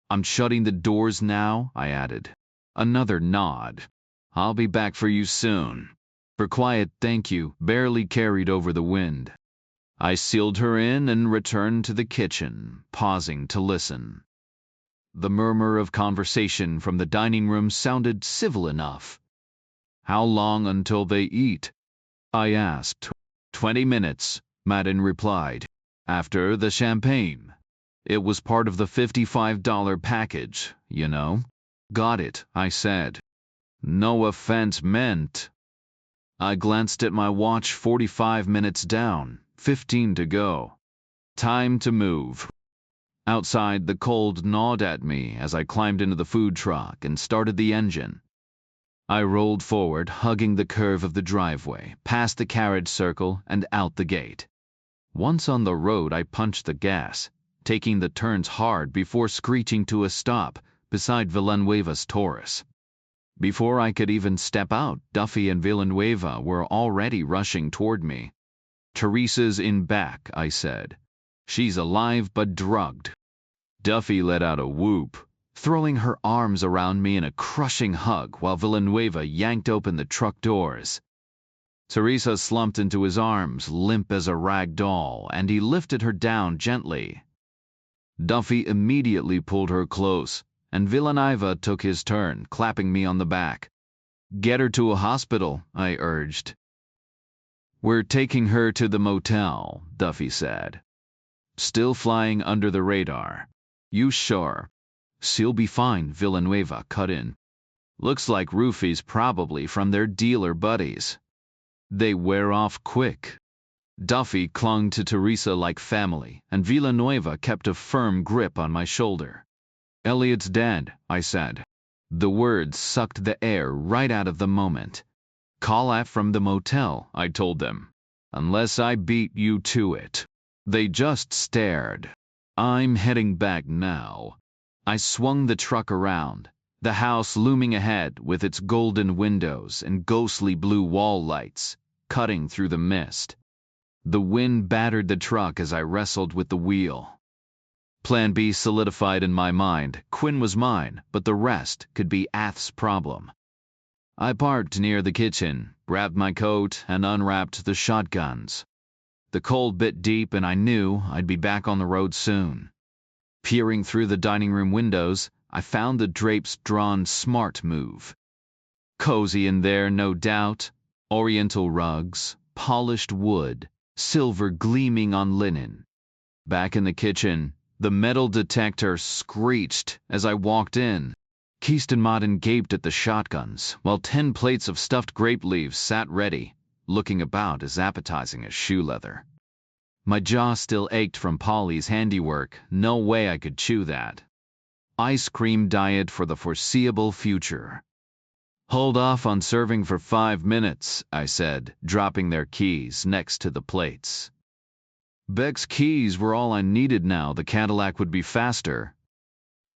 "I'm shutting the doors now," I added. Another nod. "I'll be back for you soon." Her quiet "thank you" barely carried over the wind. I sealed her in and returned to the kitchen, pausing to listen. The murmur of conversation from the dining room sounded civil enough. "How long until they eat?" I asked. 20 minutes, Madden replied. "After the champagne. It was part of the $55 package, you know." "Got it," I said. "No offense meant." I glanced at my watch. 45 minutes down, 15 to go. Time to move. Outside, the cold gnawed at me as I climbed into the food truck and started the engine. I rolled forward, hugging the curve of the driveway, past the carriage circle and out the gate. Once on the road, I punched the gas, taking the turns hard before screeching to a stop beside Villanueva's Taurus. Before I could even step out, Duffy and Villanueva were already rushing toward me. "Teresa's in back," I said. "She's alive but drugged." Duffy let out a whoop, throwing her arms around me in a crushing hug while Villanueva yanked open the truck doors. Teresa slumped into his arms, limp as a rag doll, and he lifted her down gently. Duffy immediately pulled her close, and Villanueva took his turn, clapping me on the back. "Get her to a hospital," I urged. "We're taking her to the motel," Duffy said. "Still flying under the radar." "You sure?" "She'll be fine," Villanueva cut in. "Looks like roofies, probably from their dealer buddies. They wear off quick." Duffy clung to Teresa like family, and Villanueva kept a firm grip on my shoulder. "Elliot's dead," I said. The words sucked the air right out of the moment. "Call out from the motel," I told them. "Unless I beat you to it." They just stared. "I'm heading back now." I swung the truck around, the house looming ahead with its golden windows and ghostly blue wall lights, cutting through the mist. The wind battered the truck as I wrestled with the wheel. Plan B solidified in my mind. Quinn was mine, but the rest could be Ath's problem. I parked near the kitchen, grabbed my coat, and unwrapped the shotguns. The cold bit deep, and I knew I'd be back on the road soon. Peering through the dining room windows, I found the drapes drawn smart move. Cozy in there, no doubt. Oriental rugs, polished wood, silver gleaming on linen. Back in the kitchen, the metal detector screeched as I walked in. Keist and Modern gaped at the shotguns, while 10 plates of stuffed grape leaves sat ready, looking about as appetizing as shoe leather. My jaw still ached from Polly's handiwork. No way I could chew that. Ice cream diet for the foreseeable future. Hold off on serving for 5 minutes, I said, dropping their keys next to the plates. Beck's keys were all I needed now. The Cadillac would be faster.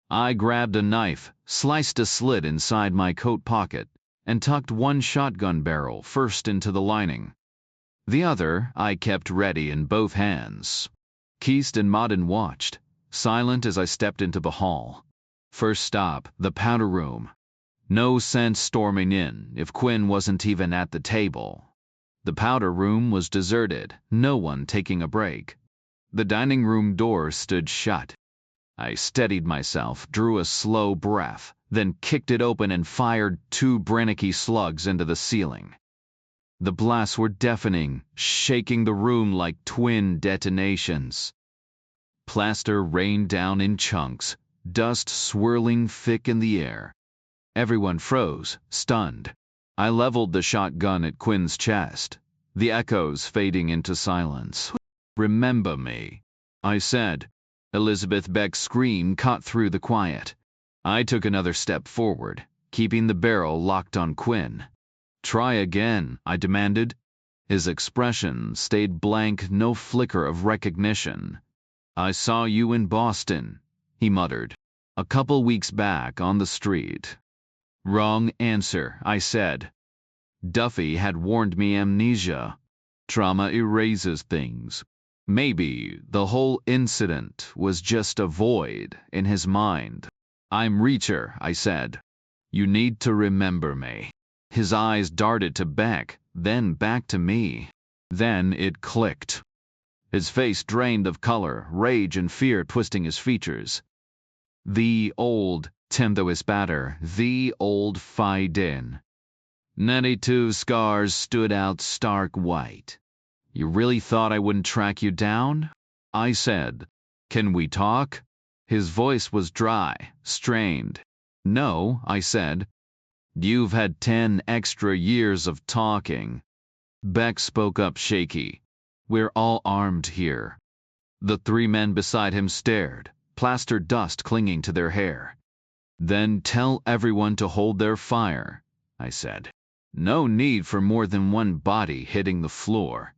I grabbed a knife, sliced a slit inside my coat pocket, and tucked one shotgun barrel first into the lining. The other I kept ready in both hands. Keist and Modern watched, silent as I stepped into the hall. First stop, the powder room. No sense storming in if Quinn wasn't even at the table. The powder room was deserted, no one taking a break. The dining room door stood shut. I steadied myself, drew a slow breath, then kicked it open and fired 2 Brennicky slugs into the ceiling. The blasts were deafening, shaking the room like twin detonations. Plaster rained down in chunks, dust swirling thick in the air. Everyone froze, stunned. I leveled the shotgun at Quinn's chest, the echoes fading into silence. "Remember me," I said. Elizabeth Beck's scream cut through the quiet. I took another step forward, keeping the barrel locked on Quinn. "Try again," I demanded. His expression stayed blank, no flicker of recognition. "I saw you in Boston," he muttered. "A couple weeks back on the street." "Wrong answer," I said. Duffy had warned me amnesia. Trauma erases things. Maybe the whole incident was just a void in his mind. "I'm Reacher," I said. "You need to remember me." His eyes darted to Beck, then back to me. Then it clicked. His face drained of color, rage and fear twisting his features. The old Timothy Spatter, the old Fidin. 92 scars stood out stark white. "You really thought I wouldn't track you down?" I said. "Can we talk?" His voice was dry, strained. "No," I said. "You've had 10 extra years of talking." Beck spoke up shaky. "We're all armed here." The 3 men beside him stared, plaster dust clinging to their hair. "Then tell everyone to hold their fire," I said. "No need for more than one body hitting the floor."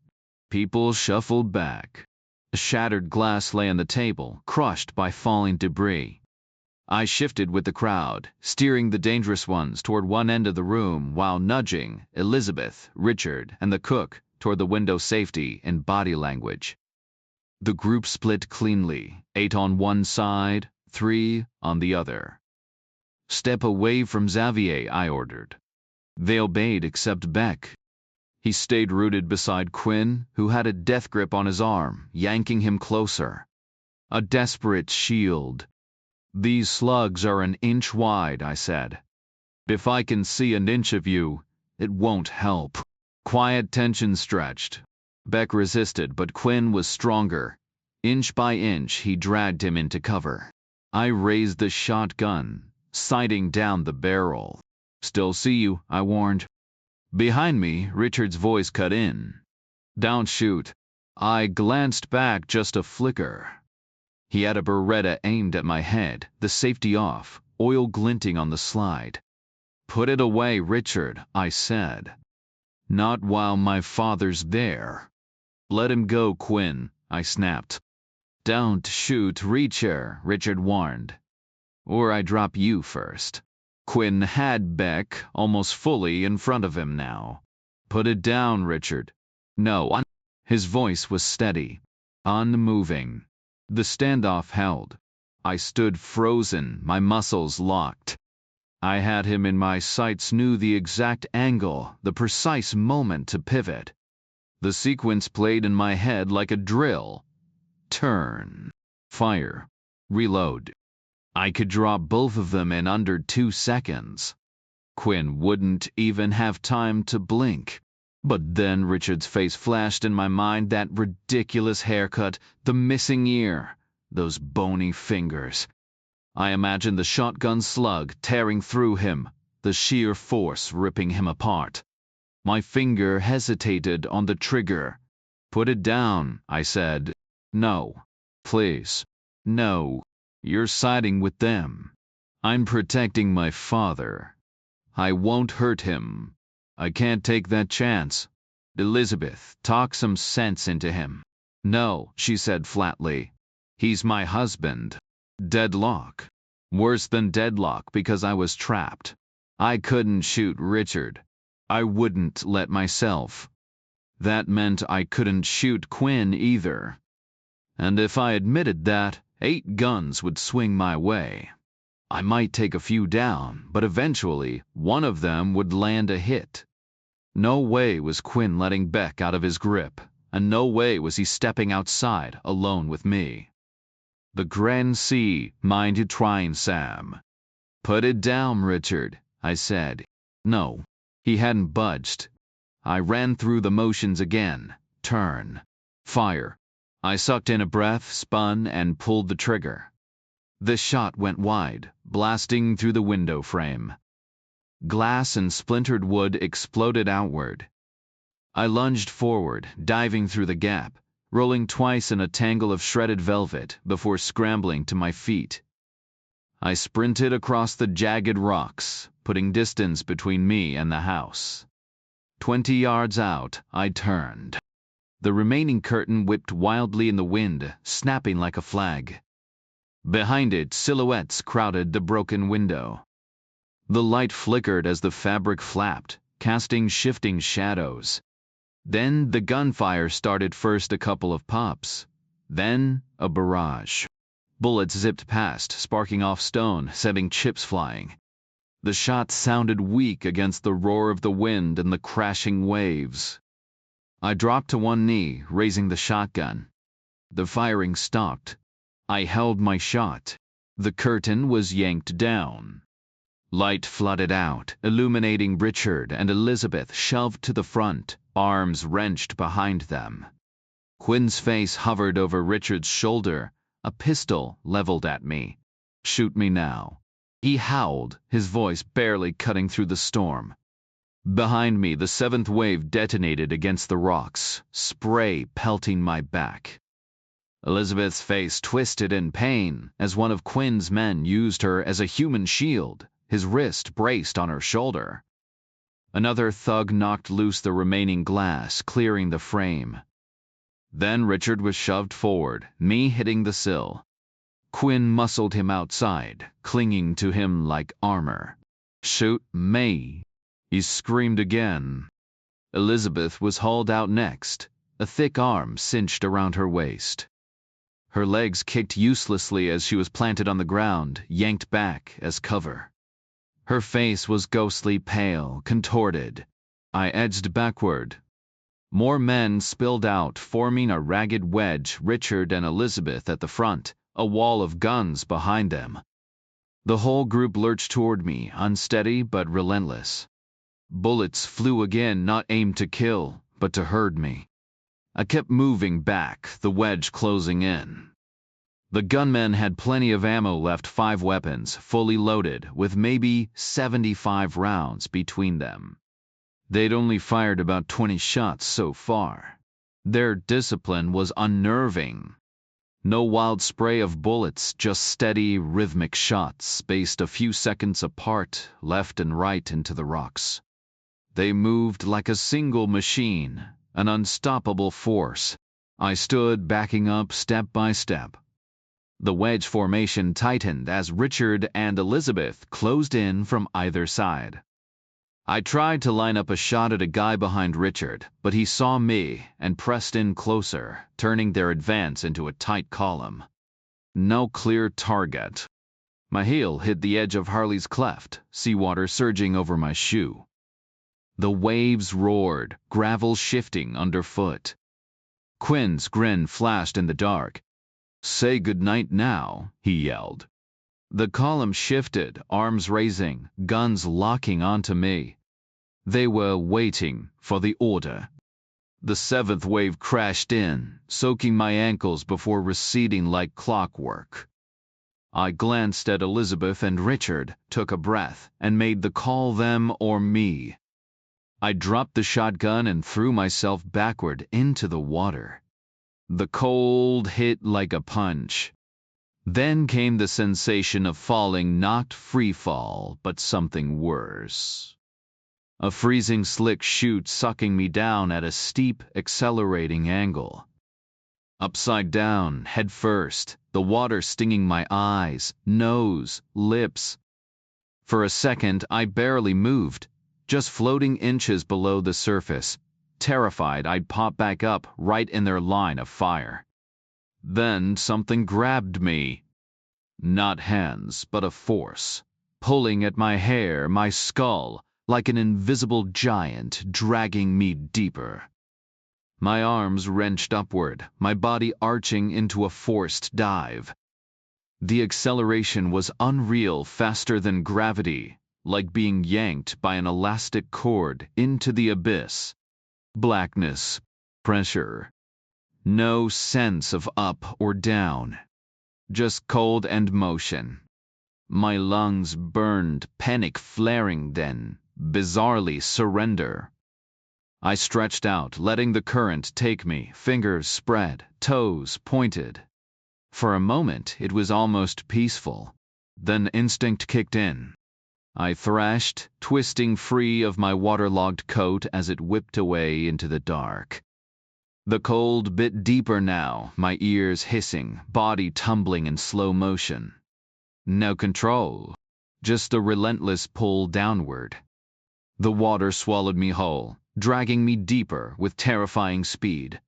People shuffled back. A shattered glass lay on the table, crushed by falling debris. I shifted with the crowd, steering the dangerous ones toward one end of the room while nudging Elizabeth, Richard, and the cook toward the window safety in body language. The group split cleanly, 8 on one side, 3 on the other. "Step away from Xavier," I ordered. They obeyed except Beck. He stayed rooted beside Quinn, who had a death grip on his arm, yanking him closer. A desperate shield. "These slugs are an inch wide," I said. "If I can see an inch of you, it won't help." Quiet tension stretched. Beck resisted, but Quinn was stronger. Inch by inch, he dragged him into cover. I raised the shotgun, sighting down the barrel. "Still see you," I warned. Behind me, Richard's voice cut in. "Don't shoot." I glanced back just a flicker. He had a Beretta aimed at my head, the safety off, oil glinting on the slide. "Put it away, Richard," I said. "Not while my father's there." "Let him go, Quinn," I snapped. "Don't shoot Reacher," Richard warned. "Or I drop you first." Quinn had Beck almost fully in front of him now. "Put it down, Richard." "No." His voice was steady, unmoving. The standoff held. I stood frozen, my muscles locked. I had him in my sights, knew the exact angle, the precise moment to pivot. The sequence played in my head like a drill. Turn. Fire. Reload. I could drop both of them in under 2 seconds. Quinn wouldn't even have time to blink. But then Richard's face flashed in my mind, that ridiculous haircut, the missing ear, those bony fingers. I imagined the shotgun slug tearing through him, the sheer force ripping him apart. My finger hesitated on the trigger. "Put it down," I said. "No. Please. No. You're siding with them. I'm protecting my father. I won't hurt him. I can't take that chance. Elizabeth, talk some sense into him." "No," she said flatly. "He's my husband." Deadlock. Worse than deadlock, because I was trapped. I couldn't shoot Richard. I wouldn't let myself. That meant I couldn't shoot Quinn either. And if I admitted that, 8 guns would swing my way. I might take a few down, but eventually one of them would land a hit. No way was Quinn letting Beck out of his grip, and no way was he stepping outside alone with me. "The Grand C, mind you trying, Sam." "Put it down, Richard," I said. No, he hadn't budged. I ran through the motions again. Turn. Fire. I sucked in a breath, spun, and pulled the trigger. The shot went wide, blasting through the window frame. Glass and splintered wood exploded outward. I lunged forward, diving through the gap, rolling twice in a tangle of shredded velvet before scrambling to my feet. I sprinted across the jagged rocks, putting distance between me and the house. 20 yards out, I turned. The remaining curtain whipped wildly in the wind, snapping like a flag. Behind it, silhouettes crowded the broken window. The light flickered as the fabric flapped, casting shifting shadows. Then the gunfire started, first a couple of pops, then a barrage. Bullets zipped past, sparking off stone, sending chips flying. The shots sounded weak against the roar of the wind and the crashing waves. I dropped to one knee, raising the shotgun. The firing stopped. I held my shot. The curtain was yanked down. Light flooded out, illuminating Richard and Elizabeth shoved to the front, arms wrenched behind them. Quinn's face hovered over Richard's shoulder, a pistol leveled at me. "Shoot me now." He howled, his voice barely cutting through the storm. Behind me, the 7th wave detonated against the rocks, spray pelting my back. Elizabeth's face twisted in pain as one of Quinn's men used her as a human shield, his wrist braced on her shoulder. Another thug knocked loose the remaining glass, clearing the frame. Then Richard was shoved forward, me hitting the sill. Quinn muscled him outside, clinging to him like armor. "Shoot me!" he screamed again. Elizabeth was hauled out next, a thick arm cinched around her waist. Her legs kicked uselessly as she was planted on the ground, yanked back as cover. Her face was ghostly pale, contorted. I edged backward. More men spilled out, forming a ragged wedge, Richard and Elizabeth at the front, a wall of guns behind them. The whole group lurched toward me, unsteady but relentless. Bullets flew again, not aimed to kill, but to herd me. I kept moving back, the wedge closing in. The gunmen had plenty of ammo left, 5 weapons, fully loaded, with maybe 75 rounds between them. They'd only fired about 20 shots so far. Their discipline was unnerving. No wild spray of bullets, just steady, rhythmic shots spaced a few seconds apart, left and right into the rocks. They moved like a single machine, an unstoppable force. I stood backing up step by step. The wedge formation tightened as Richard and Elizabeth closed in from either side. I tried to line up a shot at a guy behind Richard, but he saw me and pressed in closer, turning their advance into a tight column. No clear target. My heel hit the edge of Harley's cleft, seawater surging over my shoe. The waves roared, gravel shifting underfoot. Quinn's grin flashed in the dark. "Say goodnight now," he yelled. The column shifted, arms raising, guns locking onto me. They were waiting for the order. The seventh wave crashed in, soaking my ankles before receding like clockwork. I glanced at Elizabeth and Richard, took a breath, and made the call them or me. I dropped the shotgun and threw myself backward into the water. The cold hit like a punch. Then came the sensation of falling, not free fall, but something worse. A freezing slick chute sucking me down at a steep, accelerating angle. Upside down, head first, the water stinging my eyes, nose, lips. For a second, I barely moved, just floating inches below the surface, terrified I'd pop back up right in their line of fire. Then something grabbed me. Not hands, but a force, pulling at my hair, my skull, like an invisible giant dragging me deeper. My arms wrenched upward, my body arching into a forced dive. The acceleration was unreal, faster than gravity, like being yanked by an elastic cord into the abyss. Blackness, pressure. No sense of up or down. Just cold and motion. My lungs burned, panic flaring then, bizarrely surrender. I stretched out, letting the current take me, fingers spread, toes pointed. For a moment, it was almost peaceful. Then instinct kicked in. I thrashed, twisting free of my waterlogged coat as it whipped away into the dark. The cold bit deeper now, my ears hissing, body tumbling in slow motion. No control, just a relentless pull downward. The water swallowed me whole, dragging me deeper with terrifying speed.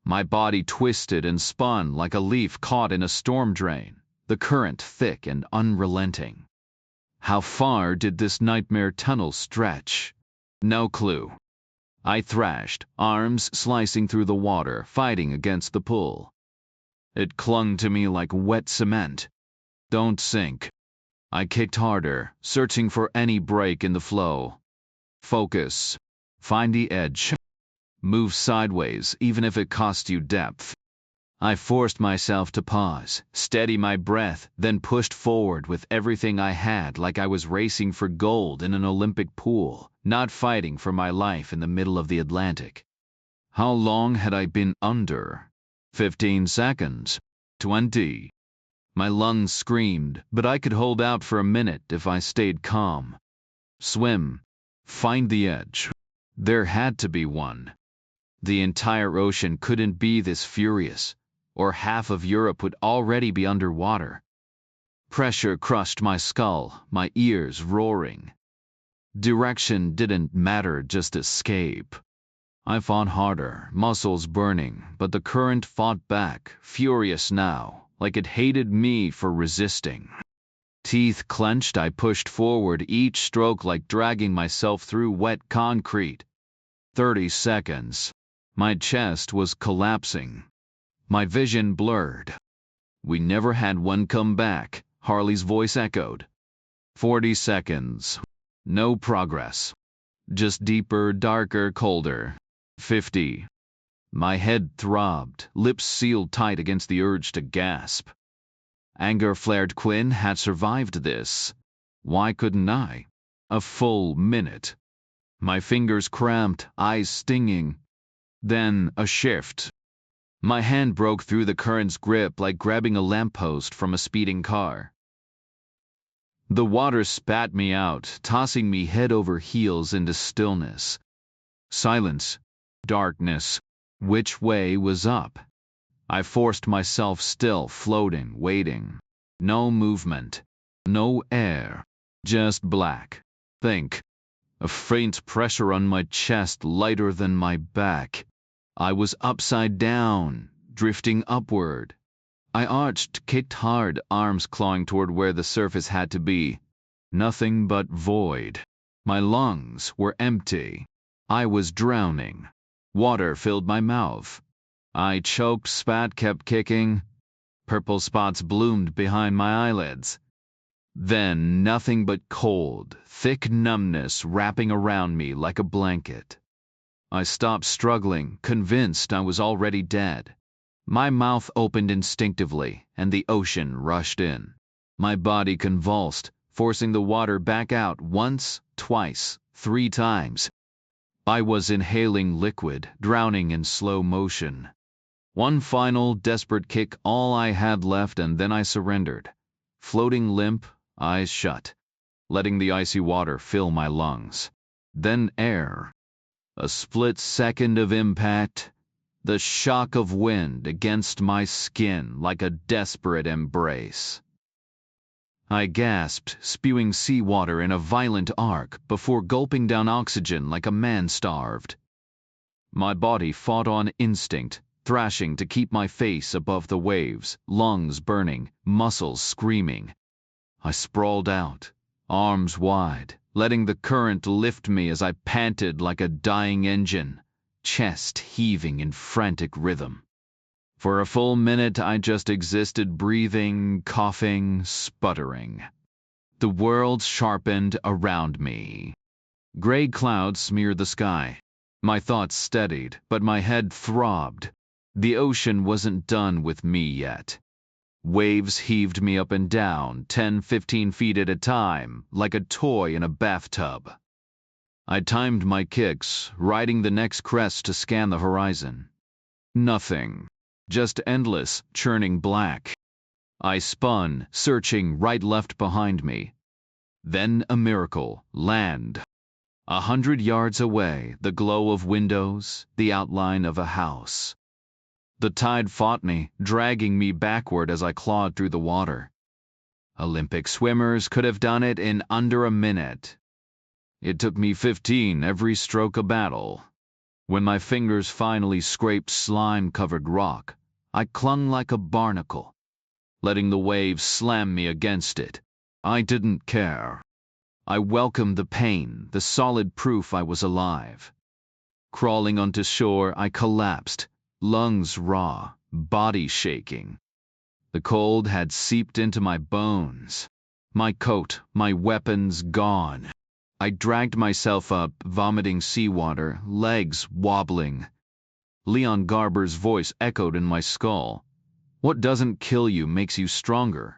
My body twisted and spun like a leaf caught in a storm drain, the current thick and unrelenting. How far did this nightmare tunnel stretch? No clue. I thrashed, arms slicing through the water, fighting against the pull. It clung to me like wet cement. Don't sink. I kicked harder, searching for any break in the flow. Focus. Find the edge. Move sideways, even if it costs you depth. I forced myself to pause, steady my breath, then pushed forward with everything I had like I was racing for gold in an Olympic pool, not fighting for my life in the middle of the Atlantic. How long had I been under? 15 seconds. 20. My lungs screamed, but I could hold out for a minute if I stayed calm. Swim. Find the edge. There had to be one. The entire ocean couldn't be this furious, or half of Europe would already be underwater. Pressure crushed my skull, my ears roaring. Direction didn't matter, just escape. I fought harder, muscles burning, but the current fought back, furious now, like it hated me for resisting. Teeth clenched, I pushed forward, each stroke like dragging myself through wet concrete. 30 seconds. My chest was collapsing. My vision blurred. We never had one come back, Harley's voice echoed. 40 seconds. No progress. Just deeper, darker, colder. 50. My head throbbed, lips sealed tight against the urge to gasp. Anger flared. Quinn had survived this. Why couldn't I? A full minute. My fingers cramped, eyes stinging. Then a shift. My hand broke through the current's grip like grabbing a lamppost from a speeding car. The water spat me out, tossing me head over heels into stillness. Silence. Darkness. Which way was up? I forced myself still, floating, waiting. No movement. No air. Just black. Think. A faint pressure on my chest, lighter than my back. I was upside down, drifting upward. I arched, kicked hard, arms clawing toward where the surface had to be. Nothing but void. My lungs were empty. I was drowning. Water filled my mouth. I choked, spat, kept kicking. Purple spots bloomed behind my eyelids. Then nothing but cold, thick numbness wrapping around me like a blanket. I stopped struggling, convinced I was already dead. My mouth opened instinctively, and the ocean rushed in. My body convulsed, forcing the water back out once, twice, 3 times. I was inhaling liquid, drowning in slow motion. One final, desperate kick, all I had left, and then I surrendered. Floating limp, eyes shut, letting the icy water fill my lungs. Then air. A split second of impact, the shock of wind against my skin like a desperate embrace. I gasped, spewing seawater in a violent arc before gulping down oxygen like a man starved. My body fought on instinct, thrashing to keep my face above the waves, lungs burning, muscles screaming. I sprawled out, arms wide, letting the current lift me as I panted like a dying engine, chest heaving in frantic rhythm. For a full minute, I just existed, breathing, coughing, sputtering. The world sharpened around me. Gray clouds smeared the sky. My thoughts steadied, but my head throbbed. The ocean wasn't done with me yet. Waves heaved me up and down, 10-15 feet at a time, like a toy in a bathtub. I timed my kicks, riding the next crest to scan the horizon. Nothing. Just endless, churning black. I spun, searching right-left behind me. Then a miracle. Land. 100 yards away, the glow of windows, the outline of a house. The tide fought me, dragging me backward as I clawed through the water. Olympic swimmers could have done it in under a minute. It took me 15 every stroke a battle. When my fingers finally scraped slime-covered rock, I clung like a barnacle, letting the waves slam me against it. I didn't care. I welcomed the pain, the solid proof I was alive. Crawling onto shore, I collapsed, lungs raw, body shaking. The cold had seeped into my bones. My coat, my weapons gone. I dragged myself up, vomiting seawater, legs wobbling. Leon Garber's voice echoed in my skull. "What doesn't kill you makes you stronger."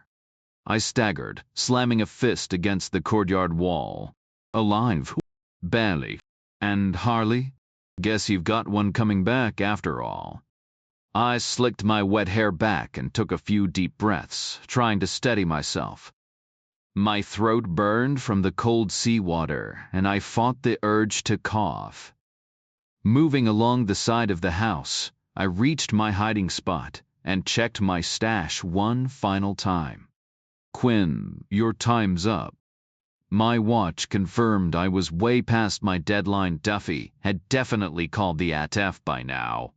I staggered, slamming a fist against the courtyard wall. "Alive? Barely. And Harley? Guess you've got one coming back after all." I slicked my wet hair back and took a few deep breaths, trying to steady myself. My throat burned from the cold seawater, and I fought the urge to cough. Moving along the side of the house, I reached my hiding spot and checked my stash one final time. "Quinn, your time's up." My watch confirmed I was way past my deadline. Duffy had definitely called the ATF by now.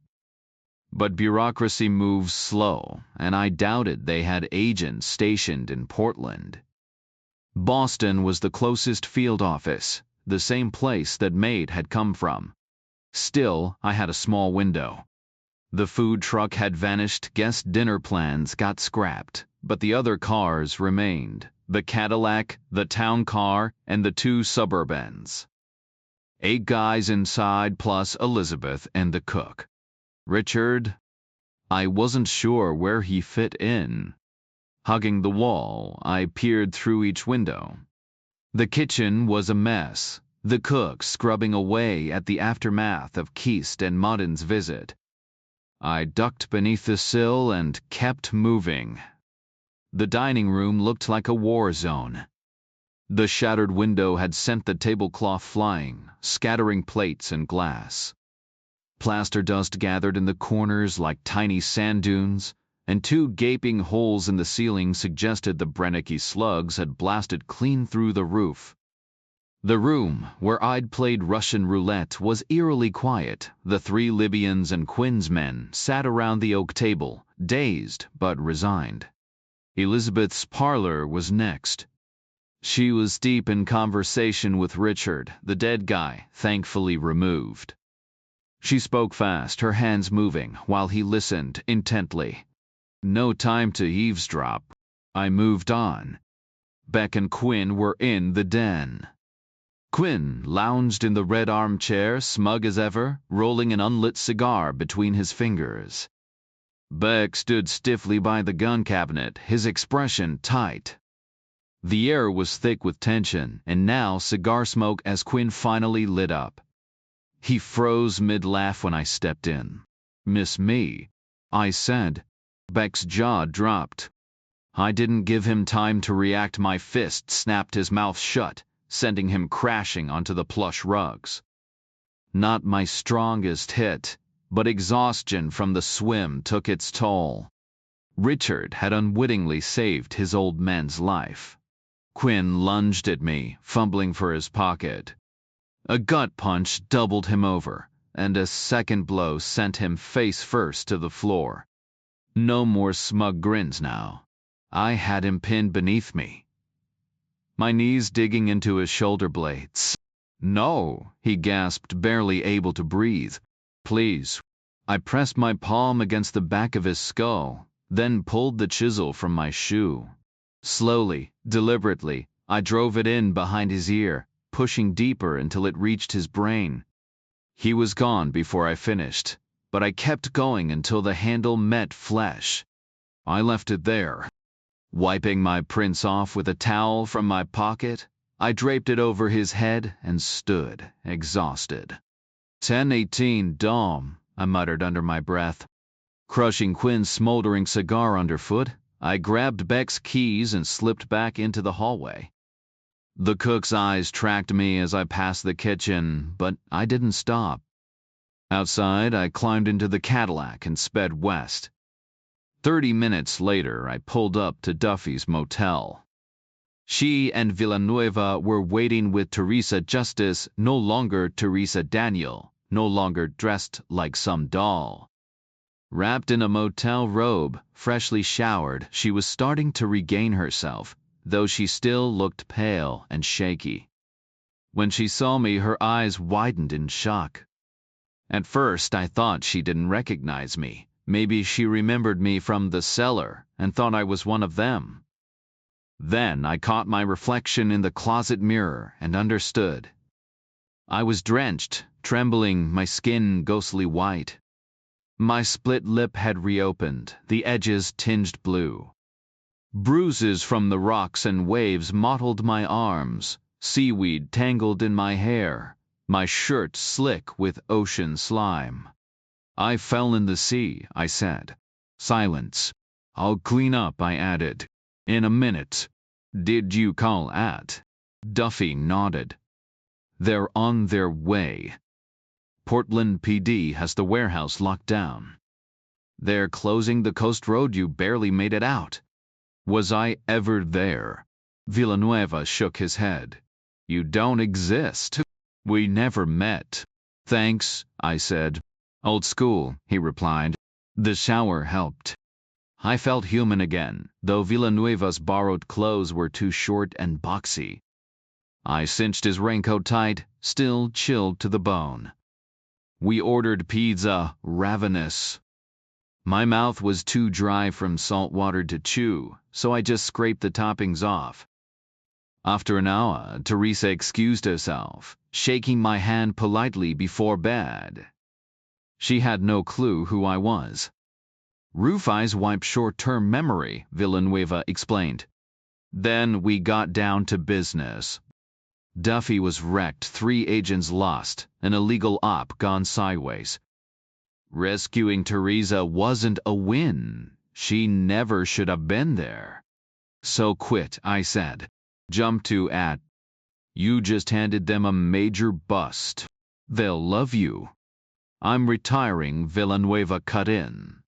But bureaucracy moves slow, and I doubted they had agents stationed in Portland. Boston was the closest field office, the same place that Maid had come from. Still, I had a small window. The food truck had vanished, guest dinner plans got scrapped, but the other cars remained. The Cadillac, the town car, and the 2 Suburbans. 8 guys inside plus Elizabeth and the cook. Richard? I wasn't sure where he fit in. Hugging the wall, I peered through each window. The kitchen was a mess, the cook scrubbing away at the aftermath of Keast and Modden's visit. I ducked beneath the sill and kept moving. The dining room looked like a war zone. The shattered window had sent the tablecloth flying, scattering plates and glass. Plaster dust gathered in the corners like tiny sand dunes, and 2 gaping holes in the ceiling suggested the Brennecke slugs had blasted clean through the roof. The room, where I'd played Russian roulette, was eerily quiet. The 3 Libyans and Quinn's men sat around the oak table, dazed but resigned. Elizabeth's parlor was next. She was deep in conversation with Richard, the dead guy, thankfully removed. She spoke fast, her hands moving, while he listened intently. No time to eavesdrop. I moved on. Beck and Quinn were in the den. Quinn lounged in the red armchair, smug as ever, rolling an unlit cigar between his fingers. Beck stood stiffly by the gun cabinet, his expression tight. The air was thick with tension, and now cigar smoke as Quinn finally lit up. He froze mid-laugh when I stepped in. "Miss me," I said. Beck's jaw dropped. I didn't give him time to react. My fist snapped his mouth shut, sending him crashing onto the plush rugs. Not my strongest hit, but exhaustion from the swim took its toll. Richard had unwittingly saved his old man's life. Quinn lunged at me, fumbling for his pocket. A gut punch doubled him over, and a second blow sent him face first to the floor. No more smug grins now. I had him pinned beneath me, my knees digging into his shoulder blades. "No," he gasped, barely able to breathe. "Please." I pressed my palm against the back of his skull, then pulled the chisel from my shoe. Slowly, deliberately, I drove it in behind his ear, pushing deeper until it reached his brain. He was gone before I finished, but I kept going until the handle met flesh. I left it there. Wiping my prints off with a towel from my pocket, I draped it over his head and stood, exhausted. 10:18 Dom, I muttered under my breath. Crushing Quinn's smoldering cigar underfoot, I grabbed Beck's keys and slipped back into the hallway. The cook's eyes tracked me as I passed the kitchen, but I didn't stop. Outside, I climbed into the Cadillac and sped west. 30 minutes later, I pulled up to Duffy's motel. She and Villanueva were waiting with Teresa Justice, no longer Teresa Daniel, no longer dressed like some doll. Wrapped in a motel robe, freshly showered, she was starting to regain herself, though she still looked pale and shaky. When she saw me, her eyes widened in shock. At first, I thought she didn't recognize me. Maybe she remembered me from the cellar and thought I was one of them. Then I caught my reflection in the closet mirror and understood. I was drenched, trembling, my skin ghostly white. My split lip had reopened, the edges tinged blue. Bruises from the rocks and waves mottled my arms, seaweed tangled in my hair, my shirt slick with ocean slime. "I fell in the sea," I said. Silence. "I'll clean up," I added. "In a minute." "Did you call at?" Duffy nodded. "They're on their way. Portland PD has the warehouse locked down. They're closing the coast road. You barely made it out." "Was I ever there?" Villanueva shook his head. "You don't exist. We never met." "Thanks," I said. "Old school," he replied. The shower helped. I felt human again, though Villanueva's borrowed clothes were too short and boxy. I cinched his raincoat tight, still chilled to the bone. We ordered pizza, ravenous. My mouth was too dry from salt water to chew, so I just scraped the toppings off. After an hour, Teresa excused herself, shaking my hand politely before bed. She had no clue who I was. "Rufai's wiped short-term memory," Villanueva explained. Then we got down to business. Duffy was wrecked, 3 agents lost, an illegal op gone sideways. Rescuing Teresa wasn't a win. She never should have been there. "So quit," I said. "Jump to at. You just handed them a major bust. They'll love you." "I'm retiring," Villanueva cut in.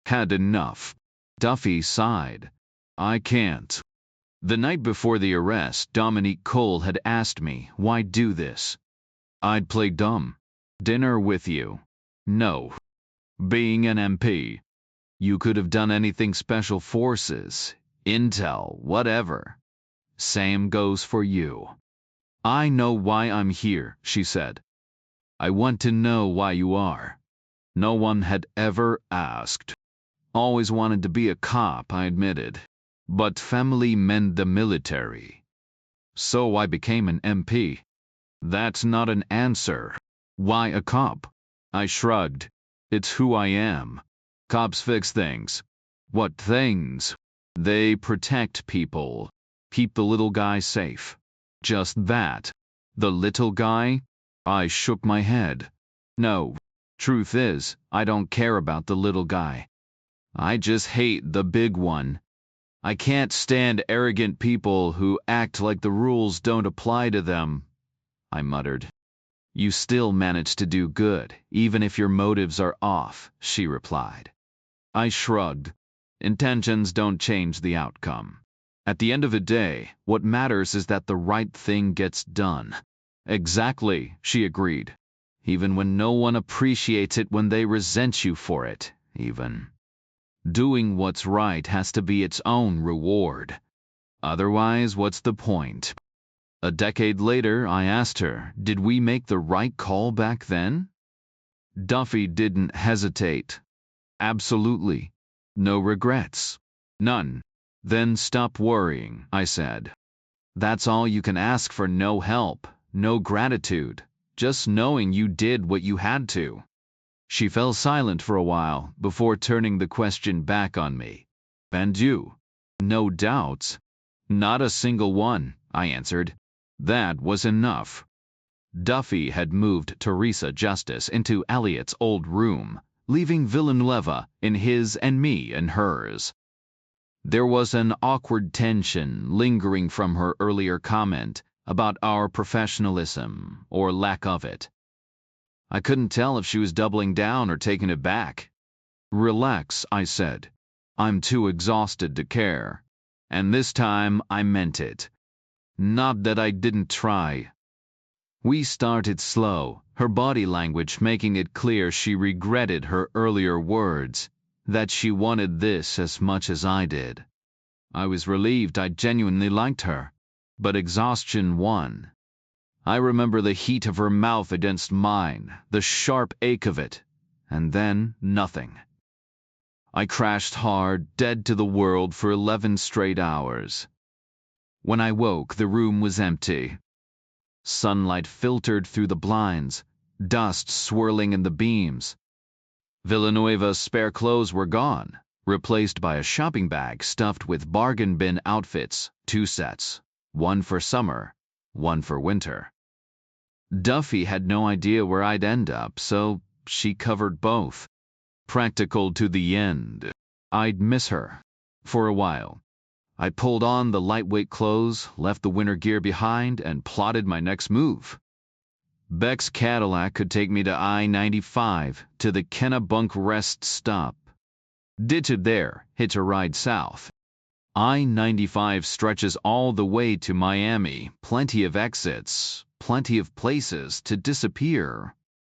"Had enough." Duffy sighed. "I can't." The night before the arrest, Dominique Cole had asked me, "Why do this?" I'd play dumb. "Dinner with you." "No." "Being an MP." "You could have done anything, special forces, intel, whatever." "Same goes for you." "I know why I'm here," she said. "I want to know why you are." No one had ever asked. "Always wanted to be a cop," I admitted. But family meant the military. So I became an MP. That's not an answer. Why a cop? I shrugged. It's who I am. Cops fix things. What things? They protect people. Keep the little guy safe. Just that. The little guy? I shook my head. No. Truth is, I don't care about the little guy. I just hate the big one. I can't stand arrogant people who act like the rules don't apply to them, I muttered. You still manage to do good, even if your motives are off, she replied. I shrugged. Intentions don't change the outcome. At the end of the day, what matters is that the right thing gets done. Exactly, she agreed. Even when no one appreciates it, when they resent you for it, even. Doing what's right has to be its own reward. Otherwise, what's the point? A decade later, I asked her, did we make the right call back then? Duffy didn't hesitate. Absolutely. No regrets. None. Then stop worrying, I said. That's all you can ask for. No help, no gratitude, just knowing you did what you had to. She fell silent for a while before turning the question back on me. And you? No doubts? Not a single one, I answered. That was enough. Duffy had moved Teresa Justice into Elliot's old room, leaving Villanueva in his and me in hers. There was an awkward tension lingering from her earlier comment about our professionalism, or lack of it. I couldn't tell if she was doubling down or taking it back. Relax, I said. I'm too exhausted to care. And this time I meant it. Not that I didn't try. We started slow, her body language making it clear she regretted her earlier words, that she wanted this as much as I did. I was relieved. I genuinely liked her, but exhaustion won. I remember the heat of her mouth against mine, the sharp ache of it, and then nothing. I crashed hard, dead to the world for 11 straight hours. When I woke, the room was empty. Sunlight filtered through the blinds, dust swirling in the beams. Villanueva's spare clothes were gone, replaced by a shopping bag stuffed with bargain bin outfits, 2 sets, one for summer, one for winter. Duffy had no idea where I'd end up, so she covered both. Practical to the end. I'd miss her. For a while. I pulled on the lightweight clothes, left the winter gear behind, and plotted my next move. Beck's Cadillac could take me to I-95, to the Kennebunk rest stop. Ditch it there, hitch a ride south. I-95 stretches all the way to Miami, plenty of exits, plenty of places to disappear.